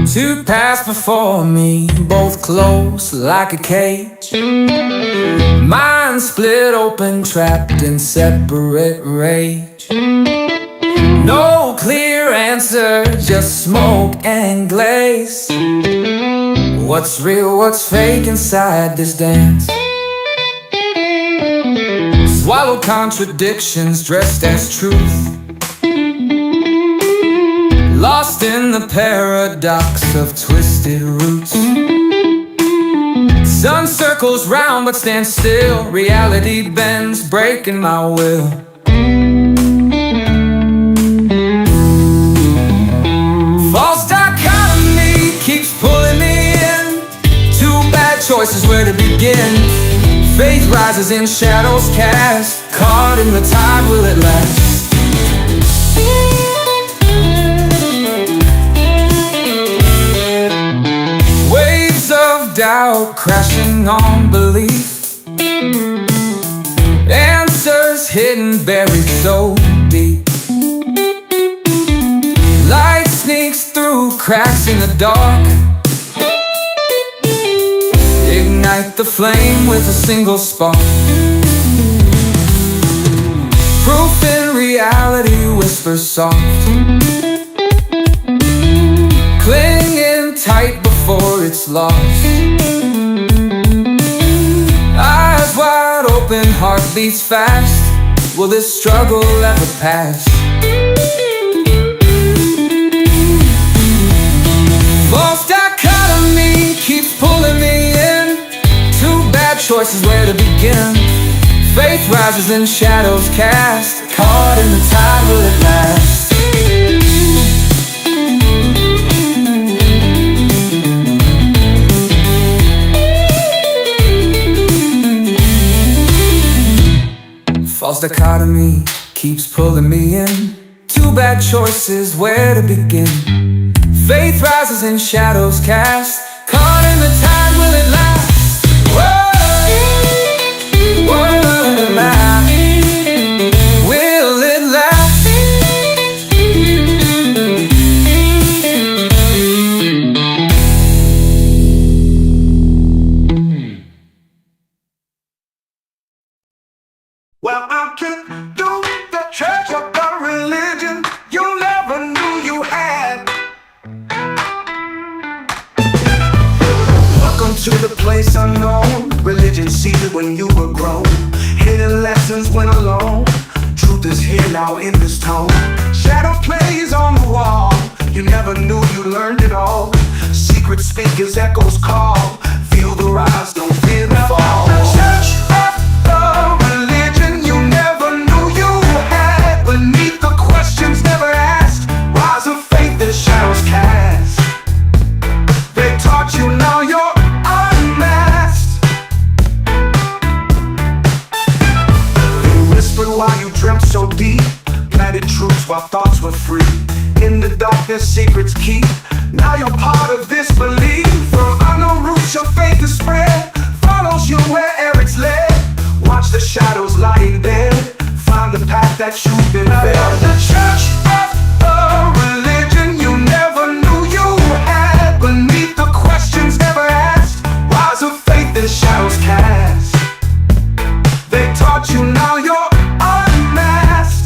Two paths before me, both closed like a cage. Mind split open, trapped in separate rage. No clear answer, just smoke and glaze. What's real, what's fake inside this dance? Swallow contradictions dressed as truth. Lost in the paradox of twisted roots. Sun circles round but stands still. Reality bends, breaking my will. False dichotomy keeps pulling me in. Two bad choices, where to begin? Faith rises in shadows cast. Caught in the tide, will it last? Doubt crashing on belief. Answers hidden, buried so deep. Light sneaks through cracks in the dark. Ignite the flame with a single spark. Proof in reality whispers soft. Clinging tight before it's lost. Eyes wide open, heart beats fast. Will this struggle ever pass? False dichotomy keeps pulling me in. Two bad choices, where to begin? Faith rises in shadows cast. Caught in the tide, will it last? False dichotomy keeps pulling me in. Two bad choices, where to begin? Faith rises in shadows cast. Caught in the tide, will it last? Whoa, will it last? Will it last? Well, I can do the church of the religion you never knew you had. Welcome to the place unknown. Religion seeded when you were grown. Hidden lessons went alone. Truth is here now in this tone. Shadow plays on the wall. You never knew you learned it all. Secret speakers, echoes call. Feel the rise, don't fear the fall. The church of the religion you never knew you had. Beneath the questions never asked. Rise of faith that shadows cast. They taught you, now you're unmasked. They whispered while you dreamt so deep. Planted truths while thoughts were free. In the darkness secrets keep. Now you're part of this belief. From unknown roots your faith is spread. Follows you wherever it's led. Watch the shadows lying dead. Find the path that you've been fed. The church of the religion you never knew you had. Beneath the questions never asked. Rise of faith that shadows cast. They taught you, now you're unmasked.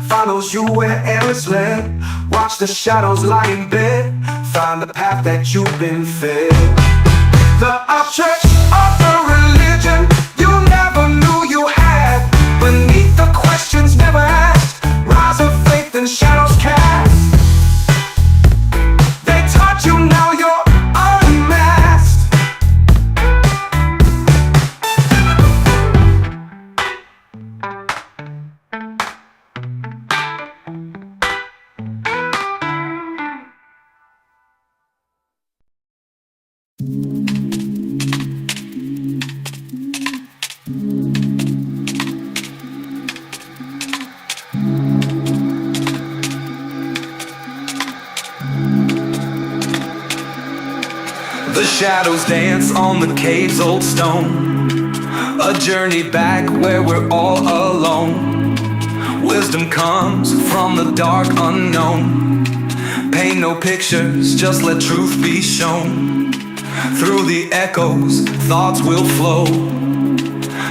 Follows you wherever it's led. Watch the shadows lie in bed. Find the path that you've been fed. The church of the religion you never knew you had. Beneath the questions never asked. Rise of faith and shadows cast. They taught you, now you're unmasked. The shadows dance on the cave's old stone, a journey back where we're all alone. Wisdom comes from the dark unknown. Paint no pictures, just let truth be shown. Through the echoes, thoughts will flow.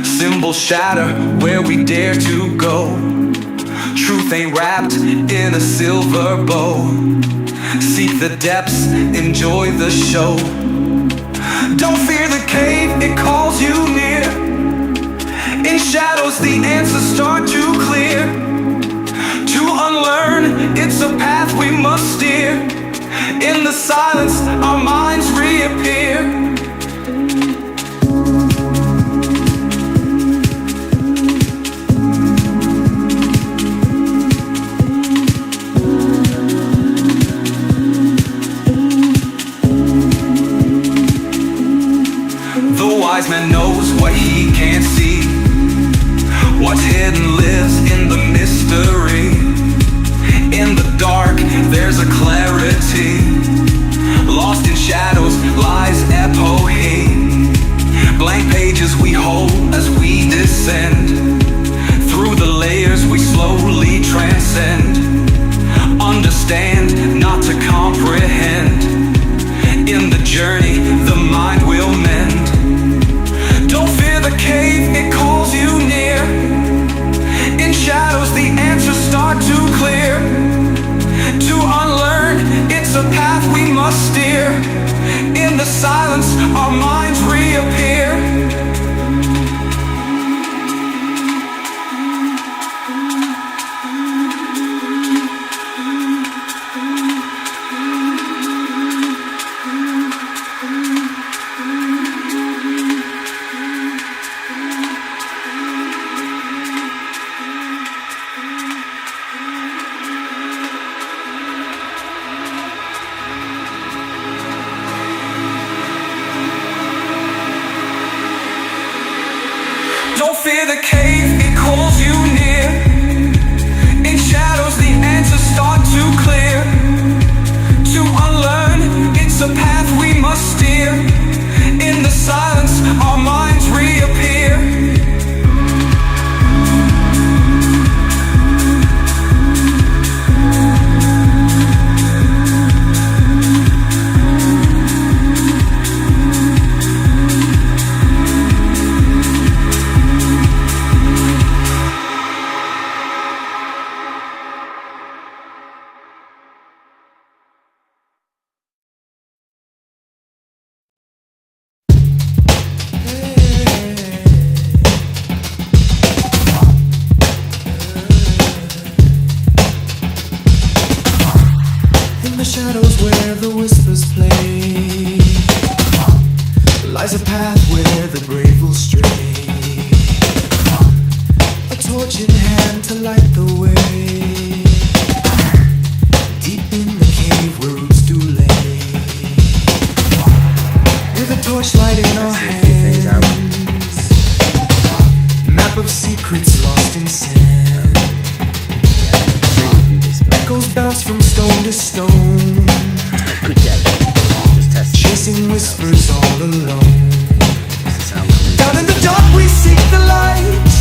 Symbols shatter where we dare to go. Truth ain't wrapped in a silver bow. Seek the depths, enjoy the show. Don't fear the cave, it calls you near. In shadows the answers start to clear. To unlearn, it's a path we must steer. In the silence, our minds reappear. The wise man knows what he can't see. What's hidden lives in the mystery. In the dark, there's a clarity. Lost in shadows lies epoche. Blank pages we hold as we descend. Through the layers we slowly transcend. Understand, not to comprehend. In the journey, the mind will mend. Don't fear the cave, it calls you near. In shadows, the answers start to clear. To unlearn, it's a path we must steer. In the silence, our minds reappear. Don't fear the cave, it calls you near. In shadows the answers start to clear. To unlearn, it's a path we must steer. In the silence, our minds reappear. Shadows where the whispers play lies a path where the brave will stray. A torch in hand to light the way. Deep in the cave where roots do lay. With a torchlight in our hands. Map of secrets lost in sand. Echoes bounce from stone to stone. Chasing whispers all alone. Down in the dark we seek the light.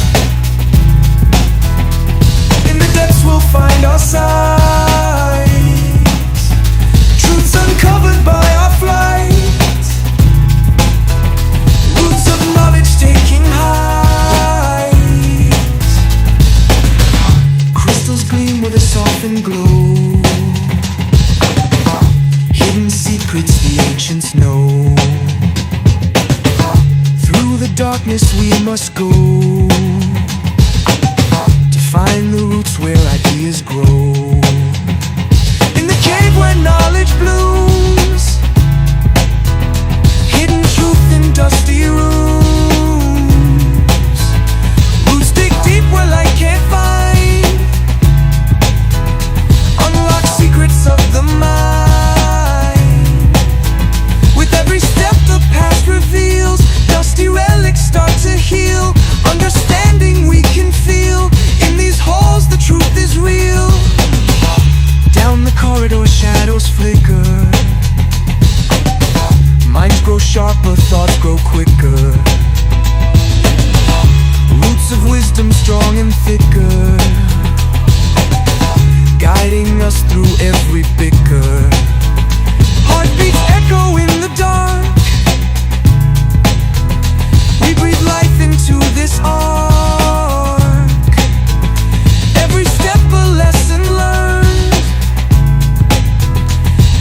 In the depths we'll find our sight. Truths uncovered by our flight. Roots of knowledge taking height. Crystals gleam with a softened glow. Hidden secrets the ancients know. Through the darkness we must go. To find the roots where ideas grow. In the cave where knowledge blooms. Hidden truth in dusty rooms. Roots dig deep where light can't find. Unlock secrets of the mind. Every step the past reveals. Dusty relics start to heal. Understanding we can feel. In these halls the truth is real. guiding us through every bicker. Heartbeats echo in the dark. We breathe life into this arc. Every step a lesson learned.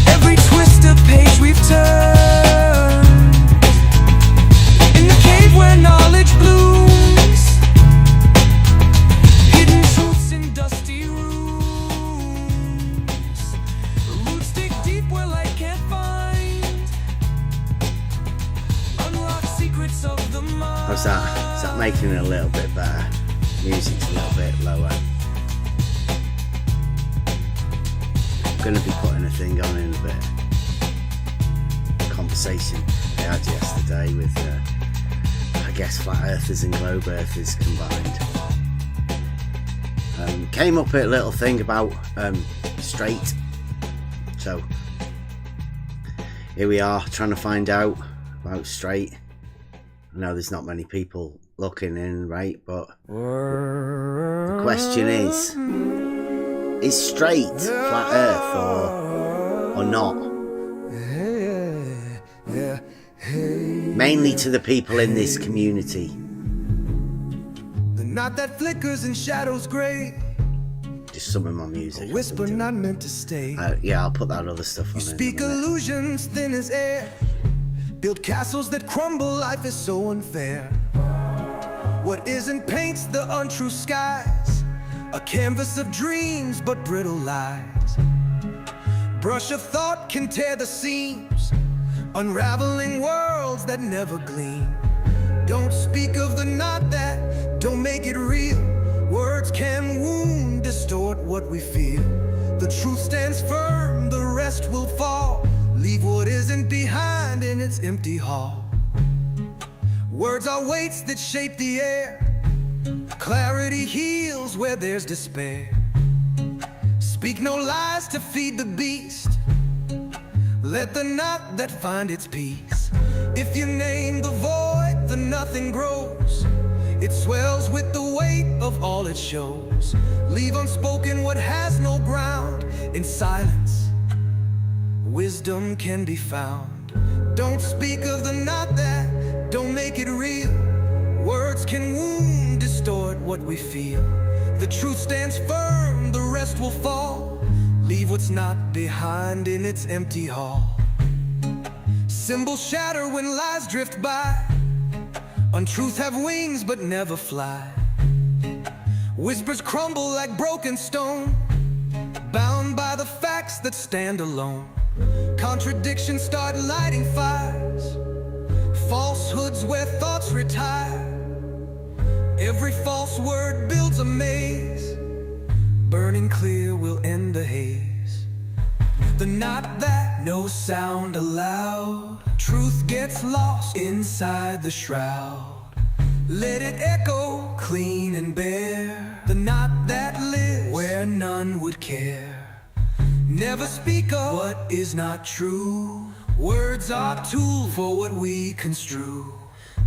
Every twist a page we've turned. In the cave where knowledge blooms, hidden truths in dusty rooms. Roots dig deep where light can't find. Unlock secrets of the mind. How's that? Is that making it a little bit better? Music's a little bit lower. I'm going to be putting a thing on in a bit. Conversation I had yesterday with, I guess, flat earthers and globe earthers combined. Came up with a little thing about straight. So here we are trying to find out about straight. I know there's not many people looking in, right? But the question is straight flat earth or not? Mainly to the people in this community. The knot that flickers and shadows gray. Just some of my music. A whisper not meant to stay. Yeah, I'll put that other stuff on. You speak illusions thin as air. Build castles that crumble, life is so unfair. What isn't paints the untrue skies. A canvas of dreams but brittle lies. Brush of thought can tear the seams, unraveling worlds that never gleam. Don't speak of the knot that don't make it real. Words can wound, distort what we feel. The truth stands firm, the rest will fall. Leave what isn't behind in its empty hall. Words are weights that shape the air. Clarity heals where there's despair. Speak no lies to feed the beast. Let the knot that find its peace. If you name the void, the nothing grows. It swells with the weight of all it shows. Leave unspoken what has no ground. In silence, wisdom can be found. Don't speak of the knot that don't make it real. Words can wound, distort what we feel. The truth stands firm, the rest will fall. Leave what's not behind in its empty hall. Symbols shatter when lies drift by. Untruths have wings but never fly. Whispers crumble like broken stone, bound by the facts that stand alone. Contradictions start lighting fires. Falsehoods where thoughts retire. Every false word builds a maze. Burning clear will end the haze. The knot that no sound allowed. Truth gets lost inside the shroud. Let it echo clean and bare. The knot that lives where none would care. Never speak of what is not true. Words are tools for what we construe.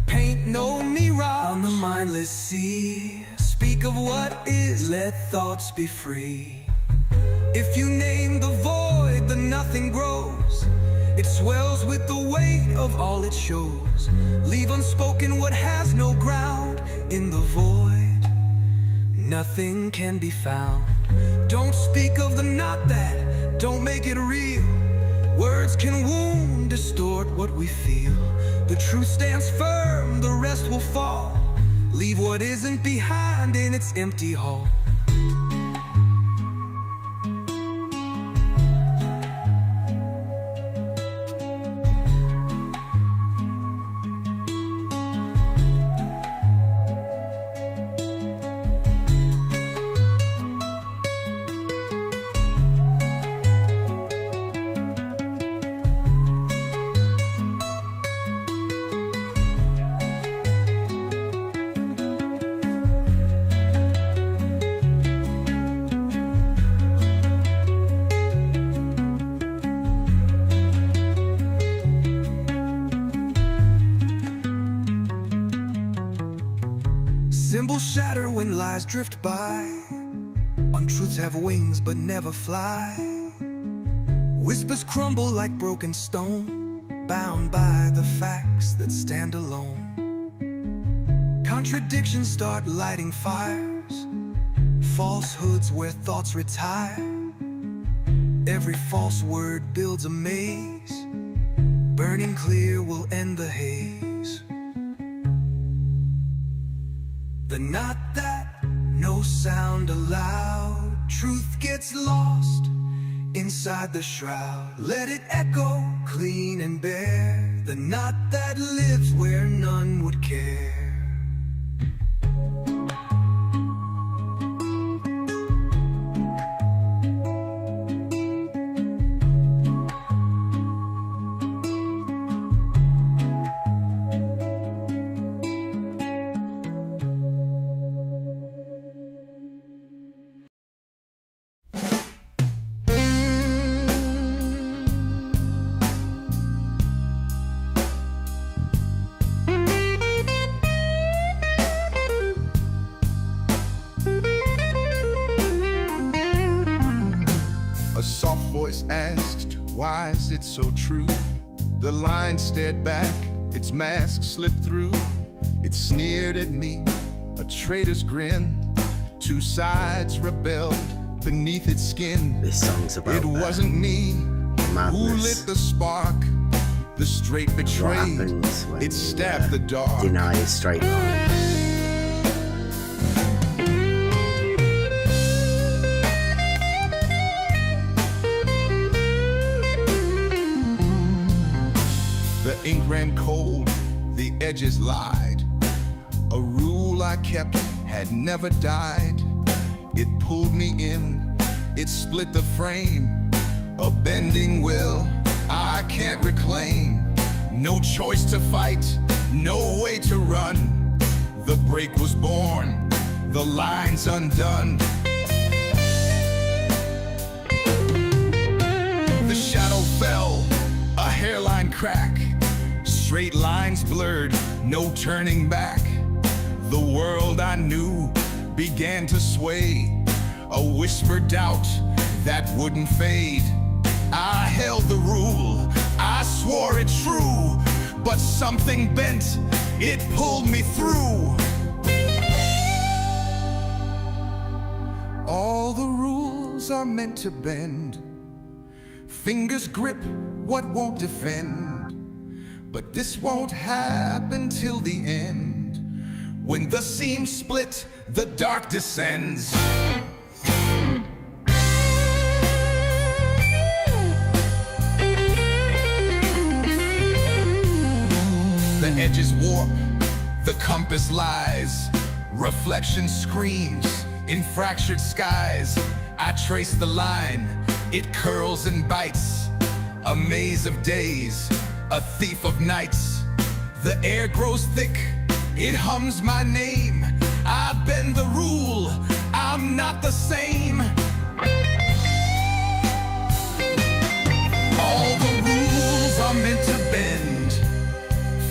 Paint no mirage on the mindless sea. Speak of what is, let thoughts be free. If you name the void, the nothing grows. It swells with the weight of all it shows. Leave unspoken what has no ground. In the void, nothing can be found. Don't speak of the knot that don't make it real. Words can wound, distort what we feel. The truth stands firm, the rest will fall. Leave what isn't behind in its empty hall. Symbols shatter when lies drift by. Untruths have wings but never fly. Whispers crumble like broken stone, bound by the facts that stand alone. Contradictions start lighting fires, falsehoods where thoughts retire. Every false word builds a maze, burning clear will end the haze. The knot that no sound allowed, truth gets lost inside the shroud. Let it echo clean and bare, the knot that lives where none would care. A soft voice asked, why is it so true? The line stared back, its mask slipped through. It sneered at me, a traitor's grin. Two sides rebelled beneath its skin. This song's about It wasn't me who madness. lit the spark. The straight What betrayed, happens when it stabbed the dark. deny a straight line? The ink ran cold, the edges lied. A rule I kept had never died. It pulled me in, it split the frame. A bending will I can't reclaim. No choice to fight, no way to run. The break was born, the line's undone. The shadow fell, a hairline crack. Straight lines blurred, no turning back. The world I knew began to sway. A whispered doubt that wouldn't fade. I held the rule, I swore it true. But something bent, it pulled me through. All the rules are meant to bend. Fingers grip what won't defend. But this won't happen till the end. When the seams split, the dark descends. The edges warp, the compass lies. Reflection screams in fractured skies. I trace the line, it curls and bites. A maze of days, a thief of nights. The air grows thick, it hums my name. I bend the rule, I'm not the same. All the rules are meant to bend.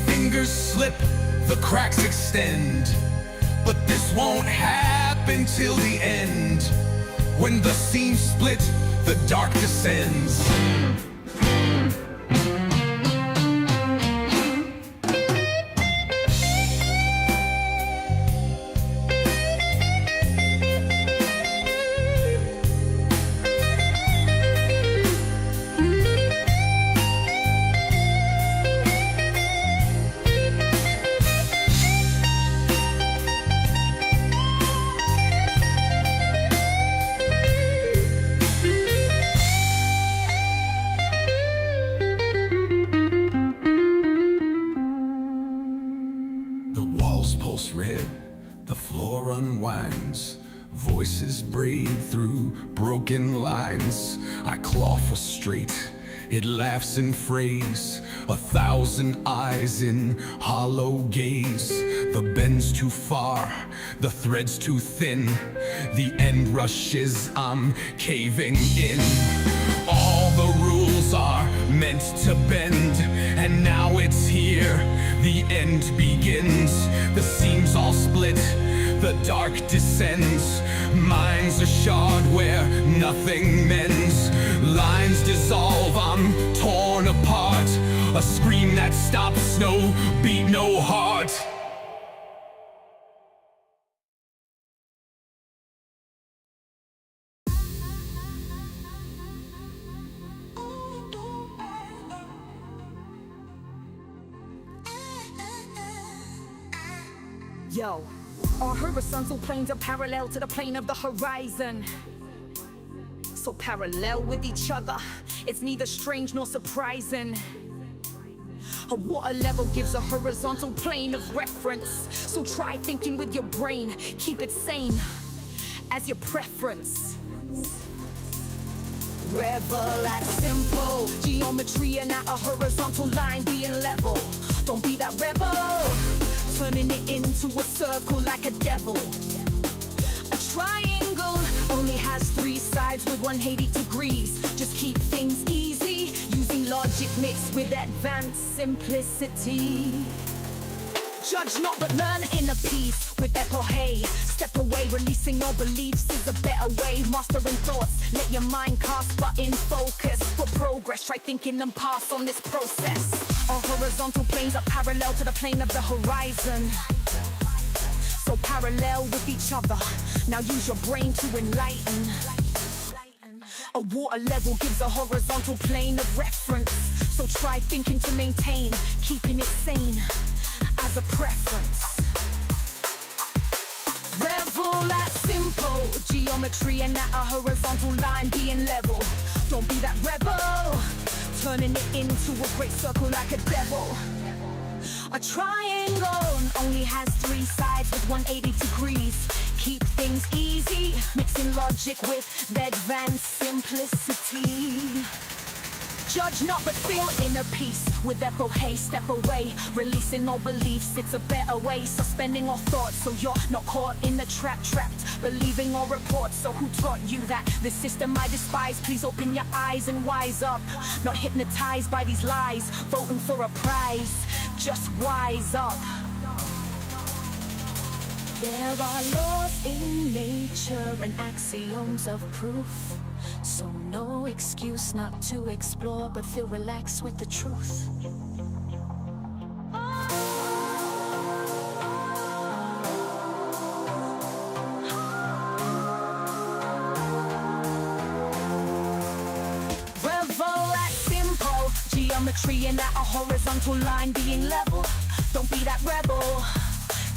Fingers slip, the cracks extend. But this won't happen till the end. When the seams split, the dark descends. Pulse red, the floor unwinds. Voices braid through broken lines. I claw for straight, it laughs in phrase. 1,000 eyes in hollow gaze. The bend's too far, the thread's too thin. The end rushes, I'm caving in. All the rules are meant to bend, and now it's here, the end begins. The seams all split, the dark descends. Minds are shard where nothing mends. Lines dissolve, I'm torn apart. A scream that stops, no beat, no heart. Yo, our horizontal planes are parallel to the plane of the horizon. So parallel with each other, it's neither strange nor surprising. A water level gives a horizontal plane of reference. So try thinking with your brain, keep it sane as your preference. Revel at simple geometry and not a horizontal line being level. Don't be that rebel, turning it into a circle like a devil. A triangle only has 3 sides with 180 degrees. Just keep things easy, using logic mixed with advanced simplicity. Judge not but learn in a piece with epoche. Step away, releasing all beliefs is a better way. Mastering thoughts, let your mind cast but in focus. For progress, try thinking and pass on this process. Our horizontal planes are parallel to the plane of the horizon. So parallel with each other, now use your brain to enlighten. A water level gives a horizontal plane of reference. So try thinking to maintain, keeping it sane as a preference. Revel at simple geometry and at a horizontal line being level. Don't be that rebel, turning it into a great circle like a devil. A triangle only has 3 sides with 180 degrees. Keep things easy, mixing logic with advanced simplicity. Judge not but feel inner peace with epoche. Step away, releasing all beliefs, it's a better way. Suspending all thoughts so you're not caught in the trap. Trapped, believing all reports. So who taught you that the system I despise? Please open your eyes and wise up. Not hypnotized by these lies, voting for a prize. Just wise up. There are laws in nature and axioms of proof. So no excuse not to explore, but feel relaxed with the truth. Revel at simple geometry and at a horizontal line being level. Don't be that rebel,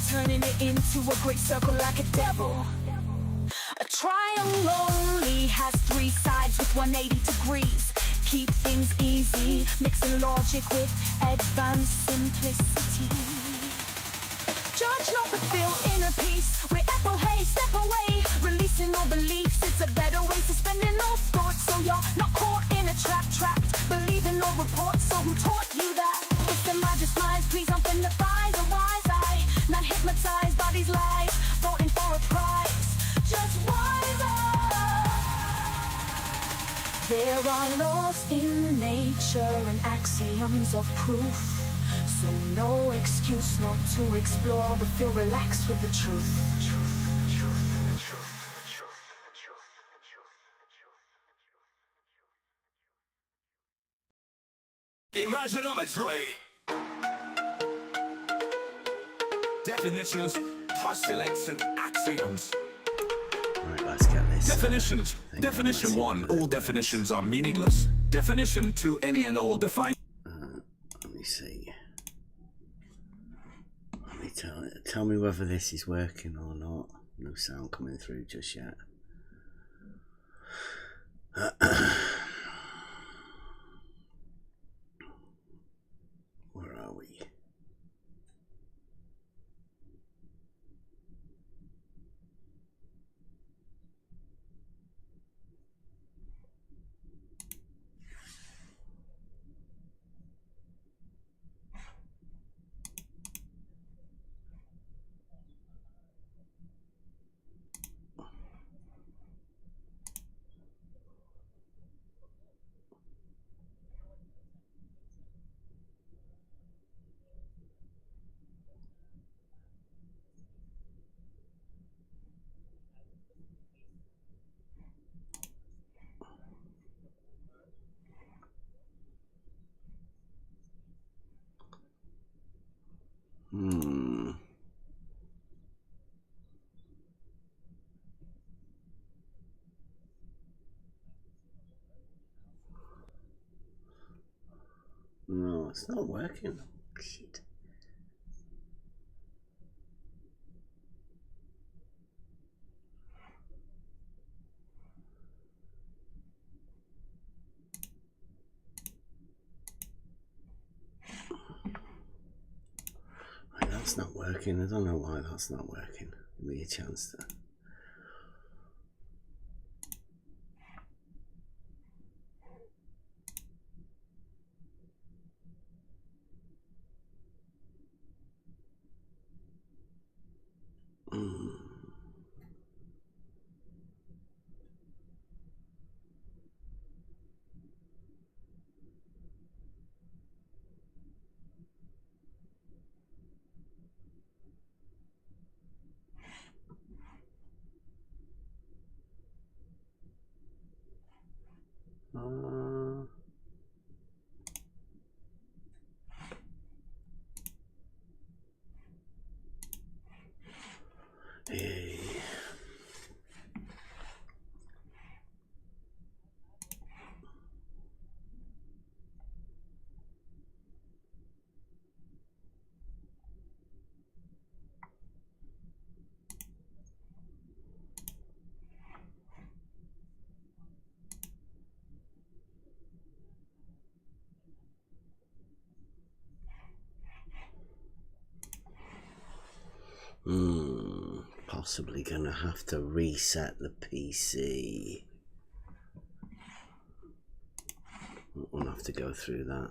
turning it into a great circle like a devil. A triangle only has 3 sides with 180 degrees. Keep things easy, mixing logic with advanced simplicity. Judge not but feel inner peace with epoche. Step away, releasing all beliefs, it's a better way. Suspending all thoughts so you're not caught in a trap. Trapped, believing all reports. So who taught you that? If the magic lies, please open the eyes. A wise eye, not hypnotized by these lies, voting for a prize. Just wise up. There are laws in nature and axioms of proof. So no excuse not to explore, but feel relaxed with the truth. Imaginometry. Definitions, postulates, and axioms. Right, let's get this. Definitions. Definition 1, all definitions are meaningless. Definition 2, any and all define. Let me see. Let me tell me whether this is working or not. No sound coming through just yet. Where are we? No, it's not working. Shit. Right, that's not working. I don't know why that's not working. Give me a chance to. Hey. Possibly gonna have to reset the PC. We'll have to go through that.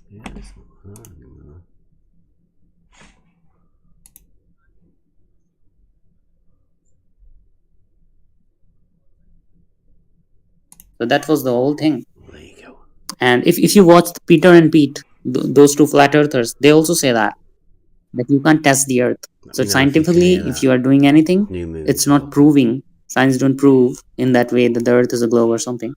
Yeah, it's not hard anymore. So that was the whole thing. There you go. And if you watch Peter and Pete, those two flat earthers, they also say that you can't test the earth. So scientifically, if you are doing anything, it's not proving. Science don't prove in that way that the earth is a globe or something.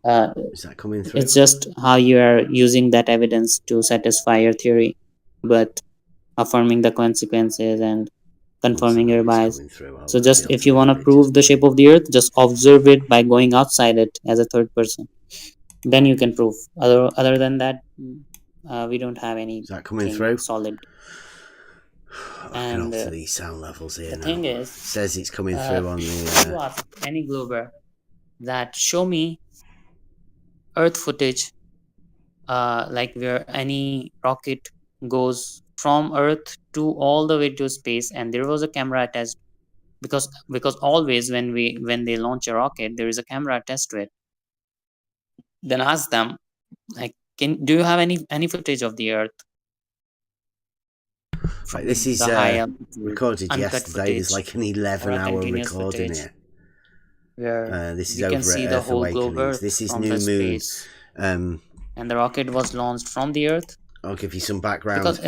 Is that coming through? It's just how you are using that evidence to satisfy your theory, but affirming the consequences and confirming your bias. So just if you want to prove the shape of the earth, just observe it by going outside it as a third person. Then you can prove. Other than that, we don't have any. Is that coming through? Solid. I can alter these sound levels here the now. thing is, It says it's coming through on if you the. ask any glober that show me Earth footage, like where any rocket goes from Earth to all the way to space, and there was a camera attached, because always when they launch a rocket, there is a camera attached to it. Then ask them, like, do you have any footage of the Earth? Right, this is recorded yesterday. There's like an 11-hour recording here. Where this is we over can see at the Earth whole globe Awakenings. Earth This is from New the Moon. space. And the rocket was launched from the Earth. I'll give you some background. Because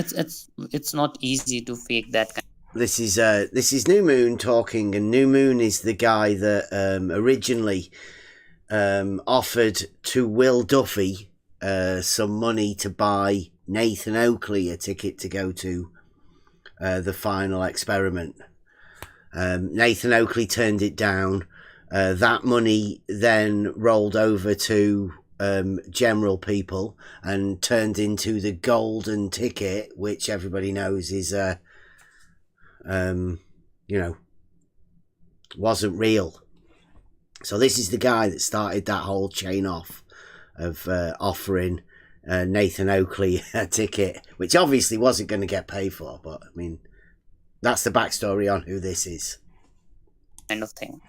it's not easy to fake that kind. This is New Moon talking, and New Moon is the guy that originally offered to Will Duffy some money to buy Nathan Oakley a ticket to go to the final experiment. Nathan Oakley turned it down. That money then rolled over to general people and turned into the golden ticket, which everybody knows is wasn't real. So this is the guy that started that whole chain off of offering Nathan Oakley a ticket, which obviously wasn't going to get paid for, but I mean, that's the backstory on who this is. Kind of thing.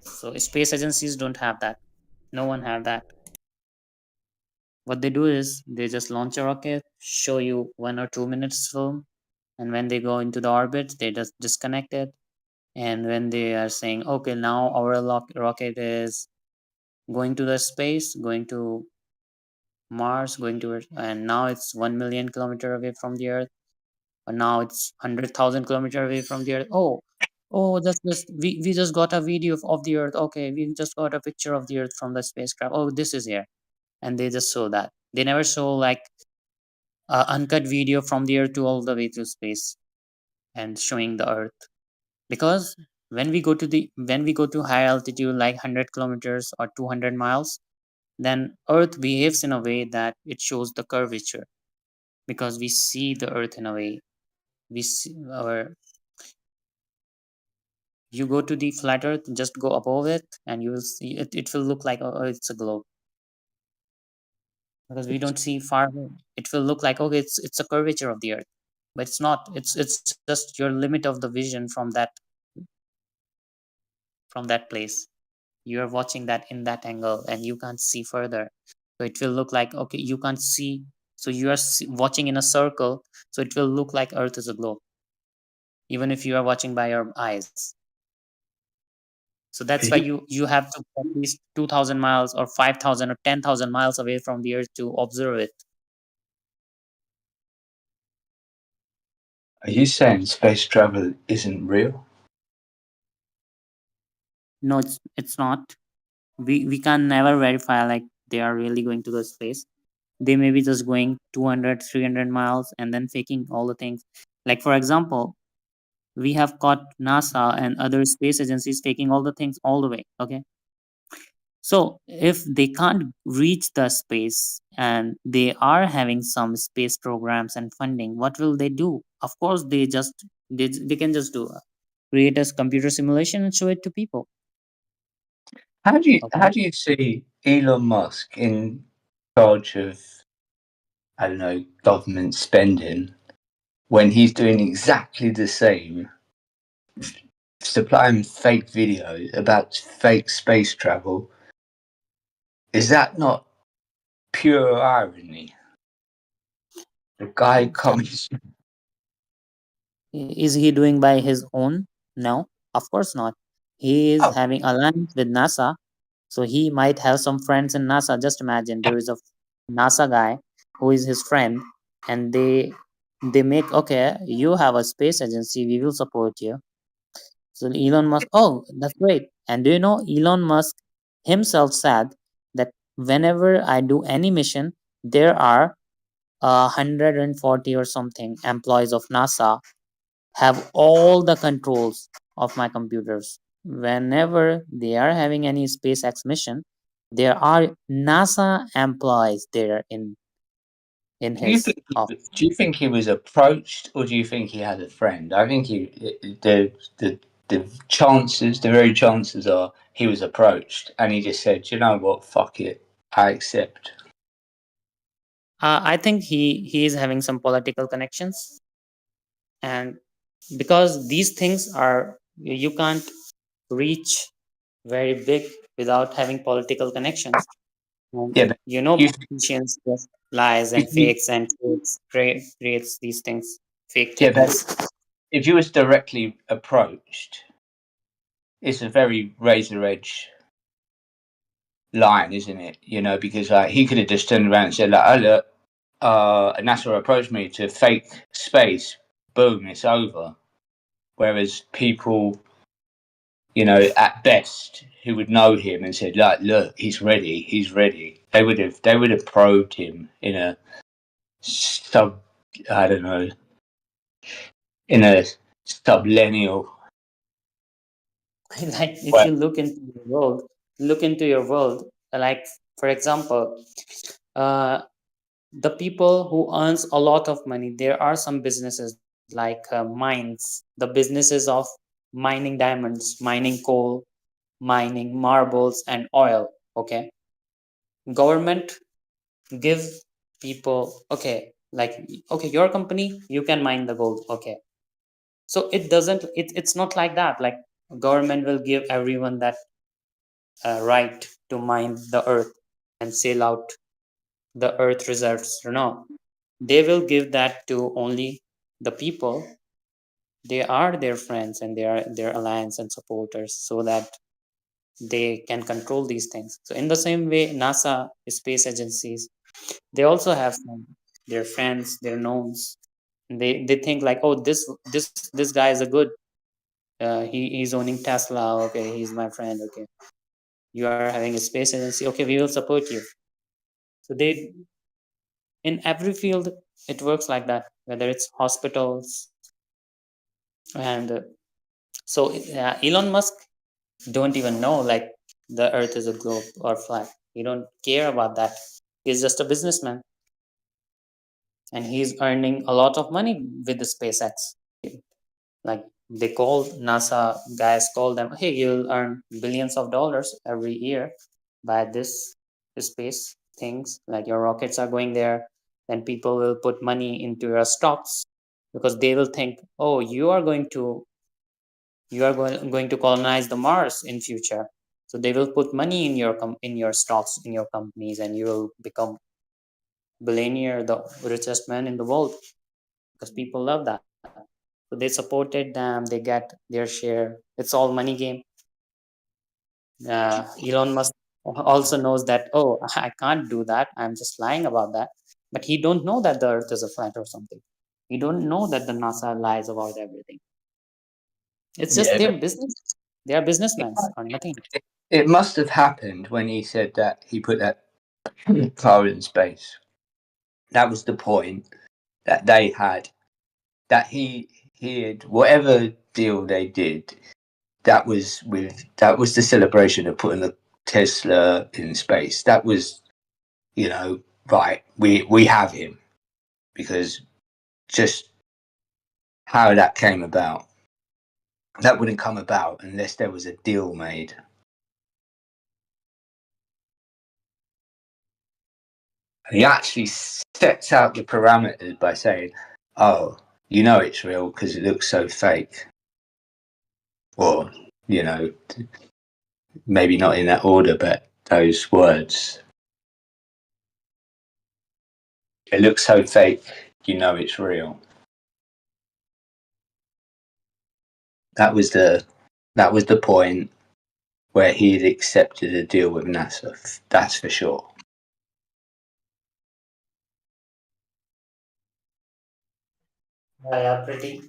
So space agencies don't have that. No one have that. What they do is they just launch a rocket, show you 1 or 2 minutes film, and when they go into the orbit, they just disconnect it. And when they are saying, okay, now our rocket is going to the space, going to Mars, going to Earth, and now it's 1 million kilometers away from the Earth. but now it's 100,000 kilometer away from the Earth. Oh, just we just got a video of the Earth. Okay, we just got a picture of the Earth from the spacecraft. Oh, this is here, and they just show that. They never show like a uncut video from the Earth to all the way to space and showing the Earth, because when we go to high altitude like 100 kilometers or 200 miles, then Earth behaves in a way that it shows the curvature, because we see the Earth in a way. We see our You go to the flat Earth, just go above it, and you will see it will look like, oh, it's a globe, because we don't see far away. It will look like, okay, it's a curvature of the Earth, but it's not. It's just your limit of the vision from that place. You are watching that in that angle, and you can't see further. So it will look like, okay, you can't see. So you are watching in a circle, so it will look like Earth is a globe, even if you are watching by your eyes. So that's why you have to at least 2,000 miles or 5,000 or 10,000 miles away from the Earth to observe it. Are you saying space travel isn't real? No, it's not. We can never verify like they are really going to the space. They may be just going 200, 300 miles and then faking all the things. Like for example, we have caught NASA and other space agencies faking all the things all the way. Okay. So if they can't reach the space and they are having some space programs and funding, what will they do? Of course, they can just do create a computer simulation and show it to people. How Okay. do you see Elon Musk in charge of, I don't know, government spending when he's doing exactly the same, supplying fake videos about fake space travel? Is that not pure irony? The guy So comes. is he doing by his own? No, of course not. He is Oh, having alliance with NASA, so he might have some friends in NASA. Just imagine there is a NASA guy who is his friend, and they make, okay, you have a space agency, we will support you. So Elon Musk, oh, that's great. And do you know Elon Musk himself said that whenever I do any mission, there are 140 or something employees of NASA have all the controls of my computers. Whenever they are having any SpaceX mission, there are NASA employees there in do you his think office. do you think he was approached, or do you think he had a friend? I think the chances, the very chances are he was approached and he just said, you know what, fuck it, I accept. I think he is having some political connections, and because these things are, you can't reach very big without having political connections. And Yeah, but you, politicians just lies if and you, fakes and creates these things, fake yeah, but things. if you was directly approached, it's a very razor edge line, isn't it? You know, because he could have just turned around and said, like, oh look, NASA approached me to fake space. Boom, it's over. Whereas people, you know, at best, who would know him and said, like, look, he's ready, he's ready. They would have probed him in a sub, I don't know, in a sublineal Like if way. you look into your world, like for example, uh, the people who earns a lot of money, there are some businesses like mines, the businesses of mining diamonds, mining coal, mining marbles and oil. Okay, government give people, okay, like, okay, your company, you can mine the gold. Okay, so it's not like that. Like government will give everyone that right to mine the earth and sell out the earth reserves. No, they will give that to only the people. They are their friends and they are their alliance and supporters, so that they can control these things. So in the same way, NASA space agencies, they also have some, their friends, their knowns, They think like, oh, this guy is a good, he's owning Tesla. Okay, he's my friend. Okay, you are having a space agency. Okay, we will support you. So they, in every field, it works like that. Whether it's hospitals, and so Elon Musk don't even know like the Earth is a globe or flat. He don't care about that. He's just a businessman, and he's earning a lot of money with the SpaceX. Like they call NASA guys, call them, hey, you'll earn billions of dollars every year by this space things. Like your rockets are going there, then people will put money into your stocks because they will think, oh, going to colonize the Mars in future. So they will put money in in your stocks in your companies, and you will become billionaire, the richest man in the world, because people love that. So they supported them, they get their share. It's all money game. Elon Musk also knows that, oh, I can't do that. I'm just lying about that. But he don't know that the Earth is a flat or something. He don't know that the NASA lies about everything. It's just Yeah, their but business. They are businessmen or nothing. it must have happened when he said that he put that car in space. That was the point that they had. That he had whatever deal they did. That was the celebration of putting the Tesla in space. That was, right. We have him, because just how that came about. That wouldn't come about unless there was a deal made. And he actually sets out the parameters by saying, "Oh, it's real because it looks so fake," or maybe not in that order, but those words. It looks so fake, it's real. That was the point where he had accepted a deal with NASA. That's for sure. Yeah, pretty.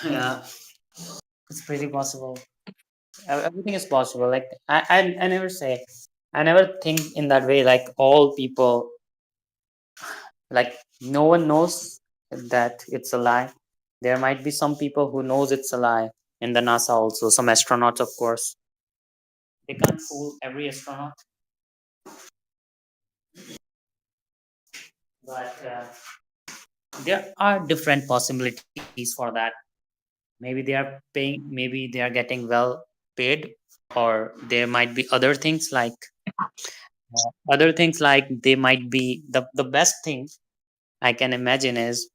Yeah, it's pretty possible. Everything is possible. Like I never say, I never think in that way. Like all people, like no one knows that it's a lie. There might be some people who knows it's a lie in the NASA also. Some astronauts, of course, they can't fool every astronaut, but there are different possibilities for that. Maybe they are paying. Maybe they are getting well paid, or there might be other things like they might be the best thing I can imagine is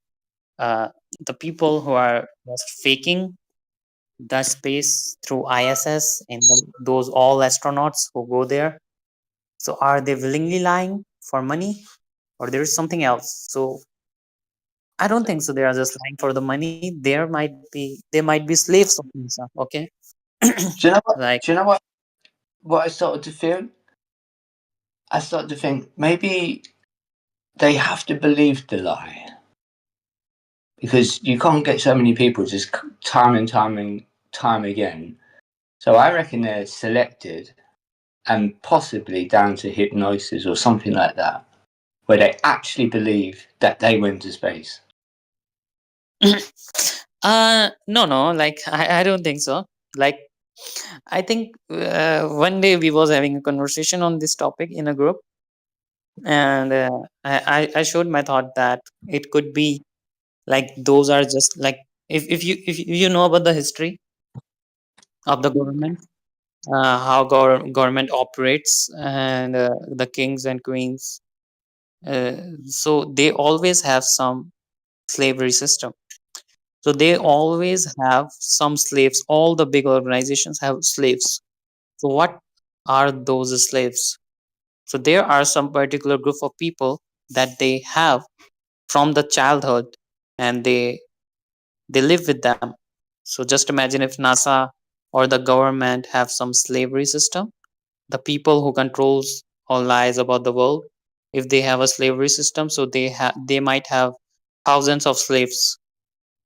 uh, the people who are just faking the space through ISS and those all astronauts who go there. So are they willingly lying for money, or there is something else? So I don't think so. They are just lying for the money. There might be slaves of NASA. Okay, Do you know what? like Do you know what? What I started to feel? I started to think maybe they have to believe the lie, because you can't get so many people just time and time again. So I reckon they're selected, and possibly down to hypnosis or something like that, where they actually believe that they went to space. no, like I don't think so. Like I think one day we was having a conversation on this topic in a group, and I showed my thought that it could be like those are just like, if you know about the history of the government, how government operates, and the kings and queens, uh, so they always have some slavery system. So they always have some slaves. All the big organizations have slaves. So what are those slaves? So there are some particular group of people that they have from the childhood, and they live with them. So just imagine if NASA or the government have some slavery system, the people who controls all lies about the world, if they have a slavery system, so they might have thousands of slaves.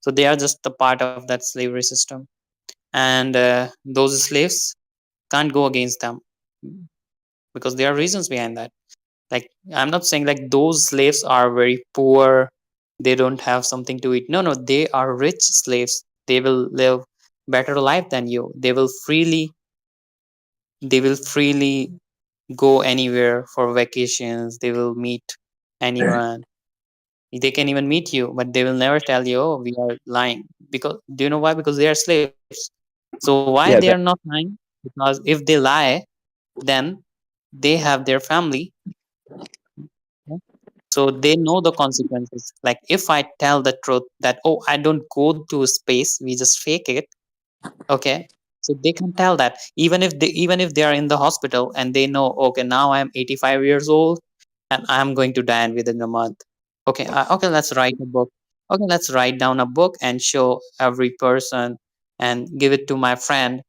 So they are just a part of that slavery system, and those slaves can't go against them because there are reasons behind that. Like, I'm not saying like those slaves are very poor, they don't have something to eat. No, no, they are rich slaves. They will live better life than you. They will freely go anywhere for vacations. They will meet anyone. They can even meet you, but they will never tell you, oh, we are lying. Because do you know why? Because they are slaves. So why they are Yeah, not lying? Because if they lie, then they have their family. Yeah. So they know the consequences. Like, if I tell the truth that, oh, I don't go to space, we just fake it. Okay. So they can tell that, even if they are in the hospital and they know, okay, now I'm 85 years old and I'm going to die within a month. Okay, okay, let's write a book. Okay, let's write down a book and show every person and give it to my friend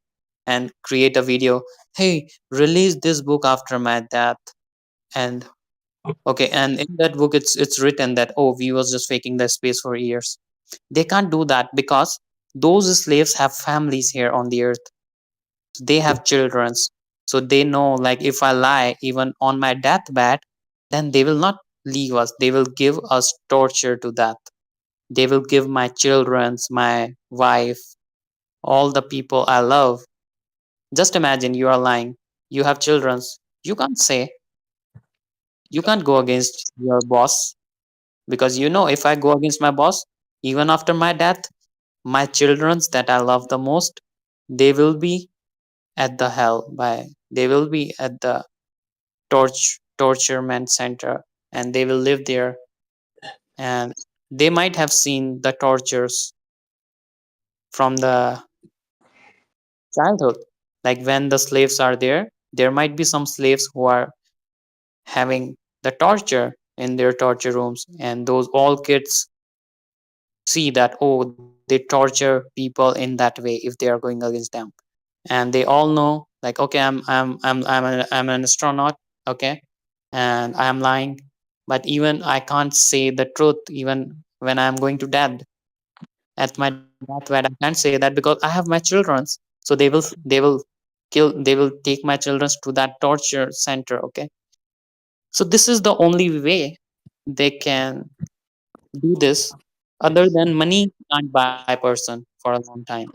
and create a video. Hey, release this book after my death. And okay, and in that book it's written that, oh, we was just faking the space for years. They can't do that because those slaves have families here on the earth. They have children. So they know, like, if I lie even on my deathbed, then they will not leave us. They will give us torture to death. They will give my children's, my wife, all the people I love. Just imagine, you are lying. You have children's. You can't go against your boss, because if I go against my boss, even after my death, my children's that I love the most, they will be at the hell by they will be at the torturement center, and they will live there, and they might have seen the tortures from the childhood. Like, when the slaves are there, there might be some slaves who are having the torture in their torture rooms, and those all kids see that, oh, they torture people in that way if they are going against them. And they all know, like, okay, I'm an astronaut. Okay, and I am lying, but even I can't say the truth even when I'm going to dead. At my deathbed, I can't say that because I have my children's. So they will take my children's to that torture center. Okay, so this is the only way they can do this. Other than money can't buy a person for a long time.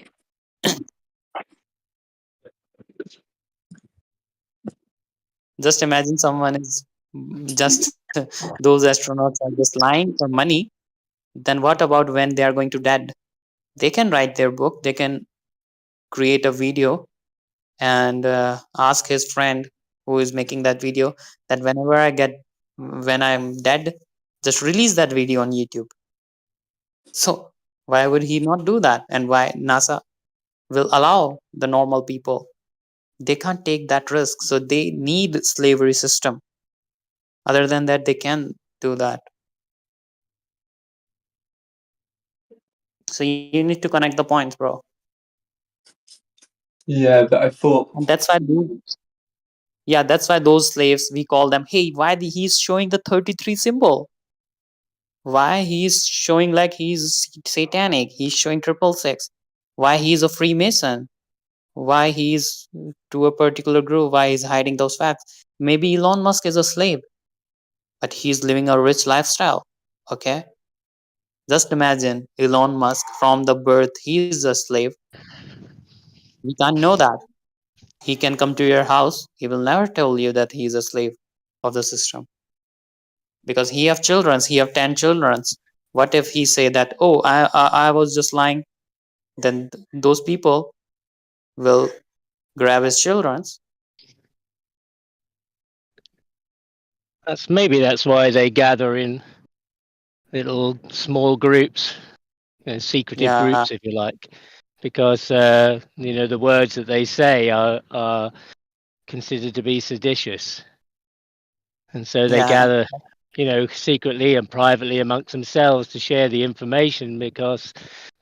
Just imagine someone is just those astronauts are just lying for money. Then what about when they are going to dead? They can write their book. They can create a video and ask his friend who is making that video that when I'm dead, just release that video on YouTube. So why would he not do that? And why NASA will allow the normal people? They can't take that risk. So they need slavery system. Other than that, they can do that. So you need to connect the points, bro. yeah, but I thought, And that's why those slaves, we call them, hey, why he's showing the 33 symbol? Why he's showing like he's satanic? He's showing 666. Why he's a Freemason? Why he's to a particular group? Why he's hiding those facts? Maybe Elon Musk is a slave, but he's living a rich lifestyle. Okay, just imagine Elon Musk from the birth he's a slave. We can't know that. He can come to your house. He will never tell you that he's a slave of the system, because he have children. He have 10 children. What if he say that, oh, I was just lying? Then those people will grab his children. That's why they gather in little small groups, secretive Yeah, groups, if you like, because the words that they say are considered to be seditious, and so they yeah, gather, secretly and privately amongst themselves to share the information, because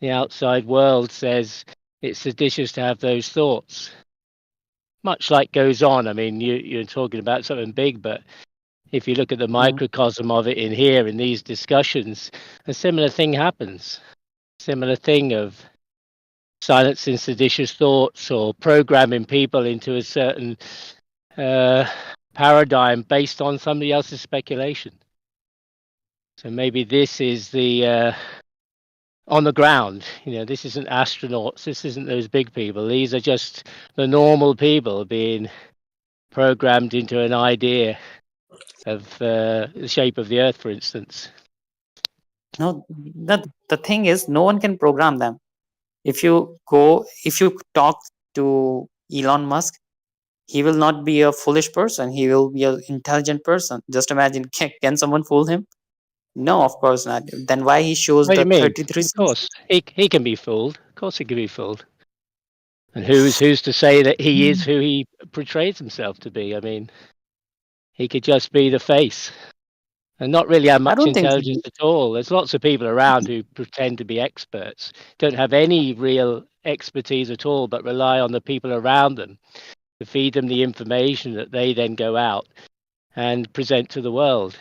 the outside world says it's seditious to have those thoughts. Much like goes on. I mean, you're talking about something big, but if you look at the microcosm of it in here in these discussions, a similar thing happens. Similar thing of silencing seditious thoughts or programming people into a certain paradigm based on somebody else's speculation. So maybe this is the on the ground. This isn't astronauts. This isn't those big people. These are just the normal people being programmed into an idea of the shape of the Earth, for instance. No, the thing is, no one can program them. If you talk to Elon Musk, he will not be a foolish person. He will be an intelligent person. Just imagine, can someone fool him? No, of course not. Then why he shows What do the you mean? 33? Of course, he can be fooled. Of course, he can be fooled. And who's to say that he is who he portrays himself to be? I mean, he could just be the face and not really have I much don't think so. intelligence at all. There's lots of people around who pretend to be experts, don't have any real expertise at all, but rely on the people around them to feed them the information that they then go out and present to the world.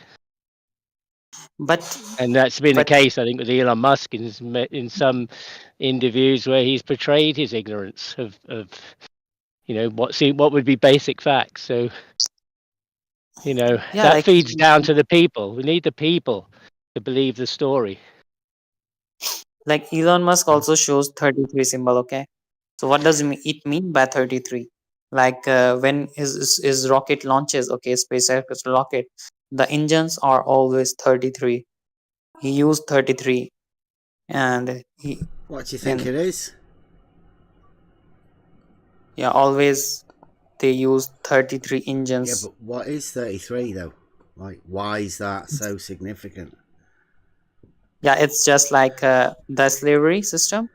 And that's been the case, I think, with Elon Musk in some interviews where he's portrayed his ignorance of what would be basic facts. So that feeds down to the people. We need the people to believe the story. Like Elon Musk also shows 33 symbol. Okay, so what does it mean by 33? Like when his rocket launches, okay, SpaceX rocket, the engines are always 33. He used 33, and he. What do you think it is? Yeah, always they use 33 engines. Yeah, but what is 33 though? Like, why is that so significant? Yeah, it's just like the slavery system.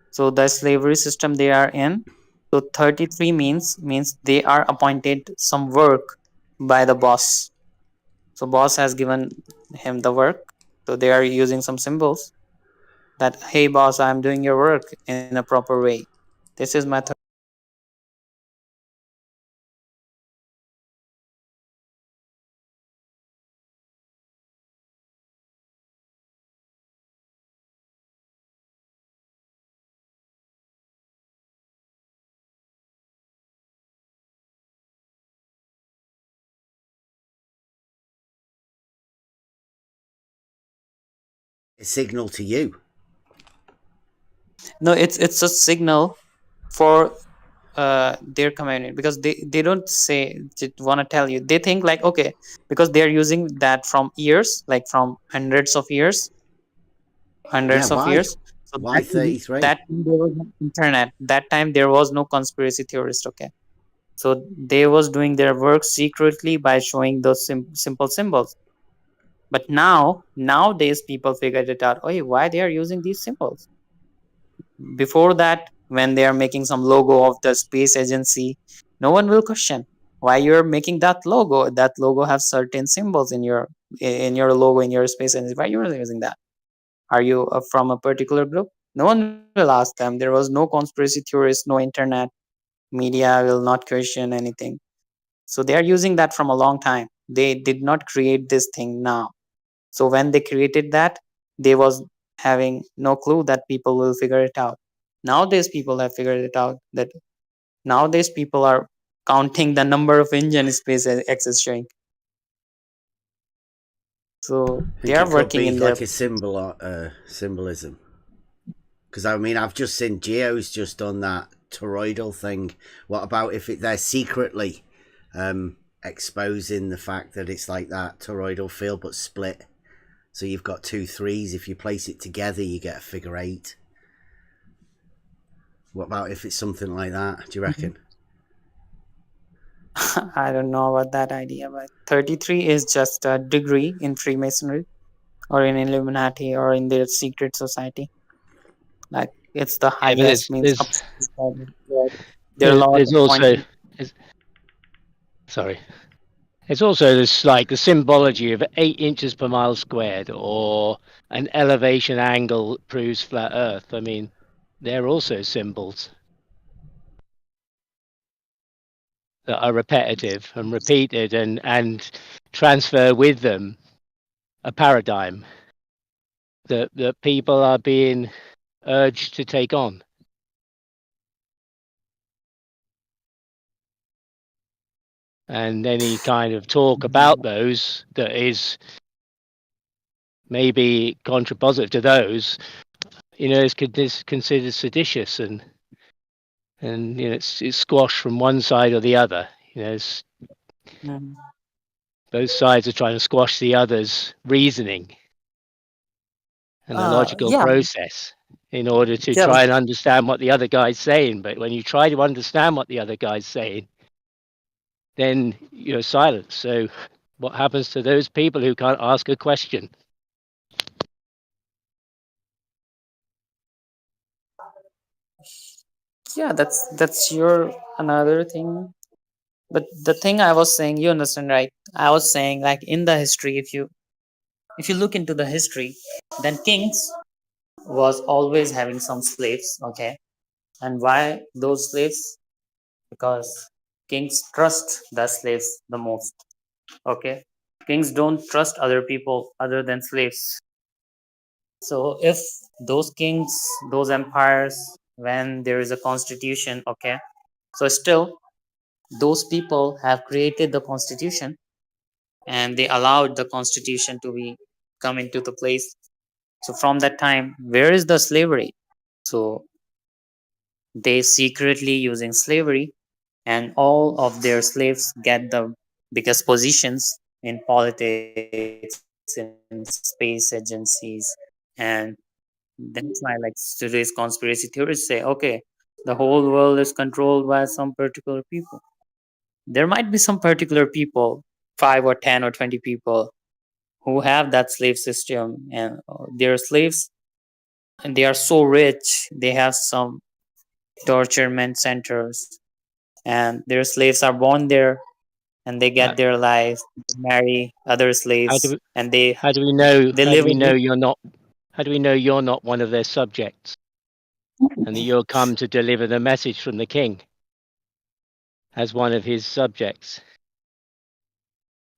So the slavery system they are in. So 33 means they are appointed some work by the boss. So boss has given him the work. So they are using some symbols that, hey boss, I'm doing your work in a proper way. This is my A signal to you. No, it's a signal for their community, because they don't say, want to tell you. They think like, okay, because they are using that from years, like from hundreds of years. Yeah, why? So Why 33? that time there was no internet. That time there was no conspiracy theorist. Okay, so they was doing their work secretly by showing those simple symbols. But nowadays people figured it out. Oh, why they are using these symbols? Before that, when they are making some logo of the space agency, no one will question why you're making that logo. That logo have certain symbols in your logo in your space agency. Why you're using that? Are you from a particular group? No one will ask them. There was no conspiracy theorist, no internet. Media will not question anything. So they are using that from a long time. They did not create this thing now. So when they created that, they was having no clue that people will figure it out. Nowadays people have figured it out, that nowadays people are counting the number of engines SpaceX is showing. So they are It could working be in like their a symbolism. Because I mean, I've just seen Geo's just done that toroidal thing. What about if they're secretly exposing the fact that it's like that toroidal field but split? So you've got 2 3s. If you place it together, you get a figure 8. What about if it's something like that? Do you reckon? I don't know about that idea, but 33 is just a degree in Freemasonry or in Illuminati or in their secret society. Like it's the Yeah, but highest means up. there's also sorry. It's also this like the symbology of 8 inches per mile squared, or an elevation angle proves flat Earth. I mean, they're also symbols that are repetitive and repeated, and transfer with them a paradigm that people are being urged to take on. And any kind of talk about those that is maybe contrapositive to those, is considered seditious, and it's squashed from one side or the other. Mhm. Both sides are trying to squash the other's reasoning and the logical Yeah, process in order to yeah, try and understand what the other guy's saying. But when you try to understand what the other guy's saying, then you're silenced. So what happens to those people who can't ask a question? yeah. That's your another thing. But the thing I was saying, you understand, right? I was saying, like, in the history, if you look into the history, then kings was always having some slaves. Okay, and why those slaves? Because kings trust the slaves the most. Okay, kings don't trust other people other than slaves. So if those kings, those empires, when there is a constitution, okay, so still those people have created the constitution, and they allowed the constitution to be come into the place. So from that time, where is the slavery? So they secretly using slavery, and all of their slaves get the biggest positions in politics, in space agencies, and that's why, like, today's conspiracy theorists say, okay, the whole world is controlled by some particular people. There might be some particular people, 5 or 10 or 20 people, who have that slave system, and their slaves, and they are so rich, they have some torturement centers, and their slaves are born there, and they How, get their lives, marry other how do slaves, we, and they how do we know? they How do live we know in. you're not? How do we know you're not one of their subjects, and that you'll come to deliver the message from the king as one of his subjects,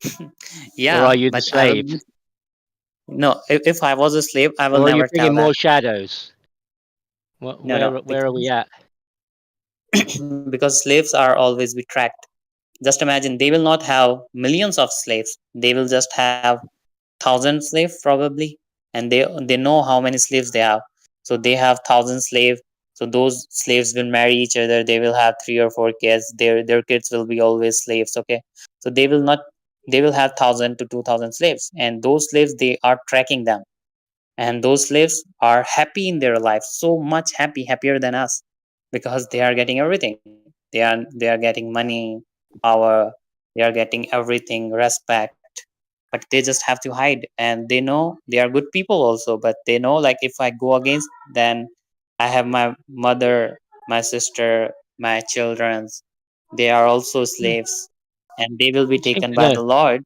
or are Yeah, you the but I will slave, no. If I was a slave, I will or are you never tell bringing that. more shadows? What, No, no, where are we at? because slaves are always be tracked. Just imagine, they will not have millions of slaves. They will just have 1,000 slaves probably, and they know how many slaves they have. So they have 1,000 slaves. So those slaves will marry each other. They will have 3 or 4 kids. Their kids will be always slaves. Okay, so they will not. They will have 1,000 to 2,000 slaves, and those slaves, they are tracking them, and those slaves are happy in their life, so much happy, happier than us, because they are getting everything. They are getting money, power, they are getting everything, respect, but they just have to hide, and they know they are good people also, but they know, like, if I go against, then I have my mother, my sister, my children's, they are also slaves, and they will be You seem taken to by know. the Lord.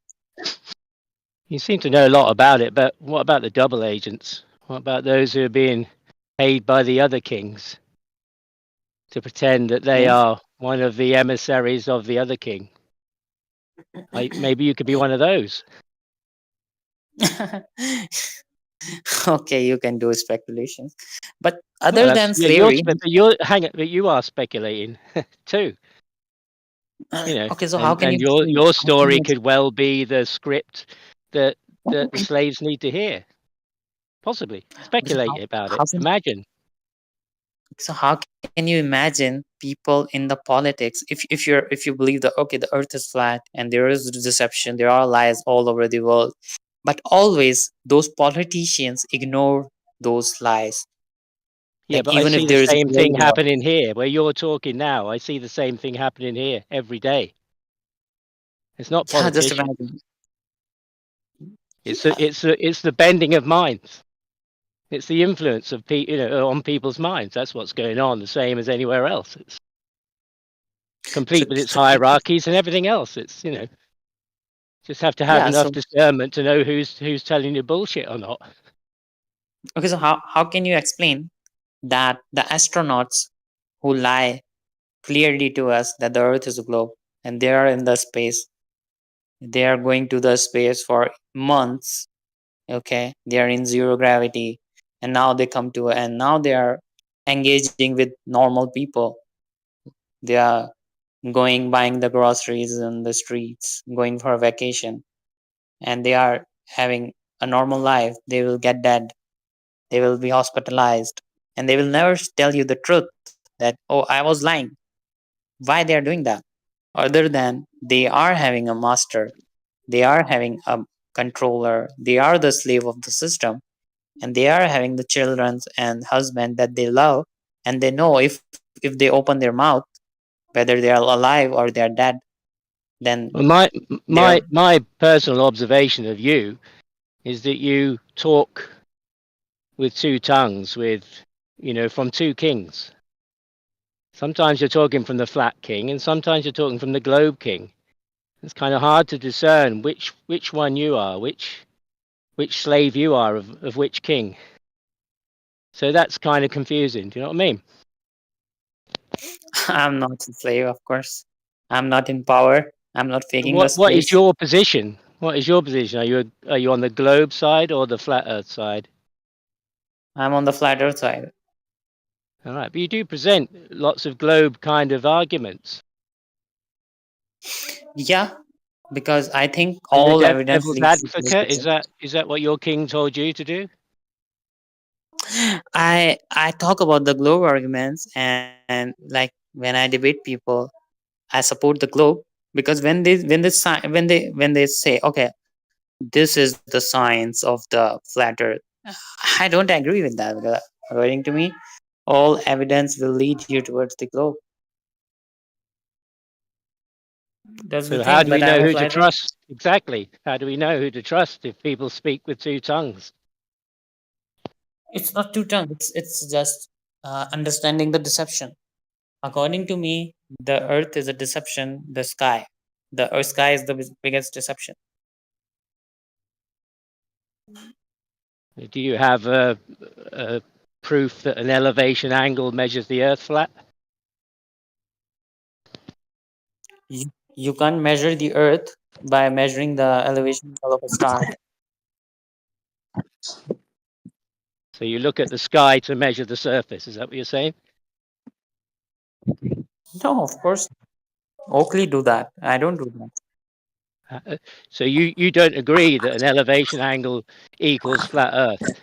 You seem to know a lot about it, but what about the double agents? What about those who are being paid by the other kings to pretend that they Hmm? are one of the emissaries of the other king? Maybe you could be one of those. Okay, you can do speculations, but Well, other that's than yeah. You're slavery, but you're hang it, but you are speculating too. okay, so how And can you explain, your how can story you could well be the script that the slaves need to hear. Possibly okay, so speculate about it. how can Imagine. so how can you imagine people in the politics, if you believe that, okay, the earth is flat and there is deception, there are lies all over the world, but always those politicians ignore those lies, Yeah, like, but I even see if the there is a same world thing war. happening here where you're talking now. I see the same thing happening here every day. It's not Yeah, just politicians. imagine. Yeah, It's the bending of minds. It's the influence of on people's minds. That's what's going on. The same as anywhere else. It's so, complete with its so people, hierarchies and everything else. It's just have to have yeah, enough so discernment to know who's telling you bullshit or not. okay, so how can you explain that the astronauts who lie clearly to us that the earth is a globe and they are in the space, They are going to the space for months. Okay, they are in zero gravity, and now they come to, and now they are engaging with normal people. They are going buying the groceries in the streets, going for a vacation, and they are having a normal life. They will get dead, they will be hospitalized, and they will never tell you the truth that, oh, I was lying. Why they are doing that? Other than they are having a master, they are having a controller, they are the slave of the system, and they are having the children and husband that they love, and they know if they open their mouth, whether they are alive or they are dead, then Well, my they're my my personal observation of you is that you talk with two tongues, with from two kings. Sometimes you're talking from the flat king, and sometimes you're talking from the globe king. It's kind of hard to discern which one you are, which slave you are of which king. So that's kind of confusing. Do you know what I mean? I'm not a slave, of course. I'm not in power. I'm not faking a What is space. your position? What is your position? Are you on the globe side or the flat Earth side? I'm on the flat earth side. All right, but you do present lots of globe kind of arguments. Yeah, because I think Are you a all evidence devil's leads you to advocate? it. Is that what your king told you to do? I talk about the globe arguments, and like when I debate people, I support the globe, because when they say, okay, this is the science of the flat earth, I don't agree with that, because according to me, all evidence will lead you towards the globe. That's the So how thing, do we but know I'm a who to flat earth. trust? Exactly. How do we know who to trust if people speak with two tongues? It's not two tongue, it's just understanding the deception. According to me, the earth is a deception, the earth sky is the biggest deception. Do you have a proof that an elevation angle measures the Earth flat? You can't measure the earth by measuring the elevation of a star. So you look at the sky to measure the surface. Is that what you're saying? No, of course. Oakley do that. I don't do that. So you don't agree that an elevation angle equals flat Earth?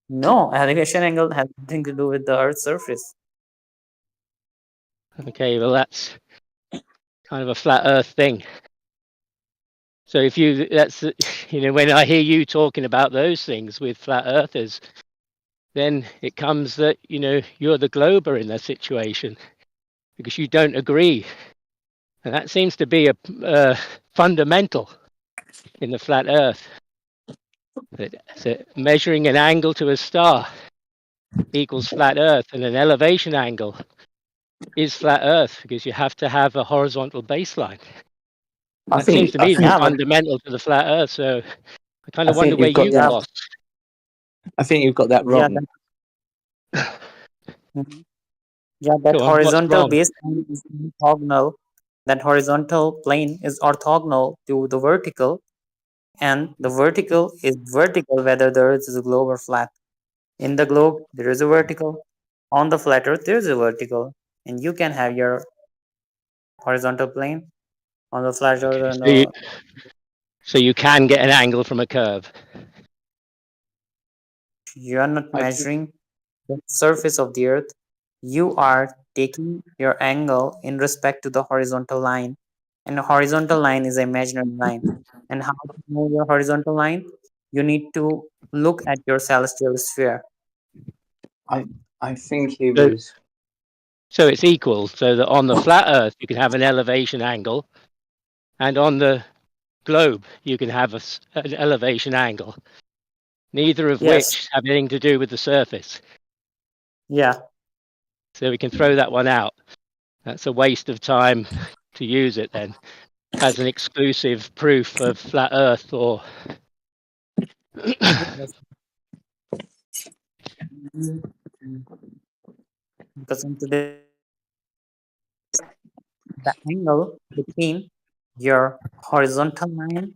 No, elevation angle has nothing to do with the earth's surface. Okay, well that's kind of a flat Earth thing. So if you that's when I hear you talking about those things with flat earthers, then it comes that you're the glober in that situation because you don't agree, and that seems to be a fundamental in the flat Earth. So measuring an angle to a star equals flat Earth, and an elevation angle is flat Earth because you have to have a horizontal baseline. I That seems think to I me to be think Yeah, but fundamental to the flat Earth. So I kind I of wonder think where you've got you've yeah, that. lost. I think you've got that yeah, wrong. mhm. Yeah, that Go on, what's horizontal wrong? baseline is orthogonal. That horizontal plane is orthogonal to the vertical, and the vertical is vertical whether the earth is a globe or flat. In the globe, there is a vertical. On the flat earth, there is a vertical. And you can have your horizontal plane on the flat earth Okay, and so you, the, so you can get an angle from a curve. you are not I think measuring the surface of the earth. You are taking your angle in respect to the horizontal line. And the horizontal line is an imaginary line. And how to know your horizontal line? You need to look at your celestial sphere. I I think he So, was. so it's equal. So that on the flat Earth you can have an elevation angle, and on the globe you can have an elevation angle. Neither of Yes. which have anything to do with the surface. Yeah. So we can throw that one out. That's a waste of time to use it then as an exclusive proof of flat Earth or Yes. Because in today's the angle between your horizontal line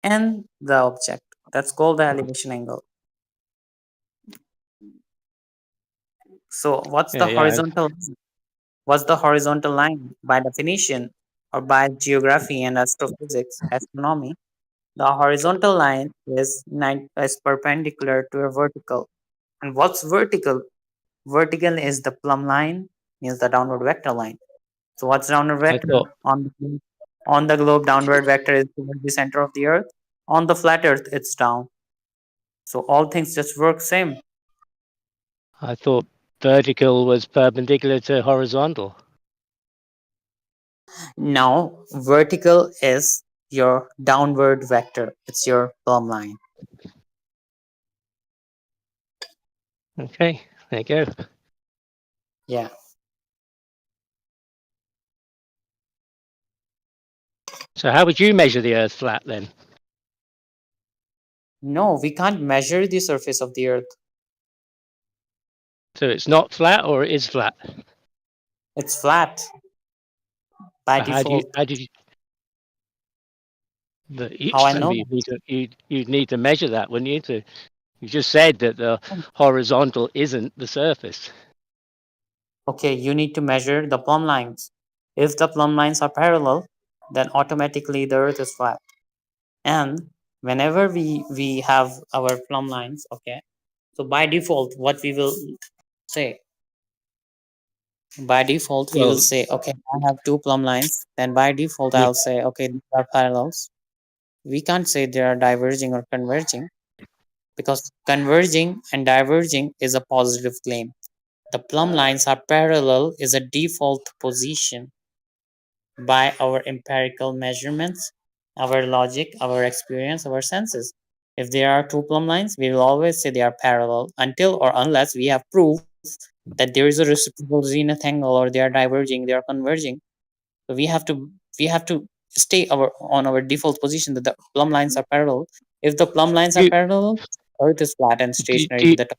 and the object. That's called the elevation angle. So Yeah. what's the horizontal line? By definition, or by geography and astrophysics, astronomy, the horizontal line is perpendicular to a vertical. And what's vertical? Vertical is the plumb line, means the downward vector line. So what's downward I vector? thought On the globe, downward vector is towards the center of the earth. On the flat earth, it's down. So all things just work same. I thought vertical was perpendicular to horizontal. Now, vertical is your downward vector. It's your plumb line. Okay, there you go. Yeah. So how would you measure the Earth flat then? No, we can't measure the surface of the earth. So it's not flat or it is flat? It's flat by How default. did you? But How each I time know you'd need to measure that, wouldn't you? You just said that the that? horizontal isn't the surface. Okay, you need to measure the plumb lines. If the plumb lines are parallel, then automatically the earth is flat. And whenever we have our plumb lines, okay, so by default, what we will say, by default, we will Well, say, okay, I have two plumb lines. Then by default, yeah, I'll say, okay, these are parallels. We can't say they are diverging or converging because converging and diverging is a positive claim. The plumb lines are parallel is a default position by our empirical measurements, our logic, our experience, our senses. If there are two plumb lines, we will always say they are parallel until or unless we have proof that there is a reciprocal zenith angle or they are diverging, they are converging. So we have to stay on our default position that the plumb lines are parallel. If the plumb lines are do, parallel, Earth is flat and do, stationary do, to the top.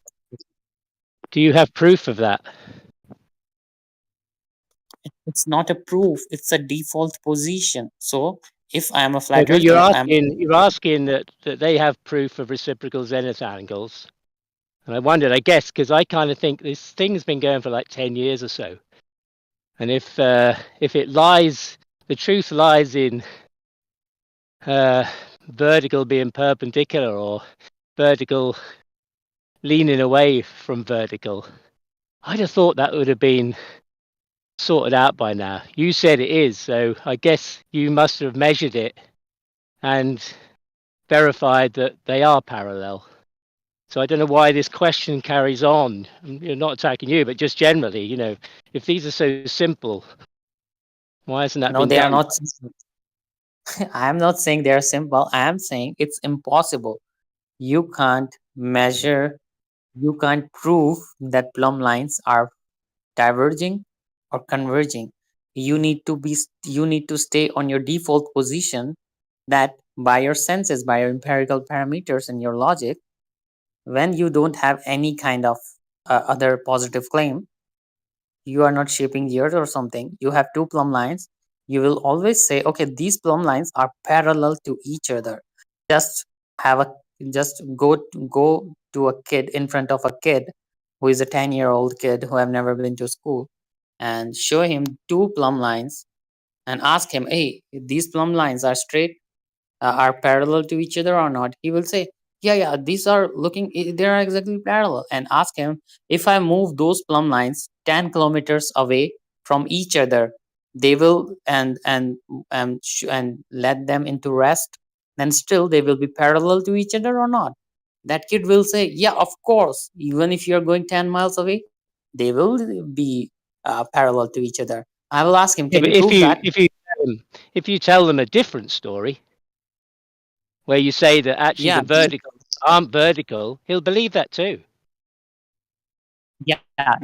do you have proof of that? It's not a proof, it's a default position. So if I am a No, flat but you're earther, I'm asking that they have proof of reciprocal zenith angles. And I wondered, I guess, because I kind of think this thing's been going for like 10 years or so. And if it lies, the truth lies in vertical being perpendicular or vertical leaning away from vertical, I'd have thought that would have been sorted out by now. You said it is, so I guess you must have measured it and verified that they are parallel. So I don't know why this question carries on. You're not attacking you, but just generally, if these are so simple, why hasn't that no, been they are done? not. I am not saying they are simple. I am saying it's impossible. You can't measure, you can't prove that plumb lines are diverging or converging. You need to stay on your default position that by your senses, by your empirical parameters and your logic, when you don't have any kind of other positive claim, you are not shaping the earth or something, you have two plumb lines, you will always say, okay, these plumb lines are parallel to each other. Just have a go to a kid in front of a kid who is a 10-year-old kid who have never been to school and show him two plumb lines and ask him, hey, these plumb lines are straight, are parallel to each other or not. He will say, yeah, these are they are exactly parallel. And ask him, if I move those plumb lines 10 kilometers away from each other, they will and let them into rest, then still they will be parallel to each other or not. That kid will say, yeah, of course, even if you're going 10 miles away, they will be parallel to each other. I will ask him, Yeah, can but you prove that? if you tell them a different story where you say that actually Yeah, the verticals aren't vertical, he'll believe that too. yeah,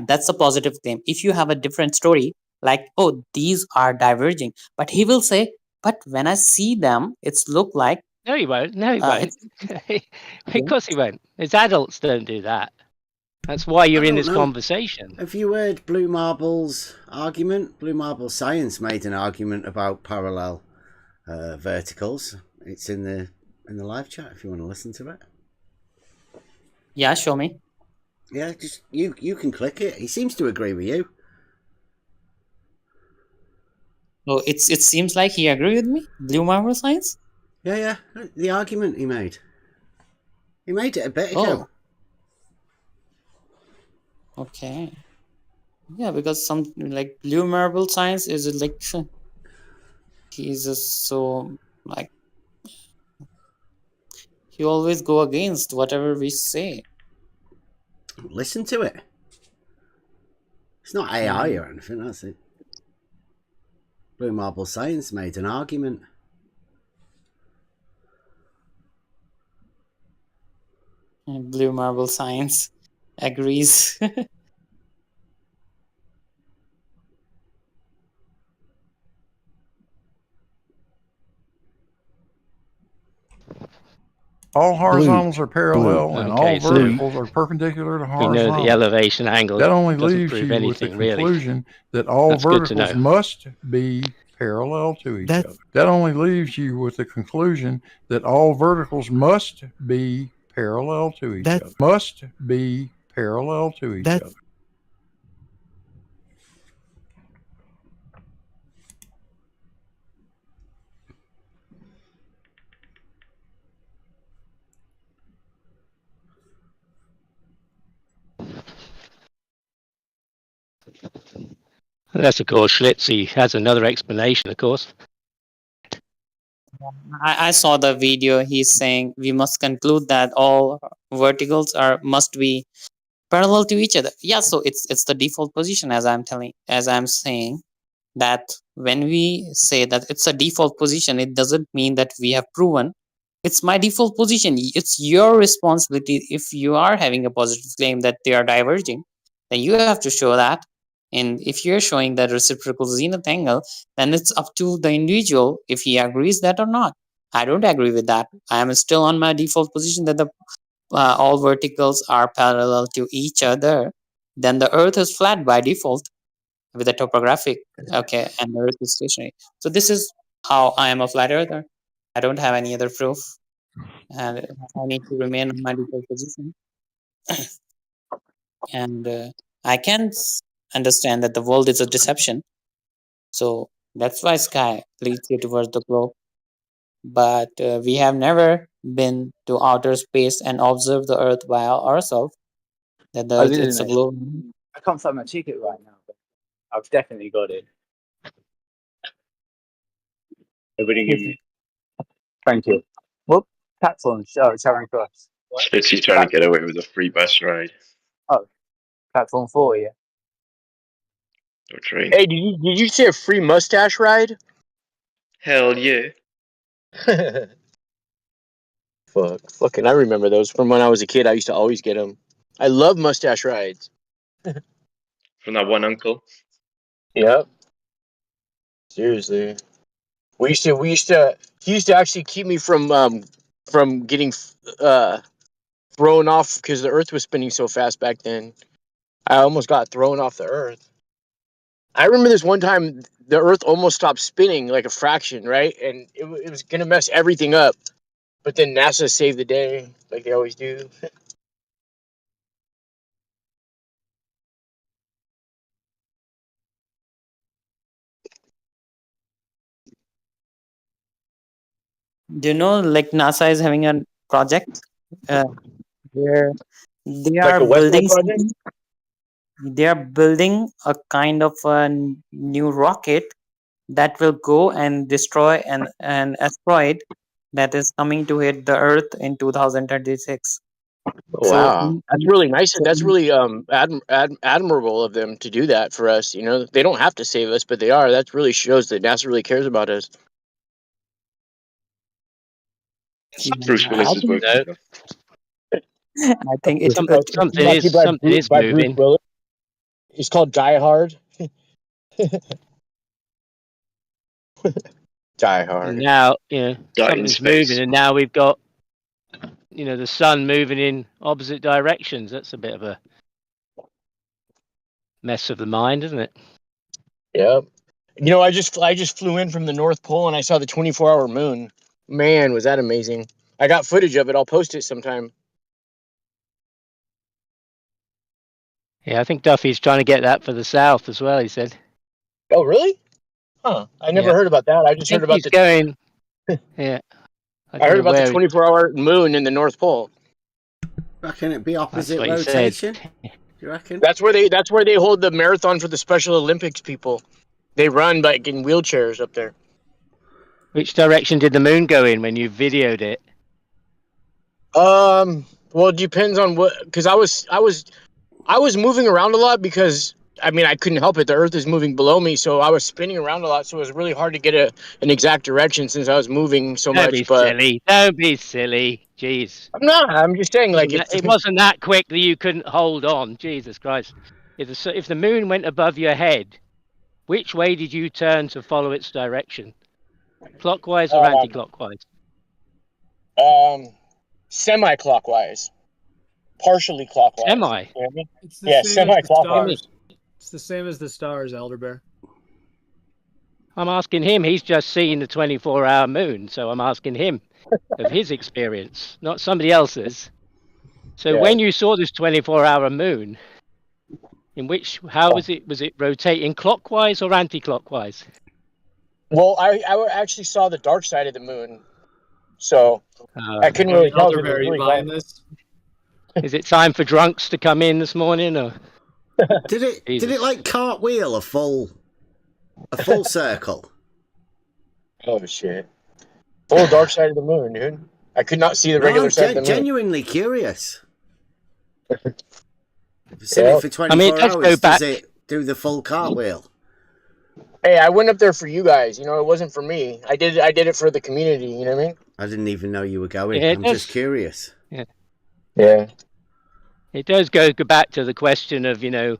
that's a positive claim. If you have a different story, like, oh, these are diverging, but he will say, but when I see them, it's look like No, he won't. No, he won't. it's Of course he won't. As adults don't do that. That's why I you're in don't this know. conversation. Have you heard Blue Marble's argument? Blue Marble Science made an argument about parallel. verticals. It's in the live chat if you want to listen to it. Yeah, show me. Yeah, just you can click it. He seems to agree with you. So it seems like he agreed with me. Blue marble science. Yeah. The argument he made. He made it a bit ago. Okay. Yeah, because some like blue marble science is like he's just so like he always go against whatever we say. Listen to it. It's not AI or anything, that's it. Blue Marble Science made an argument. Blue marble science agrees. All horizontals are parallel and all Okay, so verticals are perpendicular to we know the horizontal. elevation angle That only doesn't leaves prove you with the anything really. conclusion that all That's good to verticals know. must be parallel to each other. That only leaves you with the conclusion that all verticals must be parallel to each other. Must be parallel to each other. That's of course Schlitzie has another explanation, of course. I saw the video. He's saying we must conclude that all verticals must be parallel to each other. Yeah, so it's the default position as I'm saying that when we say that it's a default position, it doesn't mean that we have proven. It's my default position. It's your responsibility if you are having a positive claim that they are diverging, then you have to show that. And if you're showing that reciprocal zenith angle, then it's up to the individual if he agrees that or not. I don't agree with that. I am still on my default position that the all verticals are parallel to each other. Then the Earth is flat by default with the topographic. Okay, and the Earth is stationary. So this is how I am a flat earther. I don't have any other proof, and I need to remain on my default position. And I can understand that the world is a deception. So that's why sky leads you towards the globe. But we have never been to outer space and observed the Earth by ourselves. That the I Earth, didn't it's a know. globe. I can't find my ticket right now, but I've definitely got it. Everybody give me. Thank you. What platform? Oh, Charing Cross. It's trying to get away with a free bus ride Oh, platform 4, yeah. or train. Hey, did you say a free mustache ride? Hell yeah. Fucking, I remember those from when I was a kid. I used to always get them. I love mustache rides. From that one uncle. Yep. Seriously. He used to actually keep me from getting thrown off because the Earth was spinning so fast back then. I almost got thrown off the Earth. I remember this one time the Earth almost stopped spinning like a fraction, right? And it was gonna mess everything up. But then NASA saved the day, like they always do. Do you know, like NASA is having a project uh, where they Like are a Westworld building project? something. They are building a kind of a new rocket that will go and destroy an asteroid that is coming to hit the Earth in 2036. So, Wow, that's really nice. so That's really admirable of them to do that for us. You know, they don't have to save us, but they are. That really shows that NASA really cares about us. Bruce I Willis is think working. No, I think it, something is By Bruce moving. Willis. It's called Die Hard. Die And Hard. now, Got in something's moving, space. and now we've got, the sun moving in opposite directions. That's a bit of a mess of the mind, isn't it? Yep. You know, I just flew in from the North Pole and I saw the 24-hour moon. Man, was that amazing! I got footage of it. I'll post it sometime. Yeah, I think Duffy's trying to get that for the south as well. He said. Oh, really? Huh? I never Yeah, heard about that. I I just heard think about he's going. Yeah, I I don't heard know about the where. 24-hour moon in the North Pole. Reckon it'd be That's opposite what he said. rotation? Do you reckon? That's where they hold the marathon for the Special Olympics people. They run like in wheelchairs up there. Which direction did the moon go in when you videoed it? Well, it depends on what, because I was moving around a lot because I mean I couldn't help it. The Earth is moving below me, so I was spinning around a lot. So it was really hard to get an exact direction since I was moving so Don't much. be But silly. Don't be silly. Jeez. I'm not. I'm just saying, like if It wasn't that quick that you couldn't hold on. Jesus Christ. If the moon went above your head, which way did you turn to follow its direction? Clockwise or anti-clockwise? Semi-clockwise, partially clockwise. Semi. You know what I mean? It's the Yeah, same as the semi-clockwise. stars. It's the same as the stars, Elder Bear. I'm asking him. He's just seen the 24-hour moon, so I'm asking him of his experience, not somebody else's. So Yeah. when you saw this 24-hour moon, how was it? Was it rotating clockwise or anti-clockwise? Well, I actually saw the dark side of the moon, so I couldn't really tell. Elder Bear, are you buying this? Is it time for drunks to come in this morning, or Did it like cartwheel a full circle? Oh shit! Full dark side of the moon, dude. I could not see the regular side of the moon. Genuinely curious. You've seen it for 24 I mean, let's hours. go back. Does it do the full cartwheel? Hey, I went up there for you guys. You know, it wasn't for me. I did it for the community. You know what I mean? I didn't even know you were going. Yeah, I'm just curious. Yeah. Yeah. It does go back to the question of, it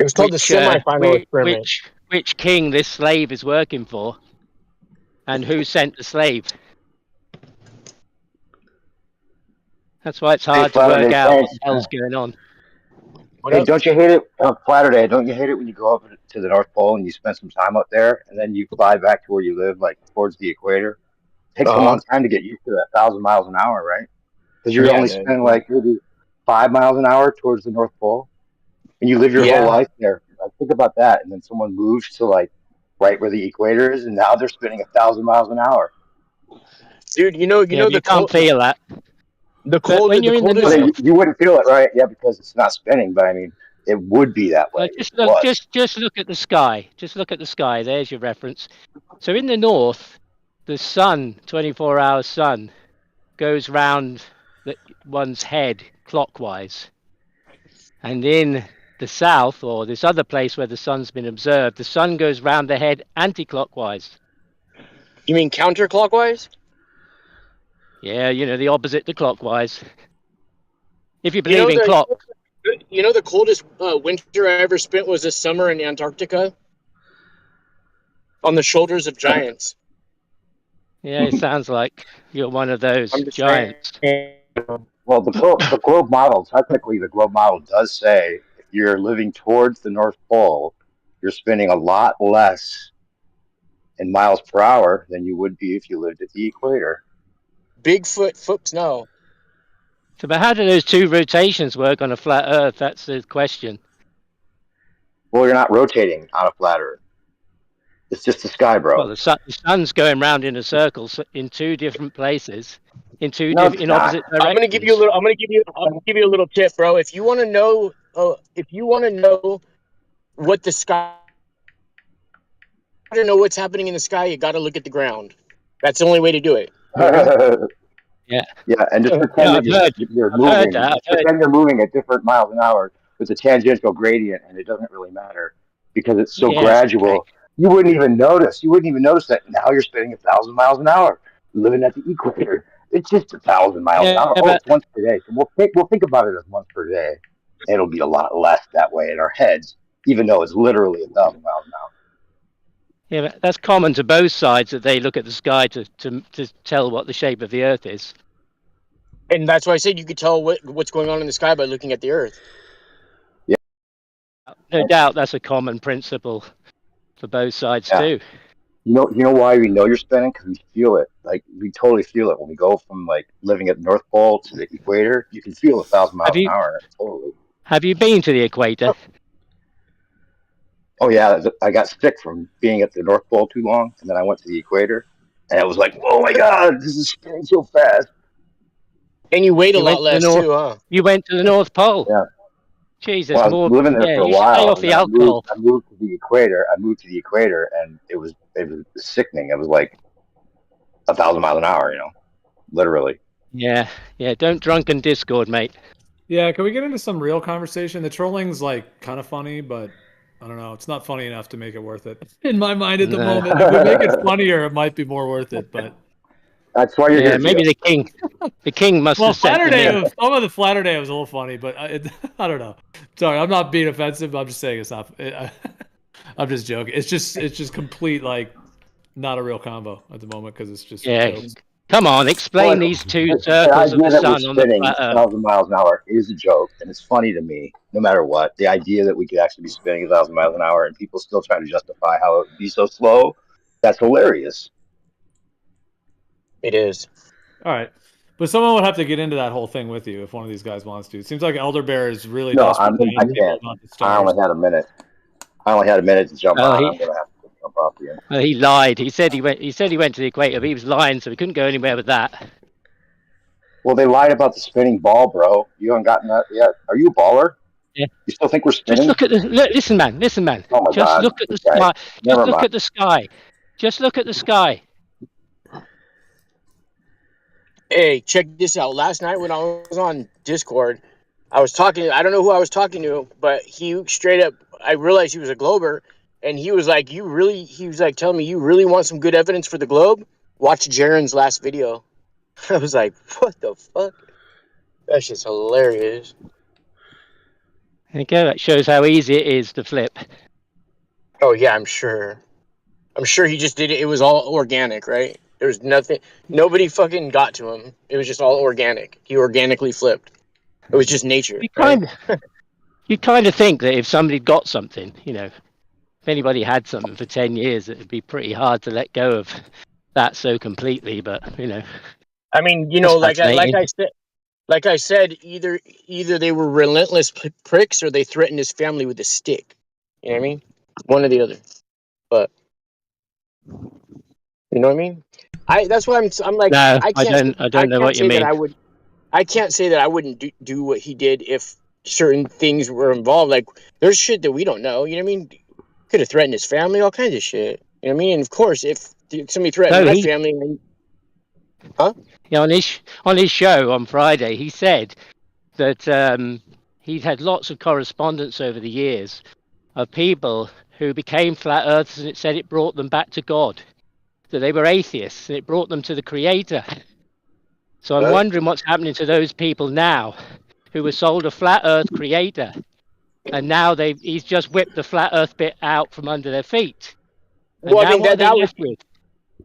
was called the semi-final experiment. Which king this slave is working for, and who sent the slave. That's why it's hard to work out what the hell's going on. Hey, don't you hate it on Saturday? Don't you hate it when you go up to the North Pole and you spend some time up there, and then you fly back to where you live, like towards the equator? It takes a long time to get used to that 1,000 miles an hour, right? Because you're only spending like maybe 5 miles an hour towards the North Pole, and you live your whole life there. Like, think about that, and then someone moves to like right where the equator is, and now they're spending 1,000 miles an hour. Dude, you know, you can't feel that. The cold. When you're in the north, you wouldn't feel it, right? Yeah, because it's not spinning. But I mean, it would be that way. Just look at the sky. Just look at the sky. There's your reference. So in the north, the sun, 24-hour sun, goes round one's head clockwise, and in the south, or this other place where the sun's been observed, the sun goes round the head anti-clockwise. You mean counterclockwise? Yeah, the opposite to clockwise. If you believe in clock. You know, the coldest winter I ever spent was this summer in Antarctica on the shoulders of giants. Yeah, it sounds like you're one of those giants. Well, the globe model, technically the globe model does say if you're living towards the North Pole, you're spending a lot less in miles per hour than you would be if you lived at the equator. Bigfoot foot snow. So, but how do those two rotations work on a flat Earth? That's the question. Well, you're not rotating on a flat Earth. It's just the sky, bro. Well, the sun's going round in a circle in two different places, in opposite directions. I'm gonna give you a little tip, bro. If you want to know, what the sky, to know what's happening in the sky, you got to look at the ground. That's the only way to do it. Yeah, and just pretend you're moving. Pretend you're moving at different miles an hour with a tangential gradient, and it doesn't really matter because it's so gradual. Okay. You wouldn't even notice. that now you're spending 1,000 miles an hour living at the equator. It's just 1,000 miles an hour. It's once per day. So we'll think about it as once per day. It'll be a lot less that way in our heads, even though it's literally 1,000 miles an hour. Yeah, but that's common to both sides, that they look at the sky to tell what the shape of the Earth is. And that's why I said you could tell what's going on in the sky by looking at the Earth. Yeah. No doubt that's a common principle. for both sides Yeah. too. You know why we know you're spinning? Because we feel it. Like we totally feel it when we go from like living at the North Pole to the equator. You can feel 1,000 miles an hour. Totally. Have you been to the equator? Oh yeah, I got sick from being at the North Pole too long, and then I went to the equator, and I was like, "Oh my god, this is spinning so fast!" And you wait a You lot went to the less North. too, huh? You went to the North Pole. Yeah. Jesus, Well, I was more. living there Yeah, for a you should stay while, off and the then alcohol. I moved to the equator. I moved to the equator, and it was sickening. It was like 1,000 miles an hour. Literally. Yeah, don't drunken Discord, mate. Yeah, can we get into some real conversation? The trolling's like kind of funny, but I don't know. It's not funny enough to make it worth it in my mind at the No. moment. If we make it funnier, it might be more worth it. But That's why you're Yeah, here, maybe Gio. the king must well, have sent them in. some of the Flatter Day was a little funny, but I don't know. Sorry, I'm not being offensive. I'm just saying it's not. I'm just joking. It's just complete like not a real combo at the moment because it's just jokes. Come on, explain Well, these two the circles of idea the that we're sun on the spinning flat Earth. 1,000 miles an hour is a joke, and it's funny to me, no matter what. The idea that we could actually be spinning 1,000 miles an hour and people still trying to justify how it would be so slow, that's hilarious. It is. All right. But someone would have to get into that whole thing with you if one of these guys wants to. It seems like Elder Bear is really No, desperate to I ask people can't. about the I stars. only had a minute. I only had a minute to jump Oh, on. I'm going to have to jump off again. Well, he lied. He said he went to the equator, but he was lying, so we couldn't go anywhere with that. Well, they lied about the spinning ball, bro. You haven't gotten that yet. Are you a baller? Yeah. You still think we're spinning? Just look at the listen, man. Oh my Just God. look at the Okay. sky. Never Just look mind. at the sky. Just look at the sky. Hey, check this out. Last night when I was on Discord, I was talking. I don't know who I was talking to, but he straight up. I realized he was a glober, and he was like, "You really?" He was like telling me, "You really want some good evidence for the globe? Watch Jaren's last video." I was like, "What the fuck?" That's just hilarious. Okay, that shows how easy it is to flip. Oh yeah, I'm sure. I'm sure he just did it. It was all organic, right? There was nothing. Nobody fucking got to him. It was just all organic. He organically flipped. It was just nature, right? You kind of think that if somebody got something, if anybody had something for 10 years, it'd be pretty hard to let go of that so completely. But I mean, like I said, either they were relentless pricks or they threatened his family with a stick. You know what I mean? One or the other. But you know what I mean? That's why I'm like, no, I can't I don't know what you mean. I can't say that I wouldn't do what he did if certain things were involved. Like there's shit that we don't know. You know what I mean? Could have threatened his family, all kinds of shit. You know what I mean? And of course, if somebody threatened my family, huh? Yeah, on his show on Friday, he said that he'd had lots of correspondence over the years of people who became flat earthers, and it said it brought them back to God. That they were atheists, and it brought them to the Creator. So I'm wondering what's happening to those people now who were sold a flat earth creator, and now he's just whipped the flat earth bit out from under their feet. And well, I mean what are they left with?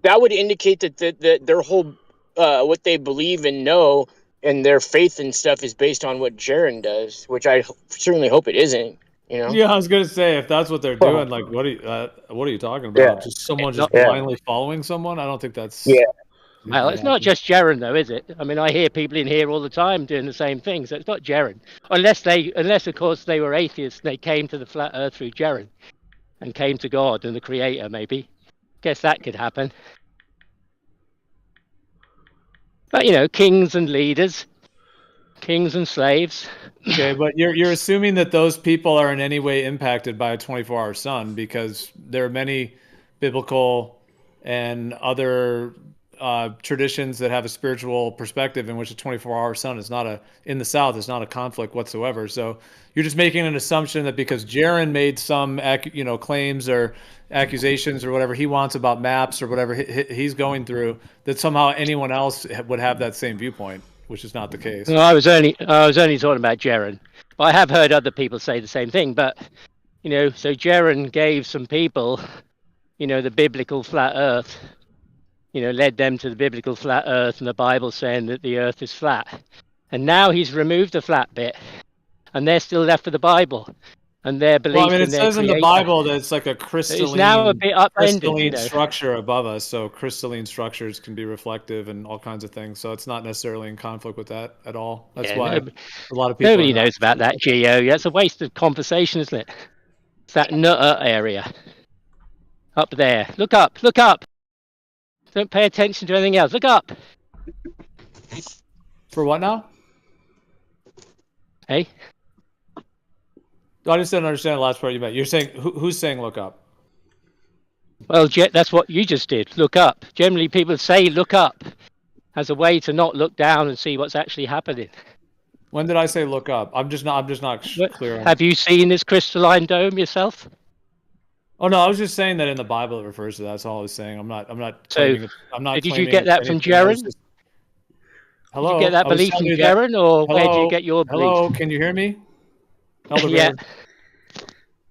That would indicate that their whole what they believe and know and their faith and stuff is based on what Jaren does, which I certainly hope it isn't. Yeah, I was gonna say if that's what they're doing, like what are you talking about? Yeah. Just someone just blindly following someone? I don't think that's Well, it's not just Jaren, though, is it? I mean, I hear people in here all the time doing the same thing, so it's not Jaren. Unless of course they were atheists and they came to the flat earth through Jaren and came to God and the Creator, maybe. Guess that could happen. But kings and leaders, kings and slaves. Okay, but you're assuming that those people are in any way impacted by a 24-hour sun because there are many biblical and other traditions that have a spiritual perspective in which a 24-hour sun is not in the South is not a conflict whatsoever. So you're just making an assumption that because Jaren made some claims or accusations or whatever he wants about maps or whatever he's going through, that somehow anyone else would have that same viewpoint, which is not the case. No, I was only talking about Jaren, but I have heard other people say the same thing. But so Jaren gave some people, the biblical flat Earth, led them to the biblical flat Earth and the Bible saying that the Earth is flat, and now he's removed the flat bit, and they're still left with the Bible. and their belief Well, I mean, in it their says in the creator. Bible that it's like a It's now a bit upended, you know. structure above us. So crystalline structures can be reflective and all kinds of things. So it's not necessarily in conflict with that at all. That's why a lot of people. Nobody knows about that geo. That's a waste of conversation, isn't it? It's that nutter area up there. Look up. Look up. Don't pay attention to anything else. Look up. For what now? Hey? I just didn't understand the last part you meant. You're saying who's saying look up? Well, that's what you just did. Look up. Generally, people say look up as a way to not look down and see what's actually happening. When did I say look up? I'm just not clear. Have you seen this crystalline dome yourself? Oh no, I was just saying that in the Bible it refers to that. That's all I was saying. I'm not. So, did you get that from Jaron? Hello. Did you get that belief from Jaron, or where did you get your belief? Hello, can you hear me? Yeah.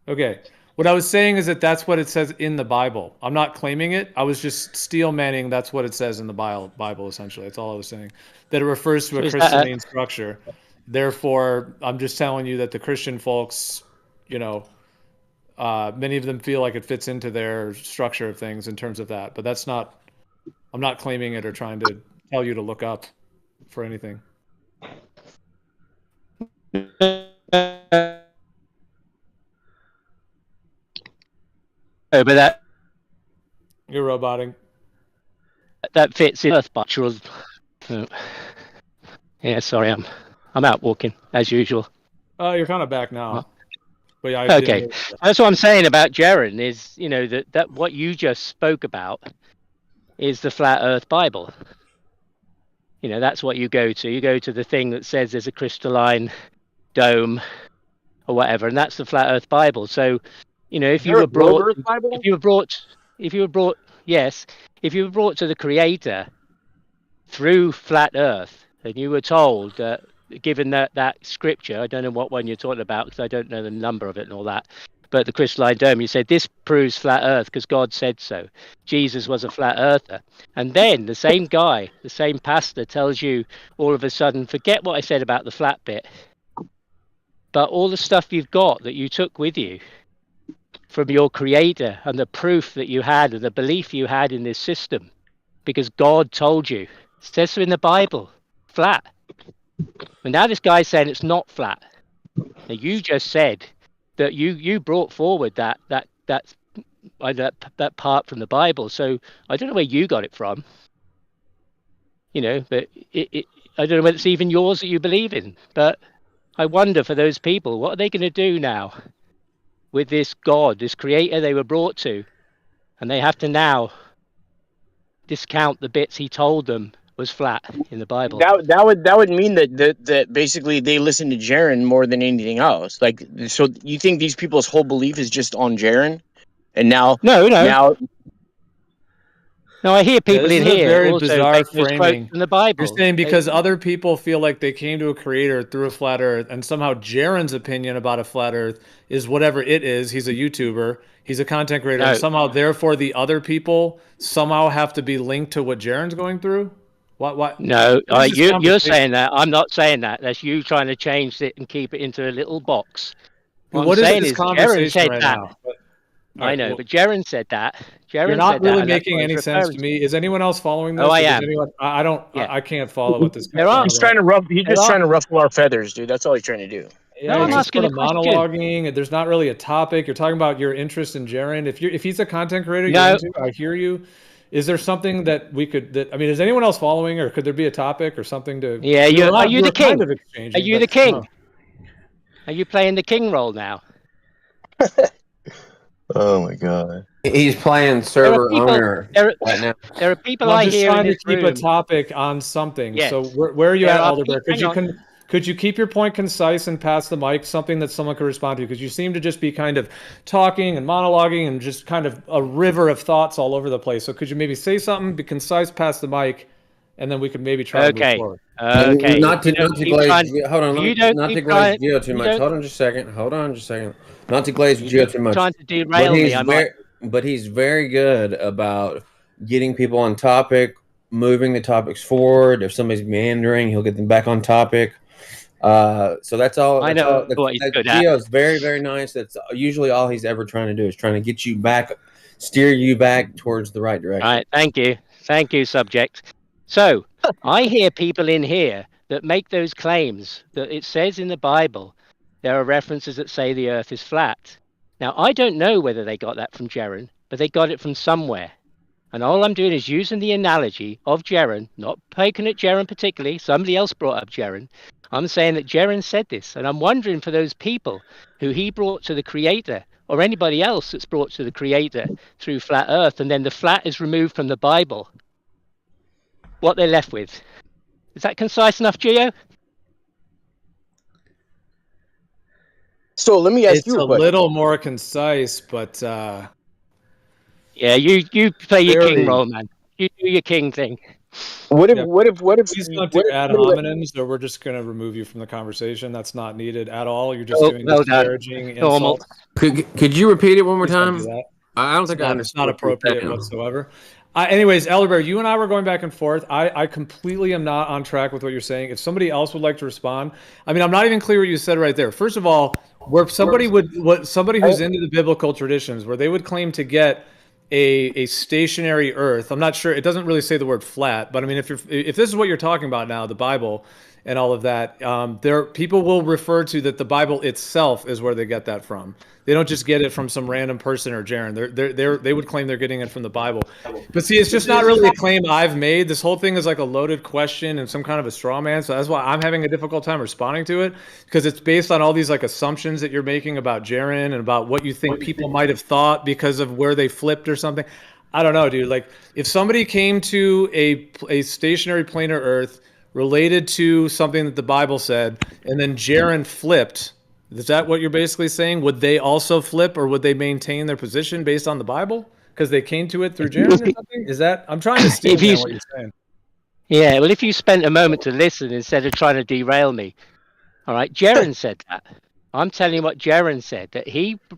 Okay. What I was saying is that that's what it says in the Bible. I'm not claiming it. I was just steel manning that's what it says in the Bible, essentially. That's all I was saying. That it refers to a crystalline structure. Therefore, I'm just telling you that the Christian folks, you know, many of them feel like it fits into their structure of things in terms of that. But that's not, I'm not claiming it or trying to tell you to look up for anything. But that you're roboting. That fits in Earth structural. Yeah, sorry, I'm out walking as usual. Oh, you're kind of back now. But yeah, okay, that's what I'm saying about Jaron is, you know, that what you just spoke about is the flat Earth Bible. You know, that's what you go to. You go to the thing that says there's a crystalline dome or whatever, and that's the flat Earth Bible. So, you know, if you were brought to the Creator through flat Earth, and you were told that, given that scripture, I don't know what one you're talking about because I don't know the number of it and all that, but the crystalline dome, you said this proves flat Earth because God said so. Jesus was a flat earther. And then the same guy, the same pastor tells you all of a sudden, forget what I said about the flat bit, but all the stuff you've got that you took with you from your Creator and the proof that you had and the belief you had in this system, because God told you. It says so in the Bible, flat. But now this guy's saying it's not flat. Now you just said that you brought forward that part from the Bible. So I don't know where you got it from. You know, but I don't know whether it's even yours that you believe in. But I wonder for those people, what are they going to do now with this God, this Creator they were brought to, and they have to now discount the bits he told them was flat in the Bible. That would mean that basically they listen to Jaron more than anything else. Like, so you think these people's whole belief is just on Jaron, and now No, I hear people in here very also bizarre make those quotes from the Bible. You're saying because other people feel like they came to a creator through a flat earth, and somehow Jaron's opinion about a flat earth is whatever it is. He's a YouTuber. He's a content creator. No. And somehow, therefore, the other people somehow have to be linked to what Jaron's going through? What? No, you're saying that. I'm not saying that. That's you trying to change it and keep it into a little box. What is this conversation right now? I know, but Jaron said that. You're not really making any sense to me. Is anyone else following this? Oh, I am. I don't. Yeah. I can't follow what this. He's trying to ruffle our feathers, dude. That's all he's trying to do. Yeah, no, I'm asking a monologuing. There's not really a topic. You're talking about your interest in Jaron. If he's a content creator, you're into, I hear you. Is there something that we could? I mean, is anyone else following, or could there be a topic or something to? Yeah, are you the king? Are you the king? Are you playing the king role now? Oh my god. He's playing server owner right now. There are people I hear trying in to this keep room. a topic on something. Yes. So where are you at, Alderberg? Could you keep your point concise and pass the mic, something that someone could respond to? Because you seem to just be kind of talking and monologuing and just kind of a river of thoughts all over the place. So could you maybe say something, be concise, pass the mic, and then we could maybe try to move forward. Okay. Not to glaze. Hold on. Not to glaze Geo too much. Hold on just a second. Not to glaze Geo too much. Trying to derail me. But he's very good about getting people on topic, moving the topics forward. If somebody's meandering, he'll get them back on topic. So that's all. I know what he's good at. Geo's very, very nice. That's usually all he's ever trying to do is trying to get you back, steer you back towards the right direction. All right, thank you, subject. So I hear people in here that make those claims that it says in the Bible there are references that say the Earth is flat. Now I don't know whether they got that from Jaren, but they got it from somewhere. And all I'm doing is using the analogy of Jaren, not poking at Jaren particularly. Somebody else brought up Jaren. I'm saying that Jaren said this, and I'm wondering for those people who he brought to the Creator, or anybody else that's brought to the Creator through flat Earth, and then the flat is removed from the Bible, what they're left with. Is that concise enough, Geo? So let me ask it's you a a question. little more concise, but yeah, you play your king role, man. You do your king thing. What if Please don't do ad hominems, or we're just going to remove you from the conversation. That's not needed at all. You're just doing disparaging insults. Could you repeat it one more time? Do that. I don't think I understood. It's not appropriate whatsoever. Anyways, Elderbear, you and I were going back and forth. I completely am not on track with what you're saying. If somebody else would like to respond, I mean, I'm not even clear what you said right there. First of all, where somebody who's into the biblical traditions, where they would claim to get a stationary Earth. I'm not sure. It doesn't really say the word flat, but I mean, if this is what you're talking about now, the Bible and all of that, people will refer to that the Bible itself is where they get that from. They don't just get it from some random person or Jaren. They would claim they're getting it from the Bible. But see, it's just not really a claim I've made. This whole thing is like a loaded question and some kind of a straw man. So that's why I'm having a difficult time responding to it, because it's based on all these like assumptions that you're making about Jaren and about what you think people might have thought because of where they flipped or something. I don't know, dude. Like if somebody came to a stationary planar Earth related to something that the Bible said, and then Jaren flipped. Is that what you're basically saying? Would they also flip, or would they maintain their position based on the Bible because they came to it through Jaren or something? Is that? I'm trying to steal what you're saying. Yeah, well, if you spent a moment to listen instead of trying to derail me, all right. Jaren said that. I'm telling you what Jaren said. That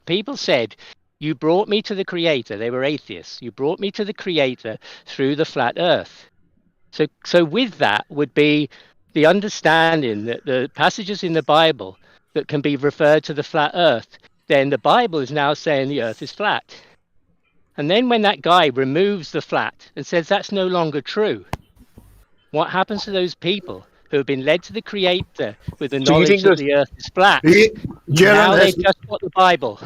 people said, you brought me to the Creator. They were atheists. You brought me to the Creator through the flat Earth. So with that would be the understanding that the passages in the Bible that can be referred to the flat Earth, then the Bible is now saying the Earth is flat. And then when that guy removes the flat and says that's no longer true, what happens to those people who have been led to the Creator with the knowledge that the Earth is flat? Now they've just got the Bible.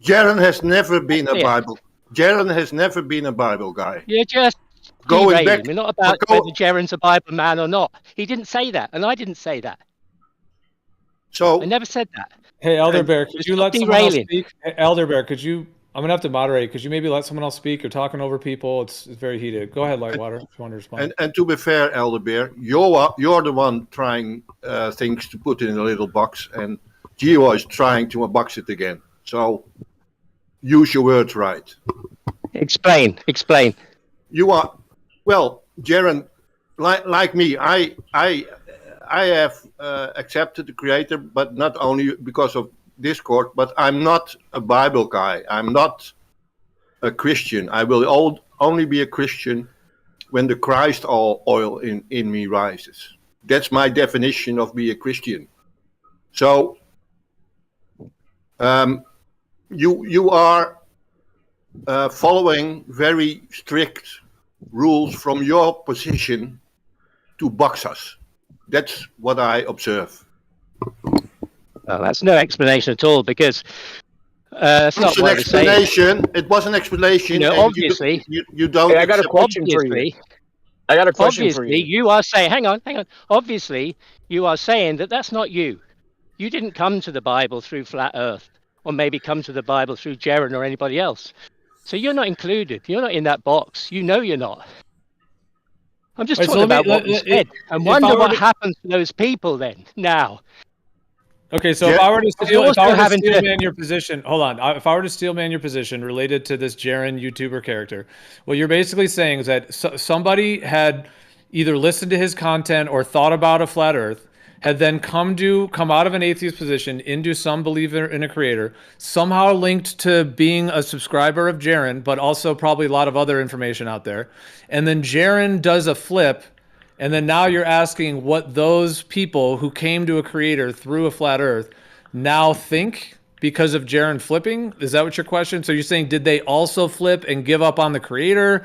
Jaren has never been a Bible. Jaren has never been a Bible guy. You're just going back. We're not about whether Jaren's a Bible man or not. He didn't say that, and I didn't say that. So I never said that. Hey, Elderbear, could you let someone else speak? Hey, Elderbear, could you? I'm gonna have to moderate. Could you maybe let someone else speak? You're talking over people. It's very heated. Go ahead, Lightwater, if you want to respond. And to be fair, Elderbear, you're the one trying things to put in a little box, and Geo is trying to box it again. So use your words right. Explain. You are Jaren, like me. I have accepted the Creator, but not only because of Discord, but I'm not a Bible guy. I'm not a Christian. I will only be a Christian when the Christ oil in me rises. That's my definition of being a Christian. So you are following very strict rules from your position to box us. That's what I observe. Well, that's no explanation at all, because it's not an explanation. It was an explanation. You know, obviously, you don't. Hey, I got a question for you. Obviously, you are saying, hang on. Obviously, you are saying that that's not you. You didn't come to the Bible through flat Earth, or maybe come to the Bible through Jaren or anybody else. So you're not included. You're not in that box. You know you're not. I'm just talking about what was said, and wonder what happens to those people then. Now. Okay, so if I were to steel man your position, hold on. If I were to steel man your position related to this Jaren YouTuber character, what you're basically saying is that somebody had either listened to his content or thought about a flat Earth, had then come out of an atheist position into some believer in a creator, somehow linked to being a subscriber of Jaren, but also probably a lot of other information out there. And then Jaren does a flip And then now you're asking what those people who came to a creator through a flat earth now think because of Jaren flipping? Is that what your question? So you're saying, did they also flip and give up on the creator?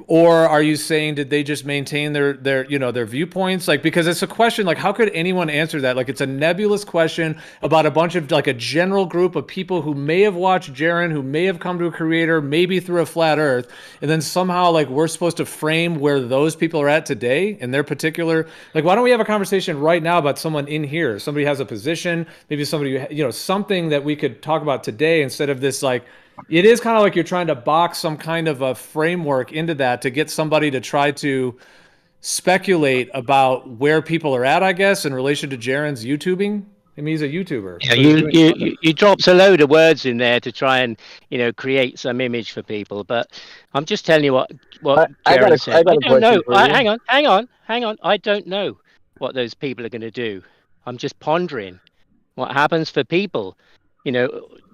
Or are you saying, did they just maintain their viewpoints? Like, because it's a question, like, how could anyone answer that? Like, it's a nebulous question about a bunch of, like, a general group of people who may have watched Jaren, who may have come to a creator, maybe through a flat earth. And then somehow, like, we're supposed to frame where those people are at today in their particular, like, why don't we have a conversation right now about someone in here? Somebody has a position, maybe somebody, something that we could talk about today instead of this, like, it is kind of like you're trying to box some kind of a framework into that to get somebody to try to speculate about where people are at, I guess, in relation to Jaren's YouTubing. I mean, he's a YouTuber. Yeah, you dropped a load of words in there to try and create some image for people, but I'm just telling you what Jaren said. I don't know. Hang on. I don't know what those people are going to do. I'm just pondering what happens for people.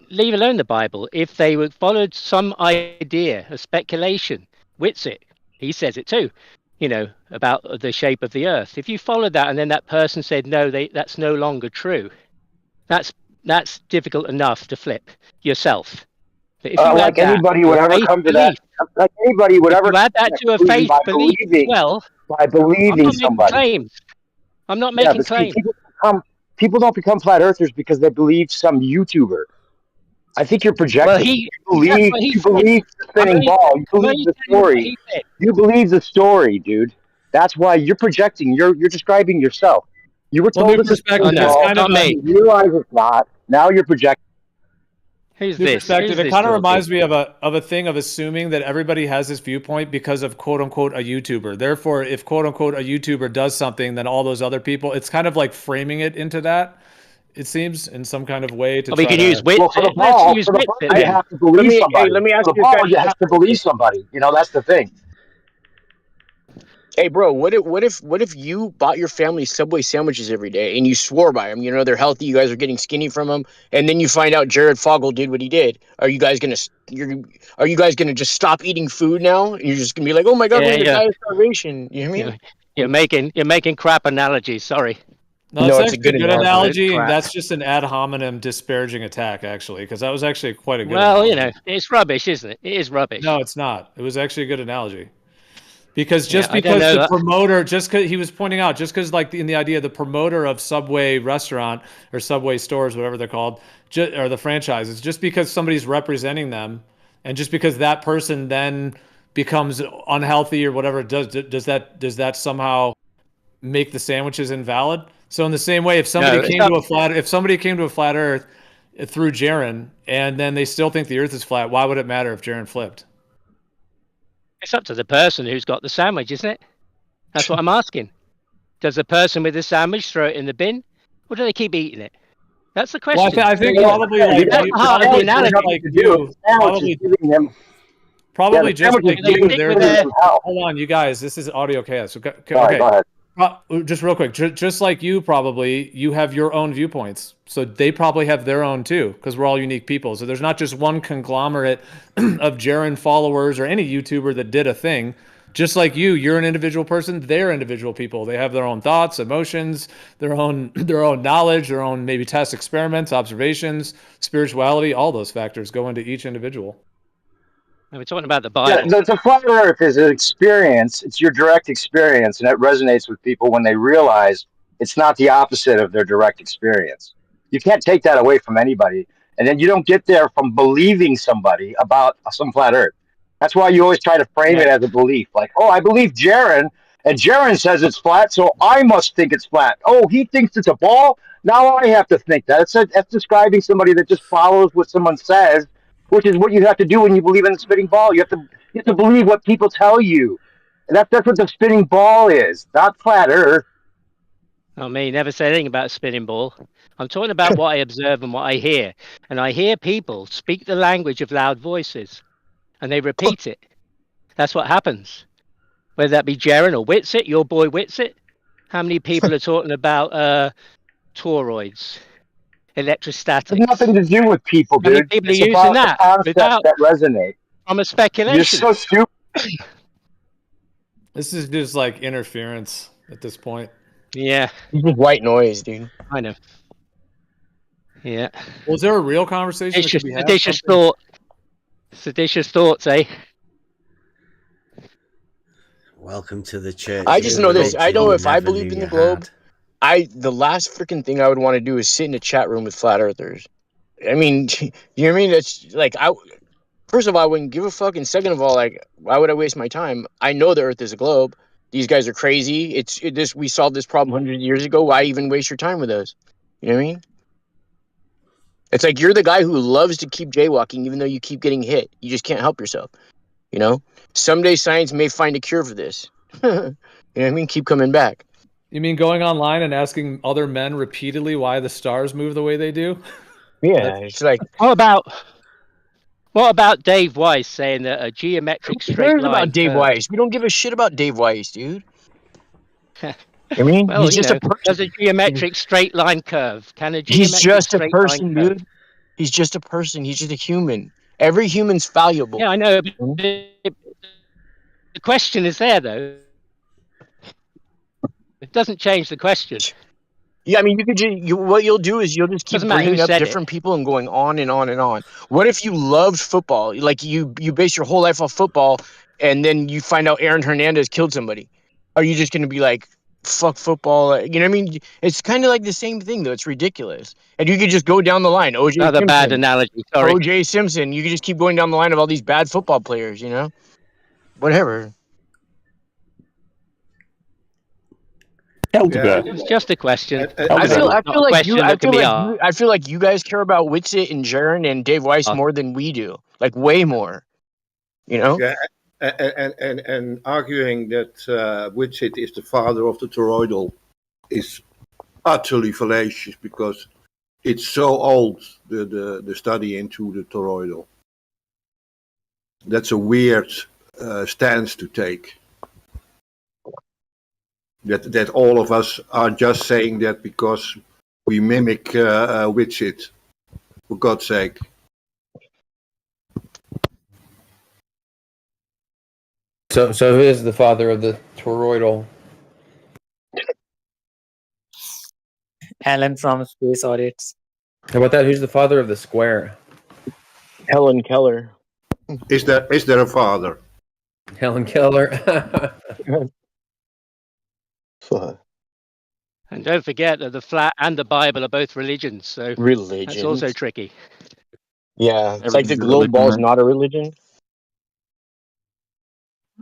Leave alone the Bible. If they would followed some idea, a speculation, Whitsitt, he says it too, about the shape of the earth. If you followed that and then that person said, no, that's no longer true, that's difficult enough to flip yourself. But if you like anybody would ever come to that, like anybody would ever add that to a faith belief, by believing somebody. I'm not making claims. People don't become flat earthers because they believe some YouTuber. I think you're projecting. You believe the spinning ball. You believe the story. You believe the story, dude. That's why you're projecting. You're describing yourself. You were told it's a spinning ball. You realize it's not. Now you're projecting. Who's this? Perspective. It kind of reminds me of a thing of assuming that everybody has this viewpoint because of quote unquote a YouTuber. Therefore, if quote unquote a YouTuber does something, then all those other people. It's kind of like framing it into that. It seems in some kind of way to. We can use wit. Well, for the ball, you have to believe somebody. Let me ask you a question. You have to believe somebody. That's the thing. Hey, bro, what if you bought your family Subway sandwiches every day and you swore by them? They're healthy. You guys are getting skinny from them, and then you find out Jared Fogle did what he did. Are you guys gonna just stop eating food now? And you're just gonna be like, oh my god, we're gonna die of starvation. You know what I mean? You're making crap analogies. Sorry. No, it's actually a good analogy, and that's just an ad hominem disparaging attack, actually, because that was actually quite a good analogy. It's rubbish, isn't it? It is rubbish. No, it's not. It was actually a good analogy. Because the promoter, just because he was pointing out, just because like in the idea, the promoter of Subway restaurant or Subway stores, whatever they're called, or the franchises, just because somebody's representing them, and just because that person then becomes unhealthy or whatever, does that somehow make the sandwiches invalid? So in the same way, if somebody came to a flat Earth through Jaren, and then they still think the Earth is flat, why would it matter if Jaren flipped? It's up to the person who's got the sandwich, isn't it? That's what I'm asking. Does the person with the sandwich throw it in the bin, or do they keep eating it? That's the question. Well, I think probably probably just like you. Hold on, you guys. This is audio chaos. Okay. Go ahead. Just real quick, just like you probably, you have your own viewpoints. So they probably have their own too, because we're all unique people. So there's not just one conglomerate of Jaren followers or any YouTuber that did a thing. Just like you're an individual person, they're individual people. They have their own thoughts, emotions, their own knowledge, their own maybe test experiments, observations, spirituality. All those factors go into each individual. We're talking about the Bible. Yeah, the flat Earth is an experience. It's your direct experience, and it resonates with people when they realize it's not the opposite of their direct experience. You can't take that away from anybody, and then you don't get there from believing somebody about some flat Earth. That's why you always try to frame it as a belief, like, oh, I believe Jaren, and Jaren says it's flat, so I must think it's flat. Oh, he thinks it's a ball. Now I have to think that. That's describing somebody that just follows what someone says, which is what you have to do when you believe in the spinning ball. You have to believe what people tell you. And that's what the spinning ball is, not flat Earth. Oh, me, never said anything about a spinning ball. I'm talking about what I observe and what I hear. And I hear people speak the language of loud voices, and they repeat it. That's what happens. Whether that be Jaren or Whitsitt, your boy Whitsitt. How many people are talking about toroids? Electrostatics. It has nothing to do with people, dude. People it's are using about the concepts that resonate. From a speculation. You're so stupid. This is just like interference at this point. Yeah. It's just white noise, dude. I know. Yeah. Was there a real conversation that could be had? Seditious thoughts, eh? Welcome to the church. I just know this. I know if I believed in the globe, had. the last freaking thing I would want to do is sit in a chat room with flat earthers. I mean, you know what I mean? That's like first of all, I wouldn't give a fuck, and second of all, like, why would I waste my time? I know the Earth is a globe. These guys are crazy. We solved this problem 100 years ago. Why even waste your time with us? You know what I mean? It's like you're the guy who loves to keep jaywalking, even though you keep getting hit. You just can't help yourself. You know, someday science may find a cure for this. You know what I mean? Keep coming back. You mean going online and asking other men repeatedly why the stars move the way they do? Yeah, it's like, what about Dave Weiss saying that a geometric straight line? About Dave Weiss? We don't give a shit about Dave Weiss, dude. I mean, well, he's just a person. Does a geometric straight line curve? Can a geometric He's just a straight person, line dude. Curve? He's just a person. He's just a human. Every human's valuable. Yeah, I know. The question is there, though. It doesn't change the question. Yeah, I mean, what you'll do is you'll just keep bringing up different people and going on and on and on. What if you loved football? Like you base your whole life off football, and then you find out Aaron Hernandez killed somebody. Are you just going to be like, fuck football? You know what I mean? It's kind of like the same thing, though. It's ridiculous. And you could just go down the line. Another Simpson, bad analogy. Sorry. O.J. Simpson. You could just keep going down the line of all these bad football players, you know? Whatever. It's just a question. I feel like you guys care about Witsit and Jaron and Dave Weiss more than we do. Like way more. You know? Yeah, and arguing that Witsit is the father of the toroidal is utterly fallacious because it's so old, the study into the toroidal. That's a weird stance to take. That all of us are just saying that because we mimic Witsit, for God's sake. So who is the father of the toroidal? Alan from Space Audits. How about that? Who's the father of the square? Helen Keller. Is there a father? Helen Keller. And don't forget that the flat and the Bible are both religions, so that's also tricky. Yeah, it's like the globe ball is not a religion.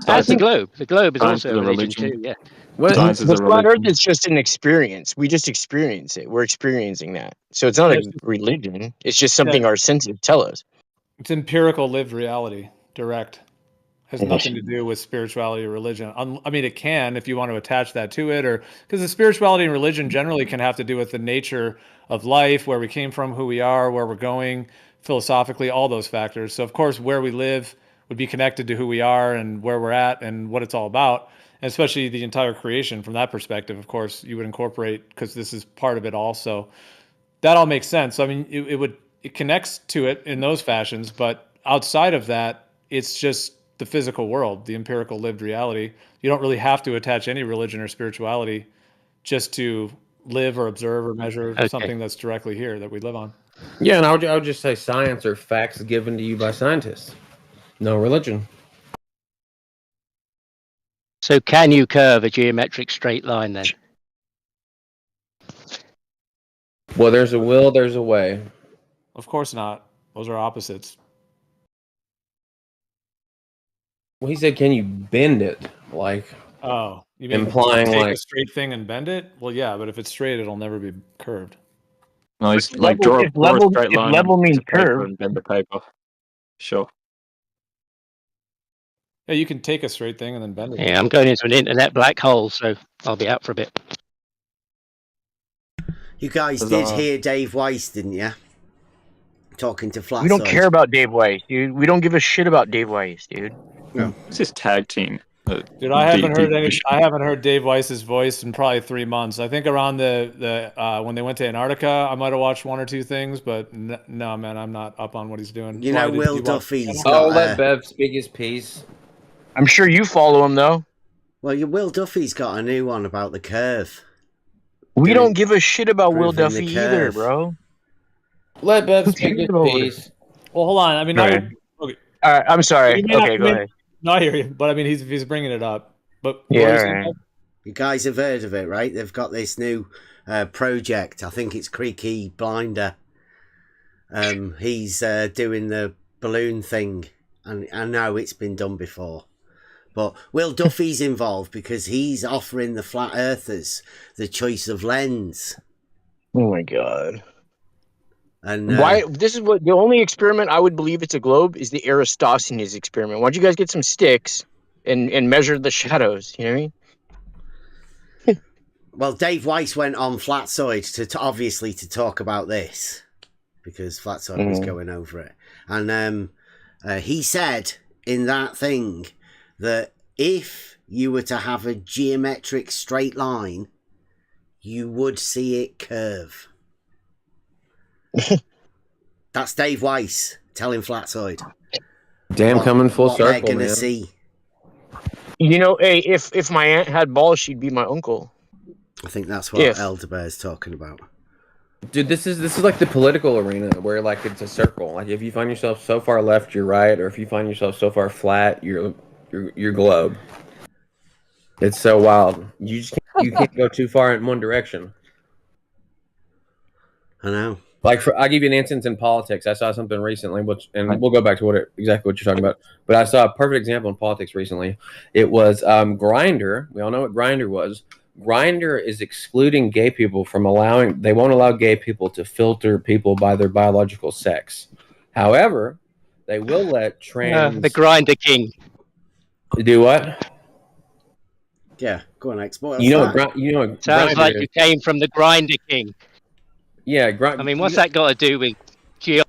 As the globe. The globe is also a religion too, yeah. The flat Earth is just an experience. We just experience it. We're experiencing that. So it's not a religion. It's just something our senses tell us. It's empirical lived reality, direct. Has nothing to do with spirituality or religion. I mean, it can if you want to attach that to it, or because the spirituality and religion generally can have to do with the nature of life, where we came from, who we are, where we're going, philosophically, all those factors. So, of course, where we live would be connected to who we are and where we're at and what it's all about, and especially the entire creation from that perspective. Of course, you would incorporate because this is part of it also. That all makes sense. So, I mean, it connects to it in those fashions, but outside of that, it's just the physical world, the empirical lived reality. You don't really have to attach any religion or spirituality just to live or observe or measure something that's directly here that we live on. Yeah, and I would just say science are facts given to you by scientists. No religion. So can you curve a geometric straight line then? Well, there's a will, there's a way. Of course not. Those are opposites. Well, he said, "Can you bend it?" Like, oh, you mean implying take like a straight thing and bend it? Well, yeah, but if it's straight, it'll never be curved. No, it's like draw a straight line. Level means curve and bend the paper. Sure. Yeah, you can take a straight thing and then bend it. Yeah, I'm going into an internet black hole, so I'll be out for a bit. You guys did hear Dave Weiss, didn't you? Talking to Flat. We don't care about Dave Weiss, dude. We don't give a shit about Dave Weiss, dude. No. It's just tag team. Dude, I haven't heard Dave Weiss's voice in probably 3 months. I think around the when they went to Antarctica, I might have watched 1 or 2 things, but no, man, I'm not up on what he's doing. You know, Will Duffy's. Let Bev speak his piece. I'm sure you follow him though. Well, your Will Duffy's got a new one about the curve. We don't give a shit about Will Duffy either, bro. Let Bev speak his piece. Well, hold on. I mean, Right. okay. All right, I'm sorry. You may not- Okay, go ahead. No, I hear you, but I mean, he's bringing it up. But Yeah, what were you all saying, right. Bob? You guys have heard of it, right? They've got this new project. I think it's Creaky Blinder. He's doing the balloon thing, and I know it's been done before. But Will Duffy's involved because he's offering the flat earthers the choice of lens. Oh my god! And why? This is what the only experiment I would believe it's a globe is the Eratosthenes experiment. Why don't you guys get some sticks and measure the shadows? You know what I mean? Well, Dave Weiss went on Flatsoid to obviously to talk about this because Flatsoid was going over it, and he said in that thing that if you were to have a geometric straight line, you would see it curve. That's Dave Weiss telling Flatsoid. Damn, coming full circle, they're gonna man. see. You know, hey, if my aunt had balls, she'd be my uncle. I think that's what Elderbear's talking about. Dude, this is like the political arena where like it's a circle. Like if you find yourself so far left, you're right, or if you find yourself so far flat, you're globe. It's so wild. You can't go too far in one direction. I know. Like I'll give you an instance in politics. I saw something recently, and we'll go back to exactly what you're talking about. But I saw a perfect example in politics recently. It was Grindr. We all know what Grindr was. Grindr is excluding gay people from they won't allow gay people to filter people by their biological sex. However, they will let trans... the Grindr king. Do what? Yeah, go on, export. Sounds Grindr like you came from the Grindr king. Yeah, I mean, what's that got to do with geo?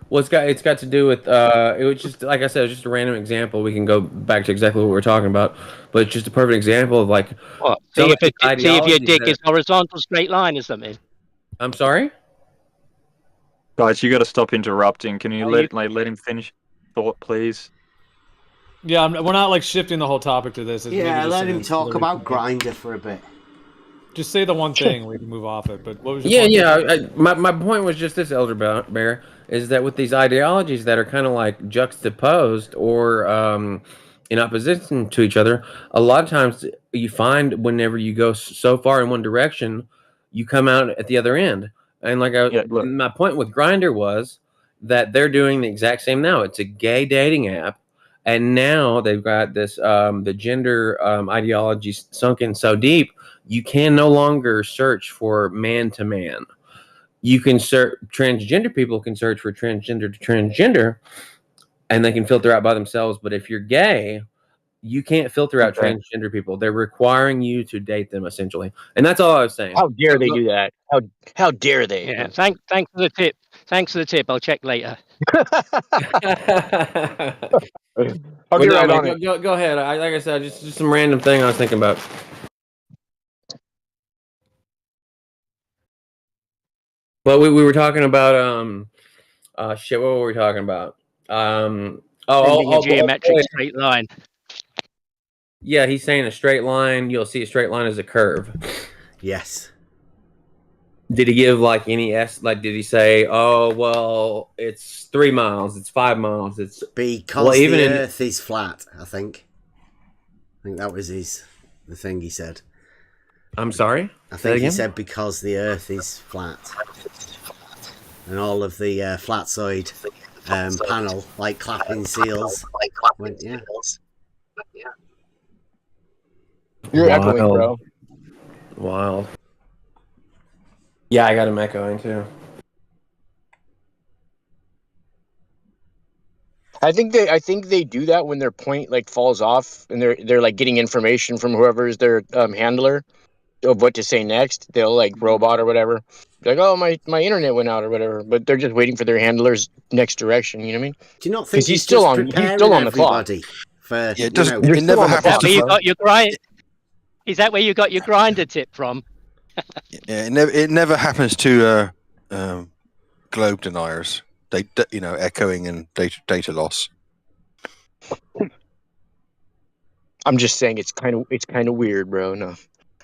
Well, it's got to do with it was just like I said, it was just a random example. We can go back to exactly what we're talking about, but it's just a perfect example of like what? See if your dick is horizontal, straight line or something. I'm sorry, guys. You got to stop interrupting. Can you let him finish thought, please? Yeah, we're not like shifting the whole topic to this. Yeah, let him talk about Grindr for a bit. Just say the one thing we can move off it. But what was your point? My point was just this, Elder Bear, is that with these ideologies that are kind of like juxtaposed or in opposition to each other, a lot of times you find whenever you go so far in one direction, you come out at the other end. And like my point with Grindr was that they're doing the exact same now. It's a gay dating app. And now they've got this the gender ideology sunk in so deep, you can no longer search for man to man. You can search, transgender people can search for transgender to transgender, and they can filter out by themselves. But if you're gay, you can't filter out transgender people. They're requiring you to date them, essentially. And that's all I was saying. How dare they do that? How dare they? Yeah, thanks for the tip. Thanks for the tip. I'll check later. I'll get right on it. Go ahead. Like I said, just some random thing I was thinking about. But we were talking about shit. What were we talking about? A geometric straight line. Yeah, he's saying a straight line. You'll see a straight line as a curve. Yes. Did he give like any did he say, oh well, it's 3 miles, it's 5 miles, it's because the Earth is flat? I think that was the thing he said. I'm sorry. I think he said because the Earth is flat, and all of the flatsoid panel, like clapping seals, went, yeah. You're echoing, bro. Wild. Yeah, I got him echoing too. I think they do that when their point like falls off and they're like getting information from whoever is their handler of what to say next. They'll like robot or whatever. Like, oh, my internet went out or whatever, but they're just waiting for their handler's next direction. You know what I mean? Do you not think he's still on the clock? For, it doesn't. It never happens. Is that where you got your Grindr tip from? Yeah, it never happens to globe deniers. They echoing and data loss. I'm just saying it's kind of weird, bro. No,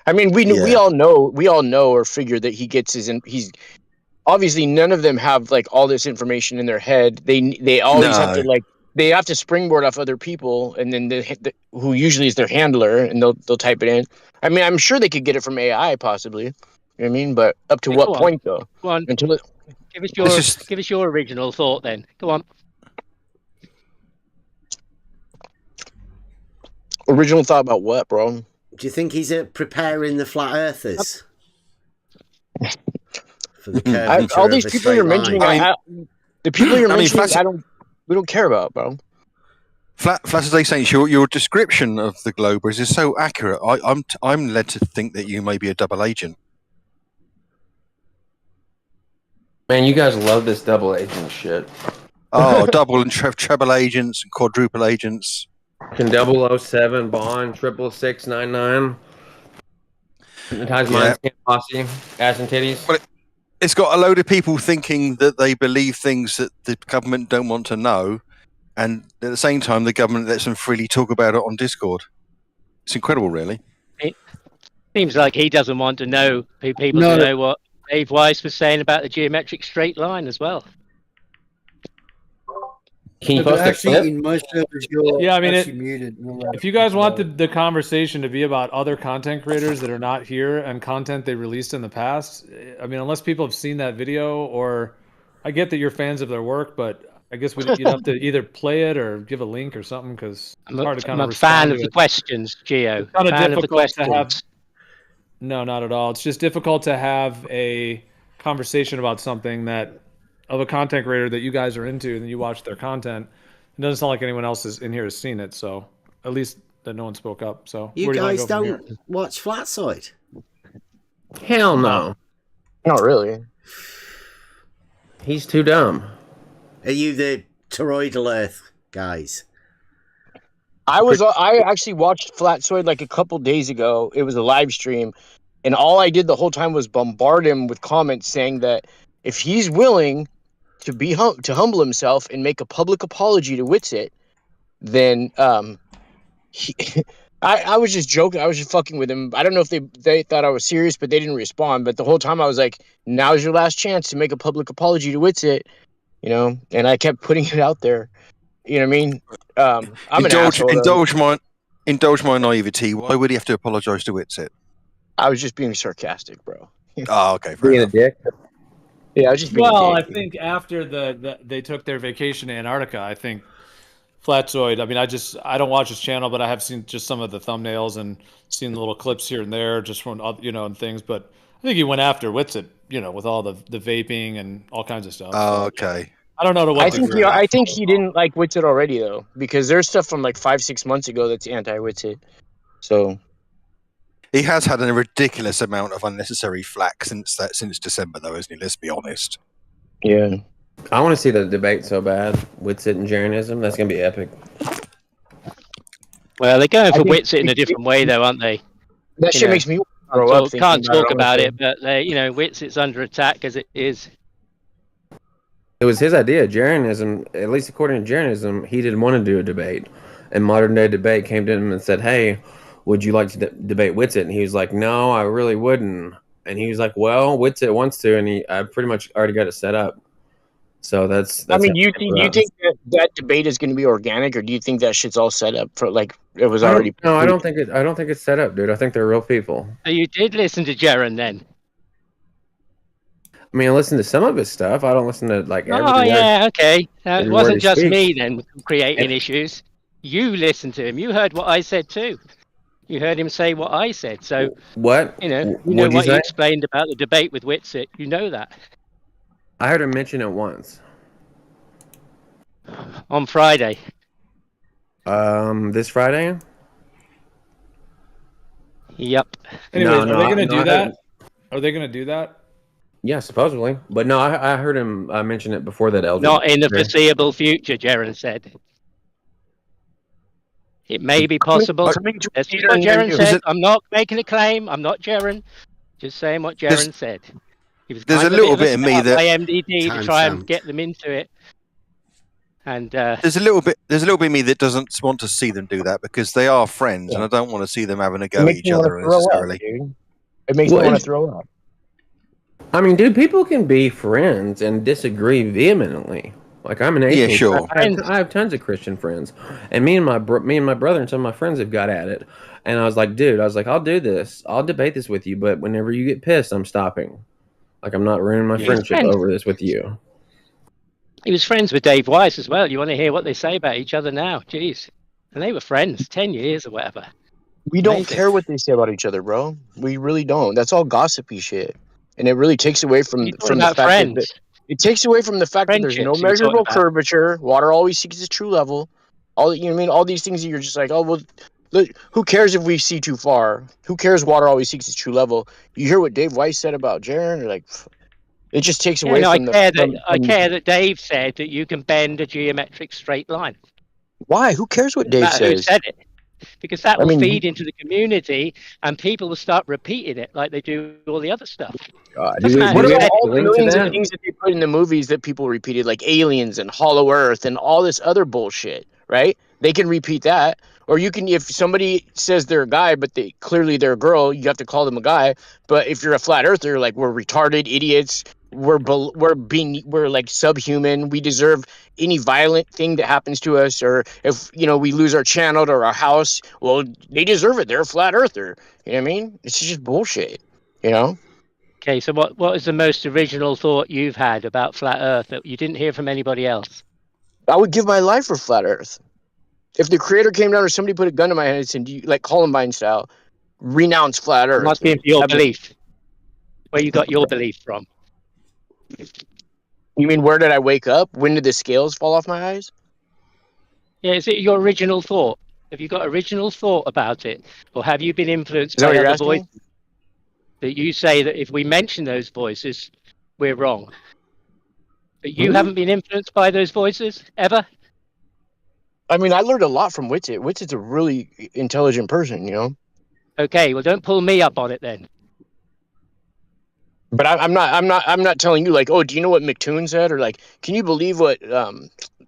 I mean we all know or figure that he gets he's obviously none of them have like all this information in their head. They always have to they have to springboard off other people, and then who usually is their handler, and they'll type it in. I mean, I'm sure they could get it from AI possibly. You know what I mean, but up to what point though? Go on. Until it, give us your original thought then. Go on. Original thought about what, bro? Do you think he's preparing the flat earthers for the curvature all these of a people you're straight mentioning? line? The people you're mentioning, we don't care about, bro. Flat as they say, your description of the globers is so accurate. I'm led to think that you may be a double agent. Man, you guys love this double agent shit. Oh, double and treble agents and quadruple agents. Can 007 Bond 66699 hypnotize minds, can't posse, ass and titties. Well, it's got a load of people thinking that they believe things that the government don't want to know, and at the same time, the government lets them freely talk about it on Discord. It's incredible, really. It seems like he doesn't want to know people to know what Dave Weiss was saying about the geometric straight line as well. Can you post actually, in most servers, you're I mean, muted. If you guys want the conversation to be about other content creators that are not here and content they released in the past, I mean, unless people have seen that video, or I get that you're fans of their work, but I guess you'd have to either play it or give a link or something, because it's hard to kind of respond. I'm a fan of the questions, Geo. It's kind of difficult to have. No, not at all. It's just difficult to have a conversation about something of a content creator that you guys are into, and then you watch their content. It doesn't sound like anyone else in here has seen it, so at least that no one spoke up. So you guys don't watch Flatside? Hell no. Not really. He's too dumb. Are you the toroidal Earth guys? I actually watched Flatsoid like a couple days ago. It was a live stream, and all I did the whole time was bombard him with comments saying that if he's willing to humble himself and make a public apology to Witsit, then I was just joking. I was just fucking with him. I don't know if they thought I was serious, but they didn't respond. But the whole time I was like, now's your last chance to make a public apology to Witsit, and I kept putting it out there. You know what I mean? I'm an asshole. Indulge my naivety. Why would he have to apologize to Witsit? I was just being sarcastic, bro. Oh, okay. Fair enough. A dick. Yeah, I was just being I think after they took their vacation to Antarctica, I think Flatsoid. I mean, I don't watch his channel, but I have seen just some of the thumbnails and seen the little clips here and there, just from and things. But I think he went after Witsit, with all the vaping and all kinds of stuff. Oh, okay. I don't know to what degree. I think he didn't like Witsit already though, because there's stuff from like 5-6 months ago that's anti-Witsit. So he has had a ridiculous amount of unnecessary flack since December, though, isn't he? Let's be honest. Yeah. I want to see the debate so bad. Witsit and Jeranism. That's going to be epic. Well, they're going for Witsit in a different way, though, aren't they? That shit makes me can't talk about it, but Witsit's under attack as it is. It was his idea. Jeranism, at least according to Jeranism, he didn't want to do a debate. And Modern Day Debate came to him and said, hey, would you like to debate Witsit? And he was like, no, I really wouldn't. And he was like, well, Witsit wants to, and I pretty much already got it set up. So that's I mean, do you think that debate is going to be organic, or do you think that shit's all set up for like it was already? No, I don't think it's set up, dude. I think they're real people. So you did listen to Jeren then? I mean, I listen to some of his stuff. I don't listen to like everything. Oh yeah, okay. It wasn't just me then creating issues. You listened to him. You heard what I said too. You heard him say what I said. So what? You know what you explained about the debate with Witsit. You know that. I heard him mention it once. On Friday. This Friday? Yep. Anyways, are they going to do that? Are they going to do that? Yeah, supposedly. But no, I heard him mention it before that. Not in the foreseeable future, Jeren said. It may be possible. That's what Jeren said. I'm not making a claim. I'm not Jeren. Just saying what Jeren said. There's a little bit of me that by MDD to try and get them into it. And there's a little bit of me that doesn't want to see them do that because they are friends, and I don't want to see them having a go at each other necessarily. It makes me want to throw up. I mean, dude, people can be friends and disagree vehemently. Like I'm an atheist. Yeah, sure. I have tons of Christian friends, and me and my brother and some of my friends have got at it. And I was like, dude, I'll do this. I'll debate this with you, but whenever you get pissed, I'm stopping. Like I'm not ruining my friendship over this with you. He was friends with Dave Weiss as well. You want to hear what they say about each other now? Jeez. And they were friends 10 years or whatever. We don't care what they say about each other, bro. We really don't. That's all gossipy shit. And it really takes away from the fact that it takes away from the fact that there's no measurable curvature. Water always seeks its true level. All you know what I mean? All these things that you're just like, oh well, look, who cares if we see too far? Who cares? Water always seeks its true level. You hear what Dave Weiss said about Jaron? You're like, it just takes away from I care that Dave said that you can bend a geometric straight line. Why? Who cares what Dave says? Who said it? Because that will feed into the community, and people will start repeating it like they do all the other stuff. What about all the millions of things that they put in the movies that people repeated, like Aliens and Hollow Earth and all this other bullshit, right? They can repeat that. Or you can, if somebody says they're a guy, but clearly they're a girl, you have to call them a guy. But if you're a flat earther, like, we're retarded idiots, we're like subhuman, we deserve any violent thing that happens to us, or if we lose our channel or our house, well, they deserve it. They're a flat earther. You know what I mean? It's just bullshit. Okay, so what is the most original thought you've had about flat Earth that you didn't hear from anybody else? I would give my life for flat Earth. If the creator came down or somebody put a gun to my head and said, like Columbine style, renounce flat Earth. I'm asking for your belief. Where you got your belief from? You mean, where did I wake up? When did the scales fall off my eyes? Yeah, is it your original thought? Have you got original thought about it? Or have you been influenced by other voices? That you say that if we mention those voices, we're wrong. But you haven't been influenced by those voices, ever? I mean, I learned a lot from Witsit. Witsit's a really intelligent person, Okay, well, don't pull me up on it then. But I'm not telling you, like, oh, do you know what McToon said? Or, like, can you believe what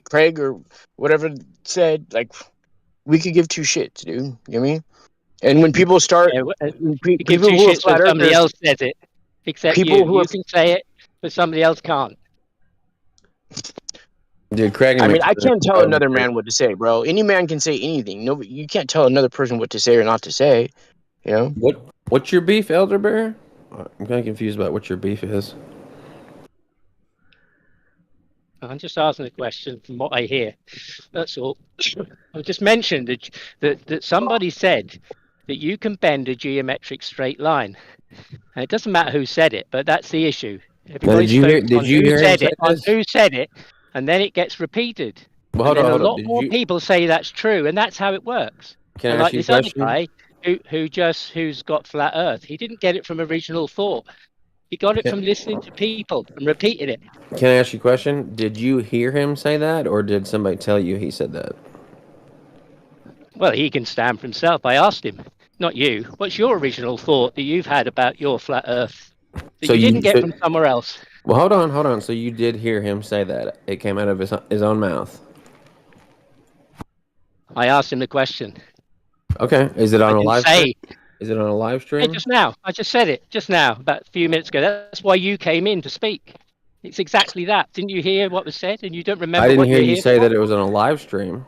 Craig or whatever said? Like, we could give two shits, dude. You know what I mean? And when people start... people who are flat earthers, somebody else says it. Except people you can say it, but somebody else can't. Dude, Craig, I mean, I can't tell another man what to say, bro. Any man can say anything. No, you can't tell another person what to say or not to say. What's your beef, Elder Bear? I'm kind of confused about what your beef is. I'm just asking a question from what I hear. That's all. I just mentioned that somebody said that you can bend a geometric straight line. And it doesn't matter who said it, but that's the issue. Everybody's who said it, and then it gets repeated. Well, hold on. A lot more people say that's true, and that's how it works. Can I ask you a question? Other guy who's got flat Earth, he didn't get it from original thought. He got it from listening to people and repeating it. Can I ask you a question? Did you hear him say that, or did somebody tell you he said that? Well, he can stand for himself. I asked him, not you. What's your original thought that you've had about your flat Earth that you didn't get from somewhere else? Well, hold on. So you did hear him say that? It came out of his own mouth. I asked him the question. Okay. Is it on a live stream? Is it on a live stream? Yeah, just now. I just said it just now, about a few minutes ago. That's why you came in to speak. It's exactly that. Didn't you hear what was said? And you don't remember I didn't what hear you say that it was on a live stream.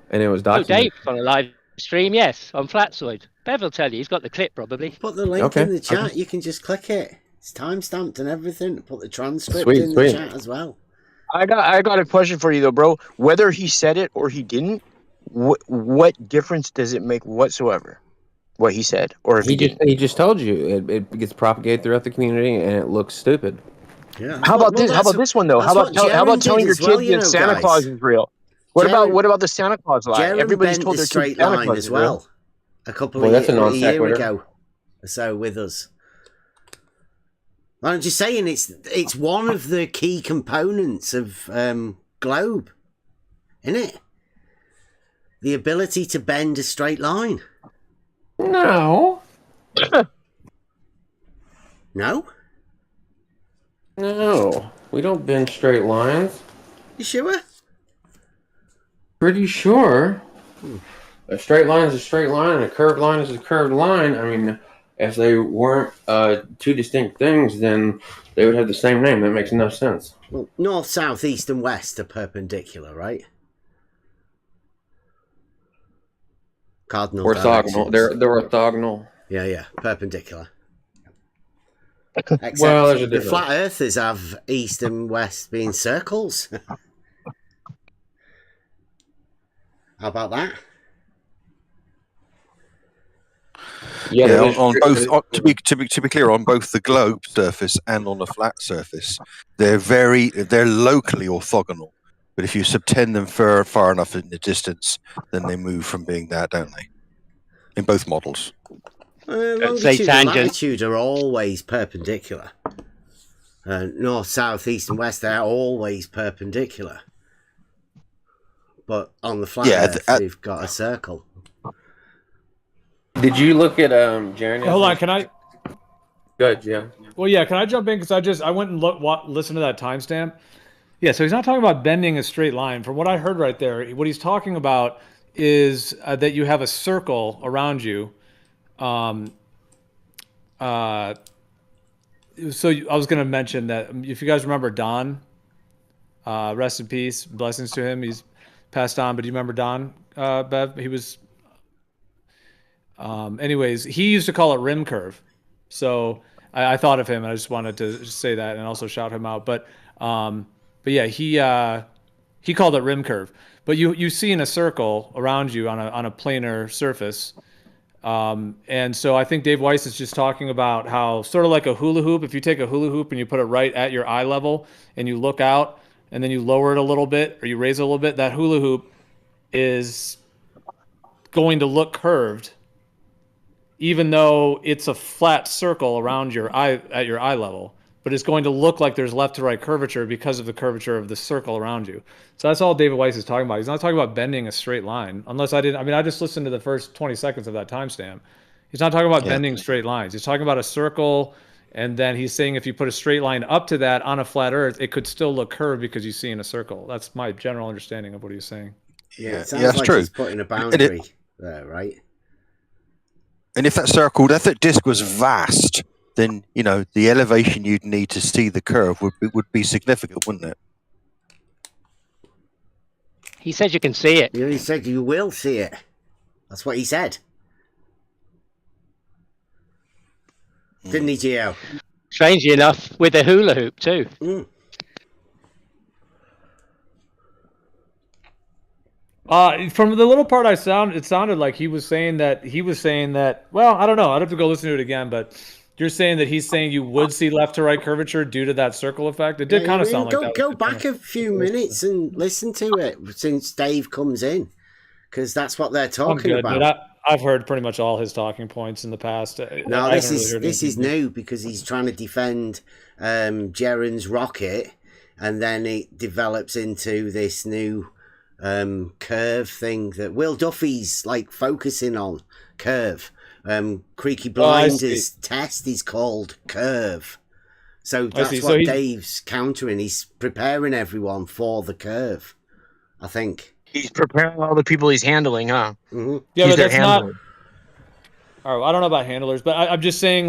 And it was documented. Oh, Dave was on a live stream, yes, on Flatsoid. Bev will tell you. He's got the clip, probably. Put the link in the chat. You can just click it. It's time-stamped and everything. Put the transcript in the chat as well. I got a question for you, though, bro. Whether he said it or he didn't, what difference does it make whatsoever? What he said, or if he didn't? He just told you it gets propagated throughout the community and it looks stupid. Yeah. How about this? How about this one though? How about telling your kids that Santa Claus is real? What about the Santa Claus lie? Everybody's told their straight line as well. A couple of years ago, so with us. I'm just saying it's one of the key components of globe, isn't it? The ability to bend a straight line. No. No? No. We don't bend straight lines. You sure? Pretty sure a straight line is a straight line and a curved line is a curved line. I mean, if they weren't two distinct things, then they would have the same name. That makes no sense. Well, north, south, east, and west are perpendicular, right? Cardinal Orthogonal. directions. They're orthogonal. Yeah, perpendicular. Except Well, there's a the difference. flat earthers have east and west being circles. How about that? Yeah, on both. To be clear, on both the globe surface and on the flat surface, they're locally orthogonal. But if you subtend them far enough in the distance, then they move from being that, don't they? In both models. Longitude and latitude are always perpendicular. North, south, east, and west, they're always perpendicular. But on the flat Earth, we've got a circle. Did you look at Jeremy? Hold on, can I? Good, yeah. Well, yeah, can I jump in? Because I went and listened to that timestamp. Yeah, so he's not talking about bending a straight line. From what I heard right there, what he's talking about is that you have a circle around you. So I was going to mention that if you guys remember Don, rest in peace, blessings to him. He's passed on, but do you remember Don, Bev? He was. Anyways, he used to call it rim curve. So I thought of him, and I just wanted to say that and also shout him out. But yeah, he called it rim curve. But you see in a circle around you on a planar surface. And so I think Dave Weiss is just talking about how sort of like a hula hoop, if you take a hula hoop and you put it right at your eye level and you look out and then you lower it a little bit or you raise it a little bit, that hula hoop is going to look curved even though it's a flat circle around your eye at your eye level, but it's going to look like there's left to right curvature because of the curvature of the circle around you. So that's all David Weiss is talking about. He's not talking about bending a straight line, unless I just listened to the first 20 seconds of that timestamp. He's not talking about bending straight lines. He's talking about a circle, and then he's saying if you put a straight line up to that on a flat Earth, it could still look curved because you see in a circle. That's my general understanding of what he's saying. Yeah, it sounds like he's putting a boundary there, right? And if that disc was vast, then the elevation you'd need to see the curve would be significant, wouldn't it? He said you can see it. Yeah, he said you will see it. That's what he said. Didn't he, Gio? Strangely enough, with a hula hoop too. From the little part it sounded like he was saying that. Well, I don't know. I'd have to go listen to it again. But you're saying that he's saying you would see left to right curvature due to that circle effect. It did kind of sound like that. Go back a few minutes and listen to it since Dave comes in, because that's what they're talking about. But I've heard pretty much all his talking points in the past. No, this is new because he's trying to defend Jaren's rocket, and then it develops into this new curve thing that Will Duffy's like focusing on. Curve. Creaky Blinders test is called curve. So that's what Dave's countering. He's preparing everyone for the curve, I think. He's preparing all the people he's handling, huh? Mm-hmm. Yeah, but that's not. Oh, I don't know about handlers, but I'm just saying,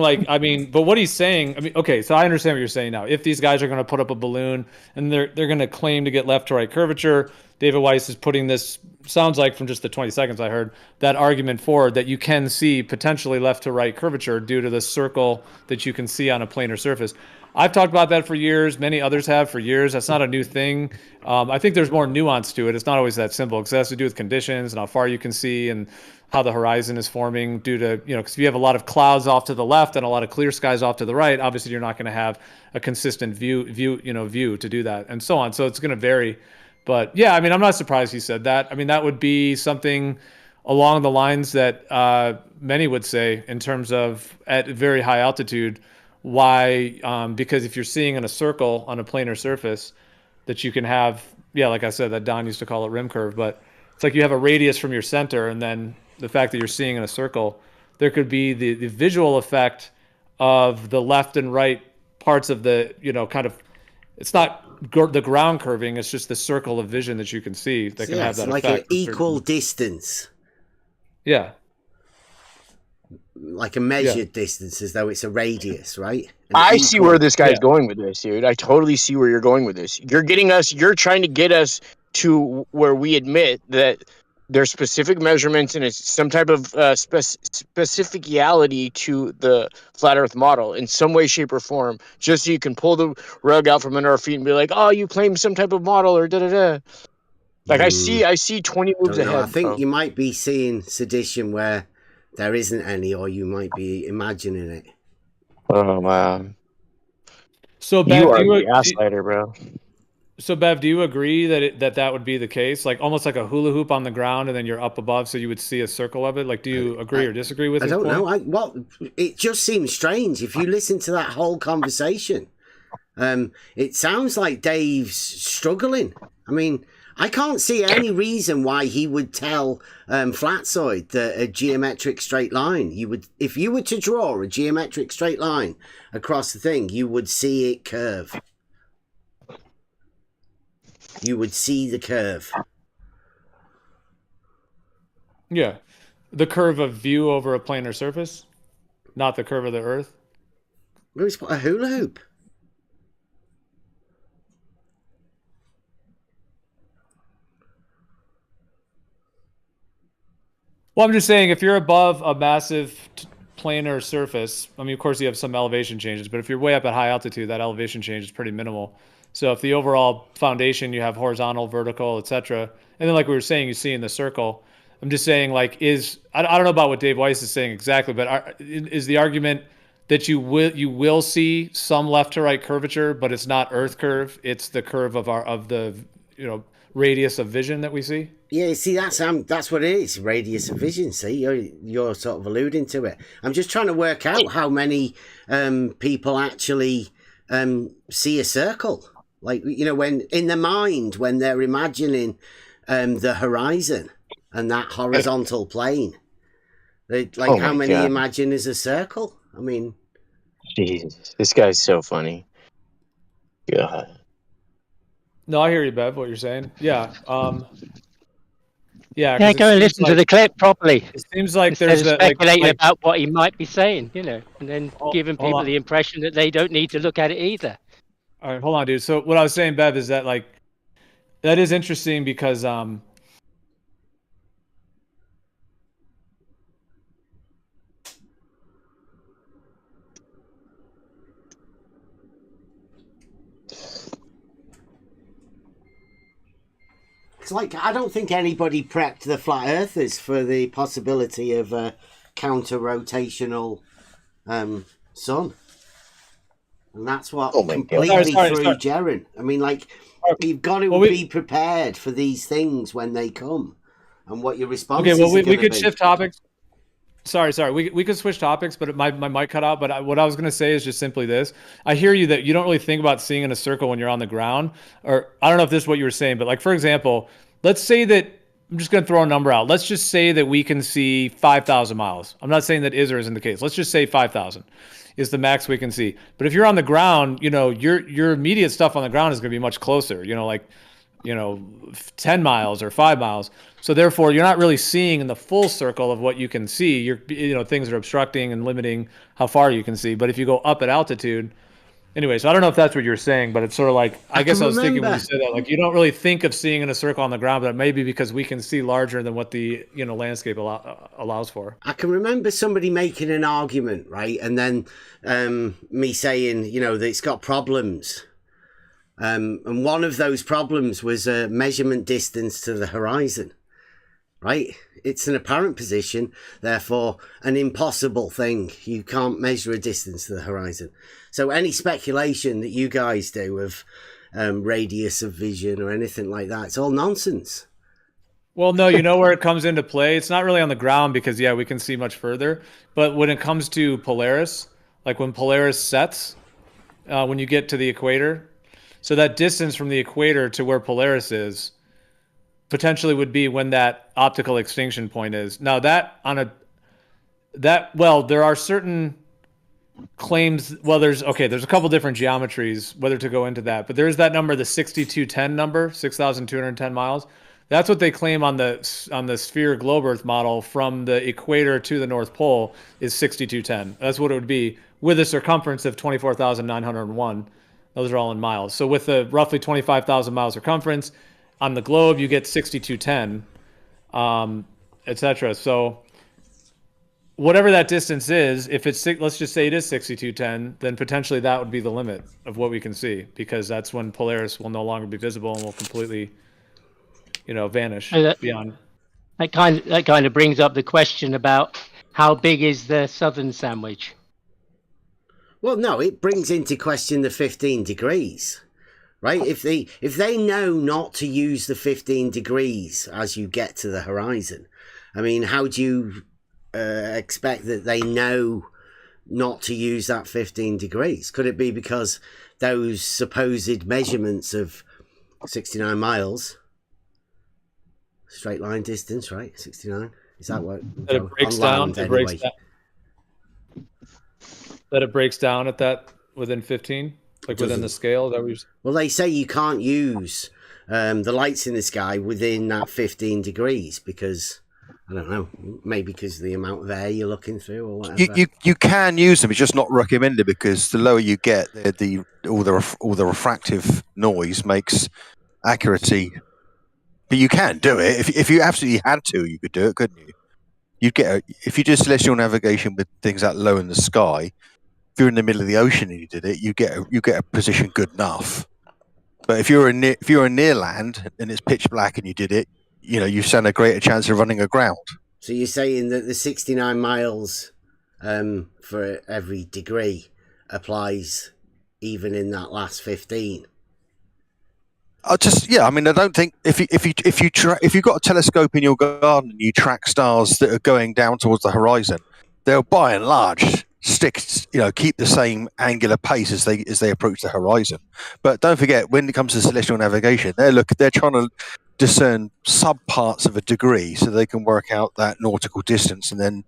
but what he's saying, okay, so I understand what you're saying now. If these guys are going to put up a balloon and they're going to claim to get left to right curvature, David Weiss is putting this, sounds like from just the 20 seconds I heard, that argument forward that you can see potentially left to right curvature due to the circle that you can see on a planar surface. I've talked about that for years. Many others have for years. That's not a new thing. I think there's more nuance to it. It's not always that simple because it has to do with conditions and how far you can see and how the horizon is forming due to, because if you have a lot of clouds off to the left and a lot of clear skies off to the right, obviously you're not going to have a consistent view to do that and so on. So it's going to vary. But yeah, I'm not surprised he said that. That would be something along the lines that many would say in terms of at very high altitude. Why? Because if you're seeing in a circle on a planar surface that you can have, like I said, that Don used to call it rim curve, but it's like you have a radius from your center, and then the fact that you're seeing in a circle, there could be the visual effect of the left and right parts of the, kind of, it's not the ground curving. It's just the circle of vision that you can see that can have that like effect. An equal distance. Yeah. Like a measured distance, as though it's a radius, right? I see where this guy's going with this, dude. I totally see where you're going with this. You're trying to get us to where we admit that there's specific measurements and it's some type of specificality to the flat Earth model in some way, shape, or form, just so you can pull the rug out from under our feet and be like, "Oh, you claim some type of model," or da da da. Like I see 20 moves ahead. I think you might be seeing sedition where there isn't any, or you might be imagining it. Oh man! So Bev, you are the gaslighter, bro. So Bev, do you agree that that would be the case? Like almost like a hula hoop on the ground, and then you're up above, so you would see a circle of it. Like, do you agree or disagree with? I don't know. It just seems strange if you listen to that whole conversation. It sounds like Dave's struggling. I mean, I can't see any reason why he would tell Flatsoid that a geometric straight line, if you were to draw a geometric straight line across the thing, you would see it curve. You would see the curve. Yeah. The curve of view over a planar surface, not the curve of the Earth. It's a hula hoop. Well, I'm just saying, if you're above a massive planar surface, I mean, of course, you have some elevation changes, but if you're way up at high altitude, that elevation change is pretty minimal. So if the overall foundation, you have horizontal, vertical, etc., and then like we were saying, you see in the circle, I'm just saying, like, I don't know about what Dave Weiss is saying exactly, but is the argument that you will see some left to right curvature, but it's not Earth curve, it's the curve of the radius of vision that we see? Yeah, see, that's what it is, radius of vision. See, you're sort of alluding to it. I'm just trying to work out how many people actually see a circle. Like, when in their mind, when they're imagining the horizon and that horizontal plane, how many imagine as a circle? I mean, Jesus, this guy's so funny. God. No, I hear you, Bev, what you're saying. Yeah. Yeah, go and listen to the clip properly. It seems like instead there's of that speculating about what he might be saying, and then giving people the impression that they don't need to look at it either. All right, hold on, dude. So what I was saying, Bev, is that that is interesting because it's like, I don't think anybody prepped the flat earthers for the possibility of a counter-rotational sun. And that's what completely threw Jaren. I mean, you've got to be prepared for these things when they come and what your response is. Okay, well, we could shift topics. Sorry. We could switch topics, but my mic cut out. But what I was going to say is just simply this. I hear you that you don't really think about seeing in a circle when you're on the ground. Or I don't know if this is what you were saying, but for example, let's say that, I'm just going to throw a number out. Let's just say that we can see 5,000 miles. I'm not saying that is or isn't the case. Let's just say 5,000 is the max we can see. But if you're on the ground, your immediate stuff on the ground is going to be much closer, 10 miles or 5 miles. So therefore, you're not really seeing in the full circle of what you can see. Things are obstructing and limiting how far you can see. But if you go up at altitude, anyway, so I don't know if that's what you're saying, but it's sort of I guess I was thinking when you said that, you don't really think of seeing in a circle on the ground, but maybe because we can see larger than what the landscape allows for. I can remember somebody making an argument, right, and then me saying, that it's got problems. And one of those problems was a measurement distance to the horizon, right? It's an apparent position, therefore an impossible thing. You can't measure a distance to the horizon. So any speculation that you guys do of radius of vision or anything like that, it's all nonsense. Well, no, where it comes into play? It's not really on the ground because, we can see much further. But when it comes to Polaris, like when Polaris sets, when you get to the equator, so that distance from the equator to where Polaris is potentially would be when that optical extinction point is. Now there are certain claims, well, there's a couple different geometries, whether to go into that, but there's that number, the 6210 number, 6,210 miles. That's what they claim on the sphere globe Earth model from the equator to the North Pole is 6210. That's what it would be with a circumference of 24,901. Those are all in miles. So with a roughly 25,000 mile circumference on the globe, you get 6210, etc. So whatever that distance is, if it's, let's just say it is 6210, then potentially that would be the limit of what we can see, because that's when Polaris will no longer be visible and will completely, vanish beyond. That kind of brings up the question about how big is the southern sandwich. Well, no, it brings into question the 15 degrees, right? If they know not to use the 15 degrees as you get to the horizon, I mean, how do you expect that they know not to use that 15 degrees? Could it be because those supposed measurements of 69 miles, straight line distance, right? 69, is that what it breaks down? It breaks down. That it breaks down at that within 15, like within the scale. Is that what you're saying? Well, they say you can't use the lights in the sky within that 15 degrees because, I don't know, maybe because of the amount of air you're looking through or whatever. You can use them. It's just not recommended because the lower you get, all the refractive noise makes accuracy. But you can do it if you absolutely had to. You could do it, couldn't you? You'd get if you did celestial navigation with things that low in the sky. If you're in the middle of the ocean and you did it, you get a position good enough. But if you're near land and it's pitch black and you did it, you stand a greater chance of running aground. So you're saying that the 69 miles for every degree applies even in that last 15? I don't think if you've got a telescope in your garden and you track stars that are going down towards the horizon, they'll by and large keep the same angular pace as they approach the horizon. But don't forget, when it comes to celestial navigation, they're trying to discern subparts of a degree so they can work out that nautical distance and then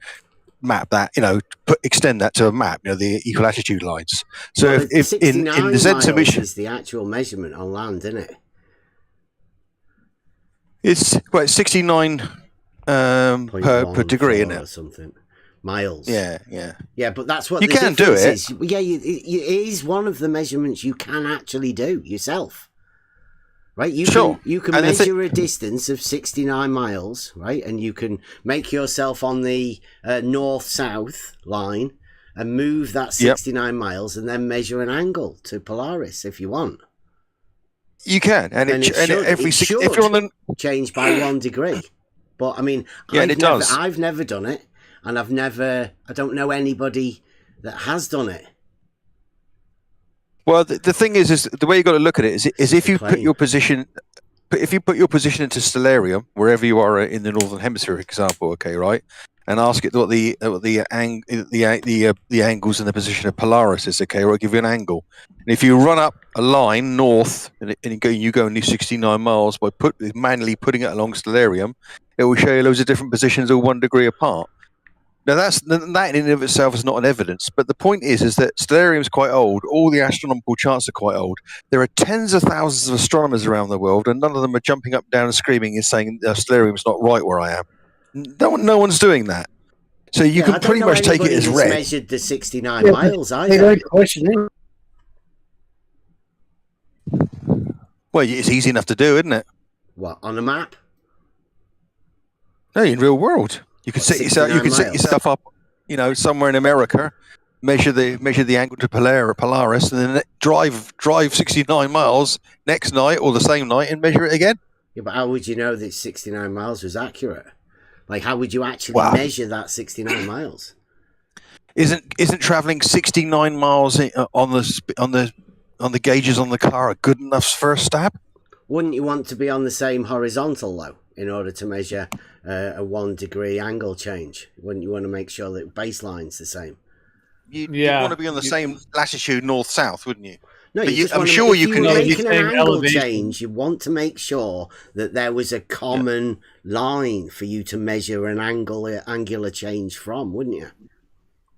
map that, extend that to a map, the equilatitude lines. So well, if in the Zenith mission is the actual measurement on land, isn't it? It's 69 per degree, isn't it? Or something. Miles. Yeah. But that's what you the can do it. Is. Yeah, it is one of the measurements you can actually do yourself. Right? You can measure a distance of 69 miles, right? And you can make yourself on the north-south line and move that 69 miles and then measure an angle to Polaris if you want. You can, if you're on the change by 1 degree. But I mean, I've never done it, and I don't know anybody that has done it. Well, the thing is the way you got to look at it is if you put your position into stellarium wherever you are in the northern hemisphere, for example, okay, right, and ask it what the angles in the position of Polaris is, okay, or I'll give you an angle. And if you run up a line north and you go only 69 miles by manually putting it along stellarium, it will show you loads of different positions all 1 degree apart. Now that in and of itself is not an evidence, but the point is that stellarium is quite old. All the astronomical charts are quite old. There are tens of thousands of astronomers around the world, and none of them are jumping up, down, and screaming and saying stellarium's not right where I am. No one's doing that. So you can pretty much take it as read. Measured the 69 miles either. Well, it's easy enough to do, isn't it? What, on a map? No, in real world. You can set yourself up, somewhere in America, measure the angle to Polaris, and then drive 69 miles next night or the same night and measure it again. Yeah, but how would you know that 69 miles was accurate? Like, how would you actually measure that 69 miles? Isn't traveling 69 miles on the gauges on the car a good enough first stab? Wouldn't you want to be on the same horizontal though, in order to measure a 1 degree angle change? Wouldn't you want to make sure that baseline's the same? You'd want to be on the same latitude north-south, wouldn't you? No, I'm sure you can. If you're making an angle change, you want to make sure that there was a common line for you to measure an angular change from, wouldn't you?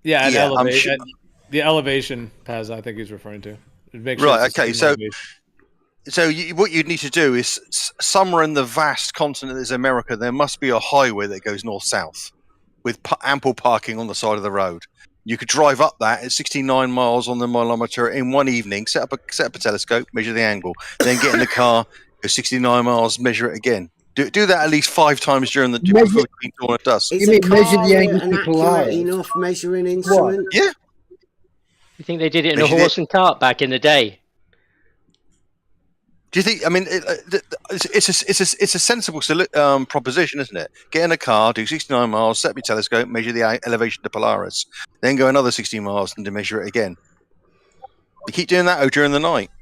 Yeah, The elevation, Paz, I think he's referring to. Make sure Right. it's the Okay. same elevation. So what you'd need to do is somewhere in the vast continent that is America, there must be a highway that goes north-south with ample parking on the side of the road. You could drive up that at 69 miles on the mileometer in one evening, set up a telescope, measure the angle, then get in the car, go 69 miles, measure it again. Do that at least 5 times during the between dawn and dusk. Is a car an accurate enough measuring instrument? Yeah. You think they did it in a horse and cart back in the day? Do you think? I mean, it's a sensible proposition, isn't it? Get in a car, do 69 miles, set up your telescope, measure the elevation to Polaris, then go another 60 miles and to measure it again. You keep doing that during the night.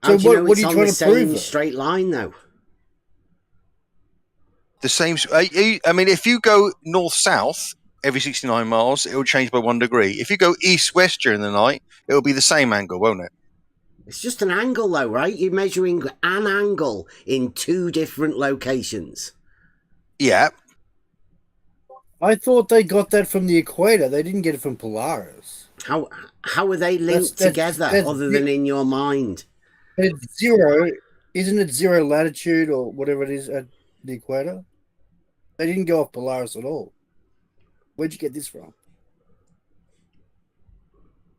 So what are you trying to prove? Straight line, though. The same. I mean, if you go north-south every 69 miles, it will change by 1 degree. If you go east-west during the night, it will be the same angle, won't it? It's just an angle, though, right? You're measuring an angle in 2 different locations. Yeah. I thought they got that from the equator. They didn't get it from Polaris. How are they linked together, other than in your mind? It's 0. Isn't it 0 latitude or whatever it is at the equator? They didn't go off Polaris at all. Where'd you get this from?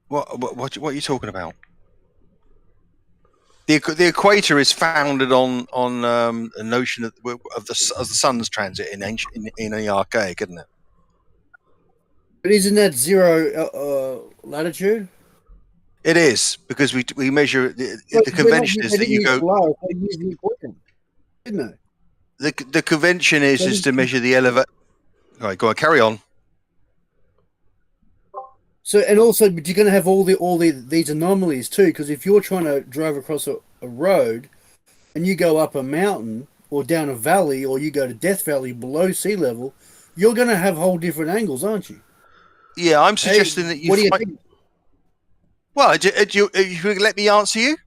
What are you talking about? The equator is founded on a notion of the sun's transit in the archaic, isn't it? But isn't that 0 latitude? It is, because we measure the convention is that you go. Polaris, they use the equator, didn't they? The convention is to measure the elevation. All right, go on, carry on. So, and also, but you're going to have all these anomalies too, because if you're trying to drive across a road, and you go up a mountain or down a valley, or you go to Death Valley below sea level, you're going to have whole different angles, aren't you? Yeah, I'm suggesting that you. What do you think? Well, you let me answer you.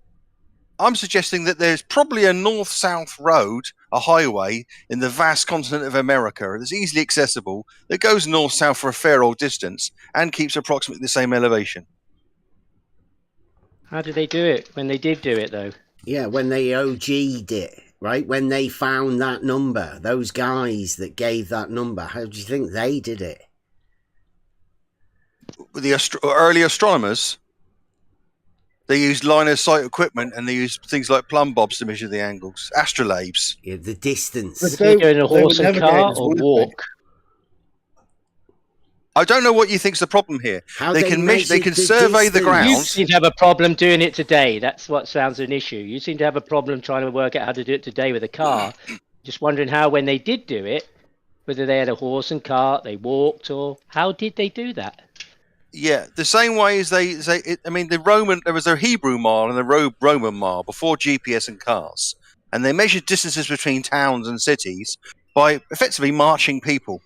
I'm suggesting that there's probably a north-south road, a highway in the vast continent of America that's easily accessible, that goes north-south for a fair old distance and keeps approximately the same elevation. How did they do it when they did do it, though? Yeah, when they OG'd it, right? When they found that number, those guys that gave that number, how do you think they did it? The early astronomers, they used line of sight equipment, and they used things like plumb bobs to measure the angles. Astrolabes. Yeah, the distance. But they go in a horse and cart or walk? I don't know what you think's the problem here. They can survey the ground. You seem to have a problem doing it today. That's what sounds an issue. You seem to have a problem trying to work out how to do it today with a car. Just wondering how, when they did do it, whether they had a horse and cart, they walked, or how did they do that? Yeah, the same way as there was a Hebrew mile and a Roman mile before GPS and cars, and they measured distances between towns and cities by effectively marching people.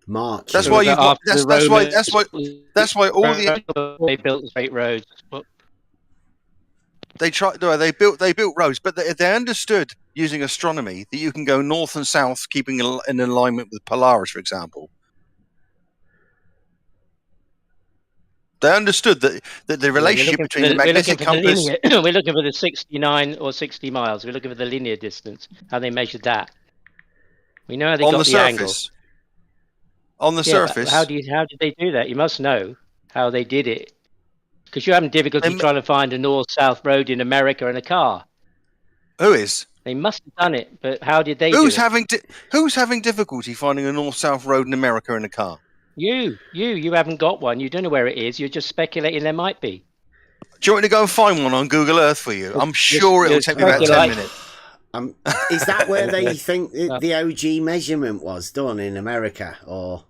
March. That's why you've got. That's why all the they built straight roads. They built roads, but they understood using astronomy that you can go north and south, keeping in alignment with Polaris, for example. They understood that the relationship between the magnetic compass. We're looking for the 69 or 60 miles. We're looking for the linear distance. How they measured that. We know how they got the angle. On the surface. How did they do that? You must know how they did it. Because you're having difficulty trying to find a north-south road in America in a car. Who is? They must have done it, but how did they do it? Who's having difficulty finding a north-south road in America in a car? You haven't got one. You don't know where it is. You're just speculating there might be. Do you want me to go and find one on Google Earth for you? I'm sure it'll take me about 10 minutes. Is that where they think the OG measurement was done in America, or?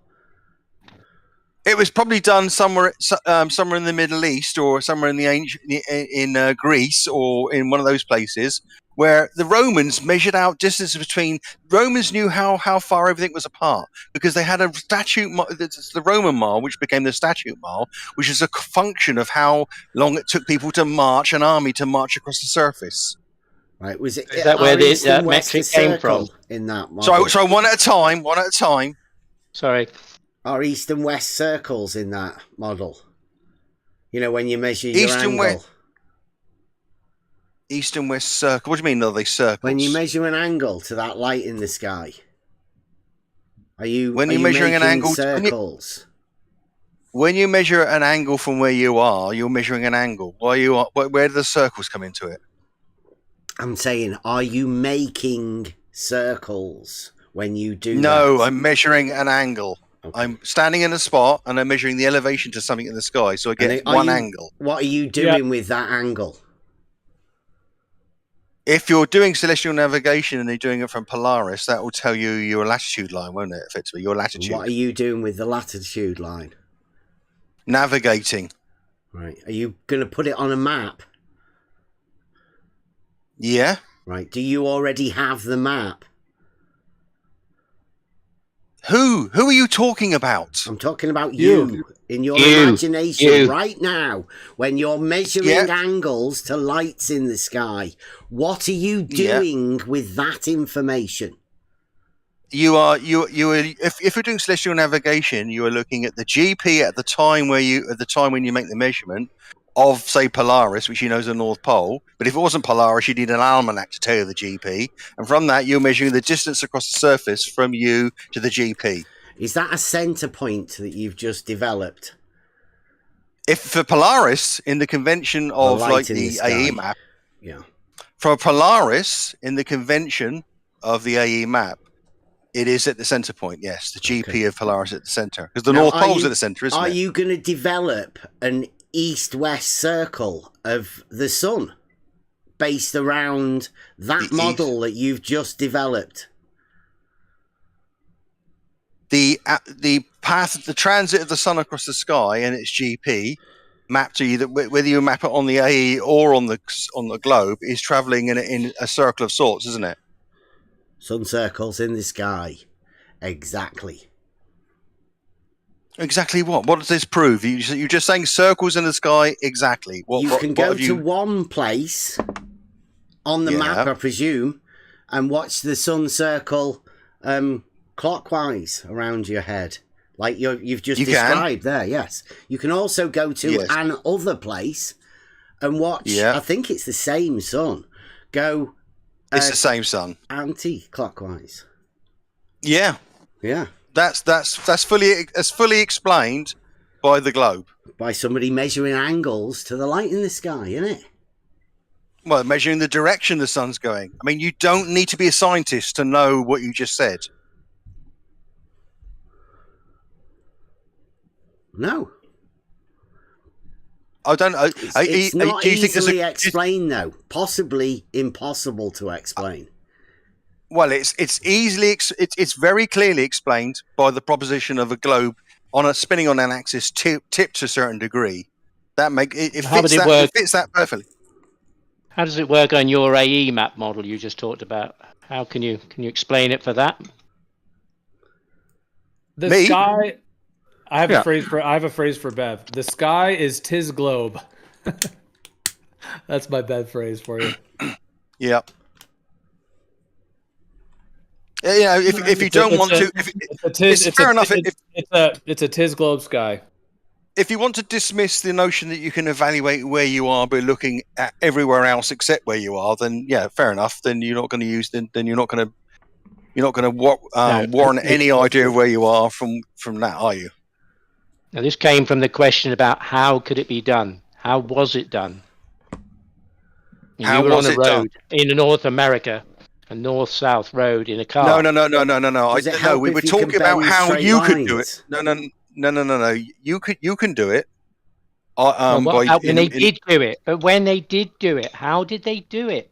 It was probably done somewhere in the Middle East, or somewhere in Greece, or in one of those places where the Romans measured out distances between. Romans knew how far everything was apart because they had a statute. It's the Roman mile, which became the statute mile, which is a function of how long it took people to march, an army to march across the surface. Right? Was it? Is that where that metric came from? in that model? So one at a time. One at a time. Sorry. Are east and west circles in that model? You know, when you measure your angle. East and west circle. What do you mean? Are they circles? When you measure an angle to that light in the sky, are you measuring an angle circles? When you measure an angle from where you are, you're measuring an angle. Where do the circles come into it? I'm saying, are you making circles when you do No, that? I'm measuring an angle. Okay. I'm standing in a spot and I'm measuring the elevation to something in the sky, so I get one angle. What are you doing with that angle? If you're doing celestial navigation and you're doing it from Polaris, that will tell you your latitude line, won't it? Effectively, your latitude. What are you doing with the latitude line? Navigating. Right. Are you going to put it on a map? Yeah. Right. Do you already have the map? Who are you talking about? I'm talking about you. In your imagination right now, when you're measuring angles to lights in the sky, what are you doing with that information? If you're doing celestial navigation, you are looking at the GP at the time when you make the measurement of, say, Polaris, which you know is the North Pole. But if it wasn't Polaris, you need an almanac to tell you the GP, and from that you're measuring the distance across the surface from you to the GP. Is that a center point that you've just developed? If for Polaris, in the convention of like the AE map, for Polaris in the convention of the AE map, it is at the center point. Yes, the GP of Polaris at the center, because the North Pole's at the center, isn't it? Are you going to develop an east-west circle of the sun based around that model that you've just developed? The path, the transit of the sun across the sky and its GP mapped to you, that whether you map it on the AE or on the globe, is traveling in a circle of sorts, isn't it? Sun circles in the sky. Exactly. Exactly what? What does this prove? You're just saying circles in the sky. Exactly. You can go to one place on the map, I presume, and watch the sun circle clockwise around your head, like you've just described there. Yes. You can also go to another place and watch. I think it's the same sun. Go. It's the same sun. Anti-clockwise. Yeah. Yeah. That's fully explained by the globe. By somebody measuring angles to the light in the sky, isn't it? Well, measuring the direction the sun's going. I mean, you don't need to be a scientist to know what you just said. No. I don't know. It's not easily explained, though. Possibly impossible to explain. Well, it's very clearly explained by the proposition of a globe spinning on an axis tipped to a certain degree. It fits that perfectly. How does it work on your AE map model you just talked about? How can you explain it for that? The sky. I have a phrase for Bev. The sky is 'tis globe. That's my Bev phrase for you. Yeah. Yeah, if you don't want to, it's fair enough. It's a 'tis globe sky. If you want to dismiss the notion that you can evaluate where you are by looking at everywhere else except where you are, then yeah, fair enough. Then you're not going to use. Then you're not going to warrant any idea of where you are from that, are you? Now, this came from the question about how could it be done? How was it done? You were on a road in North America, a north-south road in a car. No. We were talking about how you could do it. No. You can do it. When they did do it, but when they did do it, how did they do it?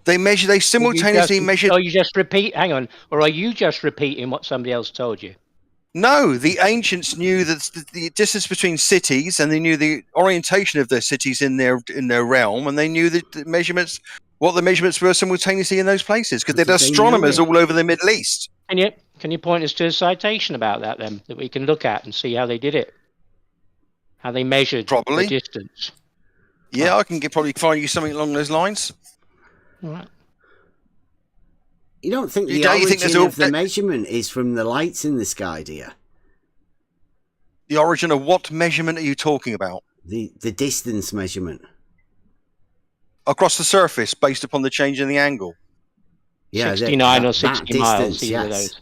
They simultaneously measured. Or you just repeat? Hang on, or are you just repeating what somebody else told you? No, the ancients knew that the distance between cities, and they knew the orientation of their cities in their realm, and they knew what the measurements were simultaneously in those places, because they're astronomers all over the Middle East. Can you point us to a citation about that then, that we can look at and see how they did it, how they measured the distance? Yeah, I can probably find you something along those lines. All right. You don't think the Don't you think origin there's of the measurement is from the lights in the sky, do you? The origin of what measurement are you talking about? The distance measurement. Across the surface, based upon the change in the angle. Yeah, 69 or 60 miles, either of yes. those.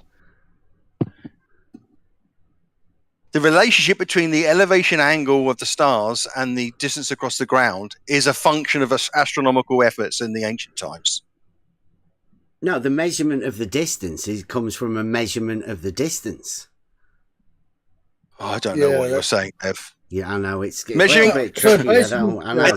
The relationship between the elevation angle of the stars and the distance across the ground is a function of astronomical efforts in the ancient times. No, the measurement of the distance comes from a measurement of the distance. Oh, I don't know what you're saying, Ev. Yeah, I know. It's measuring. A bit tricky. I know.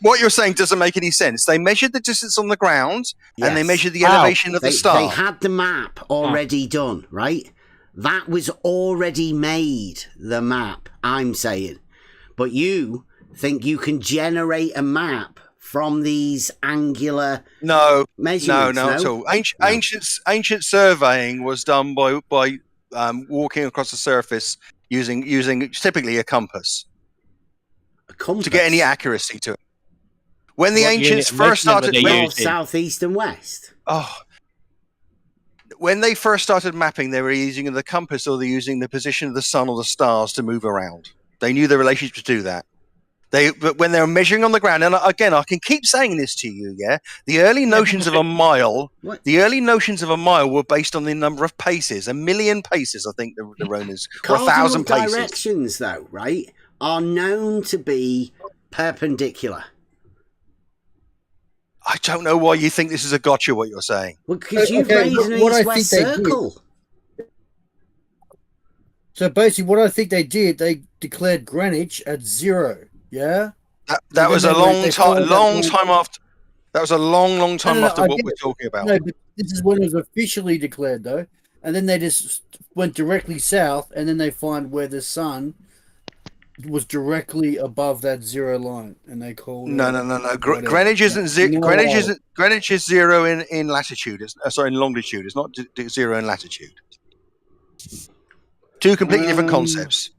What you're saying doesn't make any sense. They measured the distance on the ground and they measured the elevation of the star. They had the map already done, right? That was already made, the map, I'm saying. But you think you can generate a map from these angular measurements? No, not at all. Ancient surveying was done by walking across the surface using typically a compass. A compass? To get any accuracy to it. When the ancients first started... North, south, east and west. Oh... When they first started mapping, they were using the compass or they're using the position of the sun or the stars to move around. They knew the relationship to do that. But when they were measuring on the ground, and again, I can keep saying this to you, yeah? The early notions of a mile, were based on the number of paces. 1,000,000 paces, I think, the Romans, or 1,000 paces. Directions, though, right, are known to be perpendicular. I don't know why you think this is a gotcha, what you're saying. Well, because you've raised an east-west circle. So basically, what I think they did, they declared Greenwich at 0. Yeah. That was a long time after. That was a long time after what we're talking about. No, but this is when it was officially declared, though. And then they just went directly south, and then they find where the sun was directly above that 0 line, and they called no. Greenwich isn't zero. Greenwich is 0 in latitude. In longitude. It's not 0 in latitude. Two completely different concepts.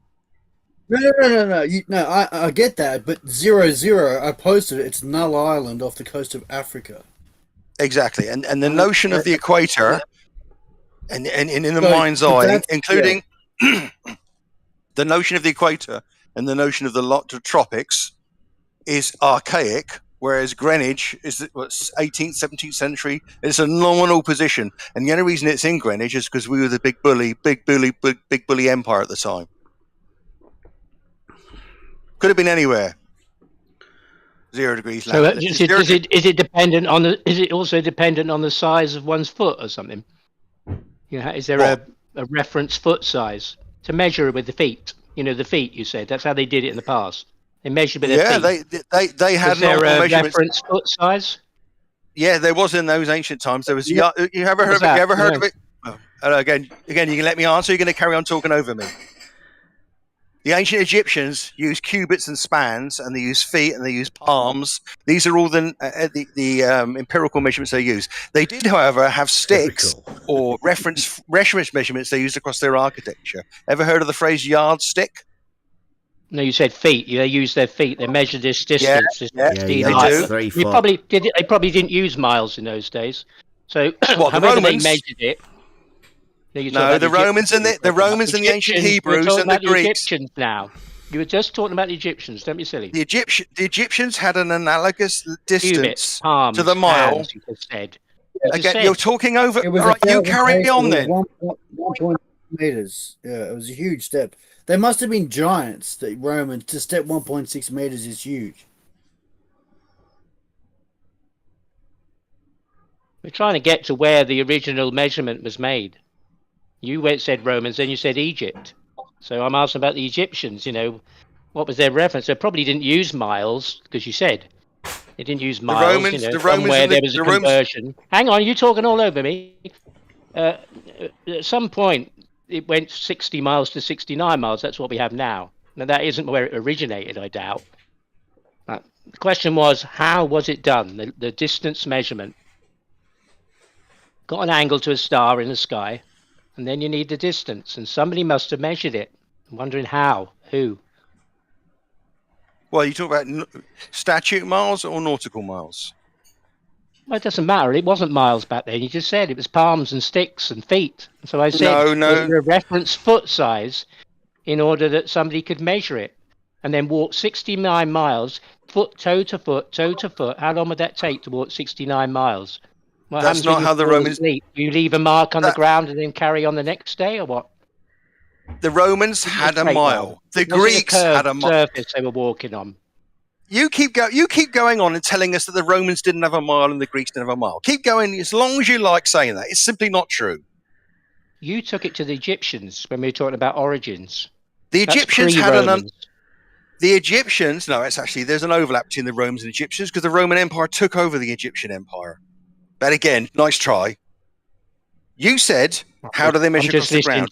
No. I get that, but 00. I posted it. It's Null Island off the coast of Africa. Exactly, and the notion of the equator, and in the mind's eye, including the notion of the equator. And the notion of the tropics is archaic, whereas Greenwich is 18th, 17th century. It's a nominal position, and the only reason it's in Greenwich is because we were the big bully empire at the time. Could have been anywhere. 0 degrees. So is it dependent on the? Is it also dependent on the size of one's foot or something? Is there a reference foot size to measure with the feet? The feet, you said. That's how they did it in the past. They measured with their feet. Yeah, they had a reference foot size? Yeah, there was in those ancient times. There was. You ever heard of it? Oh, again, you can let me answer. You're going to carry on talking over me. The ancient Egyptians used cubits and spans, and they used feet, and they used palms. These are all the empirical measurements they use. They did, however, have sticks or reference measurements they used across their architecture. Ever heard of the phrase yardstick? No, you said feet. They used their feet. They measured this distance. They do. They probably didn't use miles in those days. So however they measured it. No, the Romans and the ancient Hebrews and the Greeks. Egyptians now. You were just talking about the Egyptians. Don't be silly. The Egyptians had an analogous distance Cubits, palms, to the mile. hands, you just said. Again, you're talking over. All right, you carry on then. 1.1 meters. Yeah, it was a huge step. They must have been giants. The Romans to step 1.6 meters is huge. We're trying to get to where the original measurement was made. You said Romans, then you said Egypt. So I'm asking about the Egyptians, what was their reference? They probably didn't use miles, because you said they didn't use miles. The Romans, there was a conversion. Hang on, you're talking all over me. At some point, it went 60 miles to 69 miles. That's what we have now. Now, that isn't where it originated, I doubt. But the question was, how was it done? The distance measurement. Got an angle to a star in the sky. And then you need the distance, and somebody must have measured it. I'm wondering how, who. Well, you talk about statute miles or nautical miles? Well, it doesn't matter. It wasn't miles back then. You just said it was palms and sticks and feet. So I said No. a reference foot size in order that somebody could measure it and then walk 69 miles, foot, toe to foot, toe to foot. How long would that take to walk 69 miles? What That's happens when not you how the fall Romans. asleep? You leave a mark on the ground and then carry on the next day, or what? The Romans had a mile. The Greeks had a mile. Surface they were walking on. You keep going on and telling us that the Romans didn't have a mile and the Greeks didn't have a mile. Keep going as long as you like saying that. It's simply not true. You took it to the Egyptians when we were talking about origins. The Egyptians had the Egyptians. No, it's actually there's an overlap between the Romans and Egyptians because the Roman Empire took over the Egyptian Empire. But again, nice try. You said, how do they measure across the ground?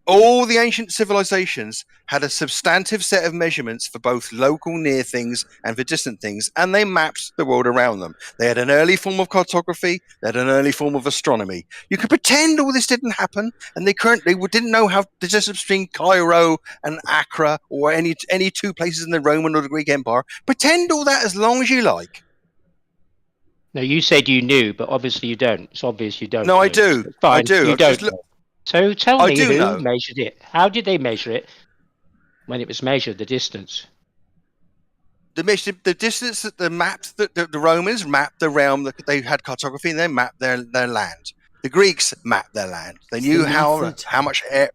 All the ancient civilizations had a substantive set of measurements for both local near things and for distant things, and they mapped the world around them. They had an early form of cartography, they had an early form of astronomy. You could pretend all this didn't happen, and they didn't know how the distance between Cairo and Accra or any two places in the Roman or the Greek Empire. Pretend all that as long as you like. No, you said you knew, but obviously you don't. It's obvious you don't. No, I do. Fine. I do. You don't know. So tell me who measured it. How did they measure it when it was measured, the distance? The distance that the Romans mapped the realm. That they had cartography and they mapped their land. The Greeks mapped their land. They knew how much air.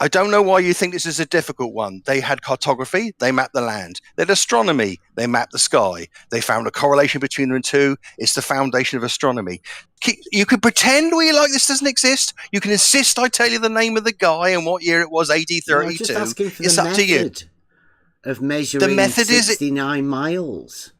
I don't know why you think this is a difficult one. They had cartography, they mapped the land. They had astronomy, they mapped the sky. They found a correlation between the two. It's the foundation of astronomy. You could pretend like this doesn't exist. You can insist I tell you the name of the guy and what year it was, AD 32. No, I'm just asking for it's up to you. Of measuring 69 miles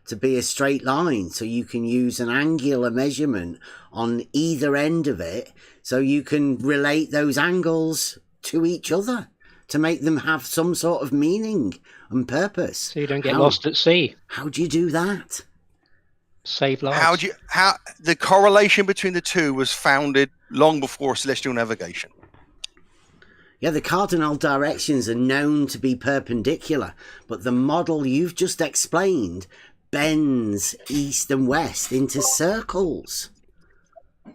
to be a straight line, so you can use an angular measurement on either end of it, so you can relate those angles to each other to make them have some sort of meaning and purpose. So you don't get lost at sea. How do you do that? Save lives. How the correlation between the two was founded long before celestial navigation. Yeah, the cardinal directions are known to be perpendicular, but the model you've just explained bends east and west into circles.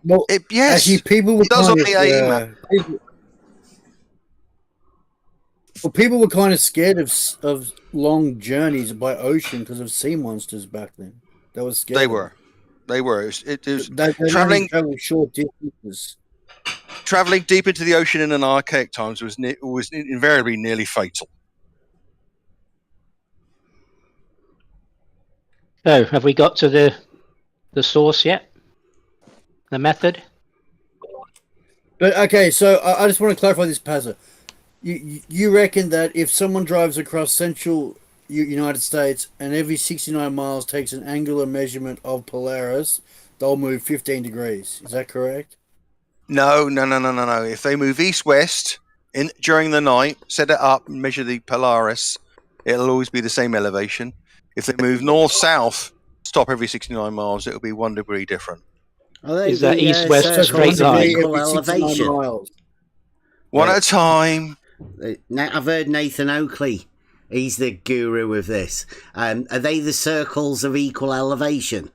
Well, yes, actually, people were people were kind of scared of long journeys by ocean because of sea monsters back then. They were scared. They were. It was they traveling short distances. Traveling deep into the ocean in an archaic times was invariably nearly fatal. So, have we got to the source yet? The method? But okay, so I just want to clarify this, Pazza. You reckon that if someone drives across central United States and every 69 miles takes an angular measurement of Polaris, they'll move 15 degrees. Is that correct? No. If they move east-west during the night, set it up and measure the Polaris, it'll always be the same elevation. If they move north-south, stop every 69 miles, it'll be 1 degree different. Is that east-west straight line? Elevation. One at a time. I've heard Nathan Oakley. He's the guru of this. Are they the circles of equal elevation?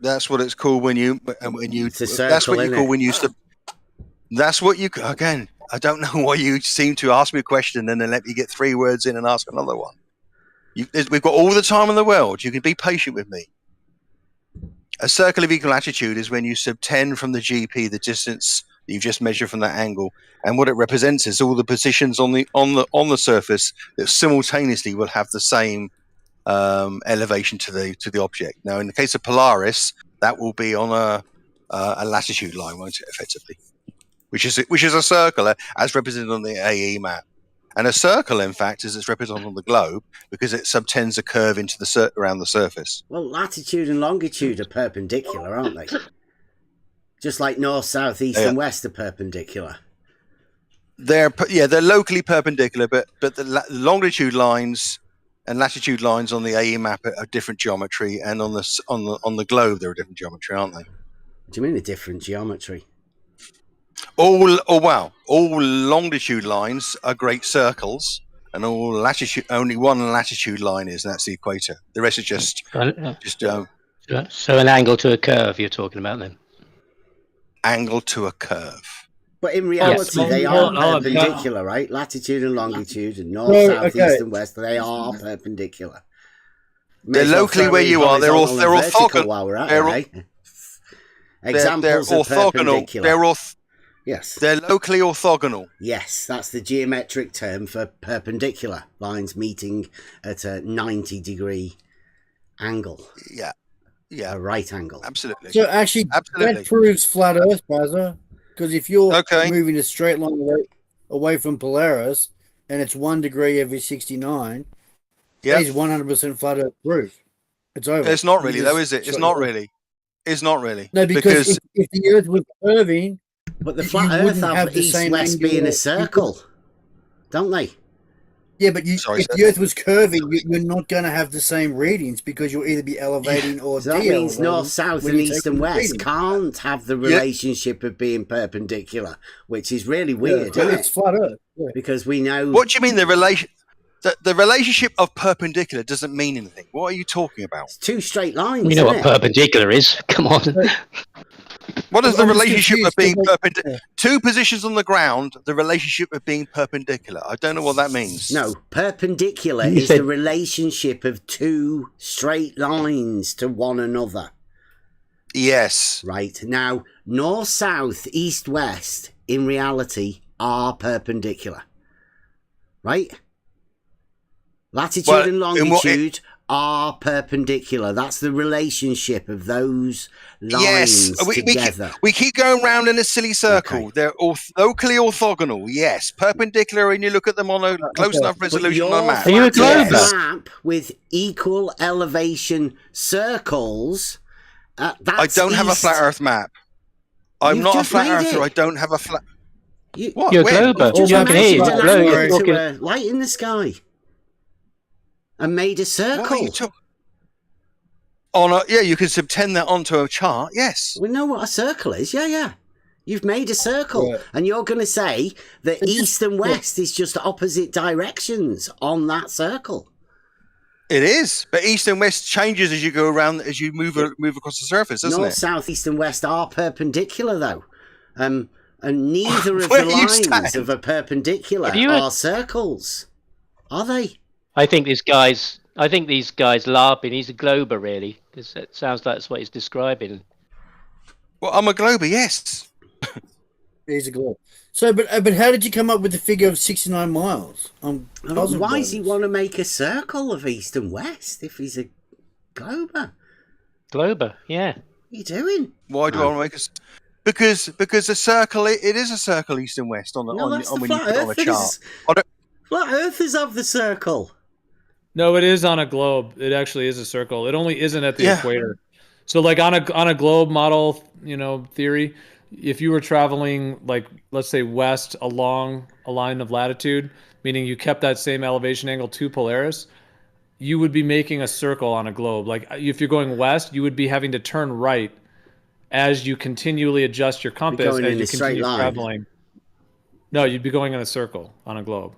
That's what it's called when you. It's a circle, that's what you call when you. That's what you again. I don't know why you seem to ask me a question and then let me get 3 words in and ask another one. We've got all the time in the world. You can be patient with me. A circle of equal attitude is when you subtend from the GP the distance that you've just measured from that angle, and what it represents is all the positions on the surface that simultaneously will have the same elevation to the object. Now, in the case of Polaris, that will be on a latitude line, won't it? Effectively, which is a circle as represented on the AE map, and a circle, in fact, is it's represented on the globe because it subtends a curve into around the surface. Well, latitude and longitude are perpendicular, aren't they? Just like north, south, east, and west are perpendicular. They're locally perpendicular, but the longitude lines and latitude lines on the AE map are different geometry, and on the globe they're a different geometry, aren't they? What do you mean a different geometry? All longitude lines are great circles, and all latitude, only one latitude line is, and that's the equator. The rest is just So an angle to a curve you're talking about then? Angle to a curve. But in reality, they are perpendicular, right? Latitude and longitude, and north, south, east, and west, they are perpendicular. They're locally where you are. They're orthogonal. While we're at they're it, right? Examples of perpendicular. Yes. They're locally orthogonal. Yes, that's the geometric term for perpendicular lines meeting at a 90-degree angle. Yeah. A right angle. Absolutely. So actually, that proves flat Earth, Bazza. Because if you're moving a straight line away from Polaris and it's 1 degree every 69, that is 100% flat Earth proof. It's over. It's not really, though, is it? It's not really. It's not really. No, because if the Earth was curving, but the flat Earth have east-west being a circle, don't they? Yeah, but if the Earth was curving, you're not going to have the same readings because you'll either be elevating or so that means north, south, and east and west can't have the relationship of being perpendicular, which is really weird, isn't it? It's flat Earth. Yeah. Because we know... What do you mean the relation? The relationship of perpendicular doesn't mean anything. What are you talking about? It's two straight lines. We know what perpendicular is. Come on. What is the relationship of being perpendicular? Two positions on the ground, the relationship of being perpendicular. I don't know what that means. No, perpendicular is the relationship of two straight lines to one another. Yes. Right. Now, north, south, east, west, in reality, are perpendicular. Right? Latitude and longitude are perpendicular. That's the relationship of those lines together. We keep going round in a silly circle. They're locally orthogonal. Yes, perpendicular, and you look at them on a close enough resolution on a map. Are you a globe map with equal elevation circles? I don't have a flat Earth map. I'm not a flat earther. I don't have a flat. What? You're a glober. You can hear you. Light in the sky. And made a circle. You can subtend that onto a chart. Yes, we know what a circle is. Yeah. You've made a circle, and you're going to say that east and west is just opposite directions on that circle. It is, but east and west changes as you go around, as you move across the surface, doesn't North, it? south, east, and west are perpendicular, though, and neither of the lines of a perpendicular are circles, are they? I think these guys LARPing. He's a glober, really, because it sounds like that's what he's describing. Well, I'm a glober, yes. He's a globe. So, but how did you come up with the figure of 69 miles? Why does he want to make a circle of east and west if he's a glober? Glober, yeah. What are you doing? Why do I want to make a? Because a circle, it is a circle east and west on when you put it on a chart. Flat Earthers have the circle. No, it is on a globe. It actually is a circle. It only isn't at the equator. So, like on a globe model, theory, if you were traveling, like, let's say west along a line of latitude, meaning you kept that same elevation angle to Polaris, you would be making a circle on a globe. Like, if you're going west, you would be having to turn right as you continually adjust your compass as you continue traveling. No, you'd be going in a circle on a globe.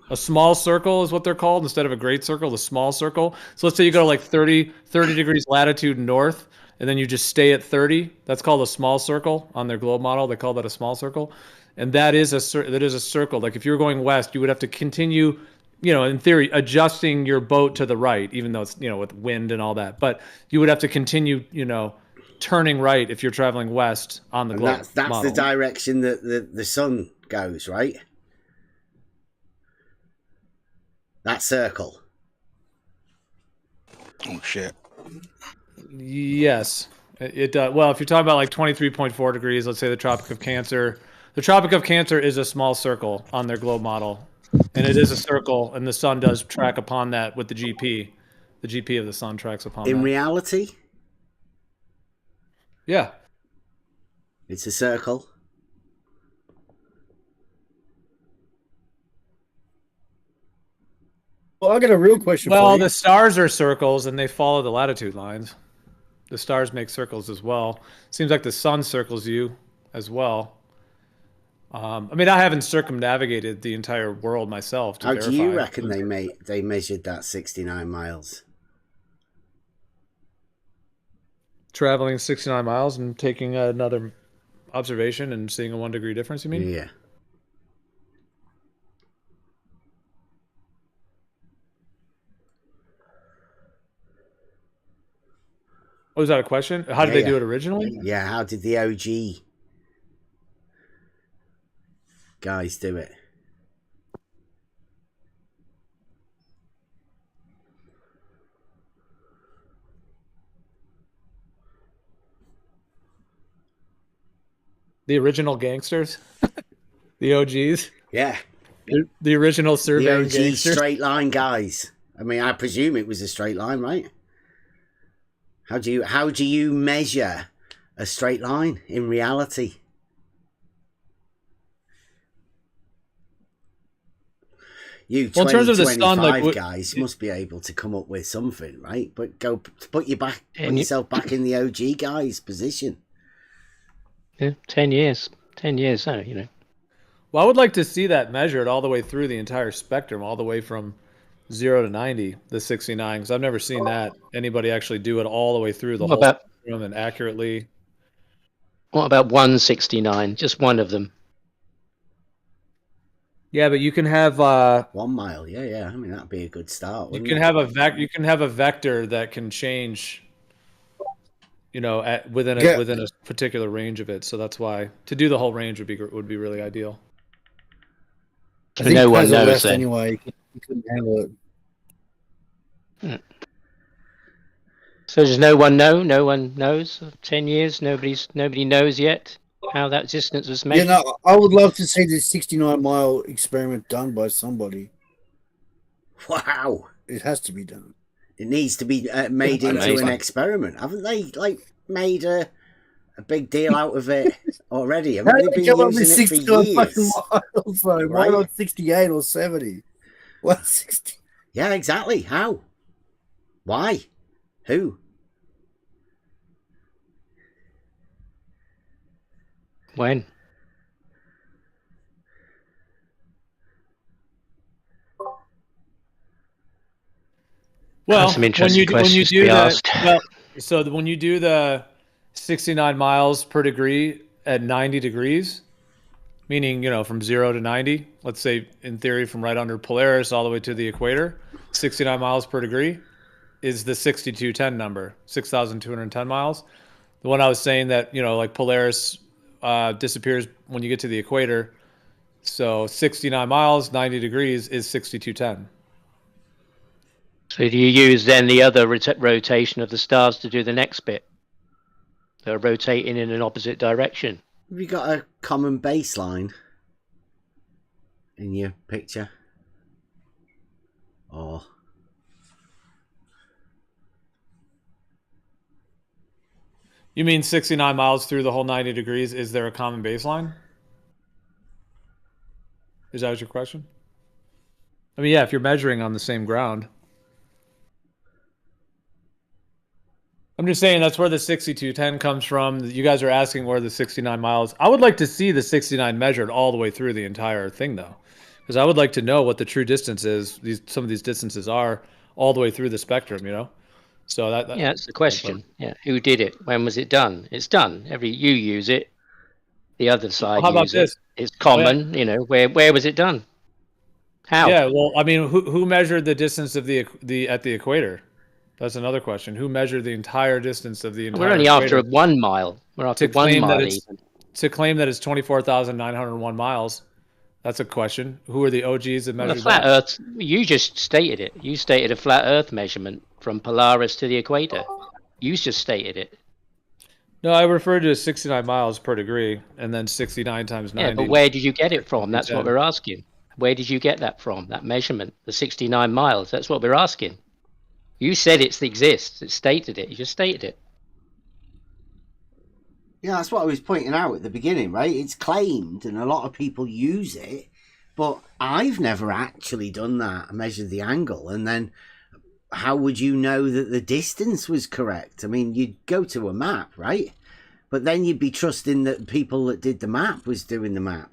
A small circle is what they're called instead of a great circle, the small circle. So let's say you go to like 30 degrees latitude north, and then you just stay at 30. That's called a small circle on their globe model. They call that a small circle. And that is a circle. Like if you were going west, you would have to continue, in theory, adjusting your boat to the right, even though it's, with wind and all that. But you would have to continue, turning right if you're traveling west on the globe that's model. The direction that the sun goes, right? That circle. Oh shit. Yes, it does. Well, if you're talking about like 23.4 degrees, let's say the Tropic of Cancer. The Tropic of Cancer is a small circle on their globe model, and it is a circle, and the sun does track upon that with the GP. The GP of the sun tracks upon that. In reality? Yeah. It's a circle. Well, I got a real question for you. Well, the stars are circles, and they follow the latitude lines. The stars make circles as well. Seems like the sun circles you as well. I mean, I haven't circumnavigated the entire world myself to How verify. do you reckon they measured that 69 miles? Traveling 69 miles and taking another observation and seeing a 1 degree difference, you mean? Yeah. Oh, was that a question? How did they do it originally? Yeah, how did the OG guys do it? The original gangsters? The OGs? Yeah. The original surveying the OG gangsters? straight line guys. I mean, I presume it was a straight line, right? How do you measure a straight line in reality? You 20-25 guys must be able to come up with something, right? But put yourself back in the OG guy's position. Yeah, 10 years. 10 years, so, you know. Well, I would like to see that measured all the way through the entire spectrum, all the way from 0 to 90, the 69, because I've never seen that anybody actually do it all the way through the whole spectrum and accurately. What about 169? Just one of them. Yeah, but you can have 1 mile. Yeah. I mean, that'd be a good start. You can have a vector that can change, you know, within a particular range of it. So that's why to do the whole range would be really ideal. I think no one knows anyway. You couldn't handle it. So does no one know? No one knows. 10 years, nobody knows yet how that distance was measured. Yeah, no, I would love to see this 69-mile experiment done by somebody. Wow, it has to be done. It needs to be made into an experiment. Haven't they made a big deal out of it already? Haven't they been using it for years? Miles, though? Why not 68 or 70? What 60? Yeah, exactly. How? Why? Who? When? Well, some interesting questions to be asked. So when you do the 69 miles per degree at 90 degrees, meaning, you know, from 0 to 90, let's say in theory from right under Polaris all the way to the equator, 69 miles per degree is the 6210 number, 6,210 miles. The one I was saying that, you know, like Polaris disappears when you get to the equator. So 69 miles, 90 degrees is 6210. So do you use then the other rotation of the stars to do the next bit? They're rotating in an opposite direction. Have you got a common baseline in your picture? Or you mean 69 miles through the whole 90 degrees? Is there a common baseline? Is that your question? I mean, yeah, if you're measuring on the same ground. I'm just saying that's where the 6210 comes from. You guys are asking where the 69 miles. I would like to see the 69 measured all the way through the entire thing, though, because I would like to know what the true distance is. Some of these distances are all the way through the spectrum, you know. So yeah, that's the question. Yeah, who did it? When was it done? It's done. You use it. The other side how about use this? It. It's common, you know. Where was it done? How? Yeah, well, I mean, who measured the distance of the at the equator? That's another question. Who measured the entire distance of the entire We're only equator? after 1 mile. We're after 1 mile. To claim that it's 24,901 miles, that's a question. Who are the OGs that measured the flat Earth, you just stated it. You stated a flat Earth measurement from Polaris to the equator. You just stated it. No, I referred to 69 miles per degree and then 69 times 90. Yeah, but where did you get it from? That's what we're asking. Where did you get that from, that measurement, the 69 miles? That's what we're asking. You said it exists. It stated it. You just stated it. Yeah, that's what I was pointing out at the beginning, right? It's claimed and a lot of people use it, but I've never actually done that, measured the angle. And then how would you know that the distance was correct? I mean, you'd go to a map, right? But then you'd be trusting that people that did the map was doing the map.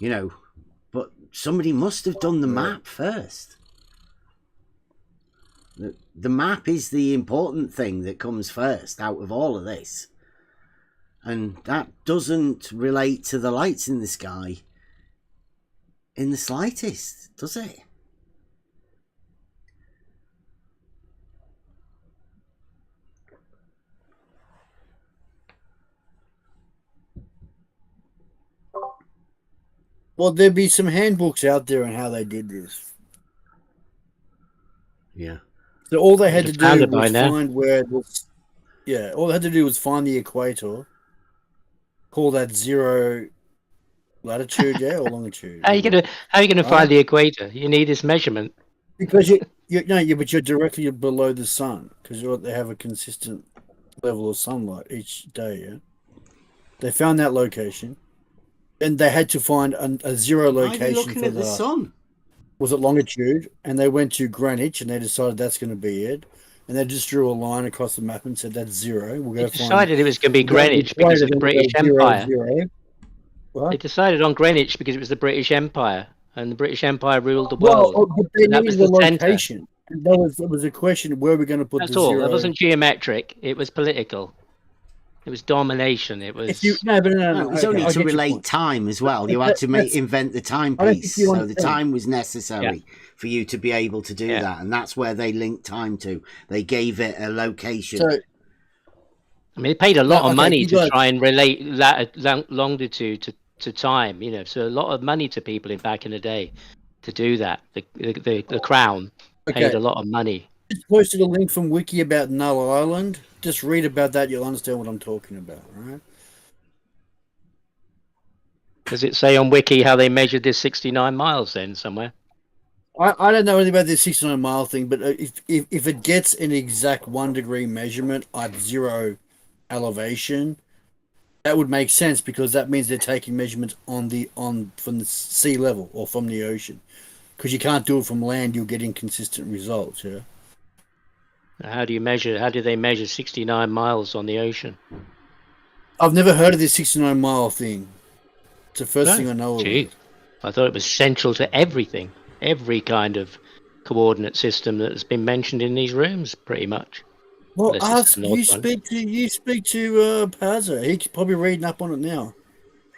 You know, but somebody must have done the map first. The map is the important thing that comes first out of all of this. And that doesn't relate to the lights in the sky in the slightest, does it? Well, there'd be some handbooks out there on how they did this. Yeah. So all they had to do was find where it was. Yeah, all they had to do was find the equator, call that 0 latitude, yeah, or longitude. How are you gonna find the equator? You need this measurement. Because but you're directly below the sun because they have a consistent level of sunlight each day. Yeah, they found that location, and they had to find a 0 location. Why are they looking at the sun? Was it longitude? And they went to Greenwich, and they decided that's going to be it. And they just drew a line across the map and said that's 0. We'll go. They decided it was going to be Greenwich because of the British Empire. They decided on Greenwich because it was the British Empire, and the British Empire ruled the world. Well, but they needed the location. And it was a question: where are we going to put that's the all. 0? It wasn't geometric. It was political. It was domination. It was. No, it's only to relate time as well. You had to invent the timepiece, so the time was necessary for you to be able to do that, and that's where they linked time to. They gave it a location. So, I mean, they paid a lot of money to try and relate longitude to time. You know, so a lot of money to people back in the day to do that. The crown paid a lot of money. Just posted a link from Wiki about Null Island. Just read about that. You'll understand what I'm talking about, right? Does it say on Wiki how they measured this 69 miles then somewhere? I don't know anything about this 69 mile thing, but if it gets an exact 1 degree measurement at 0 elevation, that would make sense because that means they're taking measurements from the sea level or from the ocean. Because you can't do it from land, you'll get inconsistent results. Yeah. How do they measure 69 miles on the ocean? I've never heard of this 69 mile thing. It's the first thing I know of. I thought it was central to everything, every kind of coordinate system that has been mentioned in these rooms, pretty much. Well, you speak to Pazza. He's probably reading up on it now.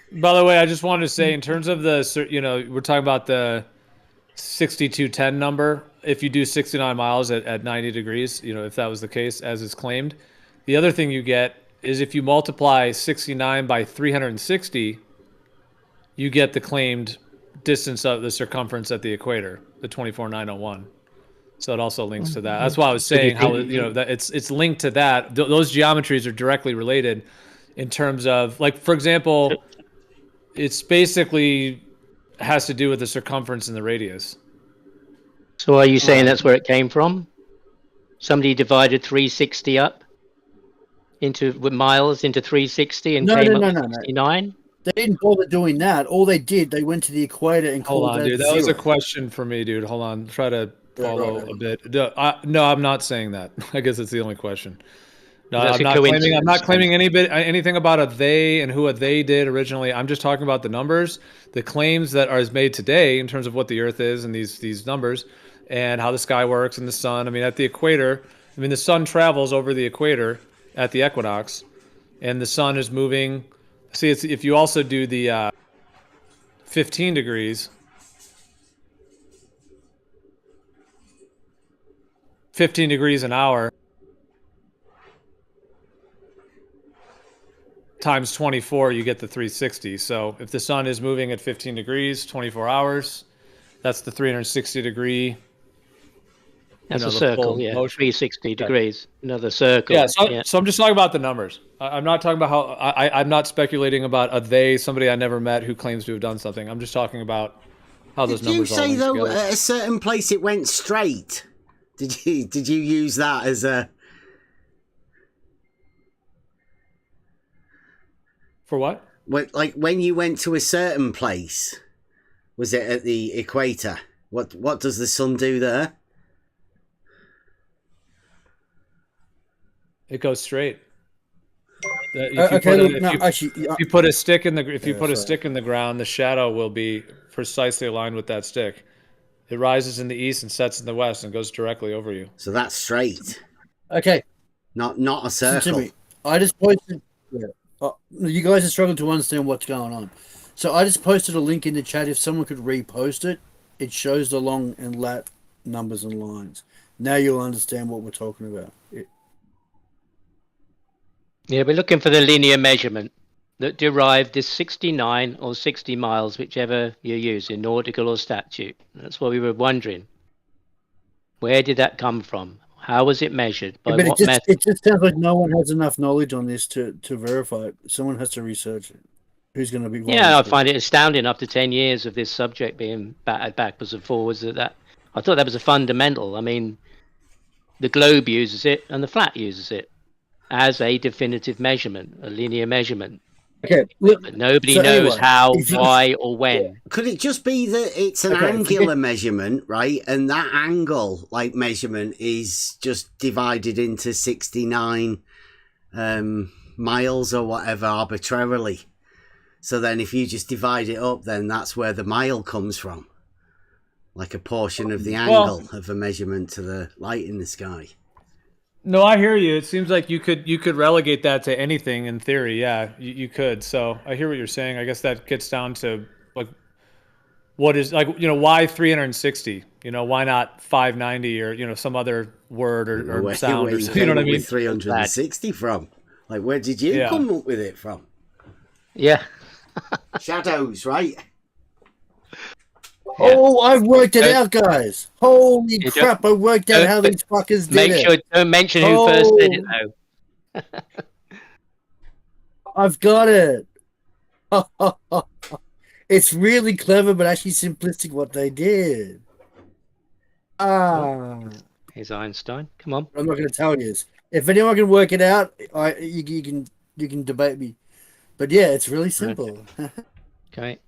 By the way, I just wanted to say, in terms of we're talking about the 6210 number. If you do 69 miles at 90 degrees, if that was the case, as is claimed, the other thing you get is if you multiply 69 by 360, you get the claimed distance of the circumference at the equator, the 24,901. So it also links to that. That's why I was saying how that it's linked to that. Those geometries are directly related in terms of, like, for example, it's basically has to do with the circumference and the radius. So are you saying that's where it came from? Somebody divided 360 up with miles into 360 and came up with 69? They didn't bother doing that. All they did, they went to the equator and called Hold on, dude. That was a question for me, dude. Hold on. Try to follow a bit. No, I'm not saying that. I guess it's the only question. No, I'm not claiming anything about a they and who a they did originally. I'm just talking about the numbers, the claims that are made today in terms of what the Earth is and these numbers and how the sky works and the sun. I mean, at the equator, the sun travels over the equator at the equinox, and the sun is moving. See, if you also do the 15 degrees, 15 degrees an hour times 24, you get the 360. So if the sun is moving at 15 degrees, 24 hours, that's the 360 degree. That's a circle, 360 degrees, another circle. Yeah, so I'm just talking about the numbers. I'm not talking about how I'm not speculating about somebody I never met who claims to have done something. I'm just talking about how those numbers all link together. Did you say though at a certain place it went straight? Did you use that as a? For what? Like when you went to a certain place, was it at the equator? What does the sun do there? It goes straight. If you put a stick in the ground, the shadow will be precisely aligned with that stick. It rises in the east and sets in the west and goes directly over you. So that's straight. Okay. Not a circle. Timmy, I just posted. Yeah. You guys are struggling to understand what's going on. So I just posted a link in the chat. If someone could repost it, it shows the long and lat numbers and lines. Now you'll understand what we're talking about. Yeah, we're looking for the linear measurement that derived this 69 or 60 miles, whichever you use, in nautical or statute. That's what we were wondering. Where did that come from? How was it measured? By what method? It just sounds like no one has enough knowledge on this to verify it. Someone has to research it. Who's going to be volunteer? Yeah, I find it astounding after 10 years of this subject being battered backwards and forwards that I thought that was a fundamental. I mean, the globe uses it and the flat uses it as a definitive measurement, a linear measurement. Okay, but nobody knows how, why, or when. Could it just be that it's an angular measurement, right? And that angle, like measurement, is just divided into 69 miles or whatever arbitrarily. So then, if you just divide it up, then that's where the mile comes from, like a portion of the angle of a measurement to the light in the sky. No, I hear you. It seems like you could relegate that to anything in theory. Yeah, you could. So I hear what you're saying. I guess that gets down to like, what is like, why 360? Why not 590 or some other word or sound or something? You know what I mean? 360 from? Like, where did you come up with it from? Yeah. Shadows, right? Oh, I've worked it out, guys. Holy crap, I worked out how these fuckers did it. Don't mention who first did it, though. I've got it. It's really clever, but actually simplistic what they did. Here's Einstein. Come on. I'm not going to tell you this. If anyone can work it out, you can debate me. But yeah, it's really simple. Okay.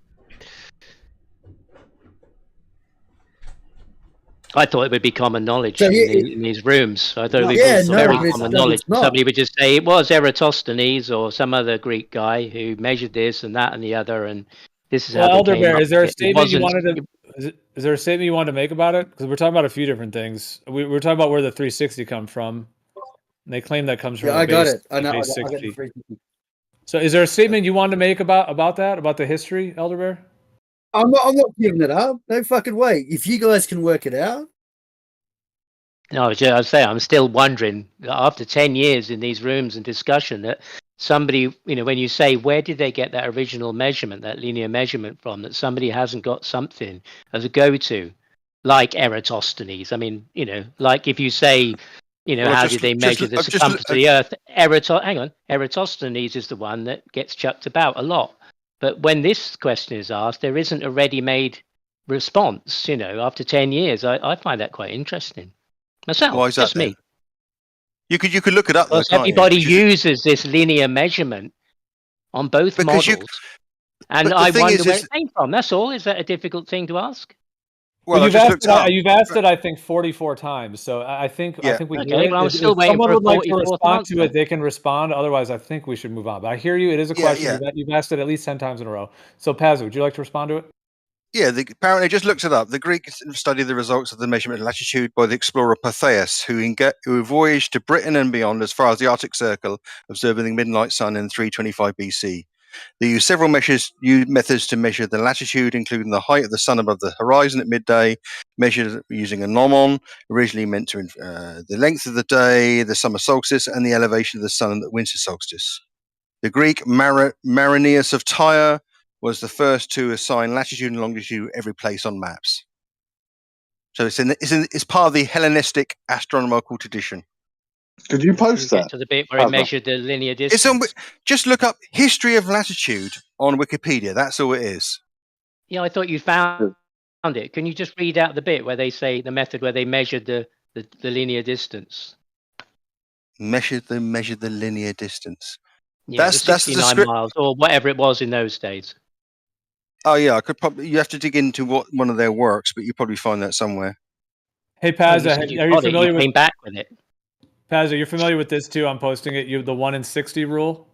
I thought it would be common knowledge in these rooms. I thought it would be very common knowledge. Somebody would just say it was Eratosthenes or some other Greek guy who measured this and that and the other, and this is how. Elder Bear, is there a statement you wanted to? Is there a statement you wanted to make about it? Because we're talking about a few different things. We're talking about where the 360 come from. And they claim that comes from. Yeah, I got it. I know. I got the 360. So, is there a statement you wanted to make about that, about the history, Elder Bear? I'm not giving it up. No fucking way. If you guys can work it out. No, I say I'm still wondering after 10 years in these rooms and discussion that somebody, when you say where did they get that original measurement, that linear measurement from, that somebody hasn't got something as a go-to, like Eratosthenes. I mean, like if you say, how did they measure the circumference of the Earth? Eratosthenes is the one that gets chucked about a lot. But when this question is asked, there isn't a ready-made response, after 10 years. I find that quite interesting. Myself, why is that just me. You could look it up. Because everybody uses this linear measurement on both models. And I wonder where it came from. That's all. Is that a difficult thing to ask? Well, you've asked it, I think, 44 times. So I think we okay, well, I'm still waiting someone for would like to respond to it, they can respond. Otherwise, I think we should move on. But I hear you. It is a question. You've asked it at least 10 times in a row. So, Paz, would you like to respond to it? Yeah, apparently just looked it up. The Greeks studied the results of the measurement of latitude by the explorer Pytheas, who voyaged to Britain and beyond as far as the Arctic Circle, observing the midnight sun in 325 BC. They used several methods to measure the latitude, including the height of the sun above the horizon at midday, measured using a gnomon, originally meant to the length of the day, the summer solstice, and the elevation of the sun at the winter solstice. The Greek Marinus of Tyre was the first to assign latitude and longitude every place on maps. So it's part of the Hellenistic astronomical tradition. Could you post that? To the bit where he measured the linear distance. Just look up history of latitude on Wikipedia. That's all it is. Yeah, I thought you found it. Can you just read out the bit where they say the method where they measured the linear distance? Measured the linear distance. Yeah, that's 69 miles or whatever it was in those days. Oh yeah, you have to dig into one of their works, but you probably find that somewhere. Hey Paz, are you familiar with? Came back with it. Paz, are you familiar with this too? I'm posting it. The 1 in 60 rule.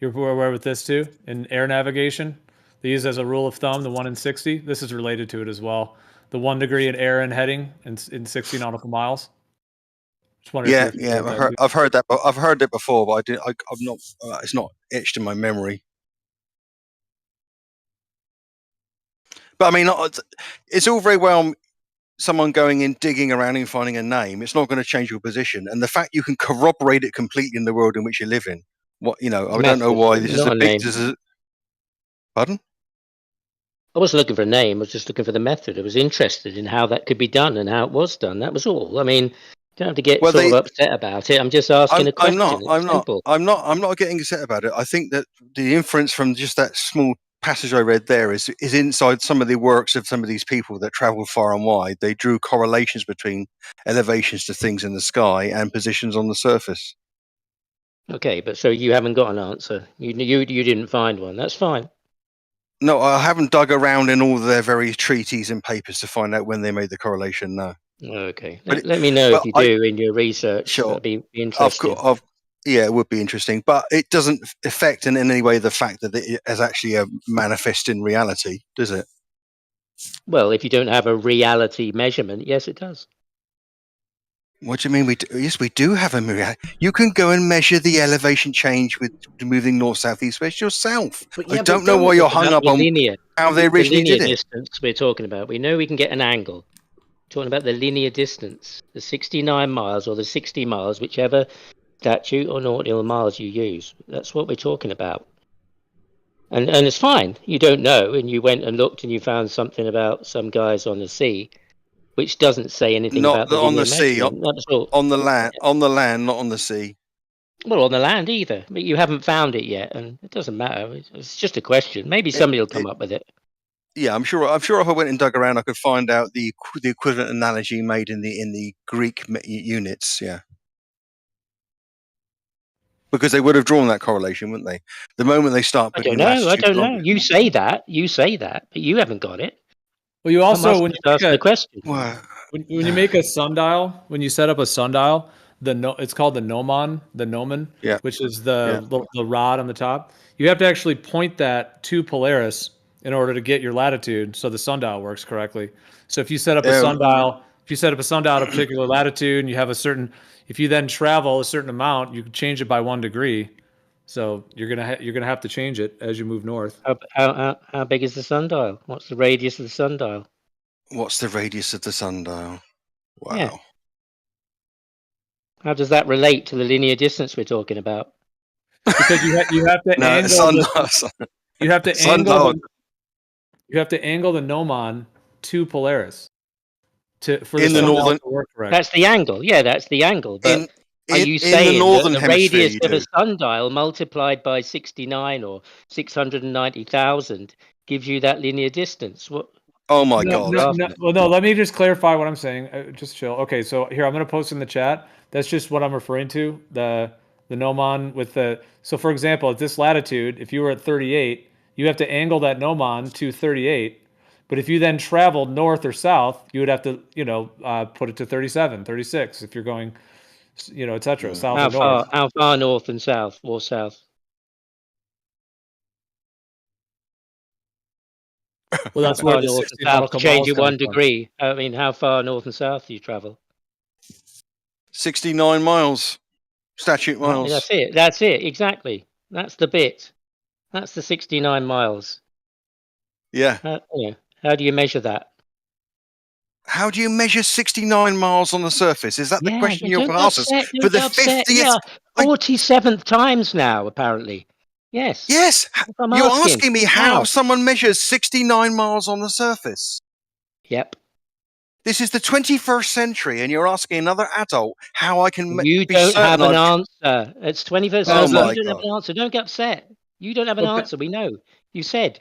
You're aware with this too in air navigation. They use as a rule of thumb the 1 in 60. This is related to it as well. The 1 degree in air and heading in 60 nautical miles. Just wonder if you're familiar with that too. I've heard that. I've heard it before, but I'm not. It's not etched in my memory. But I mean, it's all very well someone going in, digging around and finding a name. It's not going to change your position, and the fact you can corroborate it completely in the world in which you live in. What I don't know why this is a big. Pardon? I wasn't looking for a name. I was just looking for the method. I was interested in how that could be done and how it was done. That was all. I mean, you don't have to get of upset about it. I'm just asking a question. I'm not getting upset about it. I think that the inference from just that small passage I read there is inside some of the works of some of these people that traveled far and wide. They drew correlations between elevations to things in the sky and positions on the surface. Okay, but so you haven't got an answer. You didn't find one. That's fine. No, I haven't dug around in all their various treaties and papers to find out when they made the correlation. No. Okay. Let me know if you do in your research. Sure. That'd be interesting. Yeah, it would be interesting, but it doesn't affect in any way the fact that it is actually a manifest in reality, does it? Well, if you don't have a reality measurement, yes, it does. What do you mean? Yes, we do have a reality. You can go and measure the elevation change with moving north, south, east, west yourself. I don't know why you're hung up on how they originally did it. The distance we're talking about. We know we can get an angle. Talking about the linear distance, the 69 miles or the 60 miles, whichever statute or nautical miles you use. That's what we're talking about. And it's fine. You don't know, and you went and looked and you found something about some guys on the sea, which doesn't say anything about the on the sea. On the land, not on the sea. Well, on the land either. But you haven't found it yet, and it doesn't matter. It's just a question. Maybe somebody will come up with it. Yeah, I'm sure if I went and dug around, I could find out the equivalent analogy made in the Greek units. Yeah, because they would have drawn that correlation, wouldn't they? The moment they start putting I don't know. You say that, but you haven't got it. Well, you also when you ask the question. When you make a sundial, when you set up a sundial, it's called the gnomon, which is the rod on the top. You have to actually point that to Polaris in order to get your latitude, so the sundial works correctly. So if you set up a sundial, at a particular latitude, and you have if you then travel a certain amount, you can change it by 1 degree. So you're gonna have to change it as you move north. How big is the sundial? What's the radius of the sundial? What's the radius of the sundial? Wow. Yeah. How does that relate to the linear distance we're talking about? Because you have to you have to angle the gnomon to Polaris for the sundial to work correct. That's the angle. Yeah, that's the angle. But are you saying the radius of a sundial multiplied by 69 or 690,000 gives you that linear distance? What? Oh my God! No. Let me just clarify what I'm saying. Just chill. Okay, so here I'm going to post in the chat. That's just what I'm referring to. The gnomon with the. So for example, at this latitude, if you were at 38, you have to angle that gnomon to 38. But if you then traveled north or south, you would have to, put it to 37, 36 if you're going, etc. South or north. How far north and south or south? Well, that's where the 60 nautical change it 1 degree. I mean, how far north and south do you travel? 69 miles, statute miles. That's it. Exactly. That's the bit. That's the 69 miles. Yeah. How do you measure that? How do you measure 69 miles on the surface? Is that the question you're asking us for the 50th? 47th times now, apparently. Yes. Yes. You're asking me how someone measures 69 miles on the surface. Yep. This is the 21st century, and you're asking another adult how I can. You don't have an answer. It's 21st century. You don't have an answer. Don't get upset. You don't have an answer. We know. You said.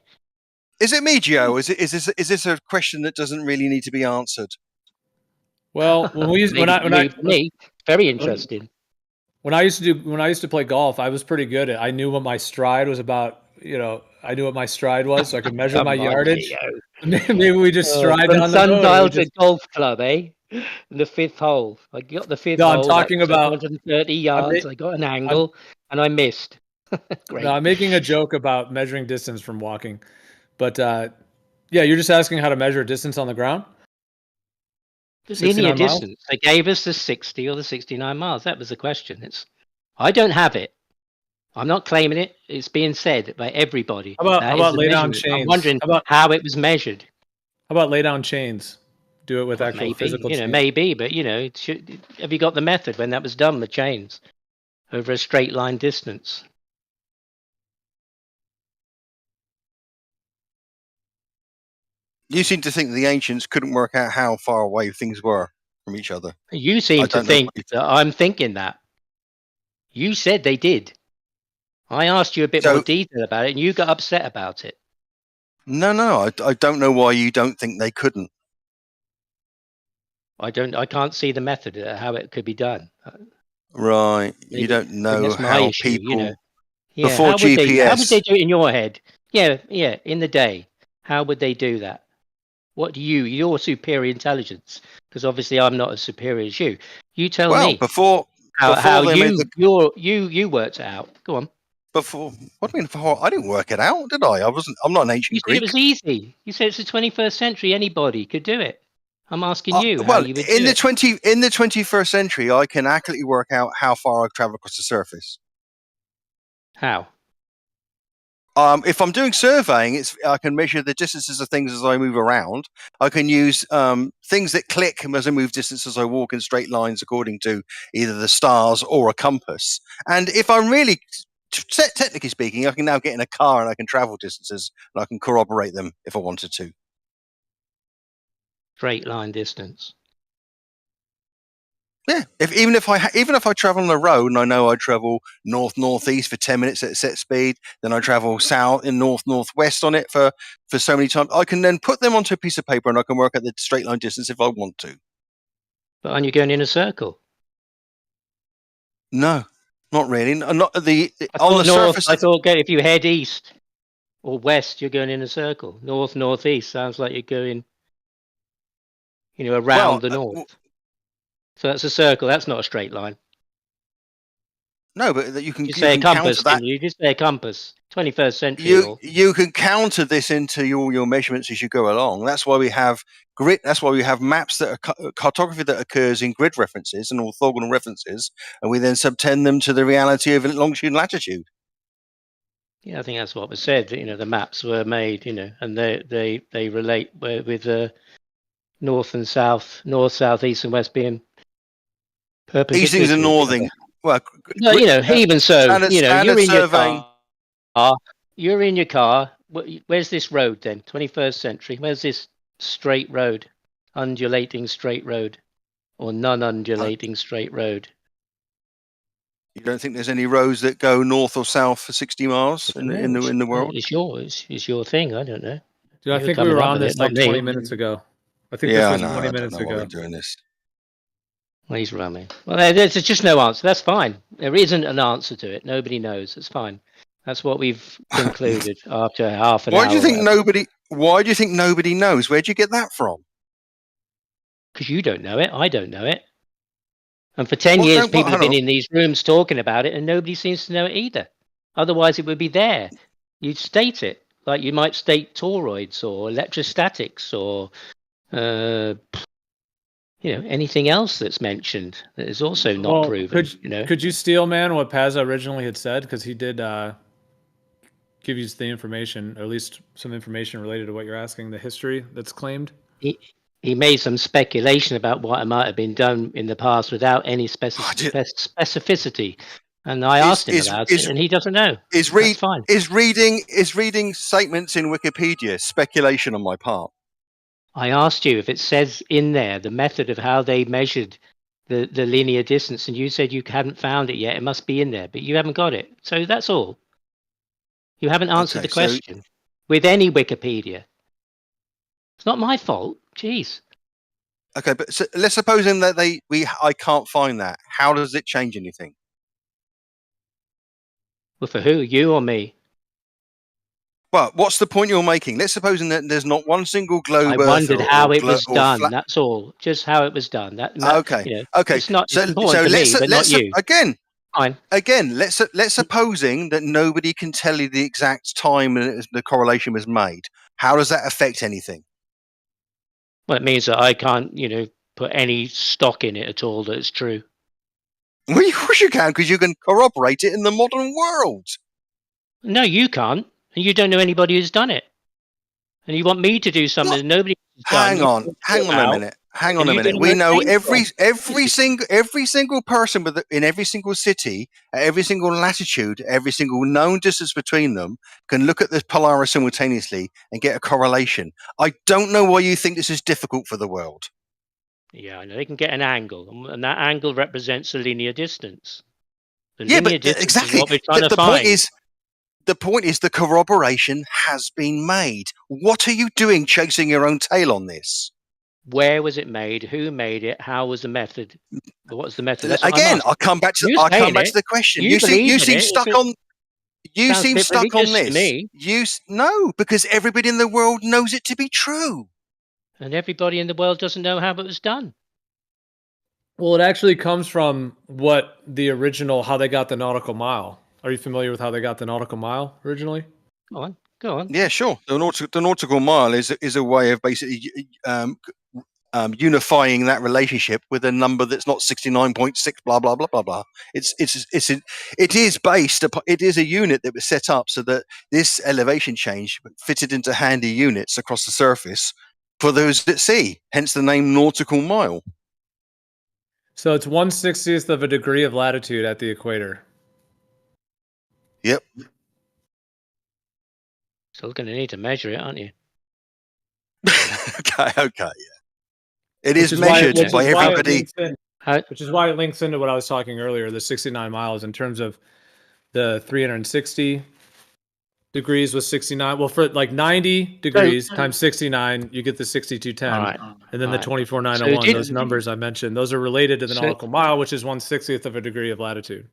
Is it me, Gio? Is this a question that doesn't really need to be answered? Well, very interesting. When I used to play golf, I was pretty good at. I knew what my stride was about. I knew what my stride was, so I could measure my yardage. Maybe we just stride down the road. Sundial to golf club, eh? In the 5th hole. I got the 5th hole. I'm talking about 130 yards. I got an angle, and I missed. No, I'm making a joke about measuring distance from walking, but yeah, you're just asking how to measure distance on the ground. The linear 69 miles? distance. They gave us the 60 or the 69 miles. That was the question. I don't have it. I'm not claiming it. It's being said by everybody. How about lay down measurement. chains? I'm wondering how it was measured. How about lay down chains? Do it with actual physical chains. Maybe, but have you got the method when that was done with chains over a straight line distance? You seem to think the ancients couldn't work out how far away things were from each other. You seem to think that I'm thinking that. You said they did. I asked you a bit more detail about it, and you got upset about it. No, I don't know why you don't think they couldn't. I can't see the method how it could be done. Right, you don't know how issue, people Yeah, before how would GPS. How would they do it in your head? Yeah, in the day. How would they do that? What do your superior intelligence? Because obviously I'm not as superior as you. You tell me. Before how they you made the... you worked it out. Go on. Before, what do you mean before? I didn't work it out, did I? I'm not an ancient You said Greek. it was easy. You said it's the 21st century. Anybody could do it. I'm asking you how you would do it. In the 21st century, I can accurately work out how far I travel across the surface. How? If I'm doing surveying, I can measure the distances of things as I move around. I can use things that click as I move distance as I walk in straight lines according to either the stars or a compass. And if I'm really, technically speaking, I can now get in a car and I can travel distances and I can corroborate them if I wanted to. Straight line distance. Yeah, even if I travel on the road and I know I travel northeast for 10 minutes at set speed, then I travel south in northwest on it for so many times, I can then put them onto a piece of paper and I can work out the straight line distance if I want to. But aren't you going in a circle? No, not really. Not on the surface. I thought if you head east or west, you're going in a circle. Northeast sounds like you're going, around the north. So that's a circle. That's not a straight line. No, but you can say a compass. You just say a compass. 21st century. You can counter this into your measurements as you go along. That's why we have grid. That's why we have maps that are cartography that occurs in grid references and orthogonal references, and we then subtend them to the reality of longitude and latitude. Yeah, I think that's what was said. The maps were made. And they relate with north and south, south, east, and west being perpendicular. These things are northing. Well, even so, you're in your car. You're in your car. Where's this road then? 21st century. Where's this straight road, undulating straight road, or non-undulating straight road? You don't think there's any roads that go north or south for 60 miles in the world? It's your thing. I don't know. Dude, I think we were on this like 20 minutes ago. I think this was 20 minutes ago. Why we're doing this. Well, he's rumming. Well, there's just no answer. That's fine. There isn't an answer to it. Nobody knows. It's fine. That's what we've concluded after half an hour. Why do you think nobody knows? Where'd you get that from? Because you don't know it. I don't know it. And for 10 years, people have been in these rooms talking about it, and nobody seems to know it either. Otherwise, it would be there. You'd state it. Like you might state toroids or electrostatics or anything else that's mentioned that is also not proven. Could you steal, man, what Pazza originally had said? Because he did give you the information, or at least some information related to what you're asking, the history that's claimed. He made some speculation about what might have been done in the past without any specificity. And I asked him about it, and he doesn't know. Is reading statements in Wikipedia speculation on my part? I asked you if it says in there the method of how they measured the linear distance, and you said you hadn't found it yet. It must be in there, but you haven't got it. So that's all. You haven't answered the question with any Wikipedia. It's not my fault. Jeez. Okay, but let's suppose that I can't find that. How does it change anything? Well, for who? You or me? Well, what's the point you're making? Let's suppose that there's not one single globe. I wondered how it was done. That's all. Just how it was done. Okay. It's not important to me, but not you. Again, fine. Again, let's supposing that nobody can tell you the exact time the correlation was made. How does that affect anything? Well, it means that I can't, put any stock in it at all that it's true. Well, of course you can, because you can corroborate it in the modern world. No, you can't, and you don't know anybody who's done it. And you want me to do something that nobody has done. Hang on a minute. We know every single person in every single city, at every single latitude, every single known distance between them, can look at the Polaris simultaneously and get a correlation. I don't know why you think this is difficult for the world. Yeah, I know they can get an angle, and that angle represents a linear distance. The linear distance exactly. is what we're trying to find. The point is the corroboration has been made. What are you doing chasing your own tail on this? Where was it made? Who made it? How was the method? What's the method? Again, I'll come back to the question. You seem stuck on this. No, because everybody in the world knows it to be true. And everybody in the world doesn't know how it was done. Well, it actually comes from how they got the nautical mile. Are you familiar with how they got the nautical mile originally? Go on. Yeah, sure. The nautical mile is a way of basically unifying that relationship with a number that's not 69.6 blah blah blah blah blah. It is a unit that was set up so that this elevation change fitted into handy units across the surface for those at sea. Hence the name nautical mile. So it's 1/60th of a degree of latitude at the equator. Yep. Still going to need to measure it, aren't you? Okay, yeah. It is measured by everybody. Which is why it links into what I was talking earlier, the 69 miles in terms of the 360 degrees was 69. Well, for like 90 degrees times 69, you get the 6210. Right. And then the 24901, those numbers I mentioned, those are related to the nautical mile, which is 1/60th of a degree of latitude.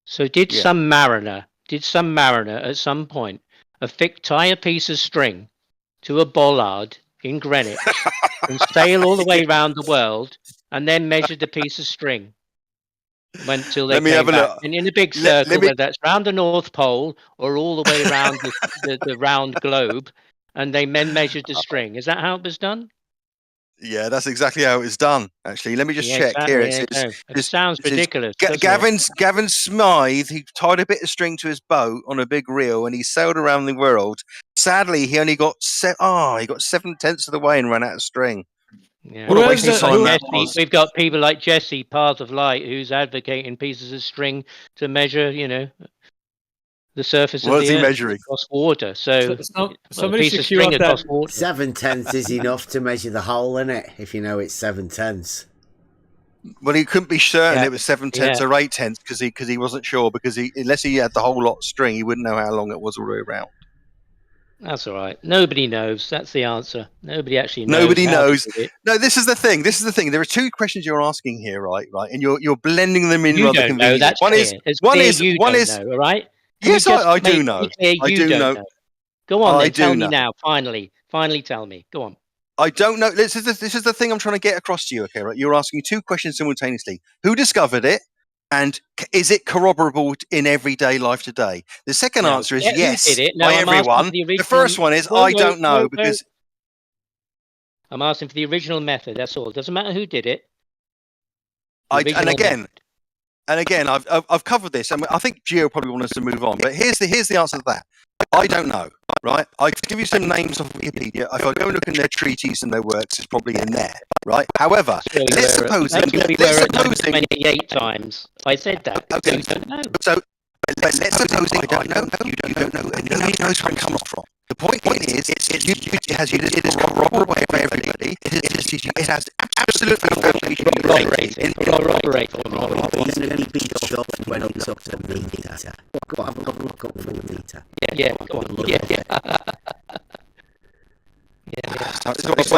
So did some mariner at some point tie a piece of string to a bollard in Greenwich and sail all the way around the world and then measured the piece of string until they came back? And in a big circle, whether that's round the North Pole or all the way around the round globe, and they then measured the string. Is that how it was done? Yeah, that's exactly how it's done. Actually, let me just check here. It sounds ridiculous. Gavin Smythe, he tied a bit of string to his boat on a big reel, and he sailed around the world. Sadly, he only got 7/10 of the way and ran out of string. Yeah. We've got people like Jesse, Path of Light, who's advocating pieces of string to measure, the surface of the earth across water. So somebody piece of string across water. 7/10 is enough to measure the hole in it if you know it's 7/10. Well, he couldn't be certain it was 7/10 or 8/10 because he wasn't sure, because unless he had the whole lot of string, he wouldn't know how long it was all the way around. That's all right. Nobody knows. That's the answer. Nobody actually knows. Nobody knows. No, this is the thing. There are two questions you're asking here, right? And you're blending them in rather conveniently. One is all right. Yes, I do know. I do know. Go on, then. Tell me now. Finally, tell me. Go on. I don't know. This is the thing I'm trying to get across to you. Okay, right? You're asking two questions simultaneously. Who discovered it, and is it corroborable in everyday life today? The second answer is yes, by everyone. The first one is I don't know because I'm asking for the original method. That's all. It doesn't matter who did it. And again, I've covered this, and I think Gio probably wants us to move on. But here's the answer to that. I don't know, right? I could give you some names off Wikipedia. If I go and look in their treaties and their works, it's probably in there, right? However, let's suppose 28 times. I said that. Okay, so let's suppose I don't know. You don't know, and nobody knows where it comes from. The point is, it is corroborated by everybody. It has absolute foundation. Corroborate. He's going to be shocked when he talks to me. Go on, look up for the meter. Yeah, go on. Yeah. It's the level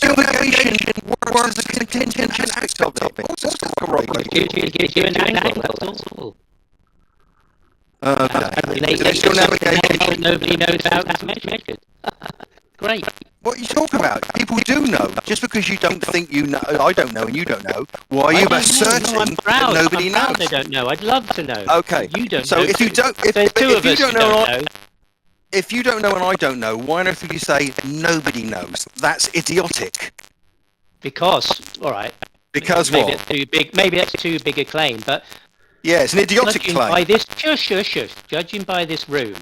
of elevation works as a contingent act of it. Also corroborated. You an angle. Nobody knows how it's measured. Great. What are you talking about? People do know. Just because you don't think you know, I don't know, and you don't know. Why are I you don't know. asserting No, I'm proud. that nobody I'm proud knows? they don't know. I'd love to know. Okay. But you don't So know. if you don't, There's two of you us don't who know, don't know. if you don't know and I don't know, why on earth would you say nobody knows? That's idiotic. Because, all right. Because maybe what? It's too big. Maybe that's too big a claim. But yeah, it's an idiotic judging claim. by this, shush. Judging by this room,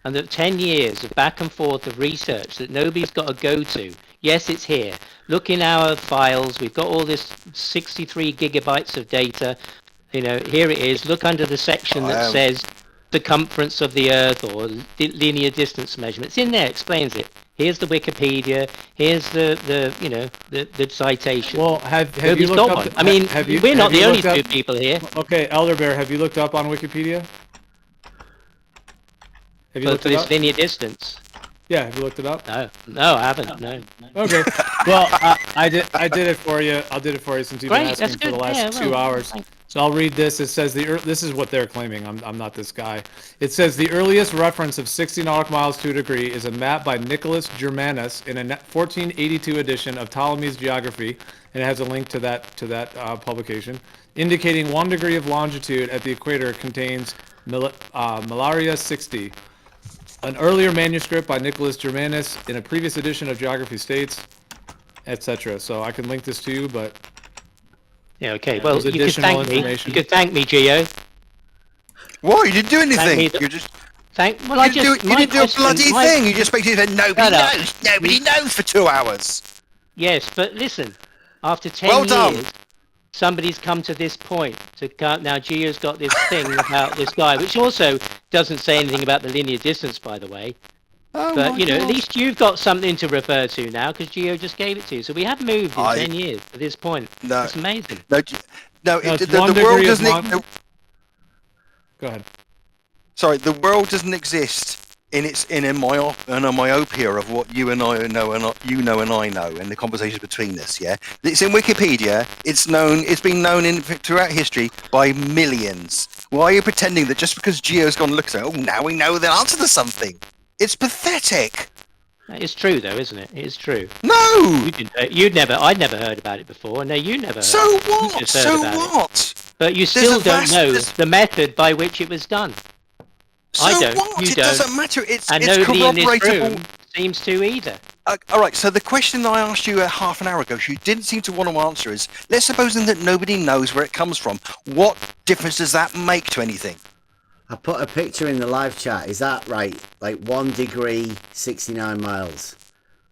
and the 10 years of back and forth of research that nobody's got to go to. Yes, it's here. Look in our files. We've got all this 63 gigabytes of data. You know, here it is. Look under the section that says circumference of the Earth or linear distance measurement. It's in there. Explains it. Here's the Wikipedia. Here's the citation. Well, have Nobody's you got looked one. up? I mean, we're not the only two people here. Okay, Elder Bear, have you looked up on Wikipedia? Have you looked For it this up? linear distance. Yeah, have you looked it up? No, I haven't. No. Okay. Well, I did it for you. I'll do it for you since you've been Great, asking for the last 2 hours. So I'll read this. It says this is what they're claiming. I'm not this guy. It says the earliest reference of 60 nautical miles to a degree is a map by Nicholas Germanus in a 1482 edition of Ptolemy's Geography, and it has a link to that publication, indicating 1 degree of longitude at the equator contains Malaria 60. An earlier manuscript by Nicholas Germanus in a previous edition of Geography states, etc. So I can link this to you, but yeah, okay. Well, you could additional thank me. information. You could thank me, Gio. What? You didn't do anything. Thank me. You just. Well, I just. You didn't do a bloody thing. You just basically said nobody knows. Nobody knows for 2 hours. Yes, but listen. After 10 well done. years, somebody's come to this point. Now, Gio's got this thing about this guy, which also doesn't say anything about the linear distance, by the way. Oh but, you know, God. at least you've got something to refer to now, because Gio just gave it to you. So we have moved in 10 years to this point. No. It's amazing. No, the world doesn't. Go ahead. Sorry, the world doesn't exist in a myopia of what you and I know and you know and I know, and the conversations between us. Yeah, it's in Wikipedia. It's known. It's been known throughout history by millions. Why are you pretending that just because Gio's gone look at it, oh, now we know the answer to something? It's pathetic. It's true, though, isn't it? It's true. No, I'd never heard about it before. No, you never. So what? So what? But you still don't know the method by which it was done. So I don't. what? You It don't. doesn't matter. It's nobody in this corroboratable. room seems to either. All right. So the question I asked you half an hour ago, you didn't seem to want to answer is: let's suppose that nobody knows where it comes from. What difference does that make to anything? I put a picture in the live chat. Is that right? Like 1 degree, 69 miles.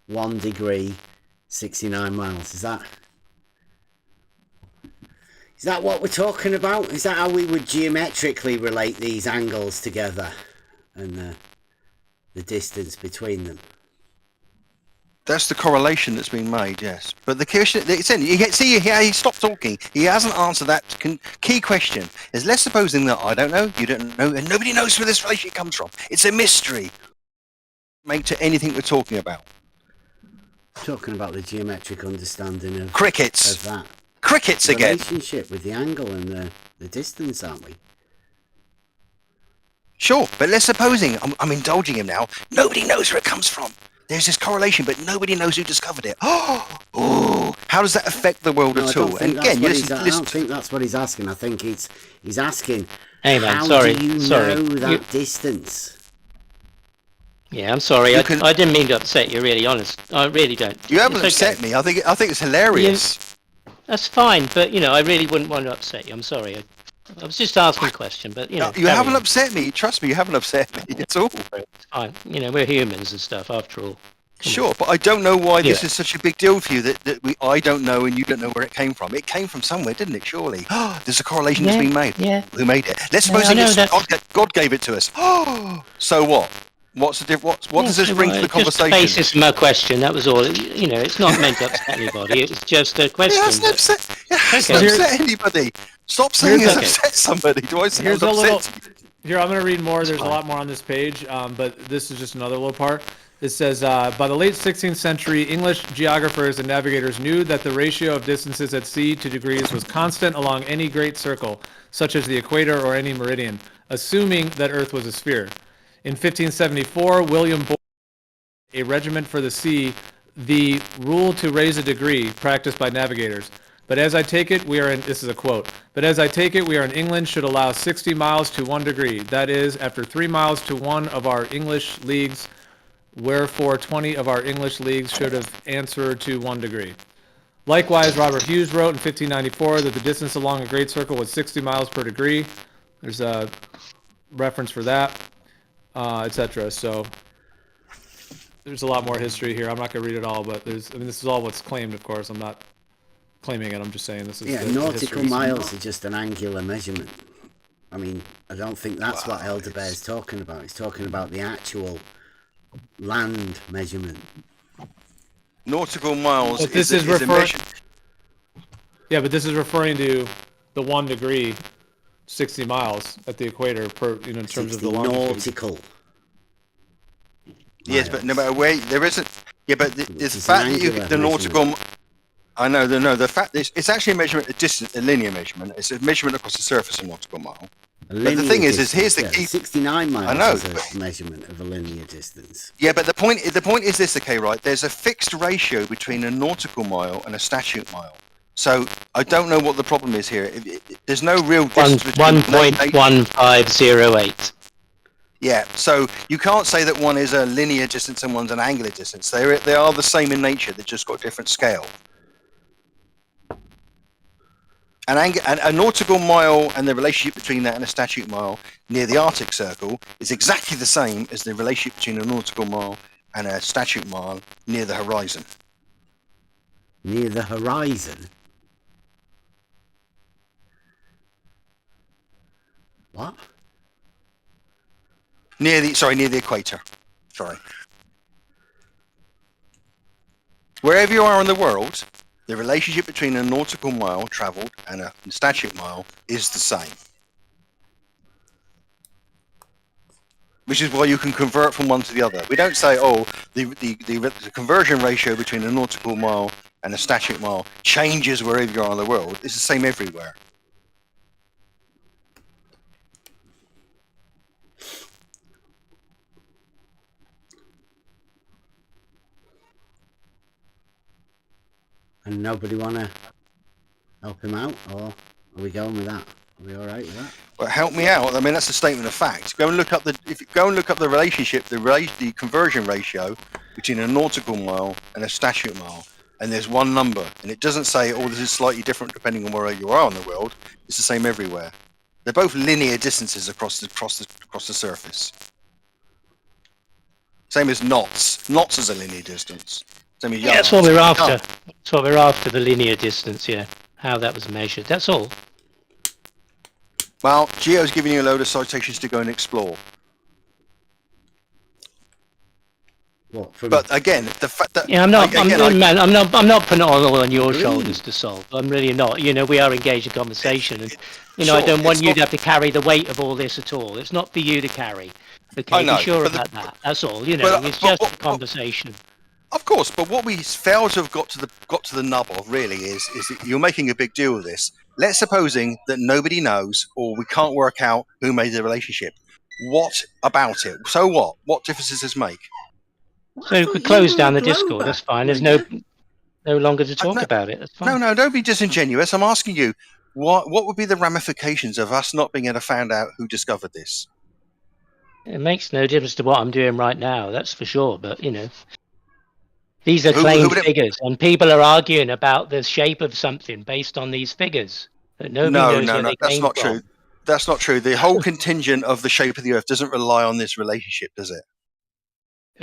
1 degree, 69 miles. Is that what we're talking about? Is that how we would geometrically relate these angles together and the distance between them? That's the correlation that's been made, yes. But the question, he stopped talking. He hasn't answered that key question. Is let's supposing that I don't know, you don't know, and nobody knows where this relationship comes from. It's a mystery. Make to anything we're talking about. Talking about the geometric understanding of crickets. Of that. Crickets again. Relationship with the angle and the distance, aren't we? Sure, but let's supposing I'm indulging him now. Nobody knows where it comes from. There's this correlation, but nobody knows who discovered it. Oh, how does that affect the world at all? And again, I don't think that's what he's asking. I think he's asking, hey man, how sorry, do you know that distance? Yeah, I'm sorry. I didn't mean to upset you. Really, honest. I really don't. You haven't upset me. I think it's hilarious. That's fine, but you know, I really wouldn't want to upset you. I'm sorry. I was just asking a question, but you know. You haven't upset me. Trust me, you haven't upset me at all. It's fine. You know, we're humans and stuff, after all. Sure, but I don't know why this is such a big deal for you I don't know and you don't know where it came from. It came from somewhere, didn't it? Surely. There's a correlation that's been made. Yeah. Who made it? Let's suppose God gave it to us. So what? What's the difference? What does this bring to the conversation? Just the basis of my question. That was all. You know, it's not meant to upset anybody. It's just a question. It hasn't upset anybody. Stop saying it's upset somebody. Do I say it's upset? Here, I'm going to read more. There's a lot more on this page, but this is just another little part. It says, by the late 16th century, English geographers and navigators knew that the ratio of distances at sea to degrees was constant along any great circle, such as the equator or any meridian, assuming that Earth was a sphere. In 1574, William Boyd, a regiment for the sea, the rule to raise a degree practiced by navigators. But as I take it, we are in, this is a quote, but as I take it, we are in England should allow 60 miles to 1 degree. That is, after 3 miles to 1 of our English leagues, wherefore 20 of our English leagues should have answered to 1 degree. Likewise, Robert Hughes wrote in 1594 that the distance along a great circle was 60 miles per degree. There's a reference for that, etc. So there's a lot more history here. I'm not going to read it all, but this is all what's claimed, of course. I'm not claiming it. I'm just saying this is nautical miles are just an angular measurement. I mean, I don't think that's what Elderbear's talking about. He's talking about the actual land measurement. Nautical miles but this is referring. Yeah, but this is referring to the 1 degree, 60 miles at the equator per, in terms of the longitude. Nautical. Yes, but no matter where there isn't. Yeah, but the fact that the nautical. I know, the fact is, it's actually a measurement, a linear measurement. It's a measurement across the surface of a nautical mile. But the thing is here's the key. 69 miles I know, is a measurement of a linear distance. Yeah, but the point is this, okay, right? There's a fixed ratio between a nautical mile and a statute mile. So I don't know what the problem is here. There's no real distance between 1.1508. Yeah, so you can't say that one is a linear distance and one's an angular distance. They are the same in nature. They've just got a different scale. A nautical mile and the relationship between that and a statute mile near the Arctic Circle is exactly the same as the relationship between a nautical mile and a statute mile near the horizon. Near the horizon? What? Near the equator. Sorry. Wherever you are in the world, the relationship between a nautical mile travelled and a statute mile is the same. Which is why you can convert from one to the other. We don't say, oh, the conversion ratio between a nautical mile and a statute mile changes wherever you are in the world. It's the same everywhere. And nobody want to help him out, or are we going with that? Are we all right with that? Well, help me out. I mean, that's a statement of fact. Go and look up the relationship, the conversion ratio between a nautical mile and a statute mile, and there's one number, and it doesn't say, oh, this is slightly different depending on where you are in the world. It's the same everywhere. They're both linear distances across the surface. Same as knots. Knots is a linear distance. Same as yards. That's what we're after. That's what we're after, the linear distance, yeah. How that was measured. That's all. Well, Geo's giving you a load of citations to go and explore. But again, the fact that I'm not putting it all on your shoulders to solve. I'm really not. We are engaged in conversation, and I don't want you to have to carry the weight of all this at all. It's not for you to carry. Okay, be sure about that. That's all. It's just a conversation. Of course, but what we fail to have got to the nub of really is that you're making a big deal of this. Let's supposing that nobody knows, or we can't work out who made the relationship. What about it? So what? What difference does this make? So we could close down the Discord. That's fine. There's no longer to talk about it. That's fine. No, don't be disingenuous. I'm asking you, what would be the ramifications of us not being able to find out who discovered this? It makes no difference to what I'm doing right now. That's for sure. But these are claimed figures, and people are arguing about the shape of something based on these figures. But nobody knows where they that's came not from. true. That's not true. The whole contingent of the shape of the Earth doesn't rely on this relationship, does it?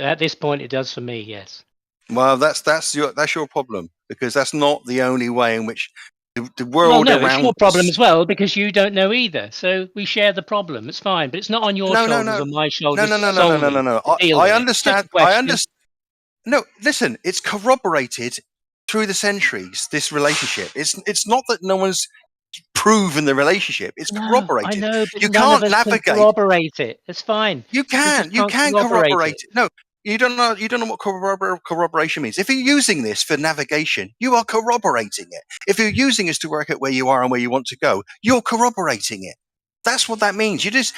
At this point, it does for me, yes. Well, that's your problem, because that's not the only way in which the world around it's your problem as well, because you don't know either. So we share the problem. It's fine, but it's not on your shoulders or my shoulders. No. I understand. No, listen, it's corroborated through the centuries, this relationship. It's not that no one's proven the relationship. It's corroborated. I know, but you can't navigate. Corroborate it. It's fine. You can corroborate it. No, you don't know what corroboration means. If you're using this for navigation, you are corroborating it. If you're using this to work out where you are and where you want to go, you're corroborating it. That's what that means. You just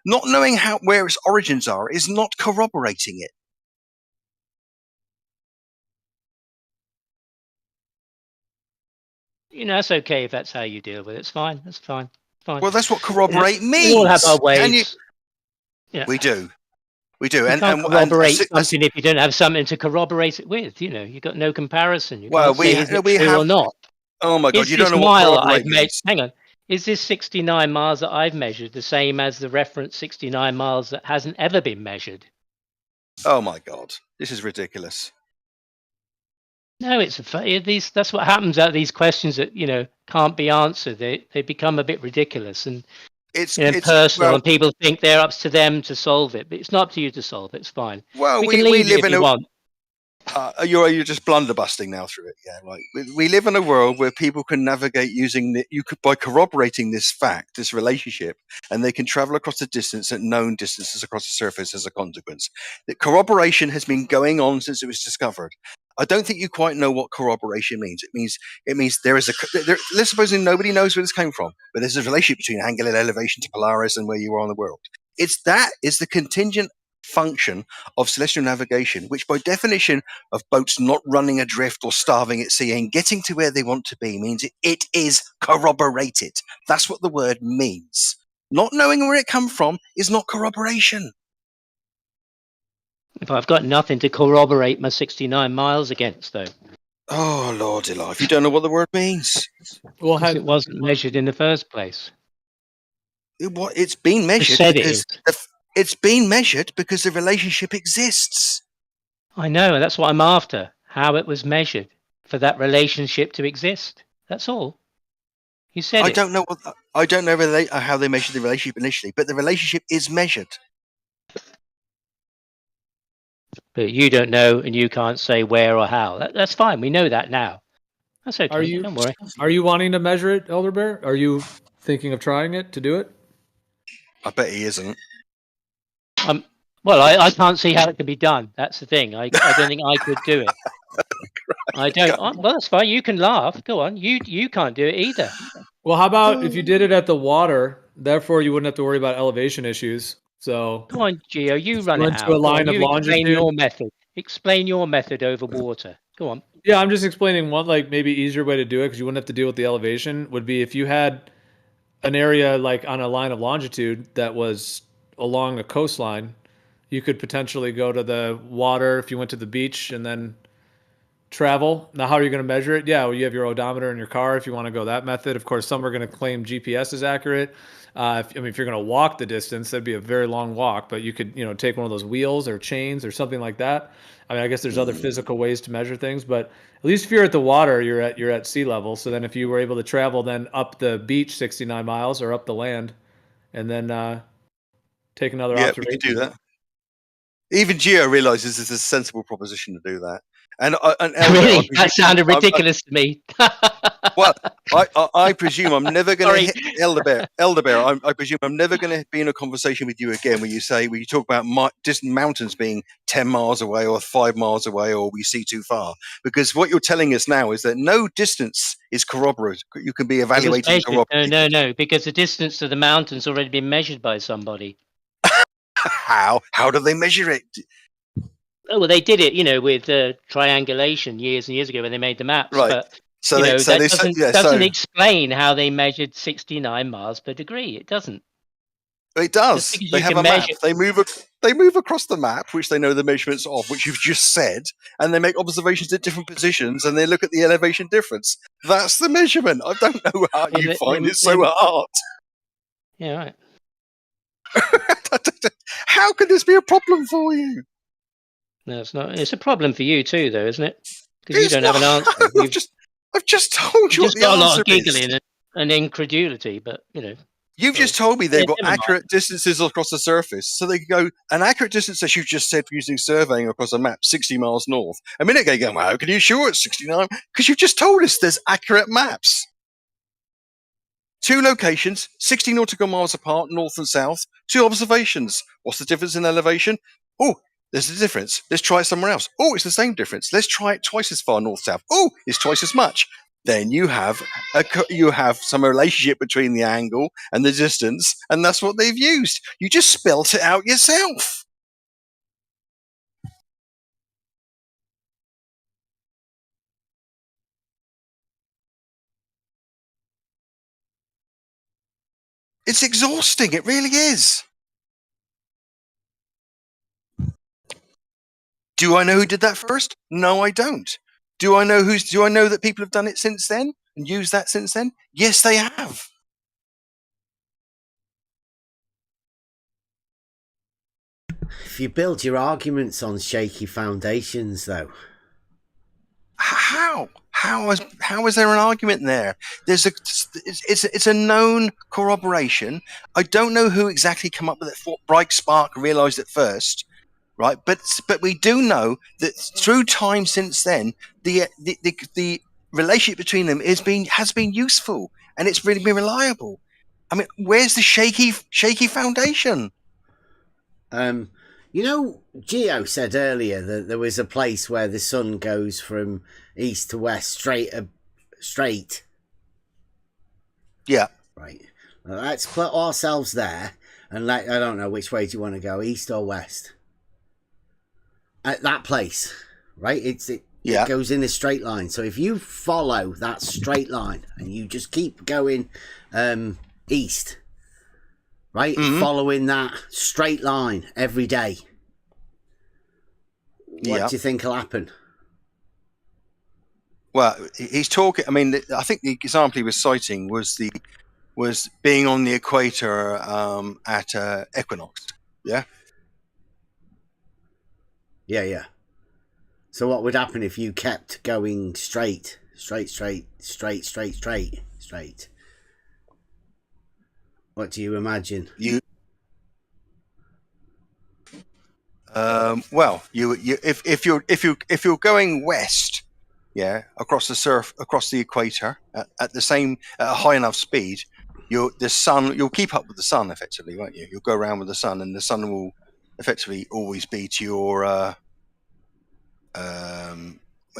not knowing where its origins are is not corroborating it. that's okay if that's how you deal with it. It's fine. That's fine. Fine. Well, that's what corroborate means. We all have our ways. Can you? Yeah. We do. We do. You can't corroborate something if you don't have something to corroborate it with. You've got no comparison. You can't say is it true or not. Oh my God, Is you don't this know what mile that corroborate I've means. hang on. Is this 69 miles that I've measured the same as the reference 69 miles that hasn't ever been measured? Oh my God, this is ridiculous. No, that's what happens out of these questions that can't be answered. They become a bit ridiculous and it's personal, and people think they're up to them to solve it, but it's not up to you to solve it. It's fine. Well, we can leave it if you want. You're just blunderbusting now through it. Yeah, like we live in a world where people can navigate by corroborating this fact, this relationship, and they can travel across the distance at known distances across the surface as a consequence. The corroboration has been going on since it was discovered. I don't think you quite know what corroboration means. It means there is let's suppose nobody knows where this came from, but there's a relationship between angular elevation to Polaris and where you are on the world. That is the contingent function of celestial navigation, which by definition of boats not running adrift or starving at sea and getting to where they want to be means it is corroborated. That's what the word means. Not knowing where it come from is not corroboration. If I've got nothing to corroborate my 69 miles against, though. Oh, Lord alive, you don't know what the word means. Well, because it wasn't measured in the first place. It's been measured because it's been measured because the relationship exists. I know, and that's what I'm after. How it was measured for that relationship to exist. That's all. You said I don't know how they measured the relationship initially, but the relationship is measured. But you don't know, and you can't say where or how. That's fine. We know that now. That's okay. Don't worry. Are you wanting to measure it, Elder Bear? Are you thinking of trying it to do it? I bet he isn't. Well, I can't see how it can be done. That's the thing. I don't think I could do it. I don't. Well, that's fine. You can laugh. Go on. You can't do it either. Well, how about if you did it at the water? Therefore, you wouldn't have to worry about elevation issues. So come on, Gio. You run it out. To a line of longitude. Explain your method. Explain your method over water. Go on. Yeah, I'm just explaining one maybe easier way to do it because you wouldn't have to deal with the elevation. Would be if you had an area like on a line of longitude that was along a coastline. You could potentially go to the water if you went to the beach and then travel. Now, how are you going to measure it? Yeah, well, you have your odometer in your car if you want to go that method. Of course, some are going to claim GPS is accurate. If you're going to walk the distance, that'd be a very long walk, but you could, take one of those wheels or chains or something like that. I mean, I guess there's other physical ways to measure things, but at least if you're at the water, you're at sea level. So then if you were able to travel then up the beach 69 miles or up the land and then take another observation. We could do that. Even Gio realizes it's a sensible proposition to do that. And really, that sounded ridiculous to me. Well, I presume I'm never going to hit Elder Bear. I presume I'm never going to be in a conversation with you again where you talk about distant mountains being 10 miles away or 5 miles away or we see too far. Because what you're telling us now is that no distance is corroborated. You can be evaluated and corroborated. No, because the distance to the mountain's already been measured by somebody. How do they measure it? Oh, well, they did it, with triangulation years and years ago when they made the maps. Right. But that doesn't explain how they measured 69 miles per degree. It doesn't. It does. They have a map. They move across the map, which they know the measurements of, which you've just said, and they make observations at different positions, and they look at the elevation difference. That's the measurement. I don't know how you find it so hard. Yeah, right. How could this be a problem for you? No, it's not. It's a problem for you too, though, isn't it? Because you don't have an answer. I've just told you what the answer is. You've got a lot of giggling and incredulity, but You've just told me they've got accurate distances across the surface, so they can go an accurate distance, as you just said, using surveying across a map, 60 miles north. A minute ago, going, well, how can you sure it's 69? Because you've just told us there's accurate maps. 2 locations, 60 nautical miles apart, north and south. 2 observations. What's the difference in elevation? Oh, there's a difference. Let's try it somewhere else. Oh, it's the same difference. Let's try it twice as far north-south. Oh, it's twice as much. Then you have some relationship between the angle and the distance, and that's what they've used. You just spelt it out yourself. It's exhausting. It really is. Do I know who did that first? No, I don't. Do I know that people have done it since then and used that since then? Yes, they have. If you build your arguments on shaky foundations, though, how is there an argument there? It's a known corroboration. I don't know who exactly came up with it. What Bright Spark realised it first, right? But we do know that through time since then, the relationship between them has been useful, and it's really been reliable. I mean, where's the shaky foundation? You know, Geo said earlier that there was a place where the sun goes from east to west straight. Yeah. Right. Well, let's put ourselves there, and I don't know which way do you want to go, east or west? At that place, right? It goes in a straight line. So if you follow that straight line and you just keep going east, right? Mm-hmm. Following that straight line every day. What do you think will happen? Well, he's talking. I mean, I think the example he was citing was being on the equator at equinox. Yeah. Yeah. So what would happen if you kept going straight? What do you imagine? Well, if you're going west, across the equator at a high enough speed, you'll keep up with the sun effectively, won't you? You'll go around with the sun, and the sun will effectively always be to your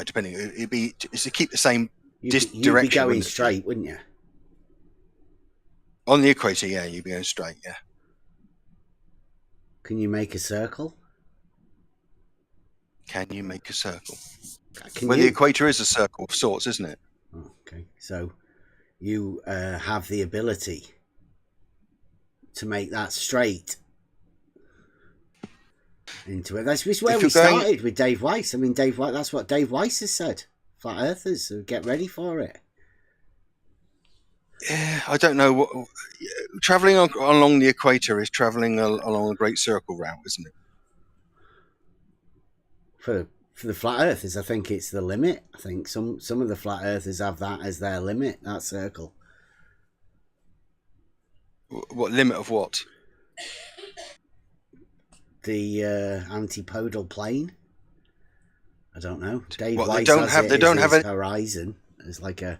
depending, it's to keep the same direction. You'd be going straight, wouldn't you? On the equator, yeah, you'd be going straight, yeah. Can you make a circle? Can you make a circle? The equator is a circle of sorts, isn't it? Okay, so you have the ability to make that straight into it. That's where we started with Dave Weiss. I mean, that's what Dave Weiss has said. Flat Earthers, so get ready for it. Yeah, I don't know what traveling along the equator is traveling along a great circle route, isn't it? For the flat earthers, I think it's the limit. I think some of the flat earthers have that as their limit, that circle. What limit of what? The antipodal plane. I don't know. Dave Weiss they don't have a horizon as like a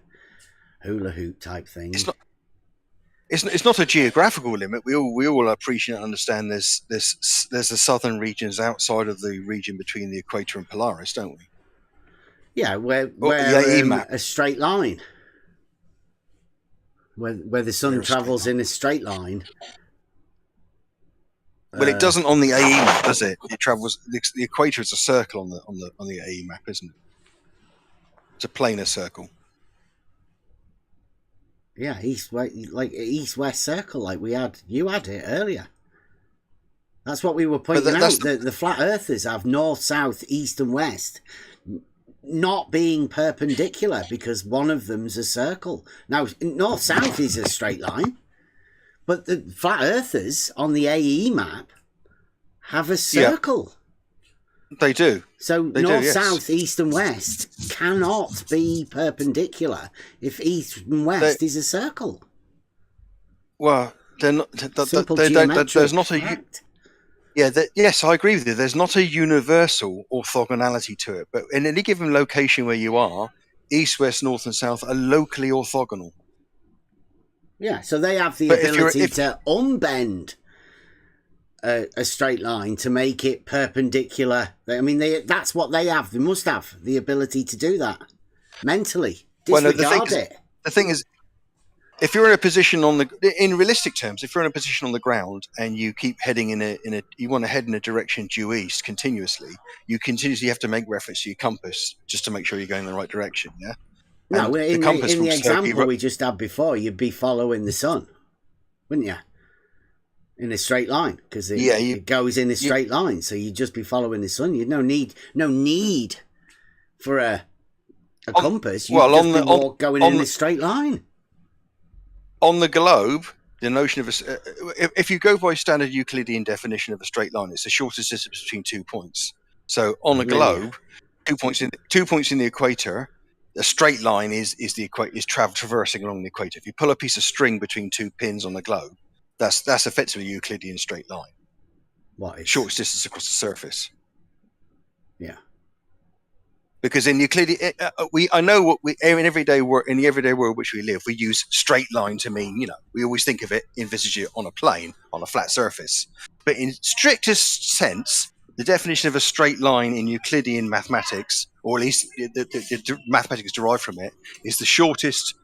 hula hoop type thing. It's not a geographical limit. We all appreciate and understand there's the southern regions outside of the region between the equator and Polaris, don't we? Yeah, where a straight line, where the sun travels in a straight line. Well, it doesn't on the AE map, does it? It travels. The equator is a circle on the AE map, isn't it? It's a planar circle. Yeah, east-west circle, like you had it earlier. That's what we were pointing out. The flat earthers have north, south, east, and west not being perpendicular because one of them's a circle. Now, north-south is a straight line, but the flat earthers on the AE map have a circle. Yeah. They do. So north, south, east, and west cannot be perpendicular if east and west is a circle. Well, they're not. There's not a. Yes, I agree with you. There's not a universal orthogonality to it, but in any given location where you are, east, west, north, and south are locally orthogonal. Yeah, so they have the ability to unbend a straight line to make it perpendicular. I mean, that's what they have. They must have the ability to do that mentally. Disregard it. The thing is, if you're in a position in realistic terms, if you're in a position on the ground and you keep heading you want to head in a direction due east continuously, you continuously have to make reference to your compass just to make sure you're going in the right direction. Yeah. No, in the example we just had before, you'd be following the sun. wouldn't you? In a straight line, because it goes in a straight line, so you'd just be following the sun. You'd no need for a compass. You'd just be going in a straight line. On the globe, the notion of if you go by standard Euclidean definition of a straight line, it's the shortest distance between 2 points. So on a globe, 2 points in the equator, a straight line is traversing along the equator. If you pull a piece of string between 2 pins on the globe, that's effectively a Euclidean straight line. Shortest distance across the surface. Yeah. Because in Euclidean, I know what in the everyday world which we live, we use straight line to mean, we always think of it, envisage it on a plane, on a flat surface. But in strictest sense, the definition of a straight line in Euclidean mathematics, or at least the mathematics derived from it, is the shortest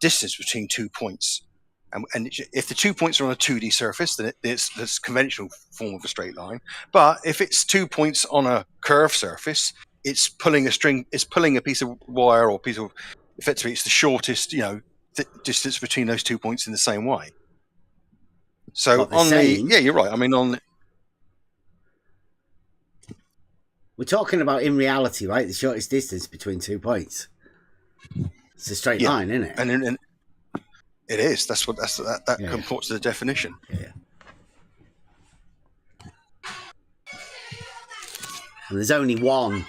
distance between 2 points. And if the 2 points are on a 2D surface, then it's conventional form of a straight line. But if it's 2 points on a curved surface, it's pulling a string, it's pulling a piece of wire or piece of, effectively, it's the shortest, distance between those 2 points in the same way. So you're right. I mean, we're talking about in reality, right? The shortest distance between 2 points. It's a straight line, isn't it? And it is. That comports to the definition. Yeah. And there's only one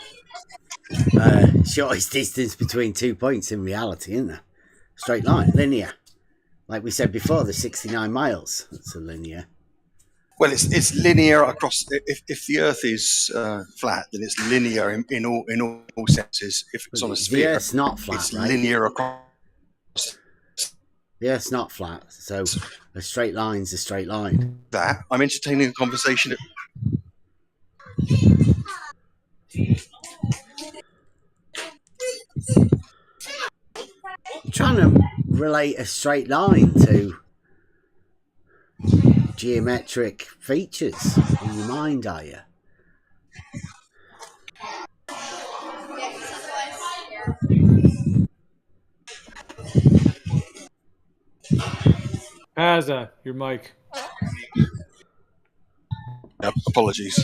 shortest distance between 2 points in reality, isn't there? Straight line, linear. Like we said before, the 69 miles. That's a linear. Well, it's linear across. If the Earth is flat, then it's linear in all senses. If it's on a sphere, the Earth's not flat. It's linear across. The Earth's not flat, so a straight line's a straight line. That I'm entertaining a conversation. I'm trying to relate a straight line to geometric features in your mind, are you? Azza, your mic. Apologies.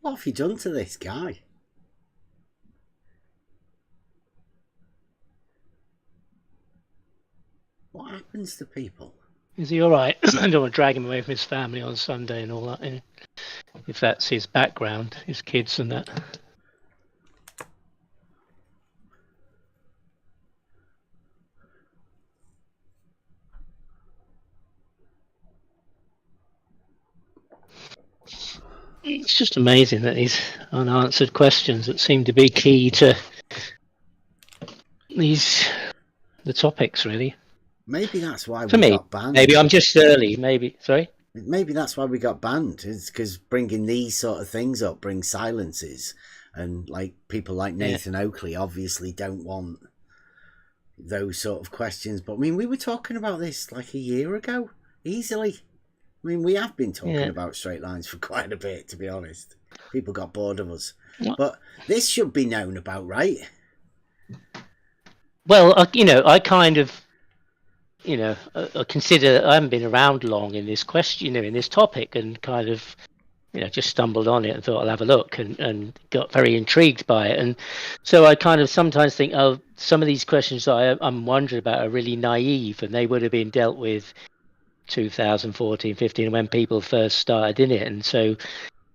What have you done to this guy? What happens to people? Is he all right? I don't want to drag him away from his family on Sunday and all that. If that's his background, his kids and that. It's just amazing that these unanswered questions that seem to be key to the topics, really. Maybe that's why we got banned. Maybe I'm just early. Maybe that's why we got banned. It's because bringing these sort of things up brings silences, and like people like Nathan Oakley obviously don't want those sort of questions. But I mean, we were talking about this like a year ago, easily. I mean, we have been talking about straight lines for quite a bit, to be honest. People got bored of us. But this should be known about, right? Well, I kind of, I consider I haven't been around long in this question, in this topic, and kind of, just stumbled on it and thought I'll have a look and got very intrigued by it. And so I kind of sometimes think, some of these questions I'm wondering about are really naive, and they would have been dealt with 2014, 15, when people first started in it. And so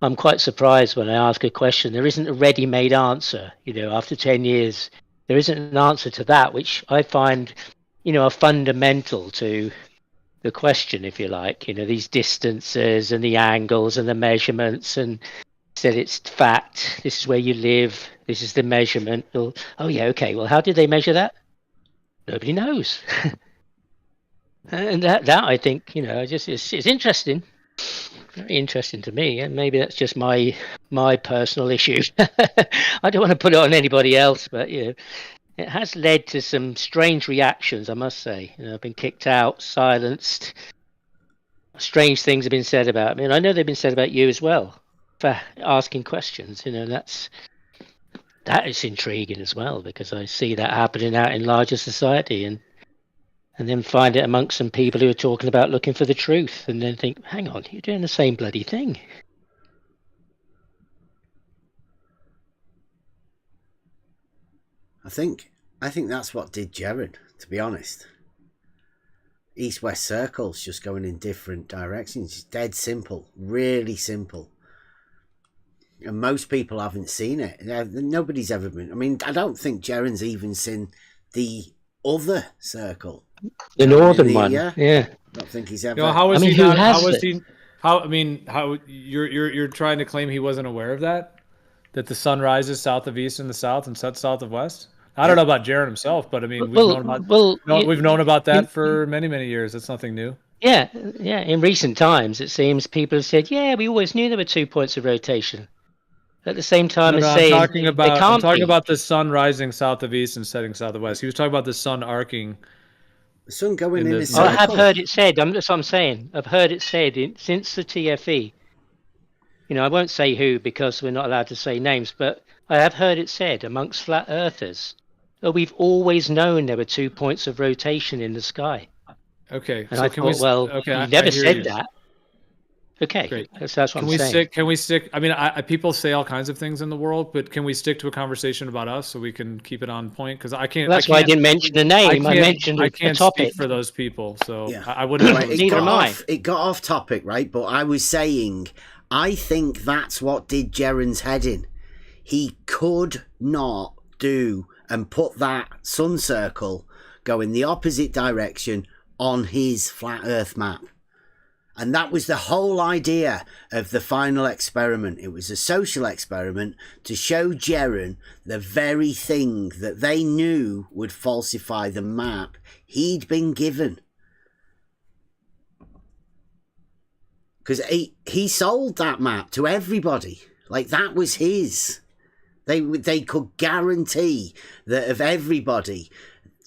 I'm quite surprised when I ask a question, there isn't a ready-made answer. After 10 years, there isn't an answer to that, which I find, are fundamental to the question, if you like. These distances and the angles and the measurements and said it's fact. This is where you live. This is the measurement. Well, oh yeah, okay. Well, how did they measure that? Nobody knows. And that I think, just it's interesting. Very interesting to me, and maybe that's just my personal issue. I don't want to put it on anybody else, but it has led to some strange reactions, I must say. I've been kicked out, silenced. Strange things have been said about me, and I know they've been said about you as well for asking questions. That is intriguing as well, because I see that happening out in larger society, and then find it amongst some people who are talking about looking for the truth, and then think, hang on, you're doing the same bloody thing. I think that's what did Jared, to be honest. East-west circles just going in different directions. It's dead simple, really simple. And most people haven't seen it. Nobody's ever been. I mean, I don't think Jaren's even seen the other circle. The northern one. Yeah. I don't think he's ever. How was he not? How was he? How you're trying to claim he wasn't aware of that? That the sun rises south of east in the south and sets south of west? I don't know about Jaren himself, but I mean, we've known about that for many, many years. It's nothing new. Yeah. In recent times, it seems people have said, "Yeah, we always knew there were 2 points of rotation." At the same time as saying, I'm talking about the sun rising south of east and setting south of west. He was talking about the sun arcing. The sun going in a circle. I have heard it said. That's what I'm saying. I've heard it said since the TFE. I won't say who because we're not allowed to say names, but I have heard it said amongst flat earthers that we've always known there were 2 points of rotation in the sky. Okay. And so I thought, you never said that. Okay, great. That's what I'm saying. Can we stick? I mean, people say all kinds of things in the world, but can we stick to a conversation about us so we can keep it on point? Because I can't. Well, that's why I didn't mention the name. I mentioned the topic. Speak for those people, so yeah. I wouldn't. Neither am I. It got off topic, right? But I was saying, I think that's what did Jaren's head in. He could not do and put that sun circle going the opposite direction on his flat Earth map. And that was the whole idea of the final experiment. It was a social experiment to show Jaren the very thing that they knew would falsify the map he'd been given. Because he sold that map to everybody. Like, that was his. They could guarantee that of everybody,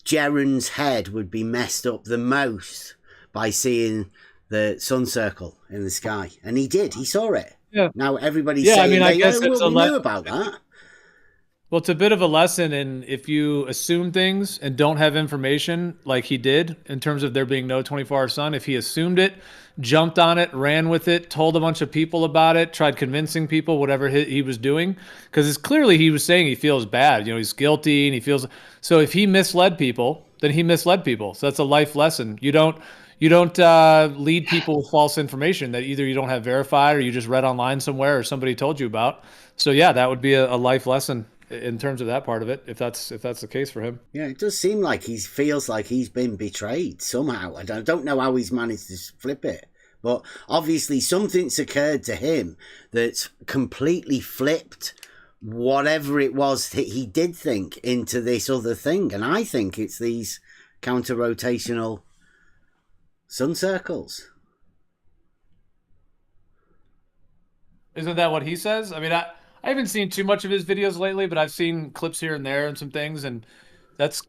Jaren's head would be messed up the most by seeing the sun circle in the sky. And he did. He saw it. Yeah. Now everybody's saying, I guess we knew about that. Well, it's a bit of a lesson in if you assume things and don't have information like he did in terms of there being no 24-hour sun. If he assumed it, jumped on it, ran with it, told a bunch of people about it, tried convincing people, whatever he was doing, because it's clearly he was saying he feels bad. He's guilty and he feels. So if he misled people, then he misled people. So that's a life lesson. You don't lead people with false information that either you don't have verified or you just read online somewhere or somebody told you about. So yeah, that would be a life lesson in terms of that part of it, if that's the case for him. Yeah, it does seem like he feels like he's been betrayed somehow. I don't know how he's managed to flip it, but obviously something's occurred to him that's completely flipped whatever it was that he did think into this other thing. And I think it's these counter-rotational sun circles. Isn't that what he says? I mean, I haven't seen too much of his videos lately, but I've seen clips here and there and some things, and that's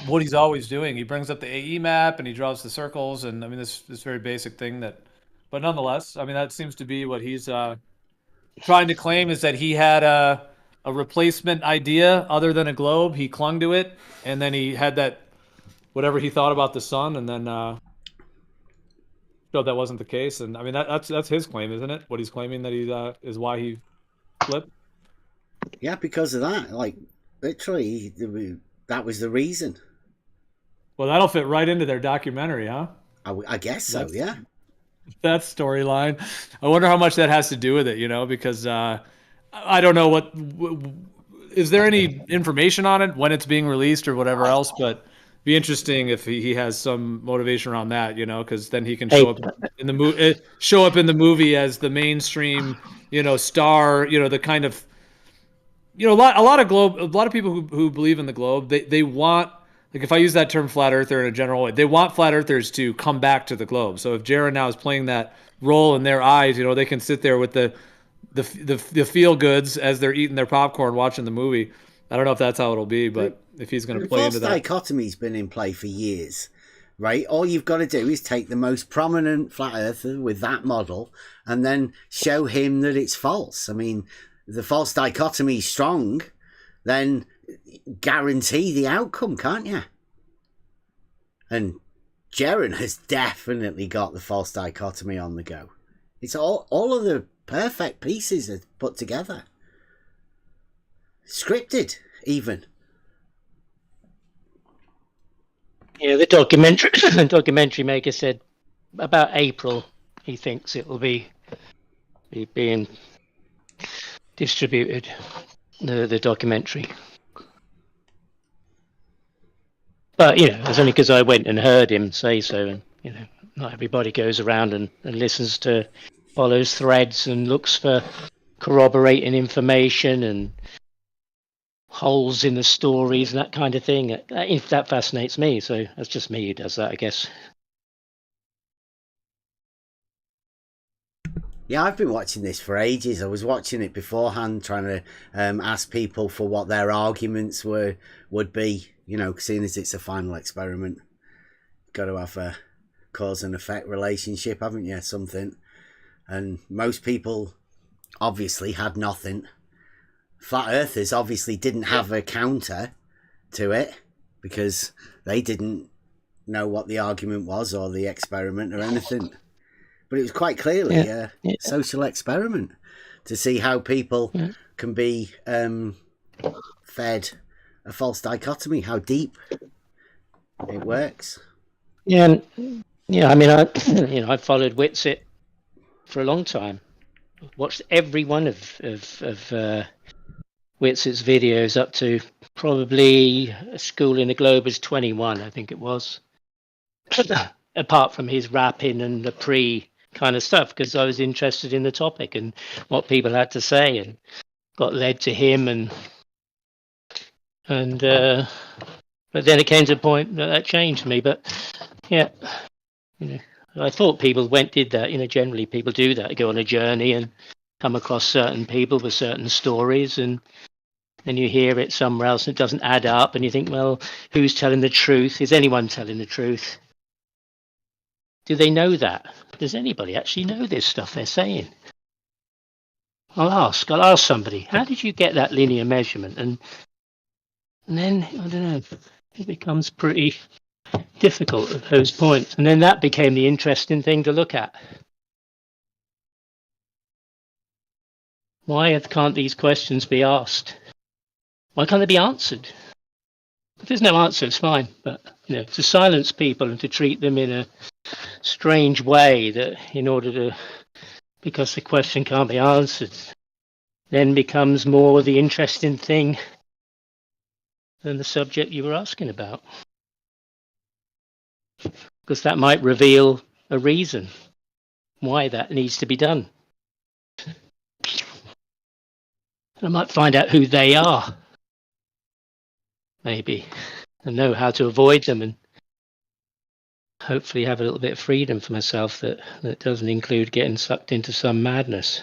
what he's always doing. He brings up the AE map and he draws the circles, and I mean this very basic thing but nonetheless, I mean that seems to be what he's trying to claim, is that he had a replacement idea other than a globe. He clung to it, and then he had that whatever he thought about the sun, and then showed that wasn't the case. And I mean that's his claim, isn't it? What he's claiming that he is why he flipped. Yeah, because of that. Like, literally, that was the reason. Well, that'll fit right into their documentary, huh? I guess so, yeah. That storyline. I wonder how much that has to do with it, because I don't know what is there any information on it when it's being released or whatever else, but be interesting if he has some motivation around that, because then he can show up in the movie as the mainstream, star, the kind of, a lot of people who believe in the globe, they want, like, if I use that term flat earther in a general way, they want flat earthers to come back to the globe. So if Jared now is playing that role in their eyes, they can sit there with the feel goods as they're eating their popcorn watching the movie. I don't know if that's how it'll be, but if he's going to play into that. False dichotomy's been in play for years, right? All you've got to do is take the most prominent flat earther with that model and then show him that it's false. I mean, the false dichotomy is strong, then guarantee the outcome, can't you? And Jaren has definitely got the false dichotomy on the go. It's all of the perfect pieces are put together. Scripted, even. Yeah, the documentary maker said about April he thinks it will be being distributed, the documentary. But it's only because I went and heard him say so, and not everybody goes around and listens to, follows threads and looks for corroborating information and holes in the stories and that kind of thing. That fascinates me. So that's just me who does that, I guess. Yeah, I've been watching this for ages. I was watching it beforehand, trying to ask people for what their arguments would be. Seeing as it's a final experiment, got to have a cause and effect relationship, haven't you? Something. And most people obviously had nothing. Flat earthers obviously didn't have a counter to it because they didn't know what the argument was or the experiment or anything. But it was quite clearly a social experiment to see how people can be fed a false dichotomy, how deep it works. Yeah, I mean, I followed Whitsitt for a long time. Watched every one of Whitsitt's videos up to probably A School in the Globe is 21, I think it was. Apart from his rapping and the pre kind of stuff, because I was interested in the topic and what people had to say, and got led to him, and but then it came to a point that changed me. But yeah, I thought people did that. Generally people do that. They go on a journey and come across certain people with certain stories, and then you hear it somewhere else and it doesn't add up, and you think, well, who's telling the truth? Is anyone telling the truth? Do they know that? Does anybody actually know this stuff they're saying? I'll ask somebody, how did you get that linear measurement? And then, I don't know, it becomes pretty difficult at those points. And then that became the interesting thing to look at. Why can't these questions be asked? Why can't they be answered? If there's no answer, it's fine. But, to silence people and to treat them in a strange way that because the question can't be answered, then becomes more the interesting thing than the subject you were asking about. Because that might reveal a reason why that needs to be done. I might find out who they are, maybe, and know how to avoid them, and hopefully have a little bit of freedom for myself that doesn't include getting sucked into some madness.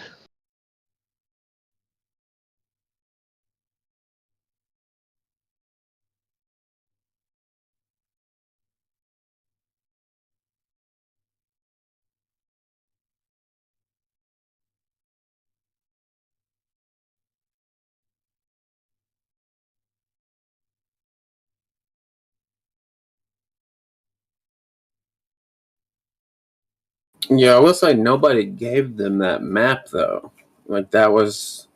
Yeah, I will say nobody gave them that map though. Like that was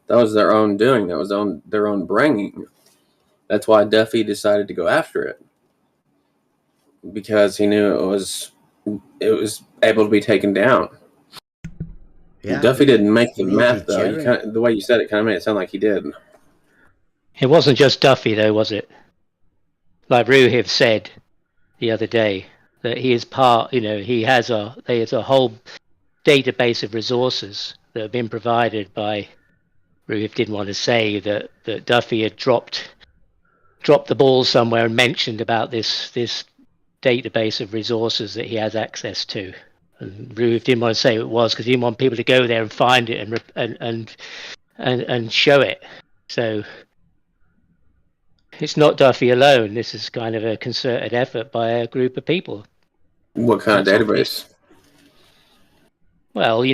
their own doing. That was their own bringing. That's why Duffy decided to go after it, because he knew it was able to be taken down. Yeah, Duffy didn't make the map though. The way you said it kind of made it sound like he did. It wasn't just Duffy though, was it? Like Ruhiv said the other day, that he is part. He has a whole database of resources have been provided by Ruth didn't want to say that Duffy had dropped the ball somewhere and mentioned about this database of resources that he has access to. And Ruth didn't want to say who it was because he didn't want people to go there and find it and show it. So it's not Duffy alone. This is kind of a concerted effort by a group of people. What kind of database? Well,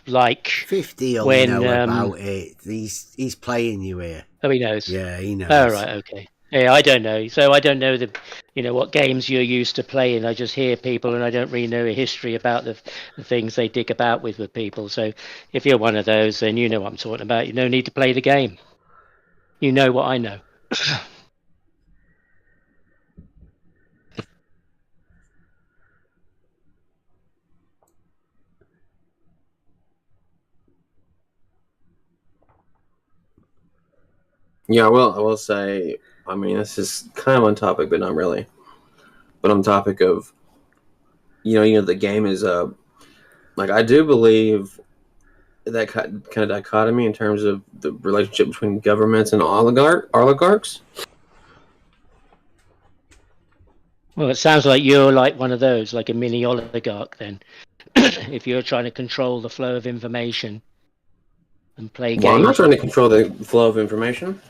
like 50 will when know about it. He's playing you here. Oh, he knows. Yeah, he knows. Oh, right, okay. Yeah, I don't know. So I don't know what games you're used to playing. I just hear people, and I don't really know a history about the things they dig about with people. So if you're one of those, then you know what I'm talking about. You no need to play the game. You know what I know. Yeah, I will say, I mean, this is kind of on topic, but not really. But on topic of, the game is, like, I do believe that kind of dichotomy in terms of the relationship between governments and oligarchs. Well, it sounds like you're like one of those, like a mini oligarch then. If you're trying to control the flow of information and play games. Well, I'm not trying to control the flow of information.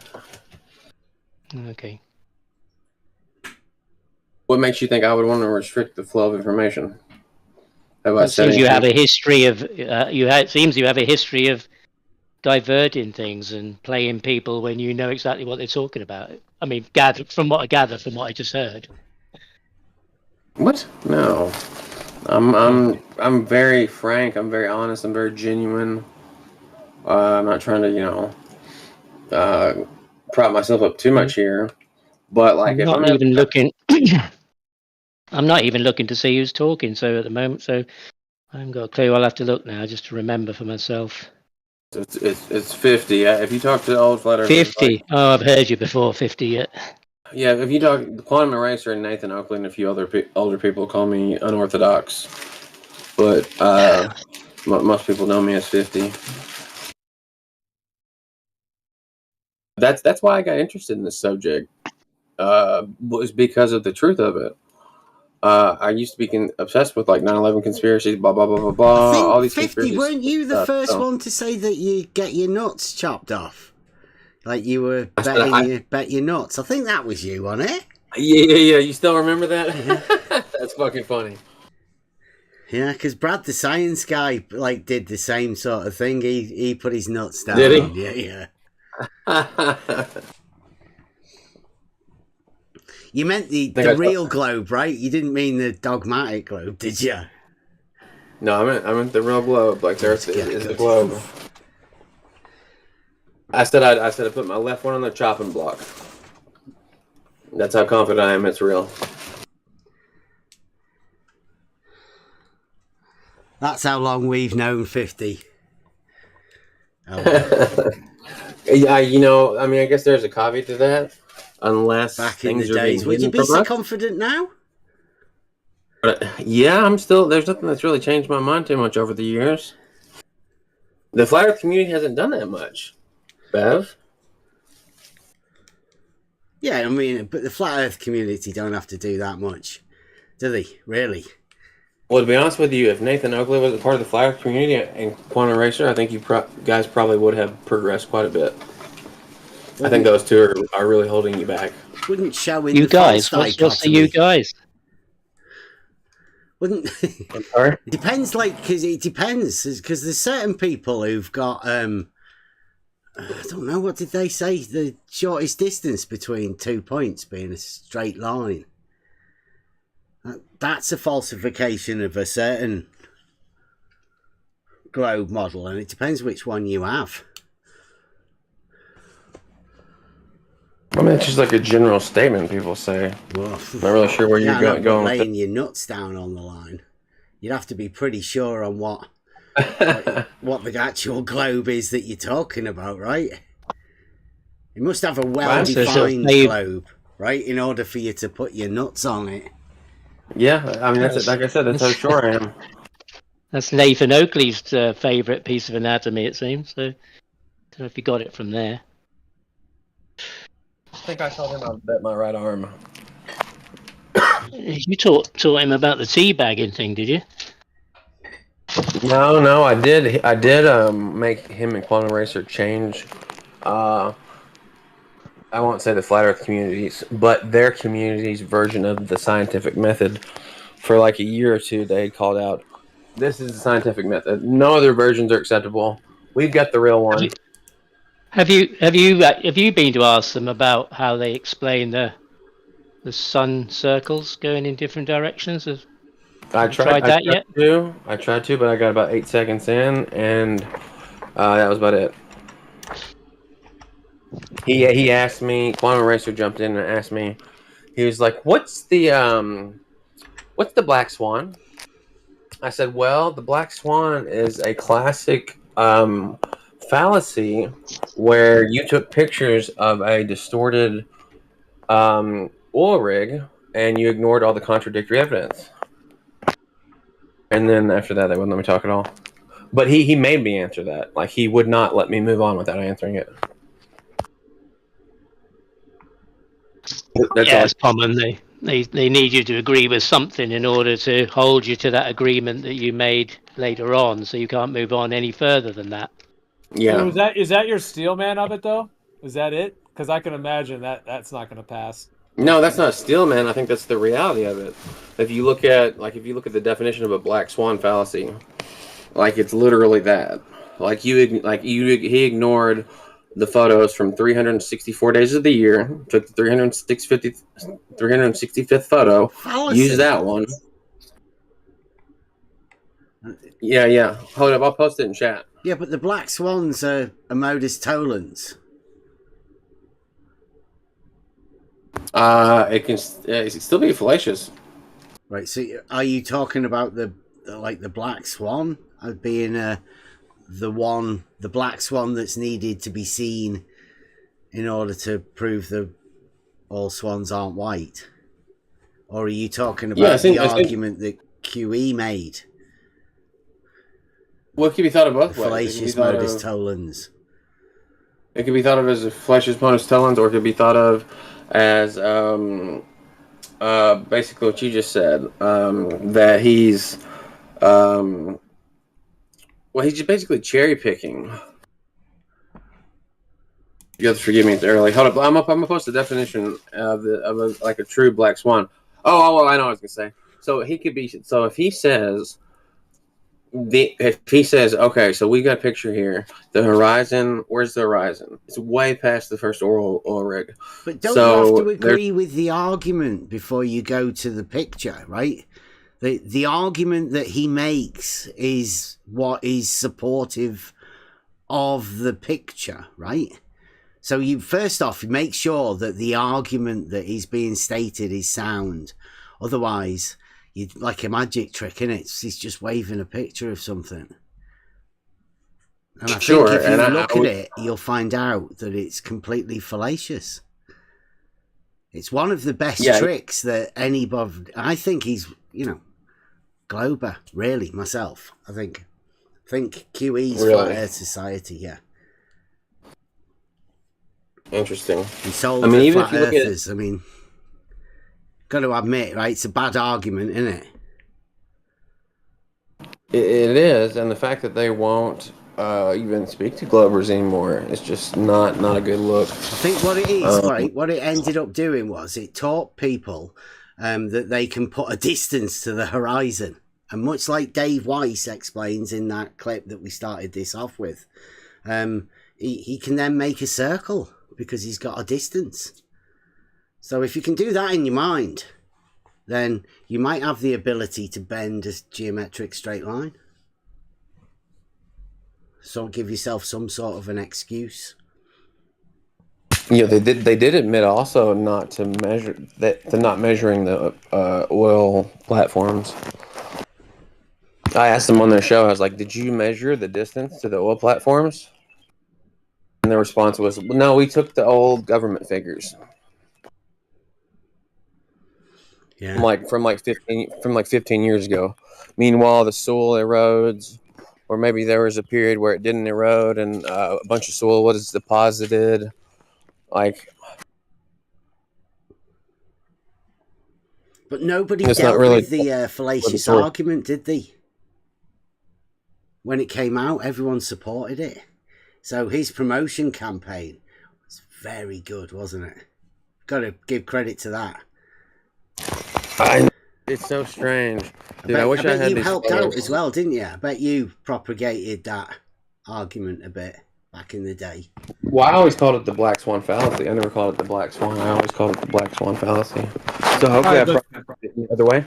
Okay. What makes you think I would want to restrict the flow of information? It seems you have a history of diverting things and playing people when you know exactly what they're talking about. I mean, from what I just heard. What? No. I'm very frank. I'm very honest. I'm very genuine. I'm not trying to, prop myself up too much here. But like, I'm not even looking to see who's talking. So at the moment, I haven't got a clue. I'll have to look now just to remember for myself. It's 50. If you talk to the old flat earthers, 50. Oh, I've heard you before. 50 yet. Yeah, if you talk Quantum Eraser and Nathan Oakley and a few other older people call me unorthodox, but most people know me as 50. That's why I got interested in this subject. Was because of the truth of it. I used to be obsessed with like 9/11 conspiracies, blah blah blah blah blah. All these 50. Weren't you the first one to say that you get your nuts chopped off? Like you were bet your nuts. I think that was you, wasn't it? Yeah. You still remember that? That's fucking funny. Yeah, because Brad, the science guy, like did the same sort of thing. He put his nuts down. Did he? Yeah. You meant the real globe, right? You didn't mean the dogmatic globe, did you? No, I meant the real globe. Like the Earth is the globe. I said I put my left one on the chopping block. That's how confident I am it's real. That's how long we've known 50. Oh. Yeah, I mean, I guess there's a caveat to that. Unless back in the days, would you be so confident now? Yeah, I'm still. There's nothing that's really changed my mind too much over the years. The flat Earth community hasn't done that much, Bev. Yeah, I mean, but the flat Earth community don't have to do that much, do they? Really? Well, to be honest with you, if Nathan Oakley was a part of the flat Earth community and Quantum Racer, I think you guys probably would have progressed quite a bit. I think those two are really holding you back. Wouldn't show in you guys. What's the you guys? Wouldn't. I'm sorry. It depends, because there's certain people who've got I don't know, what did they say? The shortest distance between 2 points being a straight line. That's a falsification of a certain globe model, and it depends which one you have. I mean, it's just like a general statement people say. Well, I'm not really sure where you're going with laying your nuts down on the line. You'd have to be pretty sure on what the actual globe is that you're talking about, right? You must have a well-defined globe, right, in order for you to put your nuts on it. Yeah, I mean, that's it. Like I said, that's how sure I am. That's Nathan Oakley's favourite piece of anatomy, it seems. So, don't know if you got it from there. I think I told him I bet my right arm. You taught him about the teabagging thing, did you? No, I did make him and Quantum Racer change. I won't say the flat Earth communities, but their community's version of the scientific method. For like a year or two, they called out, "This is the scientific method. No other versions are acceptable. We've got the real one." Have you been to ask them about how they explain the sun circles going in different directions? Have you tried that yet? I tried to, but I got about 8 seconds in, and that was about it. He asked me. Quantum Racer jumped in and asked me. He was like, "What's the black swan?" I said, "Well, the black swan is a classic fallacy where you took pictures of a distorted oil rig and you ignored all the contradictory evidence." And then after that, they wouldn't let me talk at all. But he made me answer that. Like, he would not let me move on without answering it. It's common. They need you to agree with something in order to hold you to that agreement that you made later on, so you can't move on any further than that. Yeah. So is that your steel man of it though? Is that it? Because I can imagine that's not going to pass. No, that's not steel man. I think that's the reality of it. If you look at the definition of a black swan fallacy, like, it's literally that. He ignored the photos from 364 days of the year, took the 365th photo, Fallacy. used that one. Yeah. Hold up, I'll post it in chat. Yeah, but the black swans are modus tollens. It can still be fallacious. Right. So, are you talking about the black swan being the black swan that's needed to be seen in order to prove that all swans aren't white? Or are you talking about the argument that QE made? Well, it can be thought of both ways. Fallacious modus tollens. It can be thought of as a fallacious modus tollens, or it could be thought of as basically what you just said. That he's he's just basically cherry picking. You have to forgive me, it's early. Hold up, I'm gonna post the definition of a true black swan. Oh, I know what I was gonna say. So he could be. So if he says, okay, so we got a picture here. The horizon. Where's the horizon? It's way past the first oil rig. But don't you have to agree with the argument before you go to the picture, right? The argument that he makes is what is supportive of the picture, right? So you first off make sure that the argument that is being stated is sound. Otherwise, you'd like a magic trick, innit? He's just waving a picture of something. And I think if you look at it, you'll find out that it's completely fallacious. It's one of the best tricks that anybody... I think he's, Glober, really, myself. I think QE's really? Flat Earth Society, yeah. Interesting. He sold the Flat Earthers. Got to admit, right? It's a bad argument, isn't it? It is, and the fact that they won't even speak to Globers anymore is just not a good look. I think what it is, right? What it ended up doing was it taught people that they can put a distance to the horizon, and much like Dave Weiss explains in that clip that we started this off with, he can then make a circle because he's got a distance. So if you can do that in your mind, then you might have the ability to bend a geometric straight line. So give yourself some sort of an excuse. Yeah, they did admit also not to measure that they're not measuring the oil platforms. I asked them on their show, I was like, "Did you measure the distance to the oil platforms?" And their response was, "No, we took the old government figures." from like 15 years ago. Meanwhile, the soil erodes, or maybe there was a period where it didn't erode and a bunch of soil was deposited. Like, but nobody it's dealt not really with the fallacious argument, did they? When it came out, everyone supported it. So his promotion campaign was very good, wasn't it? Got to give credit to that. It's so strange. Dude, I wish I had you these helped photos. out as well, didn't you? I bet you propagated that argument a bit back in the day. Well, I always called it the black swan fallacy. I never called it the black swan. I always called it the black swan fallacy. So hopefully I brought it the other way.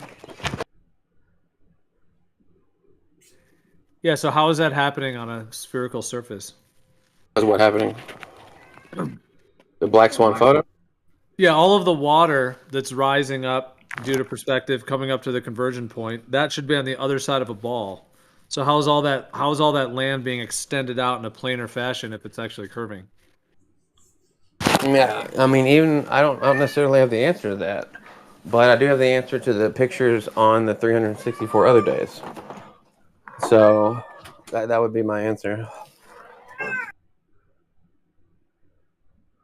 Yeah, so how is that happening on a spherical surface? That's what happening. The black swan photo? Yeah, all of the water that's rising up due to perspective coming up to the conversion point, that should be on the other side of a ball. So how's all that land being extended out in a planar fashion if it's actually curving? Yeah, I mean, even I don't necessarily have the answer to that, but I do have the answer to the pictures on the 364 other days. So that would be my answer.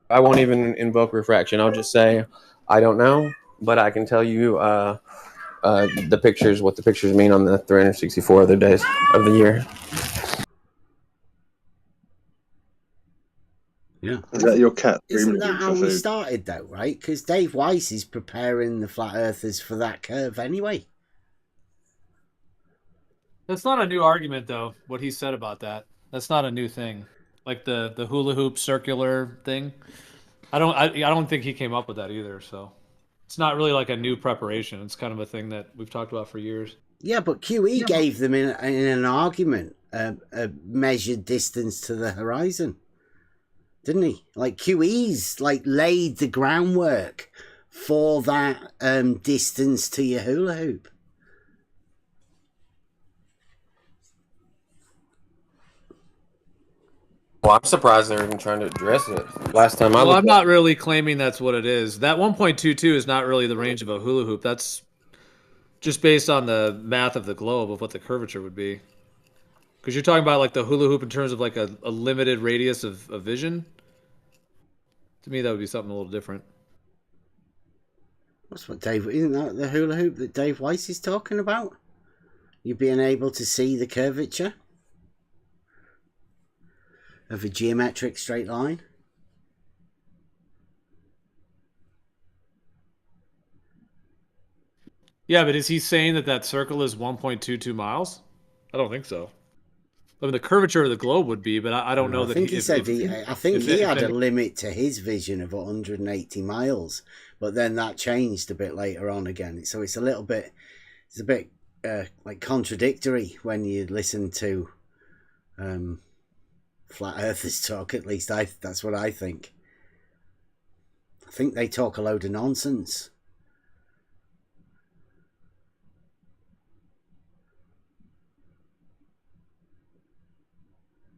I won't even invoke refraction. I'll just say I don't know, but I can tell you the pictures, what the pictures mean on the 364 other days of the year. Yeah. Is that your cat? Isn't that how we started, though, right? Because Dave Weiss is preparing the flat earthers for that curve anyway. That's not a new argument, though, what he said about that. That's not a new thing. Like the hula hoop circular thing. I don't think he came up with that either, so it's not really like a new preparation. It's kind of a thing that we've talked about for years. Yeah, but QE gave them in an argument a measured distance to the horizon, didn't he? Like QE's like laid the groundwork for that distance to your hula hoop. Well, I'm surprised they're even trying to address it. Last time I looked, I'm not really claiming that's what it is. That 1.22 is not really the range of a hula hoop. That's just based on the math of the globe of what the curvature would be. Because you're talking about like the hula hoop in terms of like a limited radius of vision. To me, that would be something a little different. That's what isn't that the hula hoop that Dave Weiss is talking about? You being able to see the curvature of a geometric straight line. Yeah, but is he saying that circle is 1.22 miles? I don't think so. I mean, the curvature of the globe would be, but I don't know that. I think he had a limit to his vision of 180 miles, but then that changed a bit later on again. So it's a bit like contradictory when you listen to flat earthers talk. At least that's what I think. I think they talk a load of nonsense.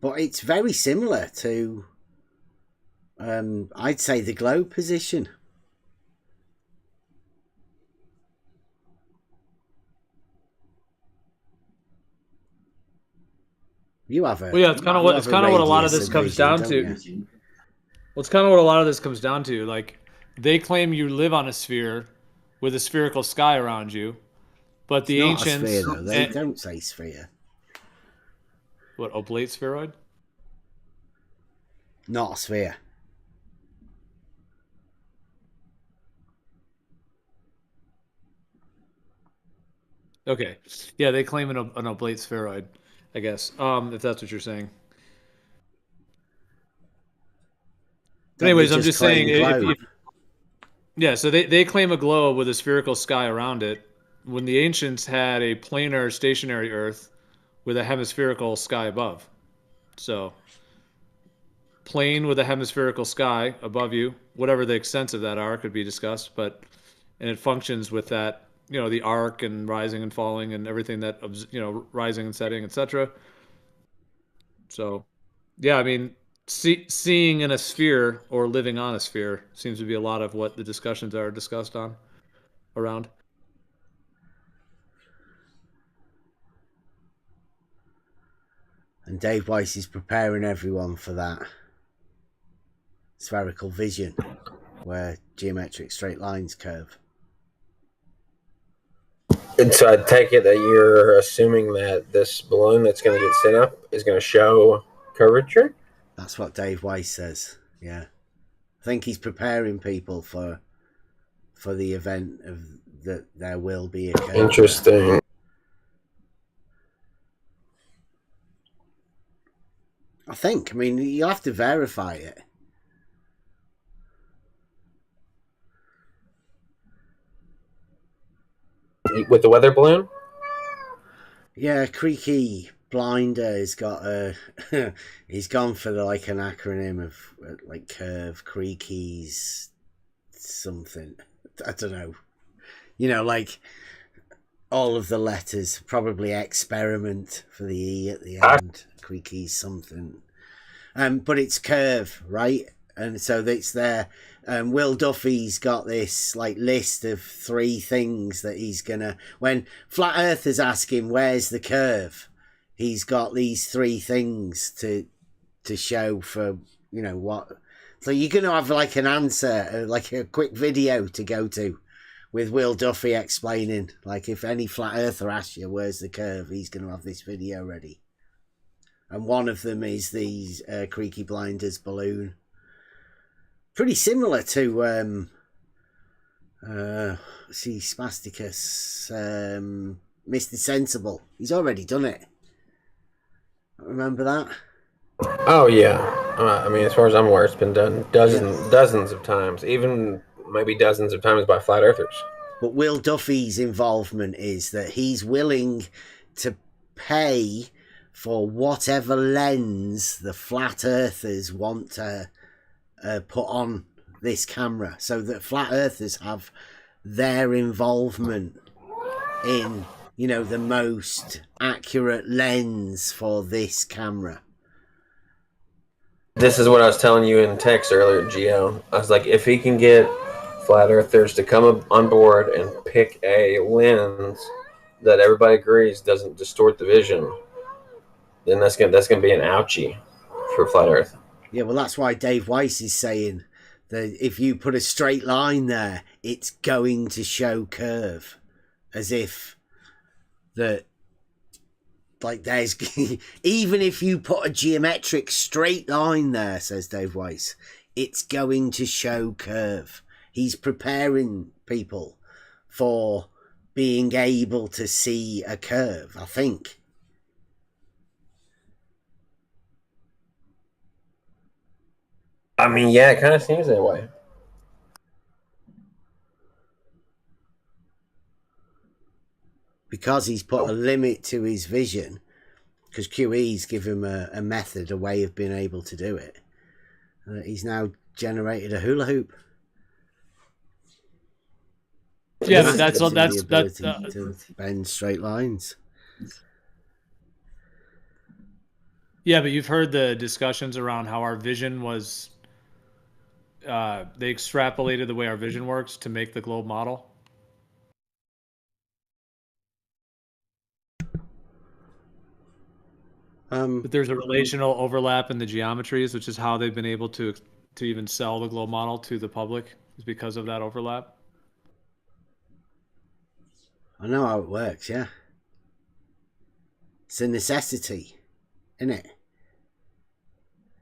But it's very similar to, I'd say, the globe position. You have a it's kind of what a lot of this comes down to. Well, it's kind of what a lot of this comes down to. Like, they claim you live on a sphere with a spherical sky around you, but the ancients, not a sphere, though. They don't say sphere. What, oblate spheroid? Not a sphere. Okay. Yeah, they claim an oblate spheroid, I guess, if that's what you're saying. But anyways, I'm just saying, so they claim a globe with a spherical sky around it, when the ancients had a planar stationary Earth with a hemispherical sky above. So, plane with a hemispherical sky above you, whatever the extents of that are could be discussed, and it functions with that, the arc and rising and falling and everything that, rising and setting, etc. So, yeah, I mean, seeing in a sphere or living on a sphere seems to be a lot of what the discussions are discussed on around. And Dave Weiss is preparing everyone for that spherical vision where geometric straight lines curve. And so I take it that you're assuming that this balloon that's going to get sent up is going to show curvature? That's what Dave Weiss says, yeah. I think he's preparing people for the event of that there will be a curve. Interesting. I mean, you have to verify it. With the weather balloon? Yeah, Creaky Blinder has got a... he's gone for like an acronym of like curve, Creaky's something. I don't know. You know, like all of the letters, probably experiment for the E at the end. Creaky's something. But it's curve, right? And so it's there. Will Duffy's got this like list of 3 things that he's gonna, when flat earthers ask him where's the curve, he's got these 3 things to show for, you know, what. So you're gonna have like an answer, like a quick video to go to with Will Duffy explaining, like, if any flat earther asks you where's the curve, he's gonna have this video ready. And one of them is the Creaky Blinders balloon. Pretty similar to Spasticus, Mr. Sensible. He's already done it. Remember that? Oh yeah. I mean, as far as I'm aware, it's been done dozens of times, even maybe dozens of times by flat earthers. But Will Duffy's involvement is that he's willing to pay for whatever lens the flat earthers want to put on this camera, so that flat earthers have their involvement in, you know, the most accurate lens for this camera. This is what I was telling you in text earlier, Geo. I was like, if he can get flat earthers to come on board and pick a lens that everybody agrees doesn't distort the vision, then that's gonna be an ouchie for flat earth. Yeah, well, that's why Dave Weiss is saying that if you put a straight line there, it's going to show curve, as if that, like, there's even if you put a geometric straight line there, says Dave Weiss, it's going to show curve. He's preparing people for being able to see a curve, I think. I mean, yeah, it kind of seems that way. Because he's put a limit to his vision, because QE's give him a method, a way of being able to do it. He's now generated a hula hoop. Yeah, but that's to bend straight lines. Yeah, but you've heard the discussions around how our vision was. They extrapolated the way our vision works to make the globe model. But there's a relational overlap in the geometries, which is how they've been able to even sell the globe model to the public, is because of that overlap. I know how it works, yeah. It's a necessity, isn't it?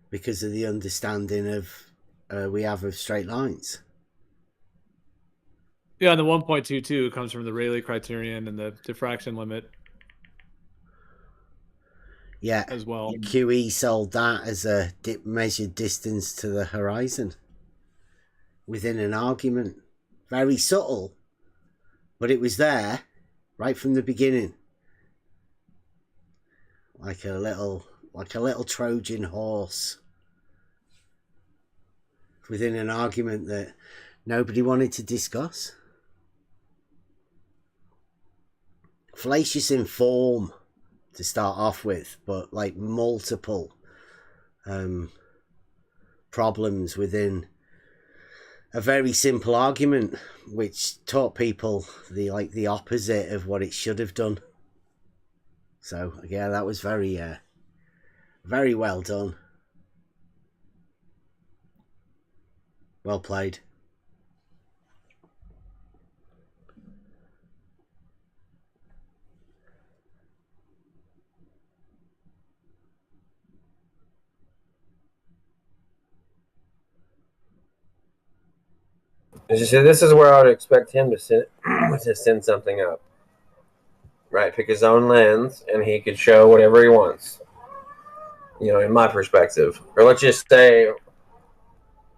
Because of the understanding of we have of straight lines. Yeah, and the 1.22 comes from the Rayleigh criterion and the diffraction limit. Yeah, as well. QE sold that as a measured distance to the horizon within an argument. Very subtle, but it was there right from the beginning. Like a little Trojan horse within an argument that nobody wanted to discuss. Fallacious in form to start off with, but like multiple problems within a very simple argument, which taught people the opposite of what it should have done. So yeah, that was very Very well done. Well played. As you said, this is where I would expect him to send something up. Right, pick his own lens, and he could show whatever he wants. You know, in my perspective, or let's just say,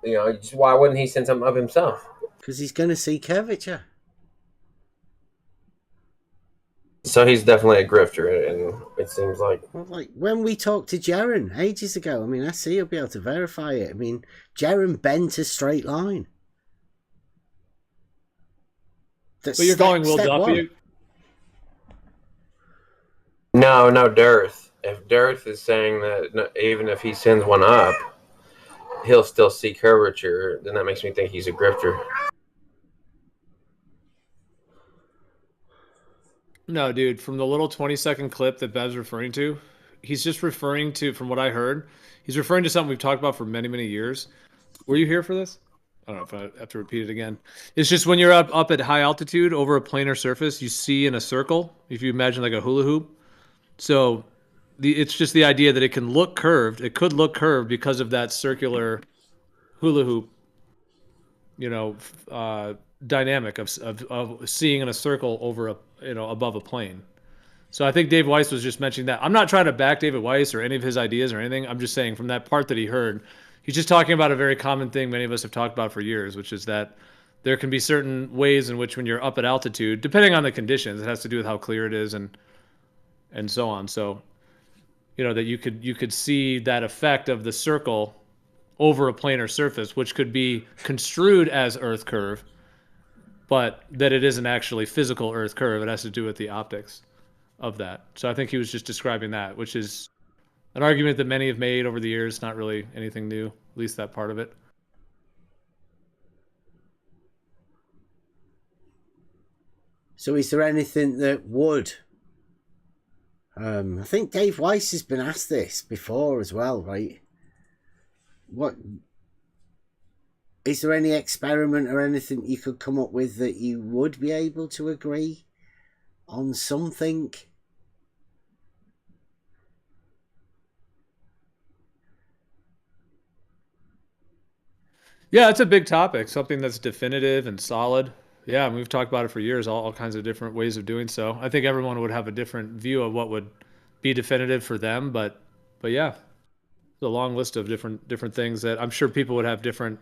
you know, why wouldn't he send something up himself? Because he's going to see curvature. So he's definitely a grifter, and it seems like. Well, like when we talked to Jaren ages ago, I mean, I see you'll be able to verify it. I mean, Jaren bent a straight line. But you're calling Will Duffy? No, Dearth. If Dearth is saying that even if he sends one up, he'll still see curvature, then that makes me think he's a grifter. No, dude, from the little 20-second clip that Bev's referring to, he's just referring to, from what I heard, he's referring to something we've talked about for many, many years. Were you here for this? I don't know if I have to repeat it again. It's just when you're up at high altitude over a planar surface, you see in a circle, if you imagine like a hula hoop. So it's just the idea that it can look curved. It could look curved because of that circular hula hoop, you know, dynamic of seeing in a circle over a, you know, above a plane. So I think Dave Weiss was just mentioning that. I'm not trying to back David Weiss or any of his ideas or anything. I'm just saying from that part that he heard, he's just talking about a very common thing many of us have talked about for years, which is that there can be certain ways in which when you're up at altitude, depending on the conditions, it has to do with how clear it is and so on. So, you know, that you could see that effect of the circle over a planar surface, which could be construed as Earth curve, but that it isn't actually physical Earth curve. It has to do with the optics of that. So I think he was just describing that, which is an argument that many have made over the years, not really anything new, at least that part of it. So is there anything that would... I think Dave Weiss has been asked this before as well, right? What... Is there any experiment or anything you could come up with that you would be able to agree on something? Yeah, it's a big topic, something that's definitive and solid. Yeah, we've talked about it for years, all kinds of different ways of doing so. I think everyone would have a different view of what would be definitive for them, but yeah, it's a long list of different things that I'm sure people would have different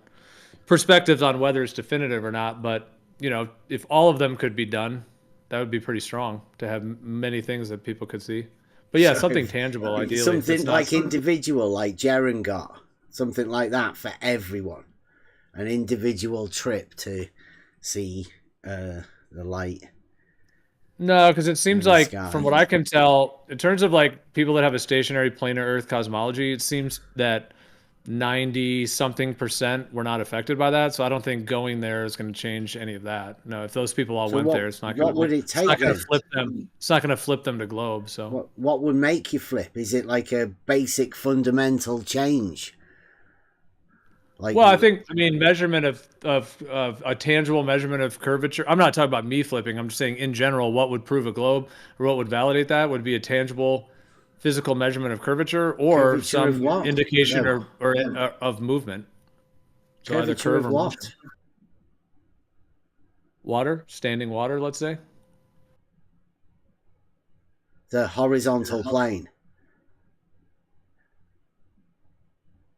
perspectives on whether it's definitive or not. But, you know, if all of them could be done, that would be pretty strong to have many things that people could see. But yeah, something tangible, ideally. Something like individual, like Jaren got. Something like that for everyone. An individual trip to see the light. No, because it seems like, from what I can tell, in terms of like people that have a stationary planar Earth cosmology, it seems that 90-something% were not affected by that. So I don't think going there is going to change any of that. No, if those people all went there, it's not going to flip them. It's not going to flip them to globe. So what would make you flip? Is it like a basic fundamental change? Like, well, I mean, measurement of a tangible measurement of curvature. I'm not talking about me flipping. I'm just saying in general, what would prove a globe or what would validate that would be a tangible physical measurement of curvature or some indication or of movement. So curvature either curve or what? Motion. Water, standing water, let's say. The horizontal plane.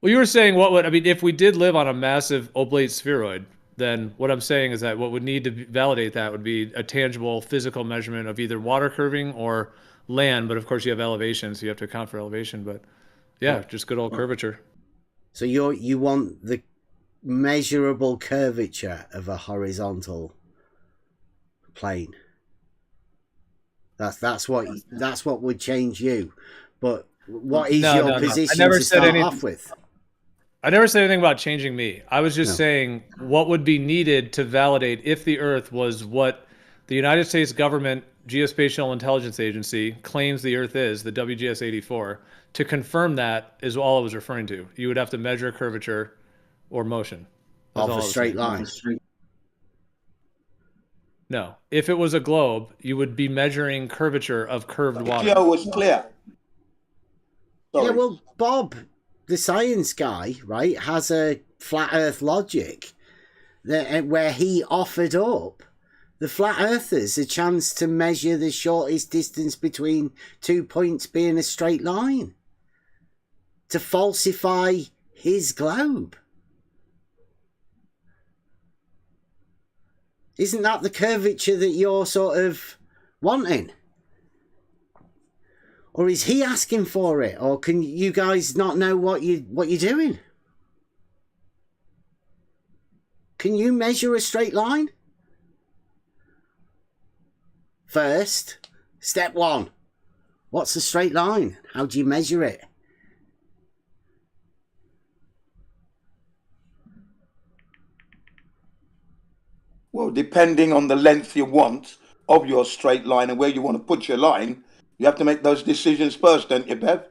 Well, you were saying if we did live on a massive oblate spheroid, then what I'm saying is that what would need to validate that would be a tangible physical measurement of either water curving or land. But of course you have elevation, so you have to account for elevation. But yeah, just good old curvature. So you want the measurable curvature of a horizontal plane. That's what would change you. But what is your position to start off with? I never said anything about changing me. I was just saying what would be needed to validate if the Earth was what the United States government Geospatial Intelligence Agency claims the Earth is, the WGS 84, to confirm that is all I was referring to. You would have to measure curvature or motion. That's of a straight line. No. If it was a globe, you would be measuring curvature of curved water. Geo was clear. Sorry. Yeah, well, Bob, the science guy, right, has a flat Earth logic that, where he offered up the flat earthers a chance to measure the shortest distance between 2 points being a straight line to falsify his globe. Isn't that the curvature that you're sort of wanting? Or is he asking for it? Or can you guys not know what you're doing? Can you measure a straight line? First, step one. What's a straight line? How do you measure it? Well, depending on the length you want of your straight line and where you want to put your line, you have to make those decisions first, don't you, Bev?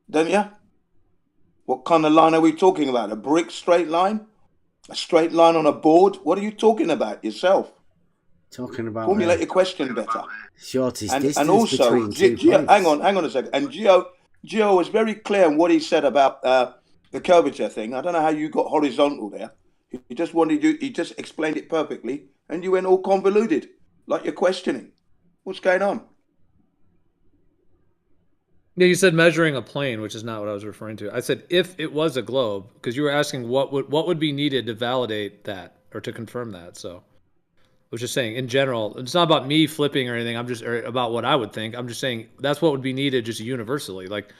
Don't you? What kind of line are we talking about? A brick straight line? A straight line on a board? What are you talking about yourself? Talking about... Formulate your question better. Shortest and distance also, between 2 points. hang on a second. And Geo was very clear on what he said about the curvature thing. I don't know how you got horizontal there. He just explained it perfectly, and you went all convoluted, like you're questioning. What's going on? Yeah, you said measuring a plane, which is not what I was referring to. I said if it was a globe, because you were asking what would be needed to validate that or to confirm that. So I was just saying, in general, it's not about me flipping or anything. I'm just about what I would think. I'm just saying that's what would be needed just universally. Like,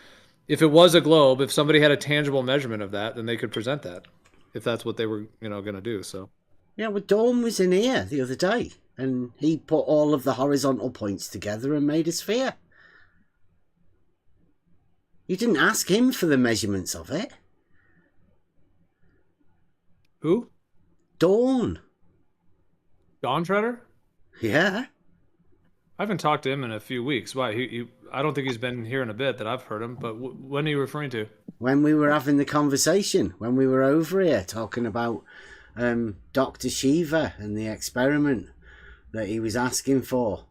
if it was a globe, if somebody had a tangible measurement of that, then they could present that, if that's what they were, going to do. So, yeah, well, Dawn was in here the other day, and he put all of the horizontal points together and made a sphere. You didn't ask him for the measurements of it. Who? Dawn. Dawn Treader? Yeah. I haven't talked to him in a few weeks. Why? I don't think he's been here in a bit that I've heard him. But when are you referring to? When we were having the conversation, when we were over here talking about Dr. Shiva and the experiment that he was asking for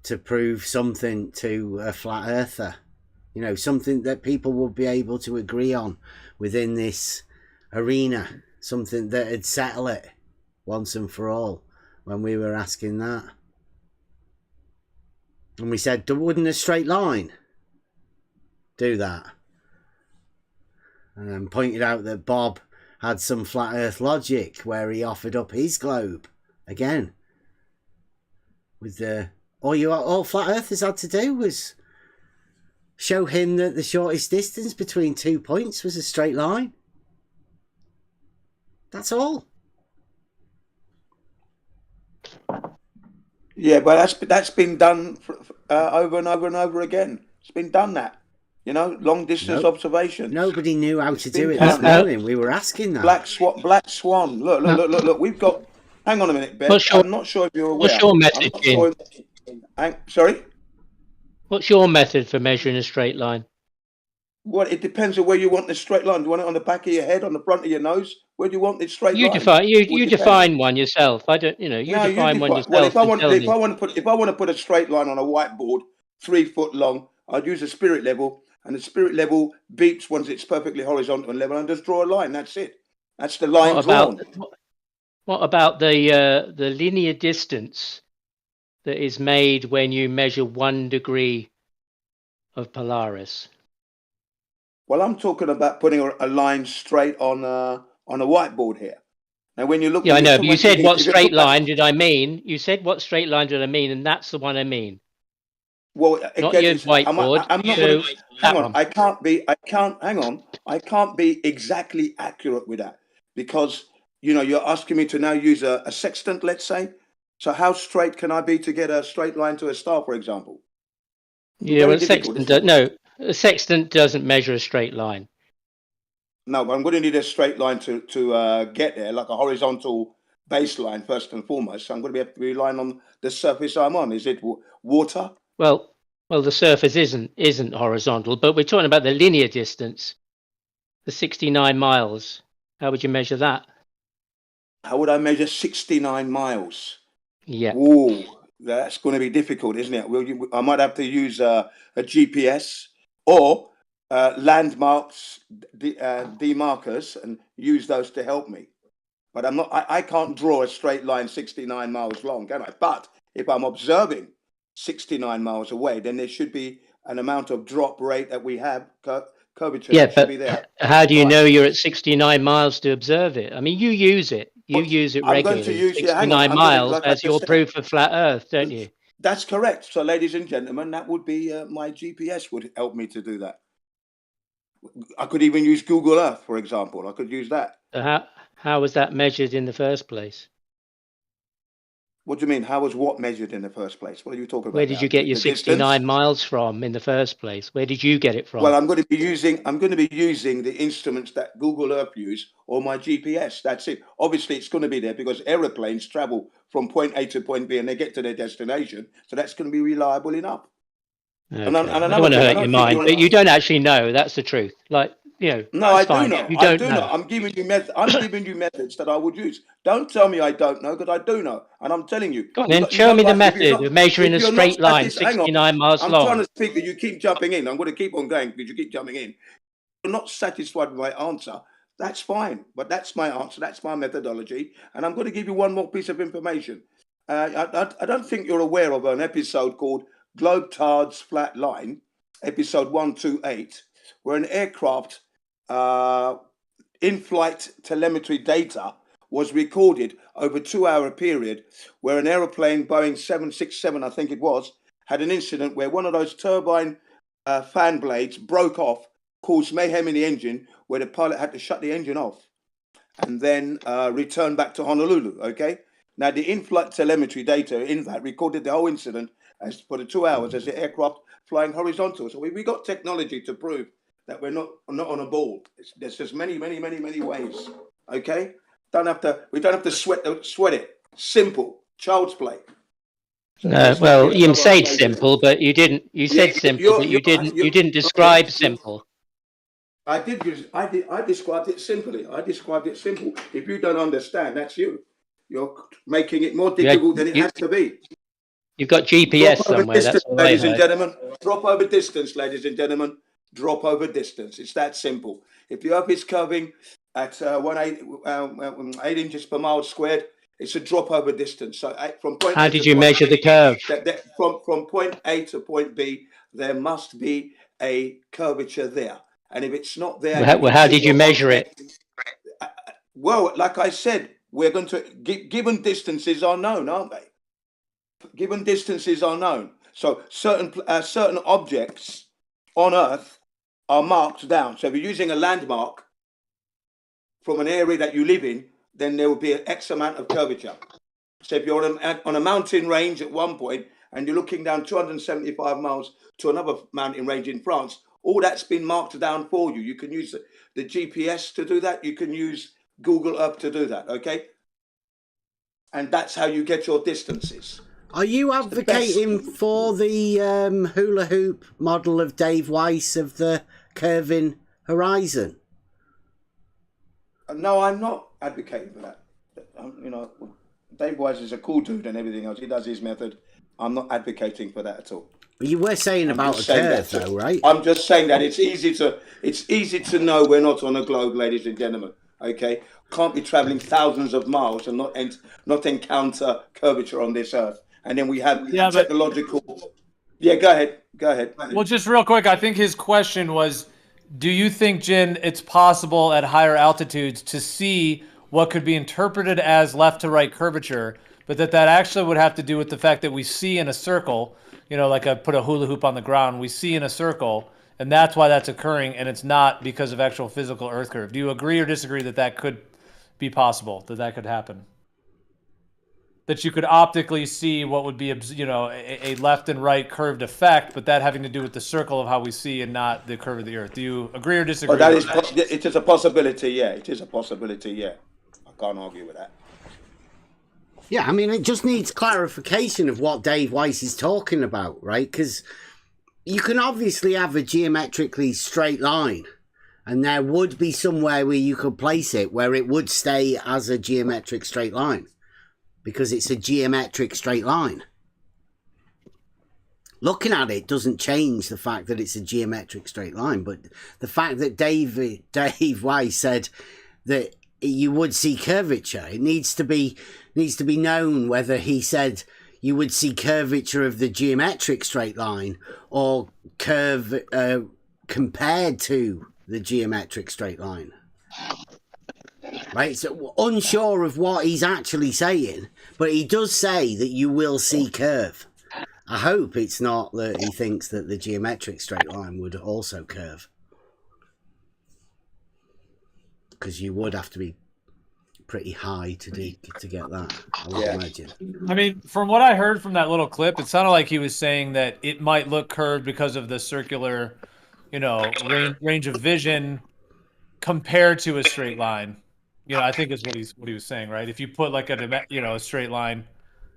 to prove something to a flat earther. Something that people would be able to agree on within this arena. Something that would settle it once and for all when we were asking that. And we said, wouldn't a straight line do that? And then pointed out that Bob had some flat earth logic where he offered up his globe again. With all flat earthers had to do was show him that the shortest distance between 2 points was a straight line. That's all. Yeah, but that's been done over and over and over again. It's been done that. Long distance observation. Nobody knew how to do it this morning. We were asking that. Black swan. Look. We've got... Hang on a minute, Ben. I'm not sure if you're aware. What's your method, Jim? Sorry? What's your method for measuring a straight line? Well, it depends on where you want the straight line. Do you want it on the back of your head, on the front of your nose? Where do you want the straight line? You define one yourself. I don't. Define one yourself. Well, if I want to put a straight line on a whiteboard, 3 foot long, I'd use a spirit level, and the spirit level beeps once it's perfectly horizontal and level, and just draw a line. That's it. That's the line drawn. What about the linear distance that is made when you measure 1 degree of Polaris? Well, I'm talking about putting a line straight on a whiteboard here. Now, when you look... Yeah, I know, but you said what straight line did I mean? You said what straight line did I mean, and that's the one I mean. Well, not your whiteboard. I'm not going to... Hang on, I can't be exactly accurate with that because, you're asking me to now use a sextant, let's say. So how straight can I be to get a straight line to a star, for example? Yeah, well, a sextant doesn't measure a straight line. No, but I'm going to need a straight line to get there, like a horizontal baseline first and foremost. So I'm going to be relying on the surface I'm on. Is it water? Well, the surface isn't horizontal, but we're talking about the linear distance, the 69 miles. How would you measure that? How would I measure 69 miles? Yeah. Ooh, that's going to be difficult, isn't it? I might have to use a GPS or landmarks, demarkers, and use those to help me. But I can't draw a straight line 69 miles long, can I? But if I'm observing 69 miles away, then there should be an amount of drop rate that we have, curvature Yeah, that should but be there. how do you Right. know you're at 69 miles to observe it? I mean, you use it. You use it I'm going to regularly. use, hang on, 69 I'm going to, miles like I as your just said, proof of flat Earth, don't you? that's correct. So, ladies and gentlemen, that would be my GPS would help me to do that. I could even use Google Earth, for example. I could use that. So how was that measured in the first place? What do you mean? How was what measured in the first place? What are you talking about? Where did you get your 69 miles from in the first place? Where did you get it from? Well, I'm going to be using the instruments that Google Earth use or my GPS. That's it. Obviously, it's going to be there because aeroplanes travel from point A to point B and they get to their destination. So that's going to be reliable enough. Okay. I don't want to hurt your mind, but you don't actually know. That's the truth. Like, you know. No, I fine. do know. You I don't do know. know. I'm giving you methods that I would use. Don't tell me I don't know, because I do know, and I'm telling you. Go on, then show me the method of measuring a straight line 69 miles long. I'm trying to speak, but you keep jumping in. I'm going to keep on going because you keep jumping in. You're not satisfied with my answer. That's fine, but that's my answer. That's my methodology, and I'm going to give you one more piece of information. I don't think you're aware of an episode called Globetard's Flat Line, episode 128, where an aircraft in-flight telemetry data was recorded over a 2-hour period where an aeroplane, Boeing 767, I think it was, had an incident where one of those turbine fan blades broke off, caused mayhem in the engine, where the pilot had to shut the engine off and then return back to Honolulu, okay? Now, the in-flight telemetry data in that recorded the whole incident as for the 2 hours as the aircraft flying horizontal. So we got technology to prove that we're not on a ball. There's just many ways, okay? We don't have to sweat it. Simple, child's play. Well, you said simple, but you didn't. You said simple, but you didn't describe simple. I described it simply. I described it simple. If you don't understand, that's you. You're making it more difficult than it has to be. You've got GPS somewhere. Distance, ladies and gentlemen. Drop over distance, ladies and gentlemen. Drop over distance. It's that simple. If the Earth is curving at 8 inches per mile squared, it's a drop over distance. So from point how did you measure the curve? From point A to point B, there must be a curvature there. And if it's not there, how did you measure it? Well, like I said, we're going to given distances are known, aren't they? Given distances are known. So certain objects on Earth are marked down. So if you're using a landmark from an area that you live in, then there will be an X amount of curvature. So if you're on a mountain range at one point and you're looking down 275 miles to another mountain range in France, all that's been marked down for you. You can use the GPS to do that. You can use Google Earth to do that, okay? And that's how you get your distances. Are you advocating for the hula hoop model of Dave Weiss of the curving horizon? No, I'm not advocating for that. Dave Weiss is a cool dude and everything else. He does his method. I'm not advocating for that at all. You were saying about a curve, though, right? I'm just saying that it's easy to know we're not on a globe, ladies and gentlemen. Okay, can't be traveling thousands of miles and not encounter curvature on this Earth. And then we have technological. Yeah, go ahead. Well, just real quick, I think his question was, do you think, Jin, it's possible at higher altitudes to see what could be interpreted as left to right curvature, but that actually would have to do with the fact that we see in a circle, like I put a hula hoop on the ground, we see in a circle, and that's why that's occurring, and it's not because of actual physical Earth curve. Do you agree or disagree that could be possible, that could happen? That you could optically see what would be, a left and right curved effect, but that having to do with the circle of how we see and not the curve of the Earth. Do you agree or disagree? It is a possibility, yeah. It is a possibility, yeah. I can't argue with that. Yeah, I mean, it just needs clarification of what Dave Weiss is talking about, right? Because you can obviously have a geometrically straight line, and there would be somewhere where you could place it where it would stay as a geometric straight line, because it's a geometric straight line. Looking at it doesn't change the fact that it's a geometric straight line, but the fact that Dave Weiss said that you would see curvature, it needs to be known whether he said you would see curvature of the geometric straight line or compared to the geometric straight line. Right, so unsure of what he's actually saying, but he does say that you will see curve. I hope it's not that he thinks that the geometric straight line would also curve, because you would have to be pretty high to get that, I would imagine. I mean, from what I heard from that little clip, it sounded like he was saying that it might look curved because of the circular, range of vision compared to a straight line. I think is what he was saying, right? If you put like a straight line,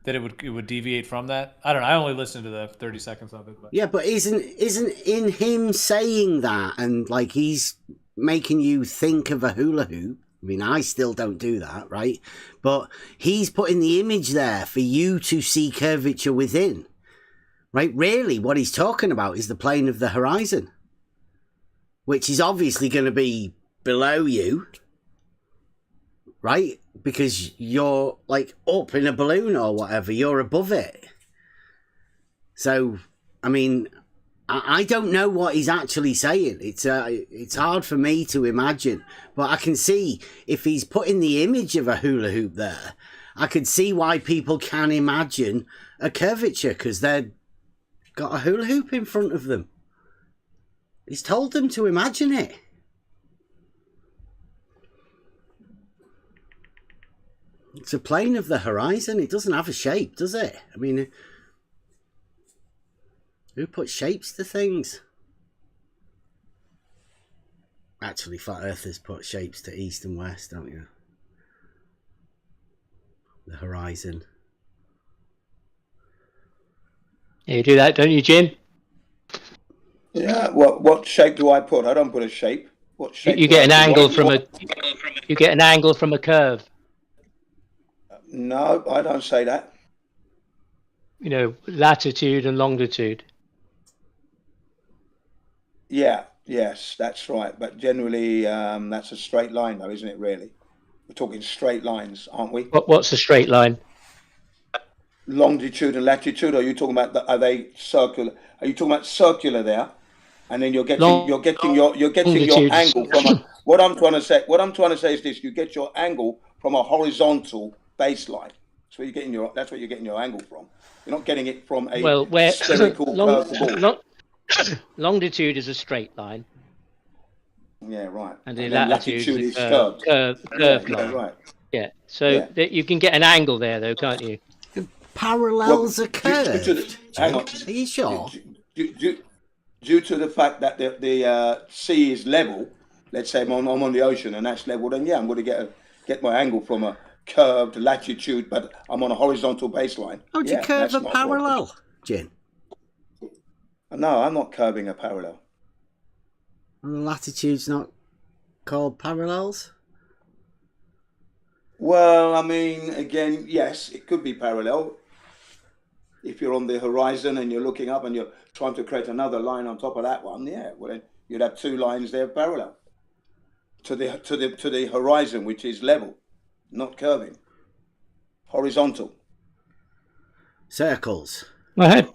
that it would deviate from that. I don't know. I only listened to the 30 seconds of it. But. Yeah, but isn't in him saying that and like he's making you think of a hula hoop? I mean, I still don't do that, right? But he's putting the image there for you to see curvature within, right? Really, what he's talking about is the plane of the horizon, which is obviously going to be below you, right? Because you're like up in a balloon or whatever, you're above it. So, I mean, I don't know what he's actually saying. It's hard for me to imagine, but I can see if he's putting the image of a hula hoop there, I could see why people can imagine a curvature, because they've got a hula hoop in front of them. He's told them to imagine it. It's a plane of the horizon. It doesn't have a shape, does it? I mean, who puts shapes to things? Actually, flat earthers put shapes to east and west, don't you? The horizon. Yeah, you do that, don't you, Jim? Yeah. What shape do I put? I don't put a shape. What shape? You get an angle from a. You get an angle from a curve. No, I don't say that. Latitude and longitude. Yeah, yes, that's right. But generally, that's a straight line, though, isn't it? Really, we're talking straight lines, aren't we? What's a straight line? Longitude and latitude. Are you talking about? Are they circular? Are you talking about circular there? And then you're getting your angle from a. What I'm trying to say is this: you get your angle from a horizontal baseline. That's where you're getting your angle from. You're not getting it from a spherical curved ball. Longitude is a straight line. Yeah, right. And the latitude is curved line. Right. Yeah. So you can get an angle there, though, can't you? Parallels are curved. Hang on. Are you sure? Due to the fact that the sea is level, let's say I'm on the ocean and that's level, then I'm going to get my angle from a curved latitude, but I'm on a horizontal baseline. How do you curve a parallel, Jin? No, I'm not curving a parallel. And latitude's not called parallels? Well, I mean, again, yes, it could be parallel. If you're on the horizon and you're looking up and you're trying to create another line on top of that one, well, then you'd have two lines there parallel to the horizon, which is level, not curving, horizontal. Circles. Go ahead.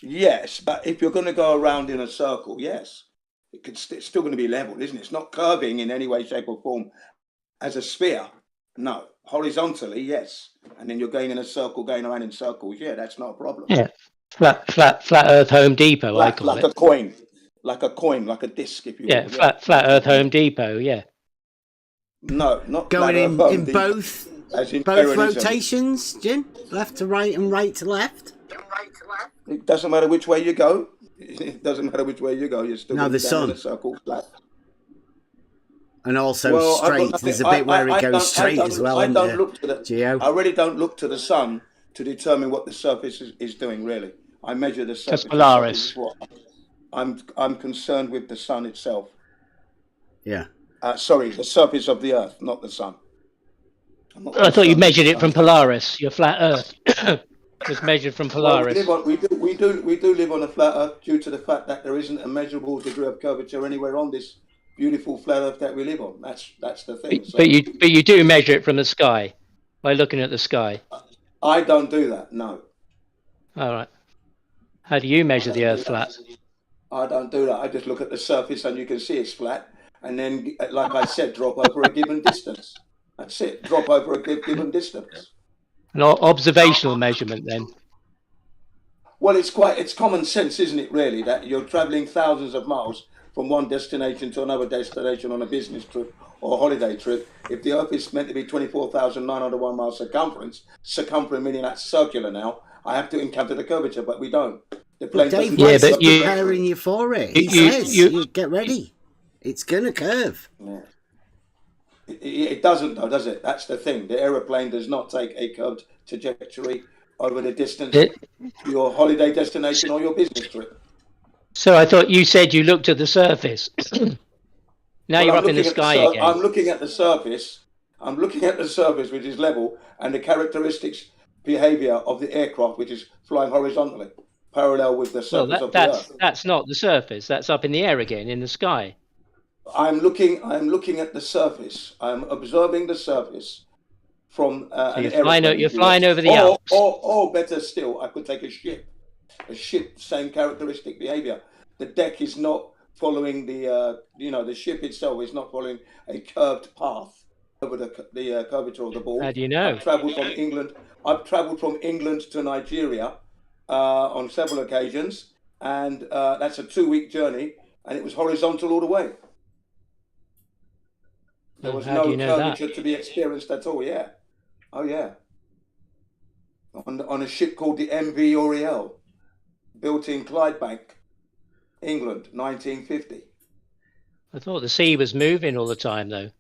Yes, but if you're going to go around in a circle, yes, it's still going to be level, isn't it? It's not curving in any way, shape, or form as a sphere. No, horizontally, yes. And then you're going in a circle, going around in circles. Yeah, that's not a problem. Yeah, flat Earth Home Depot. I call it a coin, like a disc, if you will. Yeah, flat Earth Home Depot. Yeah. No, not going in both parallelism. rotations, Jim. Left to right and right to left. It doesn't matter which way you go. It doesn't matter which way you go. You're still the sun. in a circle, flat. And also straight. There's a bit where it goes straight as well. I don't look to the Geo. I really don't look to the sun to determine what the surface is doing. Really, I measure the surface. Polaris. I'm concerned with the sun itself. Yeah. Sorry, the surface of the Earth, not the sun. I thought you measured it from Polaris. Your flat Earth was measured from Polaris. Well, we do live on a flat Earth due to the fact that there isn't a measurable degree of curvature anywhere on this beautiful flat Earth that we live on. That's the thing. But you do measure it from the sky by looking at the sky. I don't do that. No. All right. How do you measure the Earth flat? I don't do that. I just look at the surface and you can see it's flat. And then, like I said, drop over a given distance. That's it. Drop over a given distance. An observational measurement, then. Well, it's common sense, isn't it? Really, that you're traveling thousands of miles from one destination to another destination on a business trip or a holiday trip. If the Earth is meant to be 24,901 miles circumference meaning that's circular now, I have to encounter the curvature, but we don't. The plane Dave Weiss is preparing you for it. He says, you get ready. It's going to curve. Yeah. It doesn't, though, does it? That's the thing. The aeroplane does not take a curved trajectory over the distance to your holiday destination or your business trip. So I thought you said you looked at the surface. Now you're up in the sky again. I'm looking at the surface. I'm looking at the surface, which is level, and the characteristics, behavior of the aircraft, which is flying horizontally, parallel with the surface of the Earth. That's not the surface. That's up in the air again, in the sky. I'm looking at the surface. I'm observing the surface from an airplane. You're flying over the Alps. Or better still, I could take a ship. A ship, same characteristic behavior. The deck is not following the ship itself is not following a curved path over the curvature of the ball. How do you know? I've travelled from England to Nigeria on several occasions, and that's a 2-week journey, and it was horizontal all the way. There was no curvature to be experienced at all. Yeah, oh yeah. On a ship called the MV Oriel, built in Clydebank, England, 1950. I thought the sea was moving all the time, though.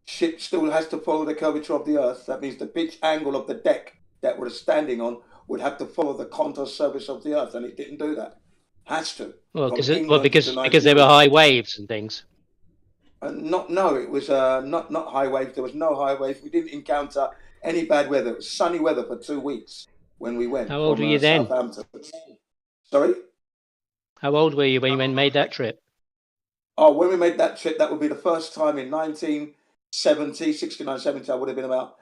Ship still has to follow the curvature of the Earth. That means the pitch angle of the deck that we're standing on would have to follow the contour surface of the Earth, and it didn't do that. Has to. Well, because there were high waves and things. It was not high waves. There was no high waves. We didn't encounter any bad weather. It was sunny weather for 2 weeks when we went. How old were you then? Sorry? How old were you when you made that trip? Oh, when we made that trip, that would be the first time in 69, 70. I would have been about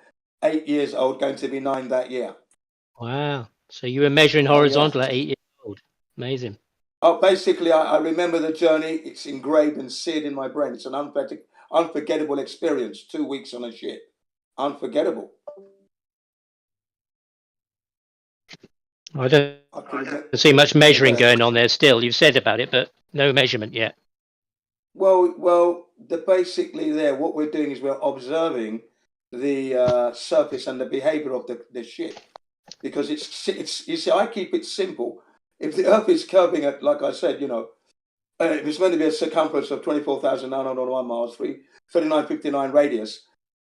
8 years old, going to be 9 that year. Wow. So you were measuring horizontal at 8 years old. Amazing. Oh, basically, I remember the journey. It's engraved and seared in my brain. It's an unforgettable experience. 2 weeks on a ship. Unforgettable. I don't see much measuring going on there still. You've said about it, but no measurement yet. Well, basically there, what we're doing is we're observing the surface and the behavior of the ship. Because it's you see, I keep it simple. If the Earth is curving at, like I said, if it's meant to be a circumference of 24,901 miles, 3959 radius,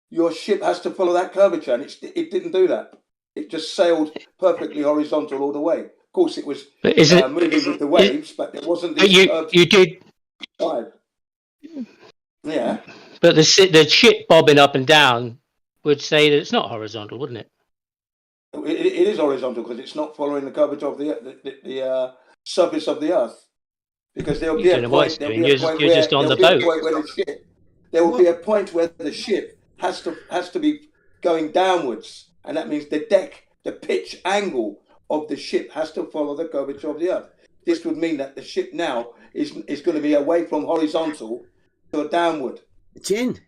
your ship has to follow that curvature, and it didn't do that. It just sailed perfectly horizontal all the way. Of course, it was moving with the waves, but it wasn't. You did. Yeah. But the ship bobbing up and down would say that it's not horizontal, wouldn't it? It is horizontal because it's not following the curvature of the surface of the Earth. Because there'll be a point. You're just on the boat. There will be a point where the ship has to be going downwards, and that means the deck, the pitch angle of the ship has to follow the curvature of the Earth. This would mean that the ship now is going to be away from horizontal to a downward. Jin,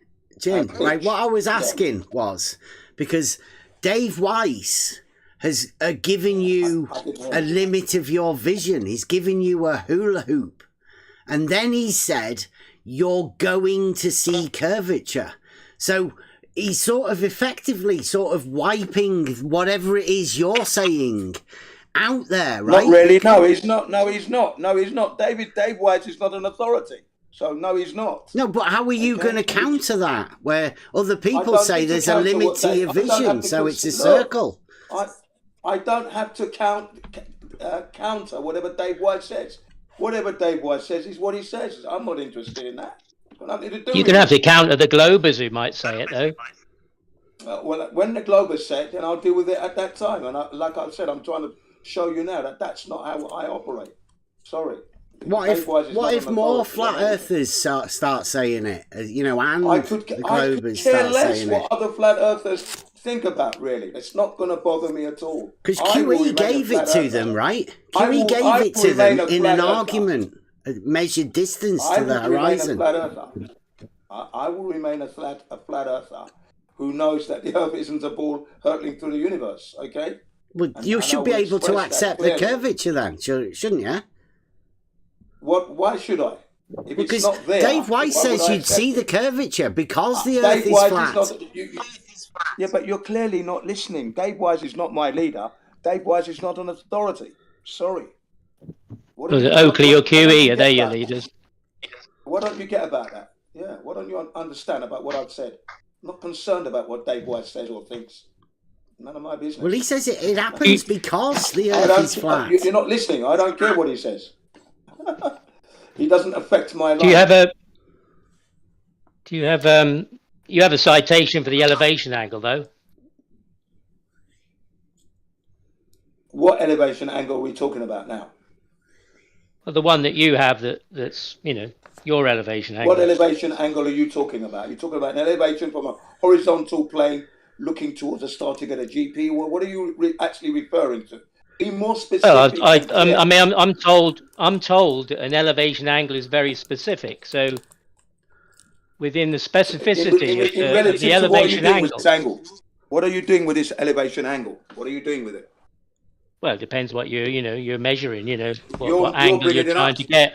right? What I was asking was because Dave Weiss has given you a limit of your vision. He's given you a hula hoop. And then he said, you're going to see curvature. So he's sort of effectively wiping whatever it is you're saying out there, right? Not really. No, he's not. Dave Weiss is not an authority. So no, he's not. No, but how are you going to counter that? Where other people say there's a limit to your vision, so it's a circle. I don't have to counter whatever Dave White says. Whatever Dave White says is what he says. I'm not interested in that. You're going to have to counter the globers who might say it, though. Well, when the globers say it, then I'll deal with it at that time. And like I said, I'm trying to show you now that that's not how I operate. Sorry. What if more flat earthers start saying it? You know, and I could care less what other flat earthers think about, really. It's not going to bother me at all. Because QE gave it to them, right? QE gave it to them in an argument, measured distance to the horizon. I will remain a flat earther who knows that the earth isn't a ball hurtling through the universe, okay? Well, you should be able to accept the curvature then, shouldn't you? Why should I? If because it's not there, Dave White says you'd see the curvature because the Earth is flat. Yeah, but you're clearly not listening. Dave Wise is not my leader. Dave Wise is not an authority. Sorry. Was it Oakley or QE? Are they your leaders? What don't you get about that? Yeah, what don't you understand about what I've said? I'm not concerned about what Dave Wise says or thinks. None of my business. Well, he says it happens because the Earth is flat. You're not listening. I don't care what he says. He doesn't affect my life. Do you have a citation for the elevation angle though? What elevation angle are we talking about now? Well, the one that you have that's your elevation angle. What elevation angle are you talking about? You're talking about an elevation from a horizontal plane looking towards the starting at a GP. Well, what are you actually referring to? Be more specific. Well, I'm told an elevation angle is very specific. So within the specificity of the elevation angle. What are you doing with this elevation angle? What are you doing with it? Well, it depends what you're measuring. What angle you're trying to get.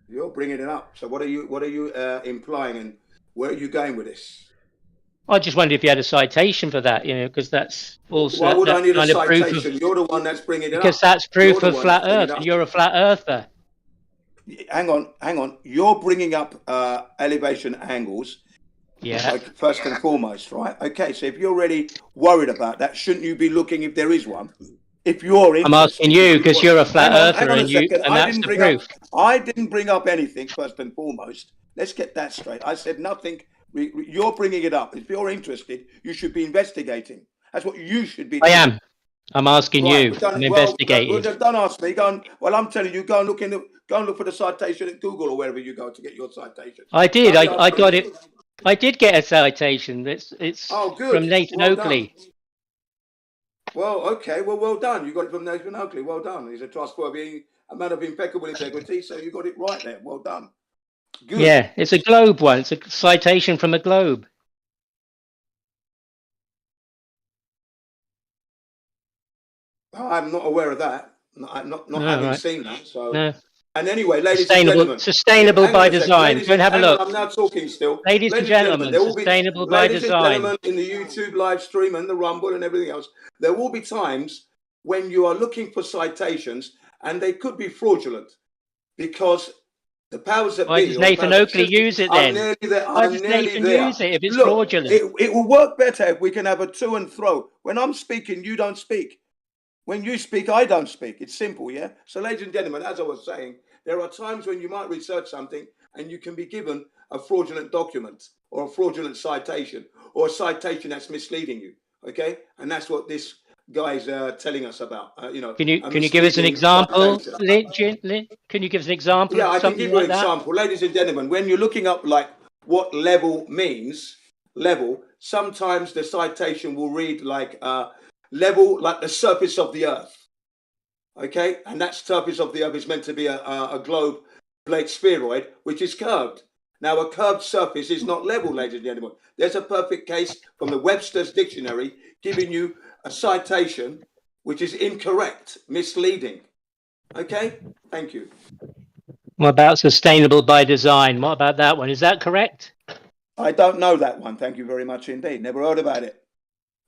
You're bringing it up. So what are you implying, and where are you going with this? I just wondered if you had a citation for that, because that's also why would I need a kind of citation? You're the one that's bringing it up. Because that's proof of flat Earth, and you're a flat earther. Hang on. You're bringing up elevation angles. Yeah. First and foremost, right? Okay, so if you're already worried about that, shouldn't you be looking if there is one? If you're in, I'm asking you because you're a flat earther, and that's the proof. I didn't bring up anything. First and foremost, let's get that straight. I said nothing. You're bringing it up. If you're interested, you should be investigating. That's what you should be doing. I am. I'm asking you. I'm investigating. Don't ask me. I'm telling you, go and look for the citation at Google or wherever you go to get your citation. I did. I got it. I did get a citation. It's from Nathan Oakley. Well, okay. Well done. You got it from Nathan Oakley. Well done. He's a trustworthy, a man of impeccable integrity. So you got it right there. Well done. Good. Yeah, it's a globe one. It's a citation from a globe. I'm not aware of that. Not having seen that. So. No. And anyway, ladies and gentlemen, sustainable by design. Go and have a look. I'm now talking still. Ladies and gentlemen, sustainable by design. Ladies and gentlemen, in the YouTube live stream and the Rumble and everything else, there will be times when you are looking for citations and they could be fraudulent because the powers that be. Why does Nathan Oakley use it then? Why does Nathan use it if it's fraudulent? It will work better if we can have a to and fro. When I'm speaking, you don't speak. When you speak, I don't speak. It's simple, yeah? So, ladies and gentlemen, as I was saying, there are times when you might research something and you can be given a fraudulent document or a fraudulent citation or a citation that's misleading you, okay? And that's what this guy is telling us about, Can you give us an example, Lynn? Can you give us an example? Yeah, I can give you an example. Ladies and gentlemen, when you're looking up, like, what level means, sometimes the citation will read like... level, like the surface of the Earth, okay? And that surface of the Earth is meant to be a globe plate spheroid, which is curved. Now, a curved surface is not level, ladies and gentlemen. There's a perfect case from the Webster's Dictionary giving you a citation which is incorrect, misleading. Okay? Thank you. What about sustainable by design? What about that one? Is that correct? I don't know that one. Thank you very much indeed. Never heard about it.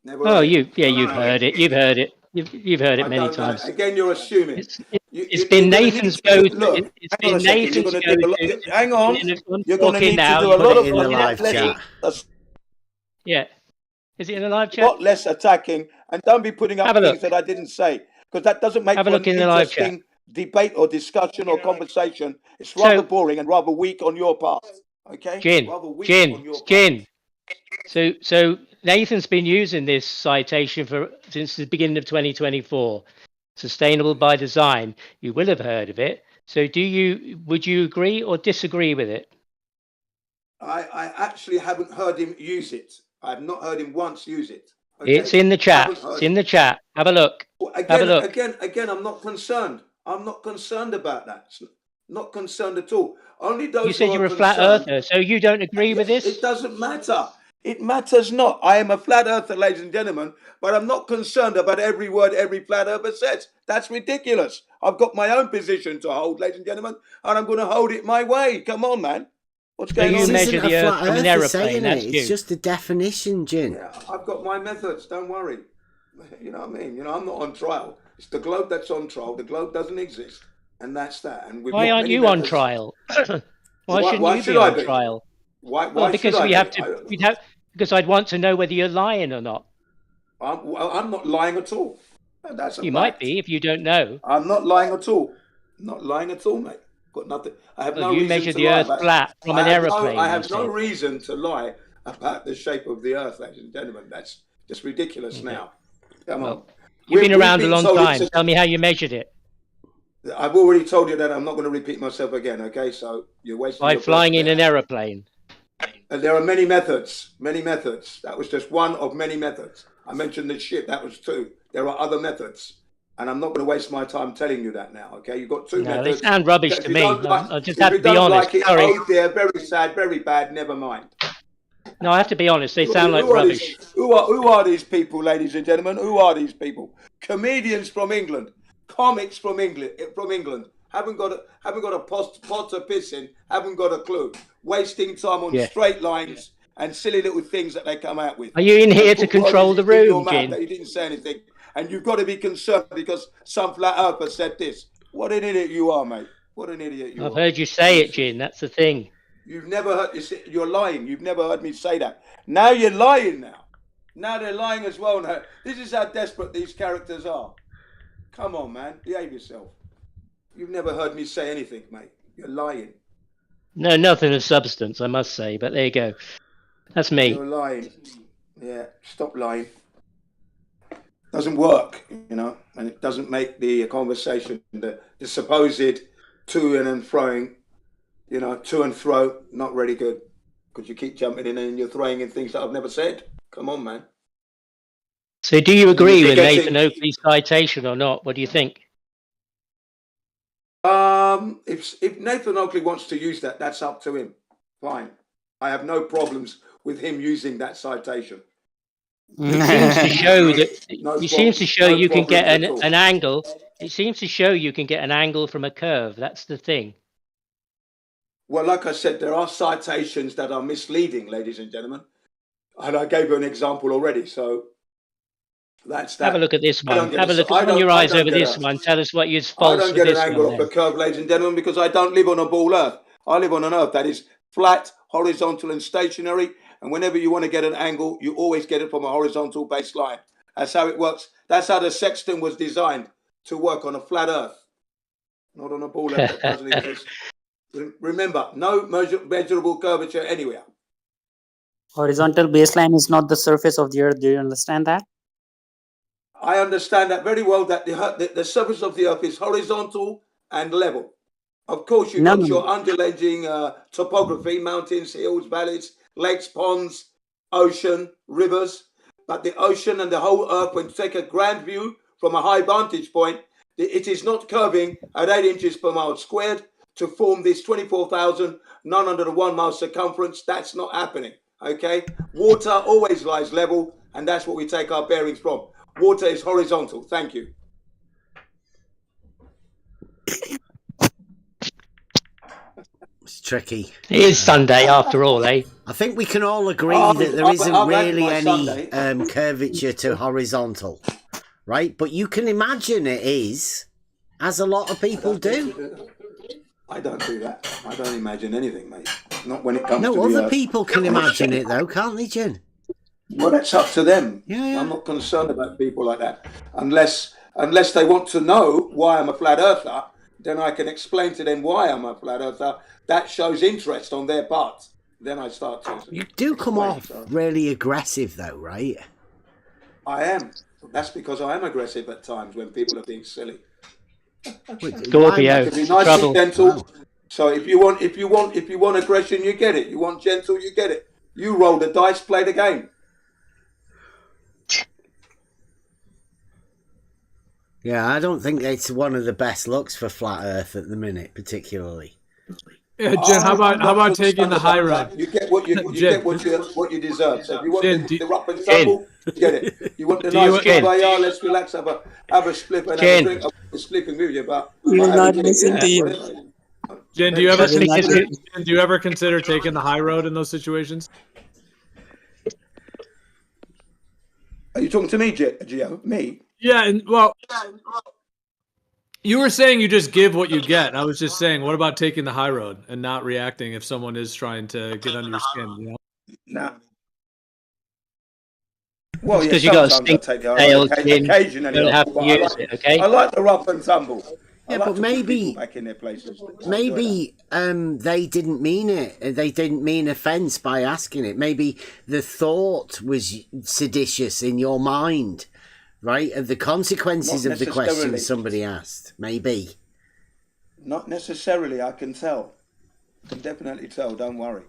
You've heard it. You've heard it. You've heard it many times. Again, you're assuming. It's been Nathan's go-to. Look, It's hang on been a second. You're Nathan's going to go-to. do. Hang on. You're going to need now. to do a lot of in the live chat. Yeah. Is it in the live chat? Lot less attacking, and don't be putting up things that I didn't say, because that doesn't make for an interesting debate or discussion or conversation. It's rather boring and rather weak on your part. Okay. Gin. So Nathan's been using this citation since the beginning of 2024. Sustainable by design. You will have heard of it. So would you agree or disagree with it? I actually haven't heard him use it. I have not heard him once use it. Okay? It's in the chat. It's in the chat. Have a look. Have a look. Again, I'm not concerned. I'm not concerned about that. Not concerned at all. Only those. You said you're a flat earther, so you don't agree with this? It doesn't matter. It matters not. I am a flat earther, ladies and gentlemen, but I'm not concerned about every word every flat earther says. That's ridiculous. I've got my own position to hold, ladies and gentlemen, and I'm going to hold it my way. Come on, man. What's going on? This isn't a flat earther saying it. It's just a definition, Jin. Yeah, I've got my methods. Don't worry. You know what I mean? I'm not on trial. It's the globe that's on trial. The globe doesn't exist, and that's that. And why aren't you on trial? Why shouldn't you be on trial? Why because we have to. Because I'd want to know whether you're lying or not. I'm not lying at all. That's you might be if you don't know. I'm not lying at all. Not lying at all, mate. Got nothing. I have no reason to lie. You measured the Earth flat from an aeroplane. I have no reason to lie about the shape of the Earth, ladies and gentlemen. That's just ridiculous now. Come on. You've been around a long time. Tell me how you measured it. I've already told you that. I'm not going to repeat myself again, okay? So you're wasting by flying in an aeroplane. And there are many methods. Many methods. That was just one of many methods. I mentioned the ship. That was two. There are other methods. And I'm not going to waste my time telling you that now, okay? You've got two methods. They sound rubbish to me. I just have to be honest. Sorry. Oh dear, very sad, very bad, never mind. No, I have to be honest. They sound like rubbish. Who are these people, ladies and gentlemen? Who are these people? Comedians from England. Comics from England. Haven't got a pot to piss in, haven't got a clue. Wasting time on straight lines and silly little things that they come out with. Are you in here to control the room, Jin? You didn't say anything. And you've got to be concerned because some flat earther said this. What an idiot you are, mate. What an idiot you are. I've heard you say it, Jin. That's the thing. You've never heard, you're lying. You've never heard me say that. Now you're lying now. Now they're lying as well now. This is how desperate these characters are. Come on, man. Behave yourself. You've never heard me say anything, mate. You're lying. No, nothing of substance, I must say. But there you go. That's me. You're lying. Yeah, stop lying. Doesn't work, and it doesn't make the conversation, the supposed to and froing, to and fro, not really good. Because you keep jumping in and you're throwing in things that I've never said. Come on, man. So do you agree with Nathan Oakley's citation or not? What do you think? If Nathan Oakley wants to use that, that's up to him. Fine. I have no problems with him using that citation. It seems to show that it seems to show you can get an angle. It seems to show you can get an angle from a curve. That's the thing. Well, like I said, there are citations that are misleading, ladies and gentlemen. And I gave you an example already, so that's that. Have a look at this one. Have a look on your eyes over this one. Tell us what is false. I don't get an angle off the curve, ladies and gentlemen, because I don't live on a ball earth. I live on an earth that is flat, horizontal, and stationary. And whenever you want to get an angle, you always get it from a horizontal baseline. That's how it works. That's how the sextant was designed, to work on a flat earth, not on a ball earth that doesn't exist. Remember, no measurable curvature anywhere. Horizontal baseline is not the surface of the earth. Do you understand that? I understand that very well, that the surface of the earth is horizontal and level. Of course, you've got your undulating topography, mountains, hills, valleys, lakes, ponds, ocean, rivers. But the ocean and the whole earth, when you take a grand view from a high vantage point, it is not curving at 8 inches per mile squared to form this 24,901 mile circumference. That's not happening, okay? Water always lies level, and that's what we take our bearings from. Water is horizontal. Thank you. It's tricky. It is Sunday after all, eh? I think we can all agree that there isn't really any curvature to horizontal. right? But you can imagine it is, as a lot of people do. I don't do that. I don't imagine anything, mate. Not when it comes to No, the other Earth. people can imagine it though, can't they, Jin? Well, that's up to them. Yeah. I'm not concerned about people like that. Unless they want to know why I'm a flat earther, then I can explain to them why I'm a flat earther. That shows interest on their part. Then I start to. You do come off really aggressive though, right? I am. That's because I am aggressive at times when people are being silly. Scorpio, I can be nice trouble. and gentle. Wow. So if you want aggression, you get it. You want gentle, you get it. You roll the dice, play the game. Yeah, I don't think it's one of the best looks for flat Earth at the minute, particularly. Yeah, Jen, how about taking the high road? You get what you get what you deserve. So if you want the rough and tumble, get it. You want the nice kumbaya, let's relax, have a spliff and have a drink. I'm sleeping with you, but We'll not listen to you. Jen, do you ever consider taking the high road in those situations? Are you talking to me, Gio? Me? Yeah, and well, you were saying you just give what you get. And I was just saying, what about taking the high road and not reacting if someone is trying to get under your skin? You know? Nah. Well, because yeah, you got sometimes to I take it occasionally. You don't have to use it, okay? I like the rough and tumble. Yeah, like but maybe back in their places. Maybe they didn't mean it. They didn't mean offence by asking it. Maybe the thought was seditious in your mind, right? Of the consequences of the question somebody asked. Maybe. Not necessarily. I can tell. I can definitely tell. Don't worry.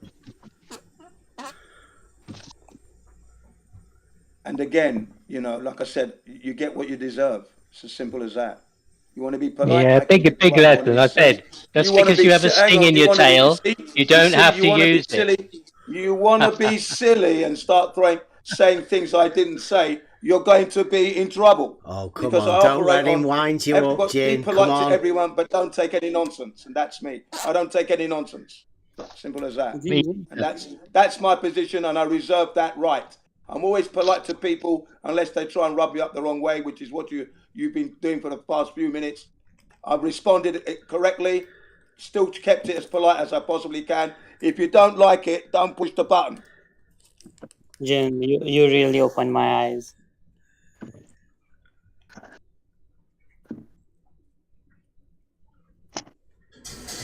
And again, you know, like I said, you get what you deserve. It's as simple as that. You want to be polite? Yeah, big lesson. I said, just because you have a sting in your tail, you don't have to use it. You want to be silly and start saying things I didn't say, you're going to be in trouble. Oh, come on. Don't let him wind you up, Jin. Be polite to everyone, but don't take any nonsense. And that's me. I don't take any nonsense. Simple as that. And that's my position, and I reserve that right. I'm always polite to people unless they try and rub you up the wrong way, which is what you've been doing for the past few minutes. I've responded correctly, still kept it as polite as I possibly can. If you don't like it, don't push the button. Jim, you really opened my eyes.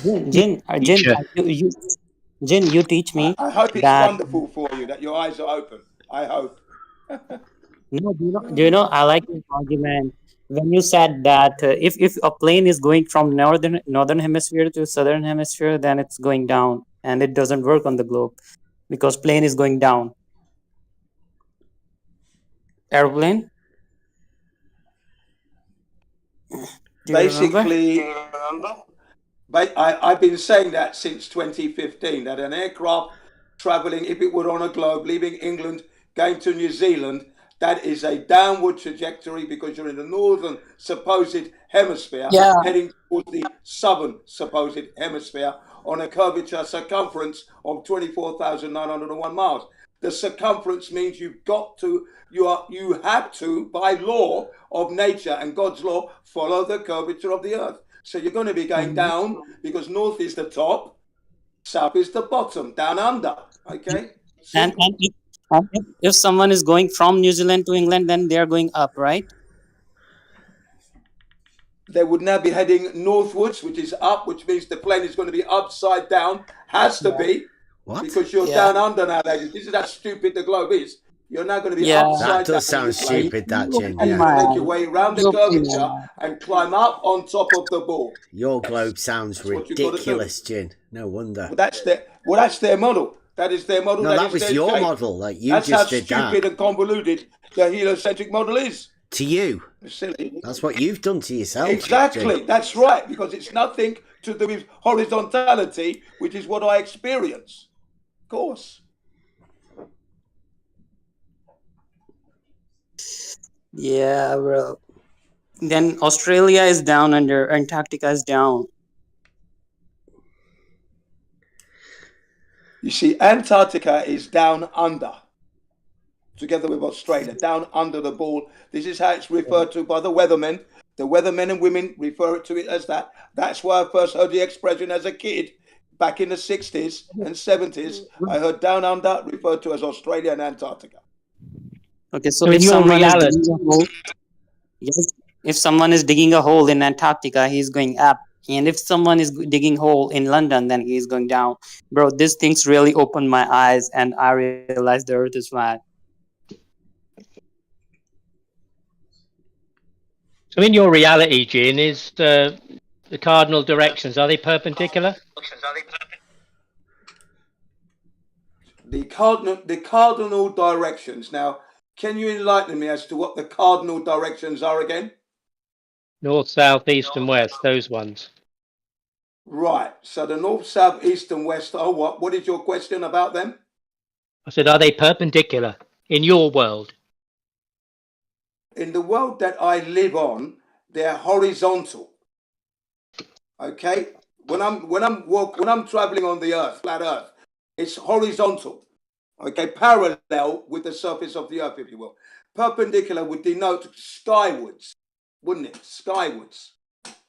Jin, you teach me. I hope it's wonderful for you that your eyes are open. I hope. No, do you know? I like this argument when you said that if a plane is going from northern hemisphere to southern hemisphere, then it's going down, and it doesn't work on the globe because plane is going down. Airplane. Basically, I've been saying that since 2015, that an aircraft traveling, if it were on a globe, leaving England, going to New Zealand, that is a downward trajectory because you're in the northern supposed hemisphere, heading towards the southern supposed hemisphere on a curvature circumference of 24,901 miles. The circumference means you have to, by law of nature and God's law, follow the curvature of the earth. So you're going to be going down because north is the top, south is the bottom, down under. Okay. And if someone is going from New Zealand to England, then they are going up, right? They would now be heading northwards, which is up, which means the plane is going to be upside down. Has to be. What? Because you're down under now, ladies. This is how stupid the globe is. You're now going to be upside down. That does sound stupid, that, Jim. And you're going to make your way around the curvature and climb up on top of the ball. Your globe sounds ridiculous, Jin. No wonder. Well, that's their model. That is their model. No, that was your model. Like you just did that. That's how stupid and convoluted the heliocentric model is. To you. It's silly. That's what you've done to yourself. Exactly. Jim. That's right. Because it's nothing to do with horizontality, which is what I experience. Of course. Yeah, bro. Then Australia is down under, Antarctica is down. You see, Antarctica is down under together with Australia, down under the ball. This is how it's referred to by the weathermen. The weathermen and women refer to it as that. That's why I first heard the expression as a kid, back in the 60s and 70s. I heard down under referred to as Australia and Antarctica. Okay, so if someone is digging a hole, yes, if someone is digging a hole in Antarctica, he's going up. And if someone is digging a hole in London, then he's going down. Bro, these things really opened my eyes, and I realized the Earth is flat. So in your reality, Jin, is the cardinal directions, are they perpendicular? The cardinal directions. Now, can you enlighten me as to what the cardinal directions are again? North, south, east, and west, those ones. Right. So the north, south, east, and west are what? What is your question about them? I said, are they perpendicular in your world? In the world that I live on, they're horizontal. Okay. When I'm traveling on the Earth, flat Earth, it's horizontal. Okay, parallel with the surface of the Earth, if you will. Perpendicular would denote skywards, wouldn't it? Skywards.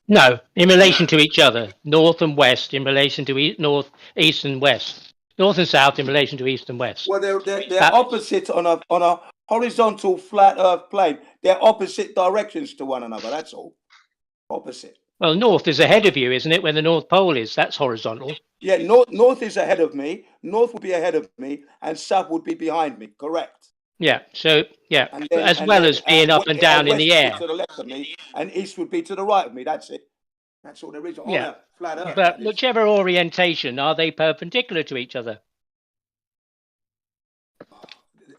No, in relation to each other. North and west in relation to north, east, and west. North and south in relation to east and west. Well, they're opposite on a horizontal flat Earth plane. They're opposite directions to one another. That's all. Opposite. Well, north is ahead of you, isn't it? Where the North Pole is, that's horizontal. Yeah, north is ahead of me. North would be ahead of me, and south would be behind me. Correct. Yeah. So yeah, as well as being up and down in the air. To the left of me, and east would be to the right of me. That's it. That's all there is on a flat Earth. But whichever orientation, are they perpendicular to each other?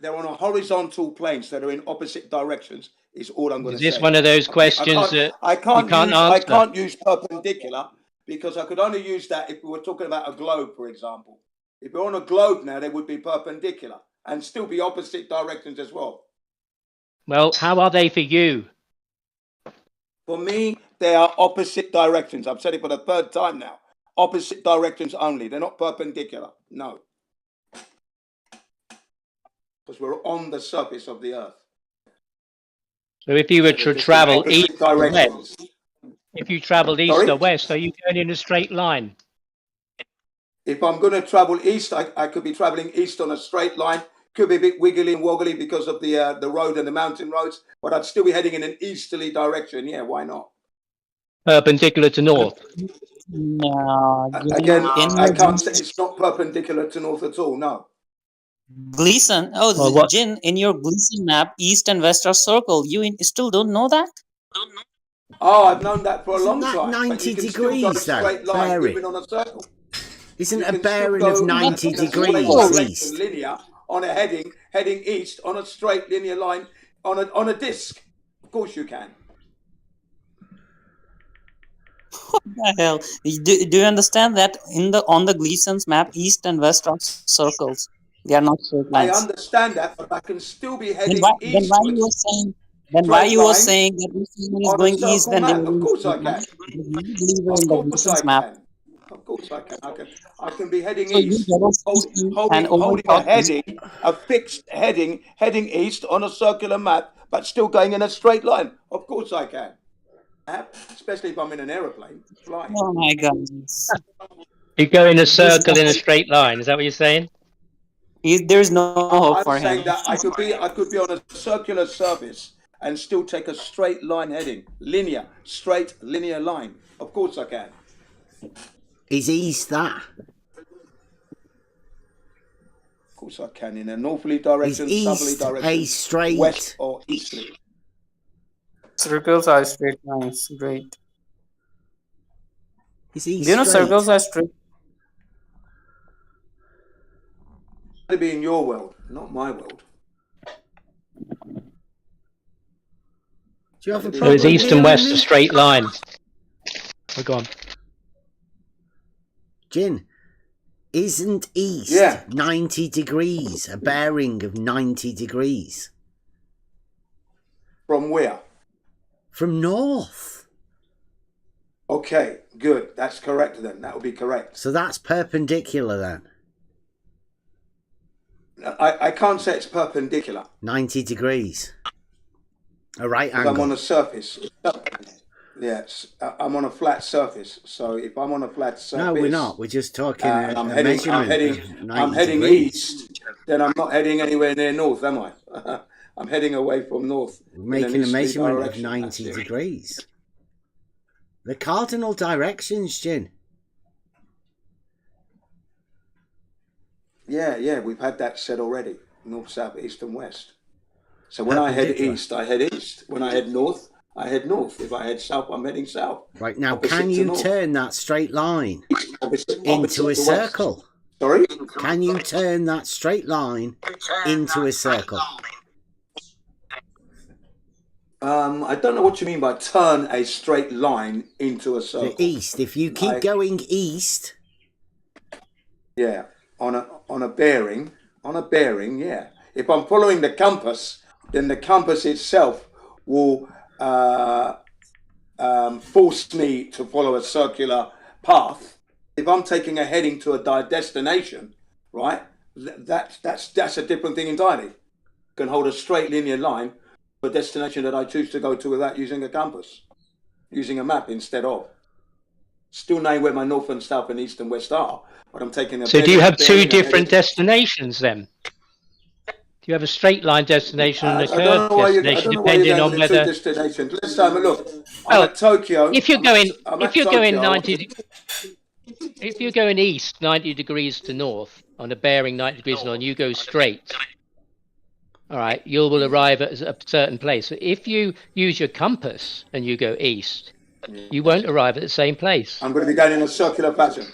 They're on a horizontal plane, so they're in opposite directions. Is all I'm going to say. Is this one of those questions that I can't answer? I can't use perpendicular because I could only use that if we were talking about a globe, for example. If we're on a globe now, they would be perpendicular and still be opposite directions as well. Well, how are they for you? For me, they are opposite directions. I've said it for the third time now. Opposite directions only. They're not perpendicular. No. Because we're on the surface of the Earth. So if you were to travel east or west, if you traveled east or west, are you going in a straight line? If I'm going to travel east, I could be traveling east on a straight line. Could be a bit wiggly and woggly because of the road and the mountain roads, but I'd still be heading in an easterly direction. Yeah, why not? Perpendicular to north. No. Again, I can't say it's not perpendicular to north at all. No. Gleason. Jin, in your Gleason map, east and west are circle. You still don't know that? Oh, I've known that for a long time. 90 degrees, though, bearing. On a circle. Isn't a bearing of 90 degrees linear on a heading east on a straight linear line on a disc? Of course you can. What the hell? Do you understand that on the Gleason's map, east and west are circles? They are not straight lines. I understand that, but I can still be heading east. Then why you were saying that if someone is going east, then they will. Of course I can. Of course I can. I can be heading east, holding a heading, a fixed heading east on a circular map, but still going in a straight line. Of course I can. Especially if I'm in an aeroplane flying. Oh my God. You go in a circle in a straight line. Is that what you're saying? There's no hope for him. I'm saying that I could be on a circular surface and still take a straight line heading, straight linear line. Of course I can. Is east that? Of course I can. In a northerly direction, southerly direction, straight west or easterly. Circles are straight lines. Great. Is east Do you know circles are straight? To be in your world, not my world. Do you have a so is east and west a straight line? Oh, go on. Jin, isn't east 90 degrees, a bearing of 90 degrees? From where? From north. Okay, good. That's correct then. That would be correct. So that's perpendicular then? I can't say it's perpendicular. 90 degrees. A right I'm angle. on a surface. Yes, I'm on a flat surface. So if I'm on a flat surface, No, we're not. We're just talking I'm a heading. measurement of 90 I'm heading degrees. east. Then I'm not heading anywhere near north, am I? I'm heading away from north. We're making a measurement of 90 degrees. The cardinal directions, Jin. Yeah, we've had that said already. North, south, east, and west. So when I head east, I head east. When I head north, I head north. If I head south, I'm heading south. Right, now, Opposite can to you north. turn that straight line Opposite into a to west. circle? Sorry? Can you turn that straight line into a circle? I don't know what you mean by turn a straight line into a circle. The east. If you keep going east. Yeah, on a bearing, yeah. If I'm following the compass, then the compass itself will force me to follow a circular path. If I'm taking a heading to a destination, right? That's a different thing entirely. Can hold a straight linear line for a destination that I choose to go to without using a compass, using a map instead of. Still knowing where my north and south and east and west are, but I'm taking a. So do you have two different destinations then? Do you have a straight line destination and a curved destination, depending on whether? Destinations. Let's have a look. Well, I'm at Tokyo. If you're going 90. If you're going east 90 degrees to north on a bearing 90 degrees north, and you go straight, all right, you will arrive at a certain place. So if you use your compass and you go east, you won't arrive at the same place. I'm going to be going in a circular fashion.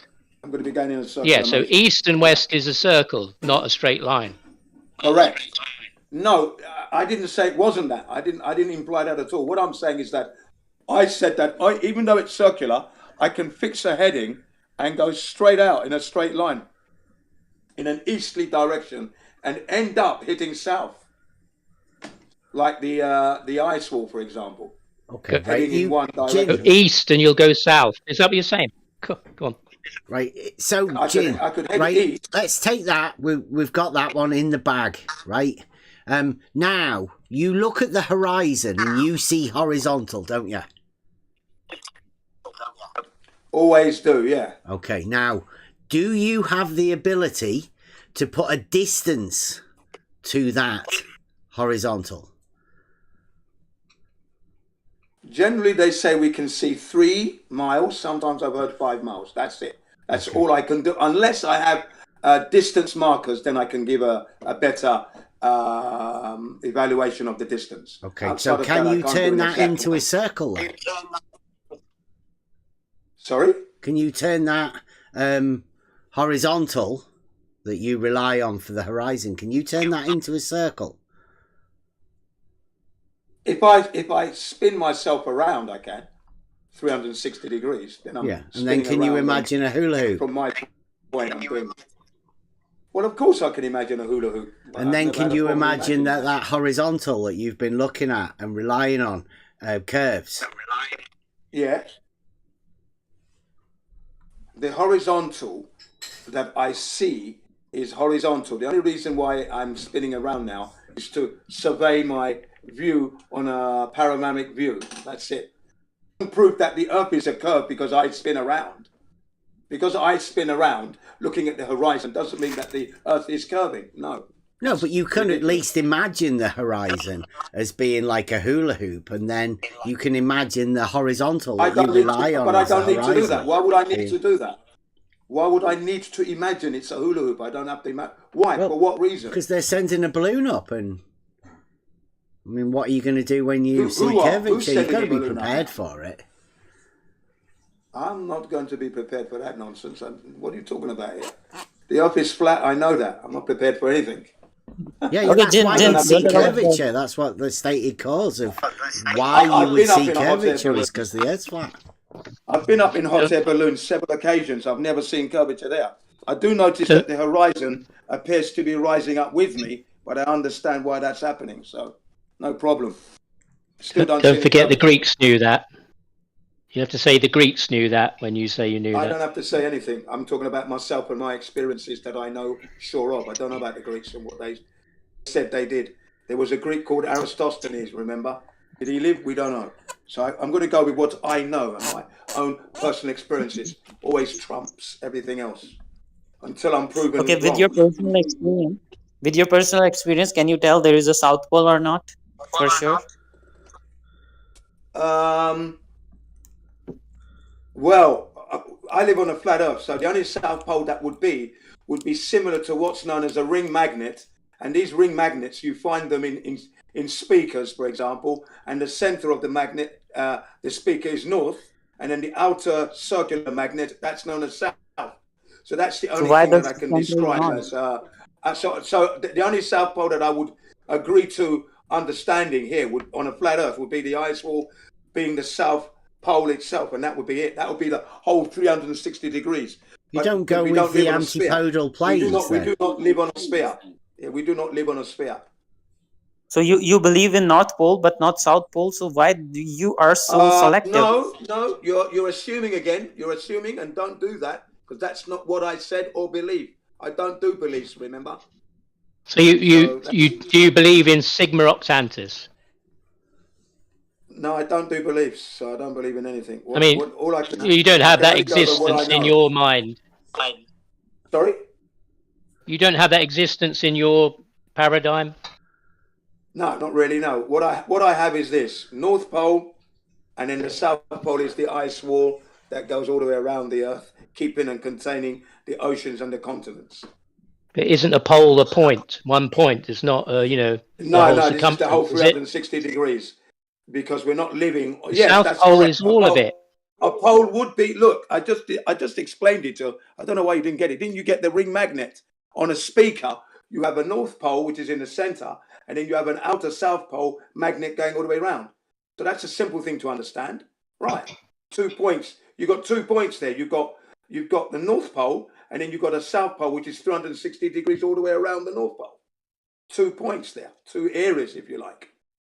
Yeah, so east and west is a circle, not a straight line. Correct. No, I didn't say it wasn't that. I didn't imply that at all. What I'm saying is that I said that even though it's circular, I can fix a heading and go straight out in a straight line in an easterly direction and end up hitting south, like the ice wall, for example. Okay, heading in one direction. Go east and you'll go south. Is that what you're saying? Go on. Right, so Jin, I could head right, east. let's take that. We've got that one in the bag, right? Now you look at the horizon and you see horizontal, don't you? Always do, yeah. Okay, now, do you have the ability to put a distance to that horizontal? Generally, they say we can see 3 miles. Sometimes I've heard 5 miles. That's it. That's all I can do. Unless I have distance markers, then I can give a better evaluation of the distance. Okay, Outside so of can that, you turn that into a circle then? Sorry? Can you turn that horizontal that you rely on for the horizon, can you turn that into a circle? If I spin myself around, I can 360 degrees. Then I'm and then can you imagine a hula hoop? From my point, I'm doing. Well, of course I can imagine a hula hoop. And then can you imagine that horizontal that you've been looking at and relying on curves? Yeah. The horizontal that I see is horizontal. The only reason why I'm spinning around now is to survey my view on a panoramic view. That's it. Proof that the Earth is a curve because I spin around. Because I spin around looking at the horizon doesn't mean that the Earth is curving. No. No, but you can at least imagine the horizon as being like a hula hoop, and then you can imagine the horizontal that you rely on. But I don't need to do that. Why would I need to do that? Why would I need to imagine it's a hula hoop? I don't have to imagine. Why? For what reason? Because they're sending a balloon up, and I mean, what are you going to do when you see curvature? You've got to be prepared for it. I'm not going to be prepared for that nonsense. What are you talking about here? The Earth is flat. I know that. I'm not prepared for anything. Yeah, that's why you see curvature. That's what the stated cause of why you would see curvature is because the Earth's flat. I've been up in hot air balloons several occasions. I've never seen curvature there. I do notice that the horizon appears to be rising up with me, but I understand why that's happening. So, no problem. Still don't forget the Greeks knew that. You have to say the Greeks knew that when you say you knew I that. don't have to say anything. I'm talking about myself and my experiences that I know sure of. I don't know about the Greeks and what they said they did. There was a Greek called Aristophanes, remember? Did he live? We don't know. So I'm going to go with what I know, and my own personal experiences always trumps everything else until I'm proven Okay, wrong. with your personal experience, can you tell there is a South Pole or not? For sure. Well, I live on a flat Earth, so the only South Pole that would be similar to what's known as a ring magnet. And these ring magnets, you find them in speakers, for example, and the center of the magnet, the speaker is north, and then the outer circular magnet, that's known as south. So that's the only thing that I can describe as. So the only South Pole that I would agree to understanding here would, on a flat Earth, would be the ice wall being the South Pole itself, and that would be it. That would be the whole 360 degrees. You don't go with the antipodal planes. We do not live on a sphere. Yeah, we do not live on a sphere. So you believe in North Pole but not South Pole. So why you are so selective? No, you're assuming again. You're assuming, and don't do that, because that's not what I said or believe. I don't do beliefs, remember. So you believe in Sigma Octantis? No, I don't do beliefs, so I don't believe in anything. You don't have that existence in your mind. Sorry? You don't have that existence in your paradigm? No, not really, no. What I have is this: North Pole, and then the South Pole is the ice wall that goes all the way around the Earth, keeping and containing the oceans and the continents. But isn't a pole a point? One point is not, No, this is the whole 360 degrees, because we're not living. Yes, South that's Pole correct. is all of it. A pole would be. Look, I just explained it to. I don't know why you didn't get it. Didn't you get the ring magnet on a speaker? You have a North Pole, which is in the center, and then you have an outer South Pole magnet going all the way around. So that's a simple thing to understand, right? 2 points. You've got 2 points there. You've got the North Pole, and then you've got a South Pole, which is 360 degrees all the way around the North Pole. 2 points there, 2 areas, if you like.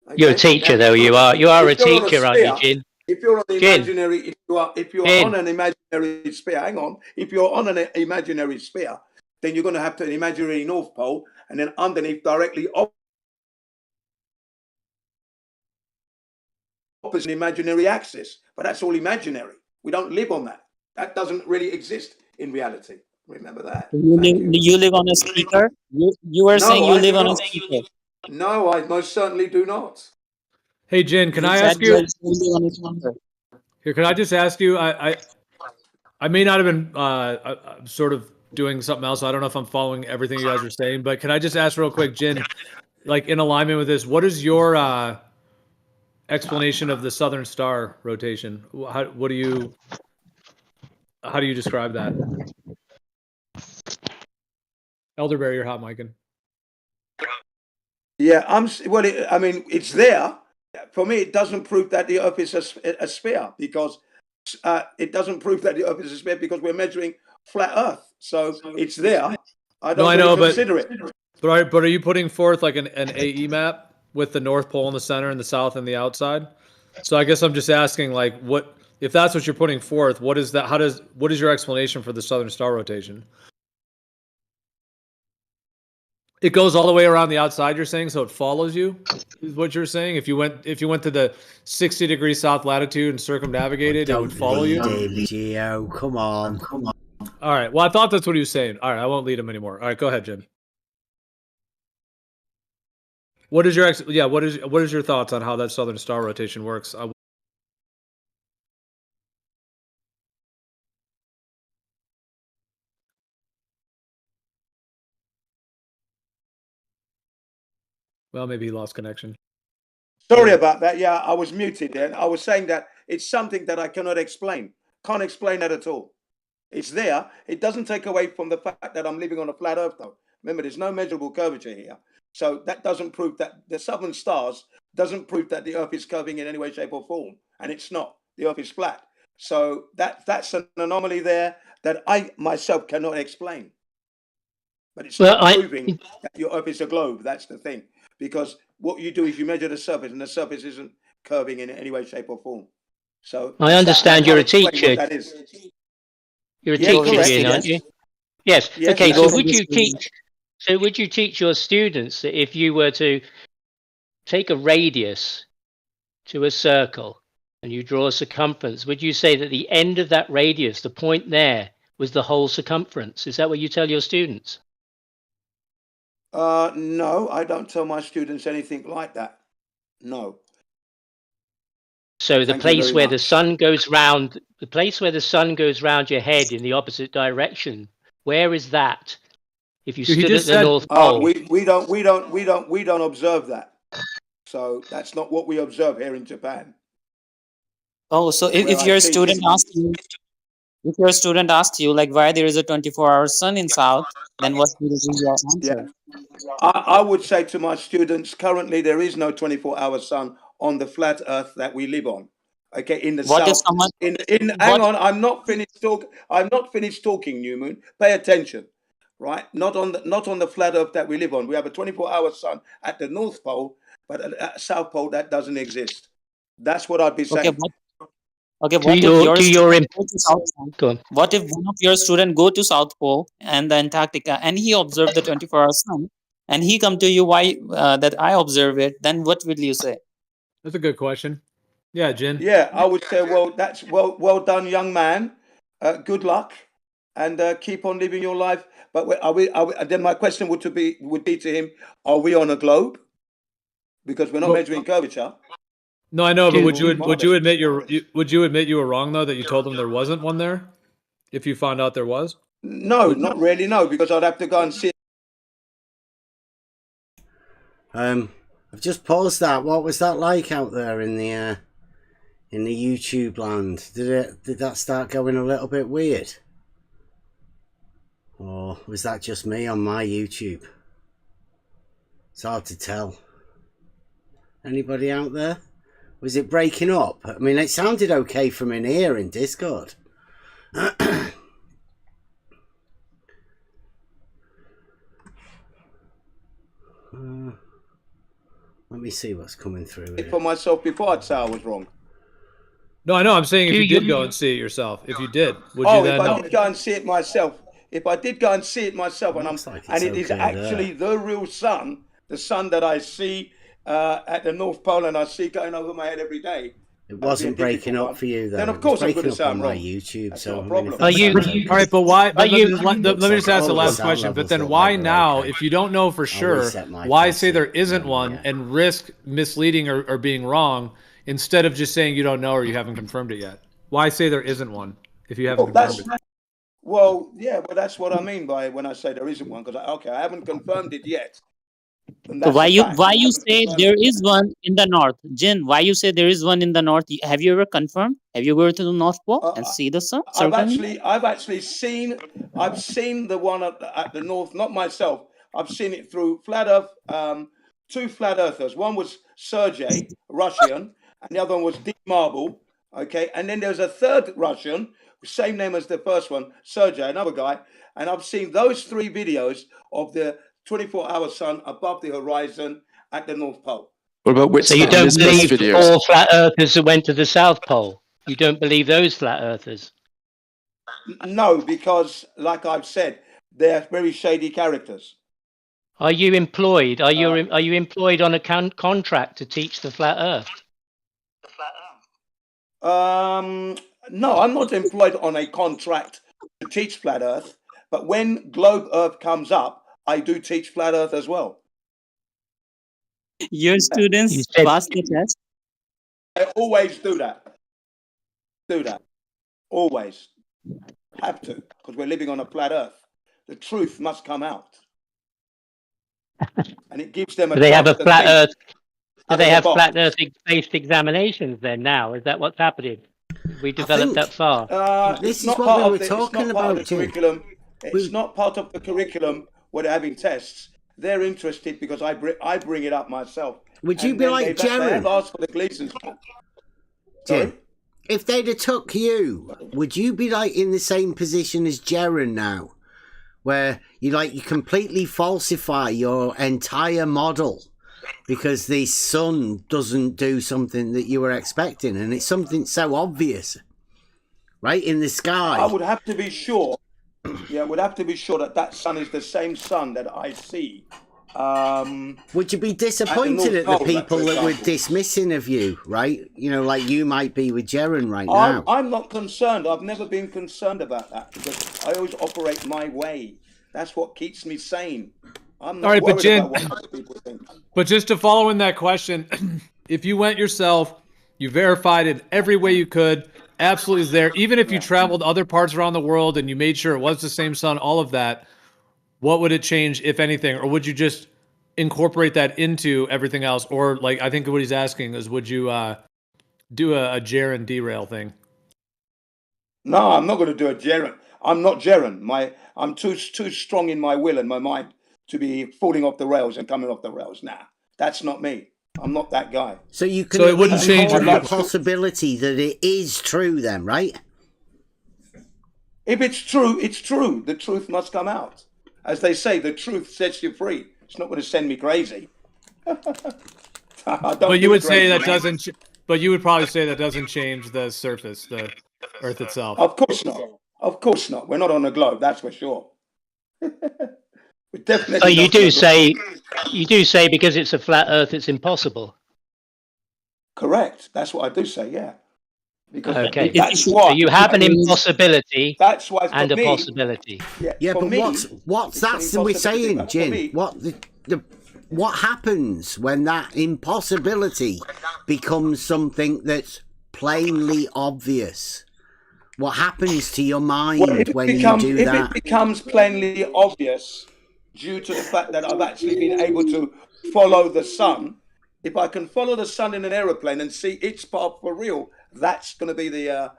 Okay? You're a teacher, though. You are a teacher, aren't you, Jin? If you're on the imaginary, if you're on an imaginary sphere, hang on. If you're on an imaginary sphere, then you're going to have an imaginary North Pole, and then underneath, directly opposite an imaginary axis. But that's all imaginary. We don't live on that. That doesn't really exist in reality. Remember that. You live on a speaker? You were saying you live on a speaker. No, I most certainly do not. Hey, Jin, can I ask you? Here, can I just ask you? I may not have been sort of doing something else. I don't know if I'm following everything you guys are saying, but can I just ask real quick, Jin, like in alignment with this, what is your explanation of the Southern Star rotation? How do you describe that? Elderberry, you're hot micing. Yeah, it's there. For me, it doesn't prove that the Earth is a sphere, because it doesn't prove that the Earth is a sphere because we're measuring flat Earth. So it's there. I don't consider it. But are you putting forth like an AE map with the North Pole in the center and the South and the outside? So I guess I'm just asking, like, what if that's what you're putting forth? What is that? What is your explanation for the Southern Star rotation? It goes all the way around the outside, you're saying, so it follows you, is what you're saying? If you went to the 60 degrees south latitude and circumnavigated, it would follow you? Geo, come on. All right. Well, I thought that's what he was saying. All right, I won't lead him anymore. All right, go ahead, Jim. What is your thoughts on how that Southern Star rotation works? Well, maybe he lost connection. Sorry about that. Yeah, I was muted then. I was saying that it's something that I cannot explain. Can't explain that at all. It's there. It doesn't take away from the fact that I'm living on a flat Earth, though. Remember, there's no measurable curvature here. So that doesn't prove that the Southern Stars doesn't prove that the Earth is curving in any way, shape, or form. And it's not. The Earth is flat. So that's an anomaly there that I myself cannot explain. But it's not proving that your Earth is a globe. That's the thing. Because what you do is you measure the surface, and the surface isn't curving in any way, shape, or form. So I understand you're a teacher. That is. You're a Yeah, teacher, correct, Jin, aren't you? Yes. Yes, Okay. that's So would you correct. teach? So would you teach your students that if you were to take a radius to a circle and you draw a circumference, would you say that the end of that radius, the point there, was the whole circumference? Is that what you tell your students? No, I don't tell my students anything like that. No. So the Thank you place very where the much. sun goes round, the place where the sun goes round your head in the opposite direction, where is that? If you He stood at just the said North Pole. We don't observe that. So that's not what we observe here in Japan. Oh, so Where if I your teach student is- asks you, if your student asks you like why there is a 24-hour sun in South, then what will be your answer? Yeah, I would say to my students, currently there is no 24-hour sun on the flat Earth that we live on. Okay, in the What if south. someone? Hang on, I'm not finished talking, New Moon. Pay attention, right? Not on the flat Earth that we live on. We have a 24-hour sun at the North Pole, but at South Pole that doesn't exist. That's what I'd be Okay, saying. what if your student go to South Pole? Go on. What if one of your student go to South Pole and the Antarctica and he observed the 24-hour sun and he come to you why that I observe it? Then what will you say? That's a good question. Yeah, Jin. Yeah, I would say, well, that's well done, young man. Good luck, and keep on living your life. But then my question would be to him: are we on a globe? Because we're not measuring curvature. No, I know, but would you admit you were wrong though that you told them there wasn't one there? If you found out there was? No, not really. No, because I'd have to go and see. I've just paused that. What was that like out there in the YouTube land? Did that start going a little bit weird? Or was that just me on my YouTube? It's hard to tell. Anybody out there? Was it breaking up? I mean, it sounded okay from in here in Discord. Let me see what's coming through here. For myself before I'd say I was wrong. No, I know. I'm saying if you did go and see it yourself, if you did, would you then? If I did go and see it myself, and it is actually the real sun, the sun that I see at the North Pole and I see going over my head every day. It wasn't breaking up for you, though. Then of course I'm going to say I'm wrong. My YouTube, That's so not a problem. All right, but why? Let me just ask the last question. But then, why now, if you don't know for sure, why say there isn't one and risk misleading or being wrong instead of just saying you don't know or you haven't confirmed it yet? Why say there isn't one if you haven't confirmed it? Well, yeah, but that's what I mean by when I say there isn't one, because I haven't confirmed it yet. So why you say there is one in the north, Jin? Why you say there is one in the north? Have you ever confirmed? Have you go to the North Pole and see the sun? I've seen the one at the north, not myself. I've seen it through flat Earth. Two flat earthers. One was Sergey, Russian, and the other one was Deep Marble. Okay, and then there's a third Russian, same name as the first one, Sergey, another guy. And I've seen those three videos of the 24-hour sun above the horizon at the North Pole. What about Whit's So you don't believe all flat earthers that went to the South Pole? You don't believe those flat earthers? No, because like I've said, they're very shady characters. Are you employed? Are you employed on a contract to teach the flat Earth? No, I'm not employed on a contract to teach flat Earth, but when Globe Earth comes up, I do teach flat Earth as well. Your students pass the test? I always do that. Always. Have to, because we're living on a flat Earth. The truth must come out. And it gives them a Do they have a flat Earth? Do they have box. flat Earth-based examinations then now? Is that what's happening? We developed that far. This is what we were talking about, curriculum. It's not part of the curriculum where they're having tests. They're interested because I bring it up myself. Would you be like Jerry? They have asked for the Gleason's. Jim, if they'd have took you, would you be like in the same position as Jaren now, where you completely falsify your entire model because the sun doesn't do something that you were expecting, and it's something so obvious, right, in the sky. I would have to be sure. Yeah, would have to be sure that sun is the same sun that I see. Would you be disappointed at the people that were dismissing of you, right? You know, like you might be with Jaren right now. I'm not concerned. I've never been concerned about that because I always operate my way. That's what keeps me sane. I'm not worried about what other people think. But just to follow in that question, if you went yourself, you verified it every way you could, absolutely is there. Even if you traveled other parts around the world and you made sure it was the same sun, all of that, what would it change, if anything? Or would you just incorporate that into everything else? Or like, I think what he's asking is, would you do a Jaren derail thing? No, I'm not going to do a Jaren. I'm not Jaren. I'm too strong in my will and my mind to be falling off the rails and coming off the rails. Nah, that's not me. I'm not that guy. So you can it wouldn't change the possibility that it is true then, right? If it's true, it's true. The truth must come out. As they say, the truth sets you free. It's not going to send me crazy. But you would say that doesn't. But you would probably say that doesn't change the surface, the Earth itself. Of course not. Of course not. We're not on a globe. That's for sure. So you do say because it's a flat Earth, it's impossible. Correct. That's what I do say. Yeah. Because okay. That's why. So you have an impossibility. That's why and a possibility. Yeah, but what's that's we're saying, Jin? What happens when that impossibility becomes something that's plainly obvious? What happens to your mind when you do that? If it becomes plainly obvious due to the fact that I've actually been able to follow the sun, if I can follow the sun in an aeroplane and see its path for real, that's going to be the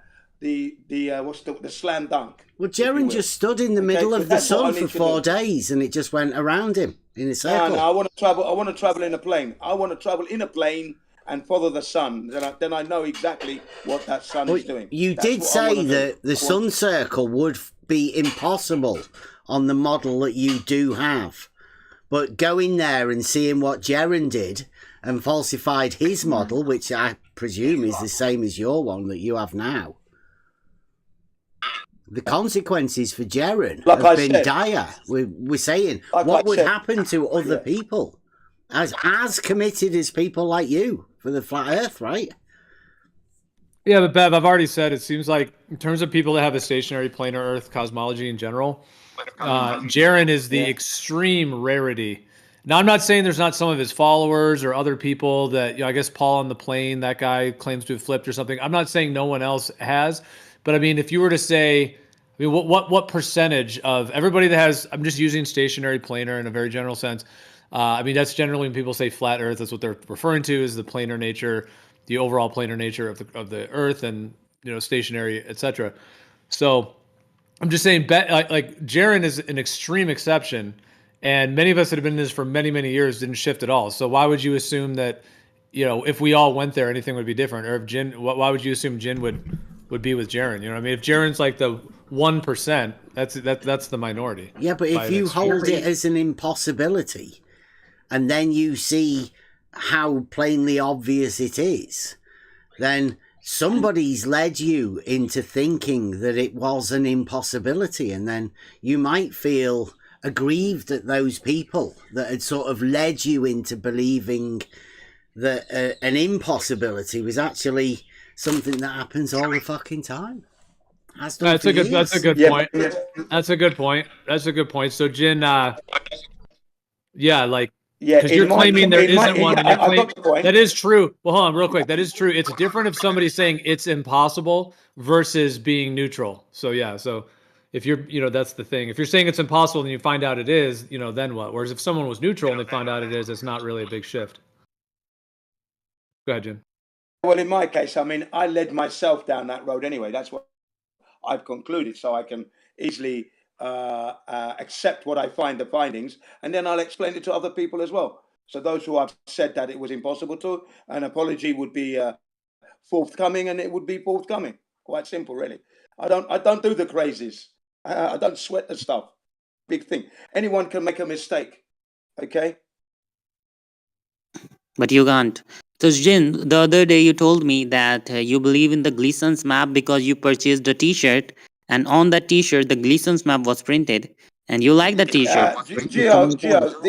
slam dunk. Well, Jaren just stood in the middle of the sun for 4 days, and it just went around him in a circle. No, I want to travel. I want to travel in a plane. I want to travel in a plane and follow the sun. Then I know exactly what that sun is doing. You did say that the sun circle would be impossible on the model that you do have, but going there and seeing what Jaren did and falsified his model, which I presume is the same as your one that you have now. The consequences for Jaren have been dire. We're saying, what would happen to other people as committed as people like you for the flat Earth, right? Yeah, but Bev, I've already said it seems like in terms of people that have a stationary planar Earth cosmology in general, Jaren is the extreme rarity. Now, I'm not saying there's not some of his followers or other people that, I guess Paul on the plane, that guy claims to have flipped or something. I'm not saying no one else has, but I mean, if you were to say, I mean, what percentage of everybody that has, I'm just using stationary planar in a very general sense. I mean, that's generally when people say flat Earth, that's what they're referring to is the planar nature, the overall planar nature of the Earth and, stationary, etc. So I'm just saying, like Jaren is an extreme exception. And many of us that have been in this for many, many years didn't shift at all. So why would you assume that, if we all went there, anything would be different? Or if Jin, why would you assume Jin would be with Jaren? You know what I mean? If Jaren's like the 1%, that's the minority. Yeah, but if you hold it as an impossibility, and then you see how plainly obvious it is, then somebody's led you into thinking that it was an impossibility, and then you might feel aggrieved at those people that had sort of led you into believing that an impossibility was actually something that happens all the fucking time. That's a good point. That's a good point. That's a good point. So Jin, because you're claiming there isn't one. That is true. Well, hold on, real quick. That is true. It's different if somebody's saying it's impossible versus being neutral. So yeah, so if you're, that's the thing. If you're saying it's impossible and you find out it is, then what? Whereas if someone was neutral and they find out it is, it's not really a big shift. Go ahead, Jim. Well, in my case, I mean, I led myself down that road anyway. That's what I've concluded, so I can easily accept what I find, the findings, and then I'll explain it to other people as well. So those who have said that it was impossible to, an apology would be forthcoming, and it would be forthcoming. Quite simple, really. I don't do the crazies. I don't sweat the stuff. Big thing. Anyone can make a mistake. Okay. But you can't. So Jin, the other day you told me that you believe in the Gleason's map because you purchased a T-shirt, and on that T-shirt the Gleason's map was printed, and you like the T-shirt. Gio,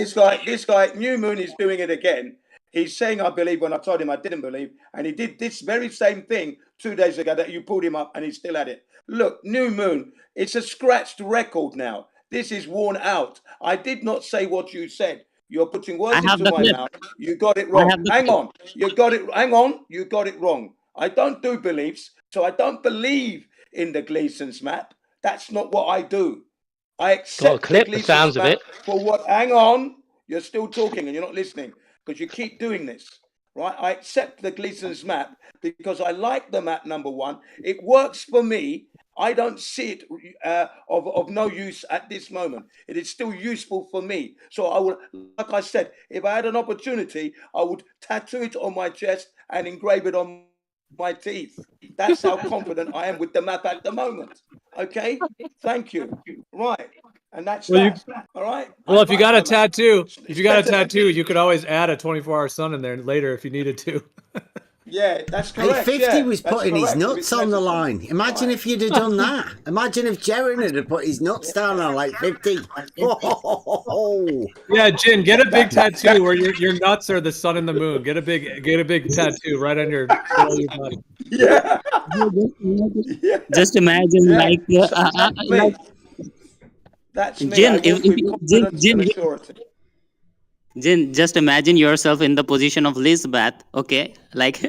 this guy, New Moon is doing it again. He's saying I believe when I told him I didn't believe, and he did this very same thing 2 days ago that you pulled him up, and he's still at it. Look, New Moon, it's a scratched record now. This is worn out. I did not say what you said. You're putting words into my mouth. You got it wrong. Hang on. You got it. Hang on. You got it wrong. I don't do beliefs, so I don't believe in the Gleason's map. That's not what I do. I accept the Gleason's map for what. Hang on. You're still talking and you're not listening because you keep doing this. Right? I accept the Gleason's map because I like the map, number one. It works for me. I don't see it of no use at this moment. It is still useful for me. So I will, like I said, if I had an opportunity, I would tattoo it on my chest and engrave it on my teeth. That's how confident I am with the map at the moment. Okay? Thank you. Right. And that's that. All right? Well, if you got a tattoo, you could always add a 24-hour sun in there later if you needed to. Yeah, that's correct. Hey, 50 yeah, was putting his nuts on the line. Imagine if you'd have done that. Imagine if Jaren had put his nuts down on like 50. Oh. Yeah, Jin, get a big tattoo where your nuts are the sun and the moon. Get a big tattoo right on your body. Yeah. Just imagine, like, that's me. Jin, Jin, just imagine yourself in the position of Lisbeth, okay? Like,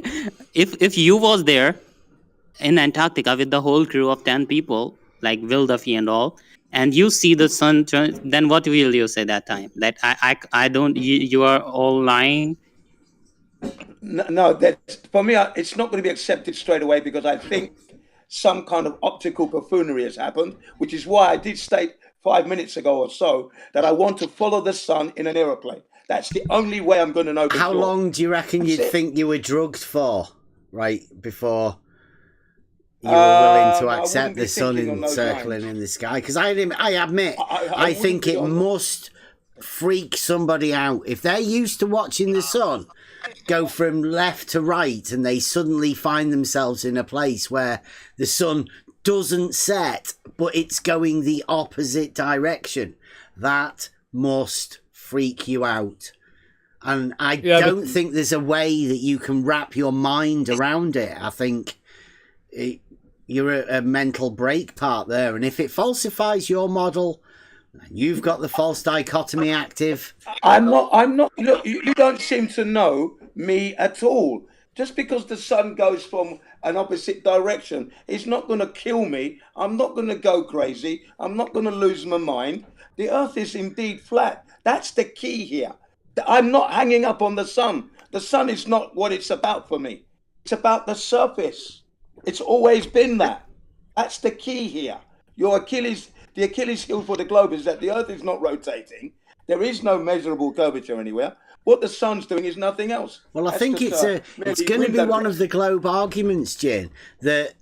if you was there in Antarctica with the whole crew of 10 people, like Will Duffy and all, and you see the sun turn, then what will you say that time? That I don't, you are all lying? No, that's, for me, it's not going to be accepted straight away because I think some kind of optical buffoonery has happened, which is why I did state 5 minutes ago or so that I want to follow the sun in an aeroplane. That's the only way I'm going to know. How long do you reckon you'd think you were drugged for, right, before you were willing to accept the sun circling in the sky? Because I admit, I think it must freak somebody out. If they're used to watching the sun go from left to right and they suddenly find themselves in a place where the sun doesn't set, but it's going the opposite direction, that must freak you out. And I don't think there's a way that you can wrap your mind around it. I think you're a mental break part there. And if it falsifies your model, you've got the false dichotomy active. I'm not, look, you don't seem to know me at all. Just because the sun goes from an opposite direction, it's not going to kill me. I'm not going to go crazy. I'm not going to lose my mind. The earth is indeed flat. That's the key here. I'm not hanging up on the sun. The sun is not what it's about for me. It's about the surface. It's always been that. That's the key here. The Achilles heel for the globe is that the earth is not rotating. There is no measurable curvature anywhere. What the sun's doing is nothing else. Well, I think it's going to be one of the globe arguments, Jin, that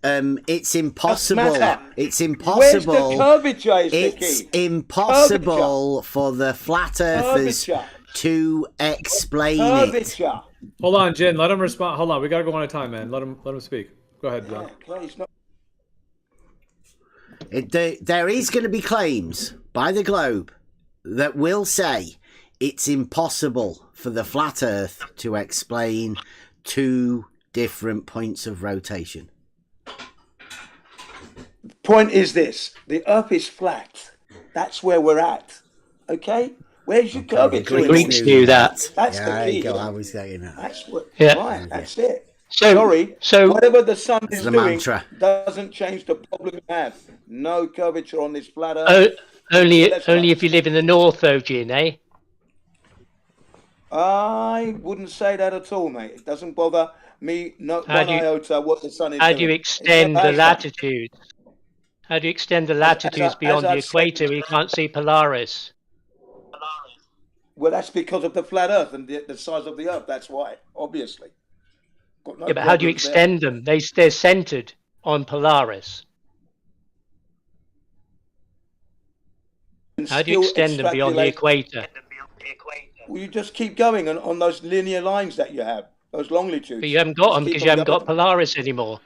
it's impossible. It's impossible. Where's the curvature is the key? It's impossible for the flat earthers to explain it. Hold on, Jin. Let him respond. Hold on. We got to go one at a time, man. Let him speak. Go ahead, John. There is going to be claims by the globe that will say it's impossible for the flat earth to explain two different points of rotation. Point is this: the earth is flat. That's where we're at. Okay? Where's your curvature? The Greeks knew that. That's the key. I was saying that. That's what, yeah. Right, that's it. So whatever the sun is doing mantra doesn't change the problem we have. No curvature on this flat earth. Only if you live in the north, though, Jin, eh? I wouldn't say that at all, mate. It doesn't bother me one iota what the sun is doing. How do you extend the latitudes? How do you extend the latitudes beyond the equator where you can't see Polaris? Well, that's because of the flat earth and the size of the earth. That's why, obviously. Yeah, but how do you extend them? They're centered on Polaris. How do you extend them beyond the equator? Well, you just keep going on those linear lines that you have, those longitudes. But you haven't got them because you haven't got Polaris anymore.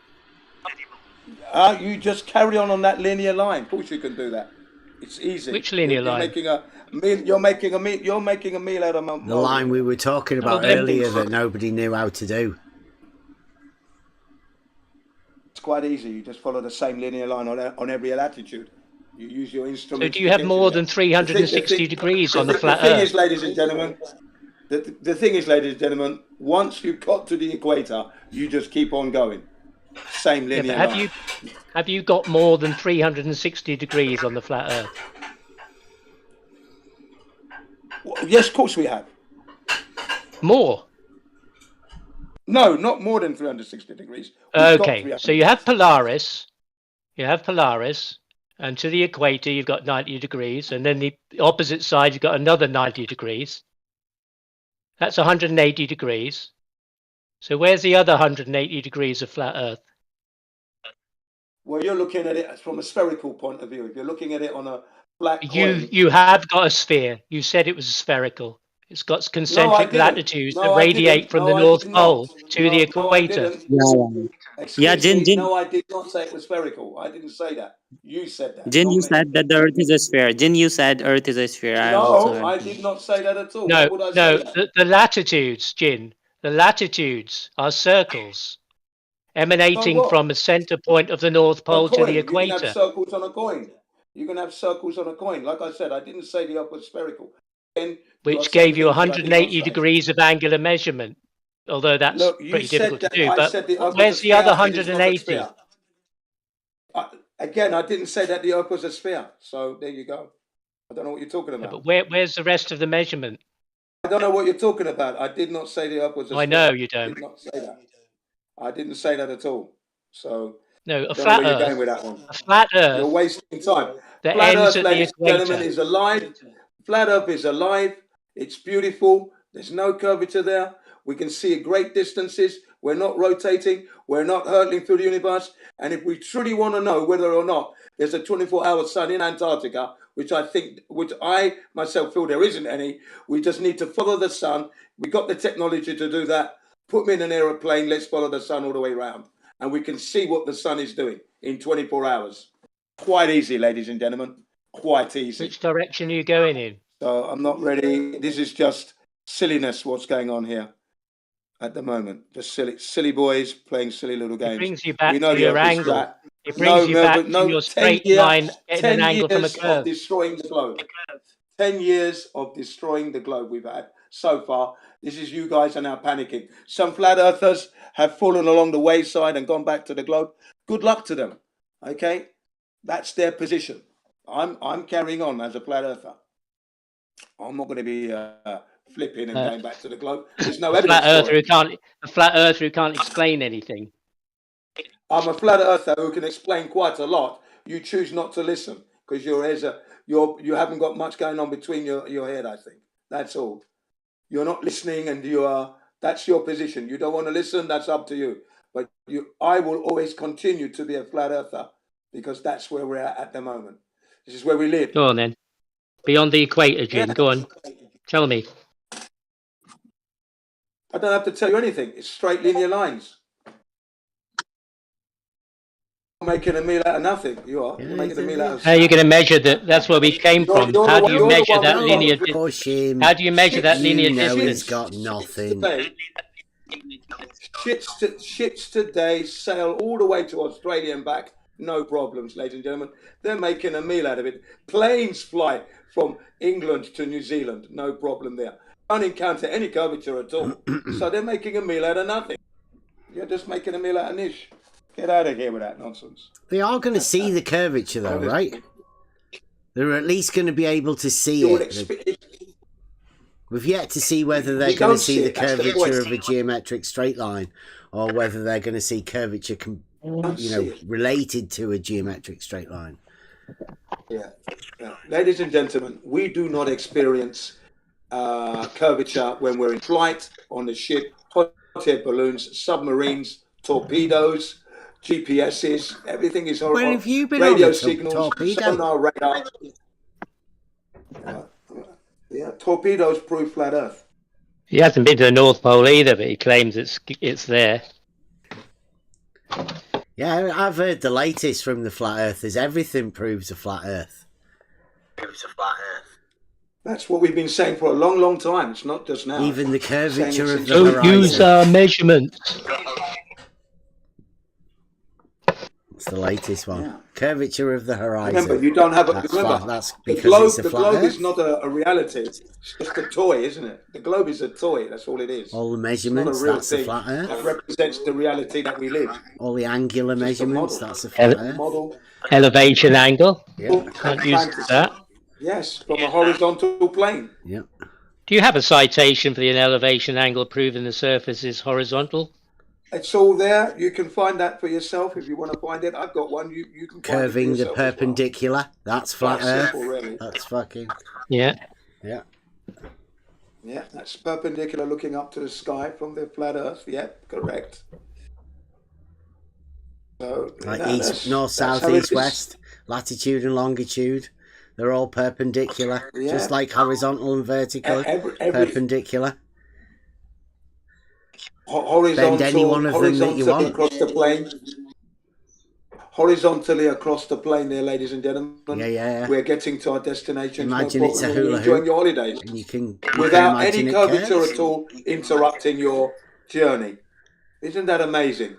You just carry on that linear line. Of course, you can do that. It's easy. Which linear line? You're making a meal out of the line we were talking about earlier that nobody knew how to do. It's quite easy. You just follow the same linear line on every latitude. You use your instrument. So do you have more than 360 degrees on the flat Earth? The thing is, ladies and gentlemen, the thing is, ladies and gentlemen, once you've got to the equator, you just keep on going. Same linear line. Have you got more than 360 degrees on the flat Earth? Well, yes, of course we have. More? No, not more than 360 degrees. Okay, so you have Polaris. And to the equator, you've got 90 degrees. And then the opposite side, you've got another 90 degrees. That's 180 degrees. So where's the other 180 degrees of flat Earth? Well, you're looking at it from a spherical point of view. If you're looking at it on a flat coin... You have got a sphere. You said it was spherical. It's got concentric latitudes that radiate from the North Pole to the equator. Jin. No, I did not say it was spherical. I didn't say that. You said that. Jin, you said that the Earth is a sphere. Jin, you said Earth is a sphere. No, I did not say that at all. No, Why would I say that? the latitudes, Jin, the latitudes are circles emanating from a center point of the North Pole to the equator. You can have circles on a coin. You can have circles on a coin. Like I said, I didn't say the Earth was spherical. Which gave you 180 degrees of angular measurement, although that's pretty difficult to do. But where's the other 180? Again, I didn't say that the Earth was a sphere. So there you go. I don't know what you're talking about. But where's the rest of the measurement? I don't know what you're talking about. I did not say the Earth was a sphere. I know you don't. I did not say that. I didn't say that at all. So no, a flat Earth. You're going with that one. A flat Earth. You're wasting time. The Flat ends Earth, at the ladies and gentlemen, equator. is alive. Flat Earth is alive. It's beautiful. There's no curvature there. We can see at great distances. We're not rotating. We're not hurtling through the universe. And if we truly want to know whether or not there's a 24-hour sun in Antarctica, which I myself feel there isn't any, we just need to follow the sun. We got the technology to do that. Put me in an aeroplane. Let's follow the sun all the way around. And we can see what the sun is doing in 24 hours. Quite easy, ladies and gentlemen. Quite easy. Which direction are you going in? So I'm not ready. This is just silliness, what's going on here at the moment. Just silly boys playing silly little games. It brings you back to your angle. It brings you back to your straight line at an angle from a curve. Of destroying the globe. 10 years of destroying the globe we've had so far. This is you guys are now panicking. Some flat earthers have fallen along the wayside and gone back to the globe. Good luck to them. Okay? That's their position. I'm carrying on as a flat earther. I'm not going to be flipping and going back to the globe. There's no evidence. A flat earther who can't explain anything. I'm a flat earther who can explain quite a lot. You choose not to listen because you haven't got much going on between your head. I think that's all. You're not listening, and that's your position. You don't want to listen. That's up to you. But I will always continue to be a flat earther because that's where we're at the moment. This is where we live. Go on then. Beyond the equator, Jim. Yeah. Go on. Tell me. I don't have to tell you anything. It's straight linear lines. You're making a meal out of nothing. You are. You're making a meal out of... How are you going to measure that? That's where we came from. How do you measure that linear distance? How do you measure that linear distance? He's got nothing. Ships today sail all the way to Australia and back. No problems, ladies and gentlemen. They're making a meal out of it. Planes fly from England to New Zealand. No problem there. Don't encounter any curvature at all. So they're making a meal out of nothing. You're just making a meal out of niche. Get out of here with that nonsense. They are going to see the curvature though, right? They're at least going to be able to see it. We've yet to see whether they're going to see the curvature of a geometric straight line or whether they're going to see curvature related to a geometric straight line. Yeah. Ladies and gentlemen, we do not experience curvature when we're in flight, on the ship, hot air balloons, submarines, torpedoes, GPSs, everything is horrible. Where have you been radio on signals, torpedo? sonar radar. Yeah. torpedoes prove flat Earth. He hasn't been to the North Pole either, but he claims it's there. Yeah, I've heard the latest from the flat earthers. Everything proves a flat Earth. That's what we've been saying for a long, long time. It's not just now. Even the curvature of the Don't horizon. use measurements. It's the latest one. Yeah. Curvature of the horizon. Remember, you don't have a. That's remember, flat. That's the because globe. it's a The flat globe Earth. is not a reality. It's just a toy, isn't it? The globe is a toy. That's all it is. All the measurements. It's not a real that's thing a flat Earth. that represents the reality that we live. All the angular measurements. That's a flat Earth. Model. Elevation angle. Yeah. Can't use that. Yes, from a horizontal plane. Yeah. Do you have a citation for the elevation angle proving the surface is horizontal? It's all there. You can find that for yourself if you want to find it. I've got one. You can find Curving it the perpendicular. That's flat Earth. simple, really. That's fucking. Yeah. Yeah. Yeah, that's perpendicular looking up to the sky from the flat Earth. Yeah, correct. So, Like east, north, south, east, west, latitude and longitude. They're all perpendicular, just like horizontal and vertical. Perpendicular. Horizontal, bend any one of them that you want. Across the plane. Horizontally across the plane there, ladies and gentlemen. Yeah. We're getting to our destination. Imagine it's a hula hoop. Enjoying your holidays. And you can without imagine any curvature at all interrupting your journey. Isn't that amazing?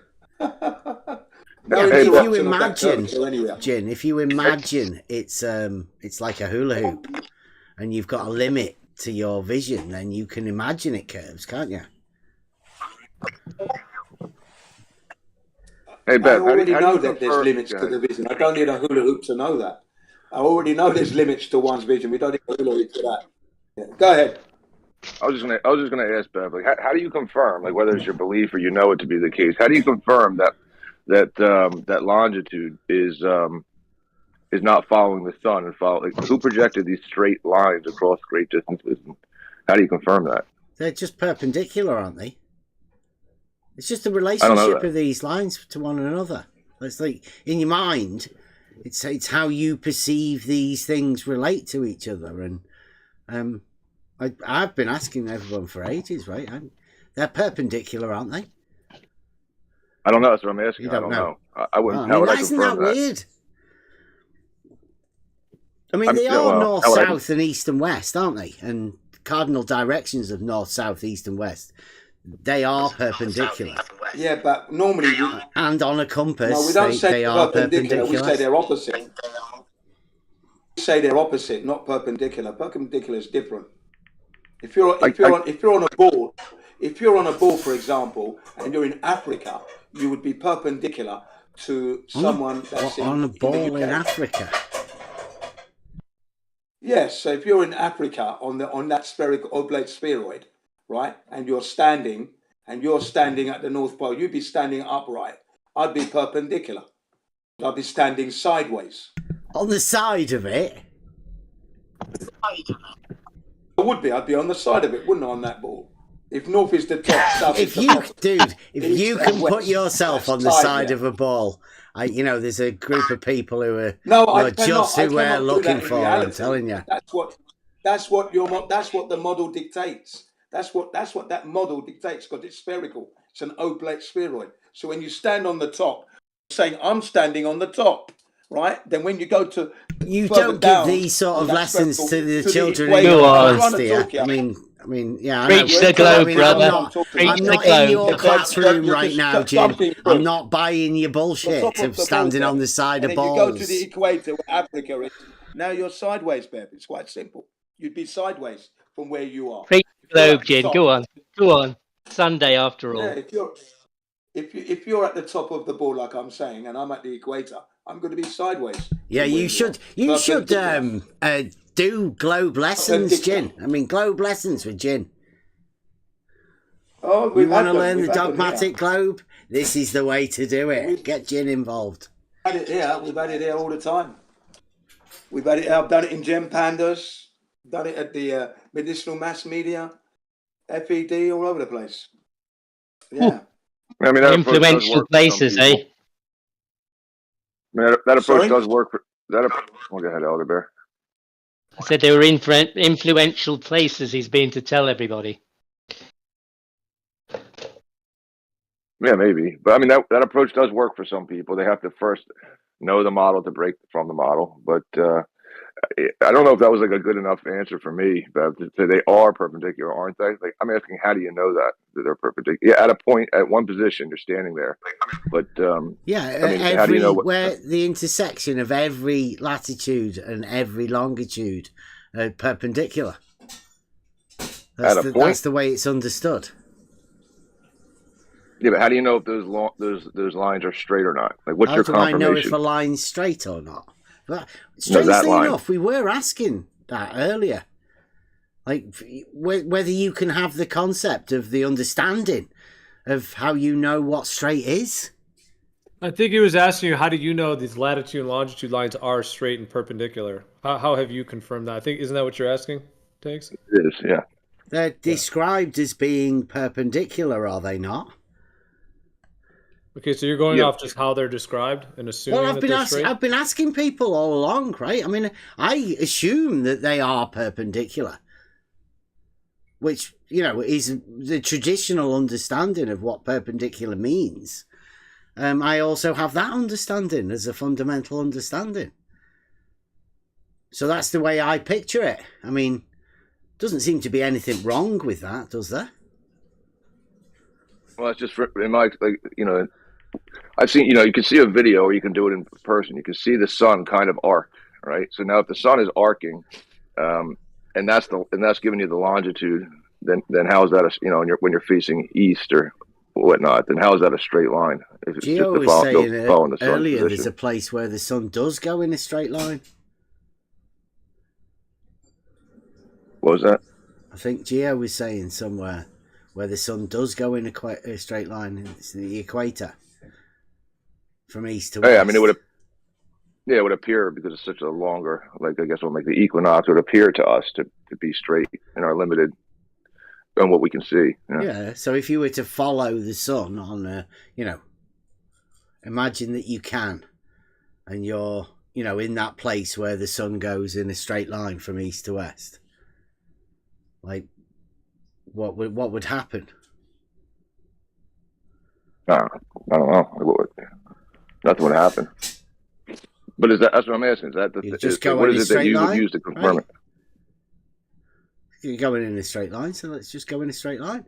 If you imagine, Jin, if you imagine it's like a hula hoop and you've got a limit to your vision, then you can imagine it curves, can't you? Hey, Bev, I already know that there's limits to the vision. I don't need a hula hoop to know that. I already know there's limits to one's vision. We don't need a hula hoop for that. Yeah. Go ahead. I was just gonna ask Bev, like, how do you confirm, like, whether it's your belief or you know it to be the case? How do you confirm that longitude is not following the sun and who projected these straight lines across great distances? And how do you confirm that? They're just perpendicular, aren't they? It's just the relationship of these lines to one another. It's like in your mind, it's how you perceive these things relate to each other. And I've been asking everyone for ages, right? They're perpendicular, aren't they? I don't know. That's what I'm asking. I don't know. I wouldn't. How would I isn't confirm that weird? I mean, they are north, south, and east and west, aren't they? And cardinal directions of north, south, east, and west. They are perpendicular. Yeah, but normally and on a compass, no, we don't say they are perpendicular. We say they're opposite. We say they're opposite, not perpendicular. Perpendicular is different. If you're on a ball, for example, and you're in Africa, you would be perpendicular to someone that's on a ball in Africa. Yes, so if you're in Africa on that spherical oblate spheroid, right, and you're standing at the North Pole, you'd be standing upright. I'd be perpendicular. I'd be standing sideways. On the side of it? I would be. I'd be on the side of it, wouldn't I, on that ball? If north is the top, south is the bottom. Dude, if you can put yourself on the side of a ball, there's a group of people who are just who we're looking for. I'm telling you. That's what the model dictates. That's what that model dictates because it's spherical. It's an oblate spheroid. So when you stand on the top, saying I'm standing on the top, right? Then when you go to don't give these sort of lessons to the children in your class, do you? I mean, yeah. Preach the globe, brother. I'm not in your classroom right now, Jim. I'm not buying your bullshit of standing on the side of balls. You go to the equator where Africa is. Now you're sideways, Bev. It's quite simple. You'd be sideways from where you are. Preach the globe, Jim. Go on. Sunday after all. Yeah, if you're at the top of the ball, like I'm saying, and I'm at the equator, I'm going to be sideways. Yeah, you should do globe lessons, Jin. I mean, globe lessons with Jin. Oh, you want to learn the dogmatic globe? This is the way to do it. Get Jin involved. We've had it here all the time. I've done it in Gem Pandas, done it at the Medicinal Mass Media, FED, all over the place. Yeah. I mean, that influential places, eh? I mean, that approach does work. Go ahead, Elder Bear. I said they were influential places he's been to tell everybody. Yeah, maybe. But I mean, that approach does work for some people. They have to first know the model to break from the model. But I don't know if that was like a good enough answer for me. But to say they are perpendicular, aren't they? Like, I'm asking, how do you know that they're perpendicular? Yeah, at a point, at one position, you're standing there. But yeah, I mean, how do you know where the intersection of every latitude and every longitude are perpendicular? That's the way it's understood. Yeah, but how do you know if those lines are straight or not? Like, what's your confirmation? How do I know if a line's straight or not? But strangely enough, we were asking that earlier. Like, whether you can have the concept of the understanding of how you know what straight is. I think he was asking you, how do you know these latitude and longitude lines are straight and perpendicular? How have you confirmed that? I think, isn't that what you're asking, Tanks? It is, yeah. They're described as being perpendicular, are they not? Okay, so you're going off just how they're described and assuming I've been asking people all along, right? I mean, I assume that they are perpendicular, which, is the traditional understanding of what perpendicular means. I also have that understanding as a fundamental understanding. So that's the way I picture it. I mean, doesn't seem to be anything wrong with that, does there? Well, it's just in my, I've seen, you can see a video or you can do it in person. You can see the sun kind of arc, right? So now if the sun is arcing, and that's giving you the longitude, then how is that when you're facing east or whatnot, then how is that a straight line? If it's Gio was saying earlier there's a place where the sun does go in a straight line. What was that? I think Gio was saying somewhere where the sun does go in a straight line. It's the equator from east to west. Yeah, I mean, it would appear, because it's such a longer, like, I guess we'll make the equinox, would appear to us to be straight in our limited, on what we can see. Yeah, so if you were to follow the sun on imagine that you can, and you're, in that place where the sun goes in a straight line from east to west. Like, what would happen? I don't know. Nothing would happen. But that's what I'm asking. Is that what is it that you would use to confirm it? You're going in a straight line, so let's just go in a straight line.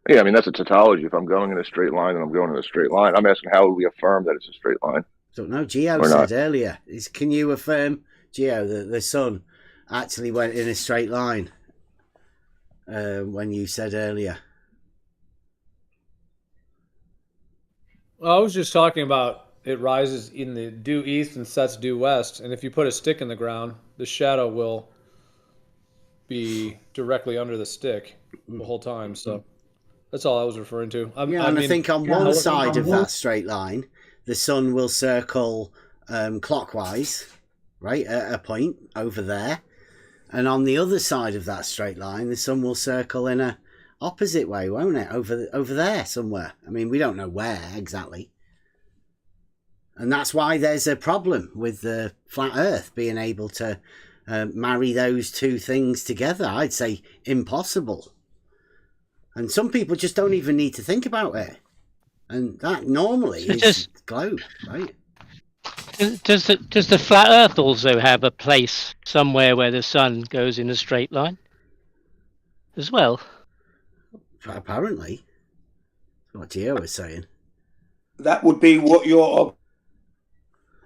Yeah, I mean, that's a tautology. If I'm going in a straight line and I'm going in a straight line, I'm asking, how would we affirm that it's a straight line? Don't know. Gio said earlier, can you affirm, Gio, that the sun actually went in a straight line when you said earlier? Well, I was just talking about it rises in the due east and sets due west, and if you put a stick in the ground, the shadow will be directly under the stick the whole time. So that's all I was referring to. I think on one side of that straight line, the sun will circle clockwise, right, at a point over there. And on the other side of that straight line, the sun will circle in a opposite way, won't it? Over there somewhere. I mean, we don't know where exactly. And that's why there's a problem with the flat Earth being able to marry those two things together. I'd say impossible. And some people just don't even need to think about it. And that normally is the globe, right? Does the flat Earth also have a place somewhere where the sun goes in a straight line as well? Apparently. That's what Gio was saying. That would be what you're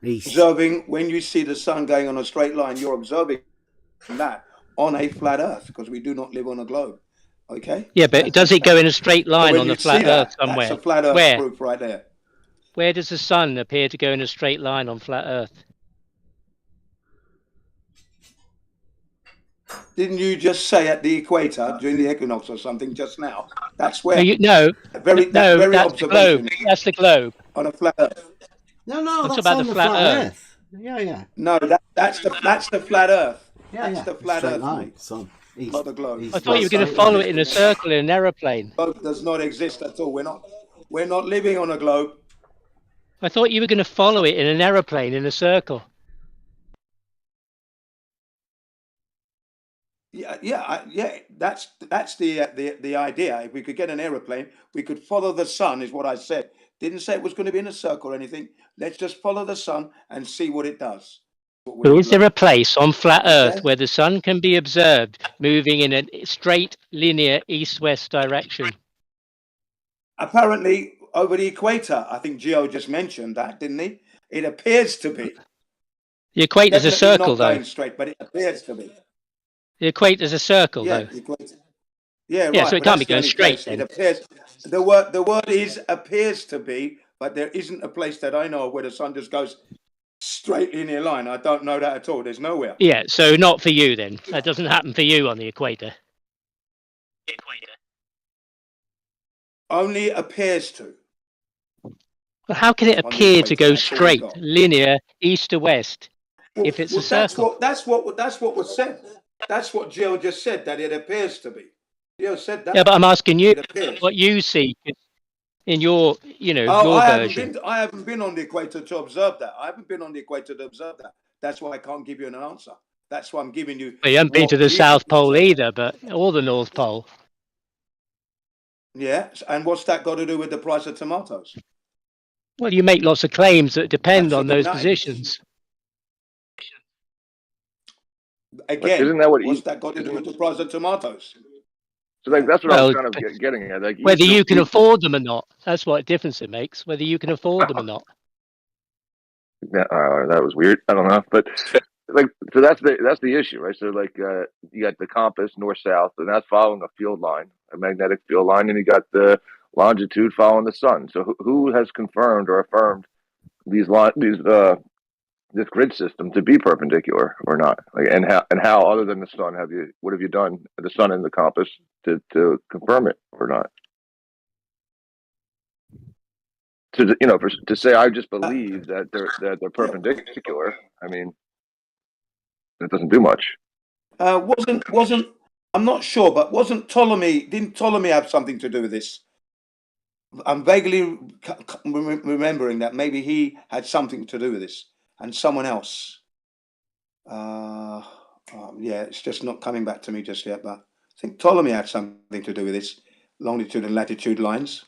observing when you see the sun going on a straight line. You're observing that on a flat Earth, because we do not live on a globe. Okay? Yeah, but does it go in a straight line on the flat Earth somewhere? That's a flat Earth proof right there. Where does the sun appear to go in a straight line on flat Earth? Didn't you just say at the equator during the equinox or something just now? That's where. That's the globe. That's the globe. On a flat Earth. No, that's about the flat Earth. Yeah. No, that's the flat Earth. That's the flat Earth. Line. Sun. East, not the globe. I thought you were going to follow it in a circle in an aeroplane. The globe does not exist at all. We're not living on a globe. I thought you were going to follow it in an aeroplane in a circle. Yeah. That's the idea. If we could get an aeroplane, we could follow the sun. Is what I said. Didn't say it was going to be in a circle or anything. Let's just follow the sun and see what it does. So is there a place on flat Earth Okay. where the sun can be observed moving in a straight, linear east-west direction? Apparently, over the equator. I think Gio just mentioned that, didn't he? It appears to be. The equator's a Definitely circle, not though. going straight, but it appears to be. The equator's a circle, Yeah, though. the equator. Yeah, Yeah, right. so it But can't that's be the going only straight place. It then. appears. The word is appears to be, but there isn't a place that I know of where the sun just goes straight linear line. I don't know that at all. There's nowhere. Yeah, so not for you then. That doesn't happen for you on the equator. Only appears to. Well, how can it On the appear to equator. go That's all we straight, got. linear, east to west, if it's a Well, circle? that's what was said. That's what Gio just said. That it appears to be. Gio said that. Yeah, but I'm asking you It appears. what you see in your, Oh, your version. I haven't been on the equator to observe that. I haven't been on the equator to observe that. That's why I can't give you an answer. That's why I'm giving you Well, you haven't been to what the we South Pole observed. either, or the North Pole. Yeah, and what's that got to do with the price of tomatoes? Well, you make lots of claims that depend on Absolutely those nothing. positions. Again, isn't that what what's that got to do with the price of tomatoes? So like that's what I was Well, kind of getting at. Like whether you can afford them or not, that's what difference it makes, whether you can afford them or not. Yeah, that was weird. I don't know, but like so that's the issue, right? So like you got the compass north south, and that's following a field line, a magnetic field line, and you got the longitude following the sun. So who has confirmed or affirmed this grid system to be perpendicular or not? Like, and how other than the sun what have you done the sun and the compass to confirm it or not? To say I just believe that they're perpendicular. I mean, it doesn't do much. Wasn't I'm not sure, but didn't Ptolemy have something to do with this? I'm vaguely remembering that maybe he had something to do with this, and someone else. Yeah, it's just not coming back to me just yet, but I think Ptolemy had something to do with this longitude and latitude lines.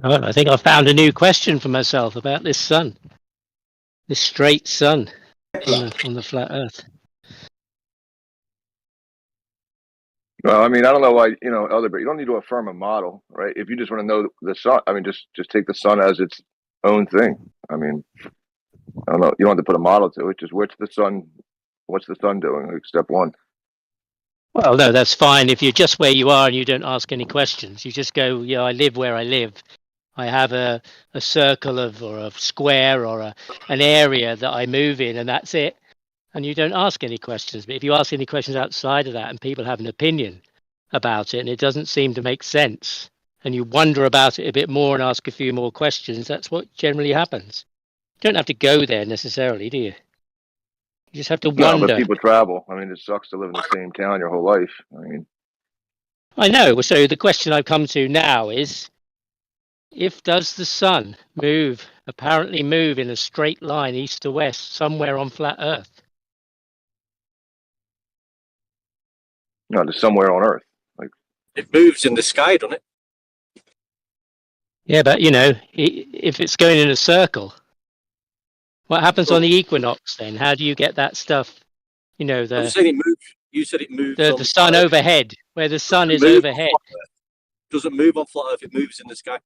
Well, I think I found a new question for myself about this sun, this straight sun on the flat Earth. Well, I mean, I don't know why but you don't need to affirm a model, right? If you just want to know the sun, I mean, just take the sun as its own thing. I mean, I don't know. You don't have to put a model to it. Just what's the sun doing? Like step one. Well, no, that's fine if you're just where you are and you don't ask any questions. You just go, yeah, I live where I live. I have a circle or a square or an area that I move in, and that's it. And you don't ask any questions. But if you ask any questions outside of that and people have an opinion about it and it doesn't seem to make sense, and you wonder about it a bit more and ask a few more questions, that's what generally happens. You don't have to go there necessarily, do you? You just have to No, wonder. but people travel. I mean, it sucks to live in the same town your whole life. I mean, I know. So the question I've come to now is, does the sun apparently move in a straight line east to west somewhere on flat Earth? no, just somewhere on Earth. Like it moves in the sky, doesn't it? Yeah, but if it's going in a circle, what happens on the equinox then? How do you get that stuff? You said it moves. You said it moves on the sun overhead, where the sun is overhead. Doesn't move on flat Earth. It moves in the sky.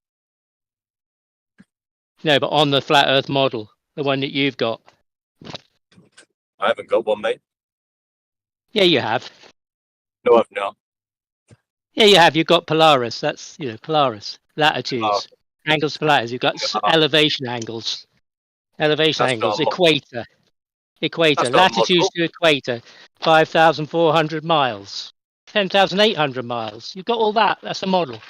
No, but on the flat Earth model, the one that you've got. I haven't got one, mate. Yeah, you have. No, I've not. Yeah, you have. You've got Polaris. That's Polaris latitudes, angles for latitudes. You've got elevation angles. Equator. Latitudes to equator, 5,400 miles, 10,800 miles. You've got all that. That's a model.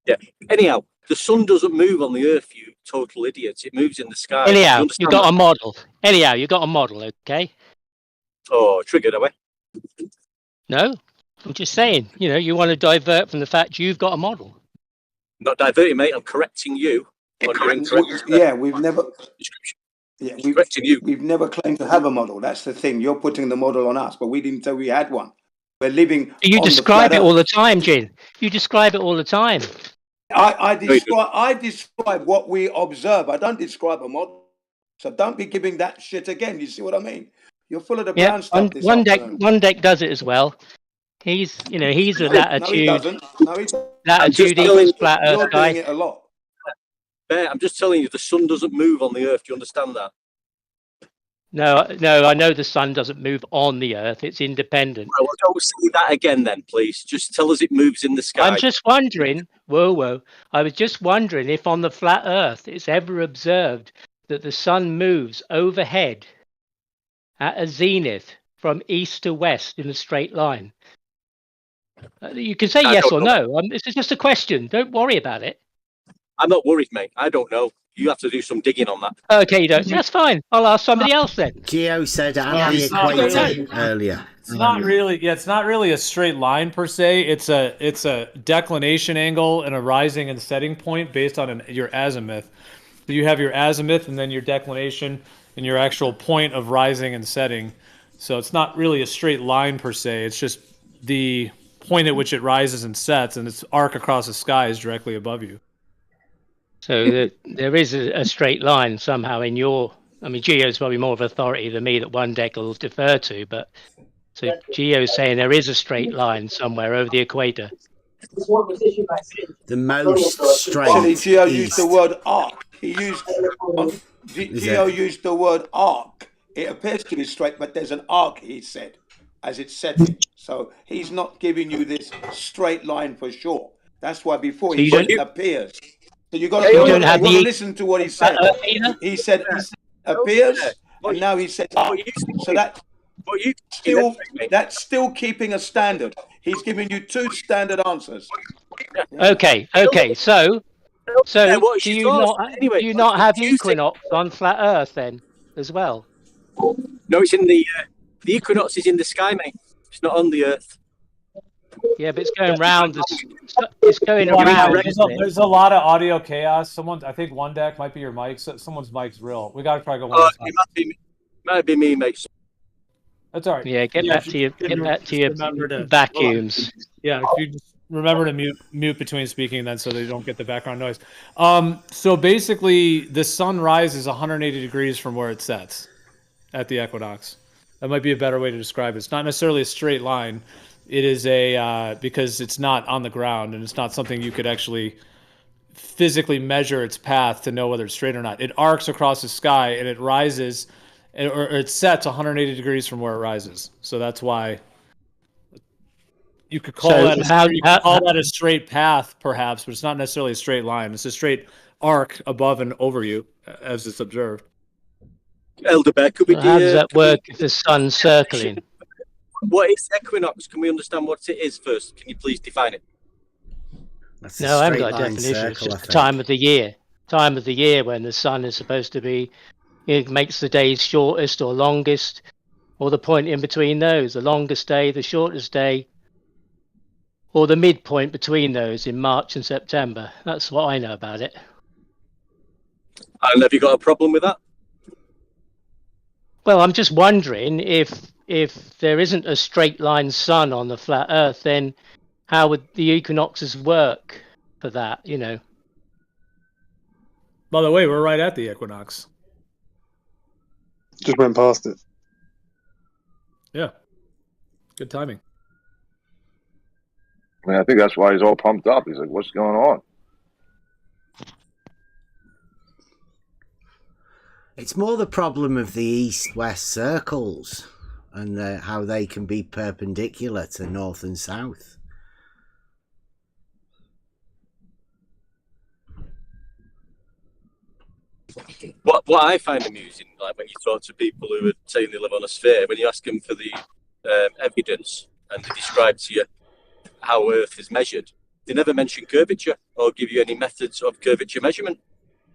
Yeah. Anyhow, the sun doesn't move on the Earth, you total idiots. It moves in the sky. Anyhow, you've got a model. Okay? Oh, triggered away. No, I'm just saying. You want to divert from the fact you've got a model. I'm not diverting, mate. I'm correcting you. You're incorrect. Yeah, we've never. Description. Yeah, Correcting you. we've never claimed to have a model. That's the thing. You're putting the model on us, but we didn't say we had one. We're living. You on describe the it flat all the Earth. time, Jin. You describe it all the time. I describe what we observe. I don't describe a model. So don't be giving that shit again. You see what I mean? You're full of the brown stuff this afternoon. One deck does it as well. He's with No, attitude. No, he doesn't. No, he doesn't. Attitude equals flat Earth You're guy. doing it a lot. Bear, I'm just telling you, the sun doesn't move on the Earth. Do you understand that? No, I know the sun doesn't move on the Earth. It's independent. Well, don't say that again then, please. Just tell us it moves in the sky. I'm just wondering, whoa. I was just wondering if on the flat Earth it's ever observed that the sun moves overhead at a zenith from east to west in a straight line. You can say yes or no. It's just a question. Don't worry about it. I'm not worried, mate. I don't know. You have to do some digging on that. Okay, you don't. That's fine. I'll ask somebody else then. Geo said at the equator earlier. It's not really. Yeah, it's not really a straight line per se. It's a declination angle and a rising and setting point based on your azimuth. So you have your azimuth and then your declination and your actual point of rising and setting. So it's not really a straight line per se. It's just the point at which it rises and sets, and its arc across the sky is directly above you. So there is a straight line somehow in your. I mean, Geo's probably more of authority than me that one deck will defer to, but so Geo's saying there is a straight line somewhere over the equator. The most straight. Actually, Geo used the word arc. Geo used the word arc. It appears to be straight, but there's an arc, he said, as it's setting. So he's not giving you this straight line for sure. That's why before he said appears. So you got to listen to what he said. He said appears, and now he said arc. So that's still keeping a standard. He's giving you two standard answers. Okay. So do you not have equinox on flat Earth then as well? No, it's in the equinox is in the sky, mate. It's not on the Earth. Yeah, but it's going round. It's going around. There's a lot of audio chaos. I think one deck might be your mic. Someone's mic's real. We got to probably go one. It might be me, mate. That's all right. Yeah, get back to your vacuums. Yeah, if you just remember to mute between speaking, then so they don't get the background noise. So basically, the sun rises 180 degrees from where it sets at the equinox. That might be a better way to describe it. It's not necessarily a straight line. It is because it's not on the ground and it's not something you could actually physically measure its path to know whether it's straight or not. It arcs across the sky and it rises, or it sets 180 degrees from where it rises. So that's why you could call that a straight path, perhaps, but it's not necessarily a straight line. It's a straight arc above and over you as it's observed. Elder Bear, could we how does that work if the sun's circling? What is equinox? Can we understand what it is first? Can you please define it? No, I haven't got a definition. It's just the time of the year. Time of the year when the sun is supposed to be, it makes the days shortest or longest, or the point in between those, the longest day, the shortest day, or the midpoint between those in March and September. That's what I know about it. And have you got a problem with that? Well, I'm just wondering if there isn't a straight line sun on the flat Earth, then how would the equinoxes work for that, you know? By the way, we're right at the equinox. Just went past it. Yeah. Good timing. I mean, I think that's why he's all pumped up. He's like, what's going on? It's more the problem of the east-west circles and how they can be perpendicular to north and south. What I find amusing, like when you talk to people who are saying they live on a sphere, when you ask them for the evidence and they describe to you how Earth is measured, they never mention curvature or give you any methods of curvature measurement.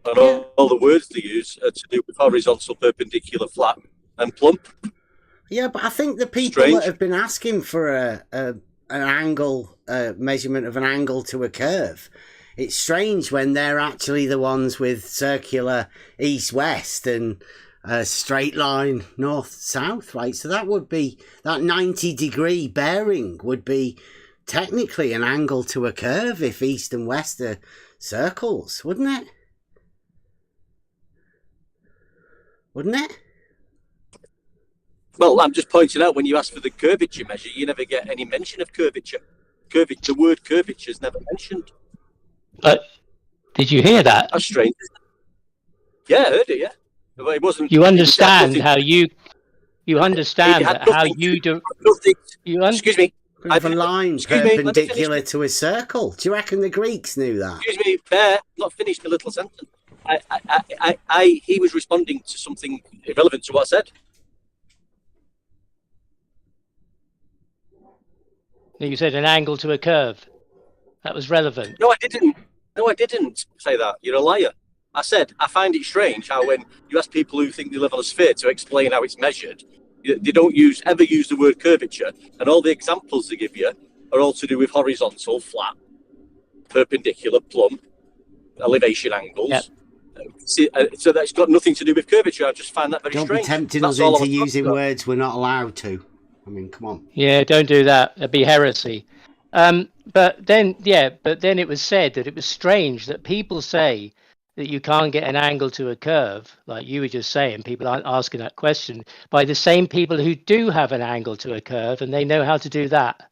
And all the words they use are to do with horizontal, perpendicular, flat, and plump. Yeah, but I think the people that have been asking for an angle, measurement of an angle to a curve, It's strange when they're actually the ones with circular east-west and a straight line north-south, right? So that would be, that 90-degree bearing would be technically an angle to a curve if east and west are circles, wouldn't it? Wouldn't it? Well, I'm just pointing out, when you ask for the curvature measure, you never get any mention of curvature. The word curvature is never mentioned. But did you hear that? That's strange. Yeah, I heard it, yeah. But it wasn't. You understand how you understand how you do. Excuse me. I've a line perpendicular to a circle. Do you reckon the Greeks knew that? Excuse me, Bear. Not finished the little sentence. He was responding to something irrelevant to what I said. You said an angle to a curve. That was relevant. No, I didn't. No, I didn't say that. You're a liar. I said, I find it strange how when you ask people who think they live on a sphere to explain how it's measured, they don't ever use the word curvature, and all the examples they give you are all to do with horizontal, flat, perpendicular, plumb, elevation angles. Yep. So that's got nothing to do with curvature. I just find that very strange. Don't be tempting us into using words we're not allowed to. I mean, come on. Yeah, don't do that. That'd be heresy. But then it was said that it was strange that people say that you can't get an angle to a curve, like you were just saying. People aren't asking that question by the same people who do have an angle to a curve, and they know how to do that.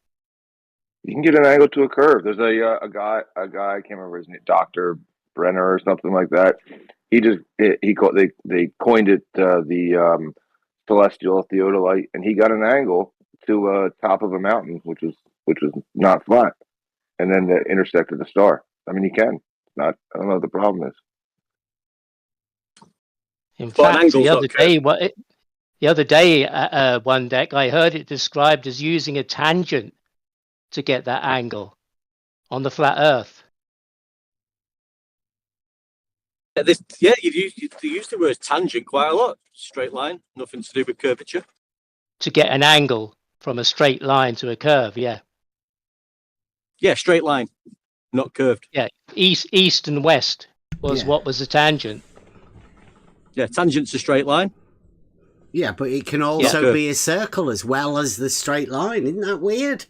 You can get an angle to a curve. There's a guy, I can't remember his name, Dr. Brenner or something like that. They coined it the celestial theodolite, and he got an angle to top of a mountain, which was not flat, and then that intersected the star. I mean, he can. I don't know what the problem is. In fact, the other day, one deck, I heard it described as using a tangent to get that angle on the flat Earth. You use the word tangent quite a lot. Straight line, nothing to do with curvature. To get an angle from a straight line to a curve, yeah. Yeah, straight line, not curved. Yeah, east and west was what was the tangent. Yeah, tangent's a straight line. Yeah, but it can also be a circle as well as the straight line. Isn't that weird?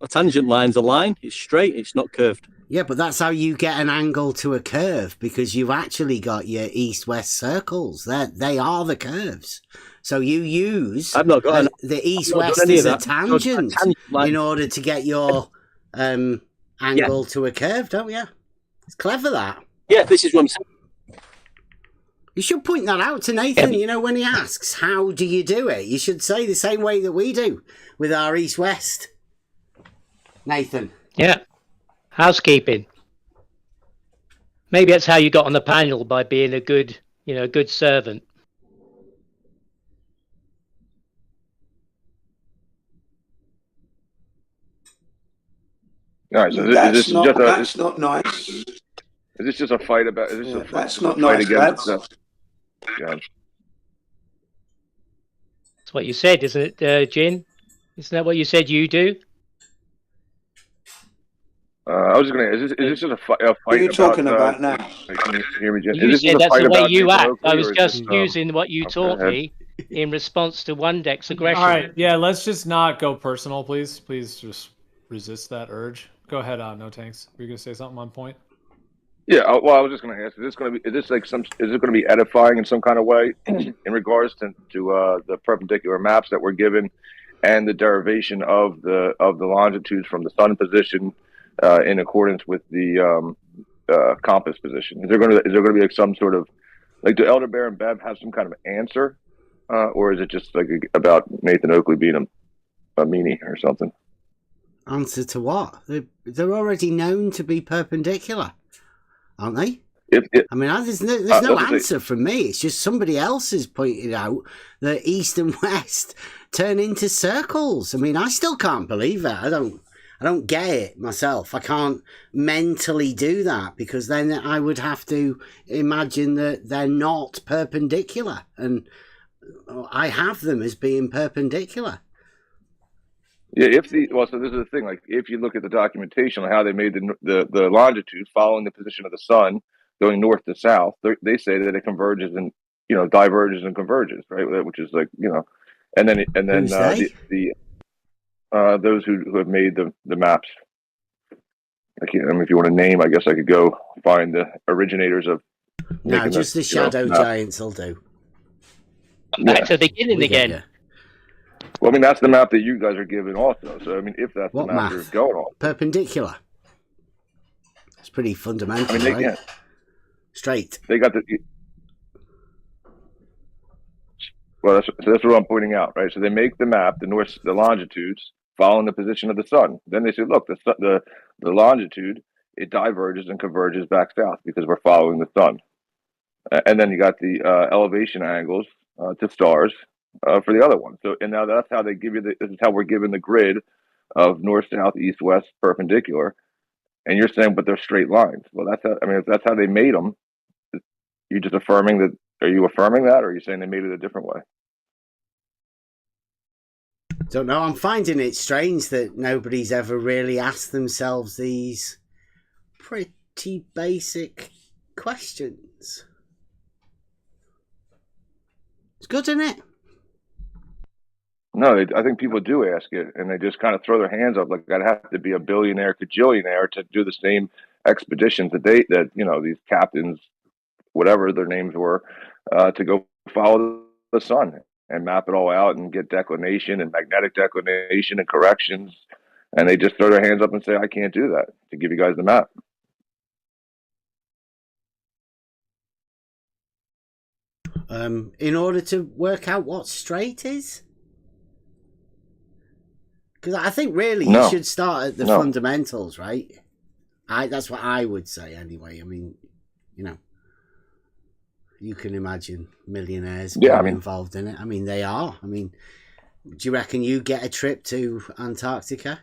A tangent line's a line. It's straight. It's not curved. Yeah, but that's how you get an angle to a curve, because you've actually got your east-west circles. They are the curves. So you use the east-west as a tangent in order to get your angle to a curve, don't you? It's clever, that. Yeah, this is what I'm saying. You should point that out to Nathan, when he asks, how do you do it? You should say the same way that we do with our east-west. Nathan. Yeah. Housekeeping. Maybe that's how you got on the panel, by being a good servant. All right, so that's not nice. Is this just a fight about? Is this that's not nice, lads. Yeah. That's what you said, isn't it, Jin? Isn't that what you said you do? I was just gonna. Is this just a fight? What are you talking about now? Can you hear me, Jin? You said that's the way you act. I was just using what you taught me in response to one deck's aggression. All right, yeah, let's just not go personal, please. Please just resist that urge. Go ahead, no tanks. Were you gonna say something on point? Yeah, well, I was just going to ask: is it going to be edifying in some kind of way in regards to the perpendicular maps that were given and the derivation of the longitudes from the sun position in accordance with the compass position? Is there going to be like some sort of, like, do Elder Bear and Bev have some kind of answer, or is it just like about Nathan Oakley being a meanie or something? Answer to what? They're already known to be perpendicular, aren't they? I mean, there's no answer from me. It's just somebody else has pointed out that east and west turn into circles. I mean, I still can't believe that. I don't get it myself. I can't mentally do that, because then I would have to imagine that they're not perpendicular, and I have them as being perpendicular. Yeah, so this is the thing. Like, if you look at the documentation on how they made the longitude following the position of the sun, going north to south, they say that it converges and diverges and converges, right? Which is like and then Who's they? Those who have made the maps. I mean, if you want to name, I guess I could go find the originators of. No, just the shadow giants will do. Back to the beginning again. Well, I mean, that's the map that you guys are given also. So, I mean, if that's what the map you're going on. Perpendicular. It's pretty fundamental, I mean, right? Straight. They got the. Well, that's what I'm pointing out, right? So they make the map, the longitudes, following the position of the sun. Then they say, look, the longitude, it diverges and converges back south because we're following the sun. And then you got the elevation angles to stars for the other one. So, and now that's how they give you this is how we're given the grid of north, south, east, west, perpendicular. And you're saying, but they're straight lines. Well, if that's how they made them, you're just affirming that. Are you affirming that, or are you saying they made it a different way? Don't know. I'm finding it strange that nobody's ever really asked themselves these pretty basic questions. It's good, isn't it? No, I think people do ask it, and they just kind of throw their hands up like I'd have to be a billionaire, cajillionaire to do the same expeditions that these captains, whatever their names were, to go follow the sun and map it all out and get declination and magnetic declination and corrections. And they just throw their hands up and say, I can't do that, to give you guys the map. In order to work out what straight is? Because I think really you should start at the fundamentals, right? That's what I would say anyway. I mean, you can imagine millionaires being involved in it. I mean, they are. I mean, do you reckon you get a trip to Antarctica?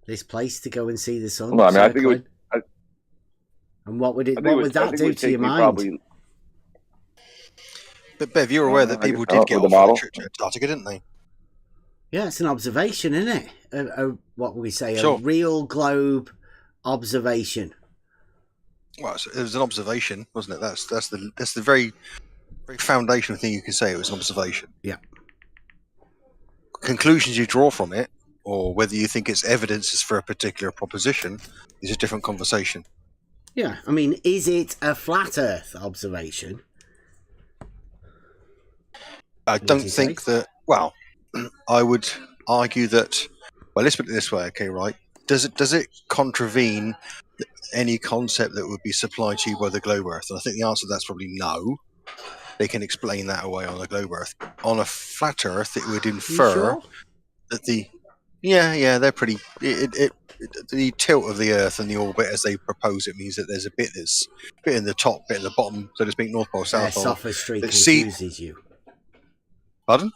This place to go and see the sun? Well, I mean, I think it would. And what would that do to your mind? But Bev, you're aware that people did get off on a trip to Antarctica, didn't they? Yeah, it's an observation, isn't it? What would we say? Sure. A real globe observation. Well, it was an observation, wasn't it? That's the very, very foundational thing you can say. It was an observation. Yeah. Conclusions you draw from it, or whether you think it's evidences for a particular proposition, is a different conversation. Yeah, I mean, is it a flat Earth observation? I don't think that. Well, I would argue that. Well, let's put it this way, okay? Right? Does it contravene any concept that would be supplied to you by the globe Earth? And I think the answer to that's probably no. They can explain that away on the globe Earth. On a flat Earth, it would infer that they're pretty. The tilt of the Earth and the orbit as they propose it means that there's a bit in the top, bit in the bottom, so to speak, north pole, south pole. Their sophistry confuses you. Pardon?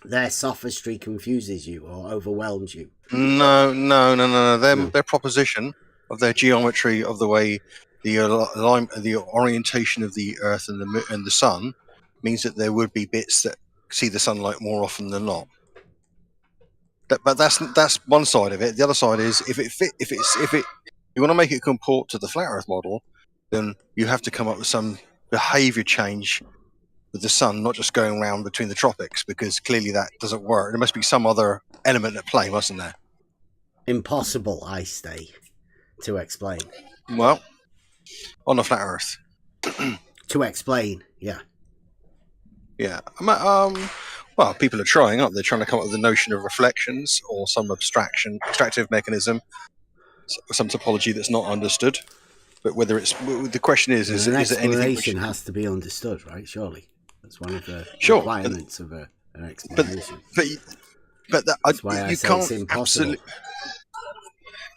Their sophistry confuses you or overwhelms you. No. Their proposition of their geometry of the way the orientation of the Earth and the Sun means that there would be bits that see the sunlight more often than not. But that's one side of it. The other side is if you want to make it comport to the flat Earth model, then you have to come up with some behavior change with the sun, not just going around between the tropics, because clearly that doesn't work. There must be some other element at play, mustn't there? Impossible, I say, to explain. Well, on a flat Earth. To explain, yeah. Yeah. Well, people are trying, aren't they? Trying to come up with the notion of reflections or some extractive mechanism, some topology that's not understood. But whether it's the question is there anything which has to be understood, right? Surely that's one of the requirements of an explanation. But that's why I say it's impossible.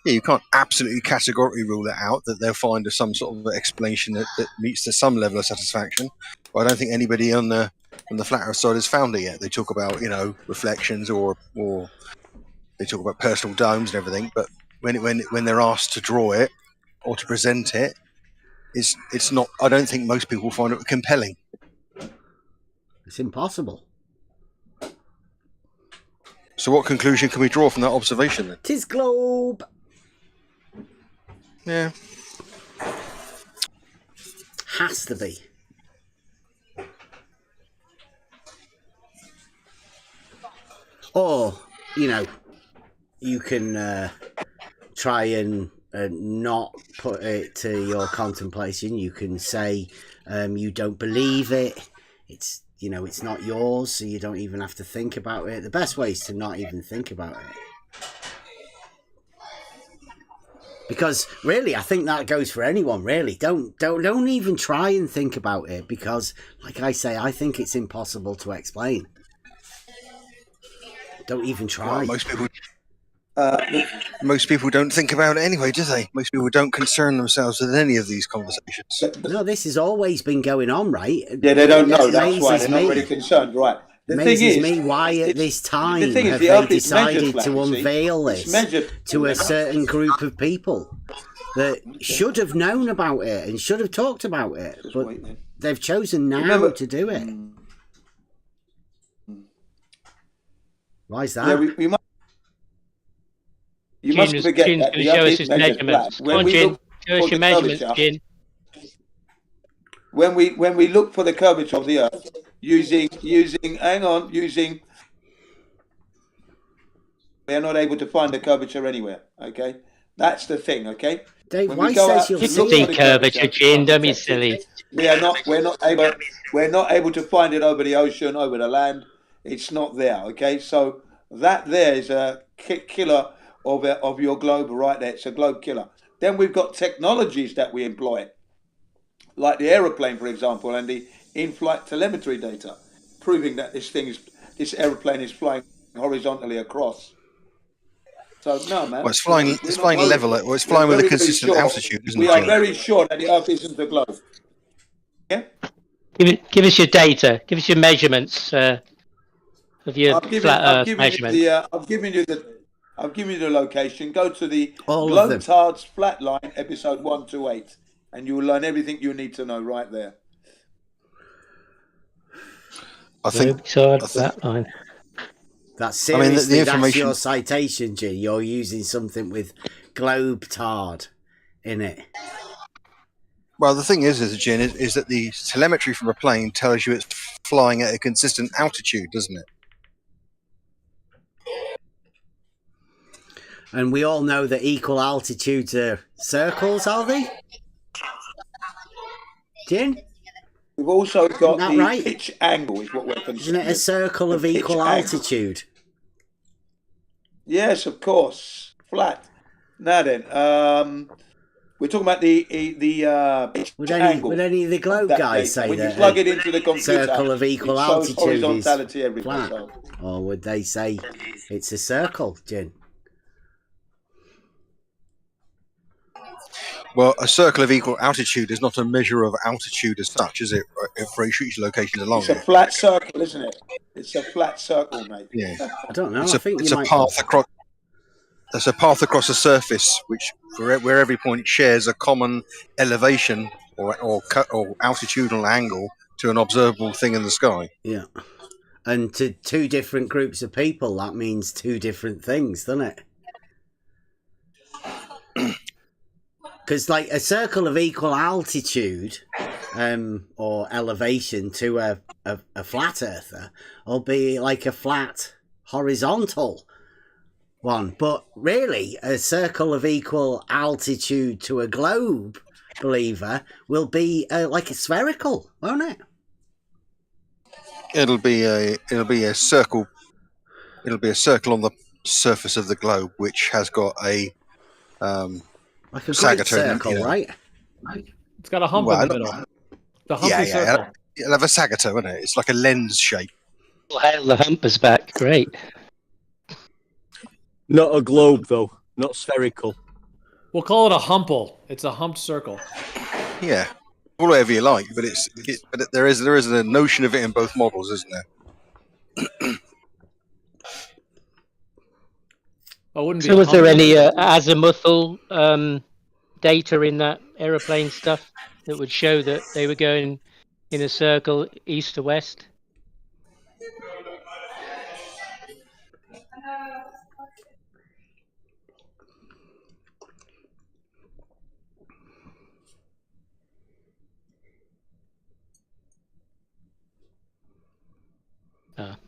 You can't absolutely categorically rule it out that they'll find some sort of explanation that meets to some level of satisfaction. But I don't think anybody on the flat Earth side has found it yet. They talk about reflections or they talk about personal domes and everything. But when they're asked to draw it or to present it, it's not. I don't think most people find it compelling. It's impossible. So what conclusion can we draw from that observation then? 'Tis globe. Yeah. Has to be. Or, you know, you can try and not put it to your contemplation. You can say you don't believe it. It's, you know, it's not yours, so you don't even have to think about it. The best way is to not even think about it. Because really, I think that goes for anyone. Really, don't even try and think about it, because, like I say, I think it's impossible to explain. Don't even try. Well, most people don't think about it anyway, do they? Most people don't concern themselves with any of these conversations. No, this has always been going on, right? Yeah, they don't know. That's why they're not really concerned, right? The thing Amazes is, me why at this time the thing is, have the they Earth is measured decided flat, to you see. unveil It's this measured to a certain group of people that should have known about it and should have talked about it, but they've chosen now to do it. Why is that? Yeah, we must. You must forget that the Earth is measured flat. When we look for the curvature, when we look for the curvature of the Earth using we are not able to find the curvature anywhere. Okay, that's the thing. Okay, Dave, when why we go says out you'll to see look for the curvature, Gene? Don't be silly. we're not able to find it over the ocean, over the land. It's not there. Okay, so that there is a killer of your globe right there. It's a globe killer. Then we've got technologies that we employ, like the aeroplane, for example, and the in-flight telemetry data, proving that this aeroplane is flying horizontally across. So no, man. Well, it's flying level. Well, it's flying with a consistent altitude, isn't it? We are very sure that the Earth isn't a globe. Yeah. Give us your data. Give us your measurements of your flat Earth measurements. I've given you the location. Go to the All of them. Globetards Flatline, episode 128, and you will learn everything you need to know right there. I think Flatline. That's seriously, the information. That's your citation, G. You're using something with Globetard in it. Well, the thing is Jin, is that the telemetry from a plane tells you it's flying at a consistent altitude, doesn't it? And we all know that equal altitudes are circles, are they? Jin? We've also got the right? pitch angle is what we're concerned. Isn't it a circle of equal altitude? Yes, of course. Flat. Now then, we're talking about the pitch angle. Would any of the globe guys say when that you plug it into the computer, circle of equal it shows altitude horizontality is everywhere, flat? so. Or would they say it's a circle, Jin? Well, a circle of equal altitude is not a measure of altitude as such, is it? For each location along. It's a flat circle, isn't it? It's a flat circle, mate. Yeah. I don't know. It's a path across. That's a path across a surface, which where every point shares a common elevation or altitudinal angle to an observable thing in the sky. Yeah. And to two different groups of people, that means two different things, doesn't it? Because, like, a circle of equal altitude or elevation to a flat earther will be like a flat horizontal one. But really, a circle of equal altitude to a globe believer will be like a spherical, won't it? It'll be a circle. It'll be a circle on the surface of the globe, which has got a like a great circle, right? It's got a hump in the middle. The humpy circle. It'll have a sagittal, won't it? It's like a lens shape. Well, the hump is back. Great. Not a globe, though. Not spherical. We'll call it a humple. It's a humped circle. Yeah, whatever you like, but there is a notion of it in both models, isn't there? So was there any azimuthal data in that aeroplane stuff that would show that they were going in a circle east to west?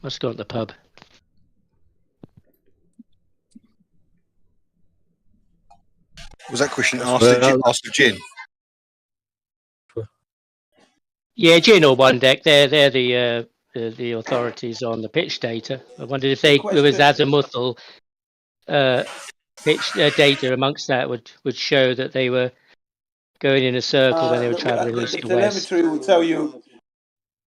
Let's go to the pub. Was that question asked of Gin? Yeah, Gin or One Deck. They're the authorities on the pitch data. I wondered if there was azimuthal pitch data amongst that would show that they were going in a circle when they were traveling east to west. Telemetry will tell you.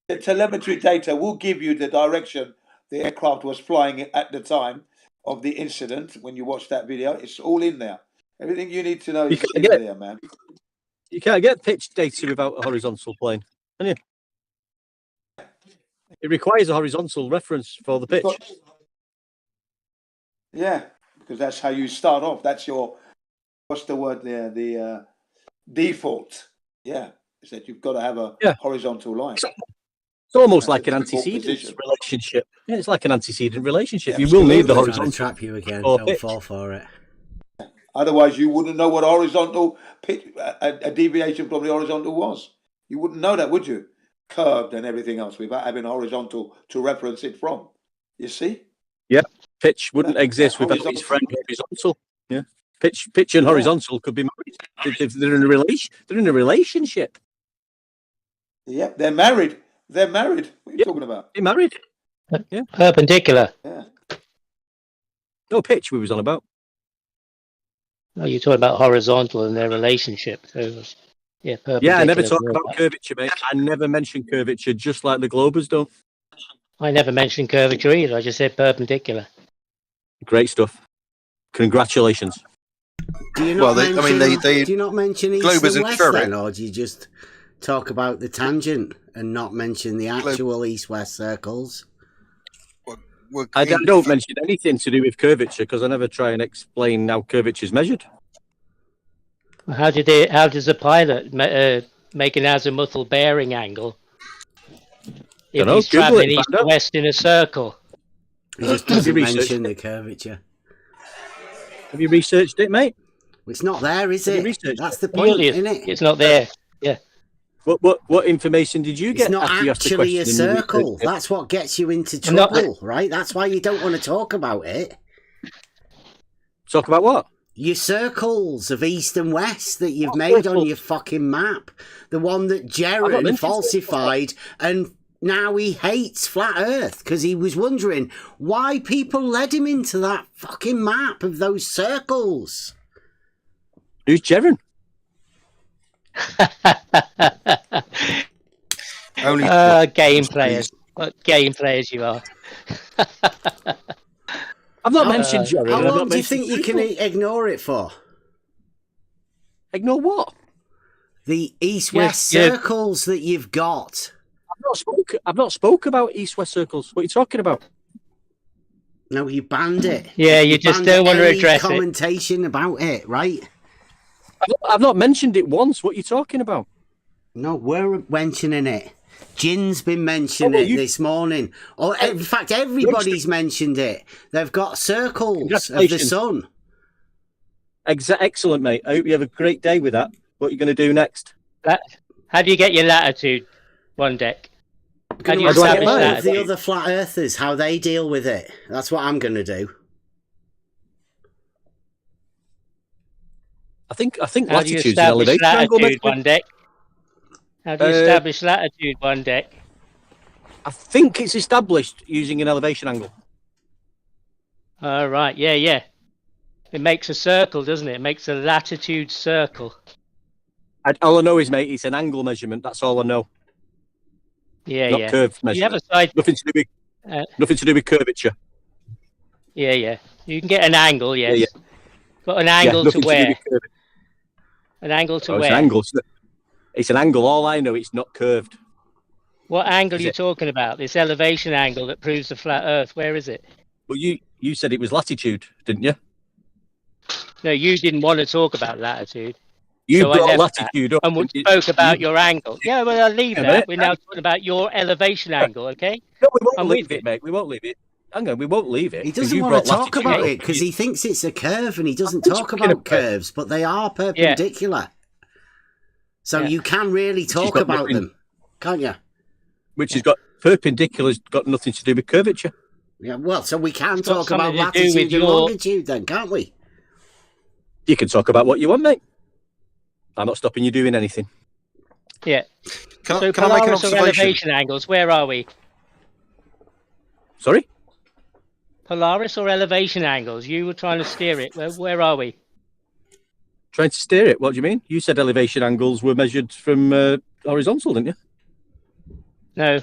The telemetry data will give you the direction the aircraft was flying at the time of the incident. When you watch that video, it's all in there. Everything you need to know is in there, man. You can't get pitch data without a horizontal plane, can you? It requires a horizontal reference for the pitch. Yeah, because that's how you start off. That's your, what's the word there? The default. Yeah, is that you've got to have a horizontal line. It's almost like an antecedent relationship. Yeah, it's like an antecedent relationship. You will need the horizontal. Trap you again. Don't fall for it. Otherwise, you wouldn't know what horizontal pitch, a deviation from the horizontal was. You wouldn't know that, would you? Curved and everything else without having horizontal to reference it from. You see? Yeah, pitch wouldn't exist without its friend horizontal. Yeah, pitch and horizontal could be married. If they're in a relation. They're in a relationship. Yeah, they're married. They're married. What are you talking about? They're married. Yeah, perpendicular. Yeah. No pitch we was on about. No, you're talking about horizontal and their relationship. So, yeah, perpendicular. Yeah, I never talk about curvature, mate. I never mention curvature, just like the Globers don't. I never mentioned curvature either. I just said perpendicular. Great stuff. Congratulations. Do you not do you not mention east and west then, or do you just talk about the tangent and not mention the actual east-west circles? I don't mention anything to do with curvature because I never try and explain how curvature is measured. How does a pilot make an azimuthal bearing angle if he's traveling east to west in a circle? He just doesn't mention the curvature. Have you researched it, mate? It's not there, is it? That's the point, isn't it? It's not there. Yeah. What information did you get? It's not actually a circle. That's what gets you into trouble, right? That's why you don't want to talk about it. Talk about what? Your circles of east and west that you've made on your fucking map. The one that Jaron falsified, and now he hates flat Earth because he was wondering why people led him into that fucking map of those circles. Who's Jaron? Game players. What game players you are. I've not mentioned Jaron. How long do you think you can ignore it for? Ignore what? The east-west circles that you've got. I've not spoke about east-west circles. What are you talking about? No, you banned it. Yeah, you just don't want to address commentation about it, right? I've not mentioned it once. What are you talking about? No, we're mentioning it. Jin's been mentioning it this morning. Or in fact, everybody's mentioned it. They've got circles of the sun. Excellent, mate. I hope you have a great day with that. What are you going to do next? How do you get your latitude, One Deck? How do you establish latitude? The other flat earthers, how they deal with it. That's what I'm going to do. I think how do you establish latitude, One Deck? How do you establish latitude, One Deck? I think it's established using an elevation angle. Right, yeah. It makes a circle, doesn't it? It makes a latitude circle. All I know is, mate, it's an angle measurement. That's all I know. Yeah, Not curved measurement. You have a side... Nothing to do with curvature. Yeah. You can get an angle, yes. Yeah. But an angle to where? An angle to where? It's an angle. It's an angle. All I know, it's not curved. What angle are you talking about? This elevation angle that proves the flat Earth. Where is it? Well, you said it was latitude, didn't you? No, you didn't want to talk about latitude. You brought latitude up. And we spoke about your angle. Yeah, well, I'll leave that. We're now talking about your elevation angle, okay? No, we won't leave it, mate. We won't leave it. Hang on, we won't leave it. He doesn't want to talk about it because he thinks it's a curve and he doesn't talk about curves, but they are perpendicular. Yeah. So you can really talk about them, can't you? Which has got Perpendicular's got nothing to do with curvature. Yeah, well, so we can It's got talk about something to do with latitude and your- longitude then, can't we? You can talk about what you want, mate. I'm not stopping you doing anything. Yeah. Can So I make an Polaris or observation? elevation angles, where are we? Sorry? Polaris or elevation angles? You were trying to steer it. Where are we? Trying to steer it. What do you mean? You said elevation angles were measured from horizontal, didn't you? No.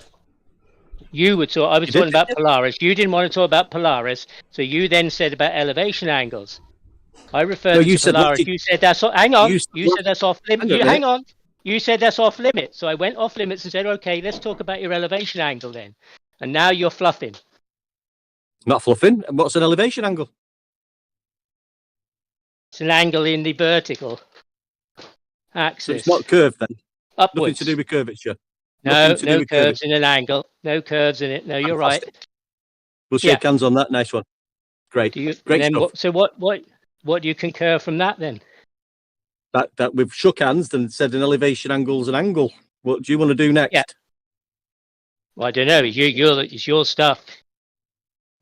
You were I was You talking did? about Polaris. You didn't want to talk about Polaris, so you then said about elevation angles. I referred No, to you said Polaris. lati- You said that's hang on. you You said- said that's off limits. Hang on a Hang minute. on. You said that's off limits. So I went off limits and said, okay, let's talk about your elevation angle then. And now you're fluffing. Not fluffing. What's an elevation angle? It's an angle in the vertical axis. So it's not curved then. Upwards. Nothing to do with curvature. No, Nothing to do no with curves curvature. in an angle. No curves in it. No, you're right. Fantastic. We'll shake hands on that. Nice one. Great. Do you, Great then stuff. what do you concur from that then? That we've shook hands and said an elevation angle's an angle. What do you want to do next? Yeah. Well, I don't know. It's your stuff.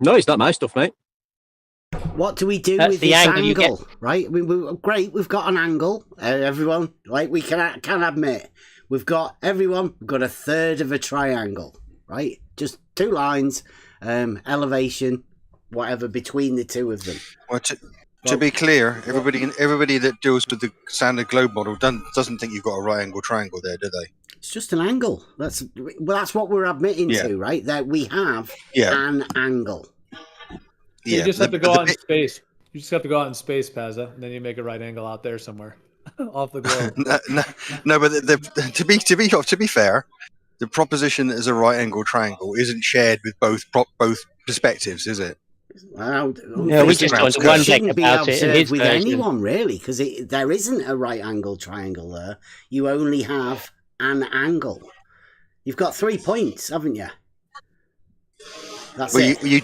No, it's not my stuff, mate. What do we do That's with the this angle you angle, right? Great, we've got an angle. Everyone, like we can admit, we've got a third of a triangle, right? Just two lines, elevation, whatever between the two of them. Well, to be clear, everybody that deals with the standard globe model doesn't think you've got a right angle triangle there, do they? It's just an angle. That's what we're admitting to, right? That we have an angle. You just have to go out in space. You just have to go out in space, Pazza, and then you make a right angle out there somewhere, off the globe. No, but to be fair, the proposition that is a right angle triangle isn't shared with both perspectives, is it? Well, no, we just want one shouldn't be about it in observed his with version. anyone really, because there isn't a right angle triangle there. You only have an angle. You've got 3 points, haven't you? That's it. You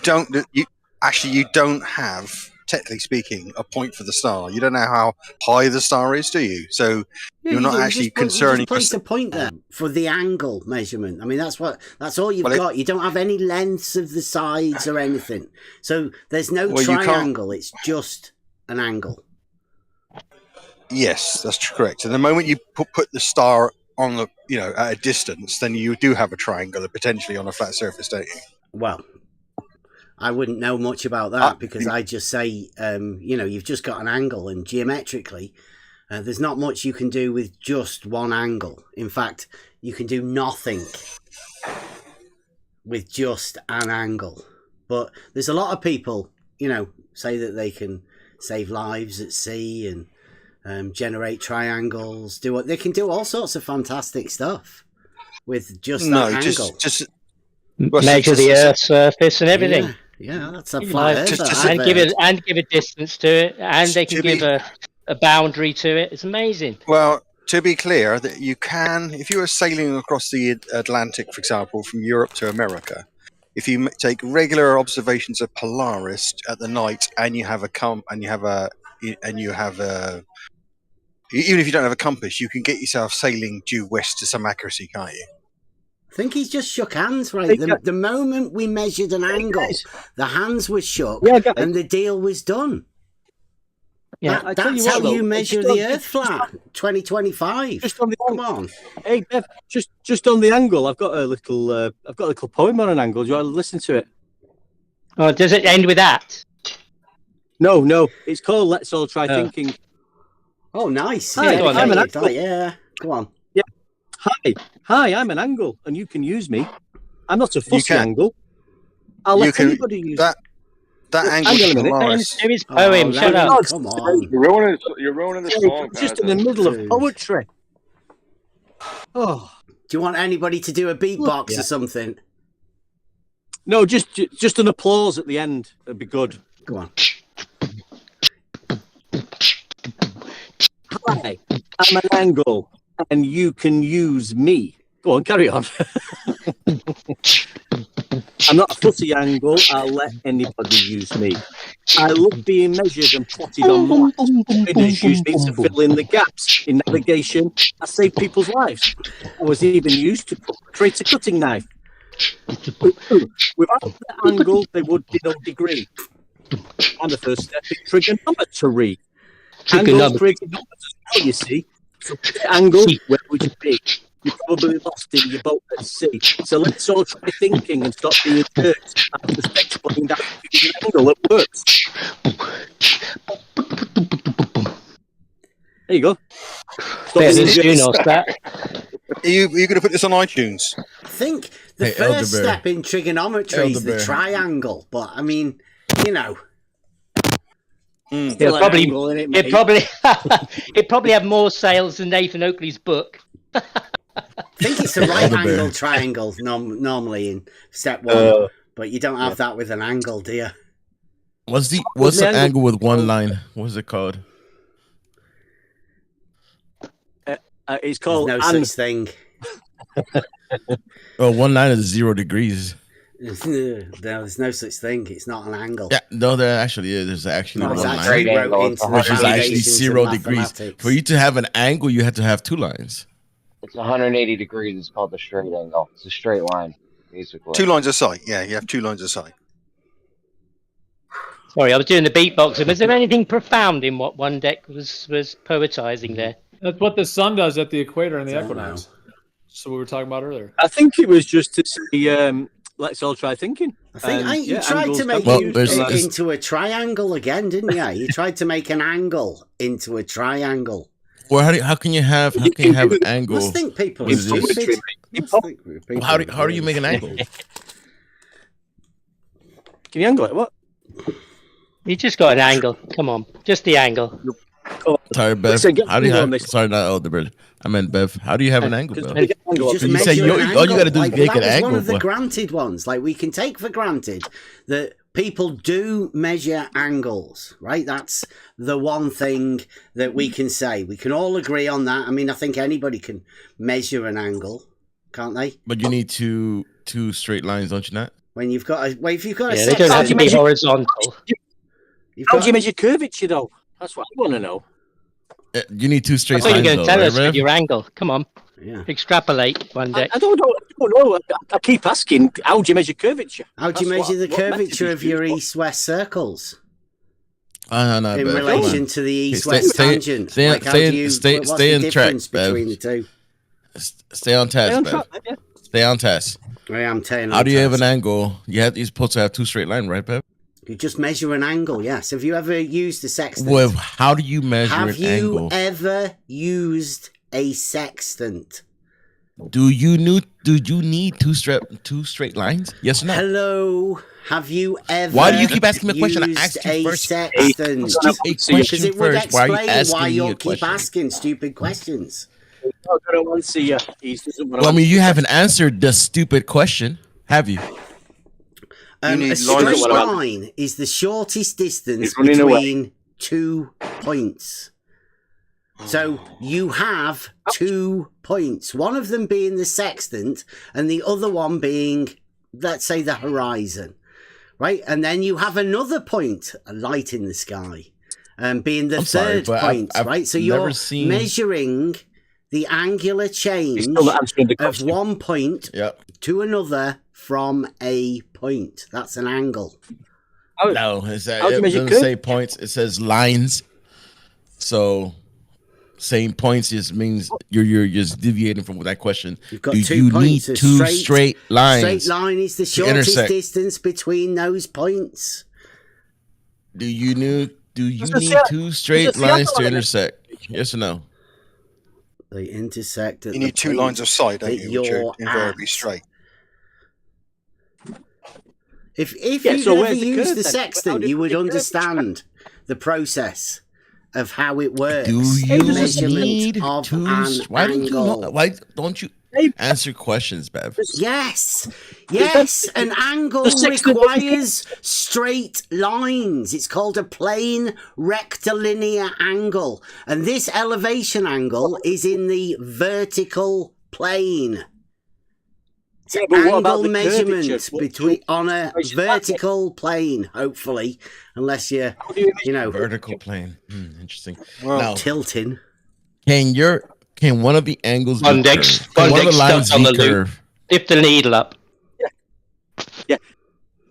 don't have, technically speaking, a point for the star. You don't know how high the star is, do you? So you're not actually concerning. You just place a point there for the angle measurement. I mean, that's all you've got. You don't have any lengths of the sides or anything. So there's no triangle. It's just an angle. Yes, that's correct. And the moment you put the star on the at a distance, then you do have a triangle potentially on a flat surface, don't you? Well, I wouldn't know much about that because I just say, you've just got an angle, and geometrically, there's not much you can do with just one angle. In fact, you can do nothing with just an angle. But there's a lot of people, say that they can save lives at sea and generate triangles. They can do all sorts of fantastic stuff with just that angle. Measure the Earth's surface and everything. Yeah, that's a flat Earth. And give a distance to it, and they can give a boundary to it. It's amazing. Well, to be clear, that you can, if you are sailing across the Atlantic, for example, from Europe to America, if you take regular observations of Polaris at the night, and you have even if you don't have a compass, you can get yourself sailing due west to some accuracy, can't you? I think he's just shook hands, right? The moment we measured an angle, the hands were shook and the deal was done. Yeah, that's how you measure the Earth flat. 2025. Come on. Hey, Bev, just on the angle, I've got a little poem on an angle. Do you want to listen to it? Oh, does it end with that? No. It's called "Let's All Try Thinking." Oh, nice. Hi, I'm an angle. Yeah, go on. Yeah. Hi, I'm an angle, and you can use me. I'm not a fussy angle. I'll let anybody use that. That angle is Polaris. Do his poem. Shut up. Come on. You're ruining the song. Just in the middle of poetry. Oh. Do you want anybody to do a beatbox or something? No, just an applause at the end. That'd be good. Go on. Hi, I'm an angle, and you can use me. Go on, carry on. I'm not a fussy angle. I'll let anybody use me. I love being measured and plotted on maps. Traders use me to fill in the gaps. In navigation, I save people's lives. I was even used to create a cutting knife. Without the angle, they would denote degree. And the first step is trigonometry. Angles created numbers as well, you see. So the angle, where would you be? You're probably lost in your boat at sea. So let's all try thinking and stop being jerks. I've just explained that an angle that works. There you go. Are you going to put this on iTunes? I think the first step in trigonometry is the triangle, but I mean, you know. It'll probably have more sales than Nathan Oakley's book. I think it's a right angle triangle normally in step one, but you don't have that with an angle, do you? What's the angle with one line? What's it called? It's called no such thing. Oh, one line is 0 degrees. There's no such thing. It's not an angle. Yeah, no, there actually is. There's actually one line, which is actually 0 degrees. For you to have an angle, you have to have 2 lines. It's 180 degrees. It's called the straight angle. It's a straight line, basically. 2 lines of sight. Yeah, you have 2 lines of sight. Sorry, I was doing the beatboxing. Was there anything profound in what one deck was poetizing there? That's what the sun does at the equator and the equinox. So we were talking about earlier. I think it was just to say, let's all try thinking. I think you tried to make it into a triangle again, didn't you? You tried to make an angle into a triangle. Well, how can you have an angle? I think people are stupid. How do you make an angle? Can you angle it? What? You just got an angle. Come on, just the angle. Sorry, Bev. How do you have? Sorry, not Elderbird. I meant Bev. How do you have an angle, Bev? You say all you got to do is make an angle. One of the granted ones. Like we can take for granted that people do measure angles, right? That's the one thing that we can say. We can all agree on that. I mean, I think anybody can measure an angle, can't they? But you need two straight lines, don't you not? When you've got if you've got they don't have to be horizontal. How do you measure curvature, though? That's what I want to know. You need 2 straight lines. You're going to tell us with your angle. Come on. Yeah. Extrapolate one day. I don't know. I keep asking, how do you measure curvature? How do you measure the curvature of your east-west circles? No, in relation to the east-west tangent. Stay on track, between the two? Stay on task, Bev. Stay on task. I am telling. How do you have an angle? You're supposed to have 2 straight lines, right, Bev? You just measure an angle, yes. Have you ever used a sextant? Well, how do you measure an angle? Have you ever used a sextant? Do you need two straight lines? Yes or no? Hello. Have you ever? Why do you keep asking me a question? I asked you first. Sextant? Because it would explain why you keep asking stupid questions. Well, I mean, you haven't answered the stupid question, have you? A straight line is the shortest distance between 2 points. So you have 2 points, one of them being the sextant and the other one being, let's say, the horizon, right? And then you have another point, a light in the sky, being the third point, right? So you're measuring the angular change of 1 point to another from a point. That's an angle. No, it doesn't say points. It says lines. So saying points just means you're just deviating from that question. You've got 2 points. Need 2 straight lines. Straight line is the shortest distance between those points. Do you need 2 straight lines to intersect? Yes or no? They intersect. You need 2 lines of sight, don't you? Which are invariably straight. If you'd ever used the sextant, you would understand the process of how it works. Do you need why don't you answer questions, Bev? Yes. An angle requires straight lines. It's called a plane rectilinear angle. And this elevation angle is in the vertical plane. Angle measurement on a vertical plane, hopefully, unless you're, vertical plane. Interesting. Well, now, tilting. Can one of the angles one of the lines be curved? Lift the needle up.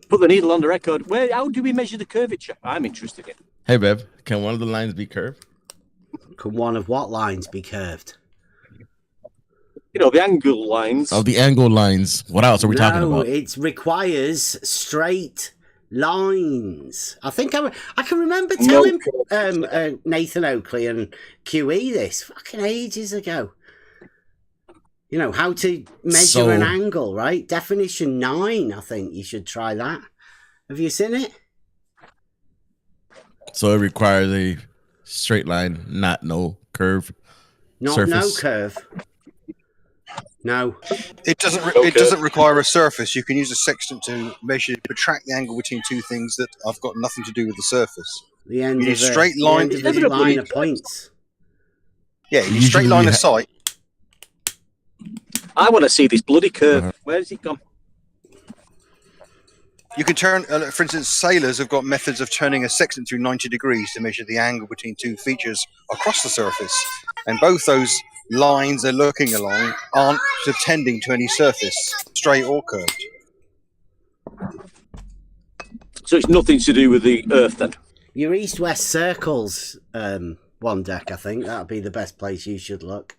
Put the needle on the record. How do we measure the curvature? I'm interested in. Hey, Bev, can one of the lines be curved? Can one of what lines be curved? You know, the angle lines. Oh, the angle lines. What else are we talking about? No, it requires straight lines. I think I can remember telling Nathan Oakley and QE this fucking ages ago. You know, how to measure an angle, right? Definition 9, I think you should try that. Have you seen it? So it requires a straight line, not no curve. Not surface. No curve. No. It doesn't require a surface. You can use a sextant to measure, protract the angle between two things that have got nothing to do with the surface. The end you of straight line. The end of line of points. Yeah, you straight line of sight. I want to see this bloody curve. Where's it gone? You can turn, for instance, sailors have got methods of turning a sextant through 90 degrees to measure the angle between two features across the surface. And both those lines they're looking along aren't tending to any surface, straight or curved. So it's nothing to do with the Earth then? Your east-west circles, one deck, I think. That would be the best place you should look.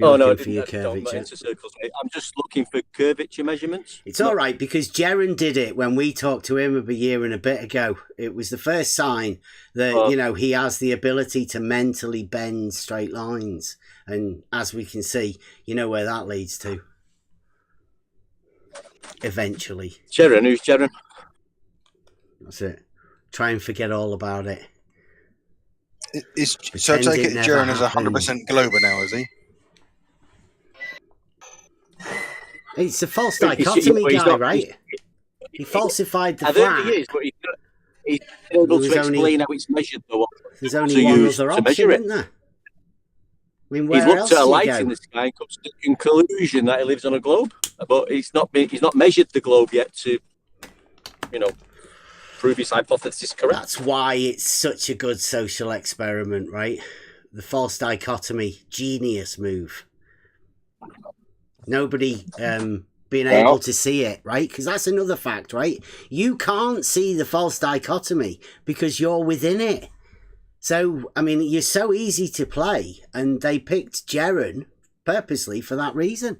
Oh no, for your curvature. I'm just looking for curvature measurements. It's all right because Jaron did it when we talked to him a year and a bit ago. It was the first sign that you know he has the ability to mentally bend straight lines, and as we can see, you know where that leads to. Eventually, Jaron, who's Jaron? That's it. Try and forget all about it. So I take it Jaron is 100% Glober now, is he? It's a false dichotomy guy, right? He falsified the I flat. think he is, but he's able to explain how it's measured, though. There's only one other option, isn't there? I mean, where he's looked else at a do you light go? in the sky and comes to the conclusion that he lives on a globe, but he's not measured the globe yet to, you know, prove his hypothesis correct. That's why it's such a good social experiment, right? The false dichotomy, genius move. Nobody being able to see it, right? Because that's another fact, right? You can't see the false dichotomy because you're within it. So, I mean, you're so easy to play, and they picked Jaron purposely for that reason.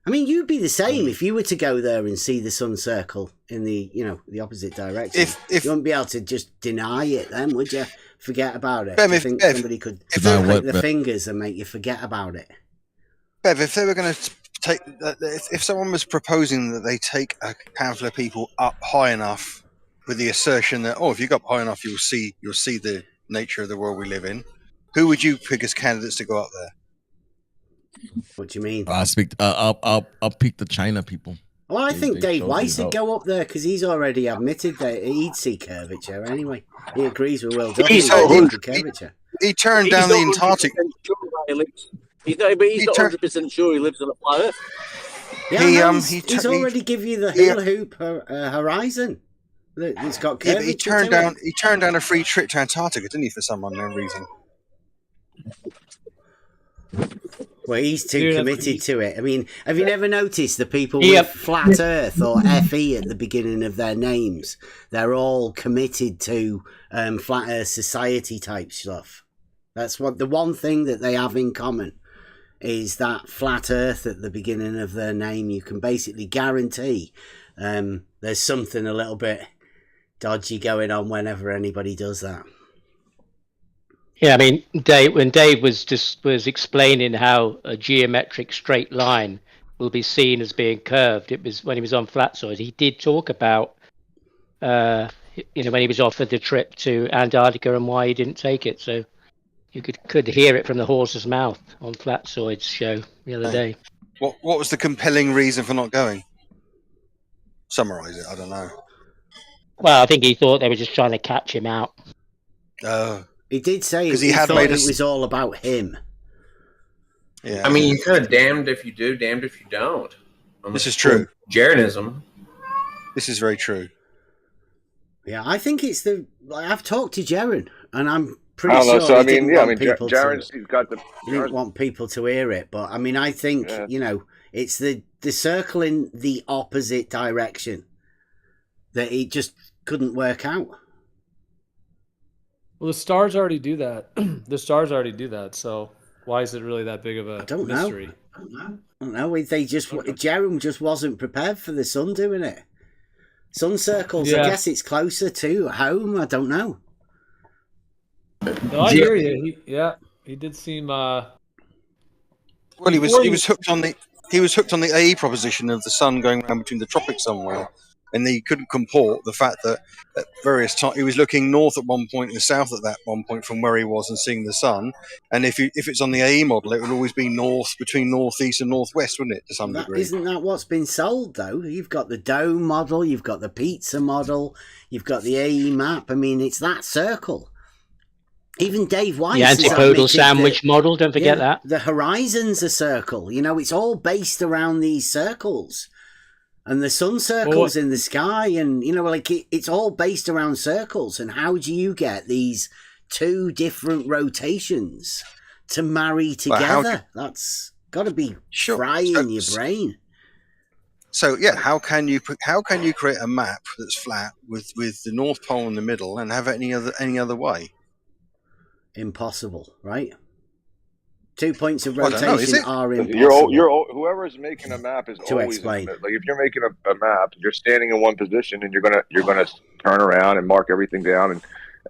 I mean, you'd be the same if you were to go there and see the sun circle in the, you know, the opposite direction. If you wouldn't be able to just deny it then, would you? Forget about it. Bev, I think somebody could click the fingers and make you forget about it. Bev, if they were going to take, if someone was proposing that they take a handful of people up high enough with the assertion that, oh, if you go up high enough, you'll see the nature of the world we live in, who would you pick as candidates to go up there? What do you mean? I'll pick the China people. Well, I think Dave Weiss would go up there because he's already admitted that he'd see curvature anyway. He agrees with Will Duffy about the curvature. He turned down the Antarctic. He's not 100% sure he lives on a flat Earth. Yeah, he's already give you the hula hoop horizon. It's got curvature. Yeah, he turned down a free trip to Antarctica, didn't he, for some unknown reason? Well, he's too committed to it. I mean, have you never noticed the people with Flat Earth or FE at the beginning of their names? They're all committed to Flat Earth Society type stuff. That's what the one thing that they have in common is that Flat Earth at the beginning of their name. You can basically guarantee there's something a little bit dodgy going on whenever anybody does that. Yeah, I mean, when Dave was explaining how a geometric straight line will be seen as being curved, it was when he was on Flatsoid. He did talk about, when he was offered the trip to Antarctica and why he didn't take it. So you could hear it from the horse's mouth on Flatsoid's show the other day. What was the compelling reason for not going? Summarize it. I don't know. Well, I think he thought they were just trying to catch him out. He did say he thought it was all about him. Yeah, I mean, you're kind of damned if you do, damned if you don't. This is true. Jaronism. This is very true. Yeah, I think it's I've talked to Jaron, and I'm pretty sure So he I mean, didn't yeah, I want mean, people Jaren's to. got the. He didn't want people to hear it, but I mean, I think it's the circle in the opposite direction that it just couldn't work out. Well, the stars already do that. The stars already do that. So why is it really that big of a mystery? I don't know. They just Jerome just wasn't prepared for the sun doing it. Sun circles. I guess it's closer to home. I don't know. No, I hear you. He did seem. Well, he was hooked on the A proposition of the sun going around between the tropics somewhere, and he couldn't comport the fact that at various times he was looking north at one point and south at that one point from where he was and seeing the sun. And if it's on the A model, it would always be north between northeast and northwest, wouldn't it? To some degree. Isn't that what's been sold though? You've got the dome model, you've got the pizza model, you've got the AE map. I mean, it's that circle. Even Dave Weiss. The antipodal sandwich model, don't forget that. The horizon's a circle. It's all based around these circles. And the sun circles in the sky, and it's all based around circles. And how do you get these two different rotations to marry together? That's got to be frying your brain. So how can you create a map that's flat with the North Pole in the middle and have it any other way? Impossible, right? 2 points of rotation are impossible. Whoever is making a map is always explain. Like if you're making a map, you're standing in one position and you're gonna turn around and mark everything down, and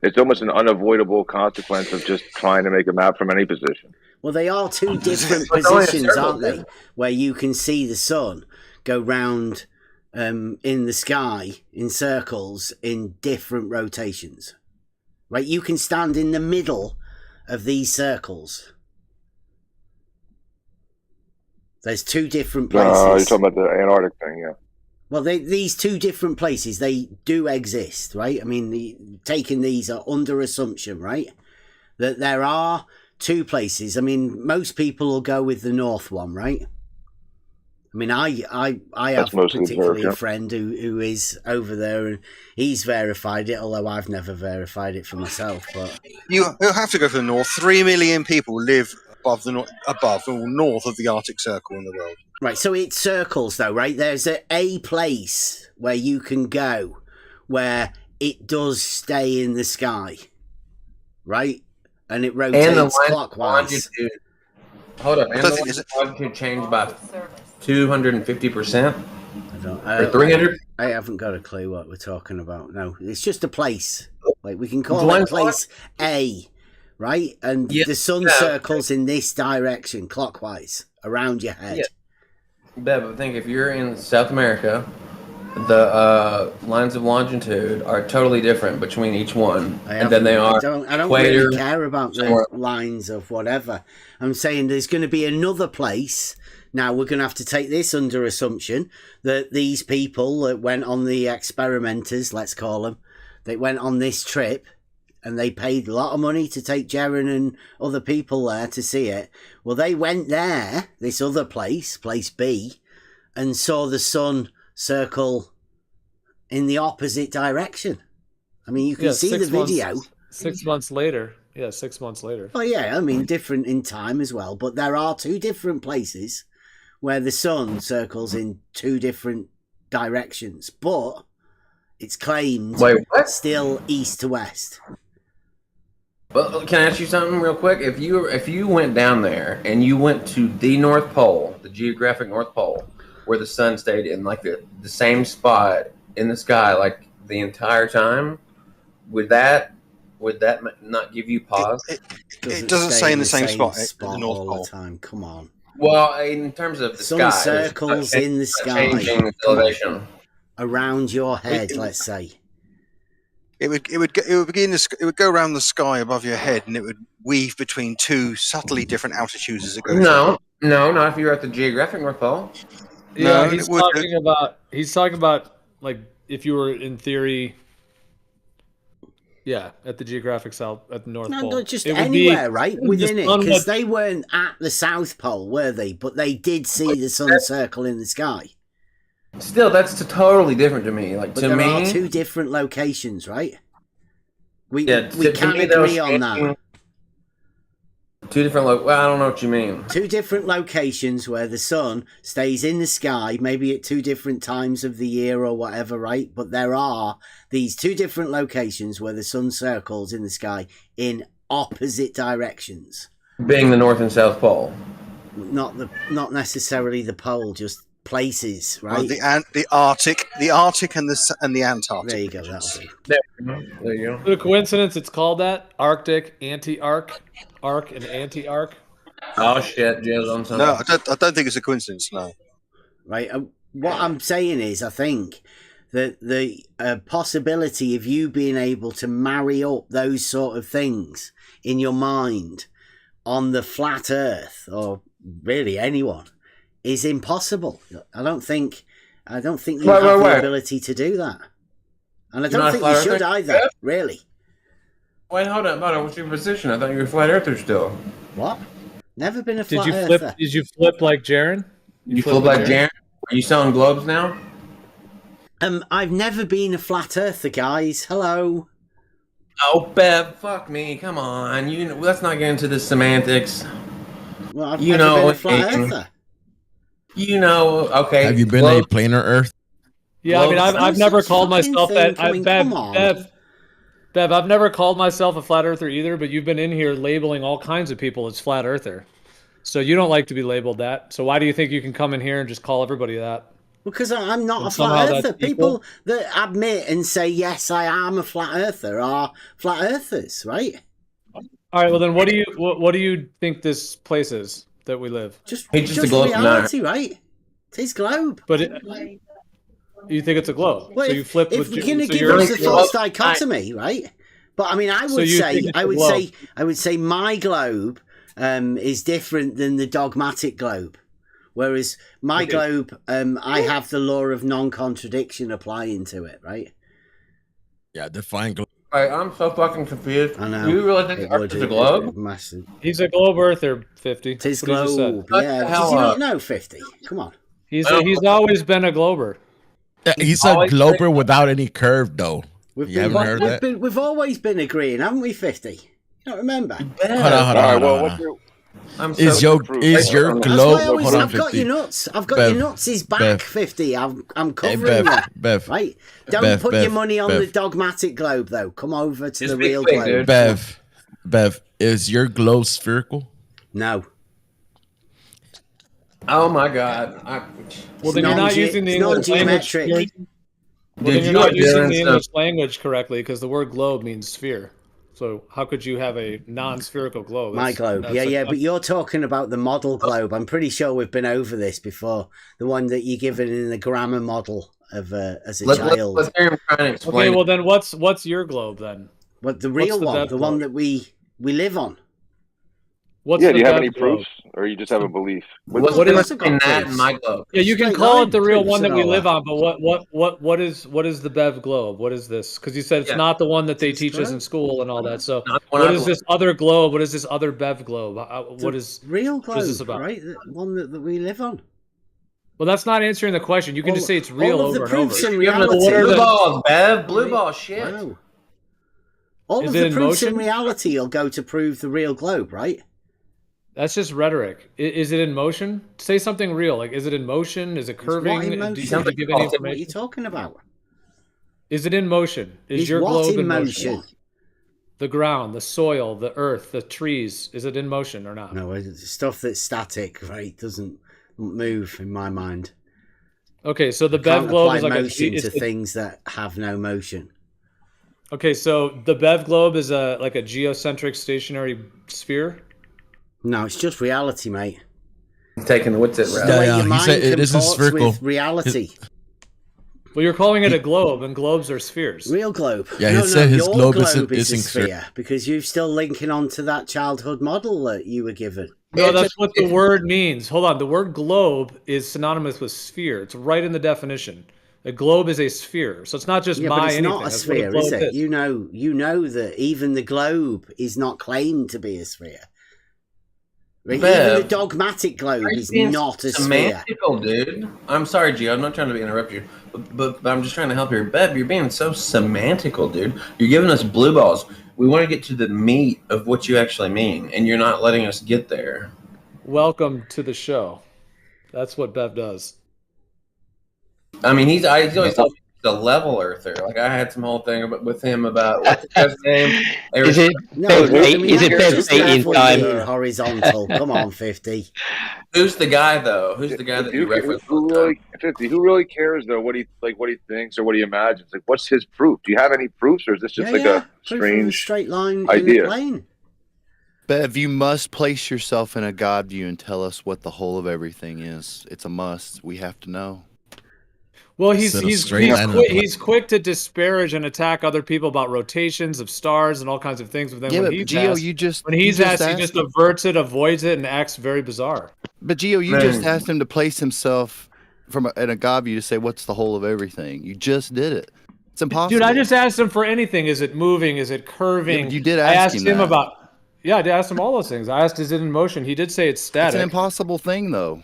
it's almost an unavoidable consequence of just trying to make a map from any position. Well, they are two different positions, aren't they? Where you can see the sun go round in the sky in circles in different rotations. Right, you can stand in the middle of these circles. There's two different places. You're talking about the Antarctic thing, yeah. Well, these two different places, they do exist, right? I mean, taking these are under assumption, right? That there are two places. I mean, most people will go with the north one, right? I mean, I have particularly a friend who is over there, and he's verified it, although I've never verified it for myself. But you'll have to go for the north. 3 million people live above or north of the Arctic Circle in the world. Right, so it circles though, right? There's a place where you can go where it does stay in the sky, right? And it rotates clockwise. Hold up, and the longitude change by 250%? Or 300? I haven't got a clue what we're talking about. No, it's just a place. Like we can call it place A, right? And the sun circles in this direction, clockwise, around your head. Yeah. But think if you're in South America, the lines of longitude are totally different between each one, and then they are. I don't really care about the lines of whatever. I'm saying there's going to be another place. Now we're going to have to take this under assumption that these people that went on the experimenters, let's call them, they went on this trip and they paid a lot of money to take Jaren and other people there to see it. Well, they went there, this other place, place B, and saw the sun circle in the opposite direction. I mean, you can see the video. 6 months later. Yeah, 6 months later. Oh, yeah, I mean, different in time as well. But there are two different places where the sun circles in two different directions. But it's claimed still east to west. Well, can I ask you something real quick? If you went down there and you went to the North Pole, the geographic North Pole, where the sun stayed in like the same spot in the sky like the entire time, would that not give you pause? It doesn't say in the same spot at the North Pole. All the time. Come on. Well, in terms of the sun sky, circles in the sky changing elevation around your head. Let's say it would go around the sky above your head, and it would weave between two subtly different altitudes as it goes. No, not if you're at the geographic North Pole. Yeah, no, he's talking about like if you were in theory. Yeah, at the geographic south, at the North Pole. No, just anywhere, right? Within it, because they weren't at the South Pole, were they? But they did see the sun circle in the sky. Still, that's totally different to me. Like, but there are two different locations, right? We can agree on that. Two different well, I don't know what you mean. Two different locations where the sun stays in the sky, maybe at two different times of the year or whatever, right? But there are these two different locations where the sun circles in the sky in opposite directions. Being the North and South Pole. Not necessarily the pole, just places, right? Well, the Arctic and the Antarctic. There you go. That'll do. There you go. The coincidence it's called that Arctic, anti-arc, arc, and anti-arc. Oh shit, Jay's on something. No, I don't think it's a coincidence. No. Right. What I'm saying is, I think that the possibility of you being able to marry up those sort of things in your mind on the flat Earth, or really anyone, is impossible. I don't think you have the ability to do that, and I don't think you should either. Really. Wait, hold on. What's your position? I thought you were a flat earther still. What? Never been a flat Did earther. Did you flip like Jaren? You flip like Jaren? Are you selling globes now? I've never been a flat earther, guys. Hello. Oh, Bev, fuck me. Come on. Let's not get into the semantics. Well, I've never been a flat earther. Okay. Have you been a planar Earth? Yeah, I mean, I've never called myself that. Bev, I've never called myself a flat earther either, but you've been in here labeling all kinds of people as flat earther. So you don't like to be labeled that. So why do you think you can come in here and just call everybody that? Because I'm not a flat earther. People that admit and say, yes, I am a flat earther are flat earthers, right? All right, well then what do you think this place is that we live? Just reality, right? It's his globe. But you think it's a globe? Well, so you flip. If we're going to give us the false dichotomy, right? But I mean, I would say my globe is different than the dogmatic globe, whereas my globe, I have the law of non-contradiction applying to it, right? Yeah, define globe. I'm so fucking confused. I know. Do you really think the Earth is a globe? Massive. He's a globe earther, 50. It's his globe. Yeah. Did you not know, 50? Come on. He's always been a glober. He's a glober without any curve, though. You haven't heard that? We've always been agreeing, haven't we, 50? You don't remember? Hold on. Is your globe? I've got your nuts. I've got your nuts' back, 50. I'm covering you. Bev. Right? Don't put your money on the dogmatic globe, though. Come over to the real globe. Bev, is your globe spherical? No. Oh my God! Well, then you're not using the English language. Well, then you're not using the English language correctly, because the word globe means sphere. So how could you have a non-spherical globe? My globe, but you're talking about the model globe. I'm pretty sure we've been over this before. The one that you're given in the grammar model of as a child. Let's hear him try to explain. Okay, well then, what's your globe then? What the real one, the one that we live on. Do you have any proofs, or you just have a belief? What is in that in my globe? Yeah, you can call it the real one that we live on, but what is the Bev globe? What is this? Because you said it's not the one that they teach us in school and all that. So what is this other globe? What is this other Bev globe? What is real globe? What is this about? Right, the one that we live on. Well, that's not answering the question. You can just say it's real over and over. Blue balls, Bev. Blue ball shit. Wow. All of the proofs in reality will go to prove the real globe, right? That's just rhetoric. Is it in motion? Say something real. Like, is it in motion? Is it curving? Do you give any information? What are you talking about? Is it in motion? Is your globe in motion? The ground, the soil, the earth, the trees. Is it in motion or not? No, it's stuff that's static, right? Doesn't move in my mind. Okay, so the Bev globe is like motion to things that have no motion. Okay, so the Bev globe is like a geocentric stationary sphere. No, it's just reality, mate. He's taking the what's it route. Yeah, he said it isn't spherical. With reality. Well, you're calling it a globe, and globes are spheres. Real globe. Yeah, he said his globe is a sphere because you're still linking on to that childhood model that you were given. No, that's what the word means. Hold on, the word globe is synonymous with sphere. It's right in the definition. A globe is a sphere, so it's not just but it's not a sphere, is it? You know that even the globe is not claimed to be a sphere. Even the dogmatic globe is not a sphere. Semantical, dude. I'm sorry, Gio. I'm not trying to interrupt you, but I'm just trying to help here. Bev, you're being so semantical, dude. You're giving us blue balls. We want to get to the meat of what you actually mean, and you're not letting us get there. Welcome to the show. That's what Bev does. I mean, he's always told me he's a level earther. Like I had some whole thing with him about what's the guy's name? Is it Bev in time? Horizontal. Come on, 50. Who's the guy though? Who's the guy that you referenced? Who really cares though? What he thinks or what he imagines? Like, what's his proof? Do you have any proofs, or is this just a strange straight line idea? In the plane. Bev, you must place yourself in a God view and tell us what the whole of everything is. It's a must. We have to know. Well, he's quick to disparage and attack other people about rotations of stars and all kinds of things. But then when he's asked, he just averts it, avoids it, and acts very bizarre. But Gio, you just asked him to place himself in a God view to say what's the whole of everything. You just did it. It's impossible. Dude, I just asked him for anything. Is it moving? Is it curving? Yeah, you did ask him about. Yeah, I asked him all those things. I asked, is it in motion? He did say it's static. It's an impossible thing, though.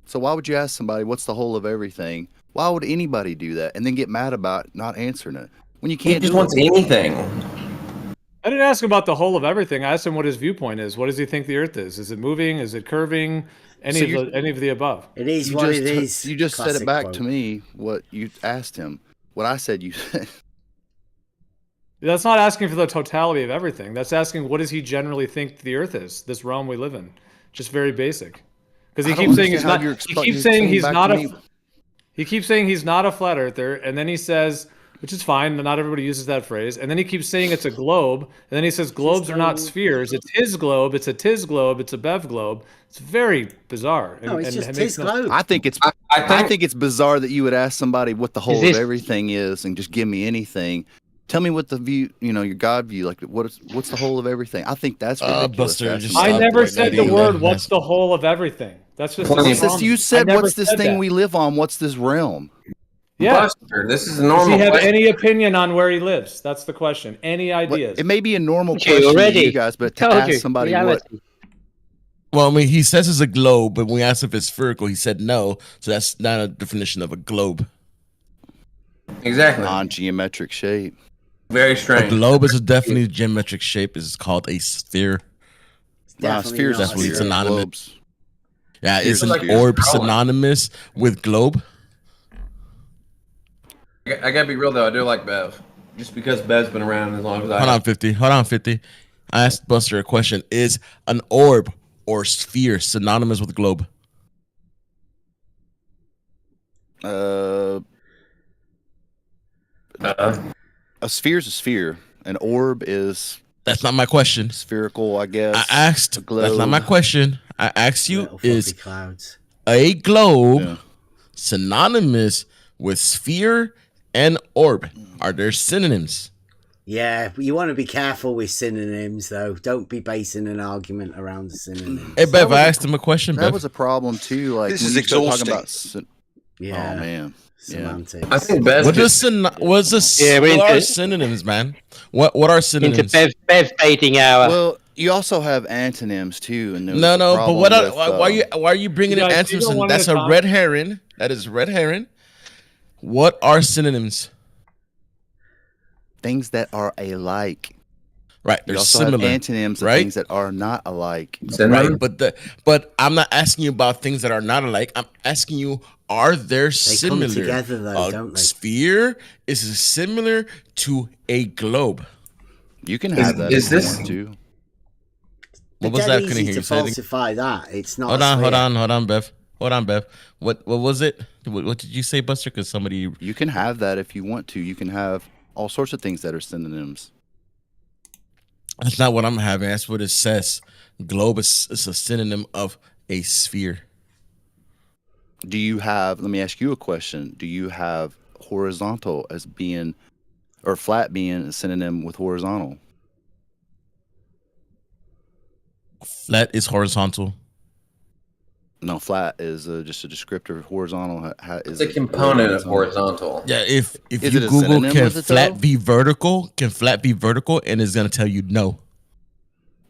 So why would you ask somebody what's the whole of everything? Why would anybody do that and then get mad about not answering it when you can't? He just wants anything. I didn't ask him about the whole of everything. I asked him what his viewpoint is. What does he think the Earth is? Is it moving? Is it curving? Any of the above. It is what it is. You just said it back to me. What you asked him. What I said. You said. That's not asking for the totality of everything. That's asking what does he generally think the Earth is? This realm we live in. Just very basic. Because he keeps saying he's not. He keeps saying he's not a. He keeps saying he's not a flat earther, and then he says, which is fine, not everybody uses that phrase, and then he keeps saying it's a globe, and then he says globes are not spheres. It's his globe, it's a Tiz globe, it's a Bev globe. It's very bizarre. No, it's just his globe. I think it's bizarre that you would ask somebody what the whole of everything is and just give me anything. Tell me what the view, your God view, like what's the whole of everything. I think that's ridiculous. Buster, I never said the word what's the whole of everything. That's just you said what's this thing we live on? What's this realm? Yeah. Buster, this is normal. Does he have any opinion on where he lives? That's the question. Any ideas? It may be a normal question to you guys, but to ask somebody what. Well, I mean, he says it's a globe, but when we asked if it's spherical, he said no. So that's not a definition of a globe. Exactly. Non-geometric shape. Very strange. A globe is definitely geometric shape. Is called a sphere. Spheres that's what it's synonymous. Globes. Yeah, it's an orb synonymous with globe. I gotta be real though. I do like Bev, just because Bev's been around as long as I. Hold on, 50. I asked Buster a question: is an orb or sphere synonymous with globe? A sphere is a sphere. An orb is. That's not my question. Spherical, I guess. I asked. That's not my question. I asked you: is clouds. A globe synonymous with sphere and orb? Are there synonyms? Yeah, but you want to be careful with synonyms, though. Don't be basing an argument around the synonyms. Hey, Bev, I asked him a question. That was a problem too. Like this is exhausting. Yeah. Oh man. Semantics. I think Bev. What are synonyms, man? What are synonyms? Into Bev baiting hour. Well, you also have antonyms too. And no, but why are you bringing in antonyms? That's a red herring. That is red herring. What are synonyms? Things that are alike. Right, they're similar. Have antonyms of things that are not alike. Right, but I'm not asking you about things that are not alike. I'm asking you, are there similar? Come together, though, don't they? Sphere is similar to a globe. You can have that. Is this too? What was that? Couldn't hear you. Falsify that. It's not. Hold on, Bev. What was it? What did you say, Buster? Because somebody. You can have that if you want to. You can have all sorts of things that are synonyms. That's not what I'm having. That's what it says. Globe is a synonym of a sphere. Do you have, let me ask you a question. Do you have horizontal as being, or flat being a synonym with horizontal? Flat is horizontal. No, flat is just a descriptor. Horizontal is a component of horizontal. Yeah, if you Google can flat be vertical, and it's gonna tell you no.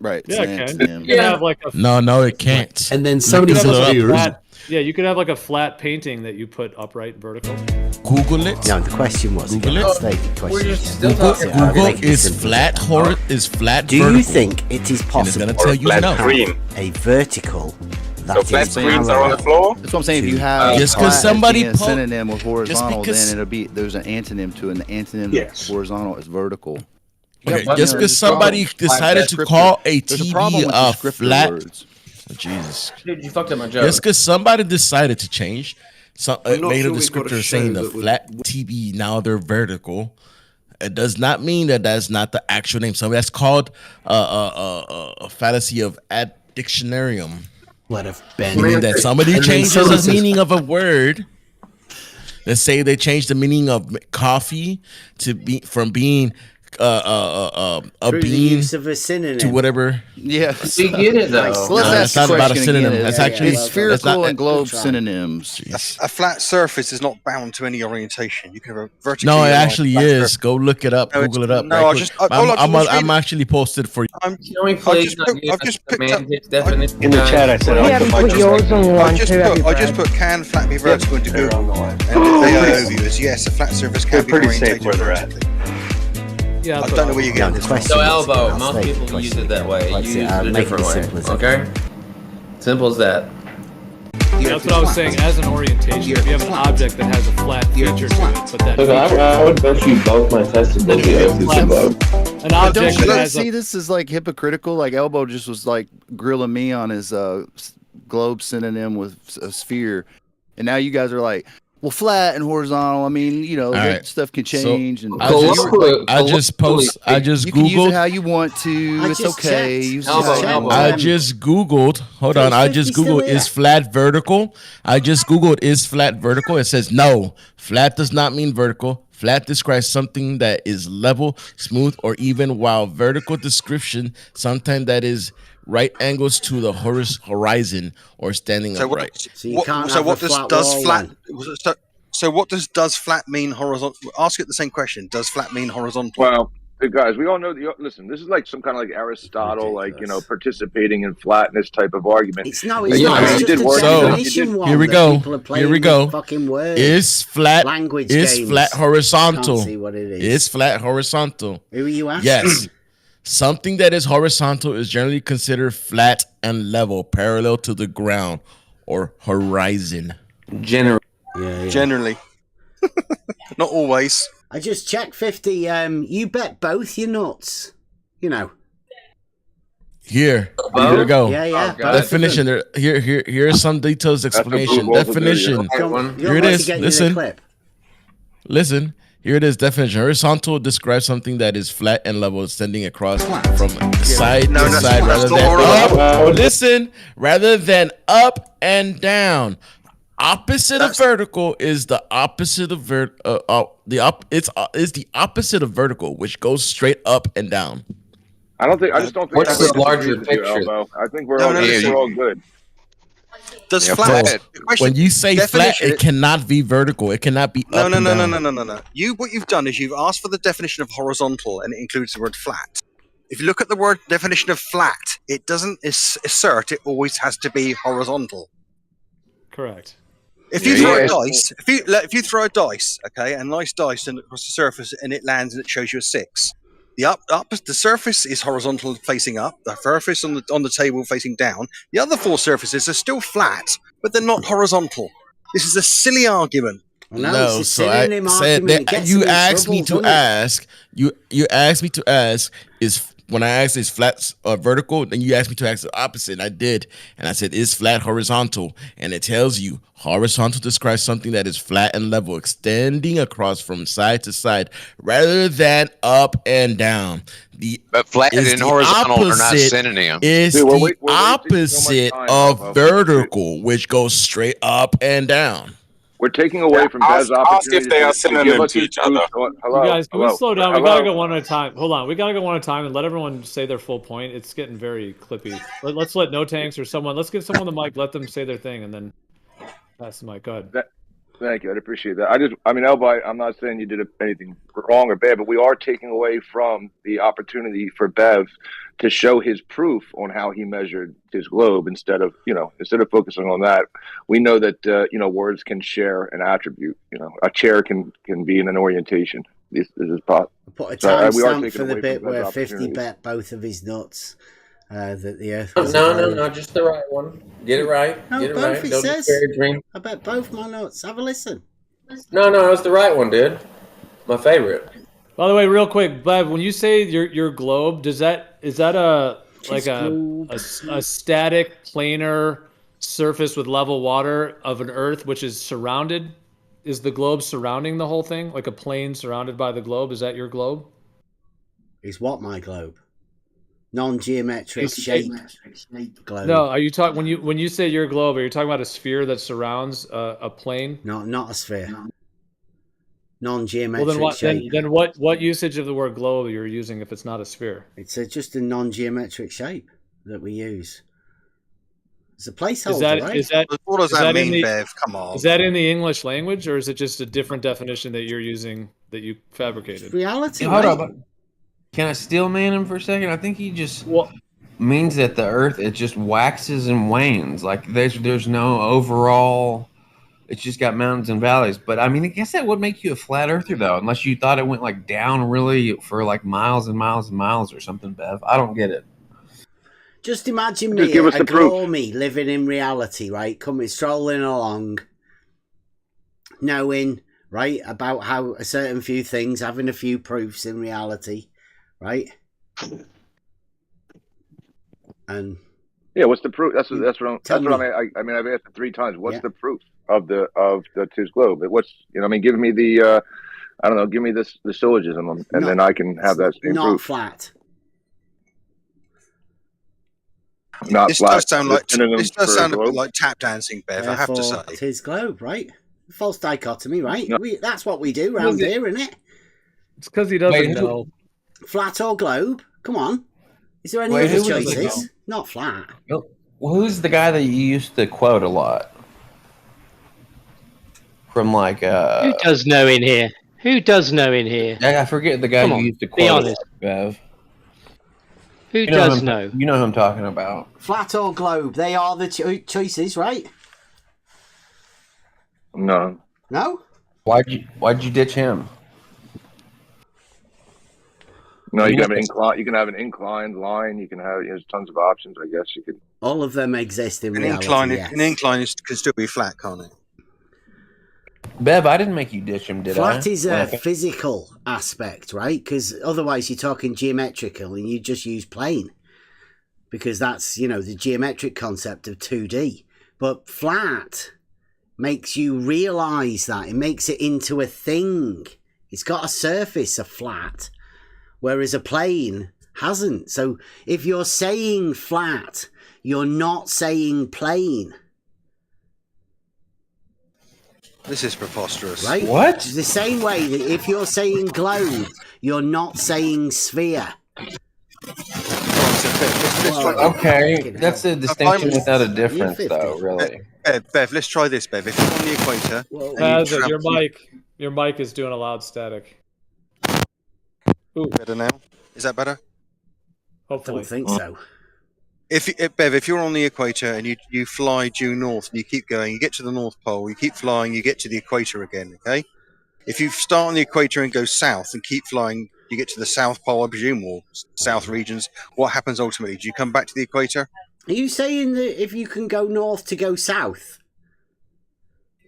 Right. Yeah, it can. Antonym. You can have like a No, it can't. And then you somebody could have like a says, flat, yeah, you could have like a flat painting that you put upright and vertical. Google it. No, the question was Google again, it. state the question. We're just still Google, talking about Google making it is simple. flat is flat Do vertical. you think it is possible And it's gonna tell you to no. have a vertical that flat is screens are on the parallel floor? That's what I'm saying. If you have Just flat 'cause as somebody being a synonym with horizontal, because- then it'll be there's an antonym to it, and the antonym Yes. horizontal is vertical. Okay, Yeah, just you know, because somebody decided to call a There's a TV problem with a descriptor flat. words. Oh, Jesus. Dude, you fucked up my joke. Just because somebody decided to change, I'm not made sure a we've got a descriptor saying show the that would- flat TV, now they're vertical. It does not mean that that's not the actual name. So that's called a fallacy of ad dictionarium. What if Ben? Meaning that somebody And then changes someone the says- meaning of a word. Let's say they changed the meaning of coffee to be from being a Through the bean use of a synonym. to whatever. Yeah. We get it though. Well, No, let's that's ask not the about a question synonym. again. That's It's- actually it's that's spherical not- and globe Good try. synonyms. A flat surface is not bound to any orientation. You can have a vertically. No, it aligned actually flat is. surface. Go look it up. No, Google it up. no, right I quick. just- all I was I'm reading- actually posted for you. Um, Can we please not give I've us just picked up. semantics definition? In the chat, I said Yeah, put yours on one too. I just put can flat be vertical into they're on Google, the line. and the overview is yes, a flat surface They're can be pretty orientated safe where they're at. vertically. Yeah, I don't know where you're getting this from. So elbow, I'll most state the people use question it that again. way. You Let's use see, it I'll a make it different as way. simple as I Okay? Simple as that. That's what I was saying. As an orientation, if you have an object that has a flat feature to it, but that Look, feature, I would bet you both my testicles the answers to both. an object that Don't has see a this is like hypocritical. Like Elbow just was like grilling me on his globe synonym with a sphere, and now you guys are like, well, flat and horizontal. I mean, you know, that right. stuff can So, change. And I just you can use Googled. it how you want to. I It's just okay. checked. Use it Elbow, how you elbow. want. I just Googled. Hold on. I just 50 still Googled here? is flat vertical. I just Googled is flat vertical. It says no. Flat does not mean vertical. Flat describes something that is level, smooth, or even, while vertical description sometimes that is right angles to the horizon or standing So upright. So you can't so have what a does flat wall flat? then. So what does flat mean horizontal? Ask it the same question. Does flat mean horizontal? Well, guys, we all know listen, this is like some kind of like Aristotle, like, you know, participating in flatness type of argument. It's no, it's Yeah, not. I mean, It's you just did a work. definition one Here we that go. people are playing Here we go. with fucking words. Is flat Language is games. flat horizontal? Can't see what it is. Is flat horizontal? Who are you asking? Yes. Something that is horizontal is generally considered flat and level, parallel to the ground or horizon. Yeah. Generally. Not always. I just checked 50. You bet both your nuts. You know. Here we go. Yeah, yeah. Oh, Definition. Here's some details explanation. Google video. Definition. Here it is. Listen. Here it is. Definition. Horizontal describes something that is flat and level, extending across from side to side rather than up. Listen, rather than up and down. Opposite of vertical is the opposite of it's the opposite of vertical, which goes straight up and down. I just don't think What's that's the larger confusing you, picture? Elbow. I think we're No, all no, we're no, all good. Does Yeah, flat? bro, the question- when you say flat, definition- it cannot be vertical. It cannot be No, up no, and no, no, down. no, no, no, no. What you've done is you've asked for the definition of horizontal, and it includes the word flat. If you look at the word definition of flat, it doesn't assert it always has to be horizontal. correct. If you throw a dice, if you throw a dice, okay, a nice dice and across the surface, and it lands and it shows you a 6. The surface is horizontal facing up. The surface on the table facing down. The other 4 surfaces are still flat, but they're not horizontal. This is a silly argument. No, so I said that you asked me to ask. You asked me to ask is. When I asked is flat vertical, then you asked me to ask the opposite, and I did. And I said, is flat horizontal? And it tells you horizontal describes something that is flat and level, extending across from side to side, rather than up and down. But flat and horizontal are not synonyms. It's Dude, the opposite of vertical, which goes straight up and down. We're taking away from Bez's ask opportunity if they are to give synonyms us to his each other. truth. Hello, You guys, can we hello, slow down? We hello. gotta go one at a time. Hold on, we gotta go one at a time and let everyone say their full point. It's getting very clippy. Let's let No Tanks or someone. Let's give someone the mic. Let them say their thing, and then pass the mic. Go ahead. Thank you. I'd appreciate that. I mean, Elby, I'm not saying you did anything wrong or bad, but we are taking away from the opportunity for Bev to show his proof on how he measured his globe instead of focusing on that. We know that, words can share an attribute. A chair can be in an orientation. This is possible. Put a timestamp for the bit where 50 bet both of his nuts that the Earth was No, just the right one. Get it right. No, Get it both right. it Don't says. dream. I bet both my nuts. Have a listen. No, it's the right one, dude. My favorite. By the way, real quick, Bev, when you say your globe, is that a static planar surface with level water of an Earth which is surrounded? Is the globe surrounding the whole thing, like a plane surrounded by the globe? Is that your globe? Is what my globe? Non-geometric shape globe. No, are you talking when you say your globe? Are you talking about a sphere that surrounds a plane? No, not a sphere. Non-geometric shape. Then what usage of the word globe you're using if it's not a sphere? It's just a non-geometric shape that we use. It's a placeholder, right? What does that mean, Bev? Come on. Is that in the English language, or is it just a different definition that you're using that you fabricated? It's reality. Hold on. Can I steel man him for a second? I think he just means that the Earth, it just waxes and wanes. Like there's no overall. It's just got mountains and valleys. But I mean, I guess that would make you a flat earther, though, unless you thought it went like down really for like miles and miles and miles or something, Bev. I don't get it. Just imagine me, a glormy, living in reality, right? Coming strolling along, knowing, right, about how a certain few things, having a few proofs in reality, right? And yeah, what's the proof? That's what I mean, I've asked it 3 times. What's the proof of his globe? What's give me the give me the syllogism, and then I can have that same proof. Flat. Not flat. This does sound a bit like tap dancing, Bev. I have to say, it's his globe, right? False dichotomy, right? No. That's what we do around here, isn't it? It's because he doesn't know. Flat or globe? Come on. Is there any other choices? Not flat. Well, who's the guy that you used to quote a lot? From like Who does know in here? I forget the guy you used to quote. Be honest. Bev. Who does know? You know who I'm talking about. Flat or globe? They are the choices, right? No. No? Why'd you ditch him? No, you can have an incline. You can have an inclined line. You can have there's tons of options. I guess you could. All of them exist in reality. An incline can still be flat, can't it? Bev, I didn't make you ditch him, did I? Flat is a physical aspect, right? Because otherwise you're talking geometrical and you just use plane. Because that's, the geometric concept of 2D. But flat makes you realise that. It makes it into a thing. It's got a surface, a flat. Whereas a plane hasn't. So if you're saying flat, you're not saying plane. This is preposterous. Right? What? The same way that if you're saying globe, you're not saying sphere. Okay, that's a distinction without a difference, though, really. Bev, let's try this, Bev. If you're on the equator... your mic is doing a loud static. Ooh. Better now? Is that better? Hopefully. I don't think so. Bev, if you're on the equator and you fly due north and you keep going, you get to the North Pole, you keep flying, you get to the equator again, okay? If you start on the equator and go south and keep flying, you get to the South Pole, I presume, or south regions. What happens ultimately? Do you come back to the equator? Are you saying that if you can go north to go south?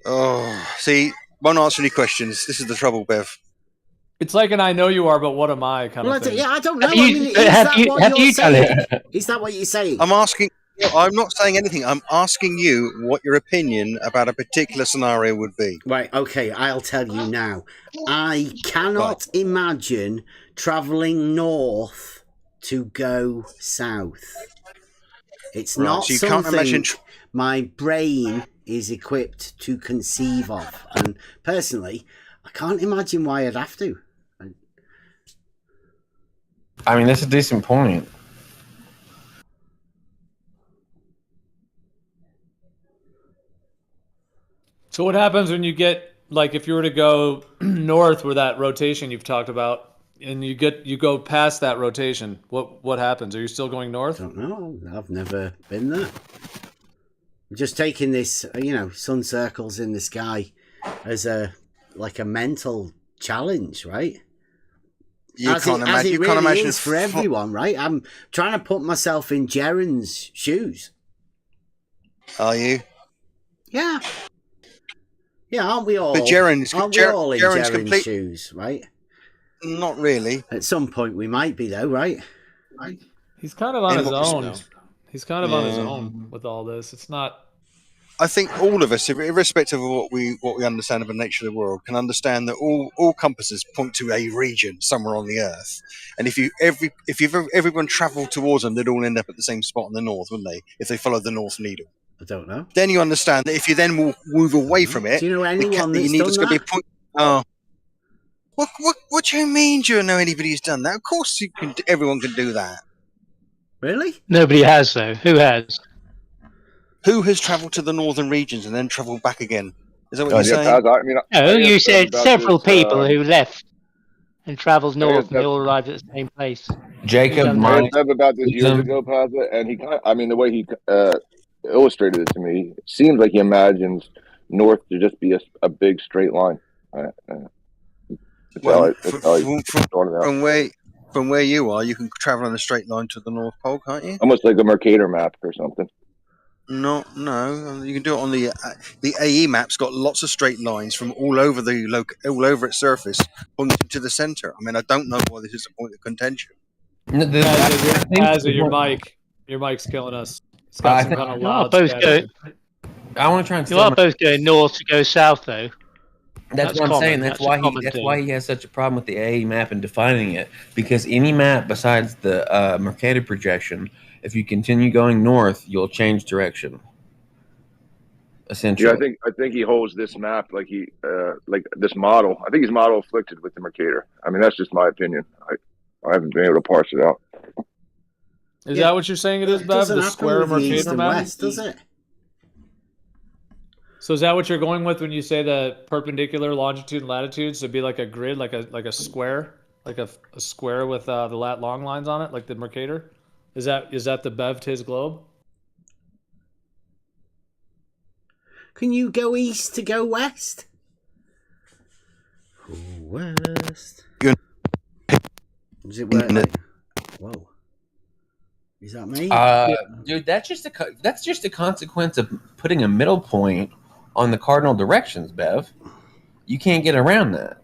Oh, see, won't answer any questions. This is the trouble, Bev. It's like an I know you are, but what am I kind of thing. I don't know. Is that what you're saying? I'm asking. I'm not saying anything. I'm asking you what your opinion about a particular scenario would be. Right, okay, I'll tell you now. I cannot imagine travelling north to go south. It's not so something my brain is equipped to conceive of. And personally, I can't imagine why I'd have to. I mean, that's a decent point. So what happens when you get, like, if you were to go north where that rotation you've talked about, and you go past that rotation, what happens? Are you still going north? I don't know. I've never been there. I'm just taking this, sun circles in the sky as a mental challenge, right? You can't imagine. It really is for everyone, right? I'm trying to put myself in Jaren's shoes. Are you? Yeah. Yeah, aren't we all? But Jaren's in Jaren's shoes, right? Not really. At some point we might be, though, right? He's kind of on his own. He's kind of on his own with all this. It's not. I think all of us, irrespective of what we understand of the nature of the world, can understand that all compasses point to a region somewhere on the Earth. And if everyone travelled towards them, they'd all end up at the same spot in the north, wouldn't they? If they followed the North Needle. I don't know. Then you understand that if you then move away from it, do you know anyone that's done that? Be a point. Oh, what do you mean? Do you know anybody who's done that? Of course, everyone can do that. Really? Nobody has, though. Who has? Who has travelled to the northern regions and then travelled back again? Is that what you're saying? No, you said several people who left and travelled north and they all arrived at the same place. Jacob, I asked Deb about this years ago, Paza, and he the way he illustrated it to me, it seems like he imagines north to just be a big straight line. From where you are, you can travel in a straight line to the North Pole, can't you? Almost like a Mercator map or something. No. You can do it on the AE map's got lots of straight lines from all over its surface pointing to the center. I mean, I don't know why this is a point of contention. Your mic's killing us. It's got some kind of loud I want to try and. You are both going north to go south, though. That's what I'm saying. That's why he has such a problem with the AE map and defining it. Because any map besides the Mercator projection, if you continue going north, you'll change direction. Essentially. Yeah, I think he holds this map like this model. I think he's model afflicted with the Mercator. I mean, that's just my opinion. I haven't been able to parse it out. Is that what you're saying it is, Bev? The square Mercator map? West, does it? So is that what you're going with when you say the perpendicular longitude and latitude? So it'd be like a grid, like a square, like a square with the long lines on it, like the Mercator? Is that the Bev to his globe? Can you go east to go west? West. Is it where? Whoa. Is that me? Dude, that's just a consequence of putting a middle point on the cardinal directions, Bev. You can't get around that.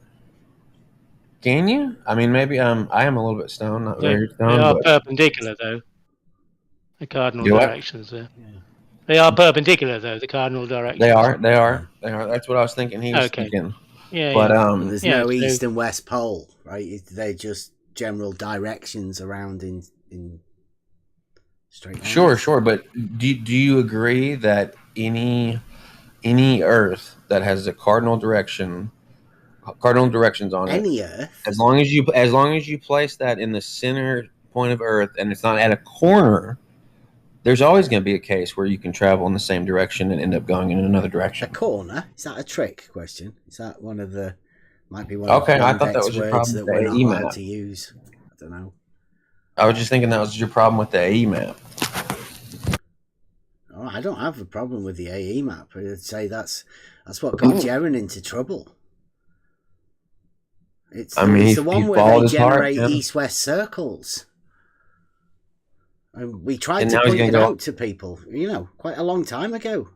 Can you? I mean, maybe I am a little bit stoned, not very stoned. They are perpendicular, though. The cardinal directions there. Yeah. They are perpendicular, though. The cardinal directions. They are. That's what I was thinking. He was thinking. Yeah. But there's no east and west pole, right? They're just general directions around in straight lines. Sure. But do you agree that any Earth that has a cardinal directions on any it, Earth, as long as you place that in the center point of Earth and it's not at a corner, there's always going to be a case where you can travel in the same direction and end up going in another direction. A corner? Is that a trick question? Is that one of the might be one of the I thought that was your problem that with we're the AE not map allowed to use? I don't know. I was just thinking that was your problem with the AE map. Oh, I don't have a problem with the AE map. I'd say that's what got Jaren into trouble. It's the one where they generate east-west circles. And we tried to point it out to people, quite a long time ago.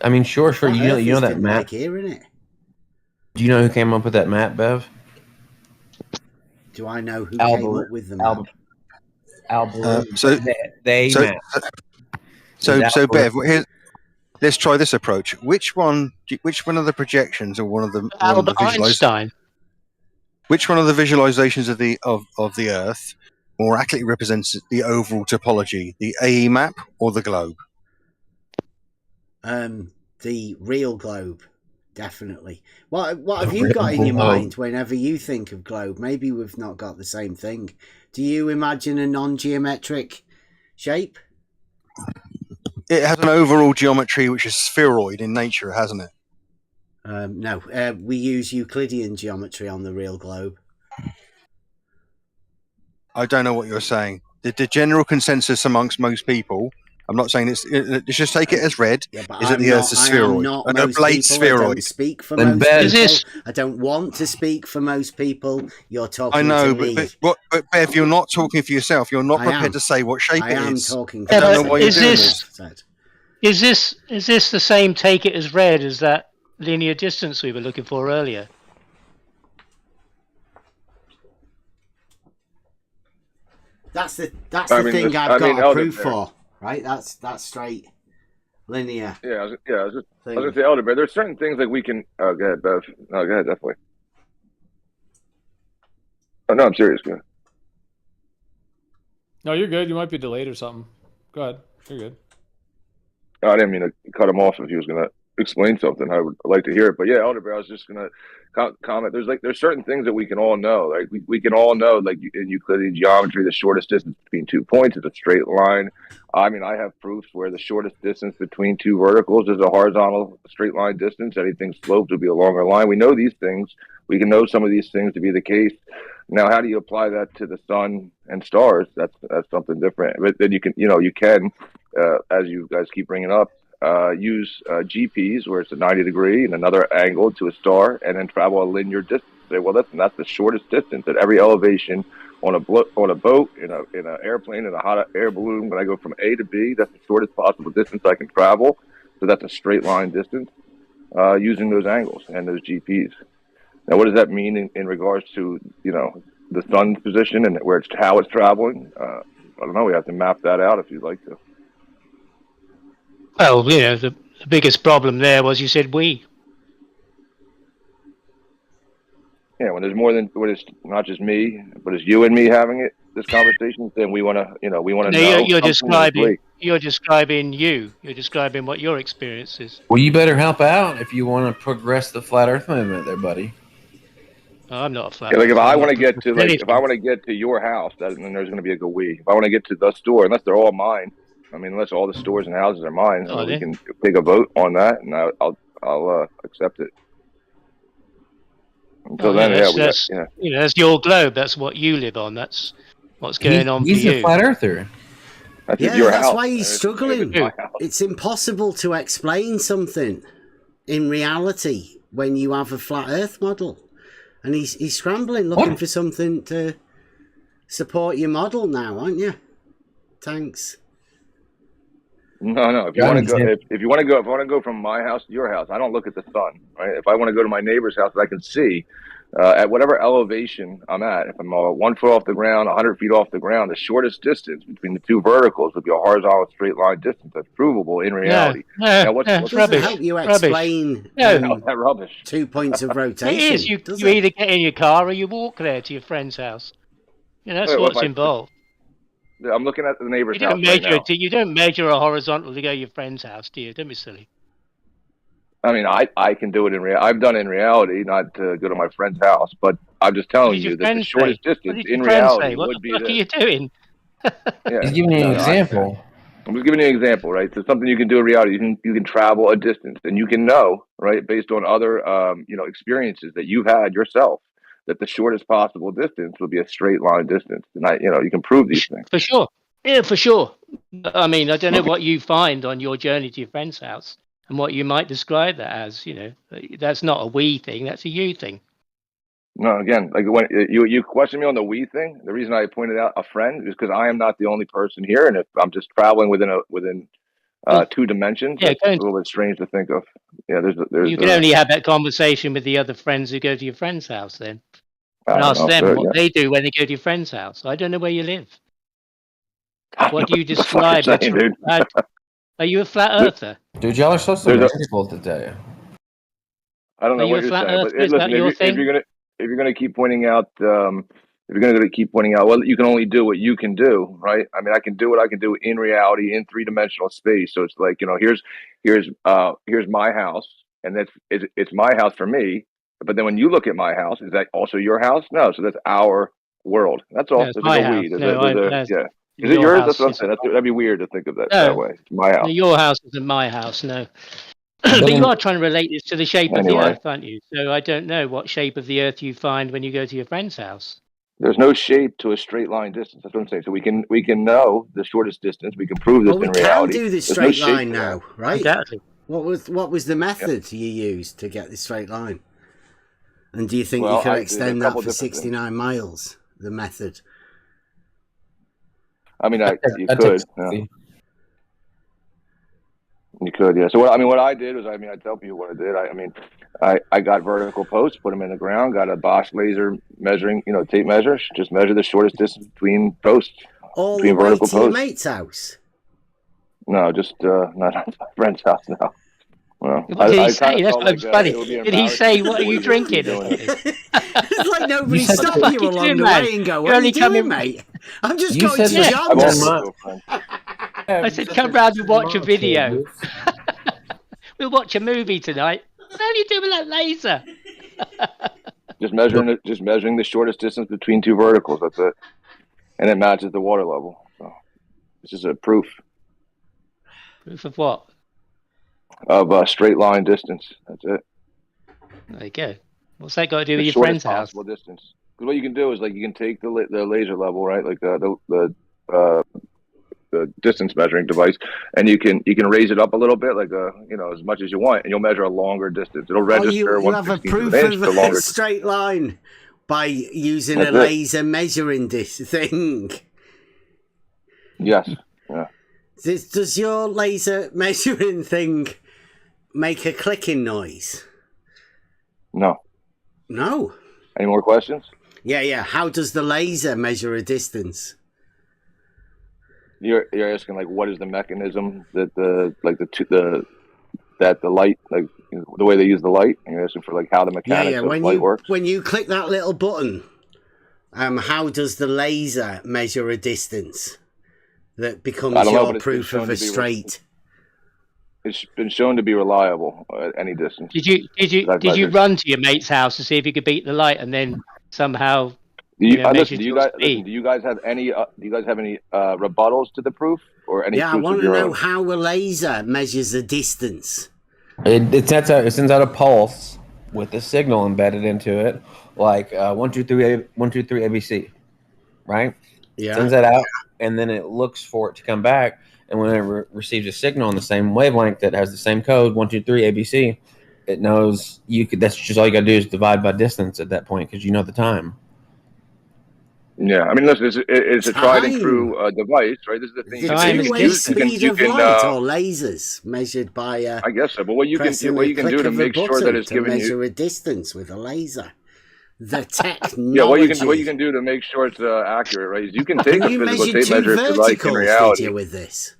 I mean, sure. You know that map. Like hearing it. Do you know who came up with that map, Bev? Do I know who came up with the map? So Bev, let's try this approach. Which one of the projections or one of the Einstein? Which one of the visualizations of the Earth more accurately represents the overall topology, the AE map or the globe? The real globe, definitely. What have you got in your mind whenever you think of globe? Maybe we've not got the same thing. Do you imagine a non-geometric shape? It has an overall geometry which is spheroid in nature, hasn't it? No, we use Euclidean geometry on the real globe. I don't know what you're saying. The general consensus amongst most people, I'm not saying it's just take it as read, is that the Earth's a spheroid. An oblate spheroid. I don't speak for most people. I don't want to speak for most people. You're talking I know, to me. but Bev, you're not talking for yourself. You're not prepared to say what shape it is. I am talking for I don't know why you're doing this. Is this the same take it as read as that linear distance we were looking for earlier? That's the thing I've got a proof for, right? That's straight linear. Yeah, I was gonna say, Elder Bear. There's certain things like we can. Oh, go ahead, Bev. No, go ahead, definitely. Oh no, I'm serious. Go ahead. No, you're good. You might be delayed or something. Go ahead. You're good. No, I didn't mean to cut him off if he was gonna explain something. I would like to hear it. But yeah, Elder Bear, I was just gonna comment. There's certain things that we can all know. Like we can all know, like in Euclidean geometry, the shortest distance between 2 points is a straight line. I mean, I have proofs where the shortest distance between two verticals is a horizontal straight line distance. Anything sloped would be a longer line. We know these things. We can know some of these things to be the case. Now, how do you apply that to the sun and stars? That's something different. But then you can, as you guys keep bringing up, use GPs where it's a 90 degree and another angle to a star, and then travel a linear distance. Say, well, listen, that's the shortest distance at every elevation on a boat, in an airplane, in a hot air balloon. When I go from A to B, that's the shortest possible distance I can travel. So that's a straight line distance using those angles and those GPs. Now, what does that mean in regards to the sun's position and how it's traveling? I don't know. We have to map that out if you'd like to. Well, the biggest problem there was you said we. Yeah, when there's more than when it's not just me, but it's you and me having this conversation, then we want to know. You're describing you. You're describing what your experience is. Well, you better help out if you want to progress the flat Earth movement, there, buddy. I'm not a flat. Yeah, like if I want to get to your house, then there's going to be a go we. If I want to get to the store, unless they're all mine, unless all the stores and houses are mine, we can take a vote on that, and I'll accept it. Until then, that's your globe. That's what you live on. That's what's going on for you. He's a flat earther. That's why he's struggling. It's impossible to explain something in reality when you have a flat Earth model, and he's scrambling, looking for something to support your model now, aren't you? Thanks. No. If you want to go from my house to your house, I don't look at the sun, right? If I want to go to my neighbor's house, I can see at whatever elevation I'm at. If I'm 1 foot off the ground, 100 feet off the ground, the shortest distance between the two verticals would be a horizontal straight line distance. That's provable in reality. What's rubbish? Help you explain that rubbish. 2 points of rotation. It is. You either get in your car or you walk there to your friend's house. That's what's involved. I'm looking at the neighbor's house right now. You don't measure a horizontal to go to your friend's house, do you? Don't be silly. I mean, I can do it in reality. I've done it in reality, not to go to my friend's house, but I'm just telling you that the shortest distance in reality would be this. What are you doing? He's giving you an example. I'm just giving you an example, right? So something you can do in reality. You can travel a distance, and you can know, right, based on other experiences that you've had yourself, that the shortest possible distance would be a straight line distance. And you can prove these things. For sure. Yeah, for sure. I mean, I don't know what you find on your journey to your friend's house and what you might describe that as. That's not a we thing. That's a you thing. No, again, like when you question me on the we thing, the reason I pointed out a friend is because I am not the only person here. And if I'm just traveling within 2 dimensions, it's a little bit strange to think of. Yeah, there's. You can only have that conversation with the other friends who go to your friend's house then. And ask them what they do when they go to your friend's house. I don't know where you live. What do you describe? Are you a flat earther? Dude, y'all are so difficult to tell you. I don't know what you're saying, but listen, if you're gonna keep pointing out, well, you can only do what you can do, right? I mean, I can do what I can do in reality in 3-dimensional space. So it's like, here's my house, and it's my house for me. But then when you look at my house, is that also your house? No, so that's our world. That's all. That's my house. Is it yours? That's what I'm saying. That'd be weird to think of that way. It's my house. No, your house isn't my house, no. But you are trying to relate this to the shape of the Earth, aren't you? So I don't know what shape of the Earth you find when you go to your friend's house. There's no shape to a straight line distance. That's what I'm saying. So we can know the shortest distance. We can prove this in reality. We can do the straight line now, right? Exactly. What was the method you used to get the straight line? And do you think you could extend that for 69 miles? The method. I mean, you could. Yeah. You could, yeah. So what I did was, I tell people what I did. I got vertical posts, put them in the ground, got a Bosch laser measuring, tape measure, just measure the shortest distance between posts. All the way to your mate's house? No, just not at my friend's house now. Well, what did he say? That's what's funny. Did he say, "What are you drinking?" It's like nobody stopped you along the way and go, "What are you doing, mate?" I'm just going to John's. I said, "Come round and watch a video. We'll watch a movie tonight." What the hell are you doing with that laser? Just measuring the shortest distance between two verticals. That's it, and it matches the water level. So this is a proof. Proof of what? Of a straight line distance. That's it. There you go. What's that got to do with your friend's house? Possible distance. Because what you can do is you can take the laser level, right? Like the distance measuring device, and you can raise it up a little bit, as much as you want, and you'll measure a longer distance. It'll register. You have a proof of a straight line by using a laser measuring thing. Yes. Yeah. Does your laser measuring thing make a clicking noise? No. No. Any more questions? Yeah. How does the laser measure a distance? You're asking what is the mechanism that the light, the way they use the light, and you're asking for how the mechanics of light works. When you click that little button, how does the laser measure a distance that becomes your proof of a straight? It's been shown to be reliable at any distance. Did you run to your mate's house to see if you could beat the light, and then somehow? Do you guys have any rebuttals to the proof or any? Yeah, I want to know how a laser measures a distance. It sends out a pulse with a signal embedded into it, like 1, 2, 3, 1, 2, 3 ABC, right? Yeah. Sends that out, and then it looks for it to come back, and when it receives a signal on the same wavelength that has the same code, 1, 2, 3 ABC, it knows that's just all you got to do is divide by distance at that point because you know the time. Yeah, listen, it's a tried and true device, right? This is the thing. Two-way speed of light or lasers measured by I guess so, but what you can do to make sure that it's giving you measure a distance with a laser. The technology. Yeah, what you can do to make sure it's accurate, right? Is you can take a physical tape measure if you like in reality. With this.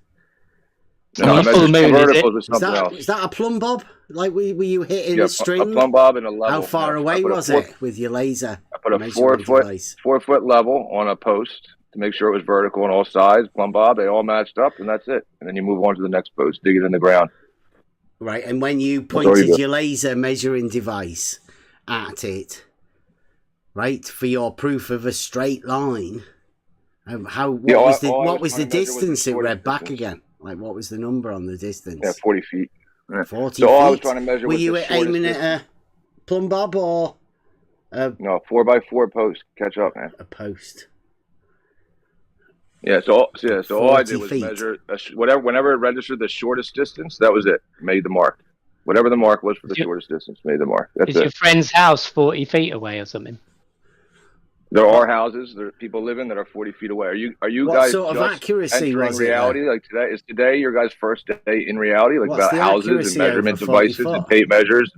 No, verticals is something else. Is that a plumb bob? Were you hitting a string? A plumb bob and a level. How far away was it with your laser? I put a 4-foot level on a post to make sure it was vertical on all sides. Plumb bob, they all matched up, and that's it. And then you move on to the next post, dig it in the ground. Right, and when you pointed your laser measuring device at it, right, for your proof of a straight line, what was the distance it read back again? What was the number on the distance? Yeah, 40 feet. 40 feet. I was trying to measure. Were you aiming at a plumb bob or? No, 4x4 post. Catch up, man. A post. Yeah. So all I did was measure whenever it registered the shortest distance. That was it. Made the mark. Whatever the mark was for the shortest distance, made the mark. That's it. Is your friend's house 40 feet away or something? There are houses that people live in that are 40 feet away. Are you what guys sort of accuracy entering was reality? It, is today your guys' first day in reality? What's about houses and measurement devices and tape measures?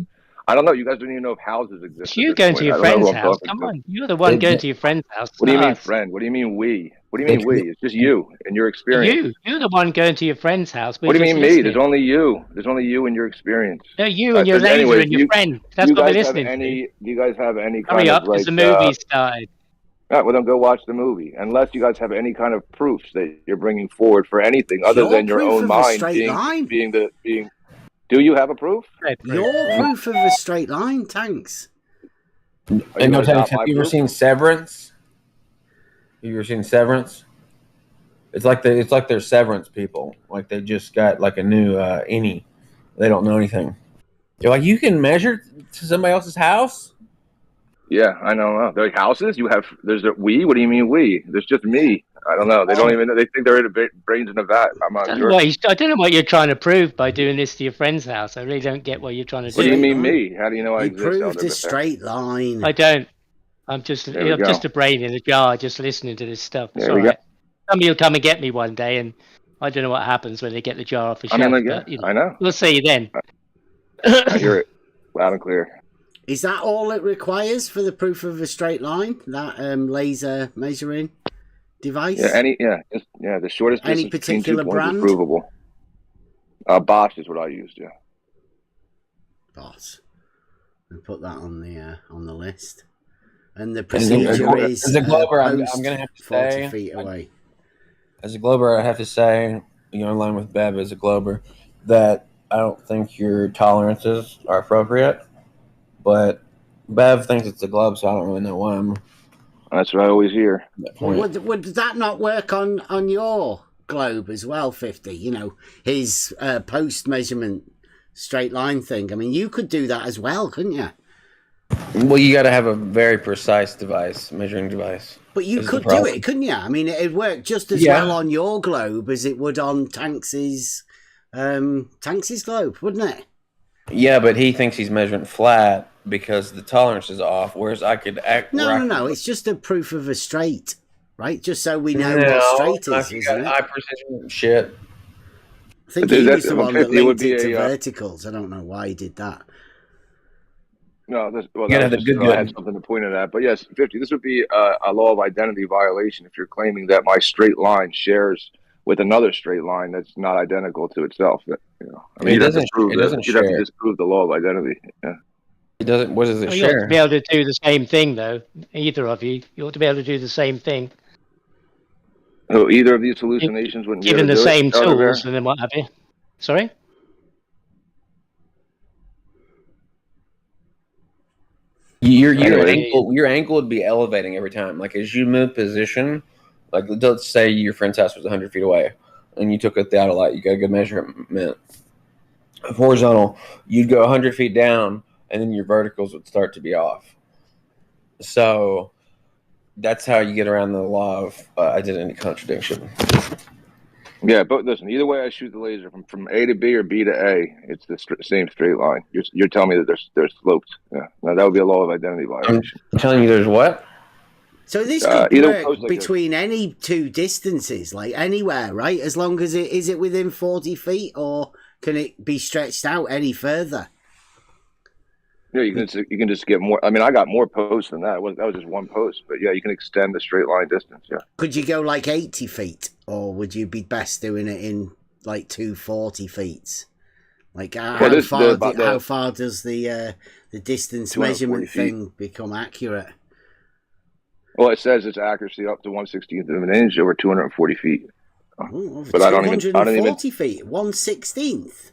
I don't know. You guys don't even know if houses exist. You going to your friend's house? Come on, you're the one going to your friend's house. What do you mean, friend? What do you mean, we? What do you mean, we? It's just you and your experience. You're the one going to your friend's house. What do you mean, me? There's only you. There's only you and your experience. No, you and your laser and your friend. That's what we're listening to. Do you guys have any kind Hurry up, of because the movie started. All right, well, then go watch the movie. Unless you guys have any kind of proofs that you're bringing forward for anything other than your own mind being. Do you have a proof? Your proof of a straight line, thanks. And no, have you ever seen Severance? Have you ever seen Severance? It's like they're severance people. Like they just got like a new innie. They don't know anything. You're like, you can measure to somebody else's house? Yeah, I know. There are houses. There's a we. What do you mean we? There's just me. I don't know. They don't even. They think they're in brains in a vat. I'm not sure. I don't know what you're trying to prove by doing this to your friend's house. I really don't get what you're trying to do. What do you mean me? How do you know I exist? He proved a straight line. I don't. I'm just a brain in a jar, just listening to this stuff. It's all right. Somebody will come and get me one day, and I don't know what happens when they get the jar off the shelf. I know. We'll see then. I hear it loud and clear. Is that all it requires for the proof of a straight line? That laser measuring device? Yeah, the shortest distance any particular between 2 points brand? is provable. Bosch is what I used. Yeah. Bosch. And put that on the list. And the procedure is as a Glober, I'm going to have to 40 say, feet away. As a Glober, I have to say, in line with Bev as a Glober, that I don't think your tolerances are appropriate. But Bev thinks it's a globe, so I don't really know why I'm. That's what I always hear. Would that not work on your globe as well, 50? You know, his post measurement straight line thing. I mean, you could do that as well, couldn't you? Well, you got to have a very precise measuring device. But you could do it, couldn't you? I mean, it'd work just as well on your globe as it would on Tanks's globe, wouldn't it? Yeah, but he thinks he's measuring flat because the tolerance is off, whereas I could act. No. It's just a proof of a straight, right? Just so we know what straight is, isn't it? High precision shit. I think he was the one that linked it to verticals. I don't know why he did that. No, I had something to point at that. But yes, 50. This would be a law of identity violation if you're claiming that my straight line shares with another straight line that's not identical to itself. You know, I mean, you'd have to disprove the law of identity. Yeah. It doesn't. What does it share? You ought to be able to do the same thing, though. Either of you, ought to be able to do the same thing. So either of these hallucinations wouldn't given the same tools, and then what have you? Sorry. Your ankle would be elevating every time. Like as you move position, like let's say your friend's house was 100 feet away, and you took a theodolite. You got a good measurement. Horizontal, you'd go 100 feet down, and then your verticals would start to be off. So that's how you get around the law of identity contradiction. Yeah, but listen, either way I shoot the laser from A to B or B to A, it's the same straight line. You're telling me that there's slopes. Yeah, now that would be a law of identity violation. I'm telling you, there's what? So this could work between any two distances, like anywhere, right? As long as is it within 40 feet, or can it be stretched out any further? Yeah, you can just get more. I mean, I got more posts than that. That was just one post, but yeah, you can extend the straight line distance. Yeah. Could you go like 80 feet, or would you be best doing it in like 240 feet? Like how far does the distance measurement thing become accurate? Well, it says its accuracy up to 1/16th of an inch over 240 feet. Oh, but I don't even 240 feet, 1/16th.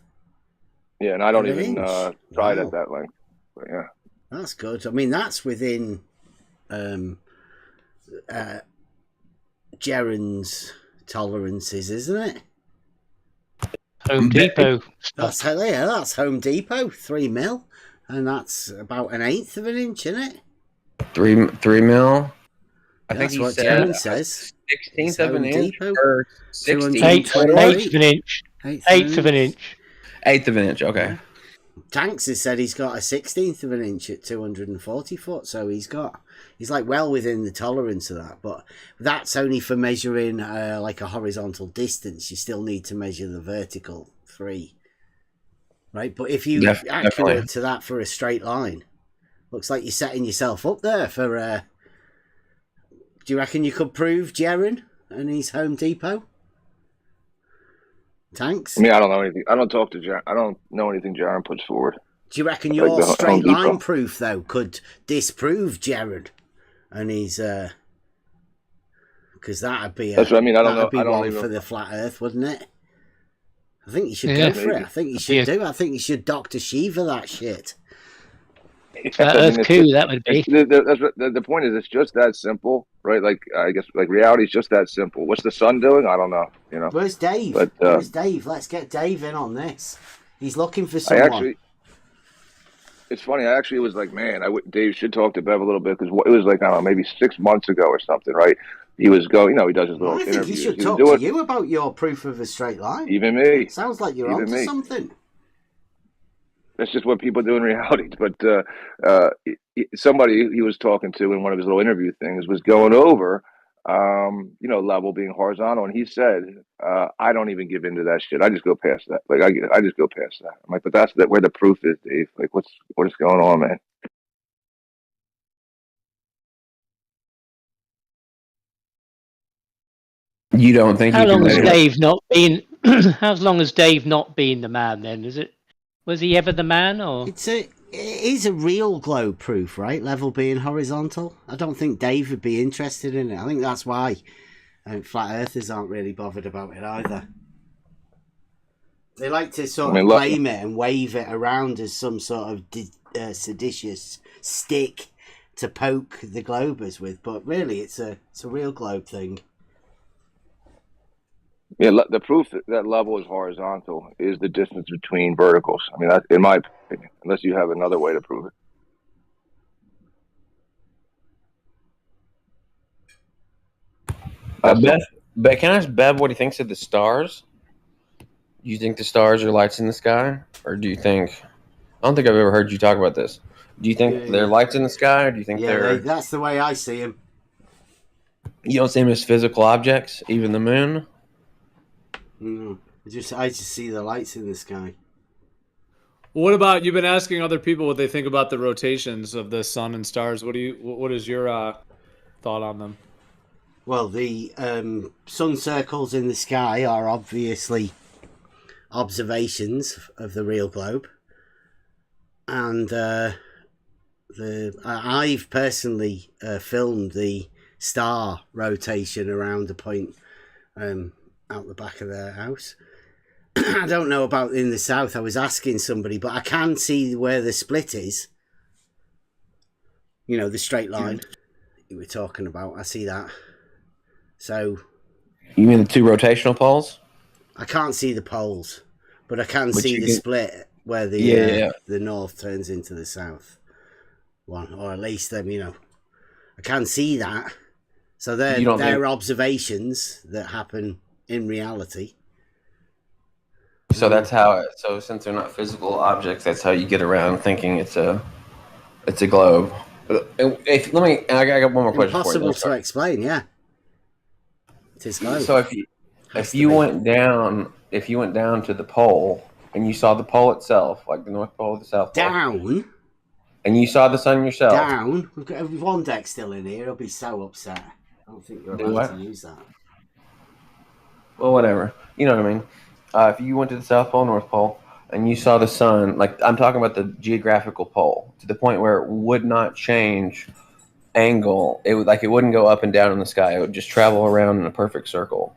Yeah, and I don't even try it at that length. But yeah, that's good. I mean, that's within Jaren's tolerances, isn't it? Home Depot. That's Home Depot, 3 mil, and that's about 1/8 of an inch, isn't it? 3 mil. I That's think what Jaren says. 16th of an inch or 8th of an inch. 8th of an inch. 8th of an inch. Okay. Tanks has said he's got a 16th of an inch at 240 foot, so he's like well within the tolerance of that. But that's only for measuring like a horizontal distance. You still need to measure the vertical 3, right? But if you accurate to that for a straight line, looks like you're setting yourself up there for. Do you reckon you could prove Jaren and his Home Depot? Tanks? I mean, I don't know anything. I don't talk to Jaren. I don't know anything Jaren puts forward. Do you reckon your straight line proof, though, could disprove Jaren and his... Because that'd be That's what I mean. I don't know. I don't for the flat Earth, wouldn't it? I think you should go for it. I think you should do. I think you should Dr. Shiva that shit. Earth coup, that would be. The point is, it's just that simple, right? Like, I guess, like, reality is just that simple. What's the sun doing? I don't know. You know. Where's Dave? But Where's Dave? Let's get Dave in on this. He's looking for someone. It's funny. I actually was like, man, Dave should talk to Bev a little bit, because it was like, I don't know, maybe 6 months ago or something, right? He was going, he does his little interviews. I think he should talk to you about your proof of a straight line. Even me. Sounds like you're onto something. That's just what people do in reality. But somebody he was talking to in one of his little interview things was going over, level being horizontal, and he said, "I don't even give into that shit. I just go past that. Like I just go past that." I'm like, but that's where the proof is, Dave. Like, what is going on, man? You don't think? How long has Dave not been? How long has Dave not been the man? Then was he ever the man, or it is a real globe proof, right? Level being horizontal. I don't think Dave would be interested in it. I think that's why flat earthers aren't really bothered about it either. They like to sort of claim it and wave it around as some sort of seditious stick to poke the globers with, but really it's a real globe thing. Yeah, the proof that level is horizontal is the distance between verticals. I mean, that's, in my opinion, unless you have another way to prove it. Bev, can I ask Bev what he thinks of the stars? Do you think the stars are lights in the sky? Or do you think... I don't think I've ever heard you talk about this. Do you think they're lights in the sky, or do you think they're... that's the way I see them. You don't see them as physical objects, even the moon? No, I just see the lights in the sky. What about, you've been asking other people what they think about the rotations of the sun and stars. What is your thought on them? Well, the sun circles in the sky are obviously observations of the real globe, and I've personally filmed the star rotation around a point out the back of their house. I don't know about in the south. I was asking somebody, but I can see where the split is. You know, the straight line you were talking about. I see that. So, you mean the two rotational poles? I can't see the poles, but I can see the split where the north turns into the south one, or at least them. I can see that. So they're observations that happen in reality. So that's how. So since they're not physical objects, that's how you get around thinking it's a globe. I got one more question. Impossible to explain. Yeah. It is globe. So if you went down to the pole and you saw the pole itself, like the North Pole or the South Pole, down, and you saw the sun yourself, down. We've got one deck still in here. He'll be so upset. I don't think you're allowed to use that. Well, whatever. You know what I mean. If you went to the South Pole, North Pole, and you saw the sun, like I'm talking about the geographical pole, to the point where it would not change angle. It wouldn't go up and down in the sky. It would just travel around in a perfect circle,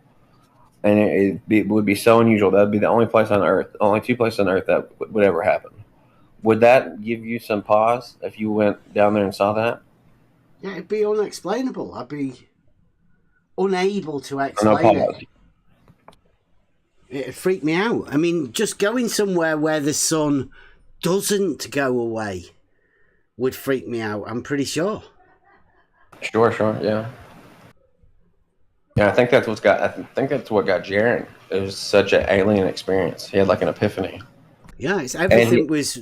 and it would be so unusual. That'd be the only place on Earth, only two places on Earth that would ever happen. Would that give you some pause if you went down there and saw that? Yeah, it'd be unexplainable. I'd be unable to explain it. It'd freak me out. I mean, just going somewhere where the sun doesn't go away would freak me out, I'm pretty sure. Sure, yeah. Yeah, I think that's what got Jaren. It was such an alien experience. He had like an epiphany. Yeah, everything was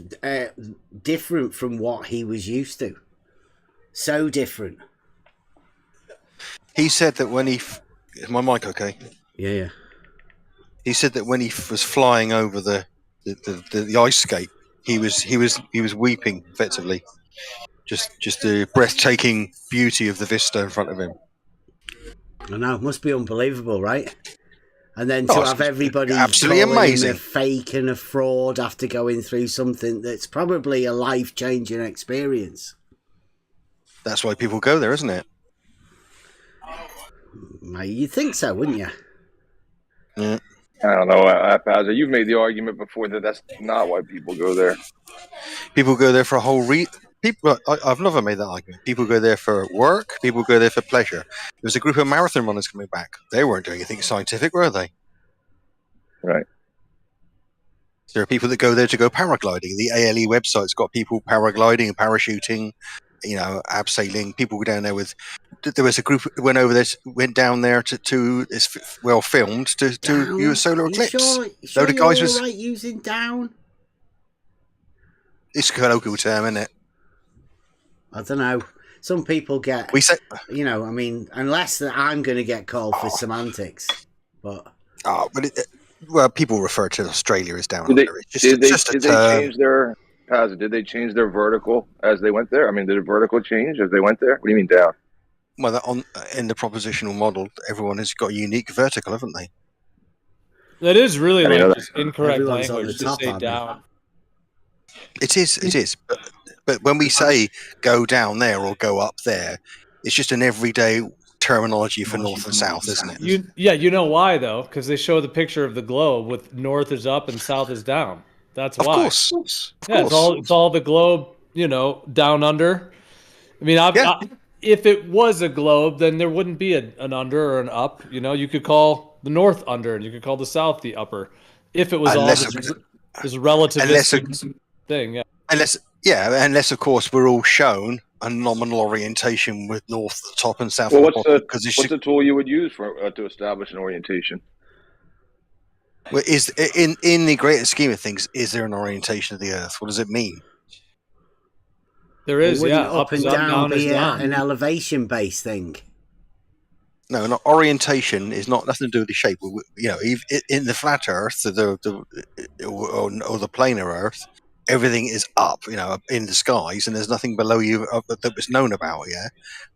different from what he was used to. So different. He said that when is my mic okay? Yeah. He said that when he was flying over the ice skate, he was weeping effectively. Just the breathtaking beauty of the vista in front of him. I know, it must be unbelievable, right? And then to have everybody absolutely amazing, a fake and a fraud after going through something that's probably a life-changing experience. That's why people go there, isn't it? You'd think so, wouldn't you? Yeah. I don't know, Bowser. You've made the argument before that that's not why people go there. People go there for a whole people. I've never made that argument. People go there for work. People go there for pleasure. There was a group of marathon runners coming back. They weren't doing anything scientific, were they? Right. There are people that go there to go paragliding. The ALE website's got people paragliding and parachuting, abseiling. People go down there with. There was a group that went down there to it's well filmed to view a solar eclipse. Sure the guys you're all right using down? It's a colloquial term, isn't it? I don't know. Some people get. We say, unless that I'm going to get called for semantics, but. Well, people refer to Australia as down Did under. they change their Did they change their vertical as they went there? I mean, did the vertical change as they went there? What do you mean down? Well, in the propositional model, everyone has got a unique vertical, haven't they? That is really just incorrect language to say down. It is. But when we say go down there or go up there, it's just an everyday terminology for north and south, isn't it? You know why though? Because they show the picture of the globe with north is up and south is down. That's why. Of course. It's all the globe. Down under. I mean, if it was a globe, then there wouldn't be an under or an up. You could call the north under, and you could call the south the upper. If it was this relativistic thing, yeah. Unless of course we're all shown a nominal orientation with north at the top and south. Well, what's the tool you would use for to establish an orientation? Well, is in the greater scheme of things, is there an orientation of the Earth? What does it mean? There is, up and down is down. An elevation-based thing. No, not orientation is not nothing to do with the shape. In the flat Earth, or the planar Earth, everything is up, in the skies, and there's nothing below you that was known about. Yeah,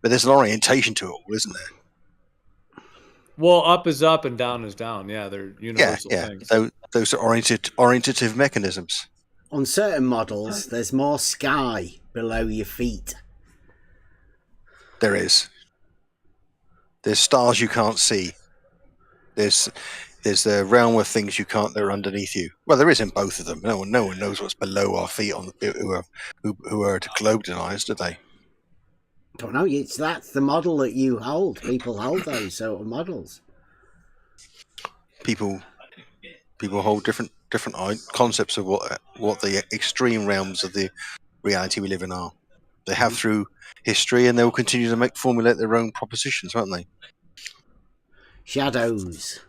but there's an orientation to it all, isn't there? Well, up is up and down is down. Yeah, they're universal things. Those are orientative mechanisms. On certain models, there's more sky below your feet. There is. There's stars you can't see. There's the realm of things you can't. They're underneath you. Well, there is in both of them. No one knows what's below our feet on who are globe deniers, do they? Don't know. That's the model that you hold. People hold those sort of models. People hold different concepts of what the extreme realms of the reality we live in are. They have through history, and they will continue to formulate their own propositions, won't they? Shadows.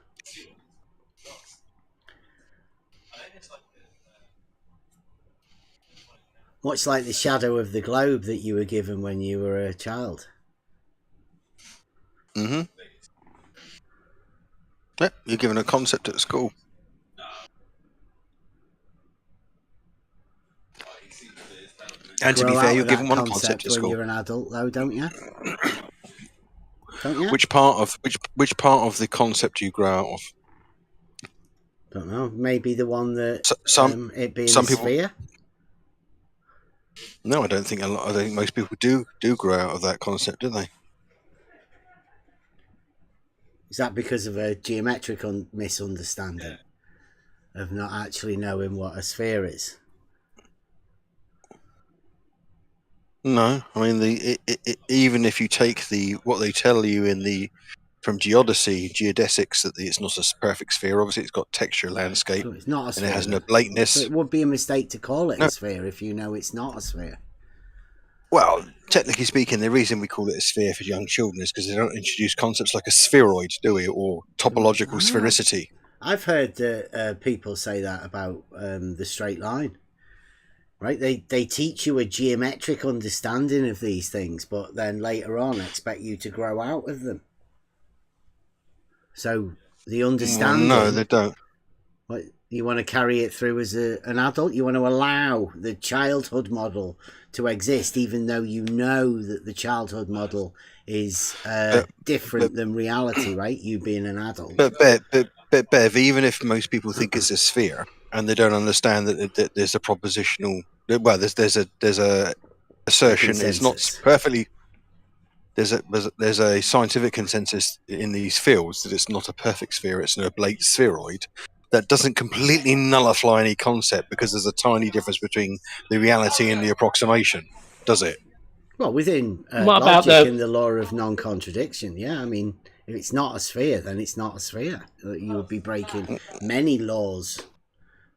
Much like the shadow of the globe that you were given when you were a child. Mm-hmm. Yeah, you're given a concept at school. And to be fair, you're given one concept at school. When you're an adult, though, don't you? Don't you? Which part of the concept do you grow out of? Don't know. Maybe the one that it being some a people, sphere. No, I don't think most people do grow out of that concept, do they? Is that because of a geometric misunderstanding of not actually knowing what a sphere is? No, I mean even if you take what they tell you from geodesics that it's not a perfect sphere. Obviously, it's got texture, landscape, so it's not a sphere, and it has an oblateness. So it would be a mistake to call it a sphere if you know it's not a sphere. Well, technically speaking, the reason we call it a sphere for young children is because they don't introduce concepts like a spheroid, do we, or topological sphericity. I've heard people say that about the straight line. Right, they teach you a geometric understanding of these things, but then later on expect you to grow out of them. So the understanding. No, they don't. What, you want to carry it through as an adult? You want to allow the childhood model to exist, even though you know that the childhood model is different than reality, right? You being an adult. But Bev, even if most people think it's a sphere, and they don't understand that there's a propositional. Well, there's a assertion. It's not perfectly. There's a scientific consensus in these fields that it's not a perfect sphere. It's an oblate spheroid. That doesn't completely nullify any concept because there's a tiny difference between the reality and the approximation. does it? Well, within What about logic and the law of non-contradiction, yeah. I mean, if it's not a sphere, then it's not a sphere. You would be breaking many laws,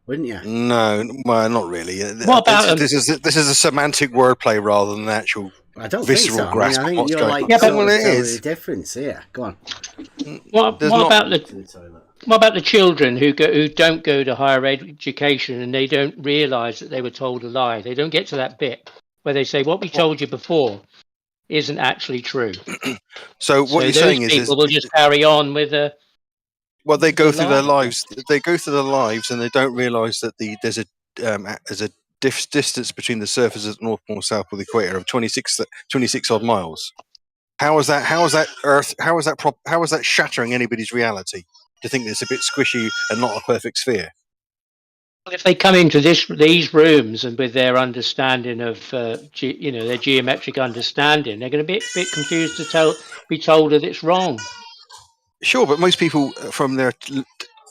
wouldn't you? No, well, not really. What about this is a semantic wordplay rather than an actual I don't visceral think so. grasp I of think what's you're going like on. Yeah, sort well, of it telling is. the difference here. Go on. what There's about not- what about the children who don't go to higher education and they don't realise that they were told a lie? They don't get to that bit where they say what we told you before isn't actually true. So what you're those saying is people will just carry on with a. well, they go through their lie. lives. They go through their lives, and they don't realise that there's a distance between the surface of the North Pole and South Pole equator of 26 odd miles. How is that Earth? How is that shattering anybody's reality to think it's a bit squishy and not a perfect sphere? If they come into these rooms and with their understanding of their geometric understanding, they're going to be a bit confused to be told that it's wrong. Sure, but most people from their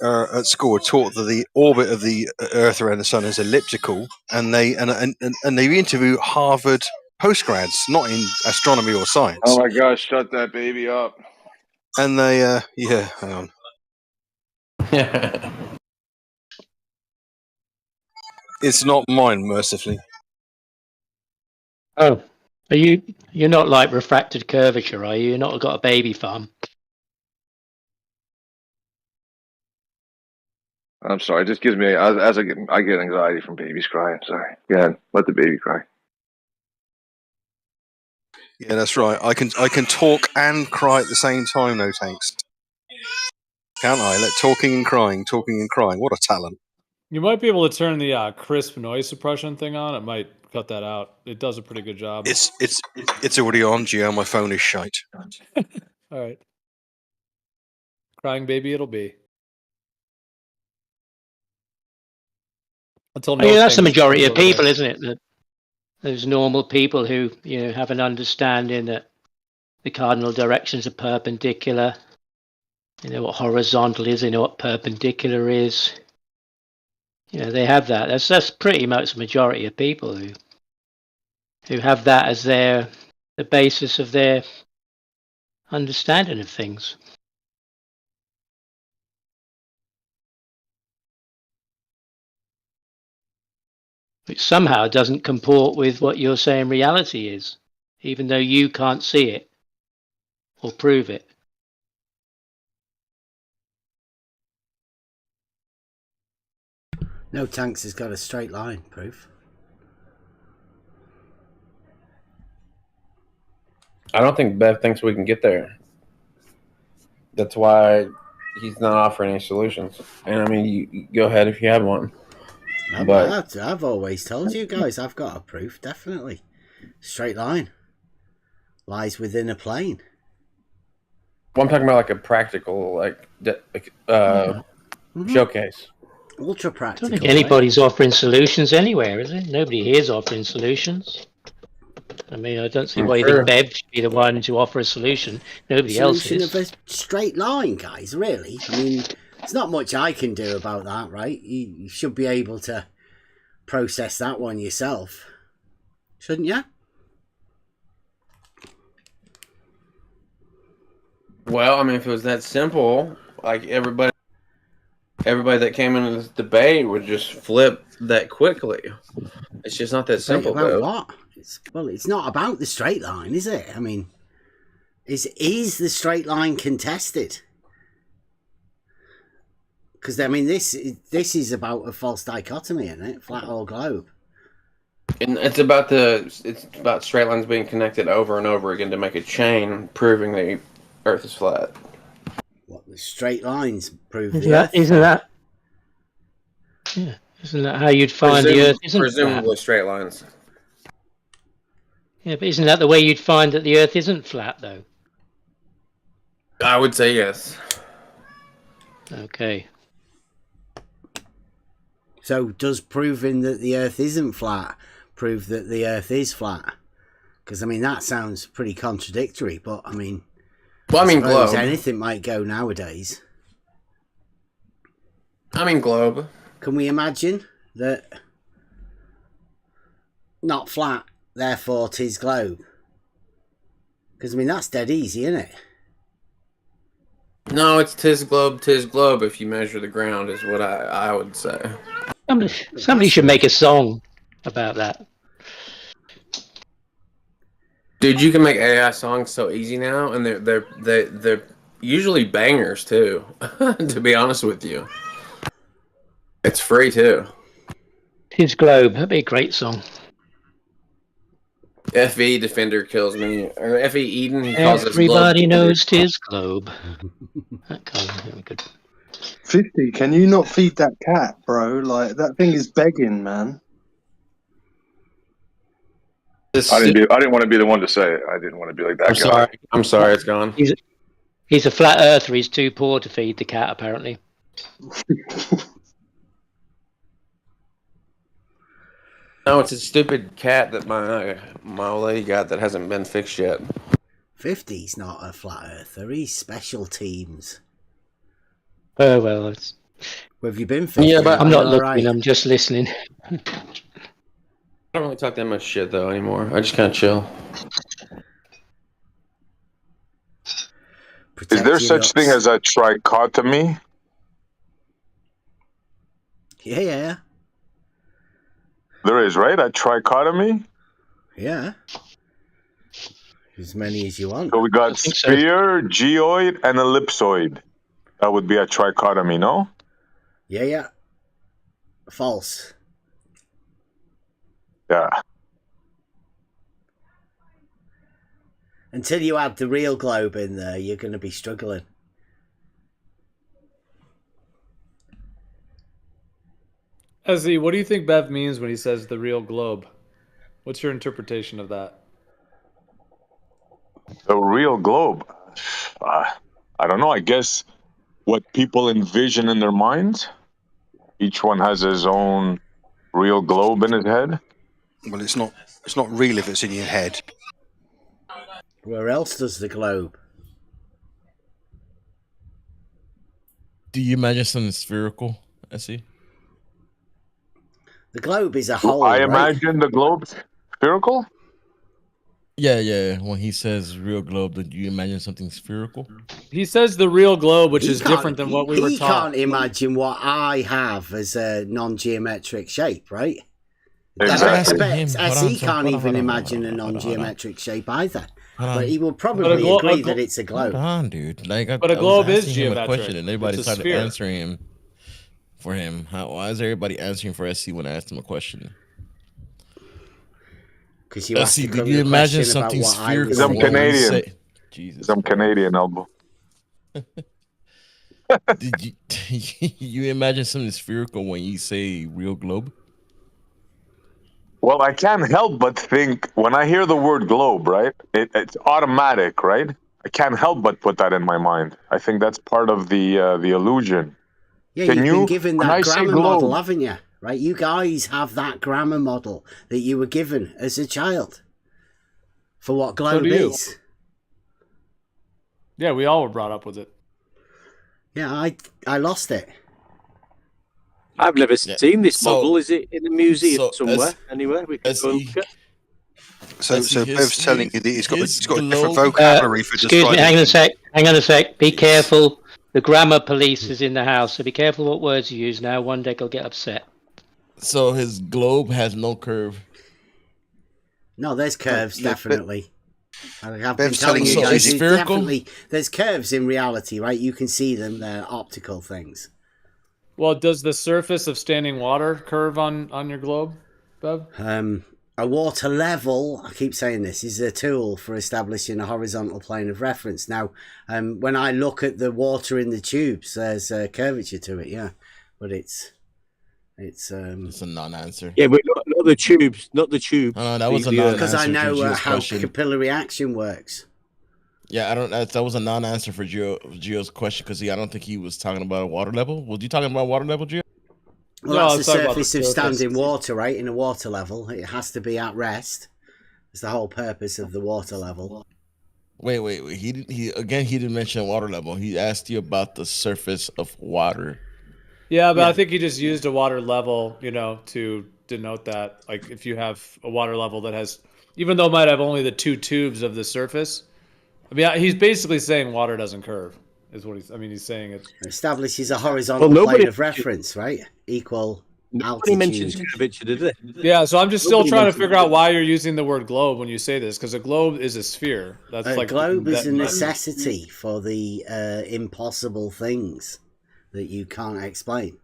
at school are taught that the orbit of the Earth around the Sun is elliptical, and they interview Harvard postgrads, not in astronomy or science. Oh my gosh, shut that baby up. And they, hang on. It's not mine, mercifully. Oh, you're not like refracted curvature, are you? You're not got a baby farm. I'm sorry. It just gives me as I get anxiety from babies crying. Sorry. Go ahead. Let the baby cry. Yeah, that's right. I can talk and cry at the same time. No thanks. Can't I? Let talking and crying. What a talent! You might be able to turn the crisp noise suppression thing on. It might cut that out. It does a pretty good job. It's already on, Gio. My phone is shite. All right. Crying baby, it'll be. Until That's the majority of people, isn't it? That those normal people who have an understanding that the cardinal directions are perpendicular. They know what horizontal is. They know what perpendicular is. They have that. That's pretty much the majority of people who have that as the basis of their understanding of things. Which somehow doesn't comport with what you're saying reality is, even though you can't see it or prove it. No Tanks has got a straight line proof. I don't think Bev thinks we can get there. That's why he's not offering any solutions. And I mean, you go ahead if you have one. But I've always told you guys, I've got a proof, definitely. Straight line lies within a plane. Well, I'm talking about like a practical, showcase. Ultra I practical. don't think anybody's offering solutions anywhere, is it? Nobody here is offering solutions. I mean, I don't see why you think Bev should be the one to offer a solution. Nobody else is. Solution of a straight line, guys, really. I mean, there's not much I can do about that, right? You should be able to process that one yourself. Shouldn't you? Well, I mean, if it was that simple, like everybody that came into this debate would just flip that quickly. It's just not that simple. About what? It's not about the straight line, is it? I mean, is the straight line contested? Because I mean, this is about a false dichotomy, isn't it? Flat or globe. And it's about straight lines being connected over and over again to make a chain, proving the Earth is flat. What, the straight lines prove Isn't that how you'd find the Earth isn't presumably flat? Straight lines. Yeah, but isn't that the way you'd find that the Earth isn't flat, though? I would say yes. Okay. So does proving that the Earth isn't flat prove that the Earth is flat? Because I mean, that sounds pretty contradictory. But I mean, well, I mean, globe. globe. Anything might go nowadays. I mean, globe. Can we imagine that not flat therefore 'tis globe. Because I mean that's dead easy, isn't it? No, it's tis globe if you measure the ground, is what I would say. Somebody should make a song about that. Dude, you can make AI songs so easy now, and they're usually bangers too. To be honest with you, it's free too. His Globe, that'd be a great song. FE Defender kills me, or FE Eden. He calls us Everybody globe. knows tis Globe. That kind of good. 50, can you not feed that cat, bro? Like, that thing is begging, man. I didn't want to be the one to say it. I didn't want to be like that guy. I'm sorry, it's gone. He's a flat earther. He's too poor to feed the cat, apparently. No, it's a stupid cat that my old lady got that hasn't been fixed yet. 50's not a flat earther. He's special teams. Oh well, it's. Where have you been? 50? Yeah, but I'm not looking. Right. I'm just listening. I don't really talk that much shit though anymore. I just kind of chill. Is there such thing as a trichotomy? Yeah. There is, right? A trichotomy? Yeah. As many as you want. So we got sphere, geoid, and ellipsoid. That would be a trichotomy, no? Yeah. False. Yeah. Until you add the real globe in there, you're going to be struggling. Ezzy, what do you think Bev means when he says the real globe? What's your interpretation of that? The real globe. I don't know. I guess what people envision in their minds. Each one has his own real globe in his head. Well, it's not real if it's in your head. Where else does the globe? Do you imagine something spherical, Essie? The globe is a hole. I imagine the globe spherical? Yeah. When he says real globe, do you imagine something spherical? He says the real globe, which is different than what we were taught. He can't imagine what I have as a non-geometric shape, right? Exactly. He can't even imagine a non-geometric shape either. But he will probably agree that it's a globe. Hold on, dude. But a globe is geometric. Question and everybody started answering him for him. Why is everybody answering for SC when I asked him a question? Because you asked did you imagine something spherical? Because I'm Canadian. Jesus. I'm Canadian, Elbow. Did you imagine something spherical when you say real globe? Well, I can't help but think when I hear the word globe, right? It's automatic, right? I can't help but put that in my mind. I think that's part of the illusion. Yeah, you've been given that grammar model, haven't you? Right, you guys have that grammar model that you were given as a child for what globe is. Yeah, we all were brought up with it. Yeah, I lost it. I've never seen this model. Is it in the museum somewhere? Anywhere we can go and look at? So Bev's telling you that he's got a different vocabulary for describing. Excuse me, hang on a sec. Be careful. The grammar police is in the house, so be careful what words you use now. One day he'll get upset. So his globe has no curve. No, there's curves, definitely. I've been telling you guys, definitely, there's curves in reality, right? You can see them. They're optical things. Well, does the surface of standing water curve on your globe, Bev? A water level, I keep saying this, is a tool for establishing a horizontal plane of reference. Now, when I look at the water in the tubes, there's a curvature to it, yeah. But it's a non-answer. Yeah, but not the tubes, not the tube. No, that was a non-answer. Because I know how capillary action works. Yeah, that was a non-answer for Gio's question because I don't think he was talking about a water level. Was you talking about water level, Gio? Well, that's the surface of standing water, right? In a water level, it has to be at rest. It's the whole purpose of the water level. Wait. He didn't mention water level. He asked you about the surface of water. Yeah, but I think he just used a water level, to denote that. Like if you have a water level that has even though it might have only the two tubes of the surface. I mean, he's basically saying water doesn't curve, is what he's. I mean, he's saying it establishes a horizontal plane of reference, right? Equal altitude. Mentions curvature, did it? Yeah, so I'm just still trying to figure out why you're using the word globe when you say this, because a globe is a sphere. That's a like globe is a necessity for the impossible things that you can't explain.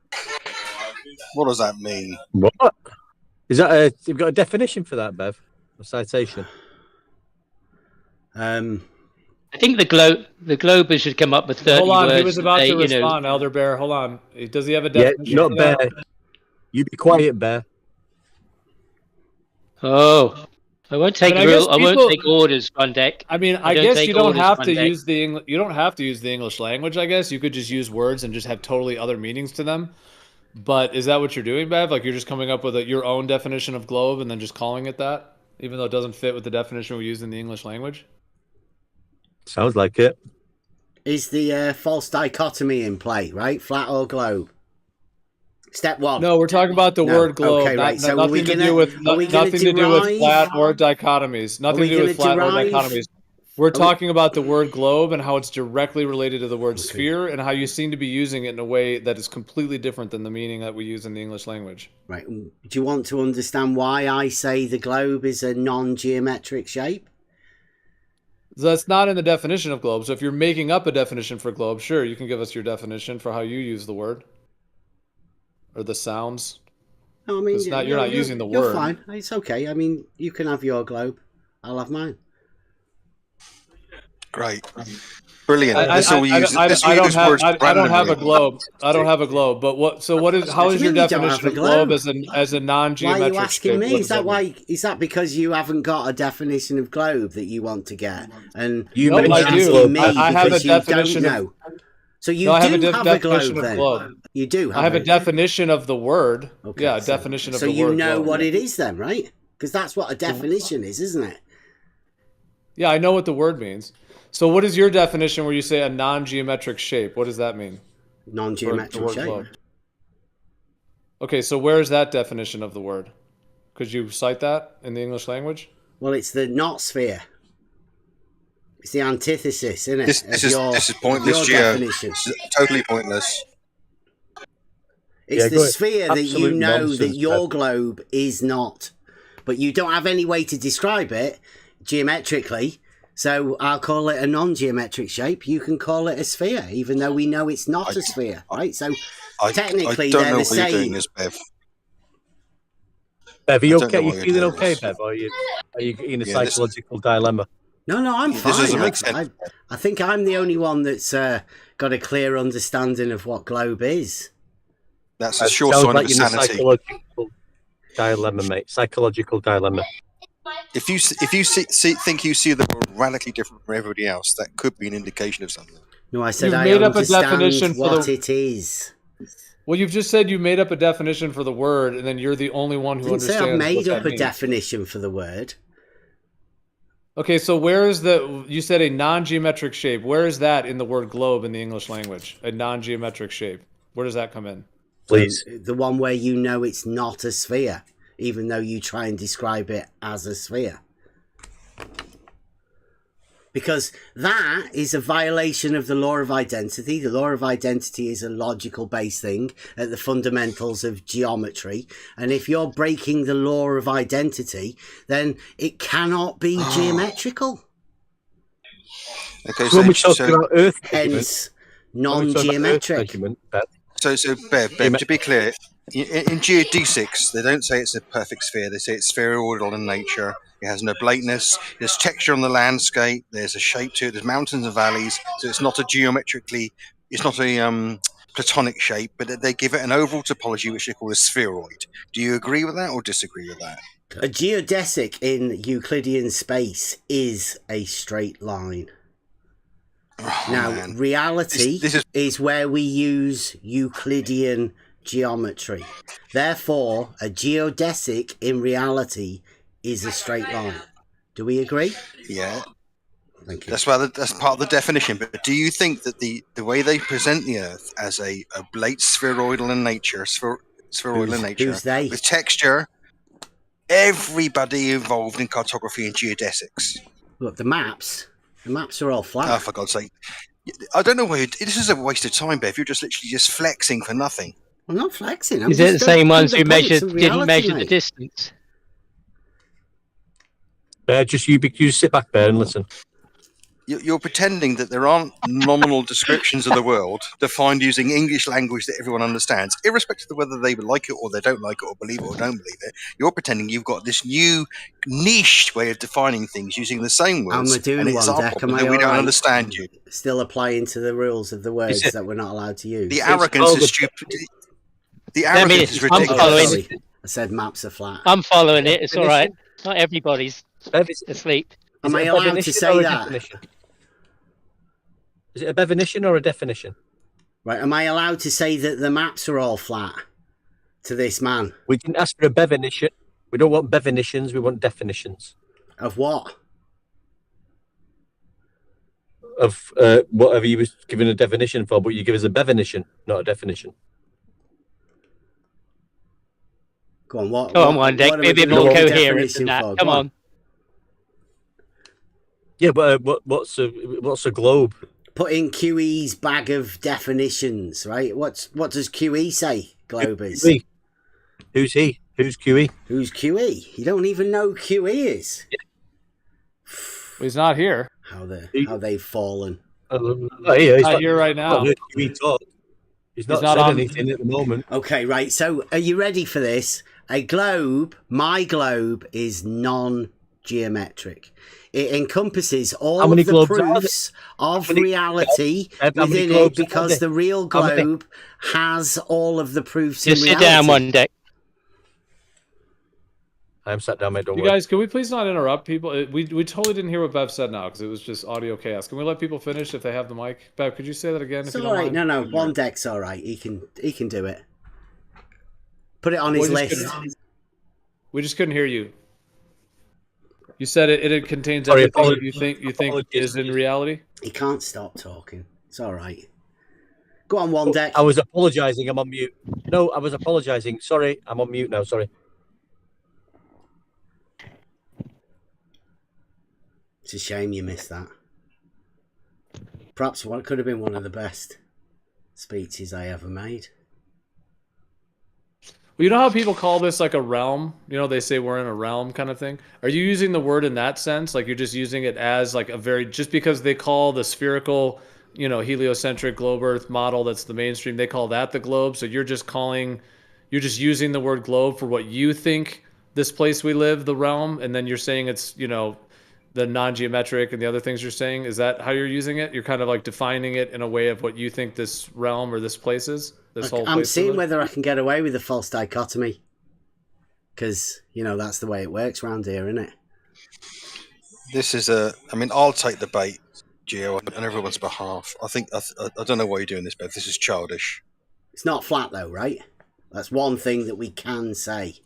What does that mean? What? Is that you've got a definition for that, Bev? A citation? I think the globe should come up with 30 Hold on, words. he was about to respond, Elder Bear. Hold on. Does he have a definition? Yeah, not Bear. You be quiet, Bear. Oh, I won't take I won't take orders on deck. I mean, I guess you don't have to use the you don't have to use the English language. I guess you could just use words and just have totally other meanings to them. But is that what you're doing, Bev? Like you're just coming up with your own definition of globe and then just calling it that, even though it doesn't fit with the definition we use in the English language? Sounds like it. Is the false dichotomy in play, right? Flat or globe? Step one. No, we're talking about the word globe. Okay, right. So nothing to do with nothing to do with flat or dichotomies. Nothing to do with flat or dichotomies. We're talking about the word globe and how it's directly related to the word sphere, and how you seem to be using it in a way that is completely different than the meaning that we use in the English language. Right. Do you want to understand why I say the globe is a non-geometric shape? That's not in the definition of globe. So if you're making up a definition for globe, sure, you can give us your definition for how you use the word or the sounds. No, I mean, you're not using the word. You're fine. It's okay. I mean, you can have your globe. I'll have mine. Great. Brilliant. I don't have a globe. I don't have a globe. But what? So what is? How is your definition of globe as a non-geometric? Why are you asking me? Is that why? Is that because you haven't got a definition of globe that you want to get? And you I do. I have a definition. So you do have a globe then. You do. I have a definition of the word. Okay, yeah, a definition of the word. So you know what it is then, right? Because that's what a definition is, isn't it? Yeah, I know what the word means. So what is your definition where you say a non-geometric shape? What does that mean? Non-geometric shape. Globe? Okay, so where is that definition of the word? Could you cite that in the English language? Well, it's the not sphere. It's the antithesis, isn't it? This is pointless, Geo. It's totally pointless. It's the sphere that you know that your globe is not. But you don't have any way to describe it geometrically. So I'll call it a non-geometric shape. You can call it a sphere, even though we know it's not a sphere, right? So technically, they're the same. You're doing this, Bev. Bev, are you okay? You feeling okay, Bev? Or are you in a psychological dilemma? No, I'm fine. This doesn't make sense. I think I'm the only one that's got a clear understanding of what globe is. That's a sure sign of sanity. Psychological dilemma, mate. Psychological dilemma. If you think you see the world radically different from everybody else, that could be an indication of something. No, I said I understand what it is. Well, you've just said you made up a definition for the word, and then you're the only one who understands. I made up a definition for the word. Okay, so where is you said a non-geometric shape. Where is that in the word globe in the English language? A non-geometric shape. Where does that come in? Please. The one where you know it's not a sphere, even though you try and describe it as a sphere. Because that is a violation of the law of identity. The law of identity is a logical based thing at the fundamentals of geometry. And if you're breaking the law of identity, then it cannot be geometrical. Okay, so when we talk about Earth, hence non-geometric. So Bev, to be clear, in geodesics, they don't say it's a perfect sphere. They say it's spheroidal in nature. It has an oblateness. There's texture on the landscape. There's a shape to it. There's mountains and valleys. So it's not it's not a platonic shape, but they give it an overall topology, which they call a spheroid. Do you agree with that or disagree with that? A geodesic in Euclidean space is a straight line. Reality is where we use Euclidean geometry. Therefore, a geodesic in reality is a straight line. Do we agree? Yeah. Thank you. That's part of the definition. But do you think that the way they present the Earth as a oblate spheroidal in nature, with texture, everybody involved in cartography and geodesics. Look, the maps are all flat. Oh, for God's sake. I don't know why this is a waste of time, Bev. You're just literally just flexing for nothing. I'm not flexing. Is it the same ones who didn't measure the distance? Just you sit back there and listen. You're pretending that there aren't nominal descriptions of the world defined using English language that everyone understands, irrespective of whether they like it or they don't like it or believe it or don't believe it. You're pretending you've got this new niche way of defining things using the same words. I'm doing and it's one our deck. problem that we don't understand you. Still applying to the rules of the words that we're not allowed to use. The arrogance is stupid. The arrogance is ridiculous. Sorry. I said maps are flat. I'm following it. It's all right. Not everybody's asleep. Am I allowed to say that? Is it a definition or a definition? Right, am I allowed to say that the maps are all flat to this man? We didn't ask for a definition. We don't want definitions, we want definitions. Of what? Of whatever you was given a definition for, but you give us a definition, not a definition. Go on, what? Come on, Dick. Be a bit more coherent than that. Come on. Yeah, but what's a globe? Put in QE's bag of definitions, right? What does QE say globe is? Who's he? Who's QE? Who's QE? You don't even know who QE is. Yeah. Well, he's not here. How they've fallen. He's not here right now. QE talk. He's not said anything at the moment. Okay, right. So are you ready for this? A globe, my globe, is non-geometric. It encompasses all of the proofs of reality within it because the real globe has all of the proofs in reality. Just sit down one day. I'm sat down, mate. Don't worry. You guys, can we please not interrupt people? We totally didn't hear what Bev said now because it was just audio chaos. Can we let people finish if they have the mic? Bev, could you say that again? It's all right. No. One deck's all right. He can do it. Put it on his list. We just couldn't hear you. You said it contains everything you think is in reality? He can't stop talking. It's all right. Go on, one deck. I was apologising. I'm on mute. No, I was apologising. Sorry, I'm on mute now. Sorry. It's a shame you missed that. Perhaps what could have been one of the best speeches I ever made. Well, you know how people call this like a realm? You know, they say we're in a realm kind of thing. Are you using the word in that sense? Like you're just using it as like just because they call the spherical, heliocentric globe Earth model that's the mainstream, they call that the globe. So you're just using the word globe for what you think this place we live, the realm, and then you're saying it's, the non-geometric and the other things you're saying. Is that how you're using it? You're kind of like defining it in a way of what you think this realm or this place is? I'm seeing whether I can get away with a false dichotomy. Because, that's the way it works around here, isn't it? This is I'll take the bait, Gio, on everyone's behalf. I don't know why you're doing this, Bev. This is childish. It's not flat, though, right? That's one thing that we can say.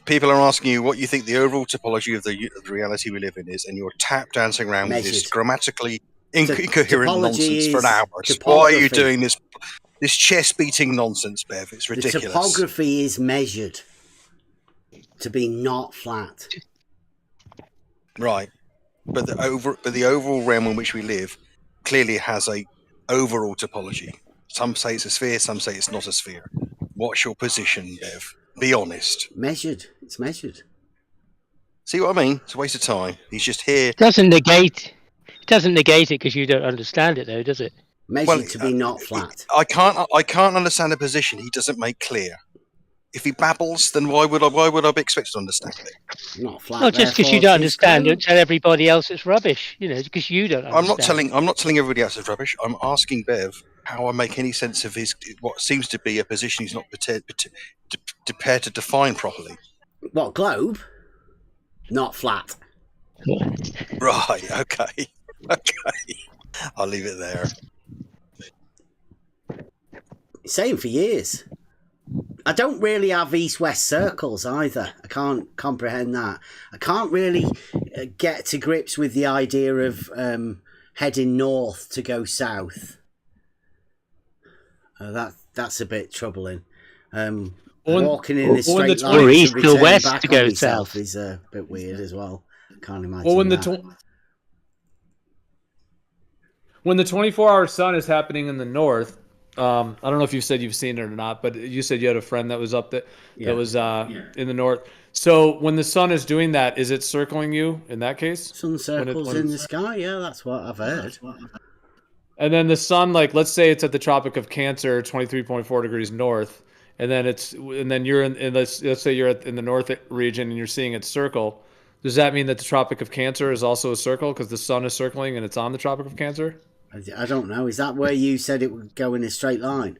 People are asking you what you think the overall topology of the reality we live in is, and you're tap dancing around with this grammatically incoherent nonsense for an hour. Why are you doing this chest beating nonsense, Bev? It's ridiculous. The topography is measured to be not flat. Right, but the overall realm in which we live clearly has a overall topology. Some say it's a sphere, some say it's not a sphere. What's your position, Bev? Be honest. Measured. It's measured. See what I mean? It's a waste of time. He's just here. It doesn't negate it because you don't understand it, though, does it? Measured to be not flat. I can't understand a position he doesn't make clear. If he babbles, then why would I be expected to understand it? Not flat. Not just because you don't understand. Don't tell everybody else it's rubbish. Because you don't understand. I'm not telling everybody else it's rubbish. I'm asking Bev how I make any sense of what seems to be a position he's not prepared to define properly. What, globe? Not flat. Right. Okay. I'll leave it there. Same for years. I don't really have east-west circles either. I can't comprehend that. I can't really get to grips with the idea of heading north to go south. That's a bit troubling. Walking in a straight line or to east to return west back to on go yourself south. is a bit weird as well. Can't imagine Well, that. When the 24-hour sun is happening in the north, I don't know if you said you've seen it or not, but you said you had a friend that was up that was in the north. So when the sun is doing that, is it circling you in that case? Sun circles in the sky, yeah, that's what I've heard. And then the sun, like, let's say it's at the Tropic of Cancer, 23.4 degrees north, and then you're in let's say you're in the north region and you're seeing it circle. Does that mean that the Tropic of Cancer is also a circle because the sun is circling and it's on the Tropic of Cancer? I don't know. Is that where you said it would go in a straight line?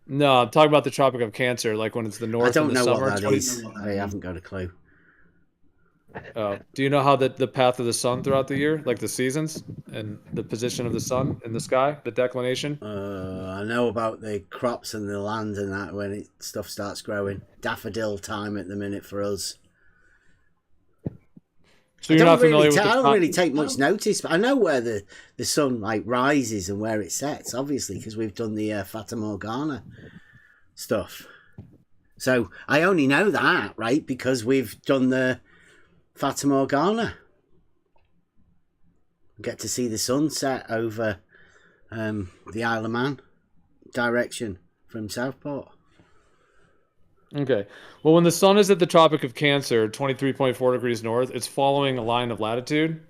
No, I'm talking about the Tropic of Cancer, like when it's the north. I don't in the know summer, what that is. I haven't got a clue. Do you know how the path of the sun throughout the year, like the seasons and the position of the sun in the sky, the declination? I know about the crops and the land and that when stuff starts growing. Daffodil time at the minute for us. So you're not familiar with I don't really take much notice, but I know where the sun like rises and where it sets, obviously, because we've done the Fata Morgana stuff. So I only know that, right, because we've done the Fata Morgana. Get to see the sunset over the Isle of Man direction from Southport. Okay. Well, when the sun is at the Tropic of Cancer, 23.4 degrees north, it's following a line of latitude.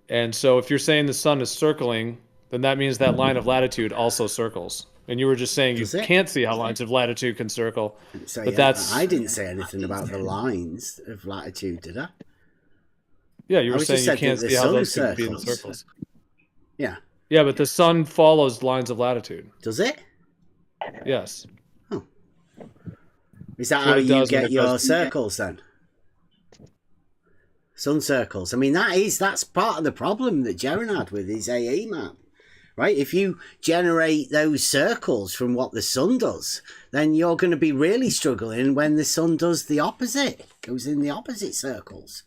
And so if you're saying the sun is circling, then that means that line of latitude also circles. And you were just saying you can't see how lines of latitude can circle. I didn't say anything about the lines of latitude, did I? Yeah, you were saying you can't see how those could be in circles. Yeah. Yeah, but the sun follows lines of latitude. Does it? Yes. Oh. Is that how you get your circles then? Sun circles. I mean, that's part of the problem that Jaron had with his AE map. Right? If you generate those circles from what the sun does, then you're going to be really struggling when the sun does the opposite, goes in the opposite circles.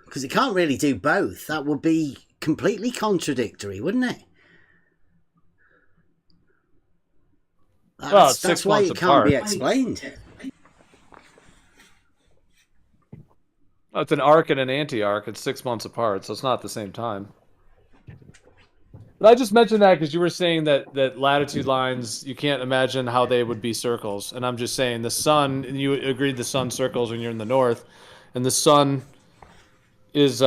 Because it can't really do both. That would be completely contradictory, wouldn't it? That's why it can't be explained. It's an arc and an anti-arc. It's 6 months apart, so it's not at the same time. But I just mentioned that because you were saying that latitude lines, you can't imagine how they would be circles. And I'm just saying the sun, and you agreed the sun circles when you're in the north, and the sun is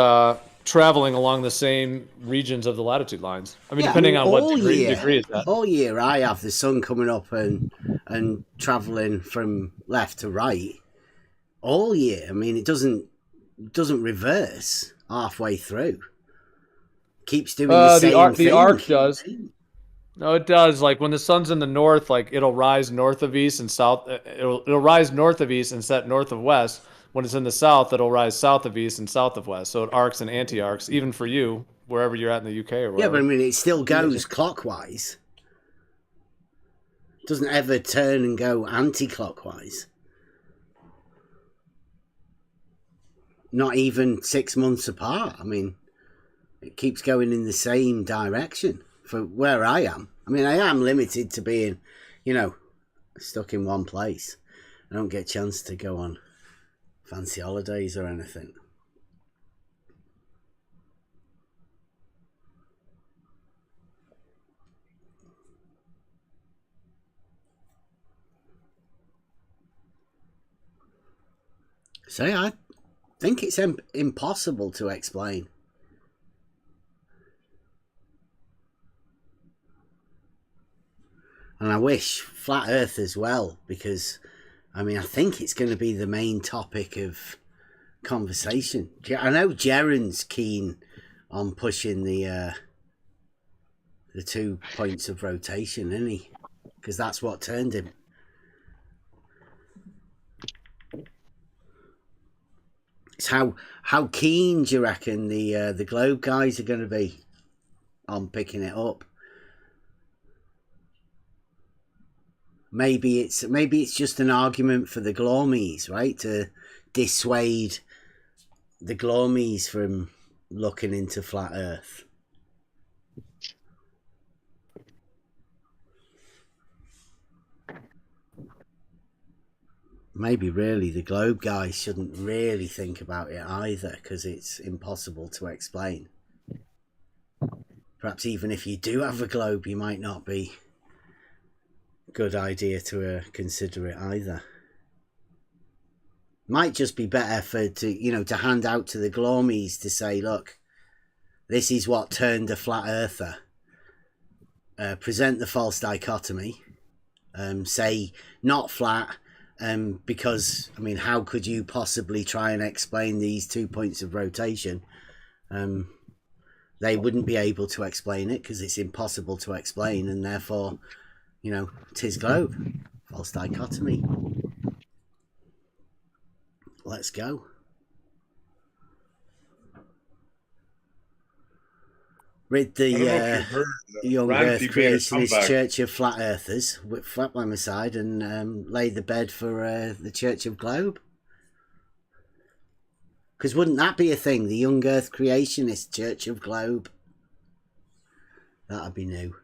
traveling along the same regions of the latitude lines. I mean, depending on what degree it's at. All year I have the sun coming up and traveling from left to right. All year. I mean, it doesn't reverse halfway through. Keeps doing the same thing. The arc does. No, it does. Like when the sun's in the north, like it'll rise north of east and south. It'll rise north of east and set north of west. When it's in the south, it'll rise south of east and south of west. So it arcs and anti-arcs, even for you, wherever you're at in the UK or whatever. Yeah, but I mean, it still goes clockwise. It doesn't ever turn and go anti-clockwise. Not even 6 months apart. I mean, it keeps going in the same direction for where I am. I mean, I am limited to being, stuck in one place. I don't get a chance to go on fancy holidays or anything. So I think it's impossible to explain. And I wish Flat Earth as well, because I mean, I think it's going to be the main topic of conversation. I know Jaron's keen on pushing the 2 points of rotation, isn't he? Because that's what turned him. It's how keen do you reckon the Globe guys are going to be on picking it up? Maybe it's just an argument for the Glormies, right? To dissuade the Glormies from looking into Flat Earth. maybe really the globe guys shouldn't really think about it either, because it's impossible to explain. Perhaps even if you do have a globe, you might not be a good idea to consider it either. Might just be better to hand out to the glormies to say, look, this is what turned a flat earther. Present the false dichotomy. Say not flat. Because, I mean, how could you possibly try and explain these 2 points of rotation? They wouldn't be able to explain it because it's impossible to explain, and therefore, tis globe. False dichotomy. Let's go. Read the Young Earth Creationist Church of Flat Earthers, with flat by my side, and lay the bed for the Church of Globe. Because wouldn't that be a thing? The Young Earth Creationist Church of Globe. That'd be new.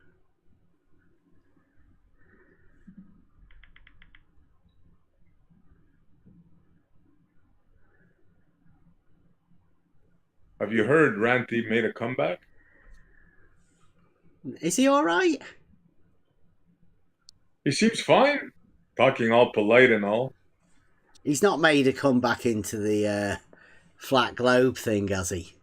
Have you heard Ranty made a comeback? Is he all right? He seems fine. Talking all polite and all. He's not made a comeback into the flat globe thing, has he?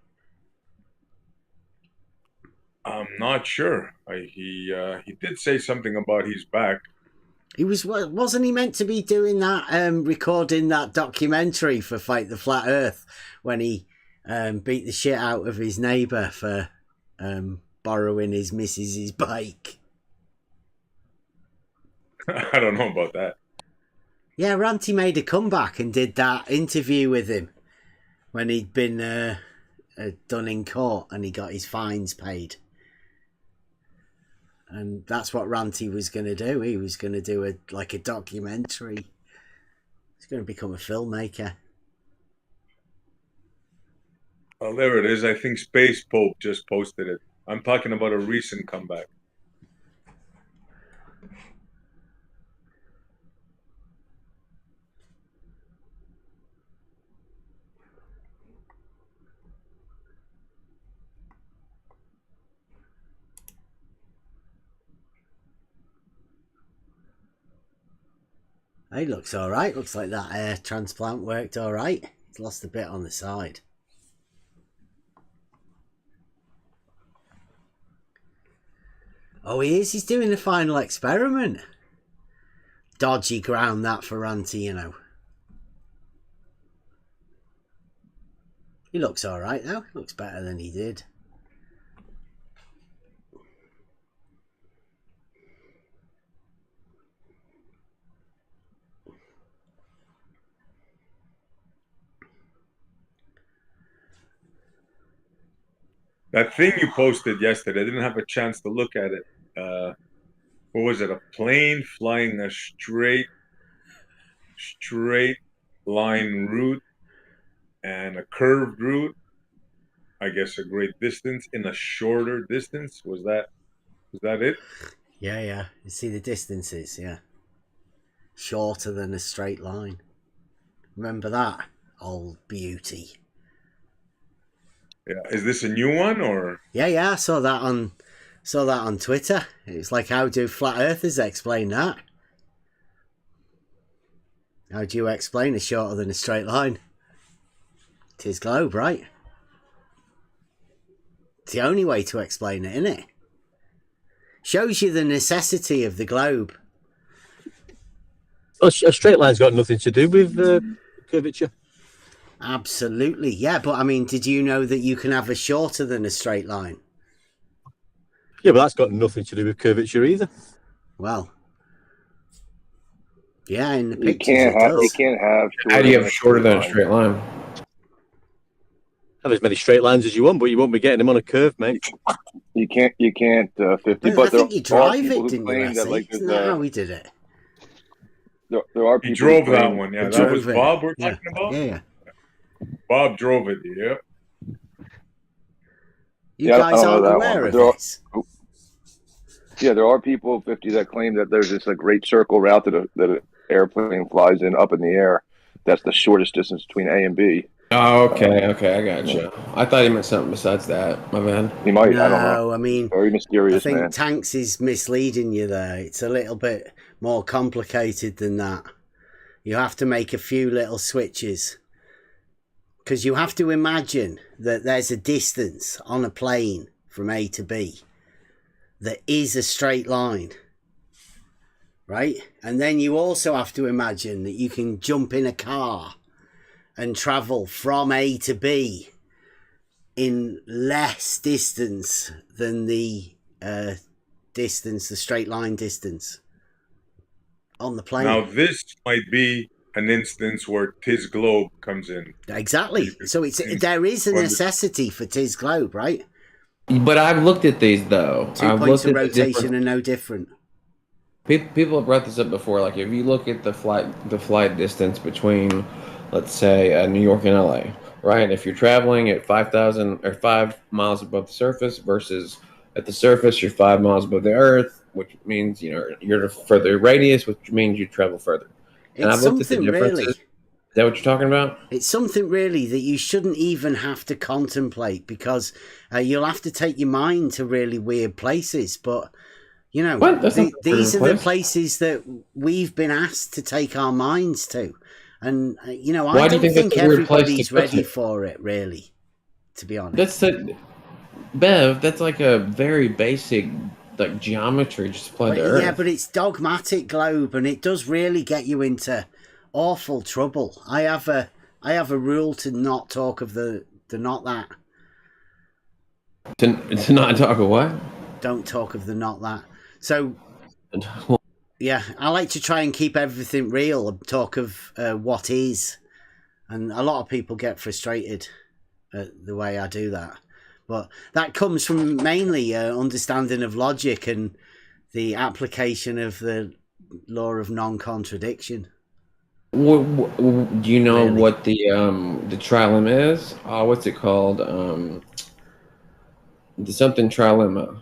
I'm not sure. He did say something about he's back. Wasn't he meant to be doing that, recording that documentary for Fight the Flat Earth when he beat the shit out of his neighbour for borrowing his missus's bike? I don't know about that. Yeah, Ranty made a comeback and did that interview with him when he'd been done in court and he got his fines paid. And that's what Ranty was going to do. He was going to do a documentary. He's going to become a filmmaker. Oh, there it is. I think Space Pope just posted it. I'm talking about a recent comeback. He looks all right. Looks like that air transplant worked all right. He's lost a bit on the side. Oh, he is. He's doing the final experiment. Dodgy ground that for Ranty, He looks all right now. Looks better than he did. That thing you posted yesterday, I didn't have a chance to look at it. What was it? A plane flying a straight line route and a curved route. I guess a great distance in a shorter distance. Was that it? Yeah. You see the distances, yeah. Shorter than a straight line. Remember that? Old beauty. Yeah. Is this a new one or? Yeah. I saw that on Twitter. It's like, how do flat earthers explain that? How do you explain a shorter than a straight line? Tis globe, right? It's the only way to explain it, isn't it? Shows you the necessity of the globe. A straight line's got nothing to do with curvature. Absolutely, yeah. But I mean, did you know that you can have a shorter than a straight line? Yeah, but that's got nothing to do with curvature either. Well, yeah, in the pictures you can't have. How do you have shorter than a straight line? Have as many straight lines as you want, but you won't be getting them on a curve, mate. You can't 50. I But think you drive it, didn't you? Isn't that how we did it? There are people. He drove that one, yeah. That was Bob we're talking about? Yeah. Bob drove it, yeah. You guys aren't aware of this? Yeah, there are people, 50, that claim that there's this great circle route that airplane flies in up in the air, that's the shortest distance between A and B. Oh, okay, I got you. I thought he meant something besides that. My bad. He might. No, I don't know. I mean, Very mysterious, I think man. Tanks is misleading you there. It's a little bit more complicated than that. You have to make a few little switches. Because you have to imagine that there's a distance on a plane from A to B that is a straight line. Right? And then you also have to imagine that you can jump in a car and travel from A to B in less distance than the distance, the straight line distance on the plane. Now this might be an instance where Tis Globe comes in. Exactly. So there is a necessity for Tis Globe, right? But I've looked at these though. 2 points of rotation are no different. People have brought this up before. Like if you look at the flight distance between, let's say, New York and LA, right? If you're traveling at 5,000 or 5 miles above the surface versus at the surface, you're 5 miles above the Earth, which means you're a further radius, which means you travel further. And I've looked at the differences. Really, is that what you're talking about? It's something really that you shouldn't even have to contemplate because you'll have to take your mind to really weird places. But these are the places that we've been asked to take our minds to. And, I don't think everybody's ready for it, really, to be honest. Bev, that's like a very basic, like, geometry just applied to Earth. Yeah, but it's dogmatic globe, and it does really get you into awful trouble. I have a rule to not talk of the not that. To not talk of what? Don't talk of the not that. So... Yeah, I like to try and keep everything real and talk of what is. And a lot of people get frustrated at the way I do that. But that comes from mainly understanding of logic and the application of the law of non-contradiction. Do you know what the trilemma is? What's it called? The something trilemma.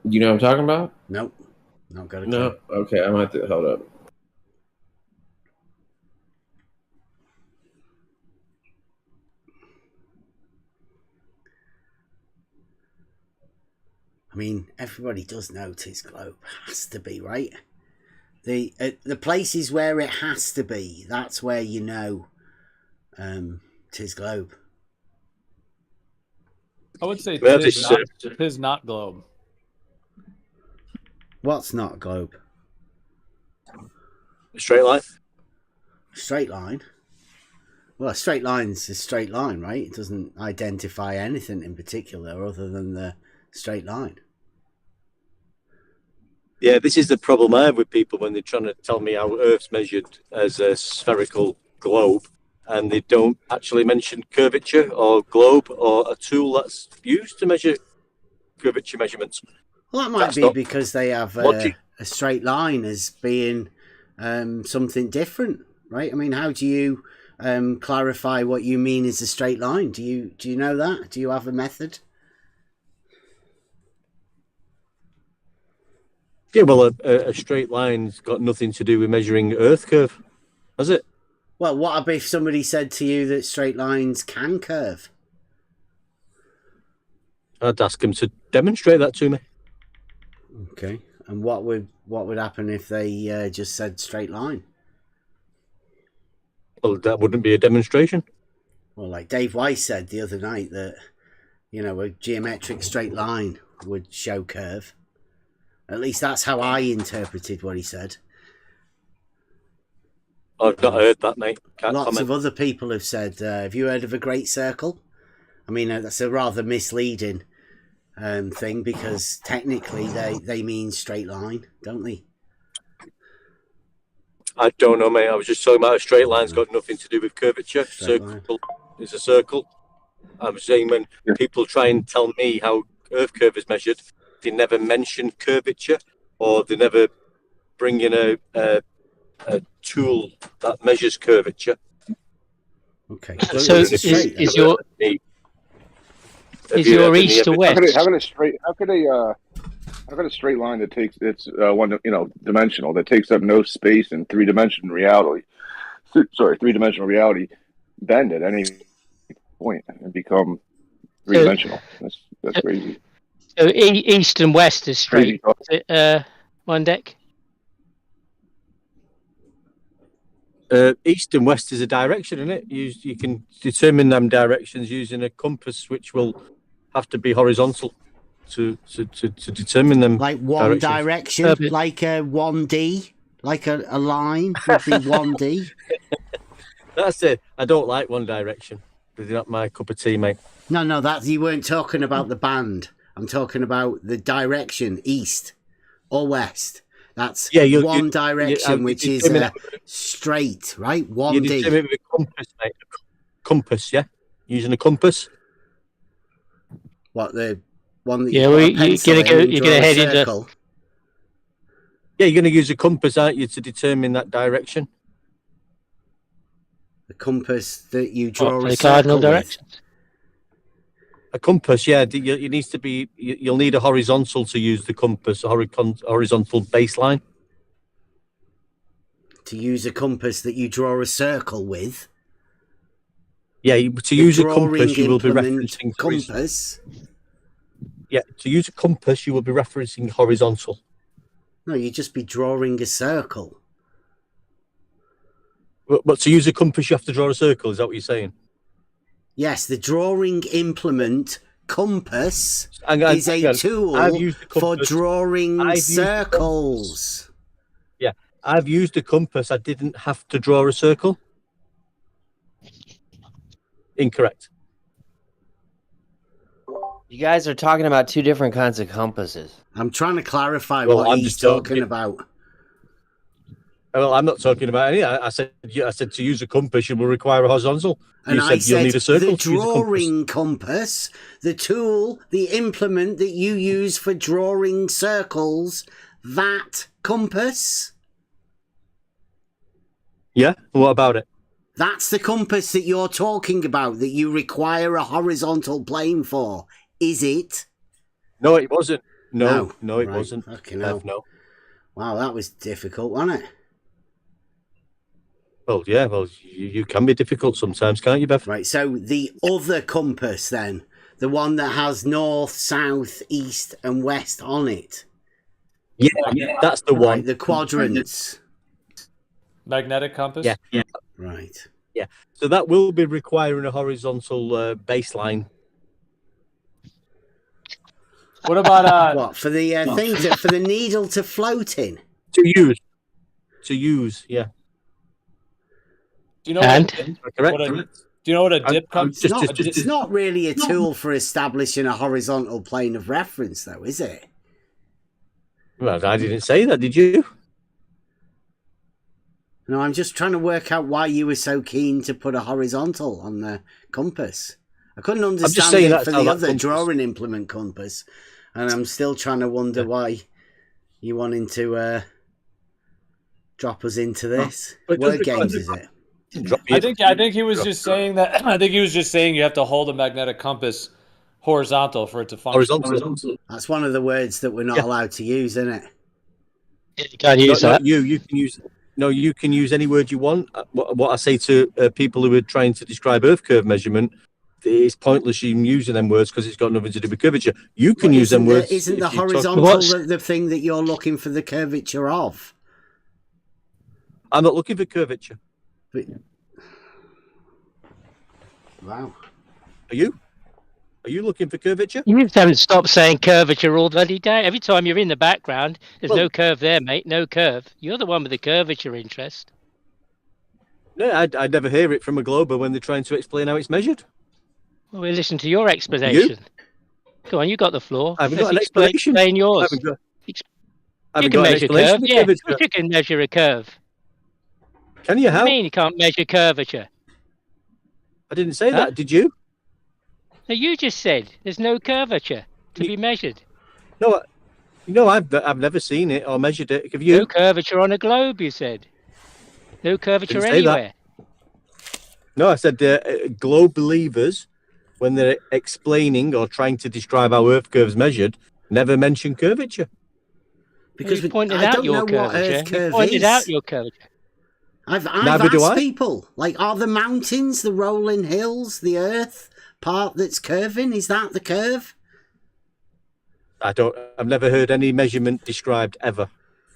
You know what I'm talking about? Nope. Not got it. No? Okay, I might have to hold up. I mean, everybody does know Tis Globe. Has to be, right? The places where it has to be, that's where you know Tis Globe. I would say Tis not globe. What's not globe? A straight line? Straight line? Well, a straight line's a straight line, right? It doesn't identify anything in particular other than the straight line. Yeah, this is the problem I have with people when they're trying to tell me how Earth's measured as a spherical globe, and they don't actually mention curvature or globe or a tool that's used to measure curvature measurements. Well, that might be because they have a straight line as being something different, right? I mean, how do you clarify what you mean is a straight line? Do you know that? Do you have a method? Yeah, well, a straight line's got nothing to do with measuring Earth curve, has it? Well, what if somebody said to you that straight lines can curve? I'd ask them to demonstrate that to me. Okay, and what would happen if they just said straight line? Well, that wouldn't be a demonstration. Well, like Dave Weiss said the other night that, a geometric straight line would show curve. At least that's how I interpreted what he said. I've not heard that, mate. Lots of other people have said, have you heard of a great circle? I mean, that's a rather misleading thing because technically they mean straight line, don't they? I don't know, mate. I was just talking about a straight line's got nothing to do with curvature. Circle is a circle. I'm saying when people try and tell me how Earth curve is measured, they never mention curvature, or they never bring in a tool that measures curvature. Okay. So is your east to west? How could I've got a straight line that takes dimensional, that takes up no space in three-dimensional reality. Three-dimensional reality bend at any point and become three-dimensional. That's crazy. So east and west is straight. Is it, one deck? East and west is a direction, isn't it? You can determine them directions using a compass, which will have to be horizontal to determine them. Like one direction, like a 1D, like a line would be 1D. That's it. I don't like one direction. They're not my cup of tea, mate. No, that you weren't talking about the band. I'm talking about the direction, east or west. That's one direction, which is straight, right? 1D. You determine with a compass, mate. Compass, yeah? Using a compass. What, the one that you're gonna head into. Yeah, you're going to use a compass, aren't you, to determine that direction? The compass that you draw the cardinal direction. A compass, yeah. You needs to be. You'll need a horizontal to use the compass, a horizontal baseline. To use a compass that you draw a circle with. Yeah, to use a compass, you will be referencing compass. Yeah, to use a compass, you will be referencing horizontal. No, you'd just be drawing a circle. But to use a compass, you have to draw a circle. Is that what you're saying? Yes, the drawing implement compass is a tool for drawing circles. Yeah, I've used a compass. I didn't have to draw a circle. Incorrect. You guys are talking about two different kinds of compasses. I'm trying to clarify what he's talking about. Well, I'm not talking about any. I said to use a compass, you will require a horizontal. And you said you'll need a circle. The drawing compass, the tool, the implement that you use for drawing circles, that compass. Yeah, what about it? That's the compass that you're talking about, that you require a horizontal plane for. Is it? No, it wasn't. No, it wasn't. Okay, no. Wow, that was difficult, wasn't it? Well, yeah, you can be difficult sometimes, can't you, Bev? Right, so the other compass then, the one that has north, south, east and west on it. Yeah, that's the one. Right, the quadrants. Magnetic compass? Yeah. Right. Yeah, so that will be requiring a horizontal baseline. What about what, for the thing for the needle to float in? To use, yeah. Do you know Do you know what a dip compass? It's not really a tool for establishing a horizontal plane of reference, though, is it? Well, I didn't say that, did you? No, I'm just trying to work out why you were so keen to put a horizontal on the compass. I couldn't understand it for the other drawing implement compass, and I'm still trying to wonder why you wanting to drop us into this. Word games, is it? I think he was just saying that. I think he was just saying you have to hold a magnetic compass horizontal for it to function. Horizontal. That's one of the words that we're not allowed to use, isn't it? You can't use that. You can use. No, you can use any word you want. What I say to people who are trying to describe Earth curve measurement, it's pointless you using them words because it's got nothing to do with curvature. You can use them words. Isn't the horizontal the thing that you're looking for the curvature of? I'm not looking for curvature. Wow. Are you? Are you looking for curvature? You just haven't stopped saying curvature all bloody day. Every time you're in the background, there's no curve there, mate. No curve. You're the one with the curvature interest. No, I'd never hear it from a glober when they're trying to explain how it's measured. Well, we listen to your explanation. Go on, you got the floor. I haven't got an explanation. Explain yours. You can measure curve. Yeah, you can measure a curve. Can you? How? What do you mean you can't measure curvature? I didn't say that. Did you? No, you just said there's no curvature to be measured. No, I've never seen it or measured it. Have you? No curvature on a globe, you said. No curvature anywhere. No, I said globe believers, when they're explaining or trying to describe how Earth curve's measured, never mention curvature. Because you pointed I out don't your know what curvature. Earth curve you pointed is. out your curvature. I've Neither do asked I. people, like, are the mountains, the rolling hills, the Earth part that's curving? Is that the curve? I've never heard any measurement described ever.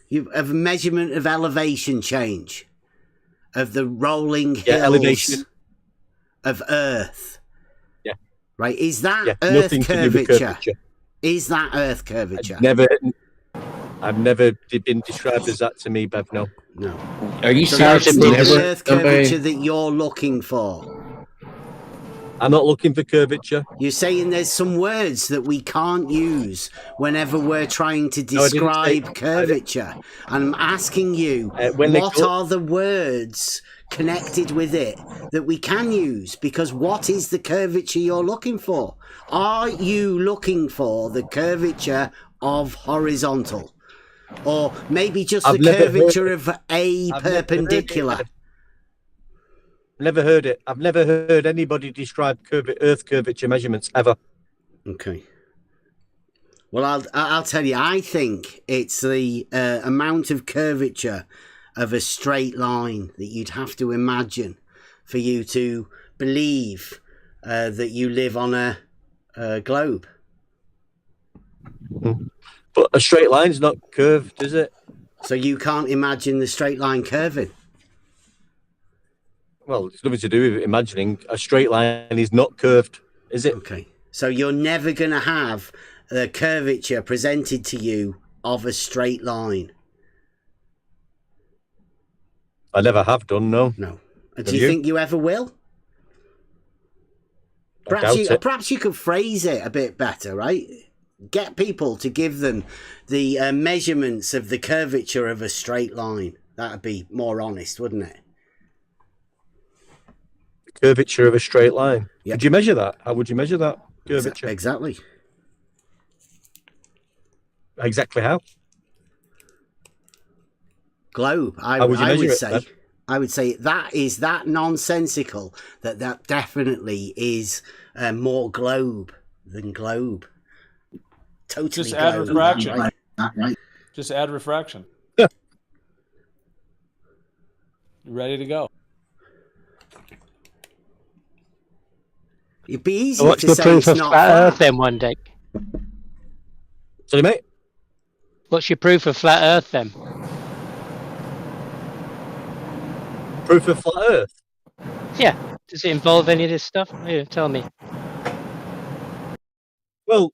You have a measurement of elevation change of the rolling hills elevation of Earth. Yeah. Right. Is that Earth nothing curvature? to do with curvature. Is that Earth curvature? I've never been described as that to me, Bev. No. No. Are you So serious? that's not Never, the Earth curvature that you're looking for. I'm not looking for curvature. You're saying there's some words that we can't use whenever we're trying to describe curvature. And I'm asking you, what are the words connected with it that we can use? Because what is the curvature you're looking for? Are you looking for the curvature of horizontal? Or maybe just the curvature of a perpendicular? Never heard it. I've never heard anybody describe Earth curvature measurements ever. Okay. Well, I'll tell you. I think it's the amount of curvature of a straight line that you'd have to imagine for you to believe that you live on a globe. But a straight line's not curved, is it? So you can't imagine the straight line curving? Well, it's nothing to do with imagining. A straight line is not curved, is it? Okay. So you're never going to have the curvature presented to you of a straight line? I never have done, no. No. Do you think you ever will? Perhaps you could phrase it a bit better, right? Get people to give them the measurements of the curvature of a straight line. That would be more honest, wouldn't it? Curvature of a straight line. Yep. Could you measure that? How would you measure that curvature? Exactly. Exactly how? Globe. I would say that is that nonsensical that definitely is more globe than globe. Totally. Just add refraction. Right. Just add refraction. You ready to go? It'd be easy What's to the say proof it's of not flat flat. Earth then one day? Sorry, mate? What's your proof of flat Earth then? Proof of flat Earth? Yeah. Does it involve any of this stuff? Yeah, tell me. Well,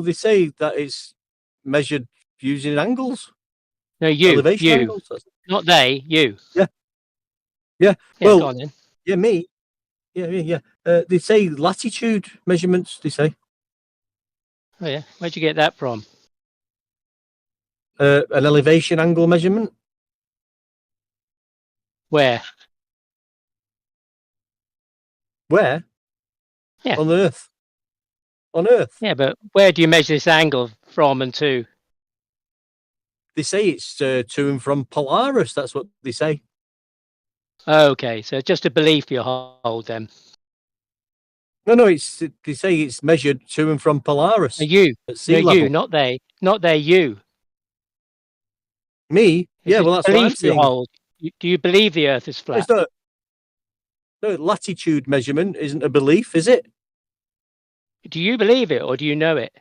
they say that it's measured using angles. No, you. Elevation You. angles. Not they, you. Yeah. Yeah, Well, go on then. yeah, me. Yeah. They say latitude measurements, they say. Oh, yeah. Where'd you get that from? An elevation angle measurement. Where? Where? Yeah. On Earth. On Earth. Yeah, but where do you measure this angle from and to? They say it's to and from Polaris. That's what they say. Okay, so just a belief you hold then. No, they say it's measured to and from Polaris. You. At sea level. You, not they. Not they, you. Me? Yeah, well, that's what I'm saying. You hold. Do you believe the Earth is flat? It's not. No, latitude measurement isn't a belief, is it? Do you believe it or do you know it?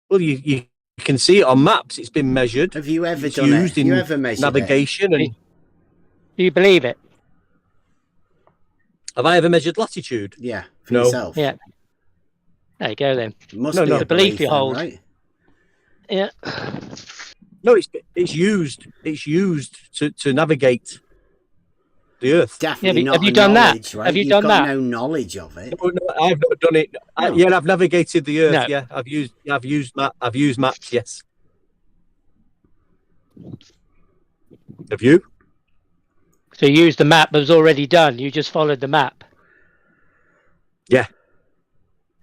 Well, you can see it on maps. It's been measured. Have you ever done it? Have you ever measured navigation it? And do you believe it? Have I ever measured latitude? Yeah, for yourself. Yeah. There you go then. Must be a belief you hold. Right? Yeah. No, it's used to navigate the Earth. Definitely not. Have you done knowledge, that? Right? Have you You've done got that? no knowledge of it. No, I've not done it. No. Yeah, I've navigated the Earth. No. Yeah, I've used maps. Yes. Have you? So you used the map that was already done. You just followed the map. Yeah.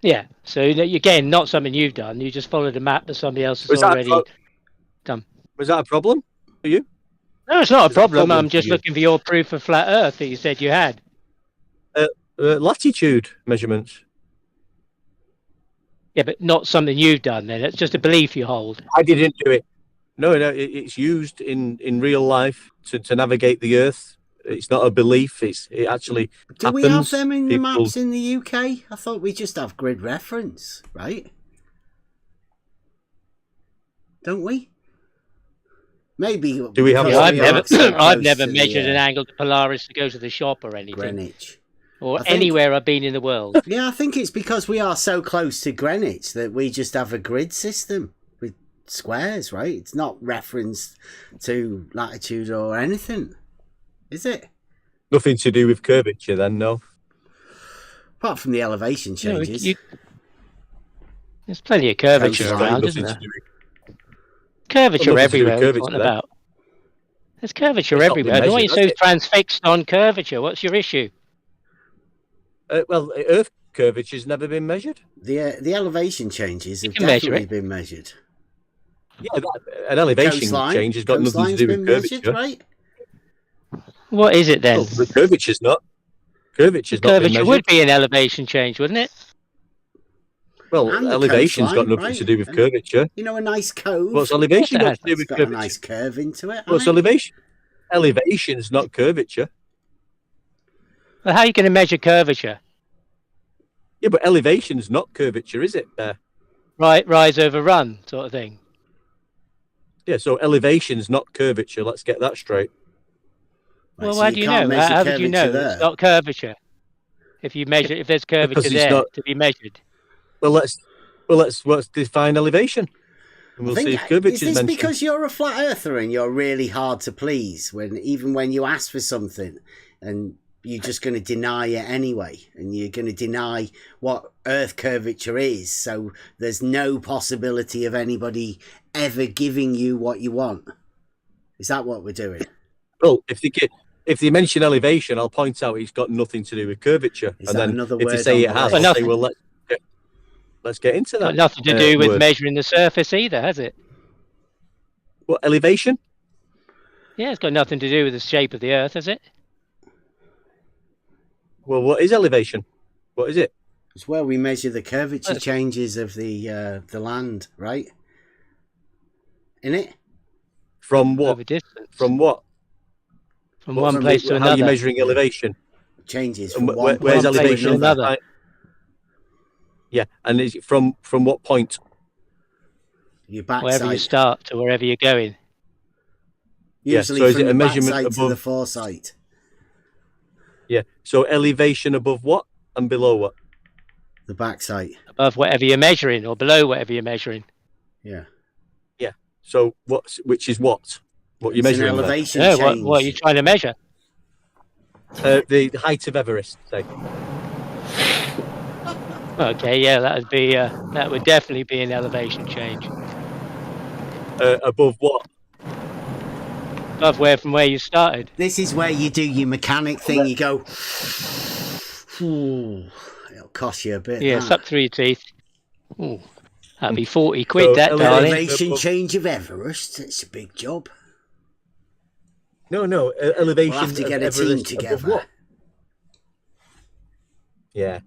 Yeah. So again, not something you've done. You just followed a map that somebody else has already done. Was that a problem for you? No, it's not a problem. I'm for just you? looking for your proof of flat Earth that you said you had. Latitude measurements. Yeah, but not something you've done. Then it's just a belief you hold. I didn't do it. No, it's used in real life to navigate the Earth. It's not a belief. It actually Do happens. we have them in the People... maps in the UK? I thought we just have grid reference, right? Don't we? Maybe. Do we have? Yeah, I've never measured an angle to Polaris to go to the shop or anything. Greenwich. Or anywhere I've been in the world. Yeah, I think it's because we are so close to Greenwich that we just have a grid system with squares, right? It's not referenced to latitude or anything, is it? Nothing to do with curvature then, no? Apart from the elevation changes. There's plenty of curvature around, isn't there? Curvature everywhere. What about? There's curvature everywhere. Why are you so transfixed on curvature? What's your issue? Well, Earth curvature's never been measured. The elevation changes have definitely been measured. Yeah, an elevation change has got nothing to do with curvature. Measured, right? What is it then? Well, the curvature's not. Curvature would be an elevation change, wouldn't it? Well, elevation's got nothing to do with curvature. You know, a nice cove. What's elevation got to do with curvature? A nice curve into it. What's elevation? Elevation's not curvature. Well, how are you going to measure curvature? Yeah, but elevation's not curvature, is it? Right, rise over run sort of thing. Yeah, so elevation's not curvature. Let's get that straight. Well, how do you know? How did you know it's not curvature? If you measure, if there's curvature there to be measured. Well, let's define elevation, and we'll see if curvature is mentioned. Is this because you're a flat earther and you're really hard to please even when you ask for something, and you're just going to deny it anyway, and you're going to deny what Earth curvature is, so there's no possibility of anybody ever giving you what you want? Is that what we're doing? Well, if they mention elevation, I'll point out it's got nothing to do with curvature. Is and that then another if word they say it on the has, list? I'll say, well, let's get into that. Got nothing to do with measuring the surface either, has it? What, elevation? Yeah, it's got nothing to do with the shape of the Earth, has it? Well, what is elevation? What is it? It's where we measure the curvature changes of the land, right? In it? From what? Over distance. From what? From one place to another. How are you measuring elevation? Changes from one where's place elevation to another. Yeah, and is it from what point? Your backside. Wherever you start to wherever you're going. Usually so is from it a the measurement backside above to the foresight. Yeah, so elevation above what and below what? The backside. Above whatever you're measuring or below whatever you're measuring. Yeah. Yeah. So which is what? What you're measuring? An elevation change. What are you trying to measure? The height of Everest, say. Okay, yeah, that would definitely be an elevation change. Above what? Above from where you started. This is where you do your mechanic thing. You go, it'll cost you a bit. Yeah, it's up through your teeth. Ooh, that'd be 40 quid, so that, darling. Elevation change of Everest. It's a big job. No, elevation. We'll have to get a team together. Yeah,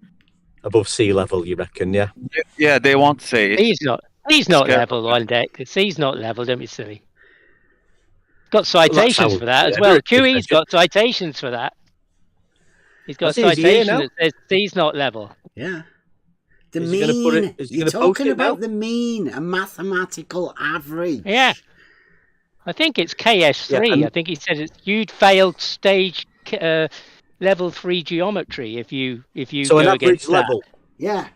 above sea level, you reckon? Yeah. Yeah, they won't say it. He's not level on deck. He's not level. Don't be silly. Got citations for that as well. QE's got citations for that. He's got citations that says C's not level. Yeah. The mean. You're talking about the mean, a mathematical average. Yeah. I think it's KS3. I think he said you'd failed stage level 3 geometry if you so go an against level. That. Yeah.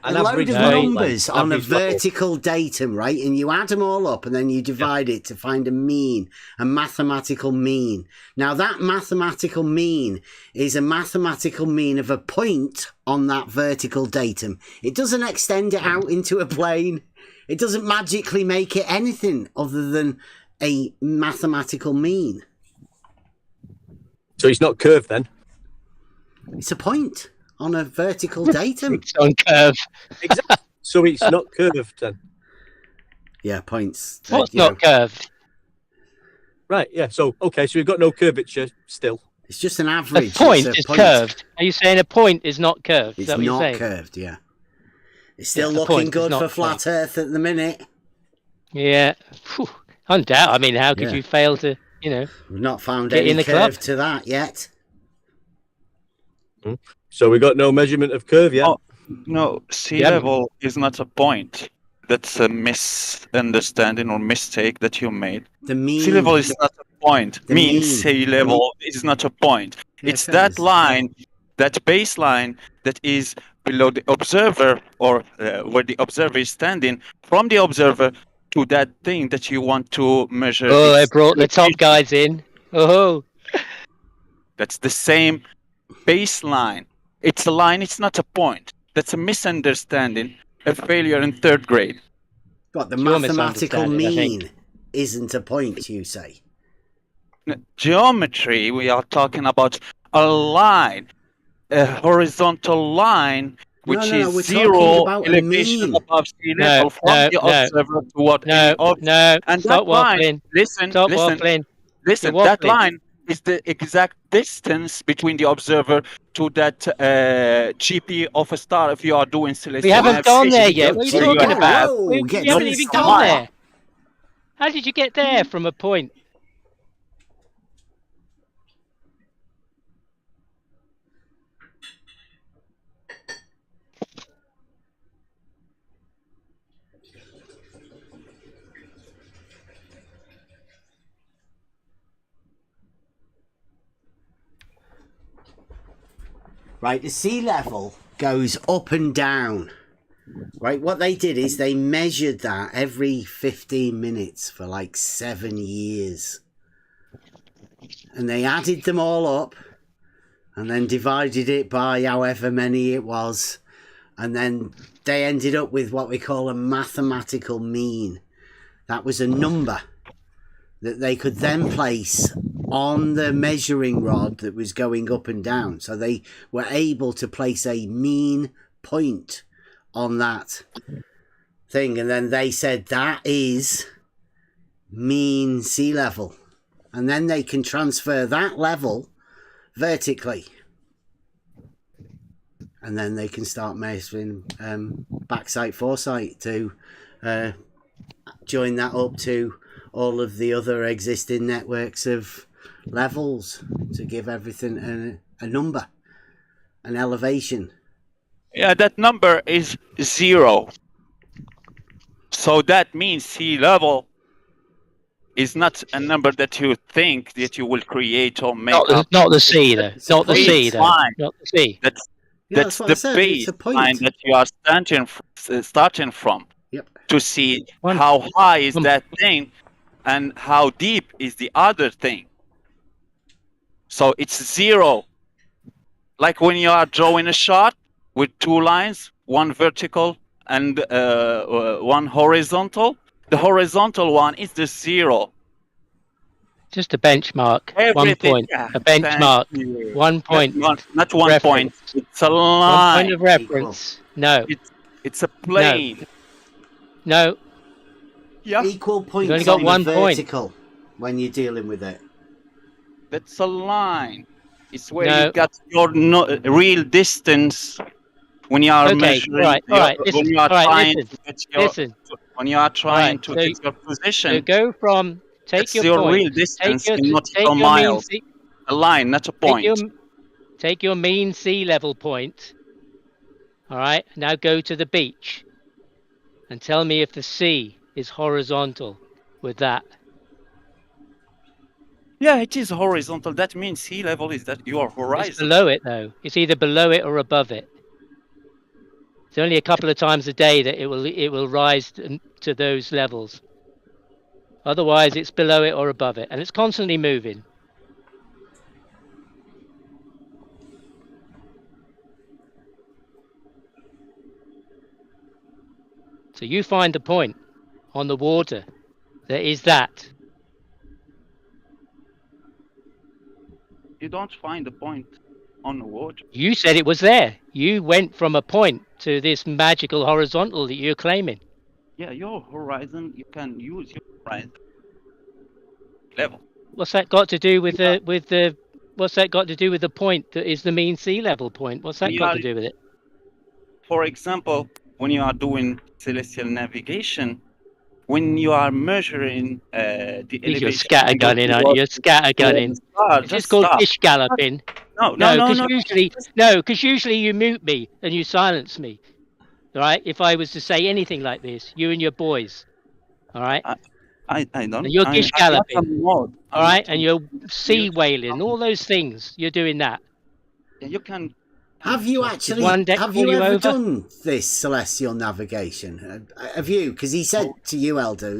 A An load of level. numbers on a vertical datum, right? And you add them all up and then you divide it to find a mean, a mathematical mean. Now that mathematical mean is a mathematical mean of a point on that vertical datum. It doesn't extend it out into a plane. It doesn't magically make it anything other than a mathematical mean. So it's not curved then? It's a point on a vertical datum. It's on curve. Exactly. So it's not curved then? Yeah, points. What's not curved? Right, yeah. So, okay, so we've got no curvature still. It's just an average. A point is curved. Are you saying a point is not curved? It's not curved, yeah. It's still Yeah, a looking point, it's good not for a point. flat Earth at the minute. Yeah, undoubtedly. I mean, how could Yeah. you fail to, you know, We've not found get any in the curve club? to that yet. So we got no measurement of curve yet. Oh, no, sea Yeah. level is not a point. That's a misunderstanding or mistake that you made. The mean. Sea level is not a point. The Mean mean. sea level is not a point. Yeah, It's that line, that baseline that is below the observer, or where the observer is standing, from the observer to that thing that you want to measure. Oh, they its brought the top guys in. Oh, That's the same baseline. It's a line, it's not a point. That's a misunderstanding, a failure in third grade. What, the Pure mathematical misunderstanding, I think. mean isn't a point, you say? Geometry, we are talking about a line, a horizontal line, which No, is we're talking zero about a elevation mean. above sea No, level from no, the no. observer toward any object. No, And stop that line, waffling. listen, Stop listen, waffling. listen, You're that waffling. line is the exact distance between the observer to that GP of a star if you are doing celestial We haven't gone there navigation. yet. What are you Or you talking have- about? Whoa, We get haven't to the even start. gone there. How did you get there from a point? Right, the sea level goes up and down. Right, what they did is they measured that every 15 minutes for like 7 years. And they added them all up and then divided it by however many it was. And then they ended up with what we call a mathematical mean. That was a number that they could then place on the measuring rod that was going up and down. So they were able to place a mean point on that thing. And then they said that is mean sea level. And then they can transfer that level vertically. And then they can start measuring backside, foresight to join that up to all of the other existing networks of levels to give everything a number, an elevation. Yeah, that number is 0. So that means sea level is not a number that you think that you will create or make up. Not the sea, though. Not the sea, though. Not the sea. That's the baseline that you are starting from. Yep. To see how high is that thing and how deep is the other thing. So it's 0. Like when you are drawing a shot with 2 lines, one vertical and one horizontal. The horizontal one is the 0. Just a benchmark. Everything, 1 point. yeah, A benchmark. 1 point. Not 1 point. Reference. It's a line. 1 point of reference. No. It's a plane. No. Yeah. Equal points only got on 1 the point. vertical when you're dealing with it. That's a line. It's where you got your real distance when you are measuring. All right. When you are trying to get your, when you are trying to get your position. So go from That's your your point. real distance Take in nautical miles. A line, not a point. Take your mean sea level point. All right. Now go to the beach and tell me if the sea is horizontal with that. Yeah, it is horizontal. That means sea level is that your horizon. It's below it, though. It's either below it or above it. It's only a couple of times a day that it will rise to those levels. Otherwise, it's below it or above it, and it's constantly moving. So you find the point on the water that is that. You don't find the point on the water. You said it was there. You went from a point to this magical horizontal that you're claiming. Yeah, your horizon, you can use your horizon level. What's that got to do with what's that got to do with the point that is the mean sea level point? What's that got to do with it? For example, when you are doing celestial navigation, when you are measuring the elevation. You're scattergunning, aren't you? You're scattergunning. It's just called fish galloping. No, because usually you mute me and you silence me. All right. If I was to say anything like this, you and your boys. All right. I don't. And you're dish galloping. All right. And you're sea whaling. All those things. You're doing that. You can. Have you actually? Have you ever done this celestial navigation? Have you? Because he said to you, Elder,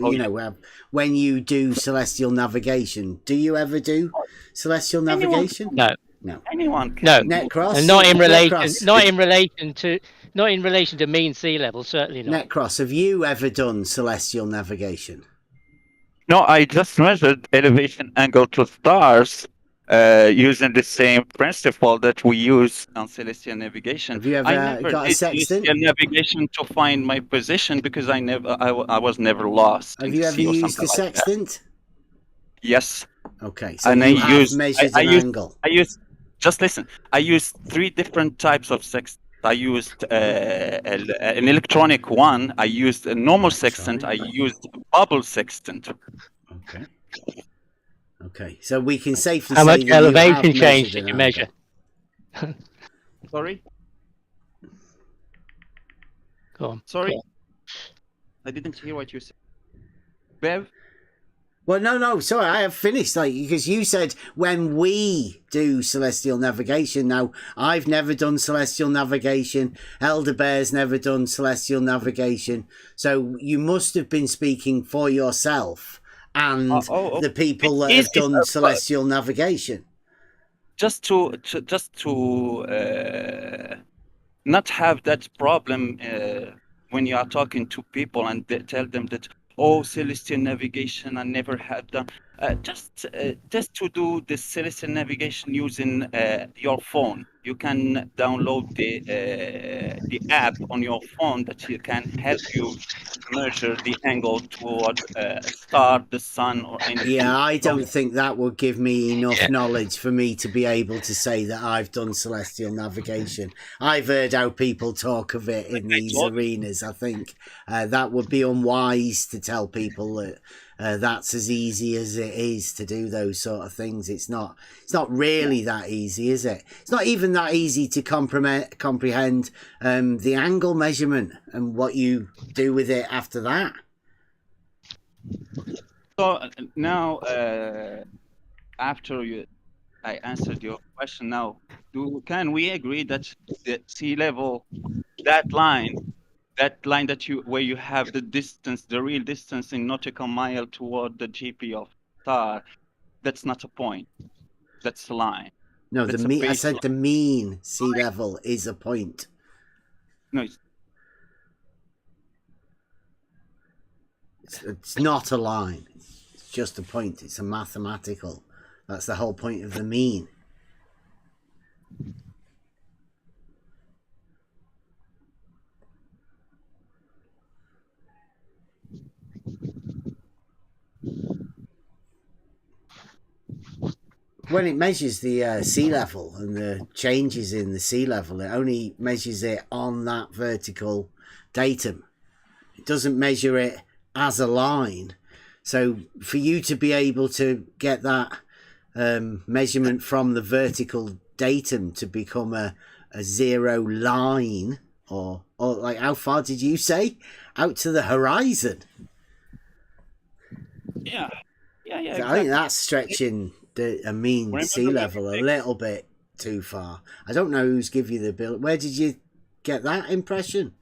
when you do celestial navigation, do you ever do celestial navigation? No. No. Anyone can. No. Netcross? And not in relation to mean sea level, certainly not. Netcross, have you ever done celestial navigation? No, I just measured elevation angle to stars using the same principle that we use on celestial navigation. Have you ever I never got a did sextant? celestial navigation to find my position because I was never lost. Have you ever used the sextant? Yes. Okay, so and you have measured an angle. Just listen. I used 3 different types of sextant. I used an electronic one. I used a normal sextant. I used a bubble sextant. Okay. Okay, so we can safely say that you have elevation change did you measure? Sorry. Go on. Sorry. I didn't hear what you said. Bev. Well, no, sorry, I have finished, because you said when we do celestial navigation. Now, I've never done celestial navigation. Elder Bear's never done celestial navigation. So you must have been speaking for yourself and the people that have done celestial navigation. Just to not have that problem when you are talking to people and they tell them that, celestial navigation I never had done. Just to do the celestial navigation using your phone. You can download the app on your phone that can help you measure the angle toward a star, the sun, or anything. Yeah, I don't think that would give me enough knowledge for me to be able to say that I've done celestial navigation. I've heard how people talk of it in these arenas. I think that would be unwise to tell people that that's as easy as it is to do those sort of things. It's not really that easy, is it? It's not even that easy to comprehend the angle measurement and what you do with it after that. So now, after I answered your question, now can we agree that the sea level, that line that where you have the distance, the real distance in nautical mile toward the GP of star, that's not a point. That's a line. No, I said the mean sea level is a point. No, it's not a line. It's just a point. It's a mathematical. That's the whole point of the mean. When it measures the sea level and the changes in the sea level, it only measures it on that vertical datum. It doesn't measure it as a line. So for you to be able to get that measurement from the vertical datum to become a zero line, or like, how far did you say? Out to the horizon? Yeah. Exactly. I think that's stretching a mean sea level a little bit too far. I don't know who's give you the bill. Where did you get that impression?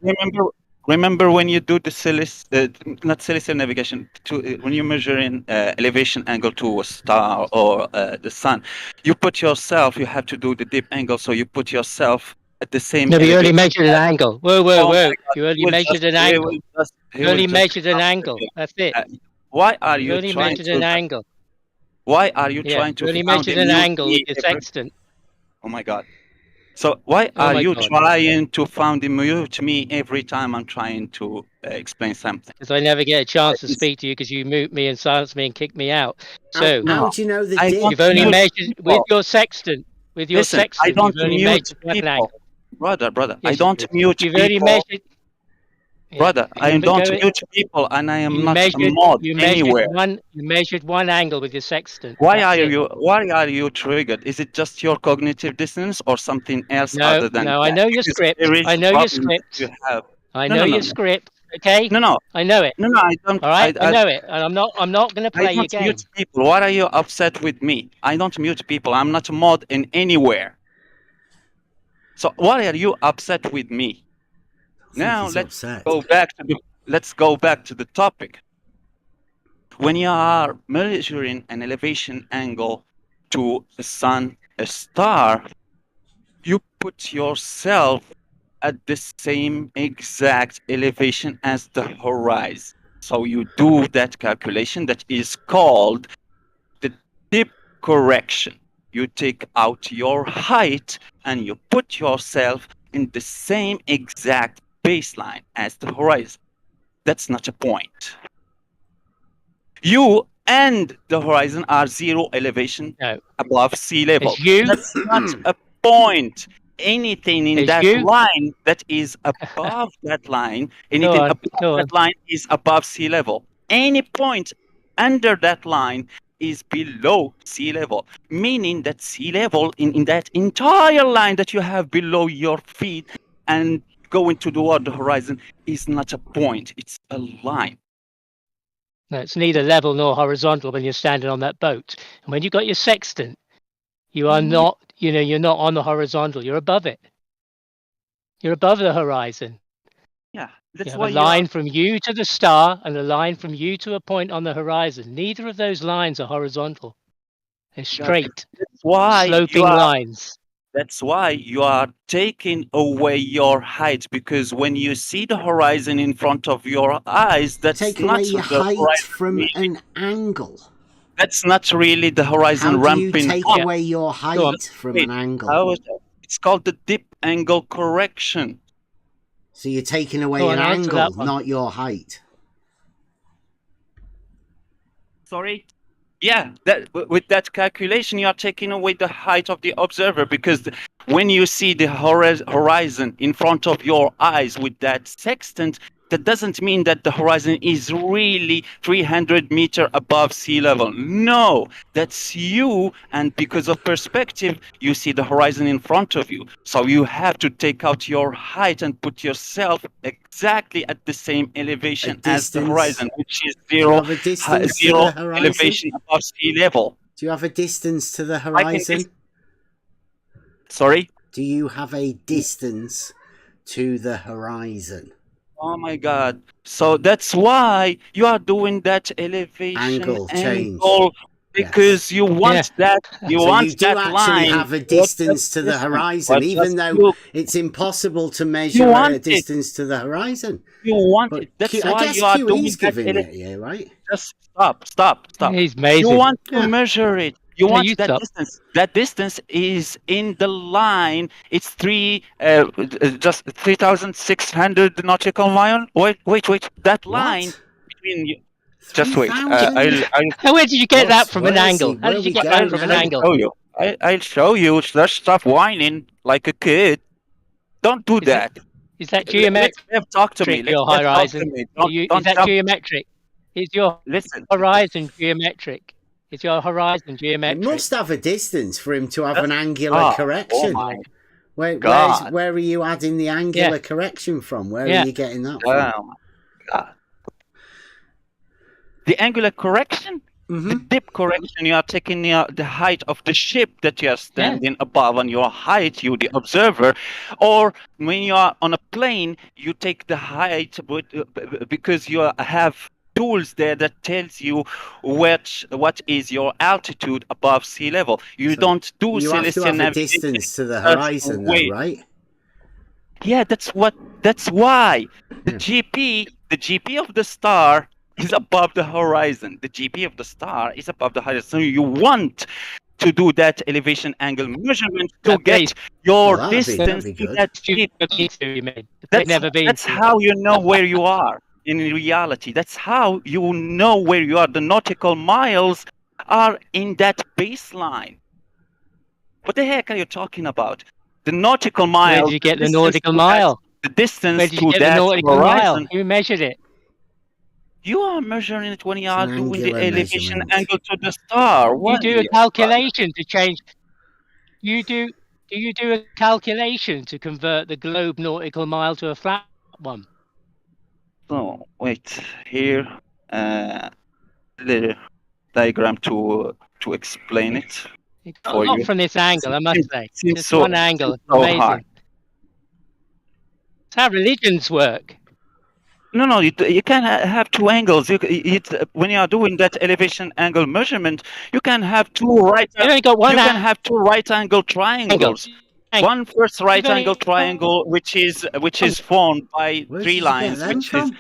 Remember when you do the not celestial navigation, when you measure in elevation angle to a star or the sun, you have to do the deep angle, so you put yourself at the same. No, but you only measured an angle. Whoa! You only measured an angle. You only measured an angle. That's it. Why are you only trying measured to? An angle. Why are you trying to? You only measured an angle with your sextant. Oh my God! So why are you trying to mute me every time I'm trying to explain something? Because I never get a chance to speak to you because you mute me and silence me and kick me out. So how do you know the you've only measured with your sextant. With your sextant, I don't you've only mute measured one people. angle. Brother, Yes, I don't mute you've people. only measured. Brother, I don't mute people, and I am not a mod anywhere. You measured one angle with your sextant. Why are you triggered? Is it just your cognitive dissonance or something else other than that? I know your script. I know your script. You have. I know your script. Okay. No. I know it. No, I don't. All right. I know it, and I'm not going to play your game. Mute people. Why are you upset with me? I don't mute people. I'm not a mod in anywhere. So why are you upset with me? Now let's go back to the topic. When you are measuring an elevation angle to the sun, a star, you put yourself at the same exact elevation as the horizon. So you do that calculation that is called the dip correction. You take out your height and you put yourself in the same exact baseline as the horizon. That's not a point. You and the horizon are zero elevation above sea level. That's not a point. Anything in that line that is above that line, anything above that line is above sea level. Any point under that line is below sea level, meaning that sea level in that entire line that you have below your feet and going toward the horizon is not a point. It's a line. No, it's neither level nor horizontal when you're standing on that boat. And when you've got your sextant, you are not, you're not on the horizontal. You're above it. You're above the horizon. Yeah, that's you have a line from you to the star and a line from you to a point on the horizon. Neither of those lines are horizontal. They're straight, sloping lines. That's why you are taking away your height, because when you see the horizon in front of your eyes, that's take not away your height from an angle. That's not really the horizon ramping. How do you take away your height from an angle? It's called the dip angle correction. So you're taking away an angle, not your height. Sorry? Yeah, with that calculation, you are taking away the height of the observer, because when you see the horizon in front of your eyes with that sextant, that doesn't mean that the horizon is really 300 meters above sea level. No, that's you. And because of perspective, you see the horizon in front of you. So you have to take out your height and put yourself exactly at the same elevation as the horizon, which is zero elevation above sea level. Do you have a distance to the horizon? Sorry? Do you have a distance to the horizon? Oh my God. So that's why you are doing that elevation angle change. Because you want that. You so want you do that actually line. have a distance to the horizon, even though it's impossible to measure a distance to the horizon. You want it. That's why I guess you are QE's doing giving that. it, yeah, right? Just stop. He's amazing. You want to measure it. You want that distance. That distance is in the line. It's just 3,600 nautical mile. Wait. That line between you. Just wait. Where did you get that from an angle? How did you get that from an angle? I'll show you. Just stop whining like a kid. Don't do that. Is that geometric? Talk to me. Your horizon. Is that geometric? Is your horizon geometric? Is your horizon geometric? It must have a distance for him to have an angular correction. Oh my where are you adding the angular correction from? Where are you getting that from? Oh my God. The angular correction? The dip correction, you are taking the height of the ship that you are standing above on your height, you the observer. Or when you are on a plane, you take the height because you have tools there that tells you what is your altitude above sea level. You don't do celestial navigation. You have to have a distance to the horizon, though, right? Yeah, that's why the GP of the star is above the horizon. The GP of the star is above the horizon. So you want to do that elevation angle measurement to get your distance to that GP. That's how you know where you are. In reality, that's how you know where you are. The nautical miles are in that baseline. What the heck are you talking about? The nautical mile. Where did you get the nautical mile? The distance did you to get the that nautical mile? horizon. Who measured it? You are measuring it when you are doing the angular elevation measurement. angle to the star. You What? do a calculation to change. You do. Do you do a calculation to convert the globe nautical mile to a flat one? So wait here. The diagram to explain it for Not you. from this angle, I must say. It's Just so, one angle. so Amazing. hard. It's how religions work. No, you can have two angles. When you are doing that elevation angle measurement, you can have two right. You only got one. You can have two right angle triangles. One first right angle triangle, which is formed by three lines, which is